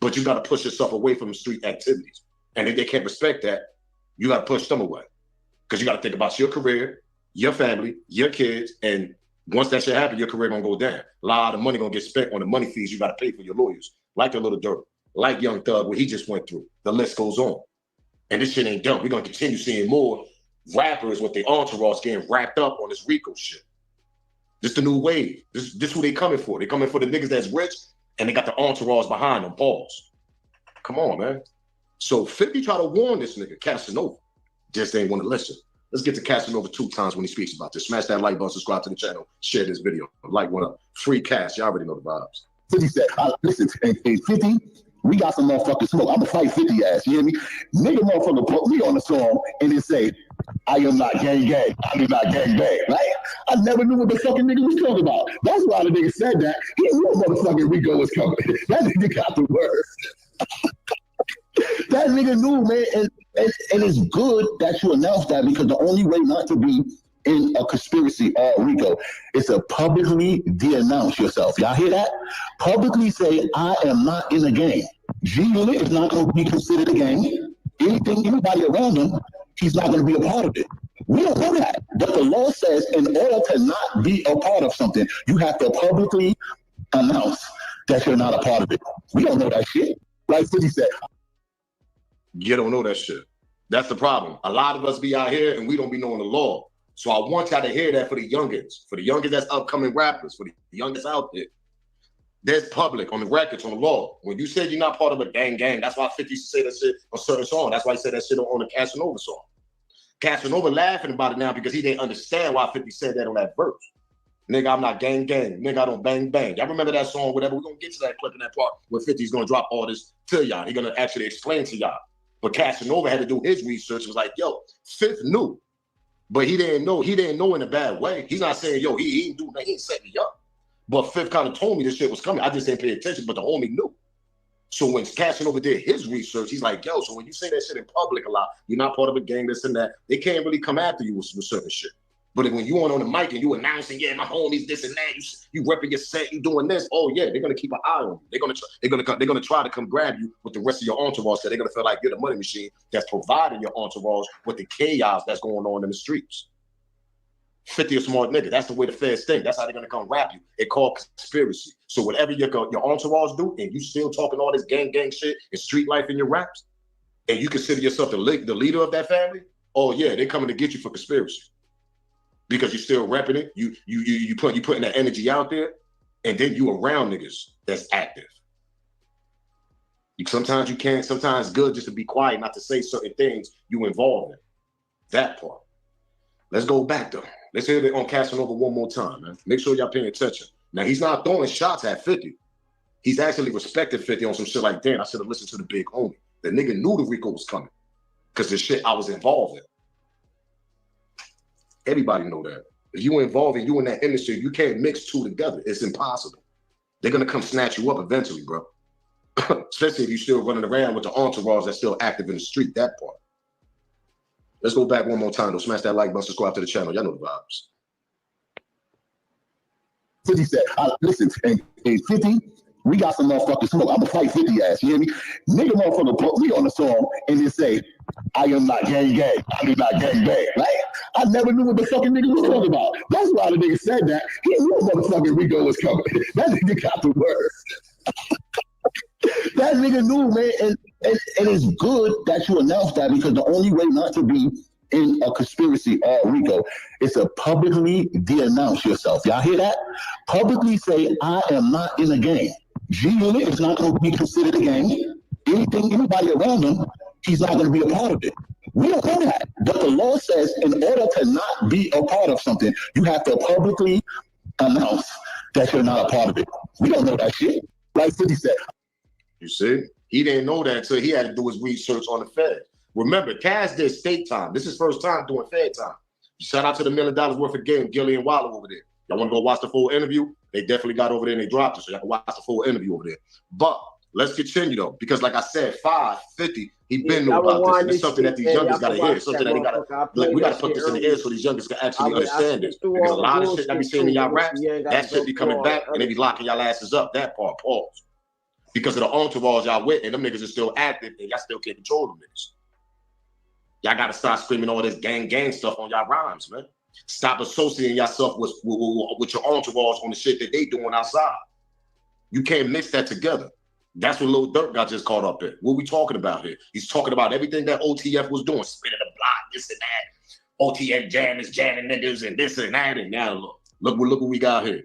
But you got to push yourself away from street activities. And if they can't respect that, you got to push them away. Because you got to think about your career, your family, your kids, and once that shit happen, your career gonna go down. A lot of money gonna get spent on the money fees you got to pay for your lawyers, like the Little Dirk, like Young Thug, what he just went through. The list goes on. And this shit ain't done. We're gonna continue seeing more rappers with their entourage getting wrapped up on this RICO shit. This the new wave. This who they coming for. They coming for the niggas that's rich and they got the entourage behind them. Pause. Come on, man. So 50 try to warn this nigga, Casanova. Just ain't want to listen. Let's get to Casanova 2 times when he speaks about this. Smash that like button, subscribe to the channel, share this video. Like one up. Free cash. Y'all already know the vibes. 50 said, listen, hey, 50, we got some motherfucking smoke. I'm gonna fight 50 ass, you hear me? Nigga motherfucker put me on the song and then say, I am not gang. I do not gang, right? I never knew what the fucking nigga was talking about. That's why the nigga said that. He knew motherfucking Rico was coming. That nigga got the word. That nigga knew, man, and it's good that you announced that because the only way not to be in a conspiracy or Rico is to publicly de-announce yourself. Y'all hear that? Publicly say, I am not in a gang. G-Unit is not going to be considered a gang. Anybody around him, he's not going to be a part of it. We don't know that. But the law says in order to not be a part of something, you have to publicly announce that you're not a part of it. We don't know that shit. Like 50 said. You don't know that shit. That's the problem. A lot of us be out here and we don't be knowing the law. So I want y'all to hear that for the youngins that's upcoming rappers, for the youngins out there. There's public on the records, on the law. When you said you're not part of a gang, that's why 50 used to say that shit on certain songs. That's why he said that shit on the Casanova song. Casanova laughing about it now because he didn't understand why 50 said that on that verse. Nigga, I'm not gang. Nigga, I don't bang. Y'all remember that song, whatever? We're going to get to that clip in that part where 50's going to drop all this to y'all. He's going to actually explain to y'all. But Casanova had to do his research. It was like, yo, Fifth knew. But he didn't know in a bad way. He's not saying, yo, he ain't doing that. He ain't setting me up. But Fifth kind of told me this shit was coming. I just didn't pay attention, but the homie knew. So when Casanova did his research, he's like, yo, so when you say that shit in public a lot, you're not part of a gang, this and that, they can't really come after you with certain shit. But when you on the mic and you announcing, yeah, my homies, this and that, you repping your set, you doing this, oh yeah, they're gonna keep an eye on you. They're gonna try to come grab you with the rest of your entourage. So they're gonna feel like you're the money machine that's providing your entourage with the chaos that's going on in the streets. 50 a smart nigga. That's the way the feds think. That's how they're gonna come rap you. It called conspiracy. So whatever your entourage do, and you still talking all this gang shit and street life in your raps, and you consider yourself the leader of that family, oh yeah, they're coming to get you for conspiracy. Because you're still repping it, you putting that energy out there, and then you around niggas that's active. Sometimes you can't, sometimes it's good just to be quiet, not to say certain things you involved in. That part. Let's go back though. Let's hear it on Casanova one more time, man. Make sure y'all paying attention. Now, he's not throwing shots at 50. He's actually respected 50 on some shit like, damn, I should have listened to the big homie. The nigga knew the Rico was coming because the shit I was involved in. Everybody know that. If you involved and you in that industry, you can't mix two together. It's impossible. They're going to come snatch you up eventually, bro. Especially if you're still running around with the entourage that's still active in the street, that part. Let's go back one more time, though. Smash that like button, subscribe to the channel. Y'all know the vibes. 50 said, listen, and 50, we got some motherfucking smoke. I'm gonna fight 50 ass, you hear me? Nigga motherfucker put me on the song and then say, I am not gang. I do not gang bang, right? I never knew what the fucking nigga was talking about. That's why the nigga said that. He knew motherfucking Rico was coming. That nigga got the word. That nigga knew, man, and it's good that you announced that, because the only way not to be in a conspiracy or Rico is to publicly de-announce yourself. Y'all hear that? Publicly say, I am not in a gang. G-Unit is not going to be considered a gang. Anybody around him, he's not going to be a part of it. We don't know that. But the law says in order to not be a part of something, you have to publicly announce that you're not a part of it. We don't know that shit. Like 50 said. You see? He didn't know that until he had to do his research on the Fed. Remember, Cass did state time. This is his first time doing Fed time. Shout out to the $1 million worth of game, Gilly and Waller over there. Y'all want to go watch the full interview? They definitely got over there and they dropped it, so y'all can watch the full interview over there. But let's continue though, because like I said, 550, he been know about this. And it's something that these youngest gotta hear. It's something that they gotta, like, we gotta put this in the air so these youngest can actually understand this. Because a lot of shit that be saying in y'all raps, that shit be coming back and they be locking y'all asses up. That part, pause. Because of the entourage y'all with, and them niggas are still active, and y'all still can't control them niggas. Y'all gotta start screaming all this gang stuff on y'all rhymes, man. Stop associating yourself with your entourage on the shit that they doing outside. You can't mix that together. That's what Lil Durk got just caught up in. What we talking about here? He's talking about everything that OTF was doing, spinning the block, this and that. OTF jamming niggas and this and that. And now look what we got here.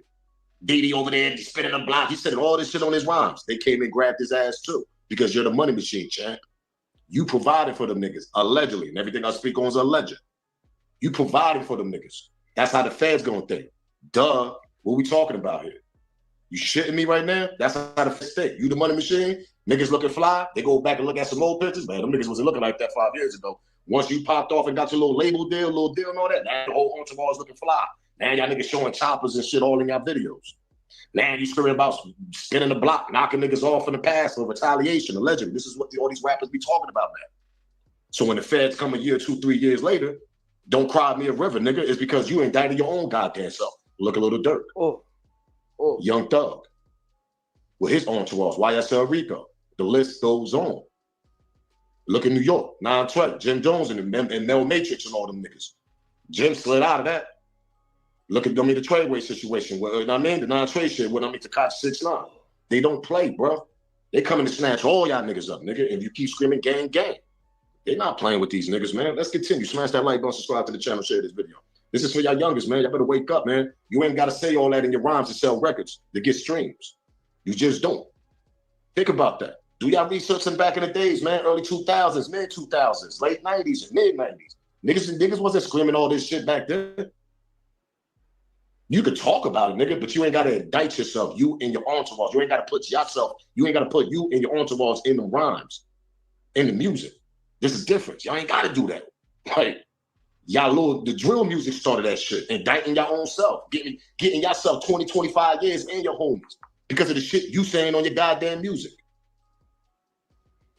Didi over there spinning the block. He said all this shit on his rhymes. They came and grabbed his ass too, because you're the money machine, champ. You provided for them niggas, allegedly, and everything I speak on is alleged. You provided for them niggas. That's how the feds gonna think. Duh, what we talking about here? You shitting me right now? That's how the feds think. You the money machine, niggas looking fly, they go back and look at some old pictures, man, them niggas wasn't looking like that 5 years ago. Once you popped off and got your little label deal, and all that, now the whole entourage looking fly. Now y'all niggas showing choppers and shit all in y'all videos. Now you screaming about spinning the block, knocking niggas off in the past for retaliation, allegedly. This is what all these rappers be talking about now. So when the feds come a year, 2, 3 years later, don't cry me a river, nigga. It's because you indicted your own goddamn self. Look a little Durk. Young Thug. With his entourage, YSL Rico. The list goes on. Look in New York, 9 Trey, Jim Jones and Mel Matrix and all them niggas. Jim slid out of that. Look at the Treyway situation. Well, you know what I mean? The non-trade shit with Tekashi 6ix9ine. They don't play, bro. They coming to snatch all y'all niggas up, nigga. If you keep screaming gang. They not playing with these niggas, man. Let's continue. Smash that like button, subscribe to the channel, share this video. This is for y'all youngest, man. Y'all better wake up, man. You ain't got to say all that in your rhymes to sell records, to get streams. You just don't. Think about that. Do y'all research in back in the days, man? Early 2000s, mid 2000s, late 90s, and mid 90s. Niggas wasn't screaming all this shit back then. You could talk about it, nigga, but you ain't got to indict yourself, you and your entourage. You ain't got to put yourself, you ain't got to put you and your entourage in the rhymes, in the music. This is different. Y'all ain't got to do that. Like, The drill music started that shit, indicting your own self, getting yourself 20, 25 years and your homies because of the shit you saying on your goddamn music.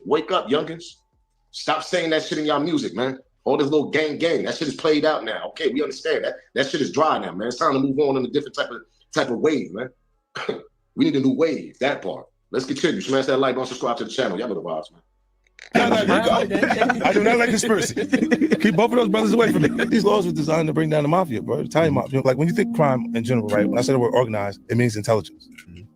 Wake up, youngins. Stop saying that shit in y'all music, man. All this little gang, that shit is played out now. Okay, we understand that. That shit is dry now, man. It's time to move on a different type of wave, man. We need a new wave, that part. Let's continue. Smash that like, don't subscribe to the channel. Y'all know the vibes, man. I do not like conspiracy. Keep both of those brothers away from me. These laws were designed to bring down the mafia, bro. Italian mafia. Like when you think crime in general, right? When I say the word organized, it means intelligence.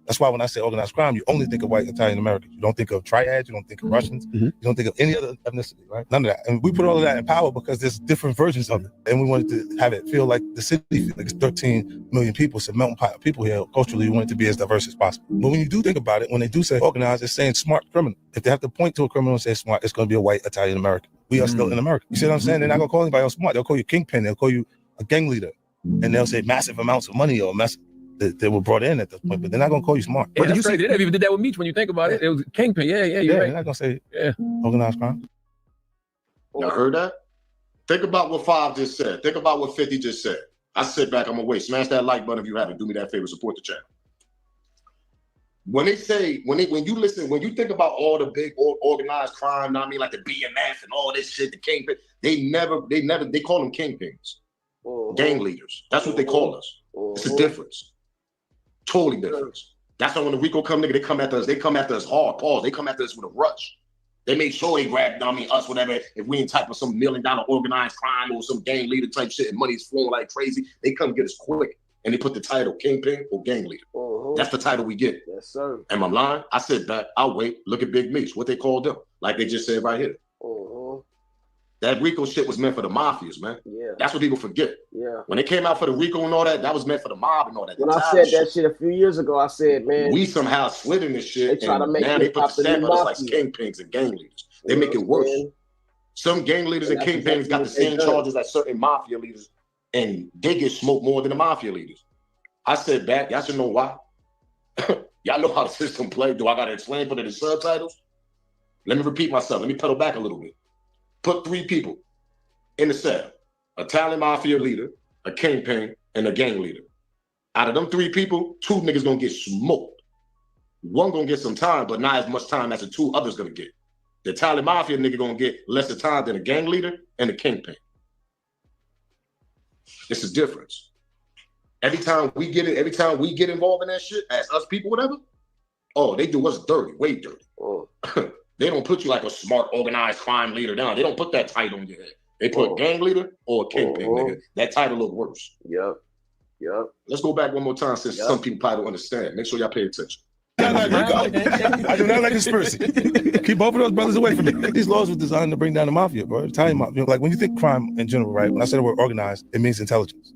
That's why when I say organized crime, you only think of white Italian Americans. You don't think of triads. You don't think of Russians. You don't think of any other ethnicity, right? None of that. And we put all of that in power because there's different versions of it. And we wanted to have it feel like the city, like it's 13 million people. It's a melting pot of people here. Culturally, we want it to be as diverse as possible. But when you do think about it, when they do say organized, it's saying smart criminal. If they have to point to a criminal and say smart, it's going to be a white Italian American. We are still in America. You see what I'm saying? They're not going to call anybody else smart. They'll call you kingpin. They'll call you a gang leader. And they'll say massive amounts of money or they were brought in at this point, but they're not going to call you smart. Yeah, but you see, they never even did that with Meech when you think about it. It was kingpin. Yeah, you're right. They're not going to say organized crime. Y'all heard that? Think about what 5 just said. Think about what 50 just said. I sit back, I'm going to wait. Smash that like button if you haven't. Do me that favor, support the channel. When they say, when you think about all the big organized crime, I mean, like the BMF and all this shit, the kingpin, they call them kingpins, gang leaders. That's what they call us. It's a difference. Totally different. That's why when the RICO come, nigga, they come after us hard, pause. They come after us with a rush. They made sure they grabbed, us, whatever. If we ain't type of some $1 million organized crime or some gang leader type shit and money's flowing like crazy, they come get us quick. And they put the title kingpin or gang leader. That's the title we get. Yes, sir. Am I lying? I sit back, I'll wait, look at Big Meech, what they called them. Like they just said right here. That RICO shit was meant for the mafias, man. Yeah. That's what people forget. Yeah. When they came out for the RICO and all that, that was meant for the mob and all that. When I said that shit a few years ago, I said, man, we somehow slid in this shit. They try to make now they put the stamp on us like kingpins and gang leaders. They make it worse. Some gang leaders and kingpins got the same charges as certain mafia leaders, and they get smoked more than the mafia leaders. I said back, y'all should know why. Y'all know how the system plays. Do I gotta explain for the subtitles? Let me repeat myself. Let me pedal back a little bit. Put 3 people in the cell: a Italian mafia leader, a kingpin, and a gang leader. Out of them 3 people, 2 niggas gonna get smoked. One gonna get some time, but not as much time as the 2 others gonna get. The Italian mafia nigga gonna get less of time than a gang leader and a kingpin. It's a difference. Every time we get involved in that shit, as us people, whatever, they do us dirty, way dirty. They don't put you like a smart, organized crime leader down. They don't put that title on your head. They put gang leader or kingpin, nigga. That title look worse. Yep. Let's go back one more time since some people probably don't understand. Make sure y'all pay attention. I do not like conspiracy. Keep both of those brothers away from me. These laws were designed to bring down the mafia, bro. Italian mafia. Like when you think crime in general, right? When I say the word organized, it means intelligence.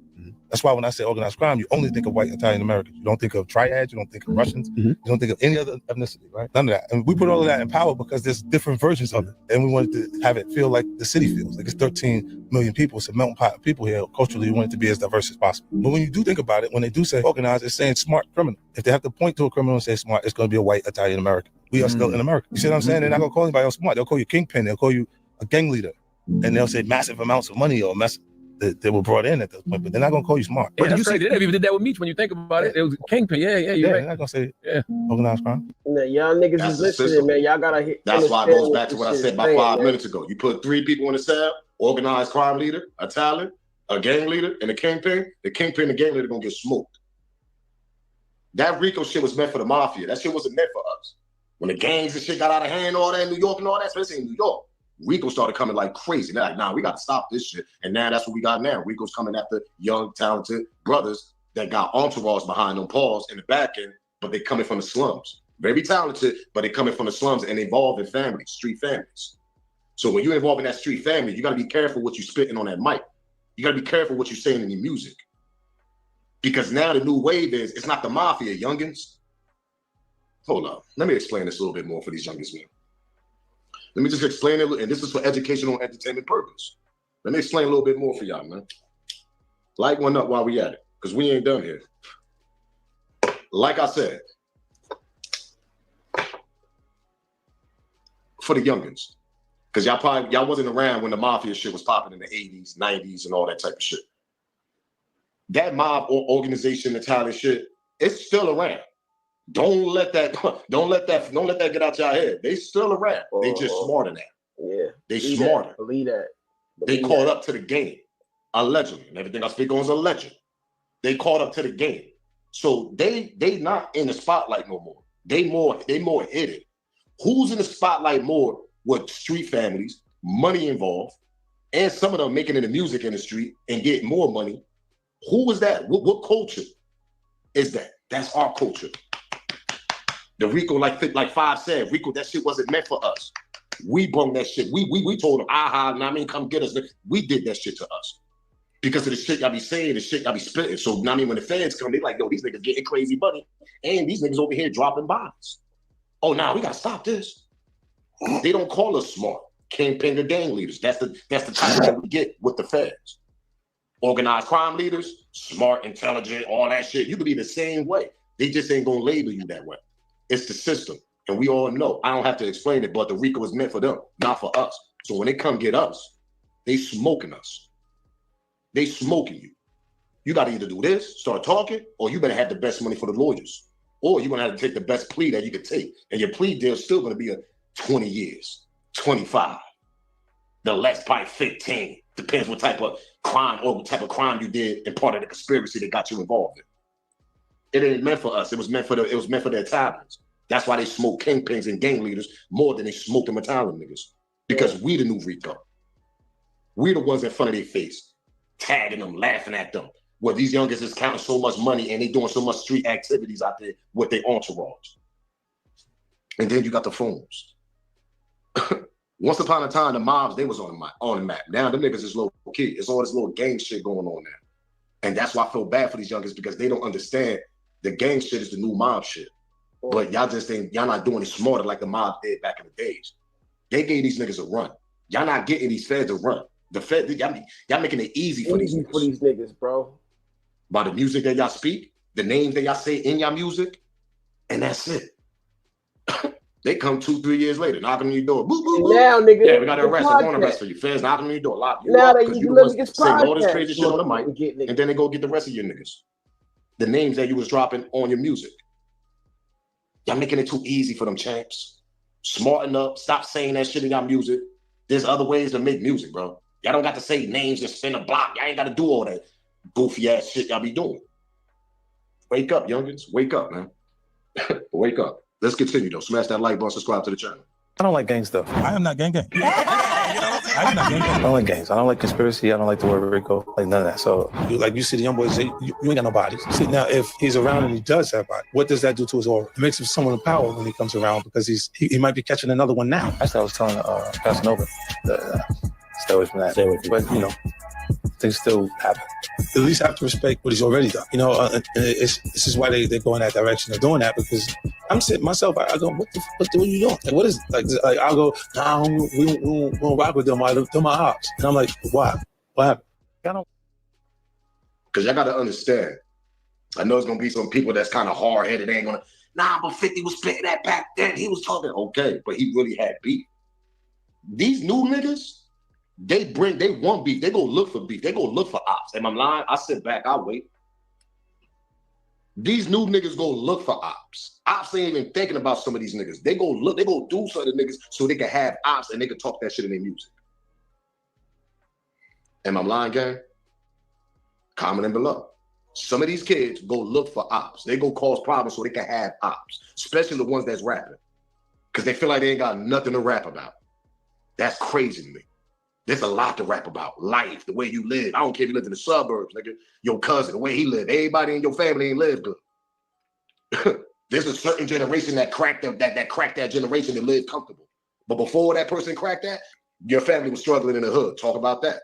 That's why when I say organized crime, you only think of white Italian Americans. You don't think of triads. You don't think of Russians. You don't think of any other ethnicity, right? None of that. And we put all of that in power because there's different versions of it. And we wanted to have it feel like the city feels. Like it's 13 million people. It's a melting pot of people here. Culturally, we want it to be as diverse as possible. But when you do think about it, when they do say organized, it's saying smart criminal. If they have to point to a criminal and say smart, it's going to be a white Italian American. We are still in America. You see what I'm saying? They're not going to call anybody else smart. They'll call you kingpin. They'll call you a gang leader. And they'll say massive amounts of money or they were brought in at this point, but they're not going to call you smart. Yeah, that's crazy. They never even did that with Meech when you think about it. It was kingpin. Yeah, you're right. They're not going to say organized crime. Y'all niggas is listening, man. Y'all gotta hit. That's why it goes back to what I said about 5 minutes ago. You put 3 people in the cell: organized crime leader, a talent, a gang leader, and a kingpin. The kingpin and the gang leader gonna get smoked. That RICO shit was meant for the mafia. That shit wasn't meant for us. When the gangs and shit got out of hand, all that in New York and all that, especially in New York, RICO started coming like crazy. They're like, nah, we got to stop this shit. And now that's what we got now. RICO's coming after young, talented brothers that got entourage behind them, paws in the back end, but they coming from the slums. Very talented, but they coming from the slums and involved in families, street families. So when you're involved in that street family, you got to be careful what you're spitting on that mic. You got to be careful what you're saying in your music. Because now the new wave is, it's not the mafia, youngins. Hold up. Let me explain this a little bit more for these youngins, man. Let me just explain it, and this is for educational and entertainment purpose. Let me explain a little bit more for y'all, man. Light one up while we at it, because we ain't done here. Like I said, for the youngins, Because y'all wasn't around when the mafia shit was popping in the 80s, 90s, and all that type of shit. That mob organization, Italian shit, it's still around. Don't let that get out your head. They still around. They just smarter now. Yeah. They smarter. Believe that. They caught up to the game. Allegedly. And everything I speak on is alleged. They caught up to the game. So they not in the spotlight no more. They more hidden. Who's in the spotlight more with street families, money involved, and some of them making it in the music industry and getting more money? Who is that? What culture is that? That's our culture. The Rico, like Five said, Rico, that shit wasn't meant for us. We brung that shit. We told them, come get us. We did that shit to us. Because of the shit y'all be saying, the shit y'all be spitting. So when the feds come, they like, yo, these niggas getting crazy money. And these niggas over here dropping bodies. Oh, we gotta stop this. They don't call us smart. Kingpin or gang leaders. That's the type that we get with the feds. Organized crime leaders, smart, intelligent, all that shit. You could be the same way. They just ain't gonna label you that way. It's the system. And we all know. I don't have to explain it, but the RICO is meant for them, not for us. So when they come get us, they smoking us. They smoking you. You got to either do this, start talking, or you better have the best money for the lawyers. Or you're going to have to take the best plea that you could take. And your plea deal is still going to be 20 years, 25. The less, probably 15. Depends what type of crime or what type of crime you did and part of the conspiracy that got you involved in. It ain't meant for us. It was meant for the Italians. That's why they smoke kingpins and gang leaders more than they smoke them Italian niggas. Because we the new RICO. We the ones in front of their face, tagging them, laughing at them. Where these youngers is counting so much money and they doing so much street activities out there with their entourage. And then you got the phones. Once upon a time, the mobs, they was on the map. Now them niggas is low key. It's all this little gang shit going on now. And that's why I feel bad for these youngers, because they don't understand the gang shit is the new mob shit. But y'all not doing it smarter like the mob did back in the days. They gave these niggas a run. Y'all not getting these feds a run. The feds, y'all making it easy for these niggas, bro. By the music that y'all speak, the names that y'all say in y'all music, and that's it. They come 2-3 years later, knocking on your door. Boo, boo, boo. Now, nigga, yeah, we got to arrest. I want to arrest for you. Feds knocking on your door. Lock you now up that because you you let was me get saying all this podcast crazy shit on the mic, and then they go get the rest of your niggas. The names that you was dropping on your music. Y'all making it too easy for them champs. Smarten up. Stop saying that shit in y'all music. There's other ways to make music, bro. Y'all don't got to say names and spin a block. Y'all ain't got to do all that goofy ass shit y'all be doing. Wake up, youngins. Wake up, man. Wake up. Let's continue, though. Smash that like button, subscribe to the channel. I don't like gang stuff. I am not gang. I am not gang. I don't like gangs. I don't like conspiracy. I don't like the word RICO. Like none of that. So, you see the young boys say, you ain't got no bodies. See, now, if he's around and he does have bodies, what does that do to his aura? It makes him someone in power when he comes around, because he might be catching another one now. That's what I was telling Casanova. Stay away from that. Stay away from that. But, things still happen. At least have to respect what he's already done. This is why they're going that direction. They're doing that because I'm sitting myself. I go, what are you doing? Like, what is it? Like I'll go, we won't rock with them. They're my ops. And I'm like, why? What happened? Because y'all got to understand. I know it's gonna be some people that's kind of hard headed. They ain't gonna. But 50 was spitting that back then. He was talking okay, but he really had beef. These new niggas. They want beef. They go look for beef. They go look for ops. Am I lying? I sit back, I wait. These new niggas go look for ops. Ops ain't even thinking about some of these niggas. They go do some of the niggas so they can have ops and they can talk that shit in their music. Am I lying, gang? Comment in below. Some of these kids go look for ops. They go cause problems so they can have ops, especially the ones that's rapping, because they feel like they ain't got nothing to rap about. That's crazy to me. There's a lot to rap about. Life, the way you live. I don't care if you live in the suburbs, nigga. Your cousin, the way he lived. Everybody in your family ain't live good. There's a certain generation that cracked that generation that lived comfortable. But before that person cracked that, your family was struggling in the hood. Talk about that.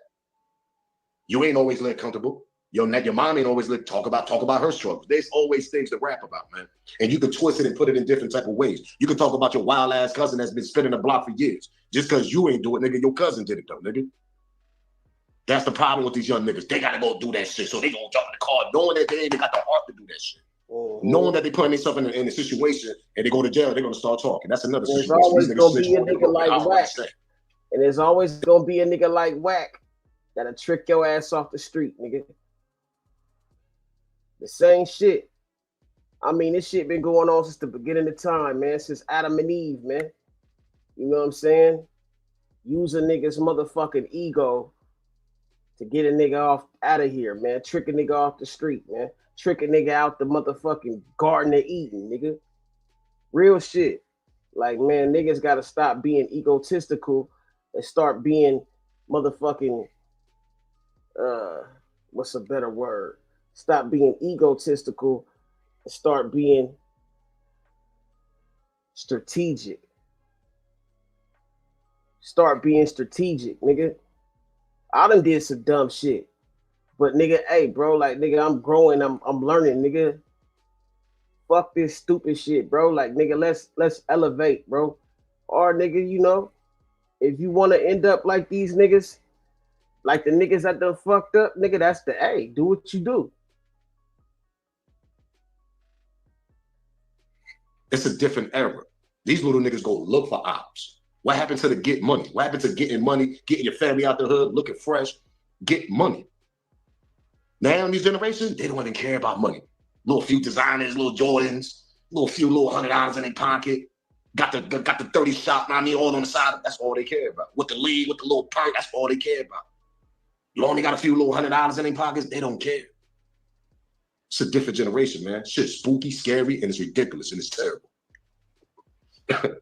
You ain't always lived comfortable. Your mom ain't always lived. Talk about her struggles. There's always things to rap about, man. And you can twist it and put it in different type of ways. You can talk about your wild ass cousin that's been spinning the block for years. Just because you ain't do it, nigga, your cousin did it though, nigga. That's the problem with these young niggas. They gotta go do that shit. So they gonna jump in the car knowing that they ain't even got the heart to do that shit. Knowing that they putting themselves in a situation and they go to jail, they're gonna start talking. That's another situation. There's always gonna be a nigga like Wax. And there's always gonna be a nigga like Whack that'll trick your ass off the street, nigga. The same shit. I mean, this shit been going on since the beginning of time, man. Since Adam and Eve, man. You know what I'm saying? Use a nigga's motherfucking ego to get a nigga off out of here, man. Trick a nigga off the street, man. Trick a nigga out the motherfucking Garden of Eden, nigga. Real shit. Like, man, niggas gotta stop being egotistical and start being motherfucking, what's a better word? Stop being egotistical and start being strategic. Start being strategic, nigga. I done did some dumb shit. But nigga, hey, bro, like, nigga, I'm growing, I'm learning, nigga. Fuck this stupid shit, bro. Like, nigga, let's elevate, bro. Or nigga, you know, if you want to end up like these niggas, like the niggas that done fucked up, nigga, that's the hey, do what you do. It's a different era. These little niggas go look for ops. What happened to the get money? What happened to getting money, getting your family out the hood, looking fresh, get money? Now in these generations, they don't even care about money. Little few designers, little Jordans, little $100 in their pocket. Got the 30 shop, I mean, all on the side. That's all they care about. With the lead, with the little perk, that's all they care about. You only got a few little $100 in their pockets, they don't care. It's a different generation, man. Shit's spooky, scary, and it's ridiculous, and it's terrible.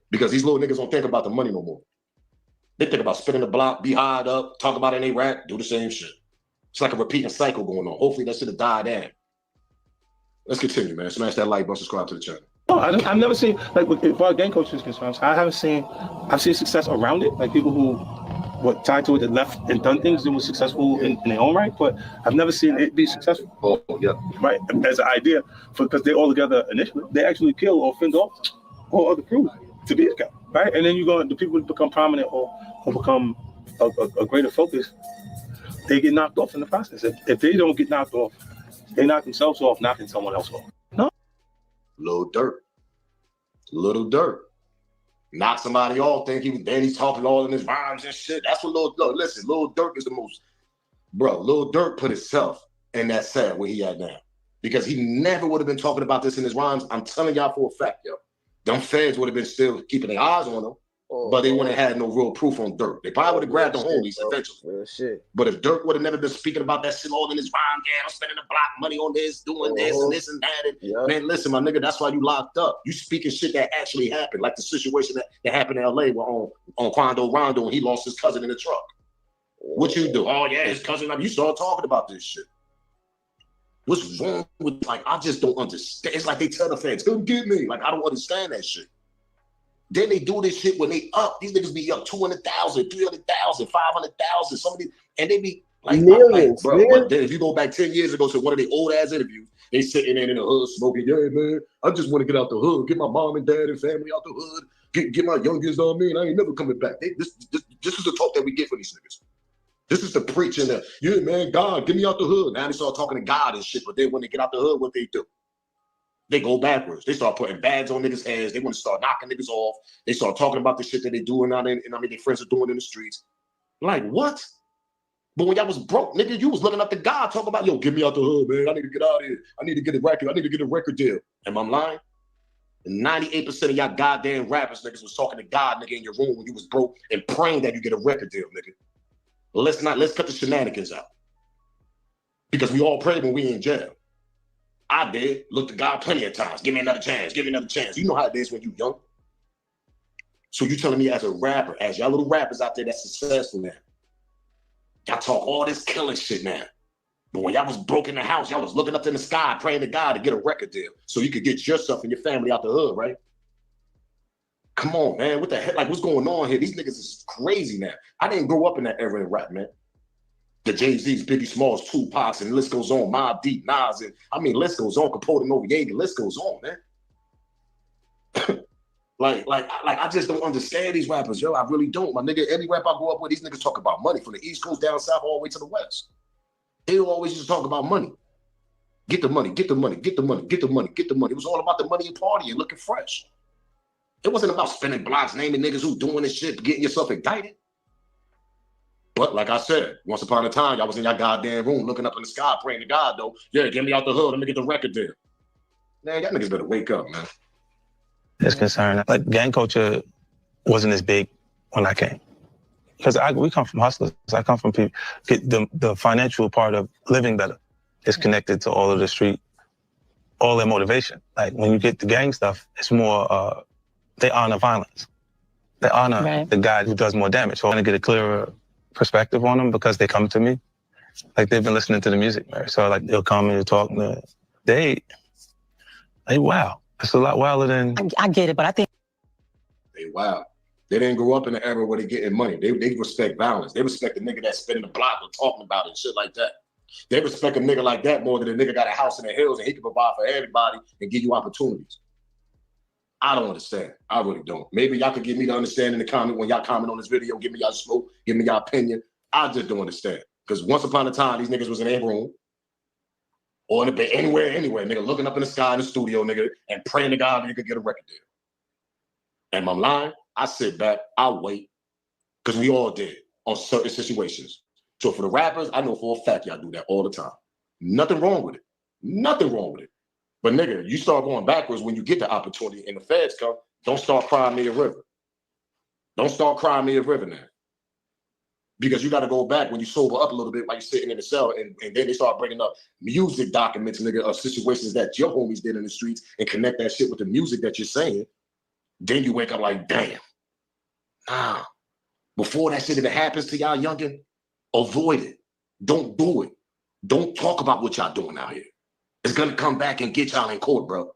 Because these little niggas don't think about the money no more. They think about spinning the block, be hard up, talk about it in they rap, do the same shit. It's like a repeating cycle going on. Hopefully that shit will die down. Let's continue, man. Smash that like button, subscribe to the channel. No, I've never seen, like, as far as gang coaches is concerned, I've seen success around it, like people who were tied to it that left and done things and were successful in their own right, but I've never seen it be successful. Oh, yeah. Right, as an idea, because they're all together initially, they actually kill or fend off all other crews to be a guy, right? And then the people become prominent or become a greater focus, they get knocked off in the process. If they don't get knocked off, they knock themselves off, knocking someone else off. No. Little Durk. Knock somebody off, he's talking all in his rhymes and shit. That's what Lil Durk is the most, bro, Lil Durk put himself in that set where he at now. Because he never would have been talking about this in his rhymes. I'm telling y'all for a fact, yo. Them feds would have been still keeping their eyes on him, but they wouldn't have had no real proof on Durk. They probably would have grabbed the homies eventually. Shit. But if Durk would have never been speaking about that shit all in his rhyme, yeah, I'm spending the block money on this, doing this and this and that. And man, listen, my nigga, that's why you locked up. You speaking shit that actually happened, like the situation that happened in LA on Quando Rondo when he lost his cousin in the truck. What you do? Oh yeah, his cousin. You start talking about this shit. What's wrong with, like, I just don't understand. It's like they tell the fans, come get me. Like, I don't understand that shit. Then they do this shit when they up. These niggas be up 200,000, 300,000, 500,000, some of these, and they be like millions, bro. But then if you go back 10 years ago to one of the old ass interviews, they sitting in the hood smoking. Yeah, man, I just want to get out the hood, get my mom and dad and family out the hood, get my youngest on me, and I ain't never coming back. This is the talk that we get for these niggas. This is the preaching that, yeah, man, God, get me out the hood. Now they start talking to God and shit, but then when they get out the hood, what they do? They go backwards. They start putting bags on niggas' heads. They want to start knocking niggas off. They start talking about the shit that they doing out in, and I mean, their friends are doing in the streets. Like, what? But when y'all was broke, nigga, you was looking up to God, talking about, yo, get me out the hood, man. I need to get out of here. I need to get a record. I need to get a record deal. Am I lying? 98% of y'all goddamn rappers, niggas, was talking to God, nigga, in your room when you was broke and praying that you get a record deal, nigga. Let's cut the shenanigans out. Because we all prayed when we in jail. I did. Look to God plenty of times. Give me another chance. Give me another chance. You know how it is when you young. So you telling me as a rapper, as y'all little rappers out there that's successful now, y'all talk all this killing shit now. But when y'all was broke in the house, y'all was looking up in the sky, praying to God to get a record deal so you could get yourself and your family out the hood, right? Come on, man. What the heck? Like, what's going on here? These niggas is crazy now. I didn't grow up in that era in rap, man. The Jay-Z's, Biggie Smalls, Tupac's, and the list goes on. Mobb Deep, Nas, and I mean, list goes on. Capote, Noriega, list goes on, man. like, I just don't understand these rappers, yo. I really don't, my nigga. Every rap I grew up with, these niggas talk about money from the East Coast down south all the way to the West. They always used to talk about money. Get the money, get the money, get the money, get the money, get the money. It was all about the money and partying, looking fresh. It wasn't about spending blocks, naming niggas who doing this shit, getting yourself indicted. But like I said, once upon a time, y'all was in your goddamn room looking up in the sky, praying to God, though. Yeah, get me out the hood. Let me get the record deal. Man, y'all niggas better wake up, man. It's concerned. Like, gang culture wasn't as big when I came. Because we come from hustlers. I come from people. The financial part of living better is connected to all of the street, all their motivation. Like, when you get the gang stuff, it's more, they honor violence. They honor the guy who does more damage. So I want to get a clearer perspective on them because they come to me. Like, they've been listening to the music, man. So, like, they'll come and they'll talk. They wow. It's a lot wilder than... I get it, but I think... They wild. They didn't grow up in an era where they're getting money. They respect violence. They respect the nigga that's spinning the block or talking about it and shit like that. They respect a nigga like that more than a nigga got a house in the hills and he can provide for everybody and give you opportunities. I don't understand. I really don't. Maybe y'all could give me the understanding in the comment when y'all comment on this video, give me y'all smoke, give me y'all opinion. I just don't understand. Because once upon a time, these niggas was in their room or in the bed, anywhere, nigga, looking up in the sky in the studio, nigga, and praying to God that you could get a record deal. And I'm lying. I sit back, I wait, because we all did on certain situations. So for the rappers, I know for a fact y'all do that all the time. Nothing wrong with it. Nothing wrong with it. But nigga, you start going backwards when you get the opportunity and the feds come, don't start crying me a river. Don't start crying me a river now. Because you got to go back when you sober up a little bit while you're sitting in the cell and then they start bringing up music documents, nigga, of situations that your homies did in the streets and connect that shit with the music that you're saying. Then you wake up like, damn. Nah. Before that shit even happens to y'all youngin', avoid it. Don't do it. Don't talk about what y'all doing out here. It's gonna come back and get y'all in court, bro.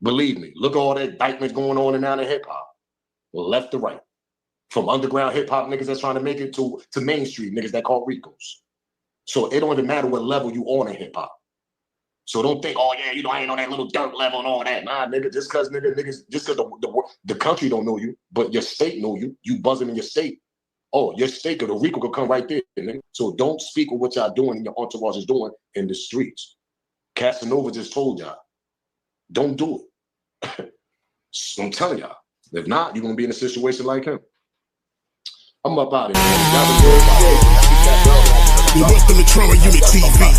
Believe me. Look at all that indictments going on and out in hip hop. Left to right. From underground hip hop niggas that's trying to make it to Main Street niggas that call Ricos. So it don't even matter what level you on in hip hop. So don't think, oh yeah, I ain't on that little dirt level and all that. Nah, nigga, just cause the country don't know you, but your state know you. You buzzing in your state. Oh, your state or the Rico could come right there, nigga. So don't speak of what y'all doing and your entourage is doing in the streets. Casanova just told y'all, don't do it. I'm telling y'all. If not, you're gonna be in a situation like him. I'm up out of here. Well, welcome to Trama Unit TV.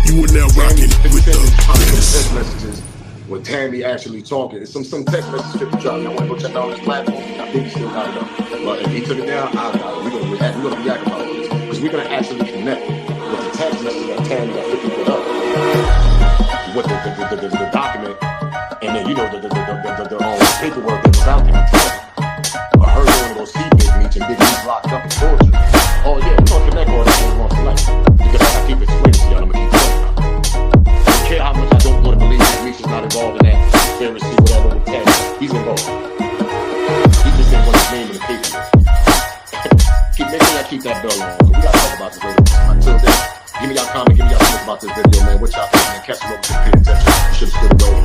You are now rocking with the messages with Tammy actually talking. It's some text messages that drop. I want to go check out his platform. I think he still got it up. But if he took it down, I got it. We're gonna react about this because we're gonna actually connect with the text message that Tammy got 50 put up with the document, and then the paperwork that was out there. I heard they want to go see Big Meech and Big Meech locked up in Georgia. Oh yeah, we're gonna connect all that later on tonight because I keep explaining to y'all. I'm gonna keep telling y'all. I don't care how much I don't want to believe that Meech is not involved in that conspiracy, whatever with Ted. He's involved. He just didn't want his name in the paper. Make sure y'all keep that bell on. We gotta talk about this later. Until then, give me y'all comment, give me y'all think about this video, man. What y'all think, man? Catch it over to pay attention. You should have stood away.